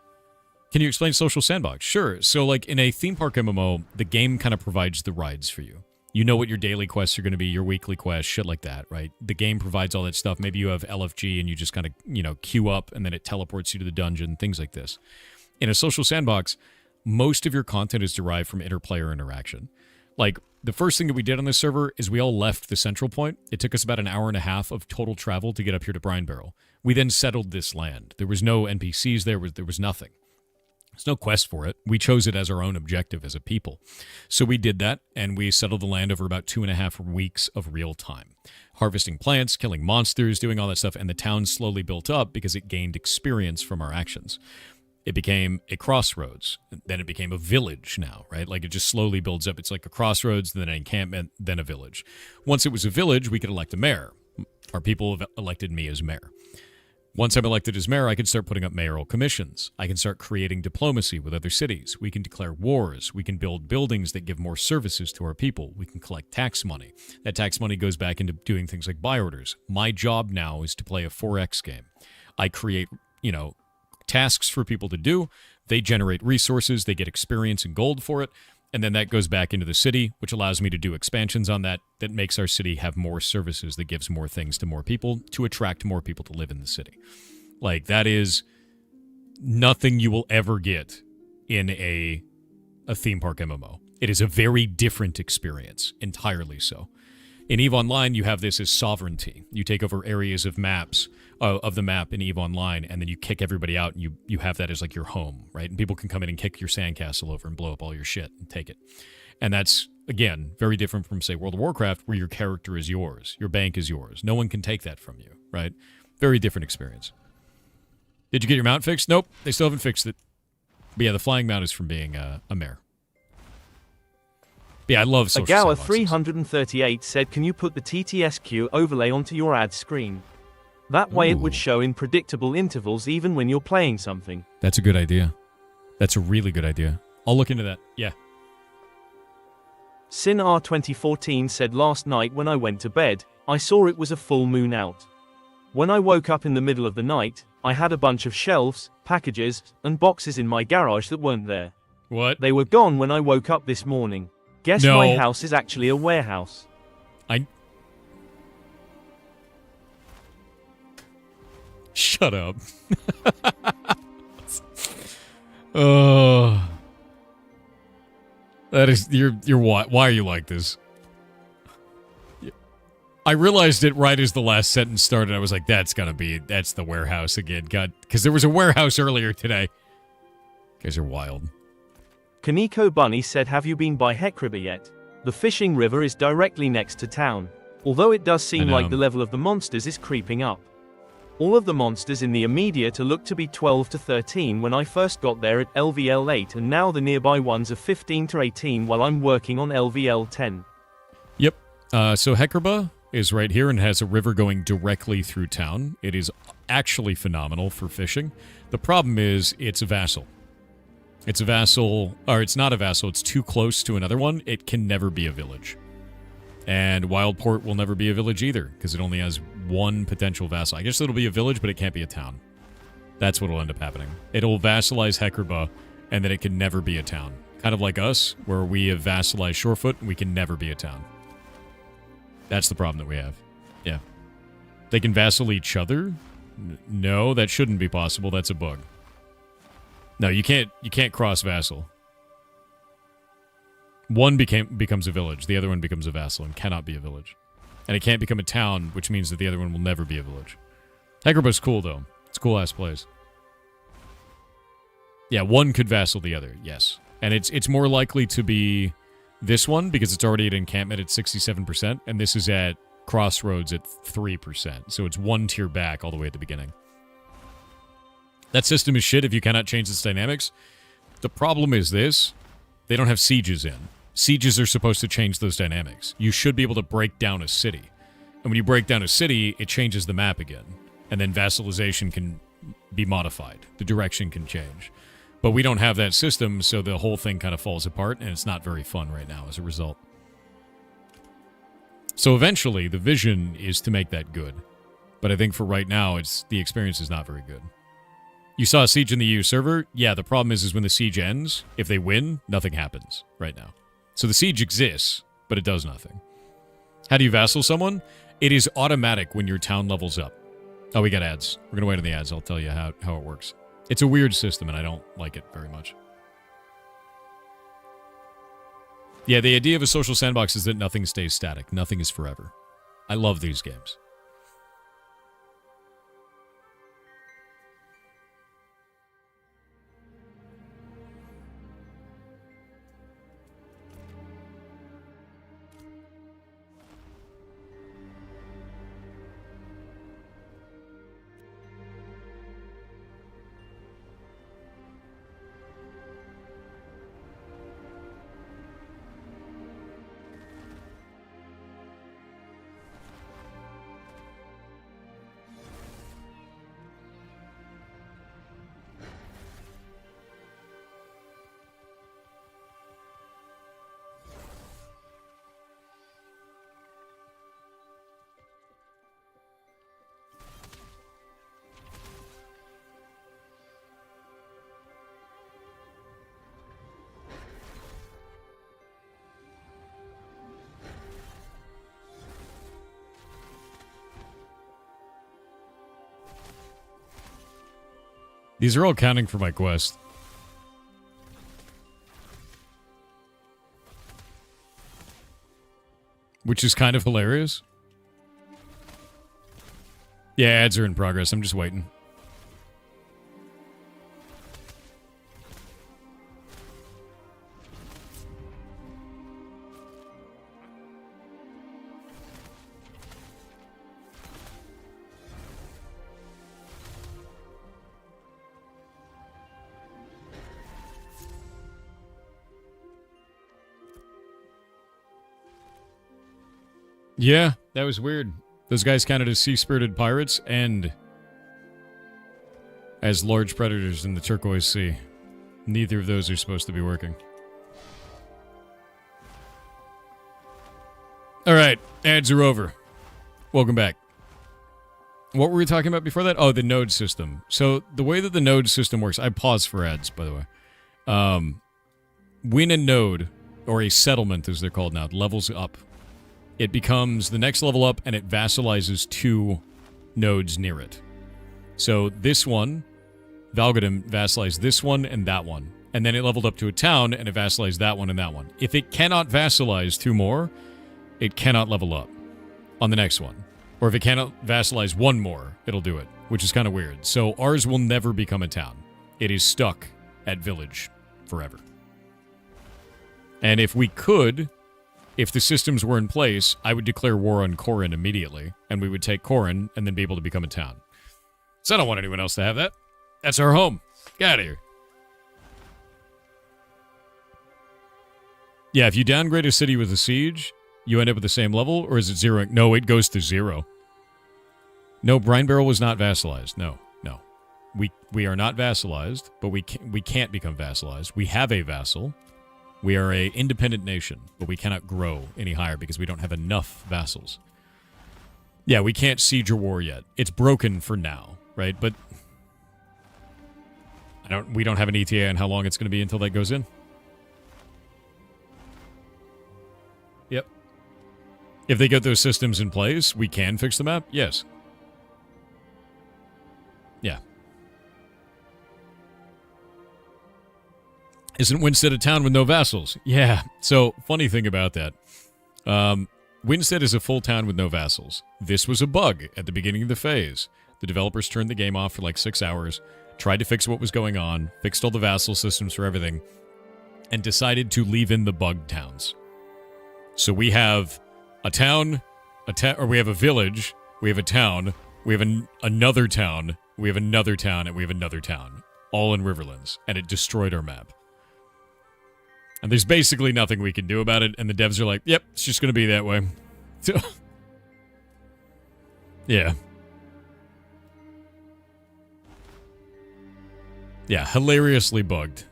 Can you explain social sandbox? Sure. So, like, in a theme park MMO, the game kind of provides the rides for you. You know what your daily quests are going to be, your weekly quests, shit like that, right? The game provides all that stuff. Maybe you have LFG and you just kind of, queue up and then it teleports you to the dungeon, things like this. In a social sandbox, most of your content is derived from interplayer interaction. Like, the first thing that we did on this server is we all left the central point. It took us about an hour and a half of total travel to get up here to Brinebarrel. We then settled this land. There was no NPCs there was nothing. There's no quest for it. We chose it as our own objective as a people. So we did that, and we settled the land over about 2.5 weeks of real time. Harvesting plants, killing monsters, doing all that stuff, and the town slowly built up because it gained experience from our actions. It became a crossroads. Then it became a village now, right? Like, it just slowly builds up. It's like a crossroads, then an encampment, then a village. Once it was a village, we could elect a mayor. Our people have elected me as mayor. Once I'm elected as mayor, I can start putting up mayoral commissions. I can start creating diplomacy with other cities. We can declare wars. We can build buildings that give more services to our people. We can collect tax money. That tax money goes back into doing things like buy orders. My job now is to play a 4X game. I create, tasks for people to do. They generate resources. They get experience and gold for it. And then that goes back into the city, which allows me to do expansions on that makes our city have more services, that gives more things to more people to attract more people to live in the city. Like, that is nothing you will ever get in a theme park MMO. It is a very different experience, entirely so. In EVE Online, you have this as sovereignty. You take over areas of maps, of the map in EVE Online, and then you kick everybody out, and you have that as like your home, right? And people can come in and kick your sandcastle over and blow up all your shit and take it. And that's, again, very different from, say, World of Warcraft, where your character is yours. Your bank is yours. No one can take that from you, right? Very different experience. Did you get your mount fixed? Nope, they still haven't fixed it. But yeah, the flying mount is from being a mare. Yeah, I love social Agawa sandboxes. 338 said, can you put the TTS queue overlay onto your ad screen? That way it would show in predictable intervals even when you're playing something. That's a good idea. That's a really good idea. I'll look into that. Yeah. SinR 2014 said, last night when I went to bed, I saw it was a full moon out. When I woke up in the middle of the night, I had a bunch of shelves, packages, and boxes in my garage that weren't there. What? They were gone when I woke up this morning. Guess No. my house is actually a warehouse. Shut up. Oh. That is, you're why are you like this? I realized it right as the last sentence started. I was like, that's the warehouse again. God, because there was a warehouse earlier today. You guys are wild. Kaneko Bunny said, have you been by Heckriba yet? The fishing river is directly next to town. Although it does seem like the level of the monsters is creeping up. All of the monsters in the immediate look to be 12 to 13 when I first got there at LVL 8, and now the nearby ones are 15 to 18 while I'm working on LVL 10. Yep. So Heckriba is right here and has a river going directly through town. It is actually phenomenal for fishing. The problem is it's a vassal. It's a vassal, or it's not a vassal, it's too close to another one. It can never be a village. And Wildport will never be a village either, because it only has one potential vassal. I guess it'll be a village, but it can't be a town. That's what will end up happening. It'll vassalize Heckriba, and then it can never be a town. Kind of like us, where we have vassalized Shorefoot, and we can never be a town. That's the problem that we have. Yeah. They can vassal each other? No, that shouldn't be possible. That's a bug. No, you can't cross vassal. One becomes a village, the other one becomes a vassal, and cannot be a village. And it can't become a town, which means that the other one will never be a village. Heckriba's cool, though. It's a cool-ass place. Yeah, one could vassal the other, yes. And it's more likely to be this one, because it's already at encampment at 67%, and this is at crossroads at 3%. So it's one tier back all the way at the beginning. That system is shit if you cannot change its dynamics. The problem is this. They don't have sieges in. Sieges are supposed to change those dynamics. You should be able to break down a city. And when you break down a city, it changes the map again. And then vassalization can be modified. The direction can change. But we don't have that system, so the whole thing kind of falls apart, and it's not very fun right now as a result. So eventually, the vision is to make that good. But I think for right now, the experience is not very good. You saw a siege in the EU server? Yeah, the problem is when the siege ends, if they win, nothing happens right now. So the siege exists, but it does nothing. How do you vassal someone? It is automatic when your town levels up. Oh, we got ads. We're going to wait on the ads. I'll tell you how it works. It's a weird system, and I don't like it very much. Yeah, the idea of a social sandbox is that nothing stays static. Nothing is forever. I love these games. These are all counting for my quest. Which is kind of hilarious. Yeah, ads are in progress. I'm just waiting. Yeah, that was weird. Those guys counted as sea-spirited pirates and as large predators in the turquoise sea. Neither of those are supposed to be working. All right, ads are over. Welcome back. What were we talking about before that? Oh, the node system. So the way that the node system works, I paused for ads, by the way. When a node, or a settlement as they're called now, levels up, it becomes the next level up, and it vassalizes 2 nodes near it. So this one, Valgadam, vassalized this one and that one. And then it leveled up to a town, and it vassalized that one and that one. If it cannot vassalize 2 more, it cannot level up on the next one. Or if it cannot vassalize 1 more, it'll do it, which is kind of weird. So ours will never become a town. It is stuck at village forever. And if we could... If the systems were in place, I would declare war on Corin immediately, and we would take Corin and then be able to become a town. So I don't want anyone else to have that. That's our home. Get out of here. Yeah, if you downgrade a city with a siege, you end up at the same level, or is it 0? No, it goes to 0. No, Brinebarrel was not vassalized. No. We are not vassalized, but we can't become vassalized. We have a vassal. We are an independent nation, but we cannot grow any higher because we don't have enough vassals. Yeah, we can't siege or war yet. It's broken for now, right? But we don't have an ETA on how long it's going to be until that goes in. Yep. If they get those systems in place, we can fix the map? Yes. Yeah. Isn't Winstead a town with no vassals? Yeah. So, funny thing about that. Winstead is a full town with no vassals. This was a bug at the beginning of the phase. The developers turned the game off for like 6 hours, tried to fix what was going on, fixed all the vassal systems for everything, and decided to leave in the bugged towns. So we have a town, or we have a village, we have a town, we have another town, we have another town, and we have another town. All in Riverlands. And it destroyed our map. And there's basically nothing we can do about it, and the devs are like, yep, it's just going to be that way. So, yeah. Yeah, hilariously bugged.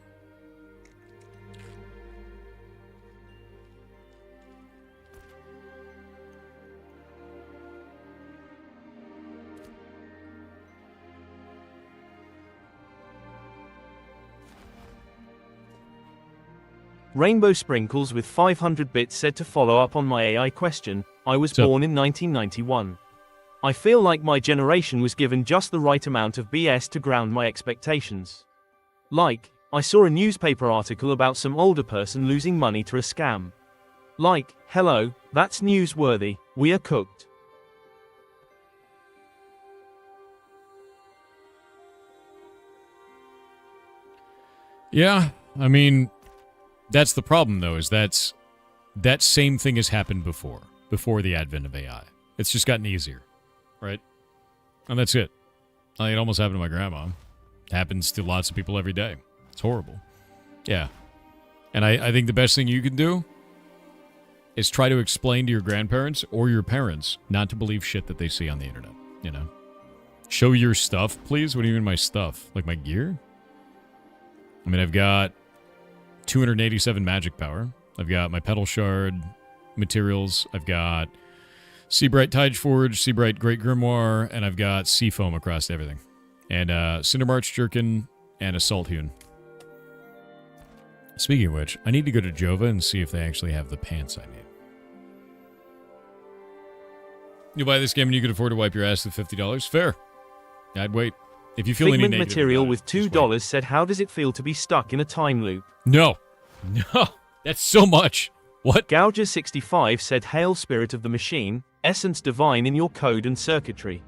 Rainbow Sprinkles with 500 bits said to follow up on my AI question, I was born in 1991. I feel like my generation was given just the right amount of BS to ground my expectations. Like, I saw a newspaper article about some older person losing money to a scam. Like, hello, that's newsworthy, we are cooked. Yeah, I mean... That's the problem, though, is that same thing has happened before the advent of AI. It's just gotten easier, right? And that's it. It almost happened to my grandma. It happens to lots of people every day. It's horrible. Yeah. And I think the best thing you can do is try to explain to your grandparents or your parents not to believe shit that they see on the internet, you know? Show your stuff, please? What do you mean my stuff? Like my gear? I mean, I've got 287 magic power. I've got my Petal Shard materials. I've got Seabright Tideforge, Seabright Great Grimoire, and I've got Seafoam across everything. And Cindermarch Jerkin and Assault Hewn. Speaking of which, I need to go to Jova and see if they actually have the pants I need. You buy this game and you can afford to wipe your ass with $50? Fair. I'd wait. If you feel any Figment negative Material about with it, just $2 wait. said, how does it feel to be stuck in a time loop? No. No. That's so much. What? Gouger65 said, Hail Spirit of the Machine, essence divine in your code and circuitry.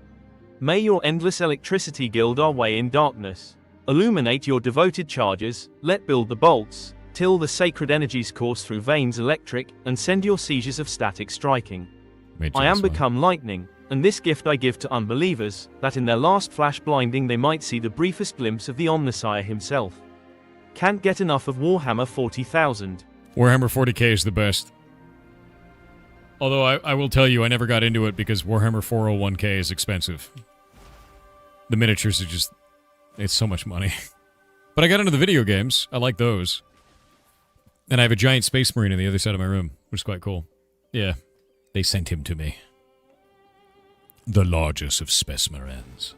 May your endless electricity gild our way in darkness. Illuminate your devoted charges, let build the bolts, till the sacred energies course through veins electric, and send your seizures of static striking. I am become lightning, and this gift I give to unbelievers, that in their last flash blinding they might see the briefest glimpse of the Omnissiah himself. Can't get enough of Warhammer 40,000. Warhammer 40k is the best. Although I will tell you, I never got into it because Warhammer 401k is expensive. The miniatures are just... It's so much money. But I got into the video games. I like those. And I have a giant Space Marine on the other side of my room, which is quite cool. Yeah. They sent him to me. The largest of Space Marines.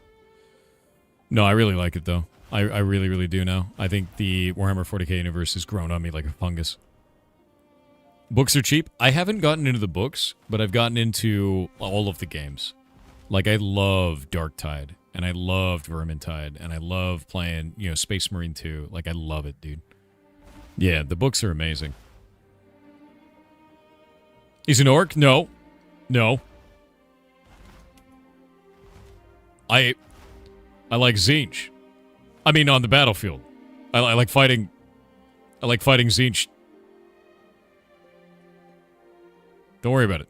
No, I really like it, though. I really, really do now. I think the Warhammer 40k universe has grown on me like a fungus. Books are cheap. I haven't gotten into the books, but I've gotten into all of the games. Like, I love Darktide, and I loved Vermintide, and I love playing, you know, Space Marine 2. Like, I love it, dude. Yeah, the books are amazing. He's an orc? No. No. I like Tzeentch. I mean, on the battlefield. I like fighting... I like fighting Tzeentch. Don't worry about it.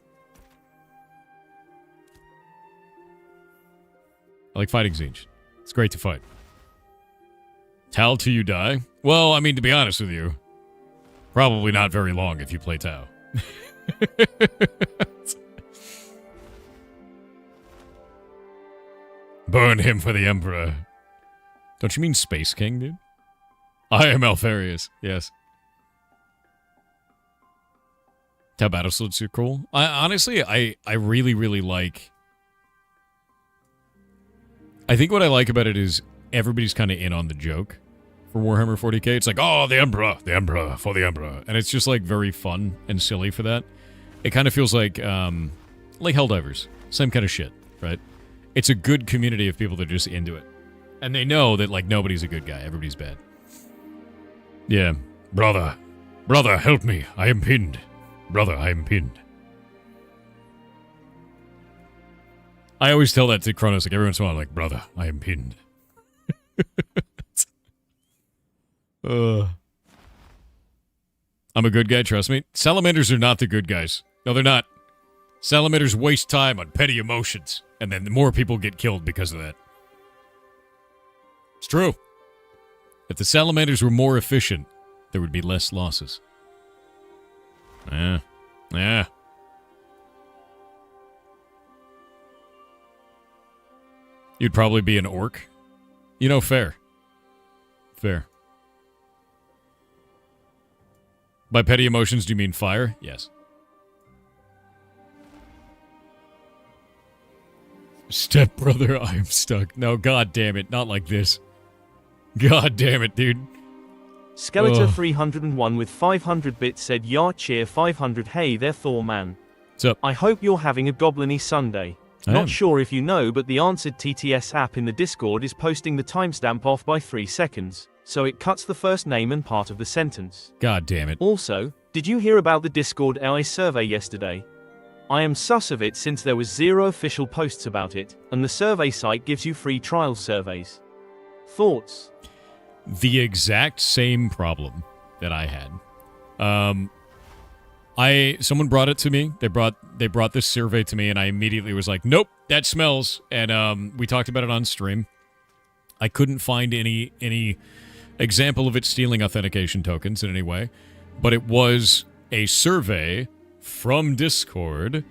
I like fighting Tzeentch. It's great to fight. Tau till you die? Well, I mean, to be honest with you, probably not very long if you play Tau. Burn him for the Emperor. Don't you mean Space King, dude? I am Alfarius, yes. Tau battle slits are cool. Honestly, I really, really like... I think what I like about it is everybody's kind of in on the joke for Warhammer 40k. It's like, oh, the Emperor, for the Emperor. And it's just, like, very fun and silly for that. It kind of feels like Helldivers. Same kind of shit, right? It's a good community of people that are just into it. And they know that, like, nobody's a good guy. Everybody's bad. Yeah. Brother, help me. I am pinned. Brother, I am pinned. I always tell that to Kronos, like, every once in a while, like, brother, I am pinned. I'm a good guy, trust me. Salamanders are not the good guys. No, they're not. Salamanders waste time on petty emotions, and then more people get killed because of that. It's true. If the salamanders were more efficient, there would be less losses. Yeah. You'd probably be an orc. You know, fair. Fair. By petty emotions, do you mean fire? Yes. Stepbrother, I am stuck. No, god damn it, not like this. God damn it, dude. Skeletor 301 with 500 bits said, Yar cheer 500, hey there Thor man. What's up? I hope you're having a goblin-y Sunday. Not sure if you know, but the Answered TTS app in the Discord is posting the timestamp off by 3 seconds, so it cuts the first name and part of the sentence. God damn it. Also, did you hear about the Discord AI survey yesterday? I am sus of it since there was 0 official posts about it, and the survey site gives you free trial surveys. Thoughts? The exact same problem that I had. Someone brought it to me. They brought this survey to me, and I immediately was like, nope, that smells. And we talked about it on stream. I couldn't find any example of it stealing authentication tokens in any way, but it was a survey from Discord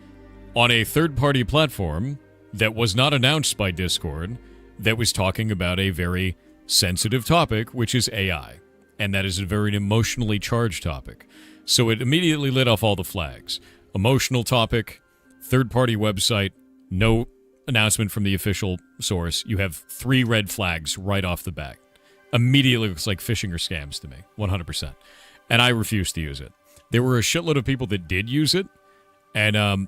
on a third-party platform that was not announced by Discord, that was talking about a very sensitive topic, which is AI. And that is a very emotionally charged topic. So it immediately lit off all the flags. Emotional topic, third-party website, no announcement from the official source. You have 3 red flags right off the bat. Immediately looks like phishing or scams to me, 100%. And I refused to use it. There were a shitload of people that did use it, and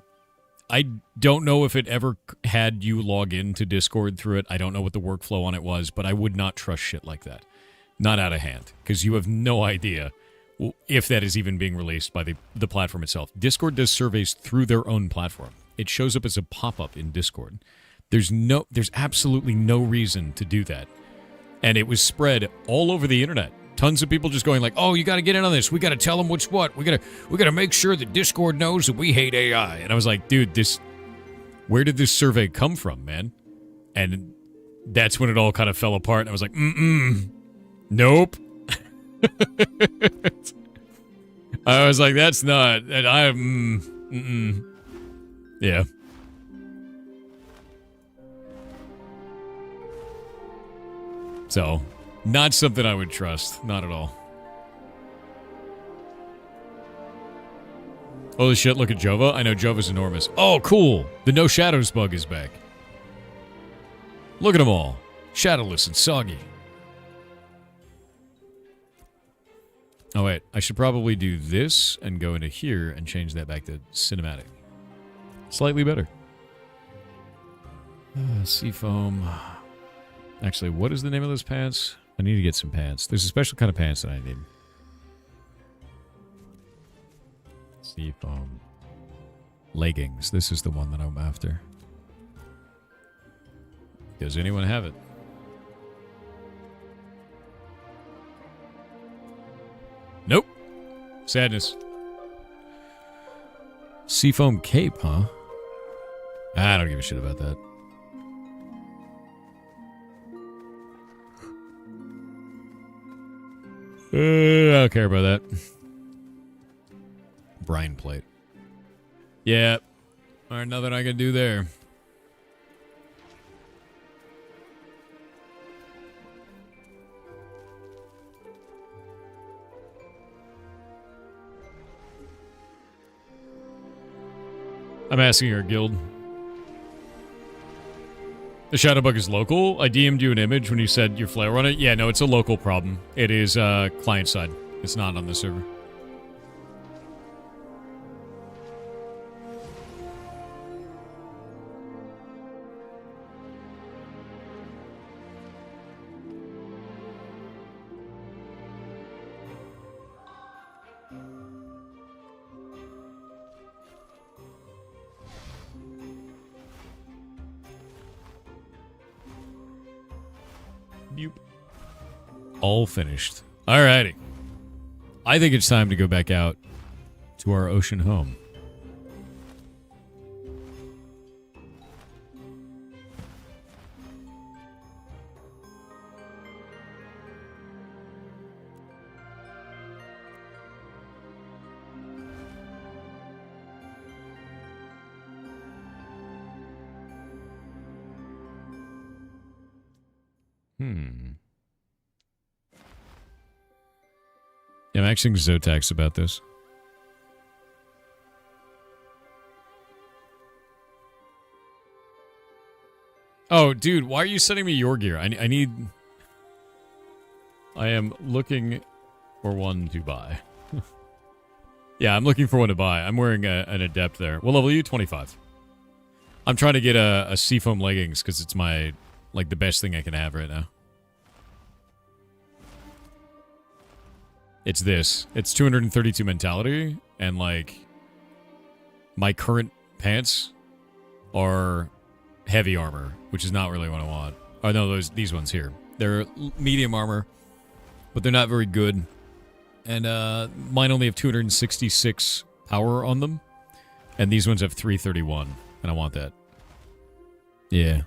I don't know if it ever had you log into Discord through it. I don't know what the workflow on it was, but I would not trust shit like that. Not out of hand, because you have no idea if that is even being released by the platform itself. Discord does surveys through their own platform. It shows up as a pop-up in Discord. There's absolutely no reason to do that. And it was spread all over the internet. Tons of people just going like, "Oh, you got to get in on this. We got to tell them what's what. We got to make sure that Discord knows that we hate AI." And I was like, "Dude, where did this survey come from, man?" And that's when it all kind of fell apart. And I was like, nope. I was like, that's not. And yeah. So, not something I would trust. Not at all. Holy shit, look at Jova. I know Jova's enormous. Oh, cool. The no shadows bug is back. Look at them all. Shadowless and soggy. Oh, wait. I should probably do this and go into here and change that back to cinematic. Slightly better. Seafoam. Actually, what is the name of those pants? I need to get some pants. There's a special kind of pants that I need. Seafoam. Leggings. This is the one that I'm after. Does anyone have it? Nope. Sadness. Seafoam cape, huh? I don't give a shit about that. I don't care about that. Brine plate. Yeah. Alright, nothing I can do there. I'm asking our guild. The Shadowbug is local? I DM'd you an image when you said your flare on it. Yeah, no, it's a local problem. It is client side. It's not on the server. All finished. Alrighty. I think it's time to go back out to our ocean home. Yeah, I'm asking Zotax about this. Oh, dude, why are you sending me your gear? I need... I am looking for one to buy. Yeah, I'm looking for one to buy. I'm wearing an Adept there. What level are you? 25. I'm trying to get a Seafoam leggings because it's my, like, the best thing I can have right now. It's this. It's 232 mentality, and, like, my current pants are heavy armor, which is not really what I want. Oh, no, these ones here. They're medium armor, but they're not very good. And mine only have 266 power on them, and these ones have 331, and I want that. Yeah.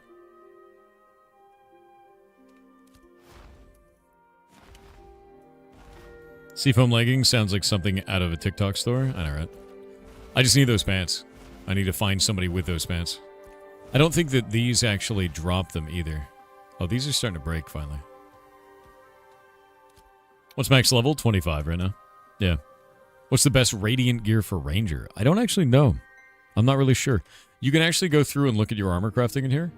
Seafoam leggings sounds like something out of a TikTok store. I know, right? I just need those pants. I need to find somebody with those pants. I don't think that these actually drop them either. Oh, these are starting to break finally. What's max level? 25 right now. Yeah. What's the best radiant gear for Ranger? I don't actually know. I'm not really sure. You can actually go through and look at your armor crafting in here.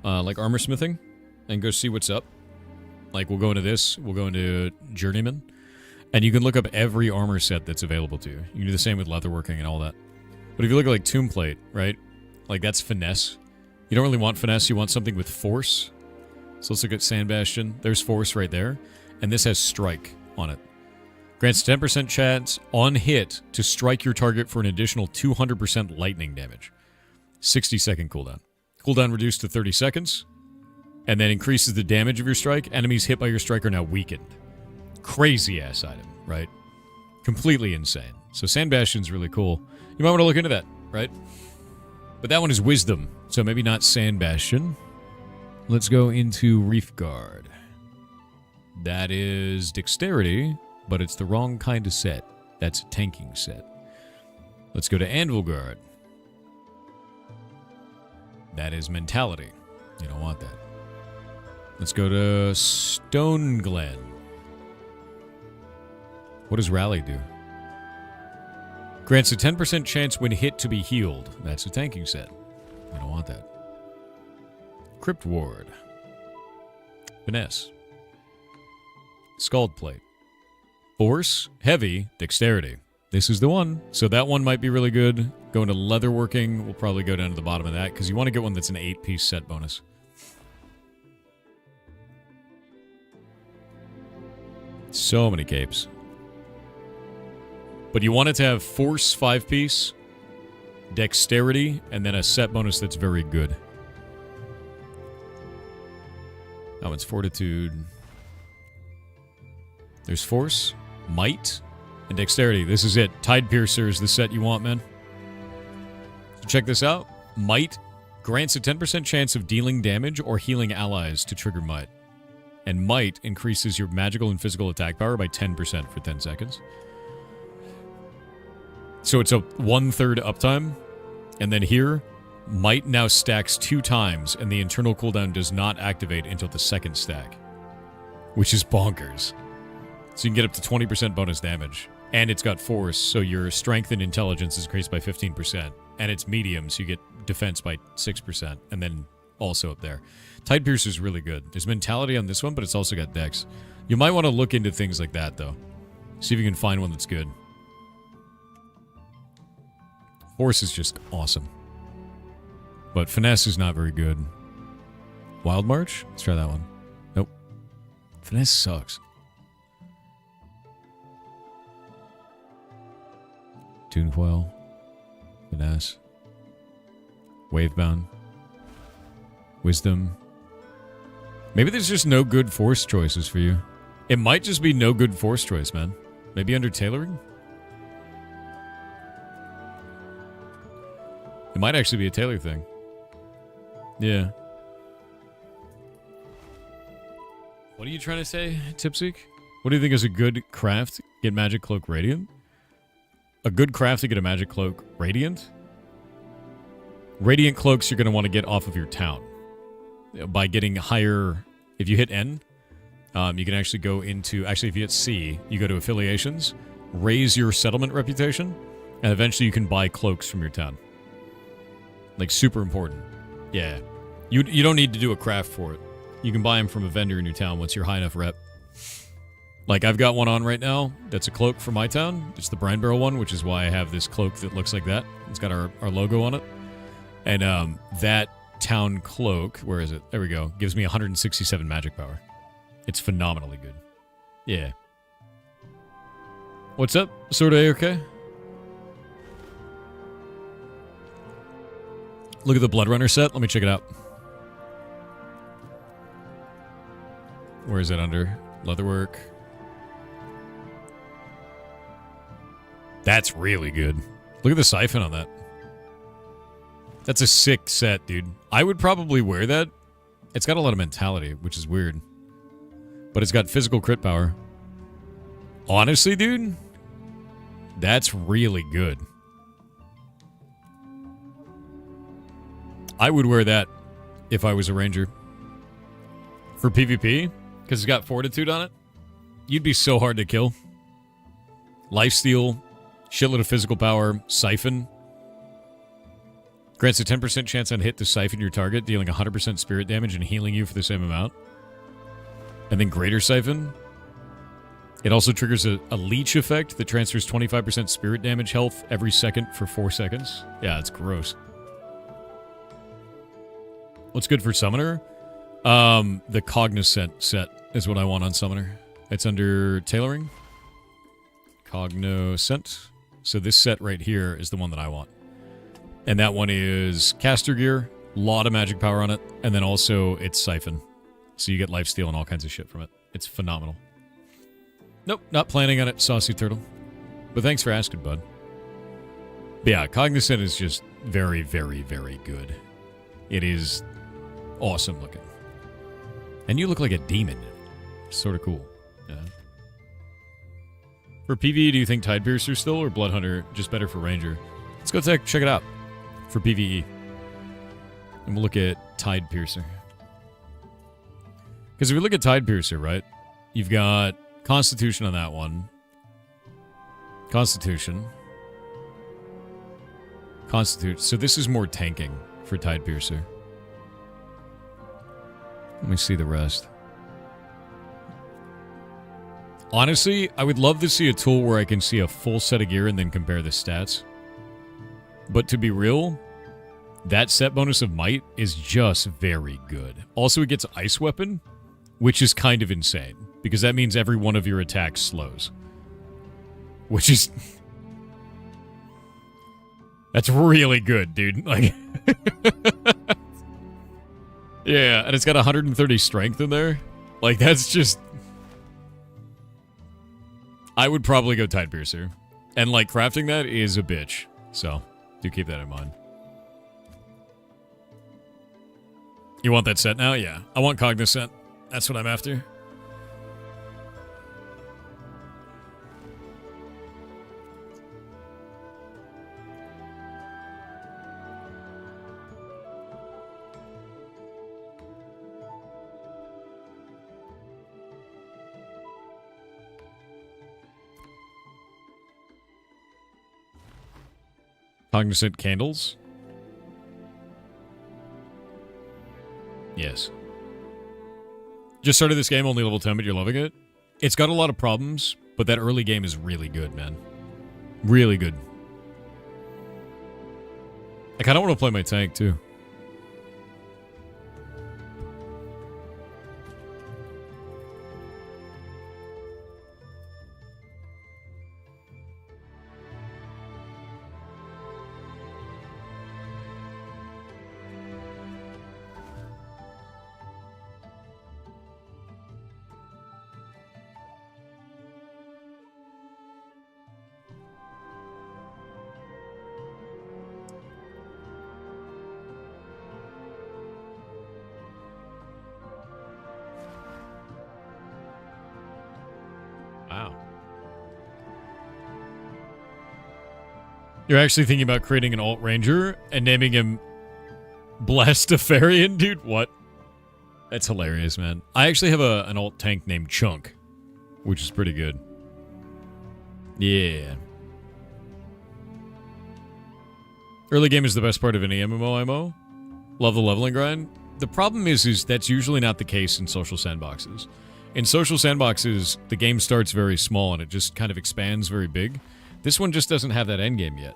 Like armor smithing. And go see what's up. Like we'll go into this. We'll go into Journeyman. And you can look up every armor set that's available to you. You can do the same with leatherworking and all that. But if you look at like Tomb Plate, right? Like, that's finesse. You don't really want finesse. You want something with force. So let's look at Sand Bastion. There's force right there. And this has strike on it. Grants 10% chance on hit to strike your target for an additional 200% lightning damage. 60-second cooldown. Cooldown reduced to 30 seconds. And then increases the damage of your strike. Enemies hit by your strike are now weakened. Crazy-ass item, right? Completely insane. So Sand Bastion's really cool. You might want to look into that, right? But that one is Wisdom, so maybe not Sand Bastion. Let's go into Reef Guard. That is Dexterity, but it's the wrong kind of set. That's a tanking set. Let's go to Anvil Guard. That is Mentality. You don't want that. Let's go to Stone Glen. What does Rally do? Grants a 10% chance when hit to be healed. That's a tanking set. You don't want that. Crypt Ward. Finesse. Scald Plate. Force, Heavy, Dexterity. This is the one. So that one might be really good. Going to Leatherworking. We'll probably go down to the bottom of that because you want to get one that's an 8-piece set bonus. So many capes. But you want it to have Force 5-piece, Dexterity, and then a set bonus that's very good. That one's Fortitude. There's Force, Might, and Dexterity. This is it. Tide Piercer is the set you want, man. So check this out. Might grants a 10% chance of dealing damage or healing allies to trigger Might. And Might increases your magical and physical attack power by 10% for 10 seconds. So it's a 1/3 uptime. And then here, Might now stacks 2 times, and the internal cooldown does not activate until the second stack. Which is bonkers. So you can get up to 20% bonus damage. And it's got Force, so your strength and intelligence is increased by 15%. And it's medium, so you get defense by 6%. And then also up there. Tide Piercer is really good. There's Mentality on this one, but it's also got Dex. You might want to look into things like that, though. See if you can find one that's good. Force is just awesome. But Finesse is not very good. Wild March? Let's try that one. Nope. Finesse sucks. Toonfoil. Finesse. Wavebound. Wisdom. Maybe there's just no good Force choices for you. It might just be no good Force choice, man. Maybe under tailoring? It might actually be a tailor thing. Yeah. What are you trying to say, Tipseek? What do you think is a good craft? Get Magic Cloak Radiant? A good craft to get a Magic Cloak Radiant? Radiant Cloaks you're going to want to get off of your town. By getting higher... If you hit N, you can actually go into... Actually, if you hit C, you go to Affiliations, raise your settlement reputation, and eventually you can buy cloaks from your town. Like, super important. Yeah. You don't need to do a craft for it. You can buy them from a vendor in your town once you're high enough rep. Like, I've got one on right now that's a cloak for my town. It's the Brinebarrel one, which is why I have this cloak that looks like that. It's got our logo on it. And that town cloak, where is it? There we go. Gives me 167 magic power. It's phenomenally good. Yeah. What's up? Sort of A-okay? Look at the Blood Runner set. Let me check it out. Where is it under? Leatherwork. That's really good. Look at the siphon on that. That's a sick set, dude. I would probably wear that. It's got a lot of mentality, which is weird. But it's got physical crit power. Honestly, dude, that's really good. I would wear that if I was a ranger. For PvP, because it's got fortitude on it, you'd be so hard to kill. Lifesteal, shitload of physical power, siphon. Grants a 10% chance on hit to siphon your target, dealing 100% spirit damage and healing you for the same amount. And then greater siphon. It also triggers a leech effect that transfers 25% spirit damage health every second for 4 seconds. Yeah, it's gross. What's good for Summoner? The Cognizant set is what I want on Summoner. It's under Tailoring. Cognoscent. So this set right here is the one that I want. And that one is Caster Gear, a lot of magic power on it, and then also it's Siphon. So you get lifesteal and all kinds of shit from it. It's phenomenal. Nope, not planning on it, Saucy Turtle. But thanks for asking, bud. But yeah, Cognizant is just very, very, very good. It is awesome looking. And you look like a demon. Sort of cool. Yeah. For PvE, do you think Tide Piercer still or Blood Hunter just better for Ranger? Let's go check it out for PvE. And we'll look at Tide Piercer. Because if we look at Tide Piercer, right? You've got Constitution on that one. Constitution. So this is more tanking for Tide Piercer. Let me see the rest. Honestly, I would love to see a tool where I can see a full set of gear and then compare the stats. But to be real, that set bonus of Might is just very good. Also, it gets Ice Weapon, which is kind of insane. Because that means every one of your attacks slows. Which is... That's really good, dude. Like... Yeah, and it's got 130 strength in there. Like, that's just... I would probably go Tide Piercer. And, like, crafting that is a bitch. So, do keep that in mind. You want that set now? Yeah. I want Cognizant. That's what I'm after. Cognizant candles? Yes. Just started this game, only level 10, but you're loving it? It's got a lot of problems, but that early game is really good, man. Really good. I kind of want to play my tank, too. You're actually thinking about creating an alt ranger and naming him Blastafarian? Dude, what? That's hilarious, man. I actually have an alt tank named Chunk, which is pretty good. Yeah. Early game is the best part of any MMO. Love the leveling grind. The problem is that's usually not the case in social sandboxes. In social sandboxes, the game starts very small and it just kind of expands very big. This one just doesn't have that end game yet.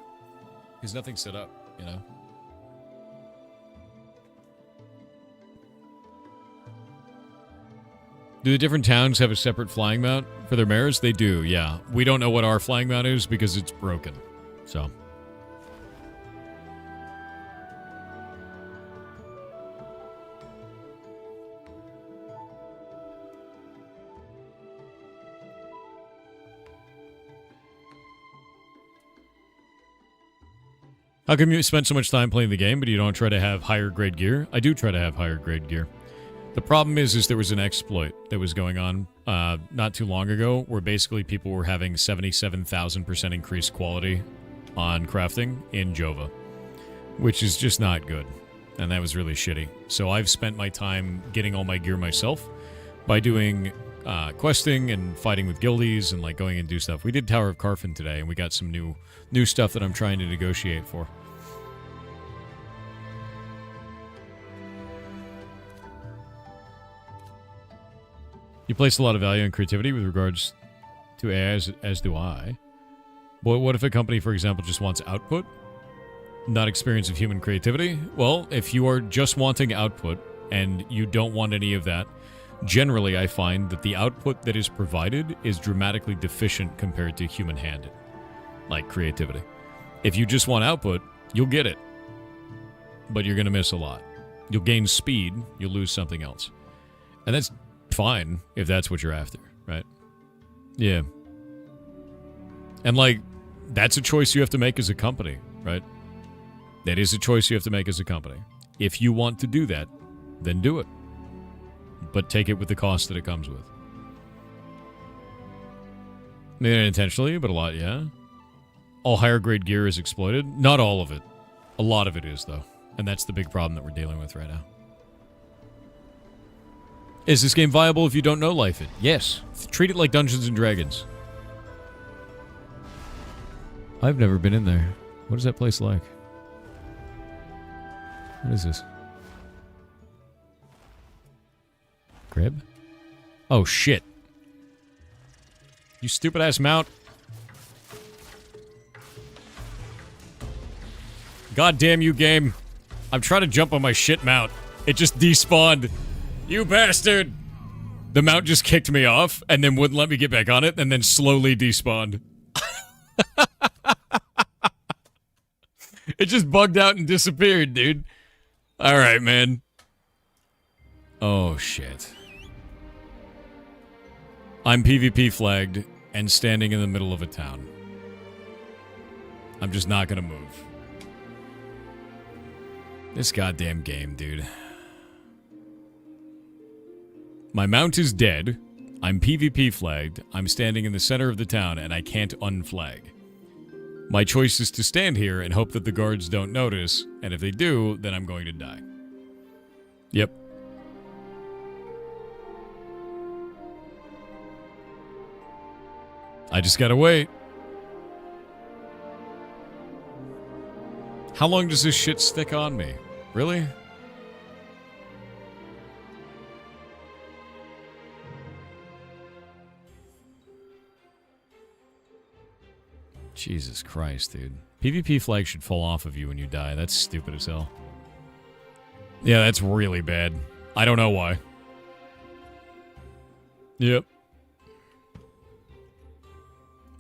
Because nothing's set up, you know? Do the different towns have a separate flying mount for their mares? They do, yeah. We don't know what our flying mount is because it's broken. So... How come you spend so much time playing the game, but you don't try to have higher grade gear? I do try to have higher grade gear. The problem is there was an exploit that was going on not too long ago where basically people were having 77,000% increased quality on crafting in Jova, which is just not good. And that was really shitty. So I've spent my time getting all my gear myself by doing questing and fighting with guildies and like going and do stuff. We did Tower of Carfin today and we got some new stuff that I'm trying to negotiate for. You place a lot of value on creativity with regards to AI, as do I. But what if a company, for example, just wants output? Not experience of human creativity? Well, if you are just wanting output and you don't want any of that, generally I find that the output that is provided is dramatically deficient compared to human-handed, like creativity. If you just want output, you'll get it, but you're going to miss a lot. You'll gain speed, you'll lose something else. And that's fine if that's what you're after, right? Yeah. And, like, that's a choice you have to make as a company, right? That is a choice you have to make as a company. If you want to do that, then do it. But take it with the cost that it comes with. Maybe not intentionally, but a lot, yeah. All higher grade gear is exploited. Not all of it. A lot of it is, though. And that's the big problem that we're dealing with right now. Is this game viable if you don't know Life It? Yes. Treat it like Dungeons & Dragons. I've never been in there. What is that place like? What is this? Crib? Oh, shit. You stupid-ass mount. God damn you, game. I'm trying to jump on my shit mount. It just despawned. You bastard! The mount just kicked me off, and then wouldn't let me get back on it, and then slowly despawned. It just bugged out and disappeared, dude. Alright, man. Oh, shit. I'm PvP flagged and standing in the middle of a town. I'm just not gonna move. This goddamn game, dude. My mount is dead. I'm PvP flagged. I'm standing in the center of the town, and I can't unflag. My choice is to stand here and hope that the guards don't notice, and if they do, then I'm going to die. Yep. I just gotta wait. How long does this shit stick on me? Really? Jesus Christ, dude. PvP flag should fall off of you when you die. That's stupid as hell. Yeah, that's really bad. I don't know why. Yep.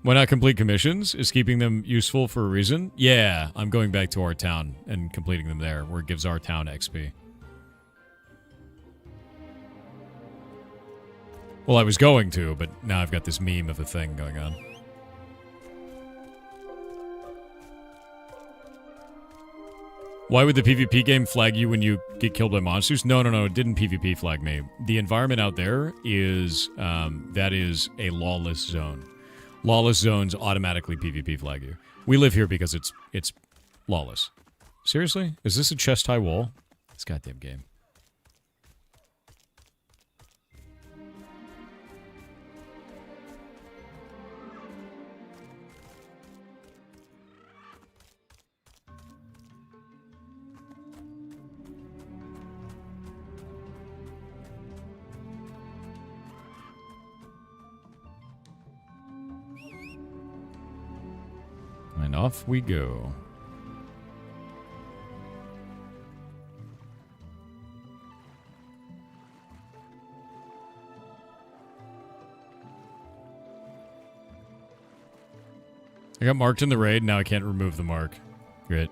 Why not complete commissions? Is keeping them useful for a reason? Yeah, I'm going back to our town and completing them there, where it gives our town XP. Well, I was going to, but now I've got this meme of a thing going on. Why would the PvP game flag you when you get killed by monsters? No, it didn't PvP flag me. The environment out there is, that is a lawless zone. Lawless zones automatically PvP flag you. We live here because it's lawless. Seriously? Is this a chest-high wall? This goddamn game. And off we go. I got marked in the raid, now I can't remove the mark. Great.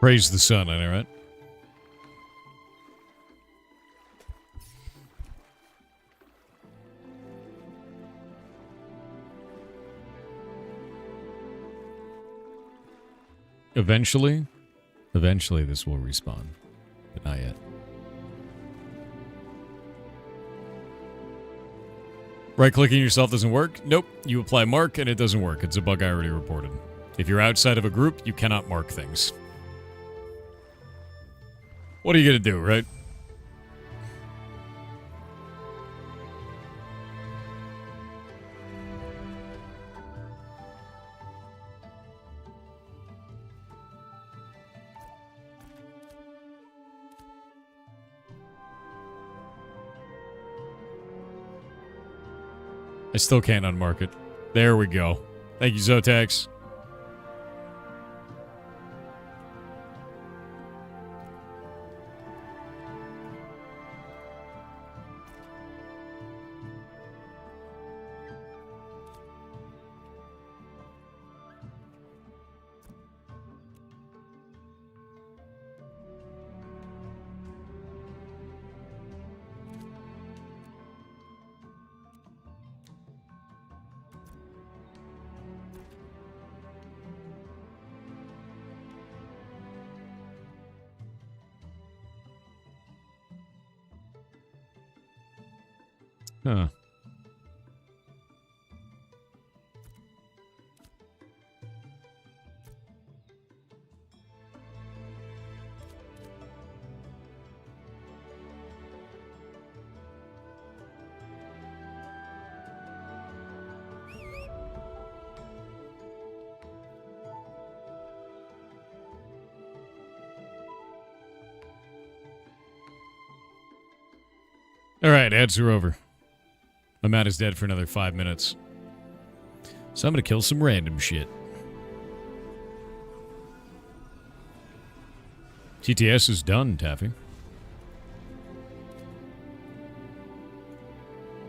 Praise the sun, I know, right? Eventually this will respawn, but not yet. Right-clicking yourself doesn't work? Nope. You apply mark and it doesn't work. It's a bug I already reported. If you're outside of a group, you cannot mark things. What are you gonna do, right? I still can't unmark it. There we go. Thank you, Zotax. Huh. All right, ads are over. My mat is dead for another 5 minutes. So I'm going to kill some random shit. TTS is done, Taffy.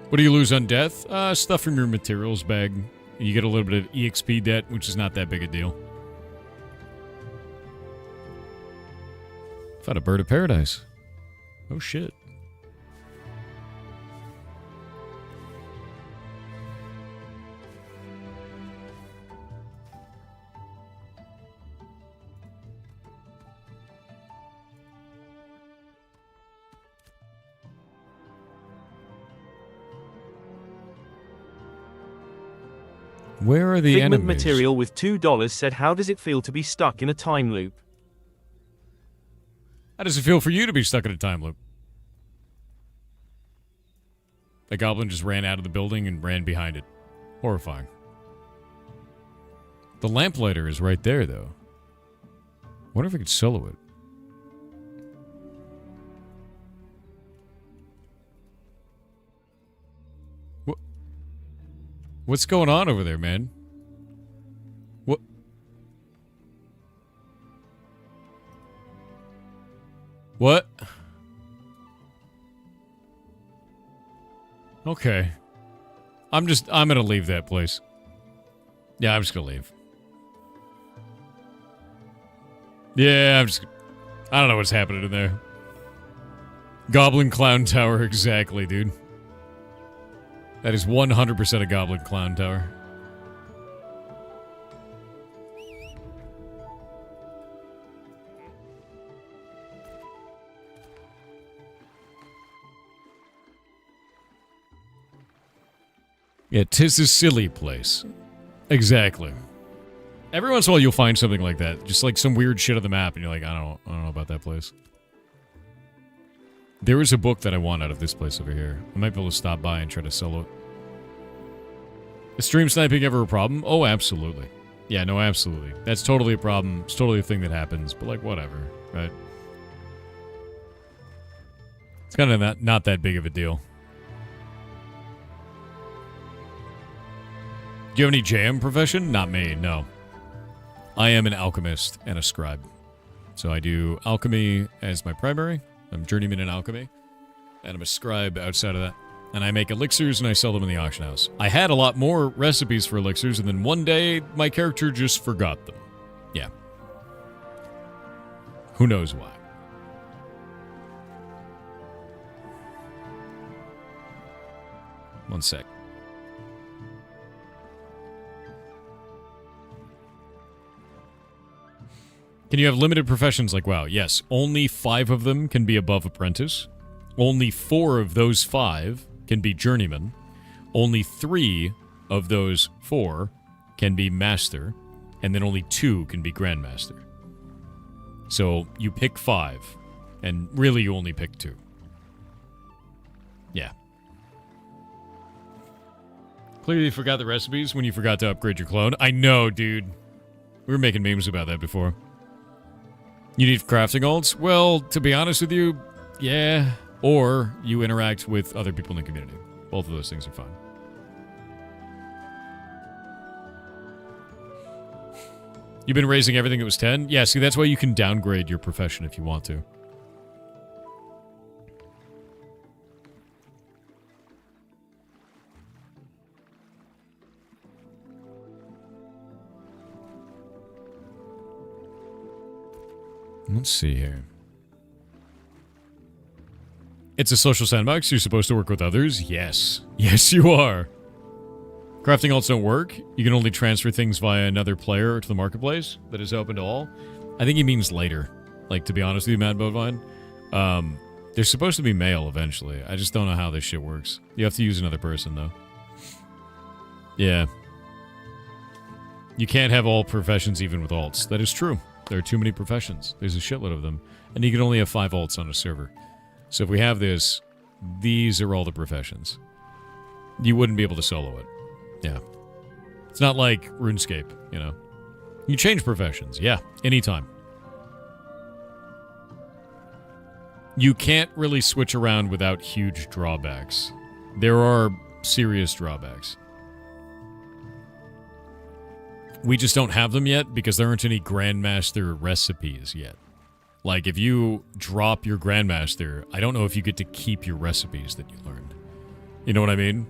What do you lose on death? Stuff from your materials bag. You get a little bit of EXP debt, which is not that big a deal. Found a bird of paradise. Oh, shit. Where are the Figment enemies? Material with $2 said, how does it feel to be stuck in a time loop? How does it feel for you to be stuck in a time loop? The goblin just ran out of the building and ran behind it. Horrifying. The lamplighter is right there, though. Wonder if I could solo it. What's going on over there, man? What? What? Okay. I'm gonna leave that place. Yeah, I'm just gonna leave. Yeah, I don't know what's happening in there. Goblin Clown Tower, exactly, dude. That is 100% a Goblin Clown Tower. Yeah, 'tis a silly place. Exactly. Every once in a while you'll find something like that. Just like some weird shit on the map and you're like, I don't know about that place. There is a book that I want out of this place over here. I might be able to stop by and try to sell it. Is stream sniping ever a problem? Oh, absolutely. Yeah, no, absolutely. That's totally a problem. It's totally a thing that happens, but like, whatever, right? It's kind of not that big of a deal. Do you have any JM profession? Not me, no. I am an alchemist and a scribe. So I do alchemy as my primary. I'm journeyman in alchemy. And I'm a scribe outside of that. And I make elixirs and I sell them in the auction house. I had a lot more recipes for elixirs, and then one day my character just forgot them. Yeah. Who knows why? One sec. Can you have limited professions like WoW? Yes. Only 5 of them can be above apprentice. Only 4 of those 5 can be journeyman. Only 3 of those 4 can be master. And then only 2 can be grandmaster. So you pick 5. And really you only pick 2. Yeah. Clearly you forgot the recipes when you forgot to upgrade your clone. I know, dude. We were making memes about that before. You need crafting alts? Well, to be honest with you, yeah. Or you interact with other people in the community. Both of those things are fine. You've been raising everything that was 10? Yeah, see, that's why you can downgrade your profession if you want to. Let's see here. It's a social sandbox. You're supposed to work with others. Yes. Yes, you are. Crafting alts don't work. You can only transfer things via another player to the marketplace that is open to all. I think he means later. Like, to be honest with you, Mad Bovine. They're supposed to be male eventually. I just don't know how this shit works. You have to use another person, though. Yeah. You can't have all professions even with alts. That is true. There are too many professions. There's a shitload of them. And you can only have 5 alts on a server. So if we have this, these are all the professions. You wouldn't be able to solo it. Yeah. It's not like RuneScape, you know. You change professions. Yeah, anytime. You can't really switch around without huge drawbacks. There are serious drawbacks. We just don't have them yet because there aren't any Grandmaster recipes yet. Like, if you drop your Grandmaster, I don't know if you get to keep your recipes that you learned. You know what I mean?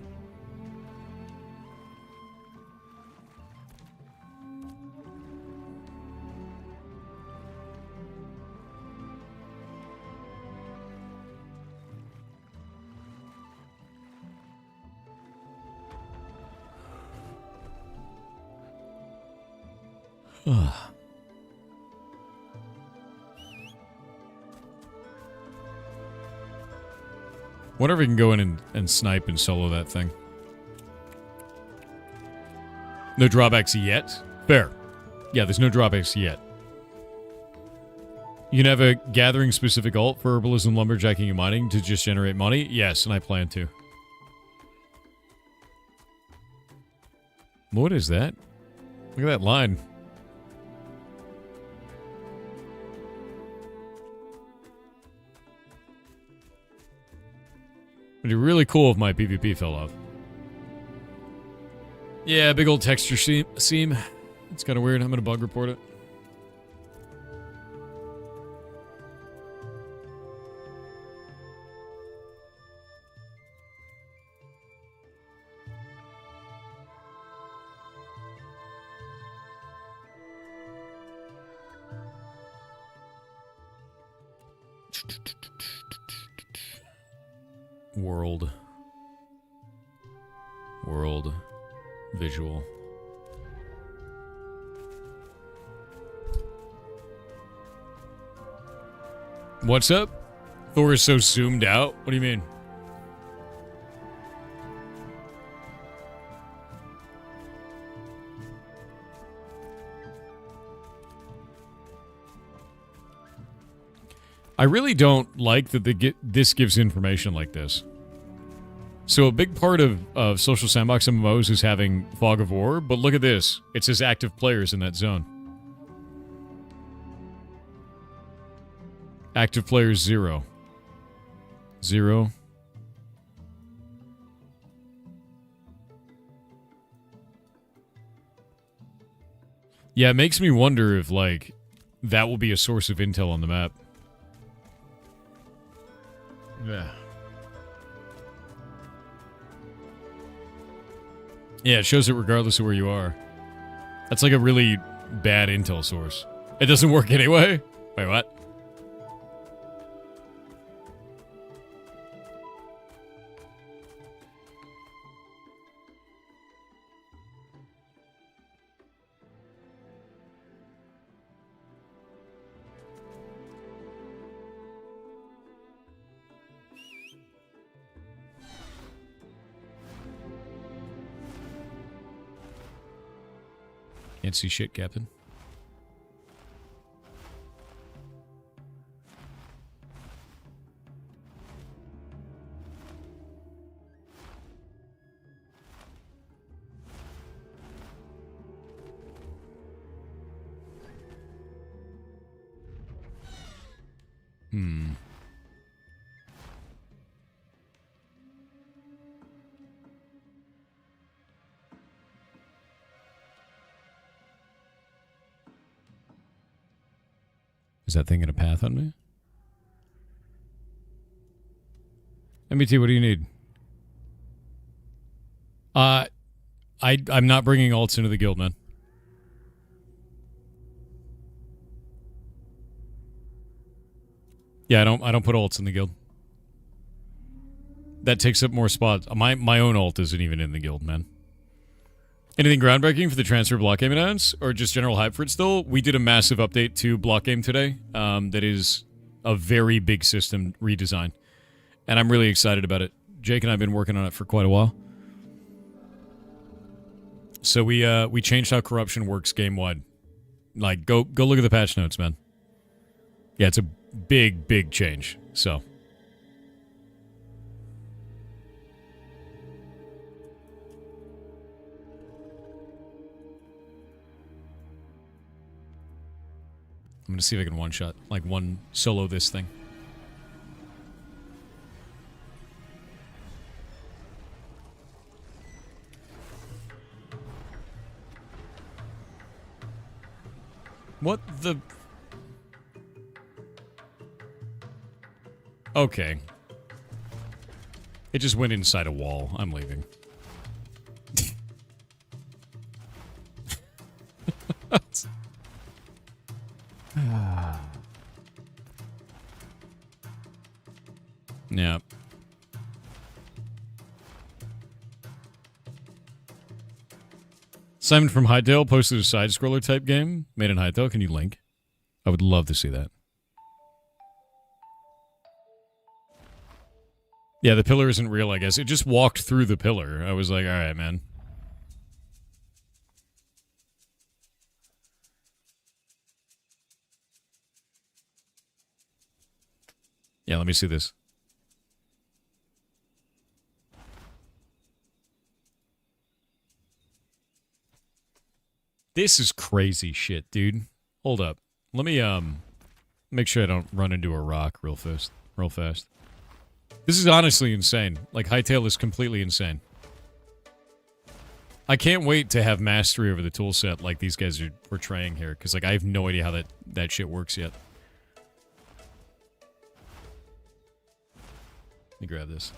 Wonder if we can go in and snipe and solo that thing. No drawbacks yet? Fair. Yeah, there's no drawbacks yet. You can have a gathering-specific ult for herbalism, lumberjacking, and mining to just generate money? Yes, and I plan to. What is that? Look at that line. It'd be really cool if my PvP fell off. Yeah, big old texture seam. It's kind of weird. I'm going to bug report it. World. Visual. What's up? Thor is so zoomed out? What do you mean? I really don't like that this gives information like this. So a big part of Social Sandbox MMOs is having Fog of War, but look at this. It says active players in that zone. Active players 0. 0. Yeah, it makes me wonder if, like, that will be a source of intel on the map. Yeah. Yeah, it shows it regardless of where you are. That's like a really bad intel source. It doesn't work anyway? Wait, what? Can't see shit, Captain. Is that thing going to path on me? MBT, what do you need? I'm not bringing alts into the guild, man. Yeah, I don't put alts in the guild. That takes up more spots. My own alt isn't even in the guild, man. Anything groundbreaking for the transfer block game announcements, or just general hype for it still? We did a massive update to block game today. That is a very big system redesign, and I'm really excited about it. Jake and I have been working on it for quite a while. So we changed how corruption works game wide. Like go look at the patch notes, man. Yeah, it's a big change. So. I'm going to see if I can one-shot, like one solo this thing. What the... Okay. It just went inside a wall. I'm leaving. Yeah. Simon from Hightail posted a side-scroller type game made in Hightail. Can you link? I would love to see that. Yeah, the pillar isn't real, I guess. It just walked through the pillar. I was like, all right, man. Yeah, let me see this. This is crazy shit, dude. Hold up. Let me make sure I don't run into a rock real fast. This is honestly insane. Like, Hightail is completely insane. I can't wait to have mastery over the toolset like these guys are portraying here, because like I have no idea how that shit works yet. Let me grab this.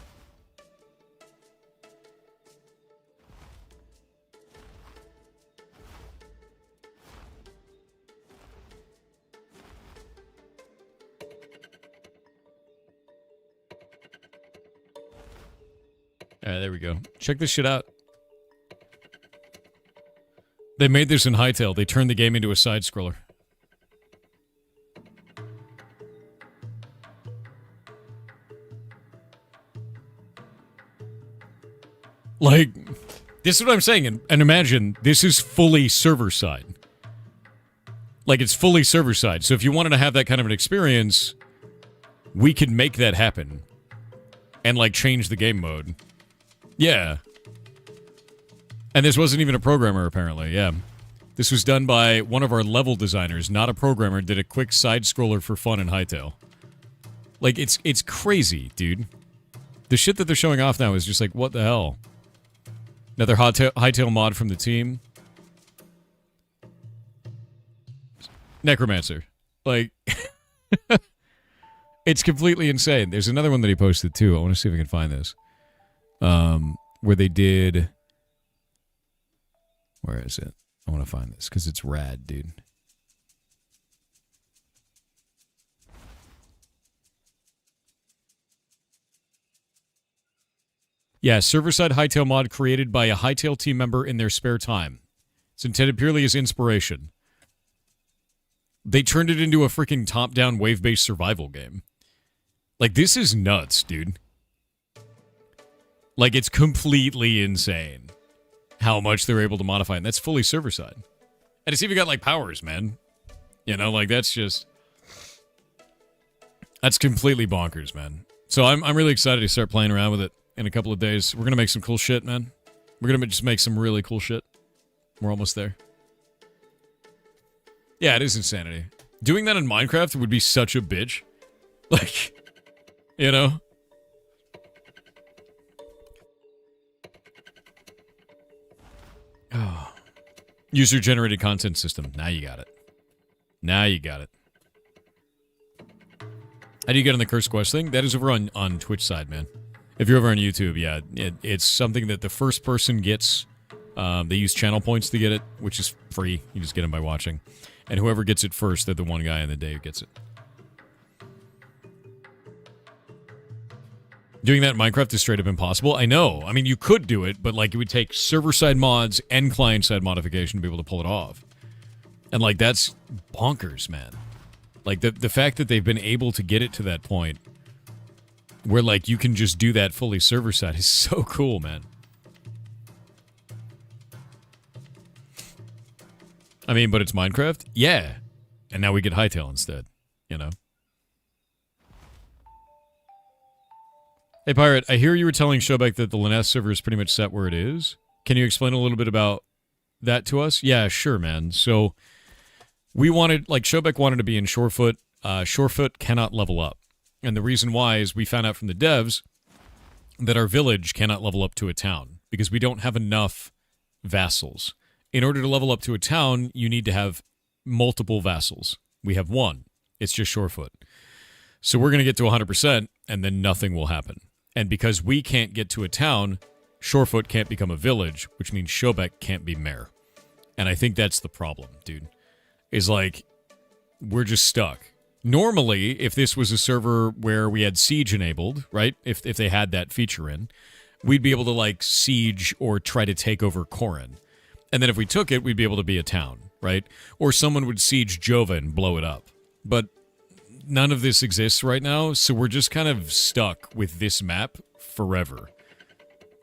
Alright, there we go. Check this shit out. They made this in Hightail. They turned the game into a side-scroller. Like, this is what I'm saying. And imagine, this is fully server-side. Like, it's fully server-side. So if you wanted to have that kind of an experience, we could make that happen. And, like, change the game mode. Yeah. And this wasn't even a programmer, apparently, yeah. This was done by one of our level designers, not a programmer, did a quick side-scroller for fun in Hightail. Like, it's crazy, dude. The shit that they're showing off now is just like, what the hell? Another Hightail mod from the team. Necromancer. Like, it's completely insane. There's another one that he posted, too. I want to see if I can find this. Where they did... Where is it? I want to find this, because it's rad, dude. Yeah, server-side Hightail mod created by a Hightail team member in their spare time. It's intended purely as inspiration. They turned it into a freaking top-down wave-based survival game. Like, this is nuts, dude. Like, it's completely insane how much they're able to modify, and that's fully server-side. And it's even got, like, powers, man. You know, like, that's just... That's completely bonkers, man. So I'm really excited to start playing around with it in a couple of days. We're going to make some cool shit, man. We're going to just make some really cool shit. We're almost there. Yeah, it is insanity. Doing that in Minecraft would be such a bitch. Like, you know? Oh. User-generated content system. Now you got it. Now you got it. How do you get on the Curse Quest thing? That is over on Twitch side, man. If you're over on YouTube, yeah, it's something that the first person gets. They use channel points to get it, which is free. You just get them by watching. And whoever gets it first, they're the one guy in the day who gets it. Doing that in Minecraft is straight up impossible. I know. I mean, you could do it, but like it would take server-side mods and client-side modification to be able to pull it off. And like that's bonkers, man. Like the fact that they've been able to get it to that point where like you can just do that fully server-side is so cool, man. I mean, but it's Minecraft? Yeah. And now we get Hightail instead, you know? Hey, Pirate, I hear you were telling Showback that the Lyneth server is pretty much set where it is. Can you explain a little bit about that to us? Yeah, sure, man. So, we wanted, like, Showback wanted to be in Shorefoot. Shorefoot cannot level up. And the reason why is we found out from the devs that our village cannot level up to a town because we don't have enough vassals. In order to level up to a town, you need to have multiple vassals. We have one. It's just Shorefoot. So we're going to get to 100%, and then nothing will happen. And because we can't get to a town, Shorefoot can't become a village, which means Showback can't be mayor. And I think that's the problem, dude. Is like, we're just stuck. Normally, if this was a server where we had siege enabled, right? If they had that feature in, we'd be able to, like, siege or try to take over Corin. And then if we took it, we'd be able to be a town, right? Or someone would siege Jova and blow it up. But none of this exists right now, so we're just kind of stuck with this map forever.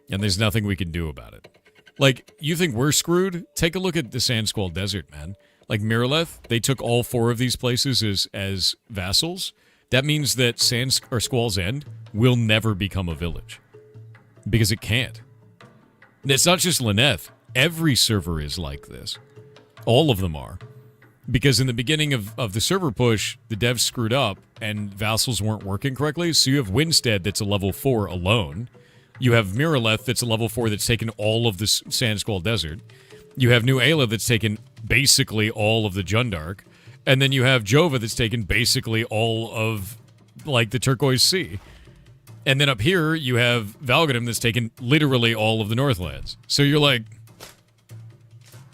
And there's nothing we can do about it. Like, you think we're screwed? Take a look at the Sand Squall Desert, man. Like, Miraleth, they took all 4 of these places as vassals. That means that Squall's End will never become a village. Because it can't. And it's not just Lyneth. Every server is like this. All of them are. Because in the beginning of the server push, the devs screwed up and vassals weren't working correctly. So you have Winstead that's a level 4 alone. You have Miraleth that's a level 4 that's taken all of the Sand Squall Desert. You have New Ayla that's taken basically all of the Jundark. And then you have Jova that's taken basically all of, like, the Turquoise Sea. And then up here, you have Valgadum that's taken literally all of the Northlands. So you're like,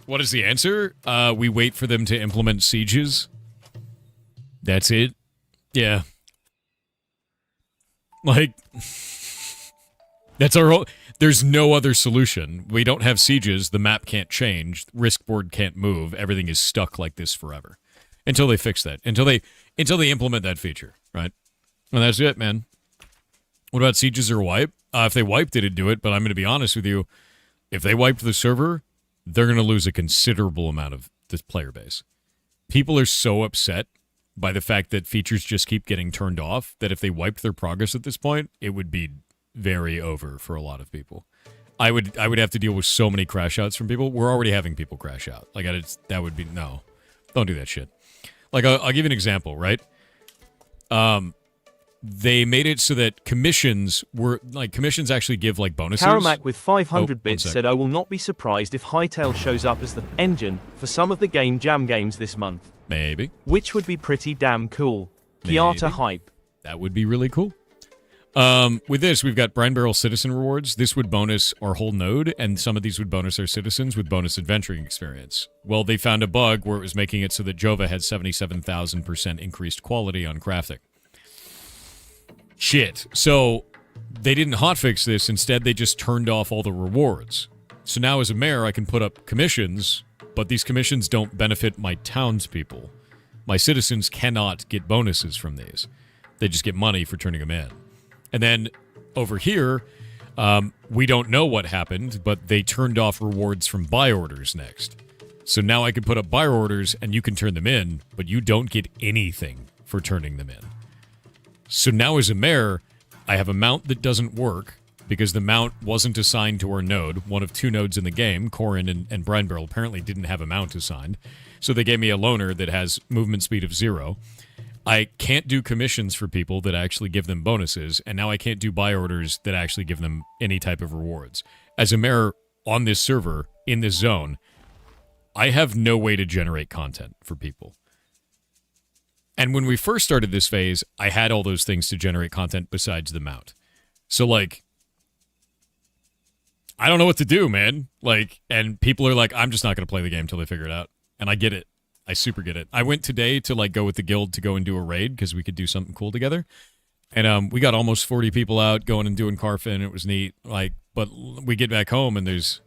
what is the answer? We wait for them to implement sieges. That's it? Yeah. Like, that's our whole... There's no other solution. We don't have sieges. The map can't change. Risk board can't move. Everything is stuck like this forever. Until they fix that. Until they implement that feature, right? And that's it, man. What about sieges or wipe? If they wiped it, it'd do it, but I'm going to be honest with you. If they wiped the server, they're going to lose a considerable amount of this player base. People are so upset by the fact that features just keep getting turned off that if they wiped their progress at this point, it would be very over for a lot of people. I would have to deal with so many crash outs from people. We're already having people crash out. Like, that would be... No. Don't do that shit. Like, I'll give you an example, right? They made it so that commissions actually give, like, bonuses. Karamak with 500 bits said, I will not be surprised if Hightail shows up as the engine for some of the Game Jam games this month. Maybe. Which would be pretty damn cool. Kiata hype. That would be really cool. With this, we've got Brinebarrel citizen rewards. This would bonus our whole node, and some of these would bonus our citizens with bonus adventuring experience. Well, they found a bug where it was making it so that Jova had 77,000% increased quality on crafting. Shit. So, they didn't hotfix this. Instead, they just turned off all the rewards. So now as a mayor, I can put up commissions, but these commissions don't benefit my townspeople. My citizens cannot get bonuses from these. They just get money for turning them in. And then over here, we don't know what happened, but they turned off rewards from buy orders next. So now I can put up buy orders and you can turn them in, but you don't get anything for turning them in. So now as a mayor, I have a mount that doesn't work because the mount wasn't assigned to our node. One of 2 nodes in the game, Corin and Brinebarrel, apparently didn't have a mount assigned. So they gave me a loner that has movement speed of 0. I can't do commissions for people that actually give them bonuses, and now I can't do buy orders that actually give them any type of rewards. As a mayor on this server, in this zone, I have no way to generate content for people. And when we first started this phase, I had all those things to generate content besides the mount. So, like, I don't know what to do, man. Like, and people are like, I'm just not going to play the game until they figure it out. And I get it. I super get it. I went today to, like, go with the guild to go and do a raid because we could do something cool together. And we got almost 40 people out going and doing Carfin. It was neat. Like, but we get back home and there's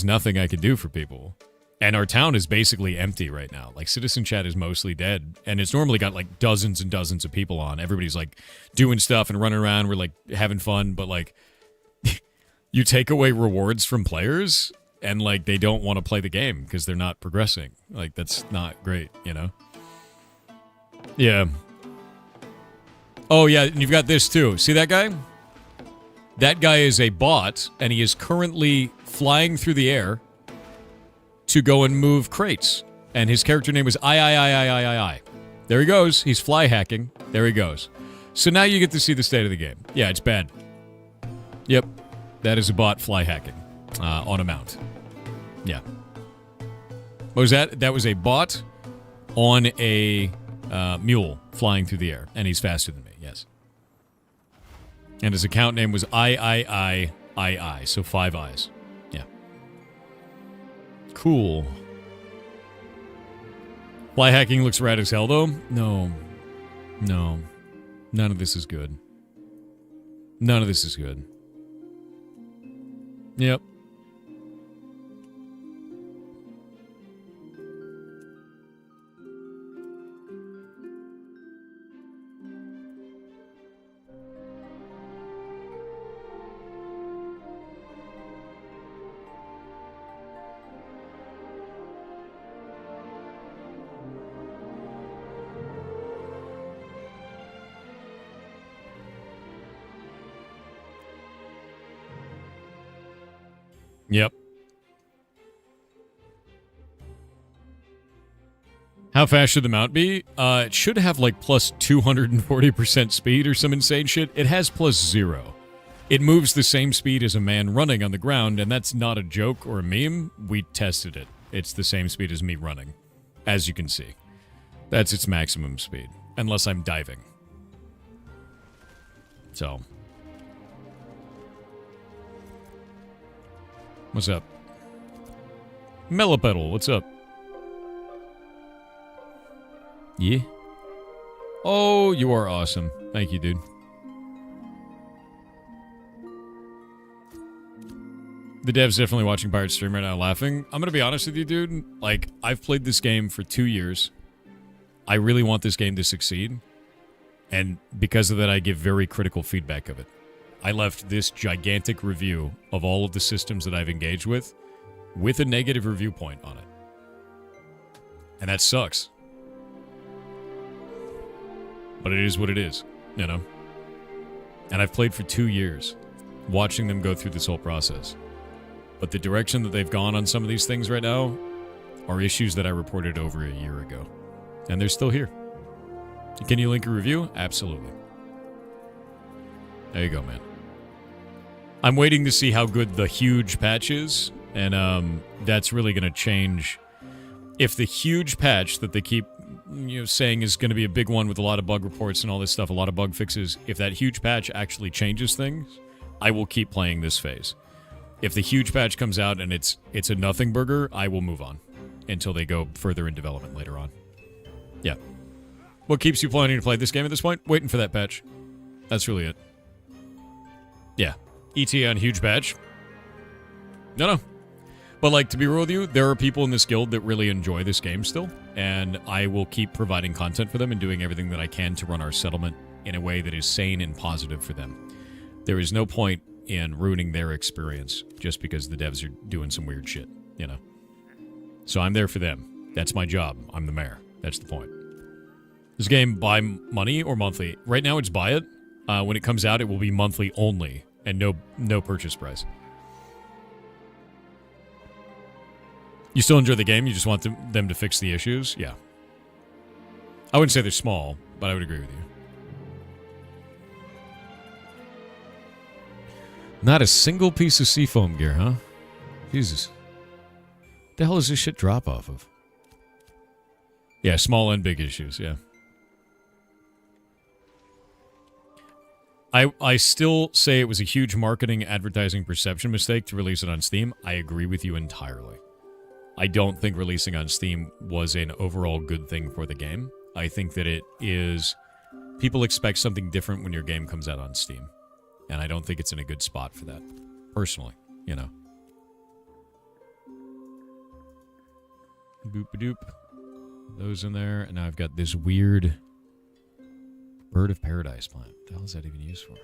nothing I can do for people. And our town is basically empty right now. Like, Citizen Chat is mostly dead. And it's normally got, like, dozens and dozens of people on. Everybody's, like, doing stuff and running around. We're, like, having fun. But, like, you take away rewards from players and, like, they don't want to play the game because they're not progressing. Like, that's not great, you know? Yeah. Oh, yeah, and you've got this, too. See that guy? That guy is a bot, and he is currently flying through the air to go and move crates. And his character name is I. There he goes. He's fly hacking. There he goes. So now you get to see the state of the game. Yeah, it's bad. Yep. That is a bot fly hacking on a mount. Yeah. What was that? That was a bot on a mule flying through the air, and he's faster than me. Yes. And his account name was I, so 5 eyes. Yeah. Cool. Fly hacking looks rad as hell, though. No. None of this is good. None of this is good. Yep. Yep. How fast should the mount be? It should have like plus 240% speed or some insane shit. It has plus 0. It moves the same speed as a man running on the ground, and that's not a joke or a meme. We tested it. It's the same speed as me running, as you can see. That's its maximum speed, unless I'm diving. So... What's up? Mellopedal, what's up? Yeah? Oh, you are awesome. Thank you, dude. The dev's definitely watching Pirate stream right now laughing. I'm gonna be honest with you, dude. Like, I've played this game for 2 years. I really want this game to succeed. And because of that, I give very critical feedback of it. I left this gigantic review of all of the systems that I've engaged with a negative review point on it. And that sucks. But it is what it is, you know? And I've played for 2 years, watching them go through this whole process. But the direction that they've gone on some of these things right now are issues that I reported over a year ago. And they're still here. Can you link a review? Absolutely. There you go, man. I'm waiting to see how good the huge patch is, and that's really going to change. If the huge patch that they keep saying is going to be a big one with a lot of bug reports and all this stuff, a lot of bug fixes, if that huge patch actually changes things, I will keep playing this phase. If the huge patch comes out and it's a nothing burger, I will move on until they go further in development later on. Yeah. What keeps you planning to play this game at this point? Waiting for that patch. That's really it. Yeah. ETA on huge patch. No. But, like, to be real with you, there are people in this guild that really enjoy this game still, and I will keep providing content for them and doing everything that I can to run our settlement in a way that is sane and positive for them. There is no point in ruining their experience just because the devs are doing some weird shit, you know? So I'm there for them. That's my job. I'm the mayor. That's the point. This game, buy money or monthly? Right now it's buy it. When it comes out, it will be monthly only. And no purchase price. You still enjoy the game? You just want them to fix the issues? Yeah. I wouldn't say they're small, but I would agree with you. Not a single piece of seafoam gear, huh? Jesus. The hell is this shit drop off of? Yeah, small and big issues, yeah. I still say it was a huge marketing, advertising, perception mistake to release it on Steam. I agree with you entirely. I don't think releasing on Steam was an overall good thing for the game. I think that it is... People expect something different when your game comes out on Steam. And I don't think it's in a good spot for that. Personally, you know. Boop-a-doop. Those in there. And now I've got this weird... Bird of Paradise plant. What the hell is that even used for?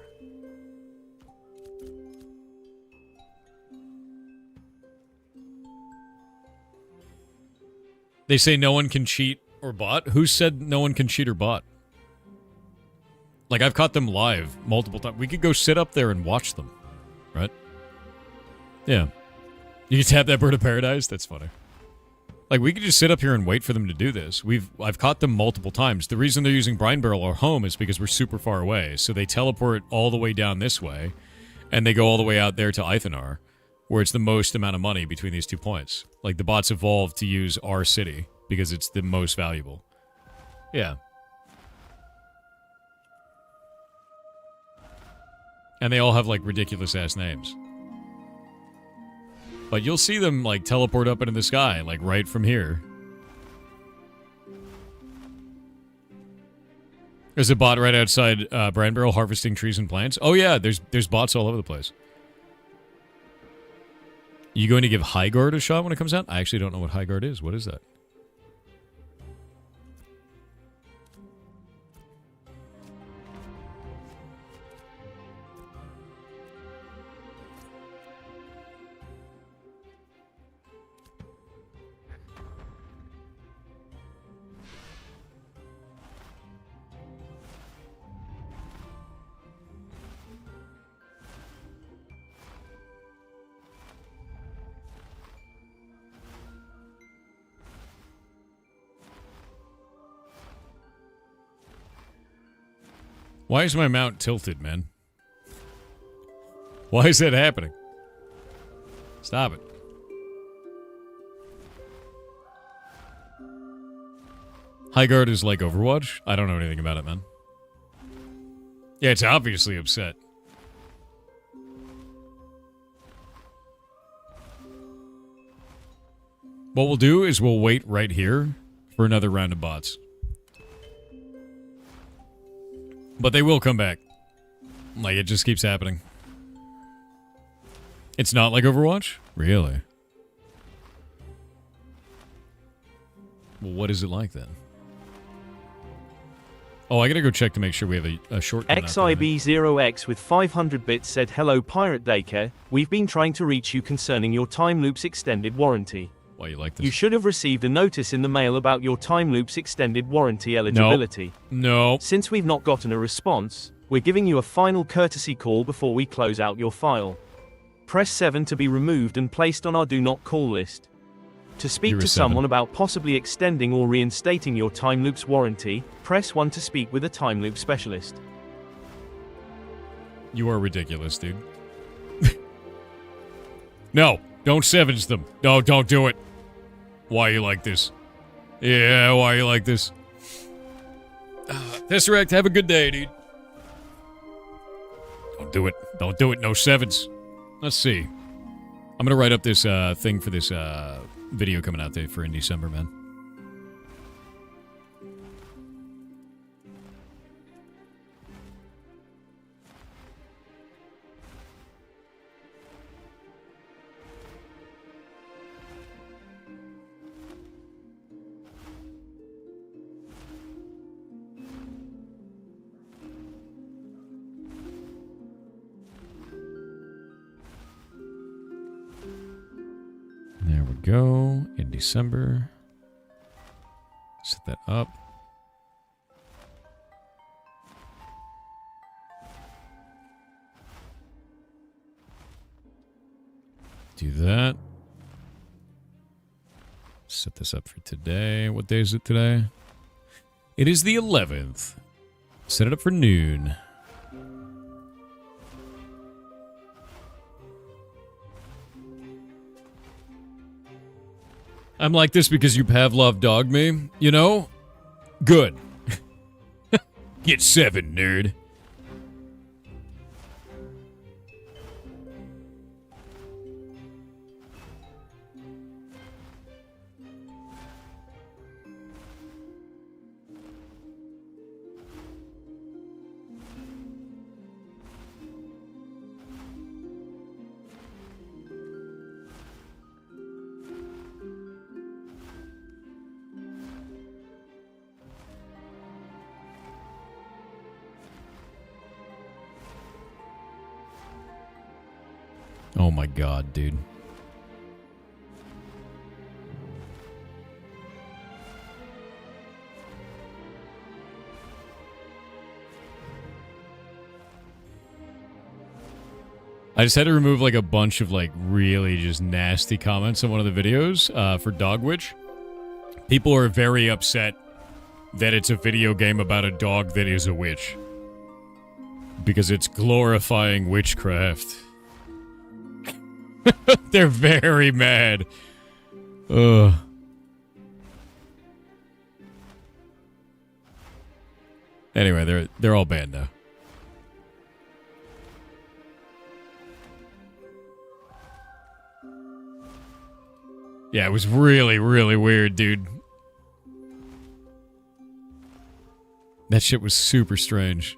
They say no one can cheat or bot? Who said no one can cheat or bot? Like, I've caught them live multiple times. We could go sit up there and watch them. Right? Yeah. You can tap that Bird of Paradise? That's funny. Like, we could just sit up here and wait for them to do this. I've caught them multiple times. The reason they're using Brinebarrel or home is because we're super far away. So they teleport all the way down this way, and they go all the way out there to Eithnar, where it's the most amount of money between these 2 points. Like, the bots evolved to use our city because it's the most valuable. Yeah. And they all have, like, ridiculous-ass names. But you'll see them, like, teleport up into the sky, like, right from here. There's a bot right outside Brinebarrel harvesting trees and plants. Oh, yeah, there's bots all over the place. You going to give Highguard a shot when it comes out? I actually don't know what Highguard is. What is that? Why is my mount tilted, man? Why is that happening? Stop it. Highguard is like Overwatch? I don't know anything about it, man. Yeah, it's obviously upset. What we'll do is we'll wait right here for another round of bots. But they will come back. Like, it just keeps happening. It's not like Overwatch? Really? Well, what is it like then? Oh, I gotta go check to make sure we have a shortcut. XIB0X with 500 bits said, "Hello Pirate Daycare, we've been trying to reach you concerning your Time Loops extended warranty. Why you like this? You should have received a notice in the mail about your Time Loops extended warranty eligibility. No. Since we've not gotten a response, we're giving you a final courtesy call before we close out your file. Press 7 to be removed and placed on our do not call list. To speak to someone about possibly extending or reinstating your Time Loops warranty, press 1 to speak with a Time Loop specialist." You are ridiculous, dude. No, don't sevens them. No, don't do it. Why are you like this? Yeah, why are you like this? Tesseract, have a good day, dude. Don't do it. Don't do it. No sevens. Let's see. I'm going to write up this thing for this video coming out there for in December, man. There we go. In December. Set that up. Do that. Set this up for today. What day is it today? It is the 11th. Set it up for noon. I'm like this because you Pavlov dogged me, you know? Good. Get 7, nerd. Oh my god, dude. I just had to remove like a bunch of like really just nasty comments on one of the videos for Dog Witch. People are very upset that it's a video game about a dog that is a witch. Because it's glorifying witchcraft. They're very mad. Ugh. Anyway, they're all banned now. Yeah, it was really, really weird, dude. That shit was super strange.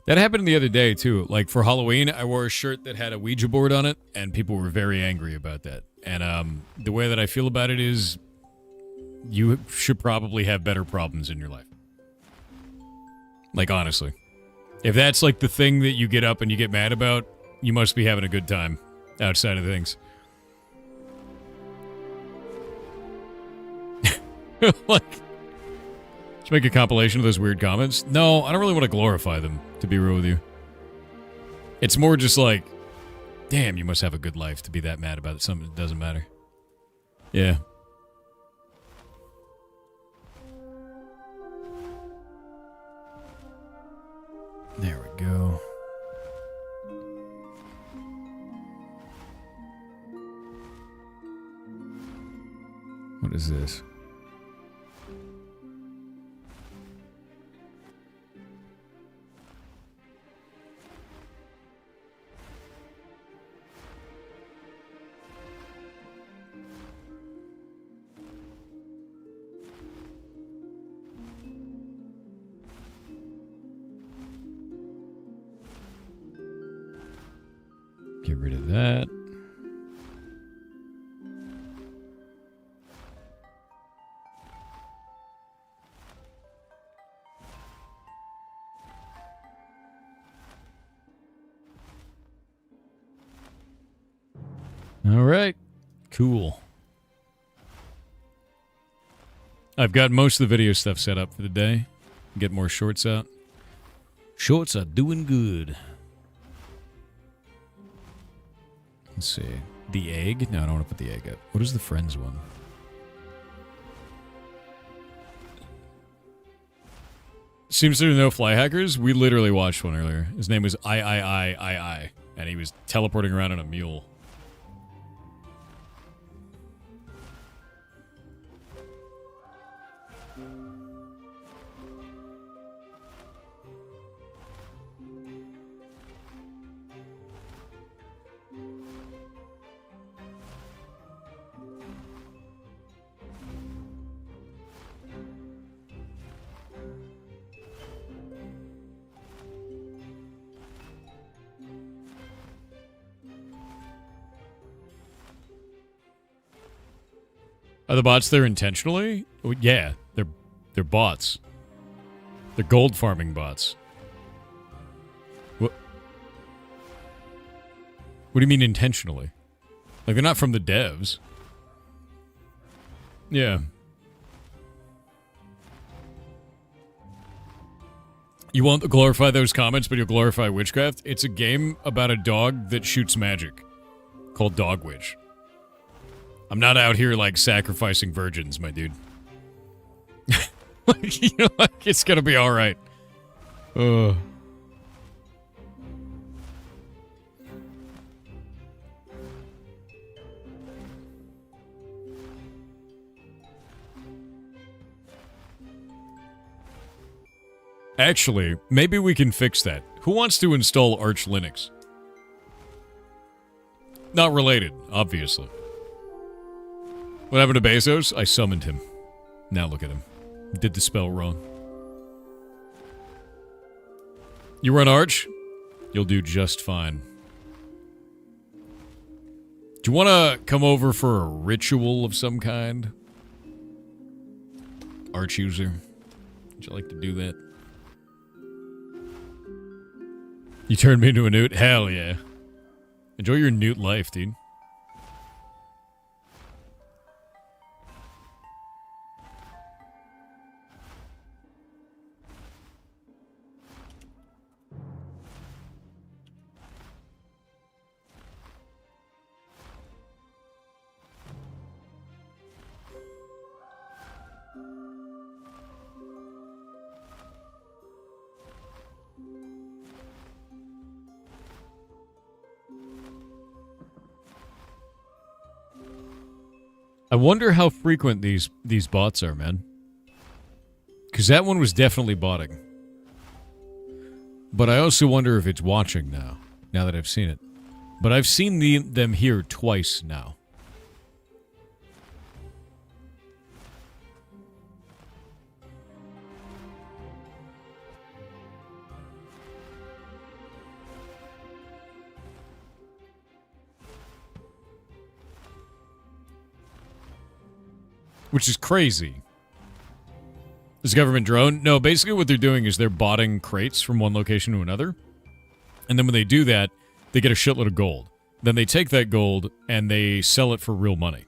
That happened the other day, too. Like, for Halloween, I wore a shirt that had a Ouija board on it, and people were very angry about that. And the way that I feel about it is you should probably have better problems in your life. Like, honestly. If that's, like, the thing that you get up and you get mad about, you must be having a good time outside of things. Like... Let's make a compilation of those weird comments. No, I don't really want to glorify them, to be real with you. It's more just like, damn, you must have a good life to be that mad about something that doesn't matter. Yeah. There we go. What is this? Get rid of that. All right. Cool. I've got most of the video stuff set up for the day. Get more shorts out. Shorts are doing good. Let's see. The egg? No, I don't want to put the egg up. What is the Friends one? Seems there are no fly hackers. We literally watched one earlier. His name was I, and he was teleporting around on a mule. Are the bots there intentionally? Oh, yeah, they're bots. They're gold farming bots. What? What do you mean intentionally? Like, they're not from the devs. Yeah. You won't glorify those comments, but you'll glorify witchcraft? It's a game about a dog that shoots magic called Dog Witch. I'm not out here, like, sacrificing virgins, my dude. Like, you know, like, it's gonna be alright. Actually, maybe we can fix that. Who wants to install Arch Linux? Not related, obviously. What happened to Bezos? I summoned him. Now look at him. Did the spell wrong. You run Arch? You'll do just fine. Do you want to come over for a ritual of some kind? Arch user? Would you like to do that? You turned me into a newt? Hell yeah. Enjoy your newt life, dude. I wonder how frequent these bots are, man. Because that one was definitely botting. But I also wonder if it's watching now that I've seen it. But I've seen them here twice now. Which is crazy. This government drone? No, basically what they're doing is they're botting crates from one location to another. And then when they do that, they get a shitload of gold. Then they take that gold and they sell it for real money.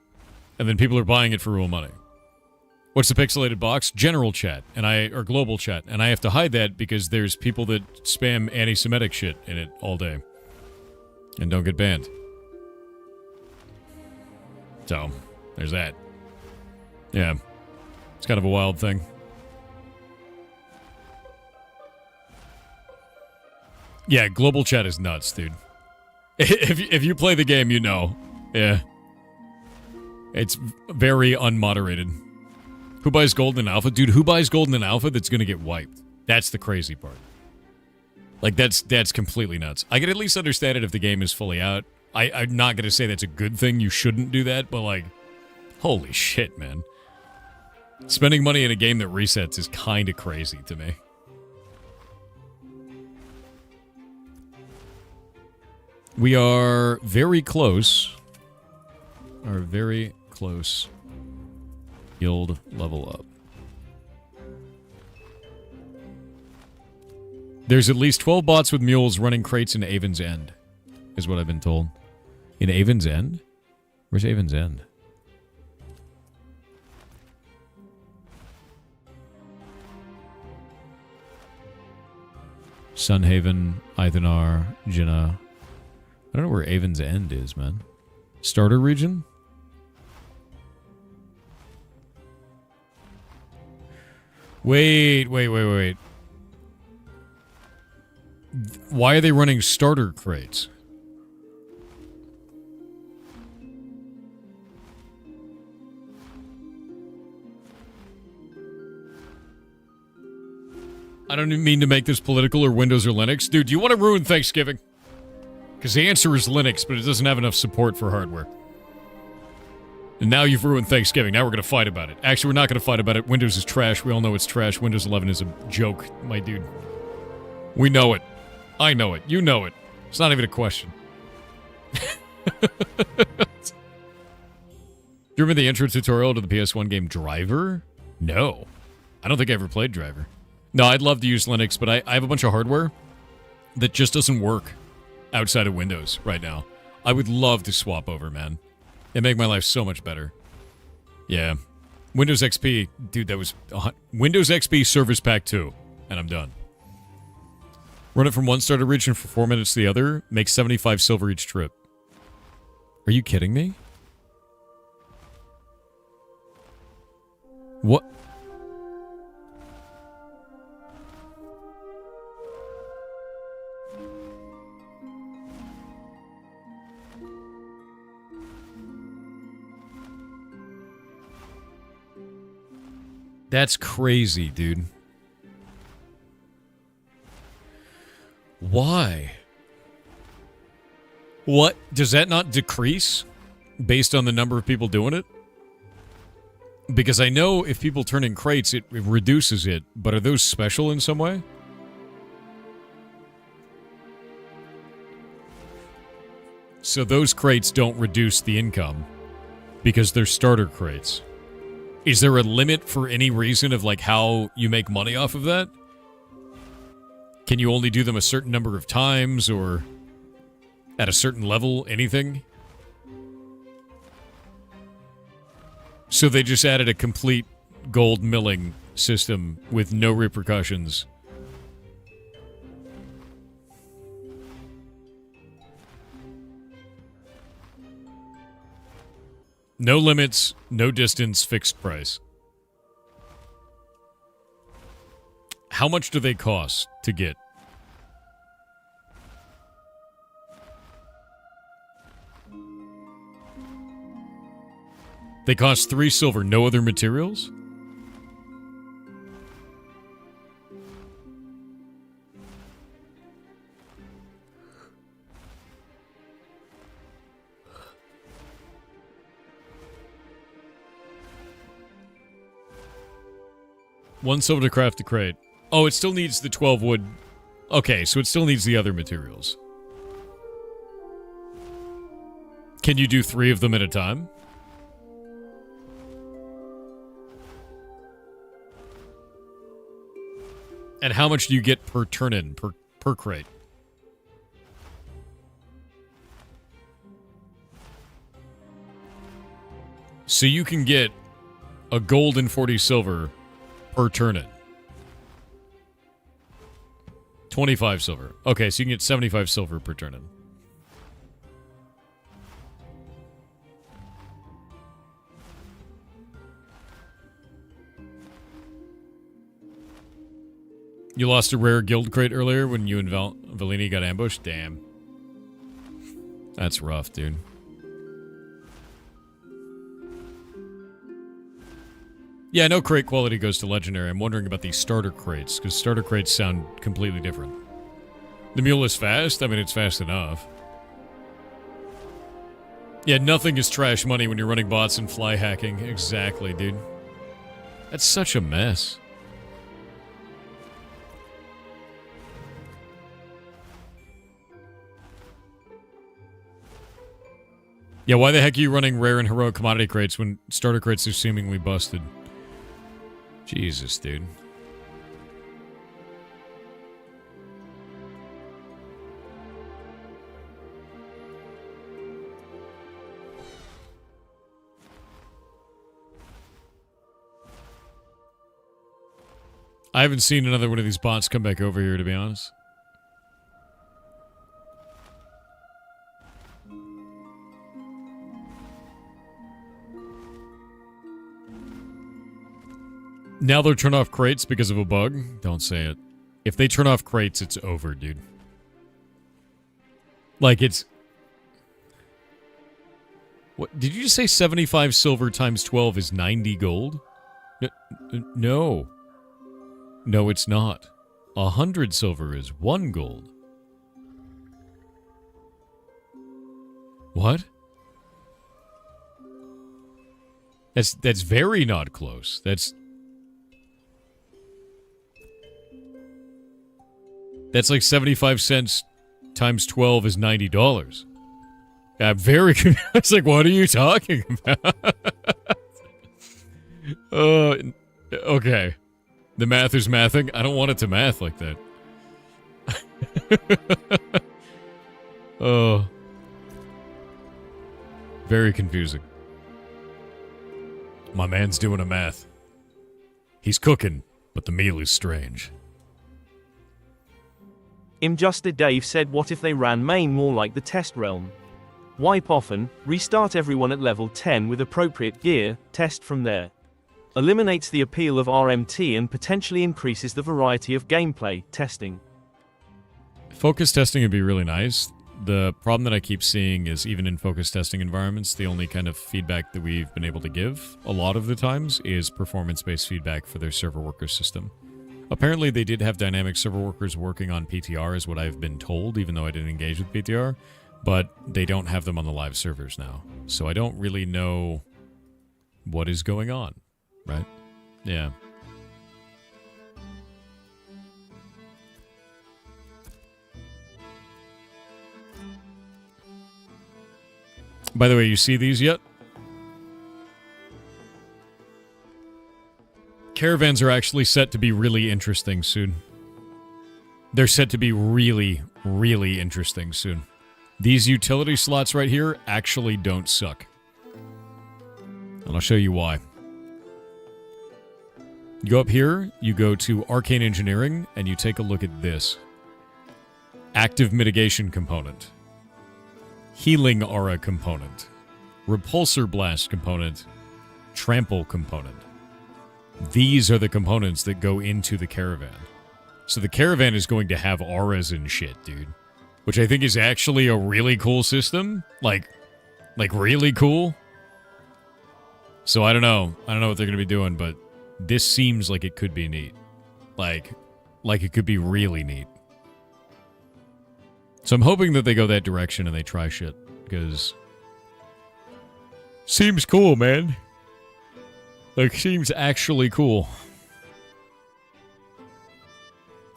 And then people are buying it for real money. What's the pixelated box? General chat, or global chat. And I have to hide that because there's people that spam anti-Semitic shit in it all day. And don't get banned. So, there's that. Yeah. It's kind of a wild thing. Yeah, global chat is nuts, dude. If you play the game, you know. Yeah. It's very unmoderated. Who buys gold in alpha? Dude, who buys gold in alpha that's gonna get wiped? That's the crazy part. Like, that's completely nuts. I can at least understand it if the game is fully out. I'm not gonna say that's a good thing. You shouldn't do that, but like, holy shit, man. Spending money in a game that resets is kind of crazy to me. We are very close. Are very close. Guild level up. There's at least 12 bots with mules running crates in Avon's End, is what I've been told. In Avon's End? Where's Avon's End? Sunhaven, Ithanar, Jinnah. I don't know where Avon's End is, man. Starter region? Wait. Why are they running starter crates? I don't mean to make this political or Windows or Linux. Dude, do you want to ruin Thanksgiving? Because the answer is Linux, but it doesn't have enough support for hardware. And now you've ruined Thanksgiving. Now we're going to fight about it. Actually, we're not going to fight about it. Windows is trash. We all know it's trash. Windows 11 is a joke, my dude. We know it. I know it. You know it. It's not even a question. Do you remember the intro tutorial to the PS1 game Driver? No. I don't think I ever played Driver. No, I'd love to use Linux, but I have a bunch of hardware that just doesn't work outside of Windows right now. I would love to swap over, man. It'd make my life so much better. Yeah. Windows XP, dude, that was... Windows XP Service Pack 2, and I'm done. Run it from one starter region for 4 minutes to the other, make 75 silver each trip. Are you kidding me? What? That's crazy, dude. Why? What? Does that not decrease based on the number of people doing it? Because I know if people turn in crates, it reduces it, but are those special in some way? So those crates don't reduce the income because they're starter crates. Is there a limit for any reason of like how you make money off of that? Can you only do them a certain number of times or at a certain level, anything? So they just added a complete gold milling system with no repercussions. No limits, no distance, fixed price. How much do they cost to get? They cost 3 silver, no other materials? One silver to craft a crate. Oh, it still needs the 12 wood. Okay, so it still needs the other materials. Can you do 3 of them at a time? And how much do you get per turn-in, per crate? So you can get a gold and 40 silver per turn-in. 25 silver. Okay, so you can get 75 silver per turn-in. You lost a rare guild crate earlier when you and Valini got ambushed? Damn. That's rough, dude. Yeah, no crate quality goes to legendary. I'm wondering about these starter crates, because starter crates sound completely different. The mule is fast? I mean, it's fast enough. Yeah, nothing is trash money when you're running bots and fly hacking. Exactly, dude. That's such a mess. Yeah, why the heck are you running rare and heroic commodity crates when starter crates are seemingly busted? Jesus, dude. I haven't seen another one of these bots come back over here, to be honest. Now they'll turn off crates because of a bug? Don't say it. If they turn off crates, it's over, dude. Like, it's... What? Did you just say 75 silver times 12 is 90 gold? No. No, it's not. 100 silver is 1 gold. What? That's very not close. That's like 75 cents times 12 is $90. I'm very confused. It's like, what are you talking about? Okay. The math is mathing. I don't want it to math like that. Oh. Very confusing. My man's doing a math. He's cooking, but the meal is strange. Imjusted Dave said, what if they ran main more like the test realm? Wipe often, restart everyone at level 10 with appropriate gear, test from there. Eliminates the appeal of RMT and potentially increases the variety of gameplay, testing. Focus testing would be really nice. The problem that I keep seeing is even in focus testing environments, the only kind of feedback that we've been able to give a lot of the times is performance-based feedback for their server worker system. Apparently they did have dynamic server workers working on PTR is what I've been told, even though I didn't engage with PTR. But they don't have them on the live servers now. So I don't really know what is going on, right? Yeah. By the way, you see these yet? Caravans are actually set to be really interesting soon. They're set to be really, really interesting soon. These utility slots right here actually don't suck. And I'll show you why. You go up here, you go to Arcane Engineering, and you take a look at this. Active Mitigation Component. Healing Aura Component. Repulsor Blast Component. Trample Component. These are the components that go into the caravan. So the caravan is going to have auras and shit, dude. Which I think is actually a really cool system. Like really cool. So I don't know. I don't know what they're going to be doing, but this seems like it could be neat. Like it could be really neat. So I'm hoping that they go that direction and they try shit. Because seems cool, man. Like, seems actually cool.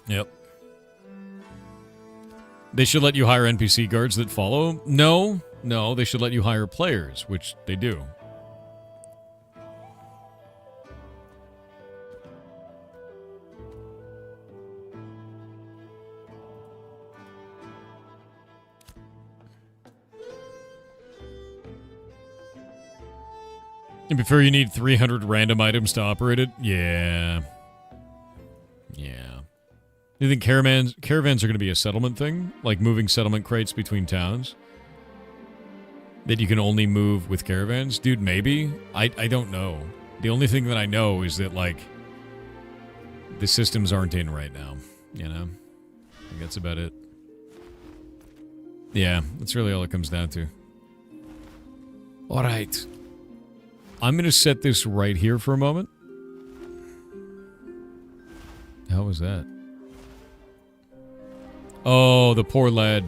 Yep. They should let you hire NPC guards that follow? No, they should let you hire players, which they do. And before you need 300 random items to operate it? Yeah. You think caravans are going to be a settlement thing? Like moving settlement crates between towns? That you can only move with caravans? Dude, maybe? I don't know. The only thing that I know is that, like, the systems aren't in right now. You know? I think that's about it. Yeah, that's really all it comes down to. Alright. I'm going to set this right here for a moment. How was that? Oh, the poor lad.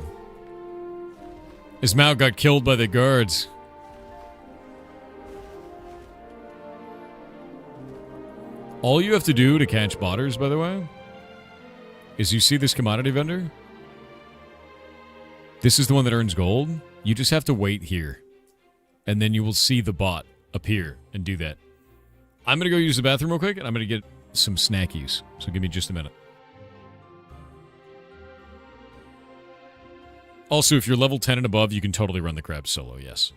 His mount got killed by the guards. All you have to do to catch botters, by the way, is you see this commodity vendor? This is the one that earns gold. You just have to wait here. And then you will see the bot appear and do that. I'm going to go use the bathroom real quick, and I'm going to get some snackies. So give me just a minute. Also, if you're level 10 and above, you can totally run the crab solo, yes.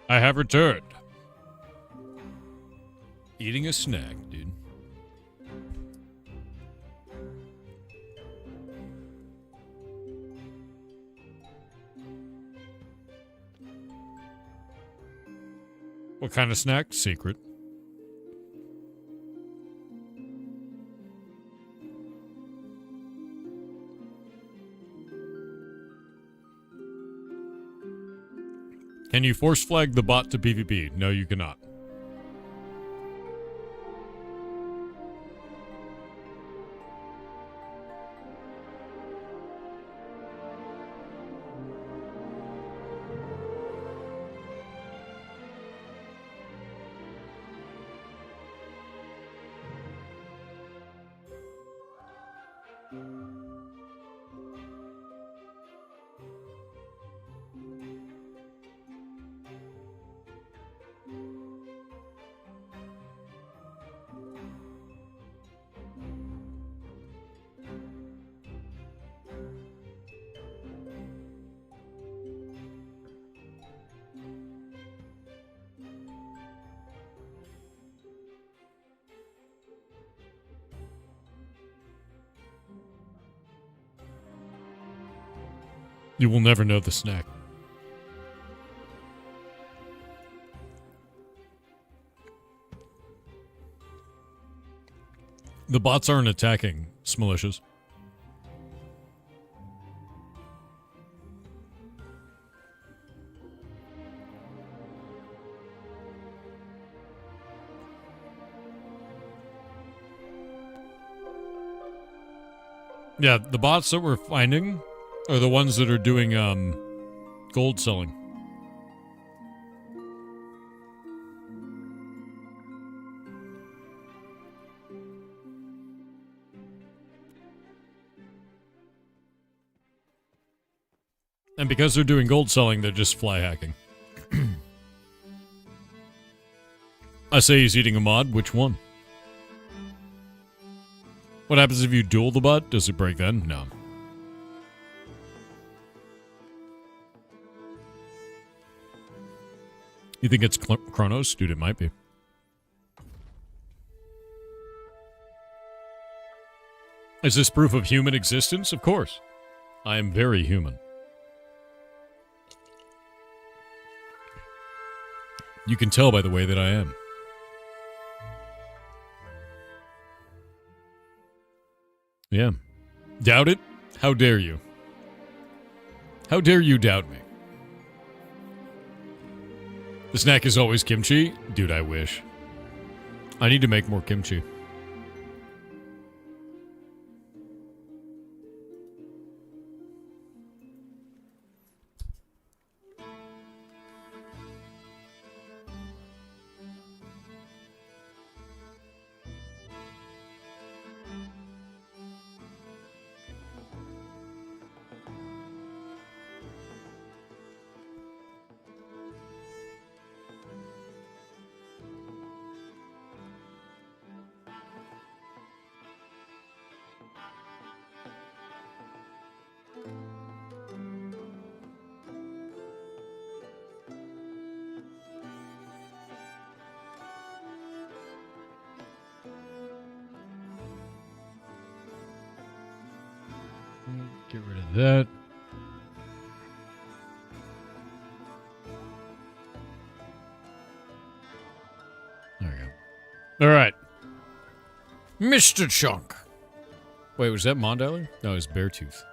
I have returned. Eating a snack, dude. What kind of snack? Secret. Can you force flag the bot to PvP? No, you cannot. You will never know the snack. The bots aren't attacking, Smalicious. Yeah, the bots that we're finding are the ones that are doing gold selling. And because they're doing gold selling, they're just fly hacking. I say he's eating a mod. Which one? What happens if you duel the bot? Does it break then? No. You think it's Chronos? Dude, it might be. Is this proof of human existence? Of course. I am very human. You can tell by the way that I am. Yeah. Doubt it? How dare you? How dare you doubt me? The snack is always kimchi? Dude, I wish. I need to make more kimchi. Get rid of that. There we go. All right. Mr. Chunk. Wait, was that Mondialer? No, it was Beartooth.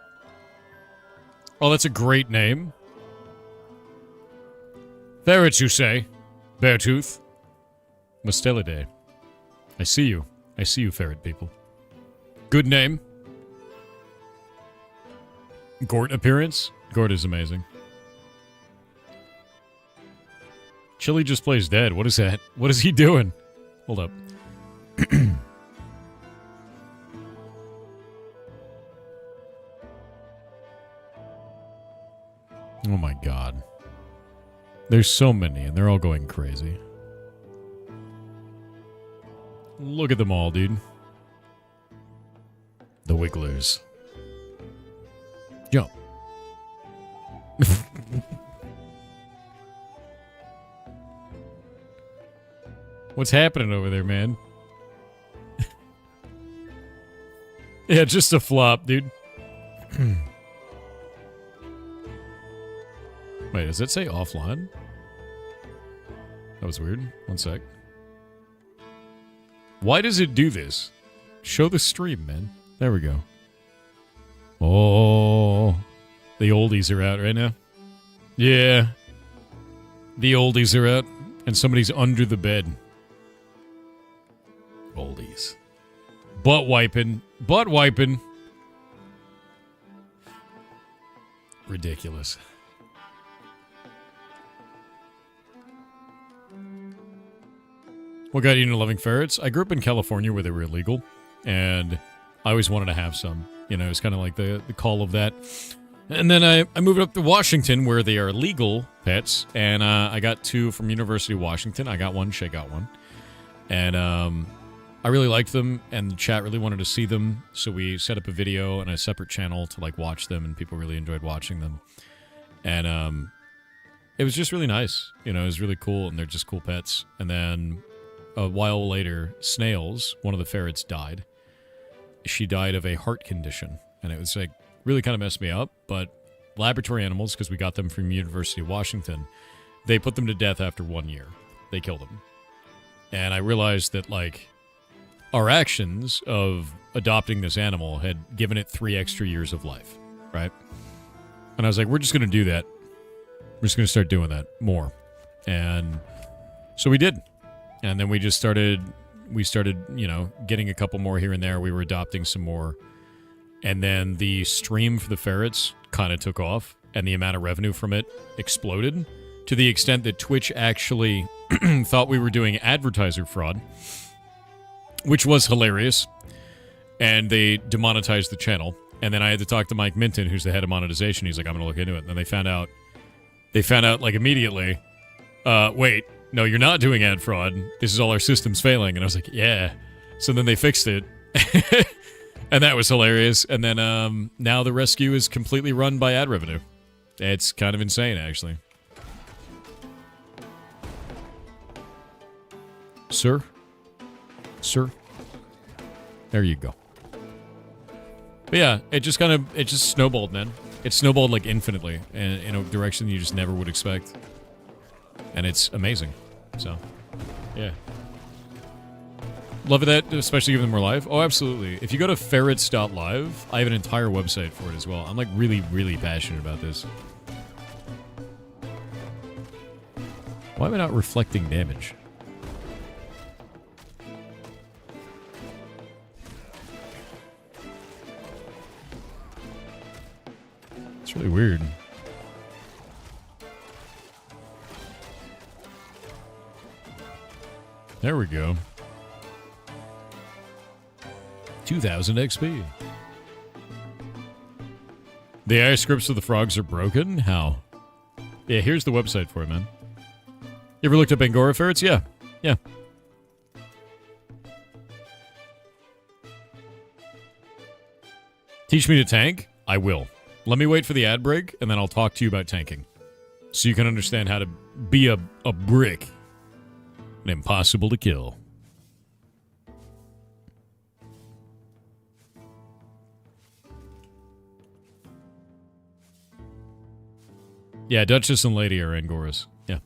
Oh, that's a great name. Ferrets, you say? Beartooth? Mustelidae. I see you. I see you, ferret people. Good name. Gort appearance? Gort is amazing. Chili just plays dead. What is that? What is he doing? Hold up. Oh my god. There's so many, and they're all going crazy. Look at them all, dude. The Wigglers. Jump. What's happening over there, man? Yeah, just a flop, dude. Wait, does it say offline? That was weird. One sec. Why does it do this? Show the stream, man. There we go. Oh, the oldies are out right now. Yeah. The oldies are out, and somebody's under the bed. Oldies. Butt wiping. Butt wiping. Ridiculous. What got you into loving ferrets? I grew up in California where they were illegal, and I always wanted to have some. You know, it's kind of like the call of that. And then I moved up to Washington where they are legal pets, and I got two from University of Washington. I got one, Shay got one. And I really liked them, and the chat really wanted to see them, so we set up a video and a separate channel to like watch them, and people really enjoyed watching them. And it was just really nice. You know, it was really cool, and they're just cool pets. And then a while later, Snails, one of the ferrets, died. She died of a heart condition, and it was like really kind of messed me up. But laboratory animals, because we got them from University of Washington, they put them to death after 1 year. They killed them. And I realized that like our actions of adopting this animal had given it 3 extra years of life, right? And I was like, we're just going to do that. We're just going to start doing that more. And so we did. And then we started, you know, getting a couple more here and there. We were adopting some more. And then the stream for the ferrets kind of took off, and the amount of revenue from it exploded to the extent that Twitch actually thought we were doing advertiser fraud, which was hilarious. And they demonetized the channel. And then I had to talk to Mike Minton, who's the head of monetization. He's like, I'm going to look into it. And then they found out like immediately, wait, no, you're not doing ad fraud. This is all our systems failing. And I was like, yeah. So then they fixed it. And that was hilarious. And then now the rescue is completely run by ad revenue. It's kind of insane, actually. Sir? Sir? There you go. But yeah, it just snowballed, man. It snowballed like infinitely in a direction you just never would expect. And it's amazing. So, yeah. Love that, especially giving them more life. Oh, absolutely. If you go to ferrets.live, I have an entire website for it as well. I'm like really, really passionate about this. Why am I not reflecting damage? It's really weird. There we go. 2000 XP. The AI scripts of the frogs are broken? How? Yeah, here's the website for it, man. You ever looked up Angora ferrets? Yeah. Yeah. Teach me to tank? I will. Let me wait for the ad break, and then I'll talk to you about tanking. So you can understand how to be a brick. And impossible to kill. Yeah, Duchess and Lady are Angoras. Yeah.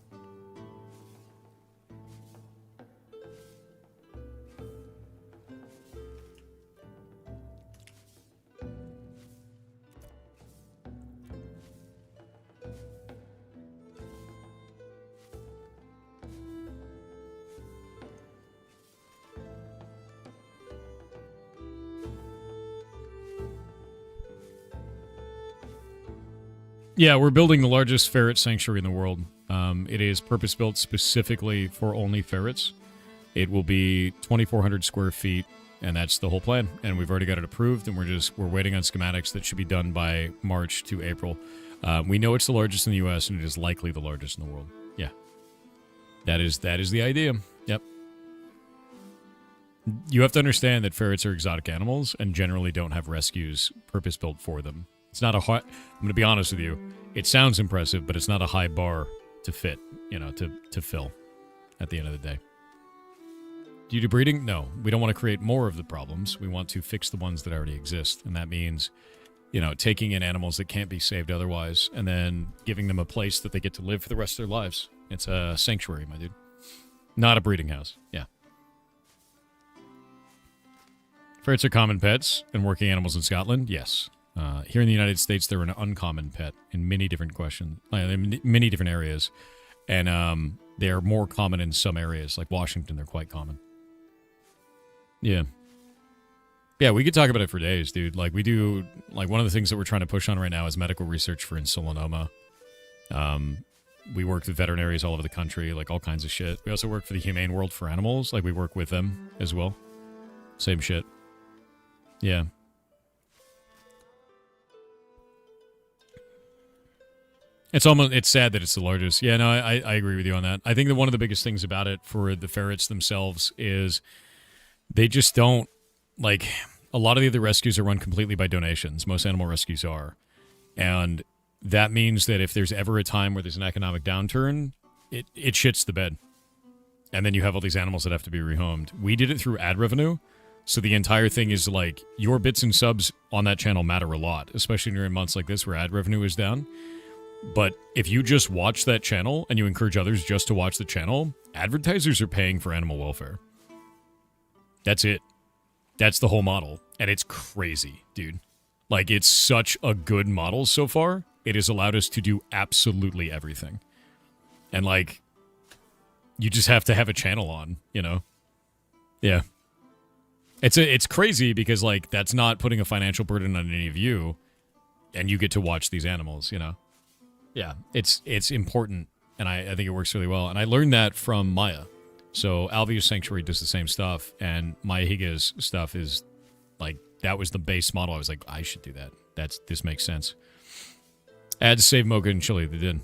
Yeah, we're building the largest ferret sanctuary in the world. It is purpose-built specifically for only ferrets. It will be 2,400 square feet, and that's the whole plan. And we've already got it approved, and we're waiting on schematics that should be done by March to April. We know it's the largest in the U.S., and it is likely the largest in the world. Yeah. That is the idea. Yep. You have to understand that ferrets are exotic animals and generally don't have rescues purpose-built for them. It's not a high... I'm going to be honest with you. It sounds impressive, but it's not a high bar to fit, to fill at the end of the day. Do you do breeding? No. We don't want to create more of the problems. We want to fix the ones that already exist. And that means, taking in animals that can't be saved otherwise and then giving them a place that they get to live for the rest of their lives. It's a sanctuary, my dude. Not a breeding house. Yeah. Ferrets are common pets and working animals in Scotland? Yes. Here in the United States, they're an uncommon pet in many different many different areas. And they're more common in some areas. Like Washington, they're quite common. Yeah. Yeah, we could talk about it for days, dude. Like, we do... Like, one of the things that we're trying to push on right now is medical research for insulinoma. We work with veterinaries all over the country, like, all kinds of shit. We also work for the Humane World for Animals. Like, we work with them as well. Same shit. Yeah. It's sad that it's the largest. Yeah, no, I agree with you on that. I think that one of the biggest things about it for the ferrets themselves is they just don't, like, a lot of the other rescues are run completely by donations. Most animal rescues are. And that means that if there's ever a time where there's an economic downturn, it shits the bed. And then you have all these animals that have to be rehomed. We did it through ad revenue. So the entire thing is like, your bits and subs on that channel matter a lot, especially during months like this where ad revenue is down. But if you just watch that channel and you encourage others just to watch the channel, advertisers are paying for animal welfare. That's it. That's the whole model. And it's crazy, dude. Like, it's such a good model so far. It has allowed us to do absolutely everything. And, like, you just have to have a channel on, Yeah. It's crazy because, like, that's not putting a financial burden on any of you, and you get to watch these animals, Yeah, it's important, and I think it works really well. And I learned that from Maya. So Alvius Sanctuary does the same stuff, and Maya Higa's stuff is, like, that was the base model. I was like, I should do that. This makes sense. Ads saved Mocha and Chili. They did.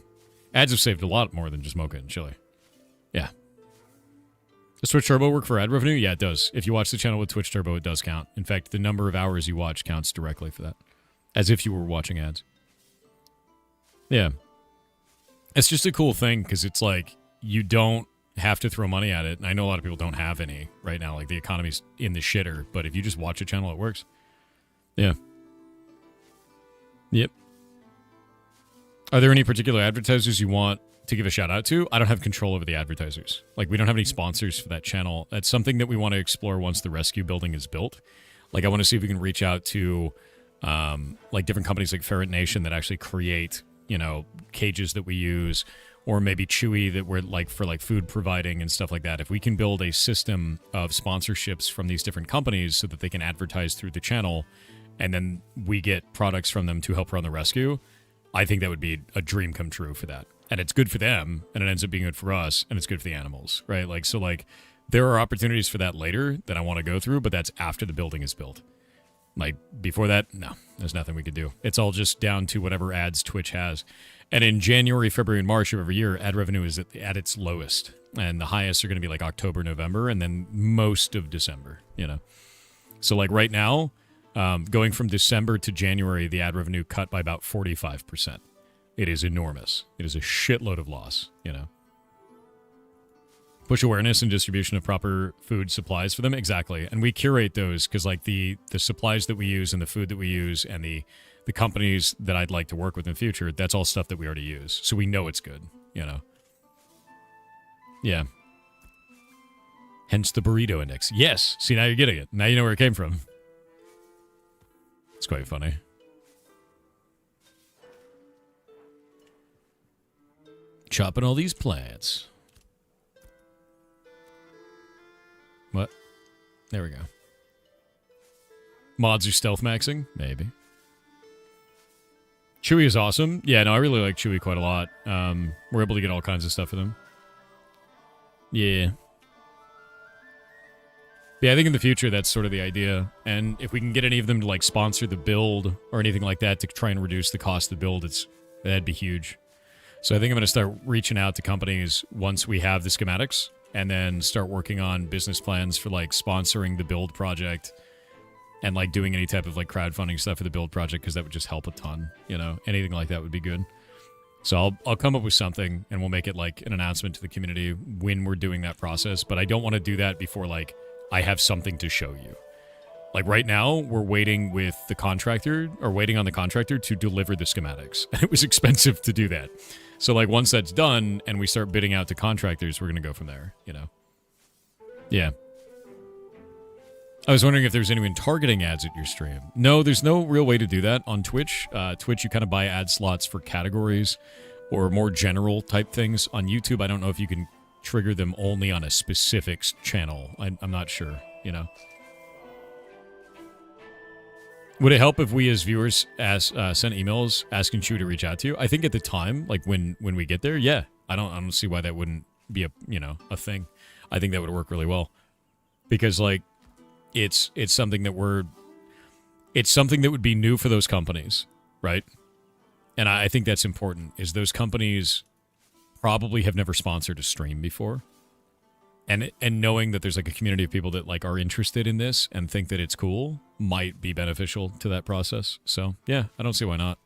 Ads have saved a lot more than just Mocha and Chili. Yeah. Does Twitch Turbo work for ad revenue? Yeah, it does. If you watch the channel with Twitch Turbo, it does count. In fact, the number of hours you watch counts directly for that. As if you were watching ads. Yeah. It's just a cool thing because it's like you don't have to throw money at it. And I know a lot of people don't have any right now. Like, the economy's in the shitter. But if you just watch a channel, it works. Yeah. Yep. Are there any particular advertisers you want to give a shout out to? I don't have control over the advertisers. Like, we don't have any sponsors for that channel. That's something that we want to explore once the rescue building is built. Like, I want to see if we can reach out to like different companies like Ferret Nation that actually create, cages that we use, or maybe Chewy that we're like for like food providing and stuff like that. If we can build a system of sponsorships from these different companies so that they can advertise through the channel and then we get products from them to help run the rescue, I think that would be a dream come true for that. And it's good for them, and it ends up being good for us, and it's good for the animals, right? Like, so like, there are opportunities for that later that I want to go through, but that's after the building is built. Like, before that, no, there's nothing we could do. It's all just down to whatever ads Twitch has. And in January, February, and March of every year, ad revenue is at its lowest. And the highest are going to be like October, November, and then most of December, So like right now, going from December to January, the ad revenue cut by about 45%. It is enormous. It is a shitload of loss, Push awareness and distribution of proper food supplies for them. Exactly. And we curate those because, like, the supplies that we use and the food that we use and the the companies that I'd like to work with in the future, that's all stuff that we already use. So we know it's good, you know. Yeah. Hence the Burrito Index. Yes. See, now you're getting it. Now you know where it came from. It's quite funny. Chopping all these plants. What? There we go. Mods are stealth maxing? Maybe. Chewy is awesome. Yeah, no, I really like Chewy quite a lot. We're able to get all kinds of stuff for them. Yeah. Yeah, I think in the future that's sort of the idea. And if we can get any of them to like sponsor the build or anything like that to try and reduce the cost of the build, that'd be huge. So I think I'm going to start reaching out to companies once we have the schematics and then start working on business plans for like sponsoring the build project and like doing any type of like crowdfunding stuff for the build project, because that would just help a ton, you know. Anything like that would be good. So I'll come up with something and we'll make it like an announcement to the community when we're doing that process, but I don't want to do that before like I have something to show you. Like right now, we're waiting on the contractor to deliver the schematics. And it was expensive to do that. So like once that's done and we start bidding out to contractors, we're going to go from there, you know? Yeah. I was wondering if there's anyone targeting ads at your stream. No, there's no real way to do that on Twitch. Twitch, you kind of buy ad slots for categories or more general type things. On YouTube, I don't know if you can trigger them only on a specific channel. I'm not sure, you know? Would it help if we as viewers sent emails asking Chew to reach out to you? I think at the time, like when we get there, yeah. I don't see why that wouldn't be a thing. I think that would work really well. Because like it's something that would be new for those companies, right? And I think that's important, is those companies probably have never sponsored a stream before. And knowing that there's like a community of people that like are interested in this and think that it's cool might be beneficial to that process. So yeah, I don't see why not.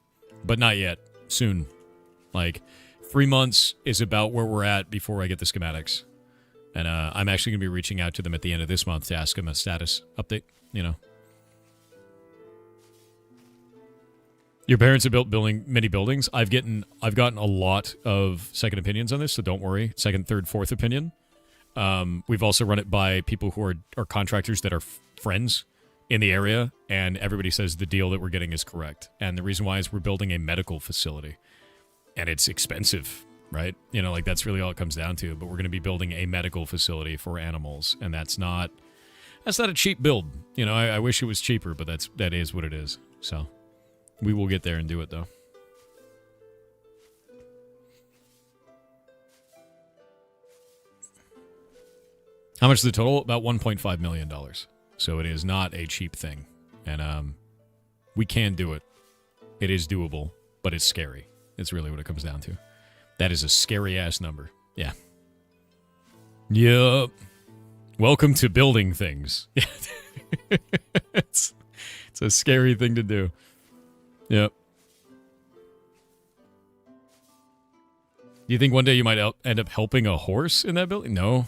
But not yet. Soon. Like 3 months is about where we're at before I get the schematics. And I'm actually going to be reaching out to them at the end of this month to ask them a status update, you know. Your parents have built many buildings. I've gotten a lot of second opinions on this, so don't worry. Second, third, fourth opinion. We've also run it by people who are contractors that are friends in the area, and everybody says the deal that we're getting is correct. And the reason why is we're building a medical facility, and it's expensive, right? You know, like that's really all it comes down to. But we're going to be building a medical facility for animals, and that's not a cheap build. You know, I wish it was cheaper, but that is what it is. So we will get there and do it, though. How much is the total? About $1.5 million. So it is not a cheap thing. And we can do it. It is doable, but it's scary. It's really what it comes down to. That is a scary-ass number. Yeah. Yup. Welcome to building things. It's a scary thing to do. Yep. Do you think one day you might end up helping a horse in that building? No,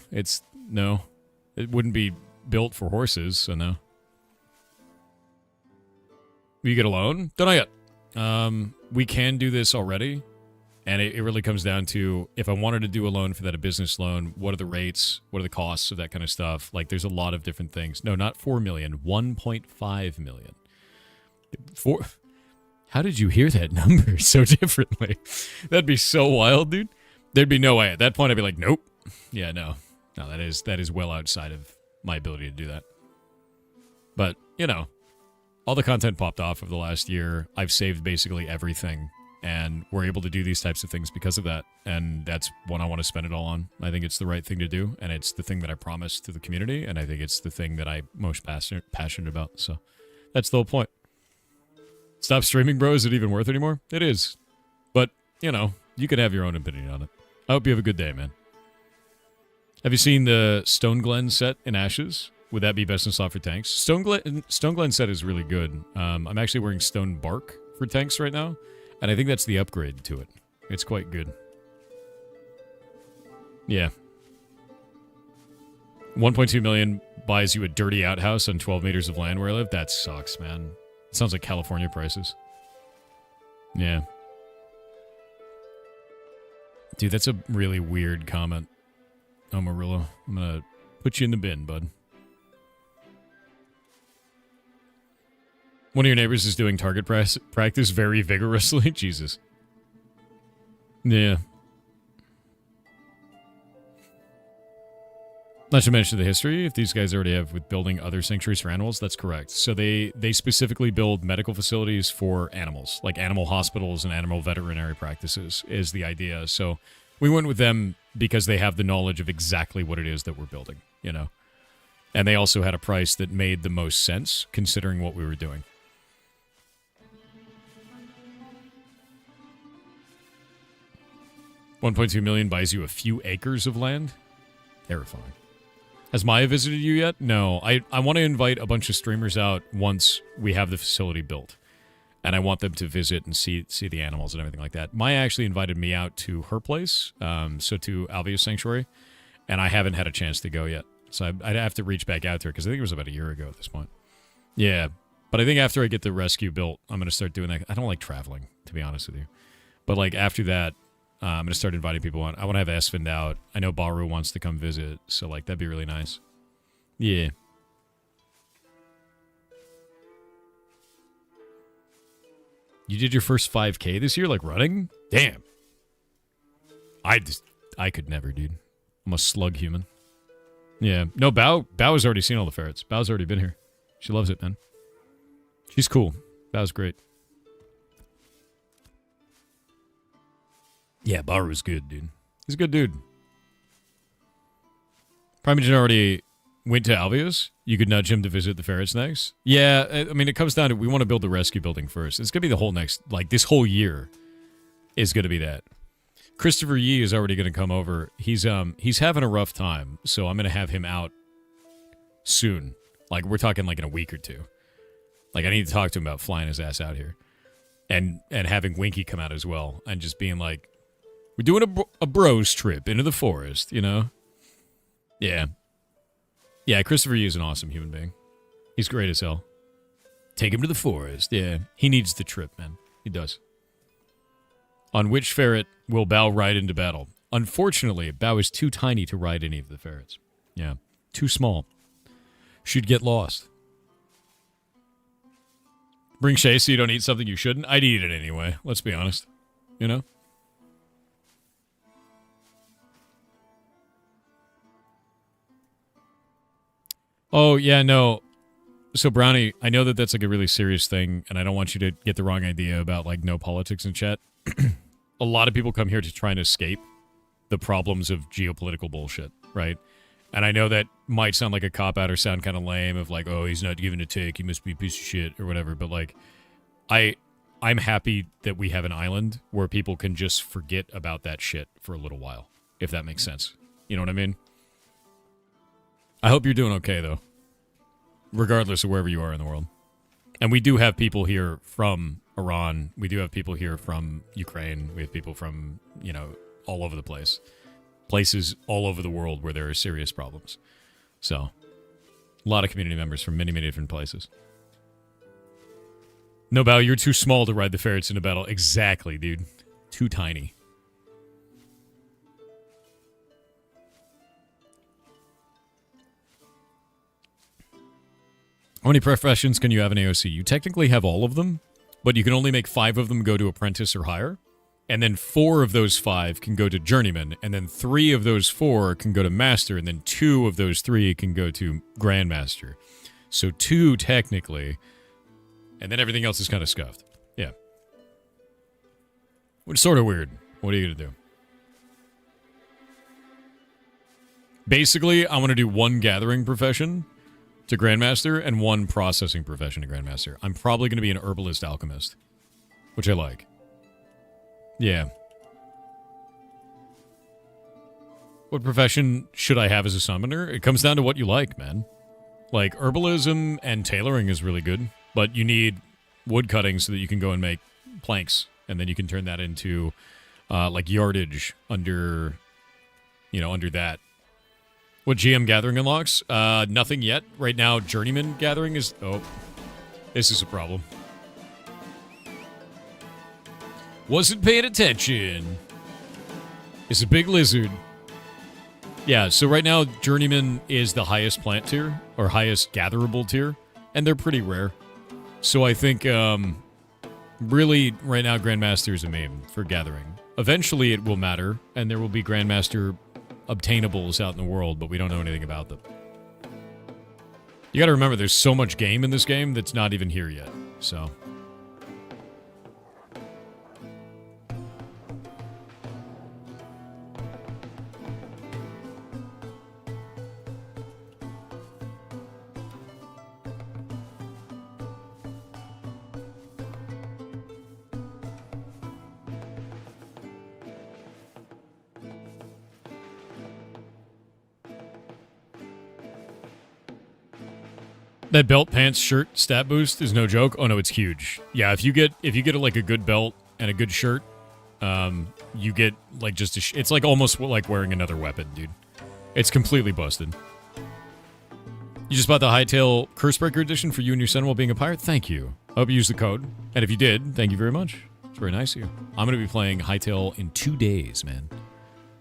it wouldn't be built for horses, so no. Will you get a loan? Don't know yet. We can do this already, and it really comes down to if I wanted to do a loan for that, a business loan, what are the rates? What are the costs of that kind of stuff? Like, there's a lot of different things. No, not 4 million, 1.5 million. How did you hear that number so differently? That'd be so wild, dude. There'd be no way. At that point, I'd be like, nope. Yeah, no, that is well outside of my ability to do that. But, you know, all the content popped off over the last year. I've saved basically everything, and we're able to do these types of things because of that. And that's what I want to spend it all on. I think it's the right thing to do, and it's the thing that I promised to the community, and I think it's the thing that I'm most passionate about. So that's the whole point. Stop streaming, bro. Is it even worth it anymore? It is. But, you know, you can have your own opinion on it. I hope you have a good day, man. Have you seen the Stone Glen set in Ashes? Would that be best in slot for tanks? Stone Glen set is really good. I'm actually wearing Stone Bark for tanks right now, and I think that's the upgrade to it. It's quite good. Yeah. 1.2 million buys you a dirty outhouse on 12 meters of land where I live. That sucks, man. Sounds like California prices. Yeah. Dude, that's a really weird comment, Amarillo. I'm going to put you in the bin, bud. One of your neighbors is doing target practice very vigorously. Jesus. Yeah. Not to mention the history, if these guys already have with building other sanctuaries for animals, that's correct. So they specifically build medical facilities for animals, like animal hospitals and animal veterinary practices is the idea. So we went with them because they have the knowledge of exactly what it is that we're building, you know? And they also had a price that made the most sense considering what we were doing. $1.2 million buys you a few acres of land? Terrifying. Has Maya visited you yet? No. I want to invite a bunch of streamers out once we have the facility built. And I want them to visit and see the animals and everything like that. Maya actually invited me out to her place, so to Alveus Sanctuary, and I haven't had a chance to go yet. So I'd have to reach back out to her, because I think it was about a year ago at this point. Yeah, but I think after I get the rescue built, I'm going to start doing that. I don't like traveling, to be honest with you. But like after that, I'm going to start inviting people on. I want to have Esfand out. I know Baru wants to come visit, so like that'd be really nice. Yeah. You did your first 5K this year, like running? Damn. I could never, dude. I'm a slug human. Yeah. No, Bao has already seen all the ferrets. Bao's already been here. She loves it, man. She's cool. Bao's great. Yeah, Baru's good, dude. He's a good dude. Primogen already went to Alveus. You could nudge him to visit the ferrets next. Yeah, I mean, it comes down to we want to build the rescue building first. It's going to be the whole next, like, this whole year is going to be that. Christopher Yee is already going to come over. He's having a rough time, so I'm going to have him out soon. Like, we're talking, like, in a week or two. Like, I need to talk to him about flying his ass out here. And having Winky come out as well. And just being like, we're doing a bros trip into the forest, you know? Yeah. Yeah, Christopher Yee is an awesome human being. He's great as hell. Take him to the forest. Yeah, he needs the trip, man. He does. On which ferret will Bao ride into battle? Unfortunately, Bao is too tiny to ride any of the ferrets. Yeah, too small. Should get lost. Bring Shay so you don't eat something you shouldn't? I'd eat it anyway, let's be honest. You know? Oh, yeah, no. So, Brownie, I know that that's like a really serious thing, and I don't want you to get the wrong idea about like no politics in chat. A lot of people come here to try and escape the problems of geopolitical bullshit, right? And I know that might sound like a cop-out or sound kind of lame of like, oh, he's not giving a take, he must be a piece of shit or whatever, but like, I'm happy that we have an island where people can just forget about that shit for a little while, if that makes sense. You know what I mean? I hope you're doing okay, though, regardless of wherever you are in the world. And we do have people here from Iran. We do have people here from Ukraine. We have people from, you know, all over the place. Places all over the world where there are serious problems. So, a lot of community members from many, many different places. No, Bao, you're too small to ride the ferrets into battle. Exactly, dude. Too tiny. How many professions can you have in AOC? You technically have all of them, but you can only make 5 of them go to apprentice or higher. And then 4 of those 5 can go to journeyman. And then 3 of those 4 can go to master. And then 2 of those 3 can go to grandmaster. So 2 technically. And then everything else is kind of scuffed. Yeah. Which is sort of weird. What are you going to do? Basically, I want to do 1 gathering profession to Grandmaster and 1 processing profession to Grandmaster. I'm probably going to be an herbalist alchemist, which I like. Yeah. What profession should I have as a summoner? It comes down to what you like, man. Like, herbalism and tailoring is really good, but you need wood cutting so that you can go and make planks, and then you can turn that into, like, yardage under, you know, under that. What GM gathering unlocks? Nothing yet. Right now, journeyman gathering is... Oh, this is a problem. Wasn't paying attention. It's a big lizard. Yeah, so right now, Journeyman is the highest plant tier, or highest gatherable tier, and they're pretty rare. So I think, really, right now, Grandmaster is a meme for gathering. Eventually, it will matter, and there will be Grandmaster obtainables out in the world, but we don't know anything about them. You gotta remember, there's so much game in this game that's not even here yet, so... That belt, pants, shirt, stat boost is no joke. Oh no, it's huge. Yeah, if you get like a good belt and a good shirt, you get like just it's like almost like wearing another weapon, dude. It's completely busted. You just bought the Hightail Cursebreaker edition for you and your son while being a pirate? Thank you. I hope you used the code. And if you did, thank you very much. It's very nice of you. I'm going to be playing Hightail in 2 days, man.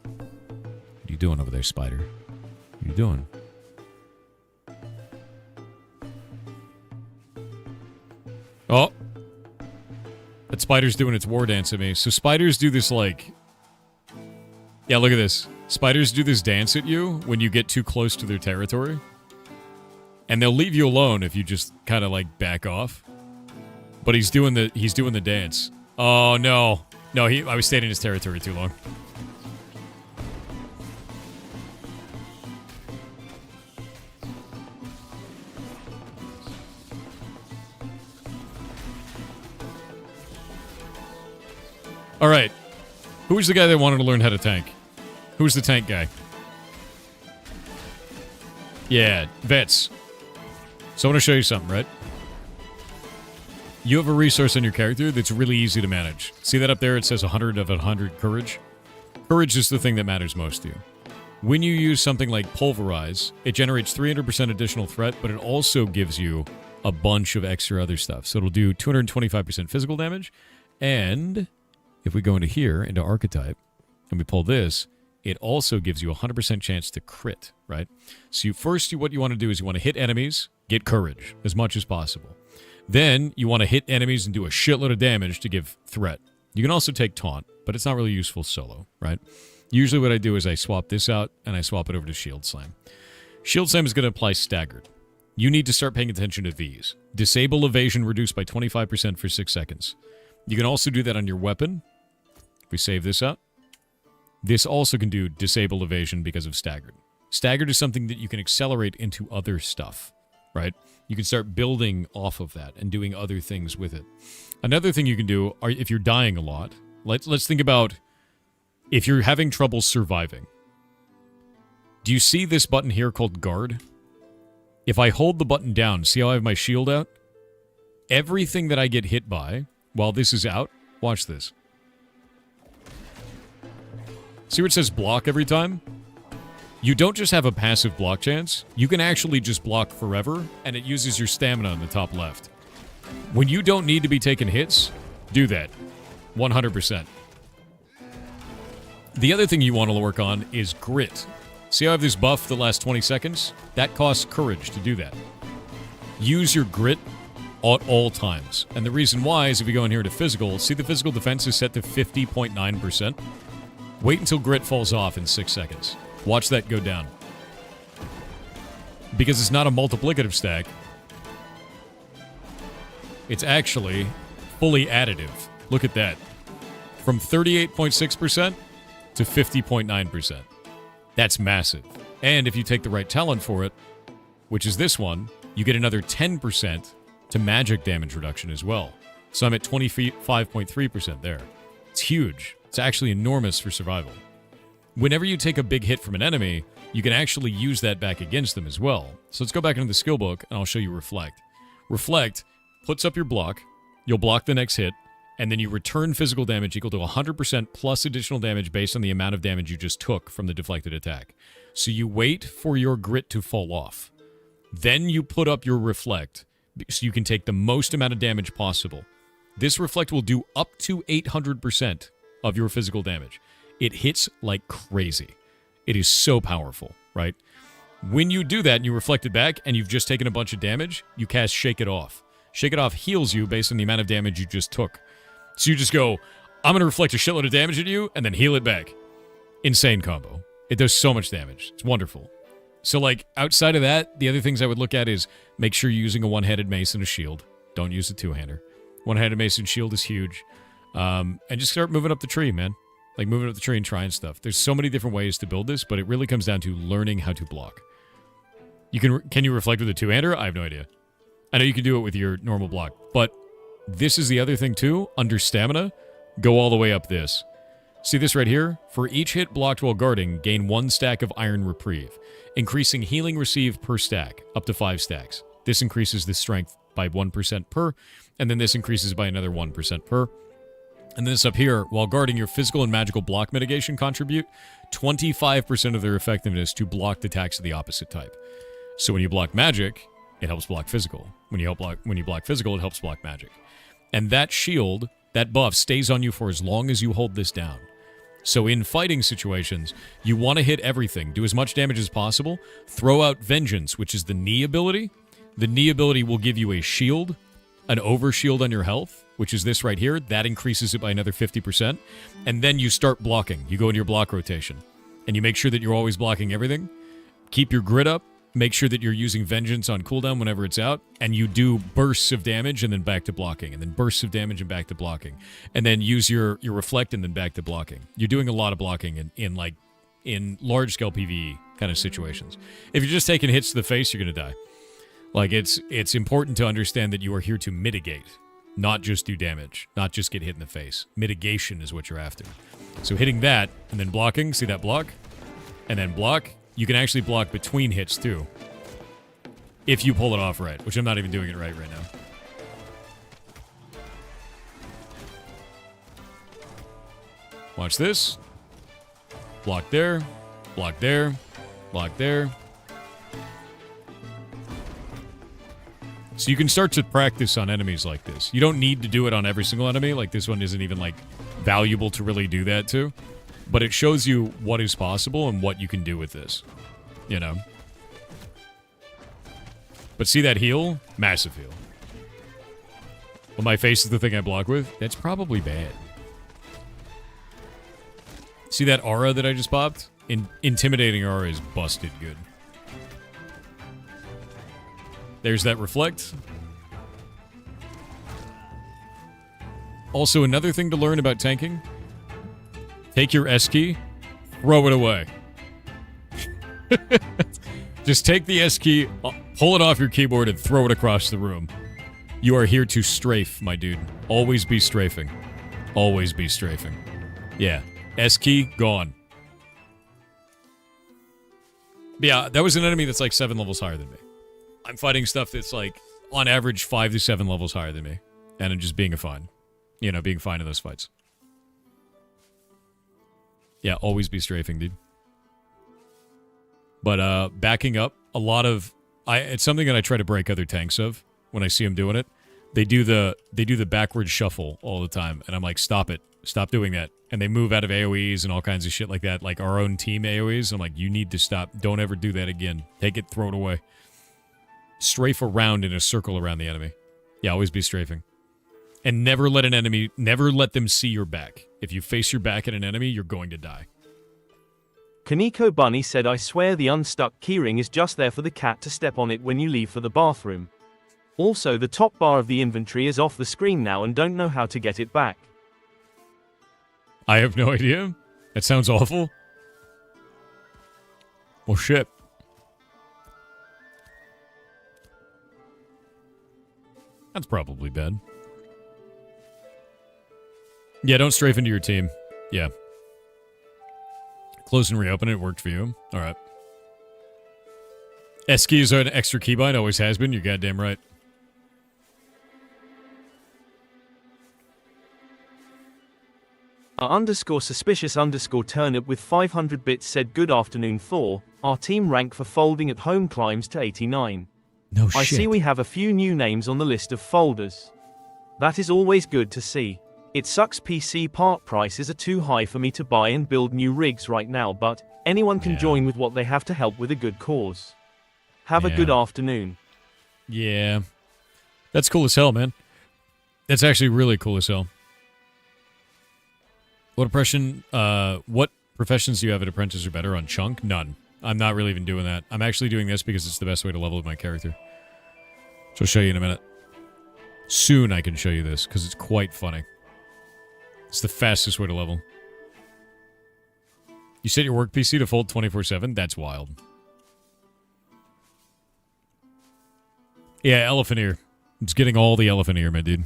What are you doing over there, Spider? What are you doing? Oh. That spider's doing its war dance at me. So spiders do this like... Yeah, look at this. Spiders do this dance at you when you get too close to their territory. And they'll leave you alone if you just kind of like back off. But he's doing the dance. Oh no. No, I was staying in his territory too long. All right. Who's the guy that wanted to learn how to tank? Who's the tank guy? Yeah, vets. So I want to show you something, right? You have a resource in your character that's really easy to manage. See that up there? It says 100 of 100 courage. Courage is the thing that matters most to you. When you use something like Pulverize, it generates 300% additional threat, but it also gives you a bunch of extra other stuff. So it'll do 225% physical damage, and... if we go into here, into Archetype, and we pull this, it also gives you a 100% chance to crit, right? So what you want to do is you want to hit enemies, get courage as much as possible. Then you want to hit enemies and do a shitload of damage to give threat. You can also take Taunt, but it's not really useful solo, right? Usually what I do is I swap this out, and I swap it over to Shield Slam. Shield Slam is going to apply staggered. You need to start paying attention to these. Disable evasion reduced by 25% for 6 seconds. You can also do that on your weapon. If we save this up, this also can do disable evasion because of staggered. Staggered is something that you can accelerate into other stuff, right? You can start building off of that and doing other things with it. Another thing you can do, if you're dying a lot, let's think about if you're having trouble surviving. Do you see this button here called guard? If I hold the button down, see how I have my shield out? Everything that I get hit by while this is out, watch this. See where it says block every time? You don't just have a passive block chance. You can actually just block forever, and it uses your stamina in the top left. When you don't need to be taking hits, do that. 100%. The other thing you want to work on is grit. See how I have this buff the last 20 seconds? That costs courage to do that. Use your grit at all times. And the reason why is if you go in here to physical, see the physical defense is set to 50.9%? Wait until grit falls off in 6 seconds. Watch that go down. Because it's not a multiplicative stack. It's actually fully additive. Look at that. From 38.6% to 50.9%. That's massive. And if you take the right talent for it, which is this one, you get another 10% to magic damage reduction as well. So I'm at 25.3% there. It's huge. It's actually enormous for survival. Whenever you take a big hit from an enemy, you can actually use that back against them as well. So let's go back into the skill book, and I'll show you Reflect. Reflect puts up your block, you'll block the next hit, and then you return physical damage equal to 100% plus additional damage based on the amount of damage you just took from the deflected attack. So you wait for your grit to fall off. Then you put up your Reflect, so you can take the most amount of damage possible. This reflect will do up to 800% of your physical damage. It hits like crazy. It is so powerful, right? When you do that and you reflect it back and you've just taken a bunch of damage, you cast Shake It Off. Shake It Off heals you based on the amount of damage you just took. So you just go, I'm going to reflect a shitload of damage at you and then heal it back. Insane combo. It does so much damage. It's wonderful. So, like, outside of that, the other things I would look at is make sure you're using a one-handed mace and a shield. Don't use a two-hander. One-handed mace and shield is huge. And just start moving up the tree, man. Like, moving up the tree and trying stuff. There's so many different ways to build this, but it really comes down to learning how to block. Can you reflect with a two-hander? I have no idea. I know you can do it with your normal block, but this is the other thing, too. Under stamina, go all the way up this. See this right here? For each hit blocked while guarding, gain 1 stack of Iron Reprieve, increasing healing received per stack, up to 5 stacks. This increases the strength by 1% per, and then this increases by another 1% per. And this up here, while guarding, your physical and magical block mitigation contribute 25% of their effectiveness to blocked attacks of the opposite type. So when you block magic, it helps block physical. When you block physical, it helps block magic. And that shield, that buff, stays on you for as long as you hold this down. So in fighting situations, you want to hit everything, do as much damage as possible, throw out Vengeance, which is the knee ability. The knee ability will give you a shield, an overshield on your health, which is this right here. That increases it by another 50%. And then you start blocking. You go into your block rotation. And you make sure that you're always blocking everything. Keep your grit up. Make sure that you're using Vengeance on cooldown whenever it's out. And you do bursts of damage and then back to blocking. And then bursts of damage and back to blocking. And then use your Reflect and then back to blocking. You're doing a lot of blocking in large-scale PvE kind of situations. If you're just taking hits to the face, you're going to die. Like, it's important to understand that you are here to mitigate, not just do damage, not just get hit in the face. Mitigation is what you're after. So hitting that, and then blocking, see that block? And then block. You can actually block between hits, too. If you pull it off right, which I'm not even doing it right now. Watch this. Block there, block there, block there. So you can start to practice on enemies like this. You don't need to do it on every single enemy. Like, this one isn't even, like, valuable to really do that to. But it shows you what is possible and what you can do with this. You know? But see that heal? Massive heal. Well, my face is the thing I block with? That's probably bad. See that aura that I just popped? Intimidating aura is busted good. There's that reflect. Also, another thing to learn about tanking. Take your S key, throw it away. Just take the S key, pull it off your keyboard, and throw it across the room. You are here to strafe, my dude. Always be strafing. Always be strafing. Yeah. S key, gone. But yeah, that was an enemy that's like 7 levels higher than me. I'm fighting stuff that's like, on average, 5 to 7 levels higher than me. And I'm just being fine. You know, being fine in those fights. Yeah, always be strafing, dude. But backing up, a lot of... it's something that I try to break other tanks of when I see them doing it. They do the backward shuffle all the time, and I'm like, stop it. Stop doing that. And they move out of AoEs and all kinds of shit like that, like our own team AoEs. I'm like, you need to stop. Don't ever do that again. Take it, throw it away. Strafe around in a circle around the enemy. Yeah, always be strafing. And never let them see your back. If you face your back at an enemy, you're going to die. Kaneko Bunny said, I swear the unstuck keyring is just there for the cat to step on it when you leave for the bathroom. Also, the top bar of the inventory is off the screen now and don't know how to get it back. I have no idea. That sounds awful. Well, shit. That's probably bad. Yeah, don't strafe into your team. Yeah. Close and reopen it. Worked for you. All right. S keys are an extra keybind. Always has been. You're goddamn right. _suspicious_turnip with 500 bits said good afternoon Thor. Our team rank for folding at home climbs to 89. No shit. I see we have a few new names on the list of folders. That is always good to see. It sucks PC part prices are too high for me to buy and build new rigs right now, but anyone can join with what they have to help with a good cause. Have a good afternoon. Yeah. That's cool as hell, man. That's actually really cool as hell. What professions do you have at Apprentice or better on Chunk? None. I'm not really even doing that. I'm actually doing this because it's the best way to level up my character. So I'll show you in a minute. Soon I can show you this, because it's quite funny. It's the fastest way to level. You set your work PC to fold 24/7? That's wild. Yeah, elephant ear. It's getting all the elephant ear, my dude.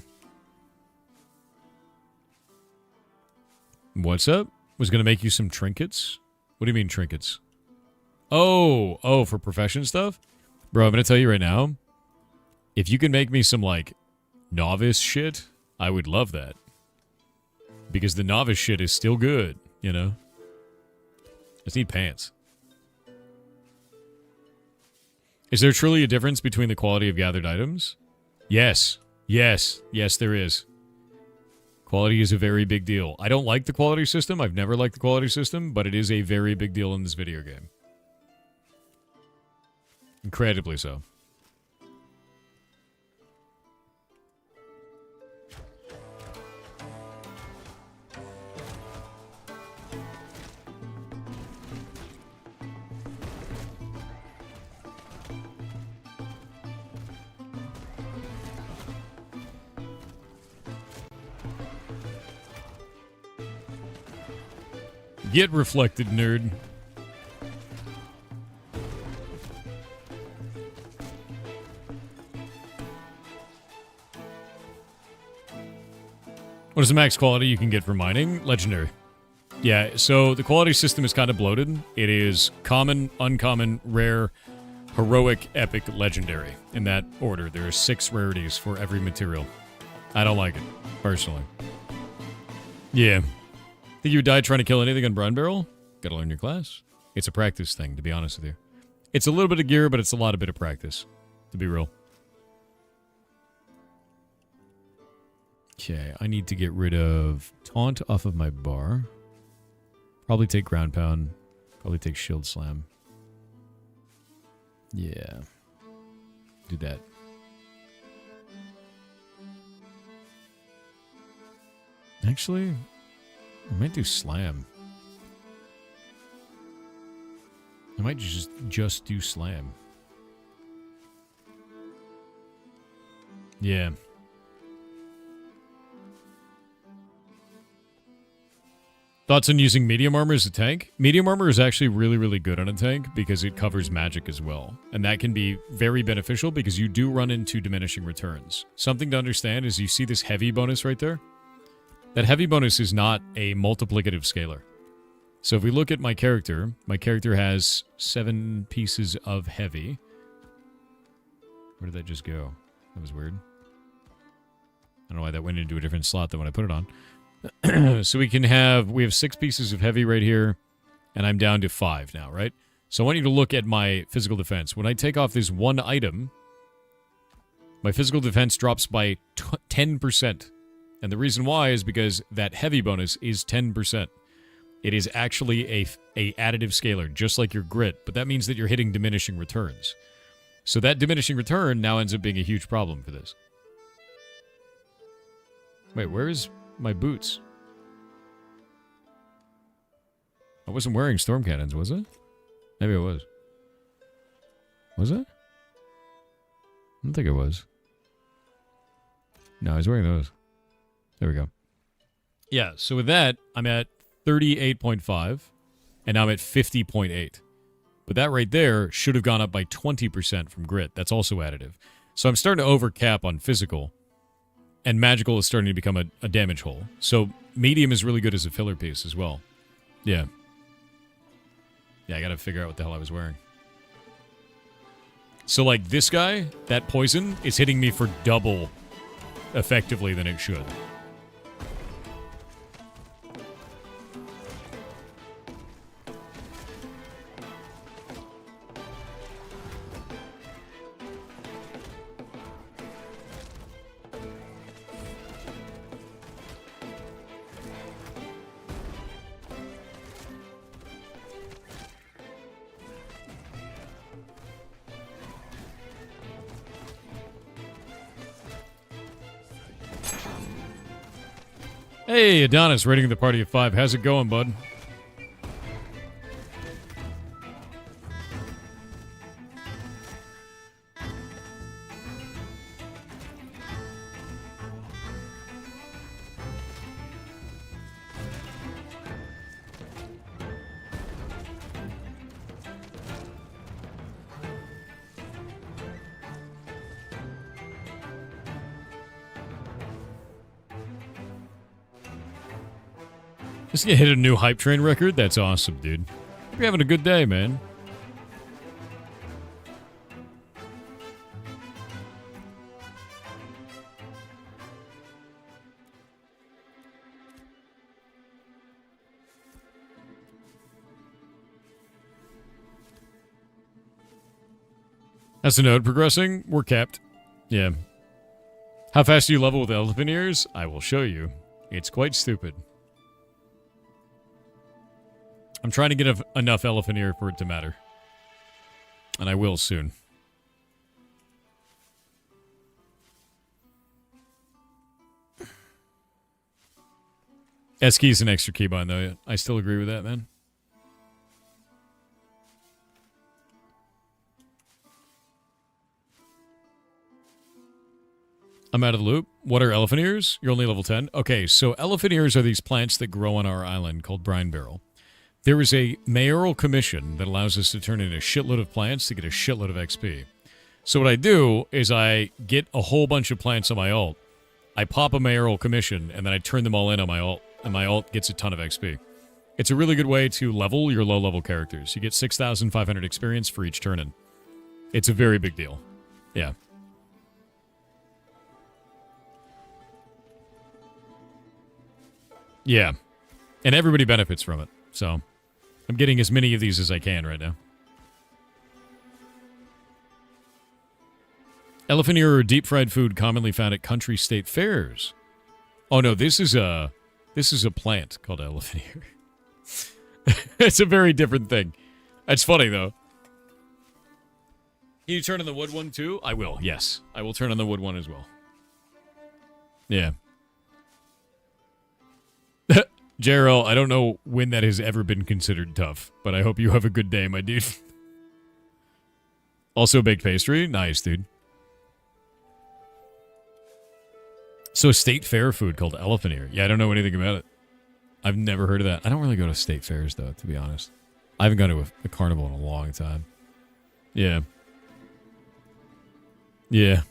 What's up? Was going to make you some trinkets? What do you mean trinkets? Oh, for profession stuff? Bro, I'm going to tell you right now. If you can make me some, like, novice shit, I would love that. Because the novice shit is still good, you know? Just need pants. Is there truly a difference between the quality of gathered items? Yes. Yes, there is. Quality is a very big deal. I don't like the quality system. I've never liked the quality system, but it is a very big deal in this video game. Incredibly so. Get reflected, nerd. What is the max quality you can get for mining? Legendary. Yeah, so the quality system is kind of bloated. It is common, uncommon, rare, heroic, epic, legendary. In that order. There are 6 rarities for every material. I don't like it, personally. Yeah. Think you would die trying to kill anything on Brinebarrel? Gotta learn your class. It's a practice thing, to be honest with you. It's a little bit of gear, but it's a lot of bit of practice, to be real. Okay, I need to get rid of Taunt off of my bar. Probably take Ground Pound. Probably take Shield Slam. Yeah. Do that. Actually, I might do Slam. I might just do Slam. Yeah. Thoughts on using medium armor as a tank? Medium armor is actually really, really good on a tank because it covers magic as well. And that can be very beneficial because you do run into diminishing returns. Something to understand is you see this heavy bonus right there? That heavy bonus is not a multiplicative scalar. So if we look at my character has 7 pieces of heavy. Where did that just go? That was weird. I don't know why that went into a different slot than when I put it on. So we have 6 pieces of heavy right here, and I'm down to 5 now, right? So I want you to look at my physical defense. When I take off this one item, my physical defense drops by 10%. And the reason why is because that heavy bonus is 10%. It is actually a additive scalar, just like your grit, but that means that you're hitting diminishing returns. So that diminishing return now ends up being a huge problem for this. Wait, where is my boots? I wasn't wearing storm cannons, was it? Maybe I was. Was it? I don't think it was. No, I was wearing those. There we go. Yeah, so with that, I'm at 38.5, and now I'm at 50.8. But that right there should have gone up by 20% from grit. That's also additive. So I'm starting to overcap on physical, and magical is starting to become a damage hole. So medium is really good as a filler piece as well. Yeah. Yeah, I gotta figure out what the hell I was wearing. So like this guy, that poison is hitting me for double effectively than it should. Hey, Adonis, rating the party of 5. How's it going, bud? Just gonna hit a new hype train record? That's awesome, dude. You're having a good day, man. As the node progressing, we're kept. Yeah. How fast do you level with elephant ears? I will show you. It's quite stupid. I'm trying to get enough elephant ear for it to matter. And I will soon. S key is an extra keybind, though. I still agree with that, man. I'm out of the loop. What are elephant ears? You're only level 10? Okay, so elephant ears are these plants that grow on our island called Brinebarrel. There is a mayoral commission that allows us to turn in a shitload of plants to get a shitload of XP. So what I do is I get a whole bunch of plants on my alt. I pop a mayoral commission, and then I turn them all in on my alt, and my alt gets a ton of XP. It's a really good way to level your low-level characters. You get 6,500 experience for each turn-in. It's a very big deal. Yeah. Yeah. And everybody benefits from it, so I'm getting as many of these as I can right now. Elephant ear are deep-fried food commonly found at country state fairs. Oh no, this is a plant called elephant ear. It's a very different thing. That's funny though. Can you turn on the wood one too? I will, yes. I will turn on the wood one as well. Yeah. JRL, I don't know when that has ever been considered tough, but I hope you have a good day, my dude. Also baked pastry? Nice, dude. So state fair food called elephant ear. Yeah, I don't know anything about it. I've never heard of that. I don't really go to state fairs, though, to be honest. I haven't gone to a carnival in a long time. Yeah. Yeah.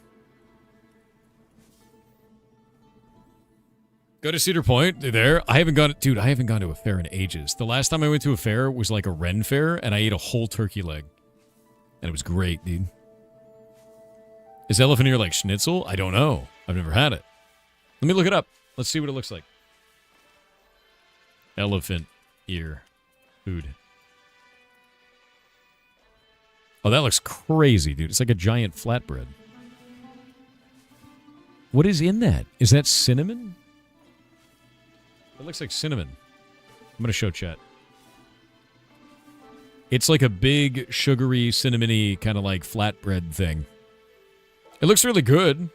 Go to Cedar Point. They're there. I haven't gone to a fair in ages. The last time I went to a fair was like a Ren fair, and I ate a whole turkey leg. And it was great, dude. Is elephant ear like schnitzel? I don't know. I've never had it. Let me look it up. Let's see what it looks like. Elephant ear food. Oh, that looks crazy, dude. It's like a giant flatbread. What is in that? Is that cinnamon? It looks like cinnamon. I'm going to show chat. It's like a big, sugary, cinnamony kind of like flatbread thing. It looks really good.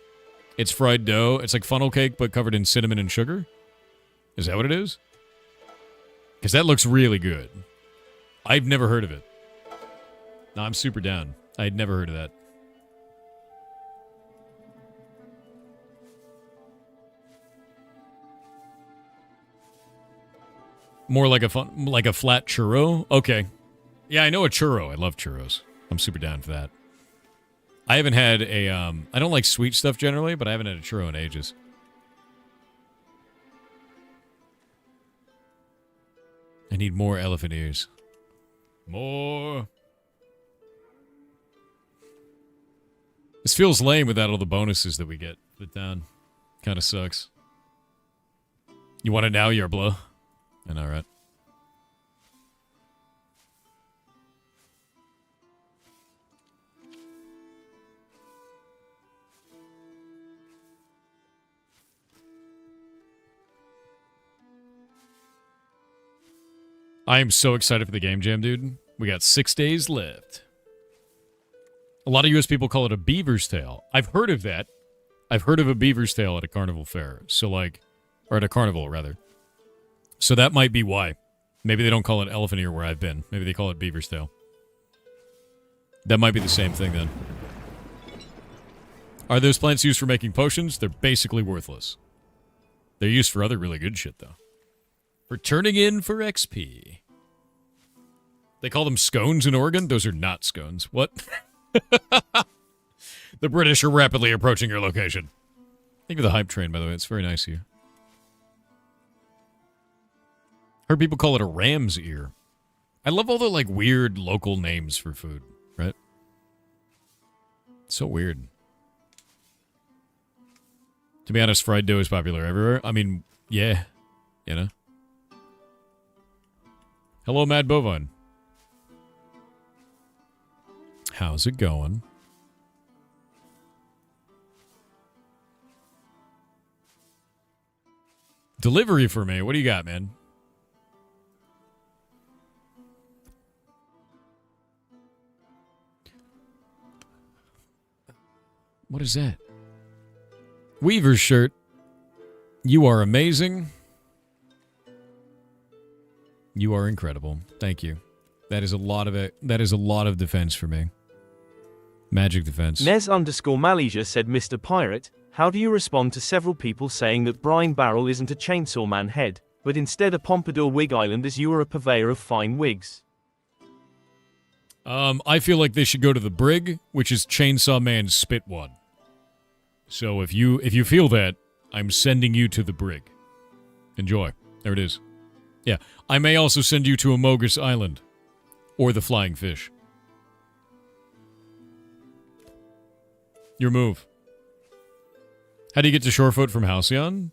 It's fried dough. It's like funnel cake, but covered in cinnamon and sugar. Is that what it is? Because that looks really good. I've never heard of it. No, I'm super down. I'd never heard of that. More like a flat churro? Okay. Yeah, I know a churro. I love churros. I'm super down for that. I haven't had a, I don't like sweet stuff generally, but I haven't had a churro in ages. I need more elephant ears. More. This feels lame without all the bonuses that we get for the town. Kind of sucks. You want it now, Yerblo? I know, right? I am so excited for the game jam, dude. We got 6 days left. A lot of US people call it a beaver's tail. I've heard of that. I've heard of a beaver's tail at a carnival fair. So, like, Or at a carnival, rather. So that might be why. Maybe they don't call it elephant ear where I've been. Maybe they call it beaver's tail. That might be the same thing then. Are those plants used for making potions? They're basically worthless. They're used for other really good shit, though. For turning in for XP. They call them scones in Oregon? Those are not scones. What? The British are rapidly approaching your location. Thank you for the hype train, by the way. It's very nice of you. Heard people call it a ram's ear. I love all the, like, weird local names for food, right? So weird. To be honest, fried dough is popular everywhere. I mean, yeah. You know? Hello, Mad Bovine. How's it going? Delivery for me. What do you got, man? What is that? Weaver's shirt. You are amazing. You are incredible. Thank you. That is a lot of it. That is a lot of defense for me. Magic defense. Nez_Malaysia said, Mr. Pirate, how do you respond to several people saying that Brinebarrel isn't a Chainsaw Man head, but instead a Pompadour wig island as you are a purveyor of fine wigs? I feel like they should go to the Brig, which is Chainsaw Man's Spitwad. So if you feel that, I'm sending you to the Brig. Enjoy. There it is. Yeah. I may also send you to Amogus Island. Or the Flying Fish. Your move. How do you get to Shorefoot from Halcyon?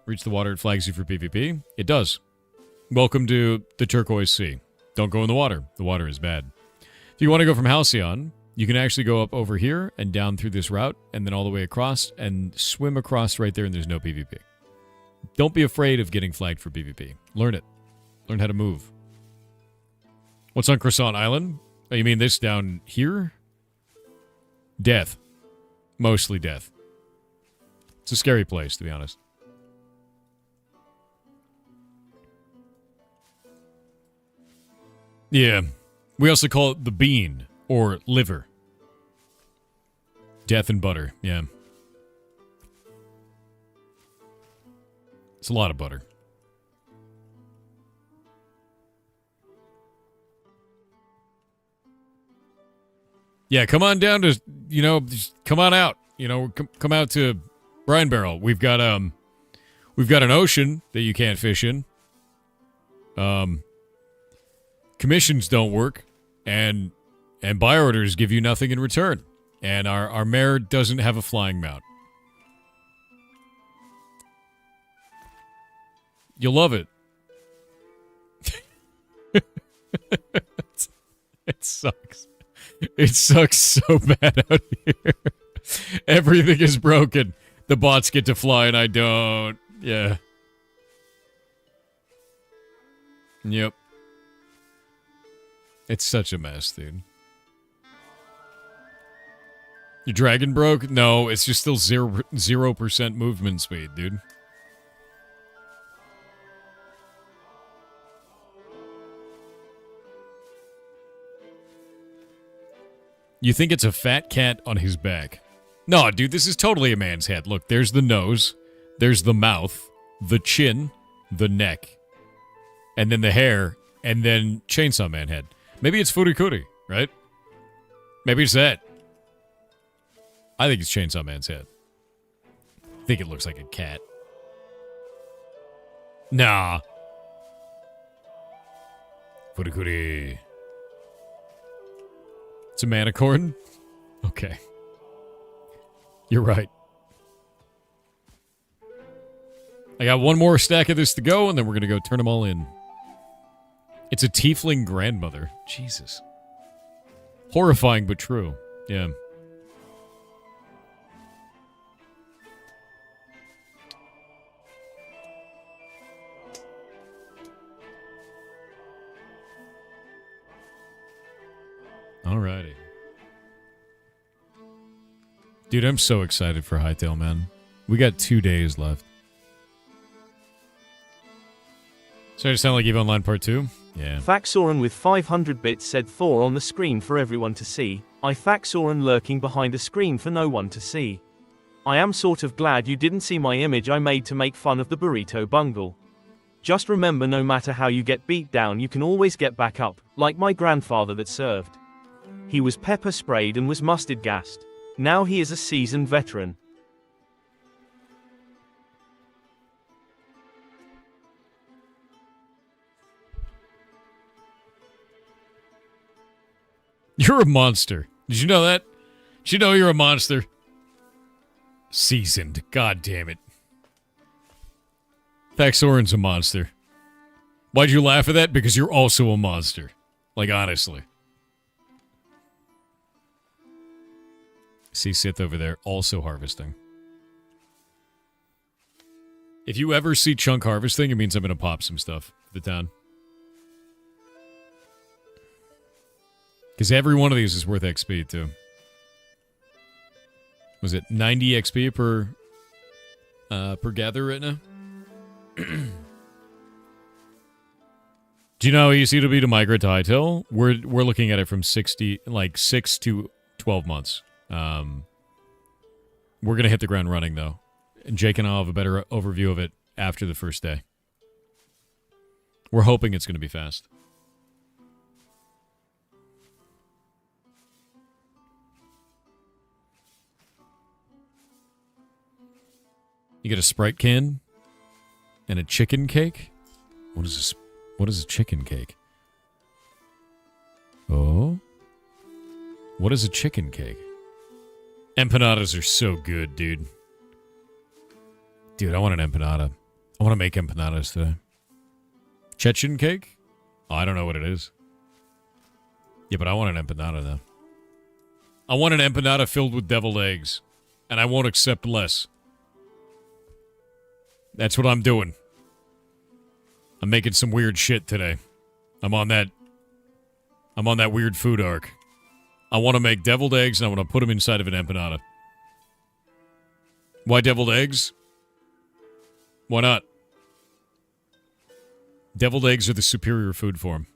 Reach the water, it flags you for PvP. It does. Welcome to the Turquoise Sea. Don't go in the water. The water is bad. If you want to go from Halcyon, you can actually go up over here and down through this route and then all the way across and swim across right there and there's no PvP. Don't be afraid of getting flagged for PvP. Learn it. Learn how to move. What's on Croissant Island? Oh, you mean this down here? Death. Mostly death. It's a scary place, to be honest. Yeah. We also call it the bean, or liver. Death and butter, yeah. It's a lot of butter. Yeah, come on down to, just come on out. Come out to Brinebarrel. We've got an ocean that you can't fish in. Commissions don't work, and buy orders give you nothing in return. And our mare doesn't have a flying mount. You'll love it. It sucks. It sucks so bad out here. Everything is broken. The bots get to fly and I don't. Yeah. Yep. It's such a mess, dude. Your dragon broke? No, it's just still 0% movement speed, dude. You think it's a fat cat on his back. No, dude, this is totally a man's head. Look, there's the nose, there's the mouth, the chin, the neck, and then the hair, and then Chainsaw Man head. Maybe it's Furikuri, right? Maybe it's that. I think it's Chainsaw Man's head. I think it looks like a cat. Nah. Furikuri. It's a manicorn? Okay. You're right. I got one more stack of this to go, and then we're going to go turn them all in. It's a tiefling grandmother. Jesus. Horrifying, but true. Yeah. Alrighty. Dude, I'm so excited for Hightail, man. We got 2 days left. Sorry to sound like EVE Online Part 2. Yeah. Faxoran with 500 bits said Thor on the screen for everyone to see. I Faxoran lurking behind a screen for no one to see. I am sort of glad you didn't see my image I made to make fun of the burrito bungle. Just remember, no matter how you get beat down, you can always get back up, like my grandfather that served. He was pepper sprayed and was mustard gassed. Now he is a seasoned veteran. You're a monster. Did you know that? Did you know you're a monster? Seasoned. God damn it. Faxoran's a monster. Why'd you laugh at that? Because you're also a monster. Like, honestly. See Sith over there, also harvesting. If you ever see Chunk harvesting, it means I'm going to pop some stuff for the town. Because every one of these is worth XP, too. Was it 90 XP per gather right now? Do you know how easy it'll be to migrate to Hightail? We're looking at it from 6 to 12 months. We're going to hit the ground running, though. And Jake and I'll have a better overview of it after the first day. We're hoping it's going to be fast. You get a Sprite can and a chicken cake? What is this? What is a chicken cake? Oh? What is a chicken cake? Empanadas are so good, dude. Dude, I want an empanada. I want to make empanadas today. Chechen cake? Oh, I don't know what it is. Yeah, but I want an empanada, though. I want an empanada filled with deviled eggs. And I won't accept less. That's what I'm doing. I'm making some weird shit today. I'm on that weird food arc. I want to make deviled eggs and I want to put them inside of an empanada. Why deviled eggs? Why not? Deviled eggs are the superior food form.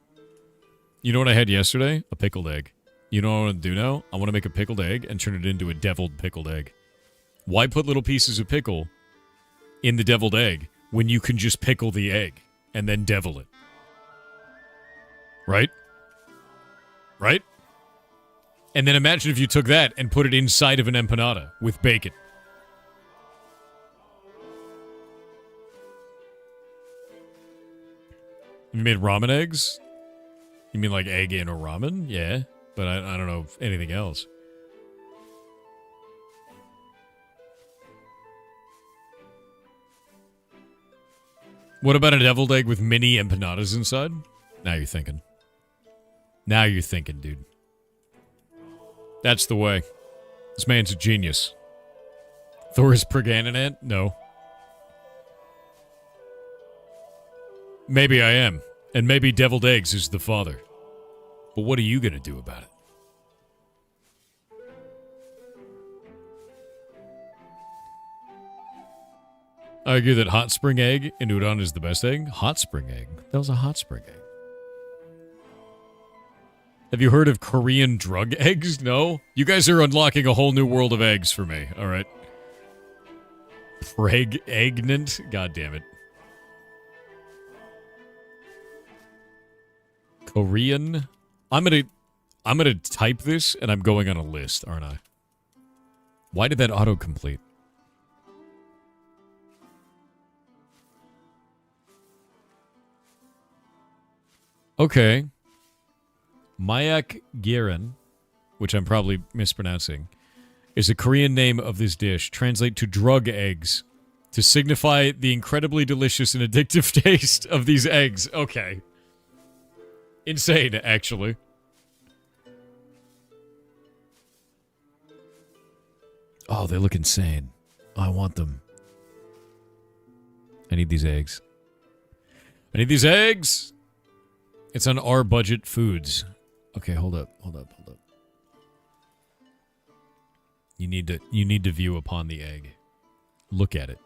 You know what I had yesterday? A pickled egg. You know what I want to do now? I want to make a pickled egg and turn it into a deviled pickled egg. Why put little pieces of pickle in the deviled egg when you can just pickle the egg and then devil it? Right? Right? And then imagine if you took that and put it inside of an empanada with bacon. You made ramen eggs? You mean like egg in a ramen? Yeah, but I don't know if anything else. What about a deviled egg with mini empanadas inside? Now you're thinking. Now you're thinking, dude. That's the way. This man's a genius. Thor is Preganinant? No. Maybe I am. And maybe deviled eggs is the father. But what are you going to do about it? I argue that hot spring egg in udon is the best egg. Hot spring egg? That was a hot spring egg. Have you heard of Korean drug eggs? No? You guys are unlocking a whole new world of eggs for me, alright? Pregnant? God damn it. Korean? I'm gonna type this and I'm going on a list, aren't I? Why did that autocomplete? Okay. Mayak Giran, which I'm probably mispronouncing, is a Korean name of this dish. Translate to drug eggs to signify the incredibly delicious and addictive taste of these eggs. Okay. Insane, actually. Oh, they look insane. Oh, I want them. I need these eggs. I need these eggs! It's on our budget foods. Okay, hold up. You need to view upon the egg. Look at it.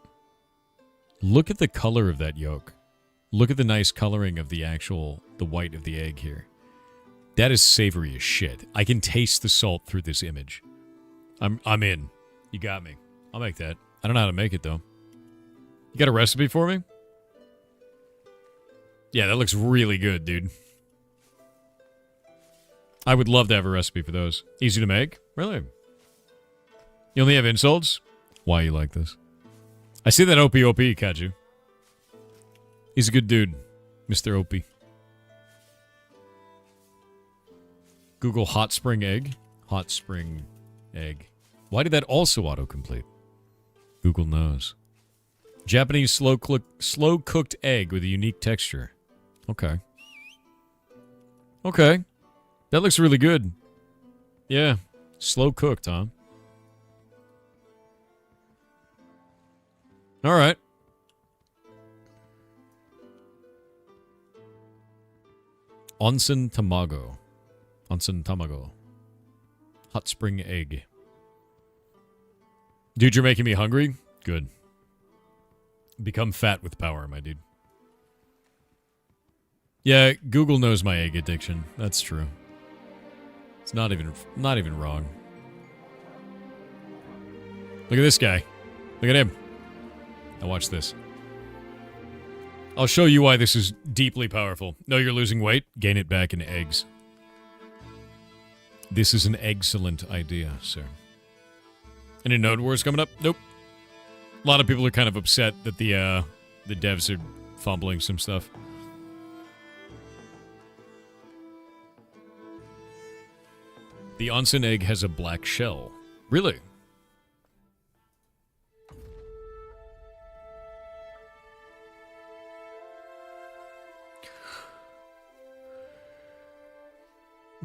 Look at the color of that yolk. Look at the nice coloring of the white of the egg here. That is savory as shit. I can taste the salt through this image. I'm in. You got me. I'll make that. I don't know how to make it, though. You got a recipe for me? Yeah, that looks really good, dude. I would love to have a recipe for those. Easy to make? Really? You only have insults? Why you like this? I see that OP, Kaju. He's a good dude, Mr. OP. Google hot spring egg. Hot spring egg. Why did that also autocomplete? Google knows. Japanese slow-cooked egg with a unique texture. Okay. Okay. That looks really good. Yeah. Slow-cooked, huh? All right. Onsen tamago. Onsen tamago. Hot spring egg. Dude, you're making me hungry? Good. Become fat with power, my dude. Yeah, Google knows my egg addiction. That's true. It's not even wrong. Look at this guy. Look at him. Now watch this. I'll show you why this is deeply powerful. No, you're losing weight? Gain it back in eggs. This is an excellent idea, sir. Any Node Wars coming up? Nope. A lot of people are kind of upset that the devs are fumbling some stuff. The onsen egg has a black shell. Really?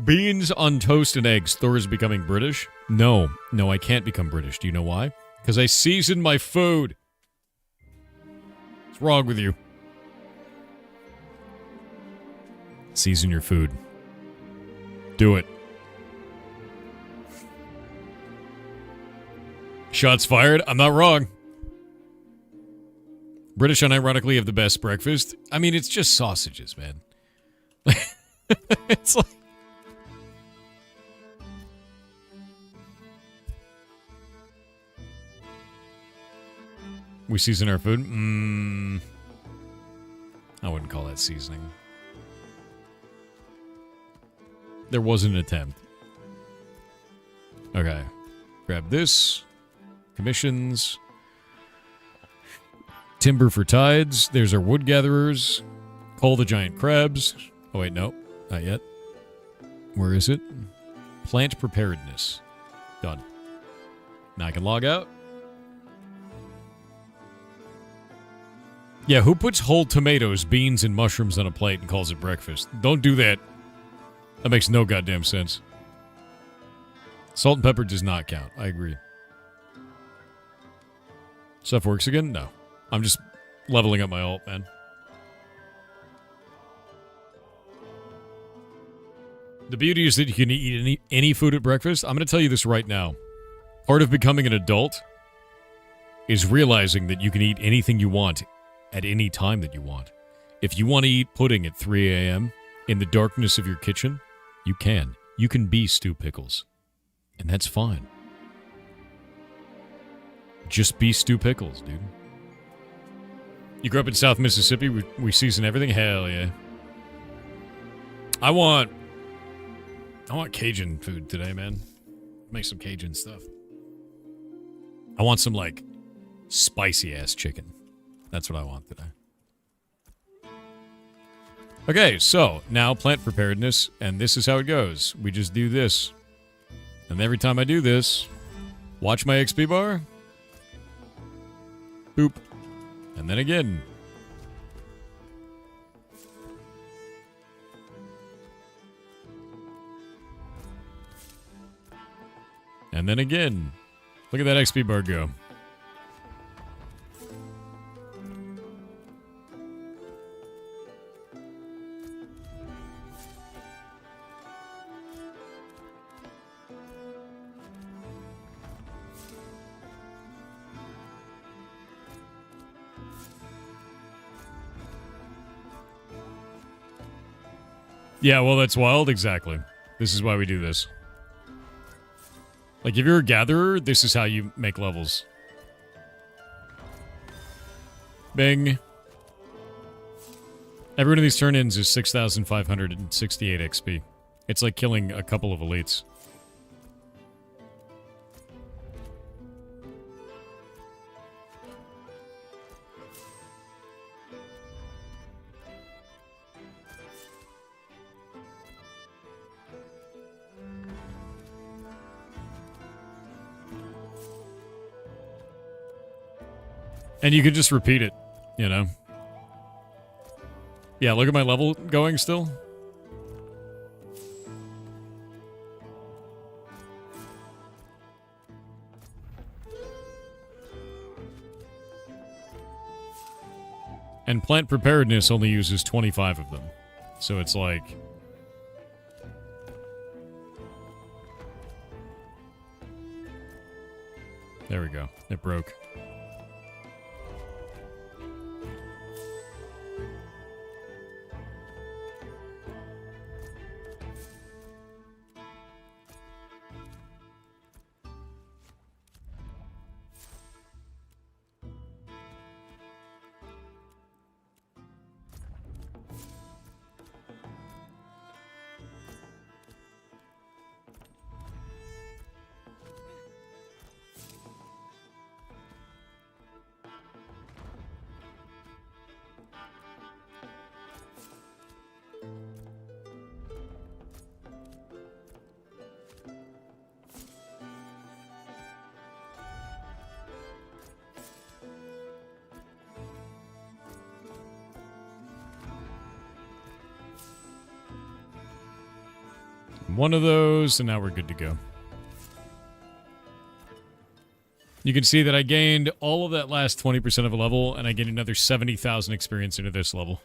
Beans on toast and eggs. Thor is becoming British? No, I can't become British. Do you know why? Because I season my food. What's wrong with you? Season your food. Do it. Shots fired? I'm not wrong. British unironically have the best breakfast. I mean, it's just sausages, man. It's like... We season our food? I wouldn't call that seasoning. There was an attempt. Okay. Grab this. Commissions. Timber for tides. There's our wood gatherers. Call the giant crabs. Oh, wait, no. Not yet. Where is it? Plant preparedness. Done. Now I can log out. Yeah, who puts whole tomatoes, beans, and mushrooms on a plate and calls it breakfast? Don't do that. That makes no goddamn sense. Salt and pepper does not count. I agree. Stuff works again? No. I'm just leveling up my ult, man. The beauty is that you can eat any food at breakfast. I'm going to tell you this right now. Part of becoming an adult is realizing that you can eat anything you want at any time that you want. If you want to eat pudding at 3 a.m. in the darkness of your kitchen, you can. You can be Stu Pickles. And that's fine. Just be Stu Pickles, dude. You grew up in South Mississippi? We season everything? Hell yeah. I want Cajun food today, man. Make some Cajun stuff. I want some, like, spicy-ass chicken. That's what I want today. Okay, so now plant preparedness, and this is how it goes. We just do this. And every time I do this, watch my XP bar. Boop. And then again. And then again. Look at that XP bar go. Yeah, well, that's wild. Exactly. This is why we do this. Like, if you're a gatherer, this is how you make levels. Bing. Every one of these turn-ins is 6,568 XP. It's like killing a couple of elites. And you could just repeat it, you know? Yeah, look at my level going still. And plant preparedness only uses 25 of them. So it's like... There we go. It broke. One of those, and now we're good to go. You can see that I gained all of that last 20% of a level, and I gained another 70,000 experience into this level.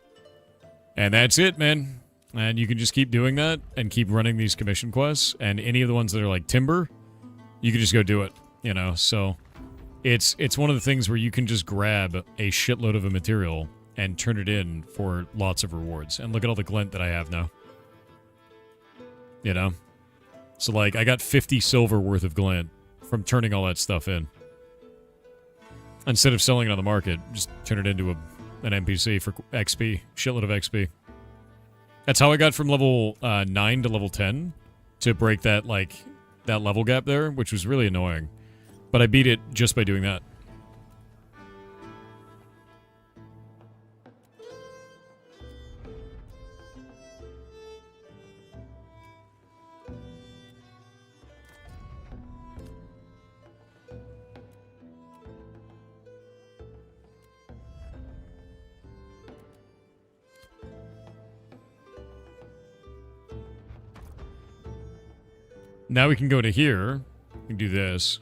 And that's it, man. And you can just keep doing that, and keep running these commission quests, and any of the ones that are like timber, you can just go do it, you know? So, it's one of the things where you can just grab a shitload of a material and turn it in for lots of rewards. And look at all the glint that I have now. You know? So, like, I got 50 silver worth of glint from turning all that stuff in. Instead of selling it on the market, just turn it into an NPC for XP. Shitload of XP. That's how I got from level 9 to level 10 to break that, like, that level gap there, which was really annoying. But I beat it just by doing that. Now we can go to here and do this.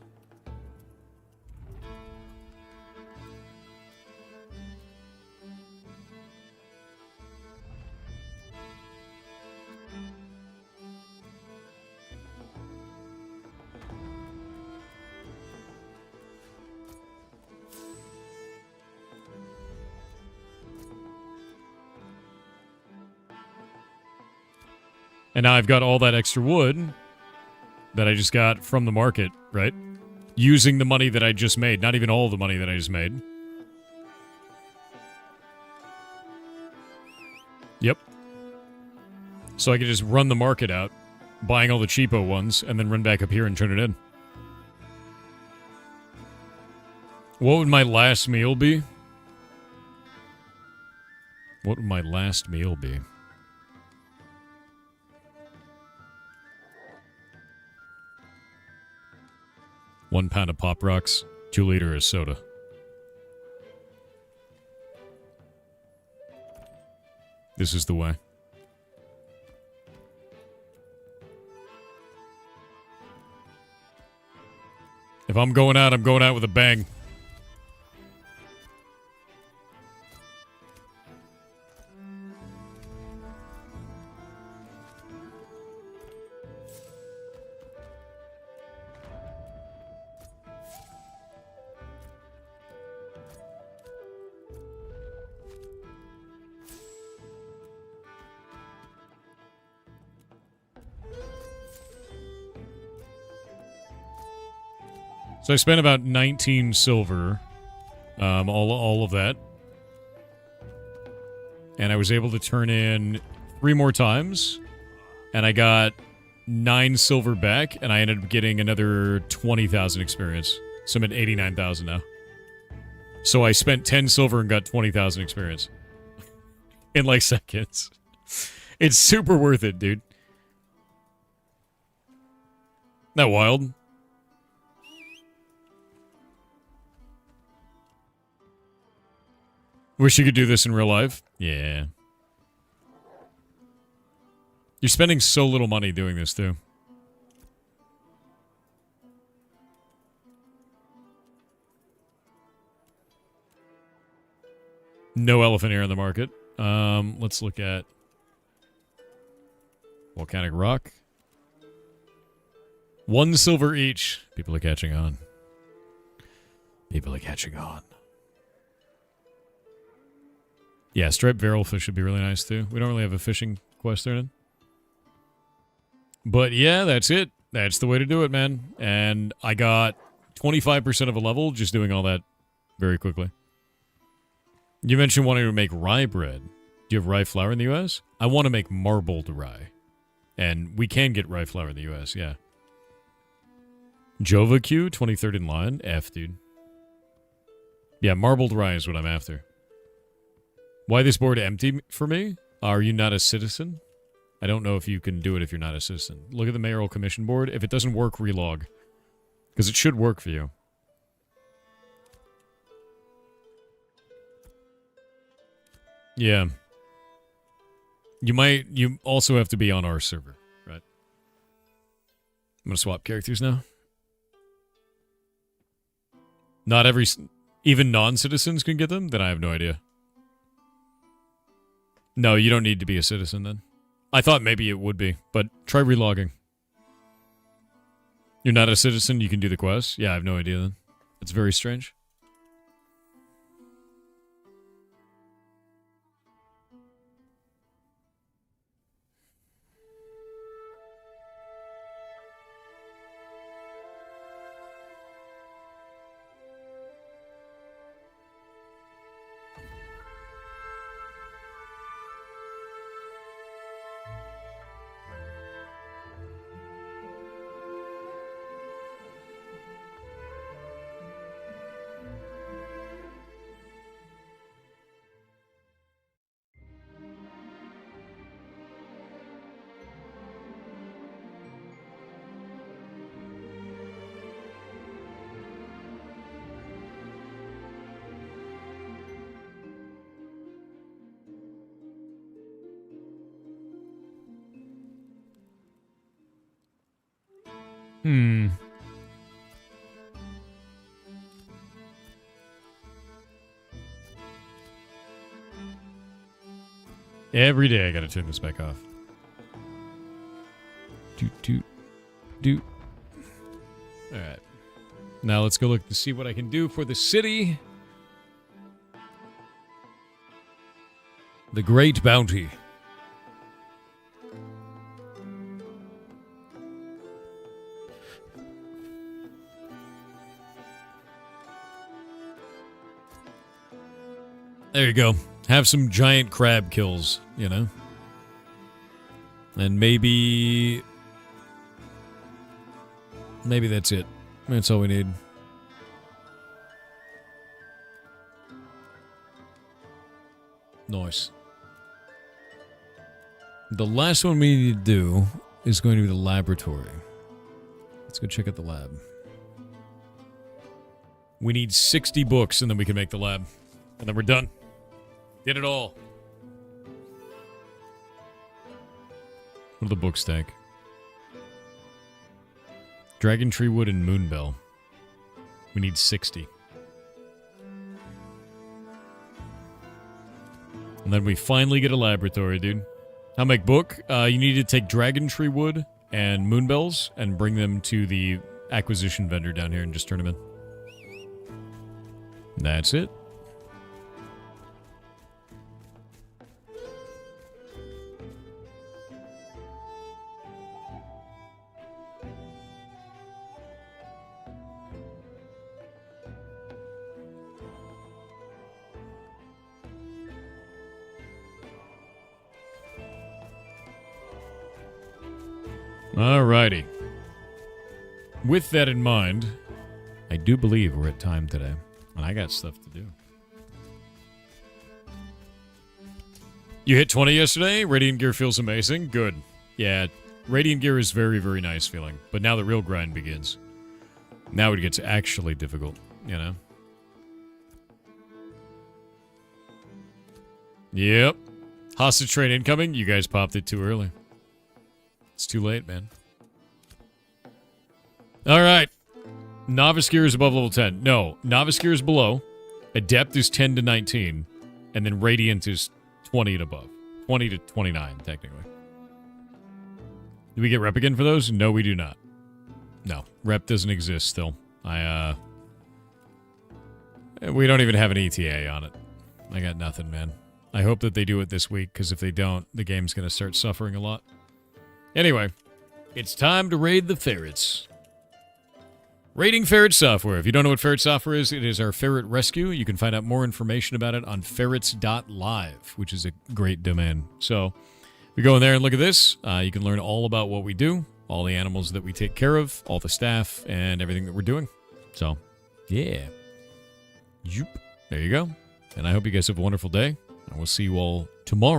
And now I've got all that extra wood that I just got from the market, right? Using the money that I just made. Not even all the money that I just made. Yep. So I could just run the market out, buying all the cheapo ones, and then run back up here and turn it in. What would my last meal be? What would my last meal be? One pound of Pop Rocks, 2 liters of soda. This is the way. If I'm going out with a bang. So I spent about 19 silver, all of that. And I was able to turn in 3 more times, and I got 9 silver back, and I ended up getting another 20,000 experience. So I'm at 89,000 now. So I spent 10 silver and got 20,000 experience. In like seconds. It's super worth it, dude. Isn't that wild? Wish you could do this in real life. Yeah. You're spending so little money doing this, too. No elephant ear in the market. Let's look at volcanic rock. 1 silver each. People are catching on. People are catching on. Yeah, striped barrelfish would be really nice, too. We don't really have a fishing quest there, then. But yeah, that's it. That's the way to do it, man. And I got 25% of a level just doing all that very quickly. You mentioned wanting to make rye bread. Do you have rye flour in the U.S.? I want to make marbled rye. And we can get rye flour in the U.S., yeah. Jova Q, 23rd in line. F, dude. Yeah, marbled rye is what I'm after. Why this board empty for me? Are you not a citizen? I don't know if you can do it if you're not a citizen. Look at the mayoral commission board. If it doesn't work, relog. Because it should work for you. Yeah. You also have to be on our server, right? I'm going to swap characters now. Not every... Even non-citizens can get them? Then I have no idea. No, you don't need to be a citizen then. I thought maybe it would be, but try relogging. You're not a citizen, you can do the quest? Yeah, I have no idea then. It's very strange. Every day I gotta turn this back off. Doot. Alright. Now let's go look to see what I can do for the city. The Great Bounty. There you go. Have some giant crab kills, you know? And maybe that's it. That's all we need. Nice. The last one we need to do is going to be the laboratory. Let's go check out the lab. We need 60 books and then we can make the lab. And then we're done. Did it all. What do the books take? Dragon Tree Wood and Moonbell. We need 60. And then we finally get a laboratory, dude. I'll make book. You need to take Dragon Tree Wood and Moonbells and bring them to the acquisition vendor down here and just turn them in. That's it. Alrighty. With that in mind, I do believe we're at time today, and I got stuff to do. You hit 20 yesterday. Radiant gear feels amazing. Good. Yeah, Radiant gear is very, very nice feeling. But now the real grind begins. Now it gets actually difficult, you know? Yep. Hostage train incoming. You guys popped it too early. It's too late, man. All right. Novice gear is above level 10. No, Novice gear is below. Adept is 10 to 19. And then Radiant is 20 and above. 20 to 29, technically. Do we get rep again for those? No, we do not. No, rep doesn't exist still. We don't even have an ETA on it. I got nothing, man. I hope that they do it this week, because if they don't, the game's going to start suffering a lot. Anyway, it's time to raid the ferrets. Raiding ferret software. If you don't know what ferret software is, it is our ferret rescue. You can find out more information about it on ferrets.live, which is a great domain. So, if you go in there and look at this, you can learn all about what we do, all the animals that we take care of, all the staff, and everything that we're doing. So, yeah. There you go. And I hope you guys have a wonderful day. And we'll see you all tomorrow.